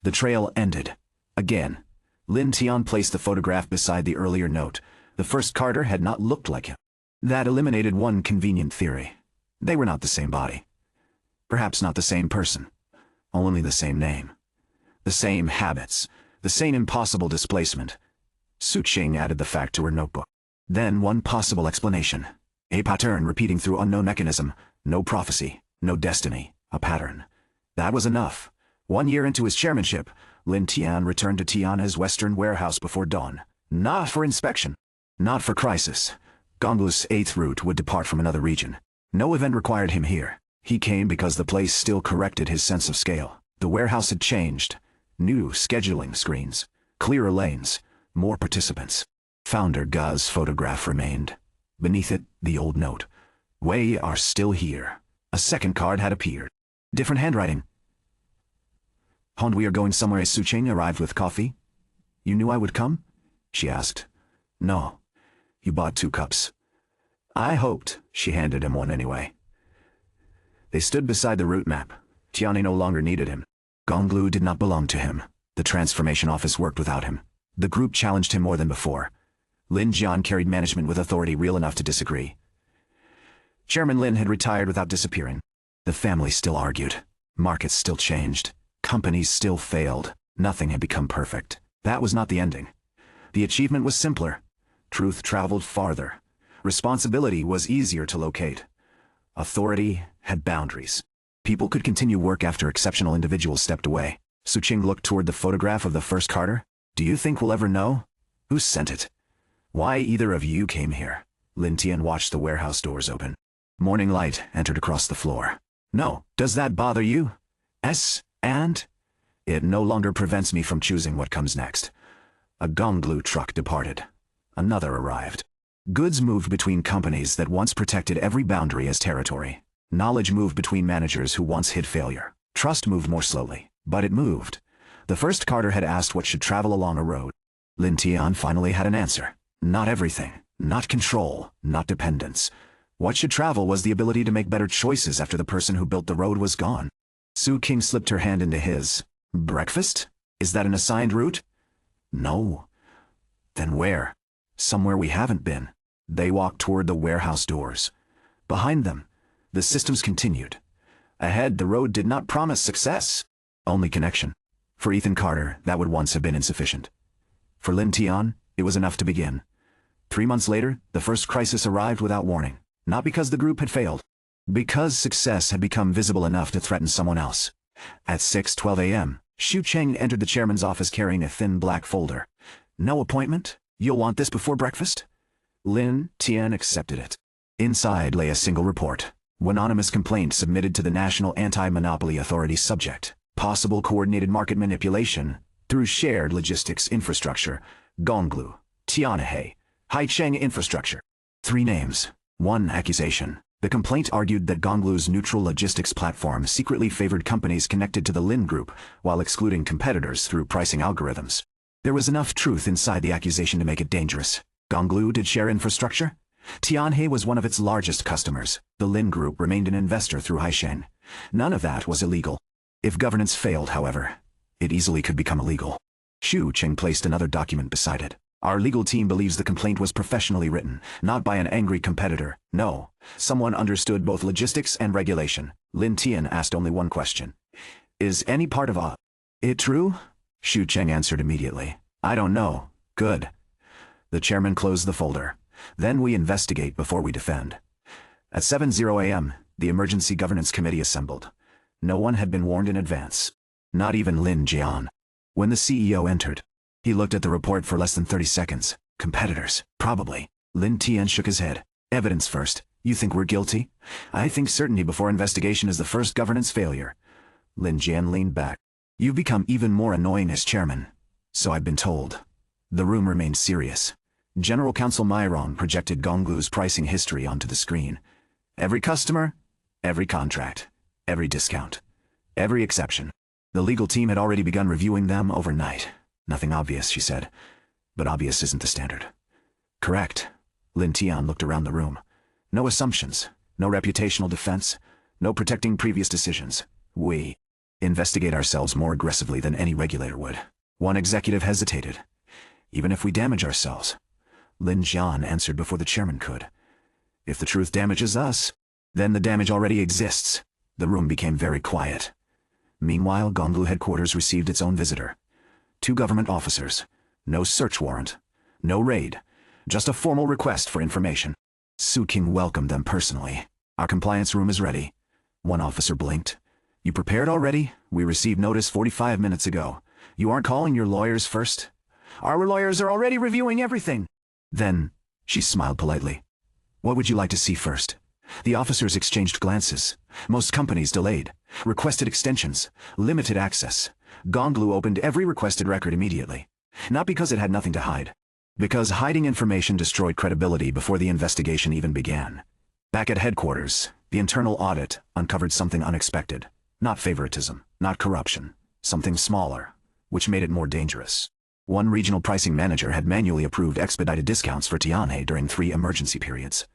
The trail ended. Again. Lin Tian placed the photograph beside the earlier note. The first Carter had not looked like him. That eliminated one convenient theory. They were not the same body. Perhaps not the same person. Only the same name. The same habits. The same impossible displacement. Su Qing added the fact to her notebook. Then one possible explanation. A pattern repeating through unknown mechanism. No prophecy. No destiny. A pattern. That was enough. 1 year into his chairmanship, Lin Tian returned to Tiana's western warehouse before dawn. Not for inspection. Not for crisis. Gonglu's 8th route would depart from another region. No event required him here. He came because the place still corrected his sense of scale. The warehouse had changed. New scheduling screens. Clearer lanes. More participants. Founder Ga's photograph remained. Beneath it, the old note. We are still here. A second card had appeared. Different handwriting. "Hond, we are going somewhere." Su Qing arrived with coffee. "You knew I would come?" she asked. "No. You bought 2 cups." "I hoped." She handed him one anyway. They stood beside the route map. Tianhe no longer needed him. Gonglu did not belong to him. The transformation office worked without him. The group challenged him more than before. Lin Jian carried management with authority real enough to disagree. Chairman Lin had retired without disappearing. The family still argued. Markets still changed. Companies still failed. Nothing had become perfect. That was not the ending. The achievement was simpler. Truth traveled farther. Responsibility was easier to locate. Authority had boundaries. People could continue work after exceptional individuals stepped away. Su Qing looked toward the photograph of the first Carter. "Do you think we'll ever know? Who sent it? Why either of you came here?" Lin Tian watched the warehouse doors open. Morning light entered across the floor. "No. Does that bother you? And? It no longer prevents me from choosing what comes next." A Gonglu truck departed. Another arrived. Goods moved between companies that once protected every boundary as territory. Knowledge moved between managers who once hid failure. Trust moved more slowly, but it moved. The first Carter had asked what should travel along a road. Lin Tian finally had an answer. Not everything. Not control. Not dependence. What should travel was the ability to make better choices after the person who built the road was gone. Su Qing slipped her hand into his. "Breakfast? Is that an assigned route?" "No." "Then where?" "Somewhere we haven't been." They walked toward the warehouse doors. Behind them, the systems continued. Ahead, the road did not promise success. Only connection. For Ethan Carter, that would once have been insufficient. For Lin Tian, it was enough to begin. 3 months later, the first crisis arrived without warning. Not because the group had failed. Because success had become visible enough to threaten someone else. At 6:12 a.m., Xu Cheng entered the chairman's office carrying a thin black folder. "No appointment? You'll want this before breakfast?" Lin Tian accepted it. Inside lay a single report. Anonymous complaint submitted to the National Anti-Monopoly Authority subject. Possible coordinated market manipulation through shared logistics infrastructure. Gonglu, Tianhe, Haicheng infrastructure. 3 names. 1 accusation. The complaint argued that Gonglu's neutral logistics platform secretly favored companies connected to the Lin Group, while excluding competitors through pricing algorithms. There was enough truth inside the accusation to make it dangerous. Gonglu did share infrastructure. Tianhe was one of its largest customers. The Lin Group remained an investor through Haicheng. None of that was illegal. If governance failed, however, it easily could become illegal. Xu Cheng placed another document beside it. "Our legal team believes the complaint was professionally written, not by an angry competitor. No, someone understood both logistics and regulation." Lin Tian asked only one question. "Is any part of it true?" Xu Cheng answered immediately. "I don't know." "Good." The chairman closed the folder. "Then we investigate before we defend." At 7:00 a.m., the Emergency Governance Committee assembled. No one had been warned in advance. Not even Lin Jian. When the CEO entered, he looked at the report for less than 30 seconds. "Competitors, probably." Lin Tian shook his head. "Evidence first. You think we're guilty?" "I think certainty before investigation is the first governance failure." Lin Jian leaned back. "You've become even more annoying as chairman." "So I've been told." The room remained serious. General Counsel Myron projected Gonglu's pricing history onto the screen. Every customer, every contract, every discount, every exception. The legal team had already begun reviewing them overnight. "Nothing obvious," she said. "But obvious isn't the standard." "Correct." Lin Tian looked around the room. "No assumptions, no reputational defense, no protecting previous decisions. We investigate ourselves more aggressively than any regulator would." One executive hesitated. Even if we damage ourselves. Lin Jian answered before the chairman could. If the truth damages us, then the damage already exists. The room became very quiet. Meanwhile, Gonglu headquarters received its own visitor. 2 government officers. No search warrant. No raid. Just a formal request for information. Su King welcomed them personally. Our compliance room is ready. One officer blinked. You prepared already? We received notice 45 minutes ago. You aren't calling your lawyers first? Our lawyers are already reviewing everything. Then, she smiled politely. What would you like to see first? The officers exchanged glances. Most companies delayed, requested extensions, limited access. Gonglu opened every requested record immediately. Not because it had nothing to hide. Because hiding information destroyed credibility before the investigation even began. Back at headquarters, the internal audit uncovered something unexpected. Not favoritism, not corruption. Something smaller, which made it more dangerous. One regional pricing manager had manually approved expedited discounts for Tianhe during 3 emergency periods.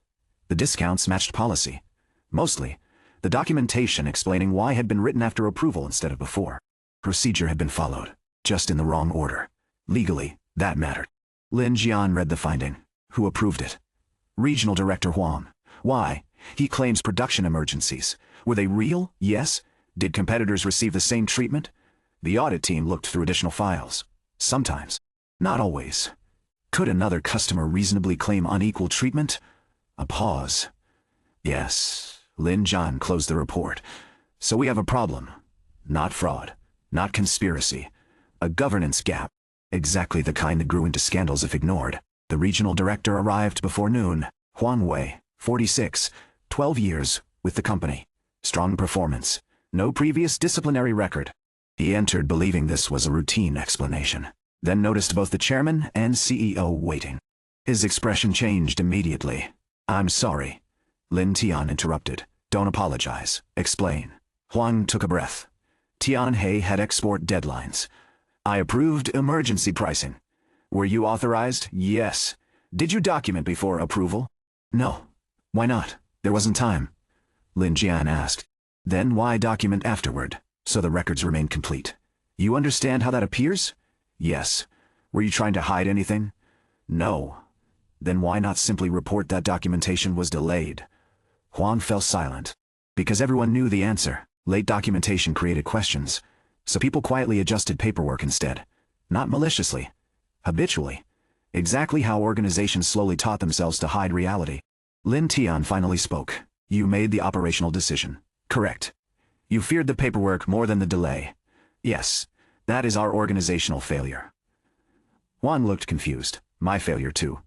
The discounts matched policy. Mostly, the documentation explaining why had been written after approval instead of before. Procedure had been followed, just in the wrong order. Legally, that mattered. Lin Jian read the finding. Who approved it? Regional Director Huang. Why? He claims production emergencies. Were they real? Yes. Did competitors receive the same treatment? The audit team looked through additional files. Sometimes. Not always. Could another customer reasonably claim unequal treatment? A pause. Yes. Lin Jian closed the report. So we have a problem. Not fraud. Not conspiracy. A governance gap. Exactly the kind that grew into scandals if ignored. The regional director arrived before noon. Huang Wei, 46, 12 years, with the company. Strong performance. No previous disciplinary record. He entered believing this was a routine explanation, then noticed both the chairman and CEO waiting. His expression changed immediately. I'm sorry. Lin Tian interrupted. Don't apologize. Explain. Huang took a breath. Tianhe had export deadlines. I approved emergency pricing. Were you authorized? Yes. Did you document before approval? No. Why not? There wasn't time. Lin Jian asked. Then why document afterward, so the records remain complete? You understand how that appears? Yes. Were you trying to hide anything? No. Then why not simply report that documentation was delayed? Huang fell silent. Because everyone knew the answer. Late documentation created questions. So people quietly adjusted paperwork instead. Not maliciously. Habitually. Exactly how organizations slowly taught themselves to hide reality. Lin Tian finally spoke. You made the operational decision. Correct. You feared the paperwork more than the delay. Yes. That is our organizational failure. Huang looked confused. My failure too.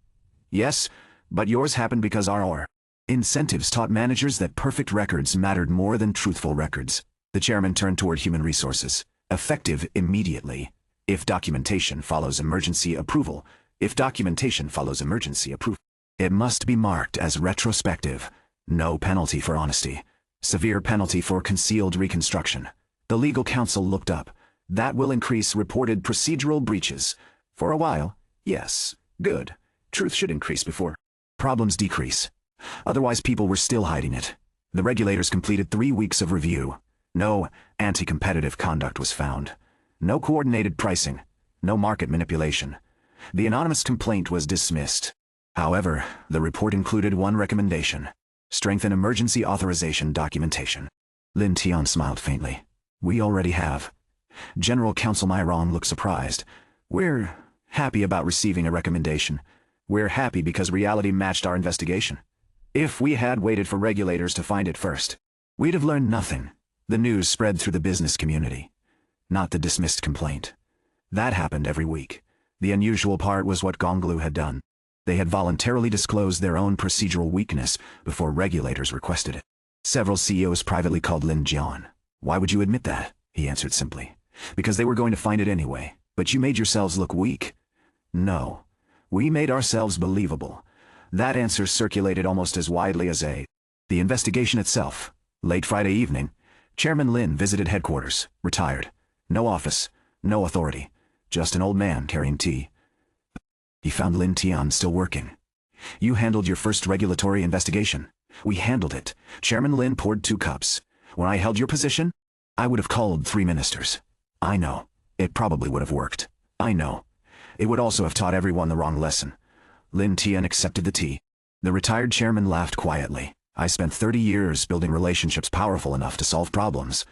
Yes, but yours happened because our incentives taught managers that perfect records mattered more than truthful records. The chairman turned toward human resources. Effective immediately. If documentation follows emergency approval. If documentation follows emergency approval. It must be marked as retrospective. No penalty for honesty. Severe penalty for concealed reconstruction. The legal counsel looked up. That will increase reported procedural breaches. For a while, yes. Good. Truth should increase before problems decrease. Otherwise people were still hiding it. The regulators completed 3 weeks of review. No anti-competitive conduct was found. No coordinated pricing. No market manipulation. The anonymous complaint was dismissed. However, the report included one recommendation. Strengthen emergency authorization documentation. Lin Tian smiled faintly. We already have. General Counsel Myron looked surprised. We're happy about receiving a recommendation. We're happy because reality matched our investigation. If we had waited for regulators to find it first, we'd have learned nothing. The news spread through the business community. Not the dismissed complaint. That happened every week. The unusual part was what Gonglu had done. They had voluntarily disclosed their own procedural weakness before regulators requested it. Several CEOs privately called Lin Jian. Why would you admit that? He answered simply. Because they were going to find it anyway. But you made yourselves look weak. No. We made ourselves believable. That answer circulated almost as widely as the investigation itself. Late Friday evening, Chairman Lin visited headquarters, retired. No office, no authority. Just an old man carrying tea. He found Lin Tian still working. You handled your first regulatory investigation. We handled it. Chairman Lin poured 2 cups. When I held your position, I would have called 3 ministers. I know. It probably would have worked. I know. It would also have taught everyone the wrong lesson. Lin Tian accepted the tea. The retired chairman laughed quietly. I spent 30 years building relationships powerful enough to solve problems.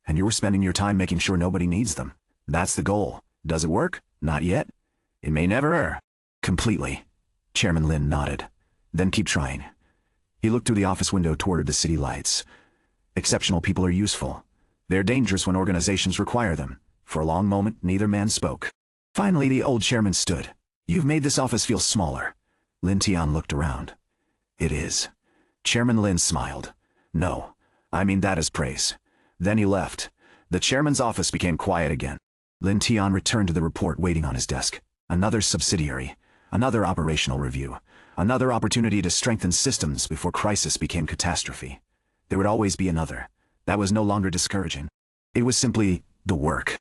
And you were spending your time making sure nobody needs them. That's the goal. Does it work? Not yet. It may never. Completely. Chairman Lin nodded. Then keep trying. He looked through the office window toward the city lights. Exceptional people are useful. They're dangerous when organizations require them. For a long moment, neither man spoke. Finally, the old chairman stood. You've made this office feel smaller. Lin Tian looked around. It is. Chairman Lin smiled. No, I mean that as praise. Then he left. The chairman's office became quiet again. Lin Tian returned to the report waiting on his desk. Another subsidiary. Another operational review. Another opportunity to strengthen systems before crisis became catastrophe. There would always be another. That was no longer discouraging. It was simply the work.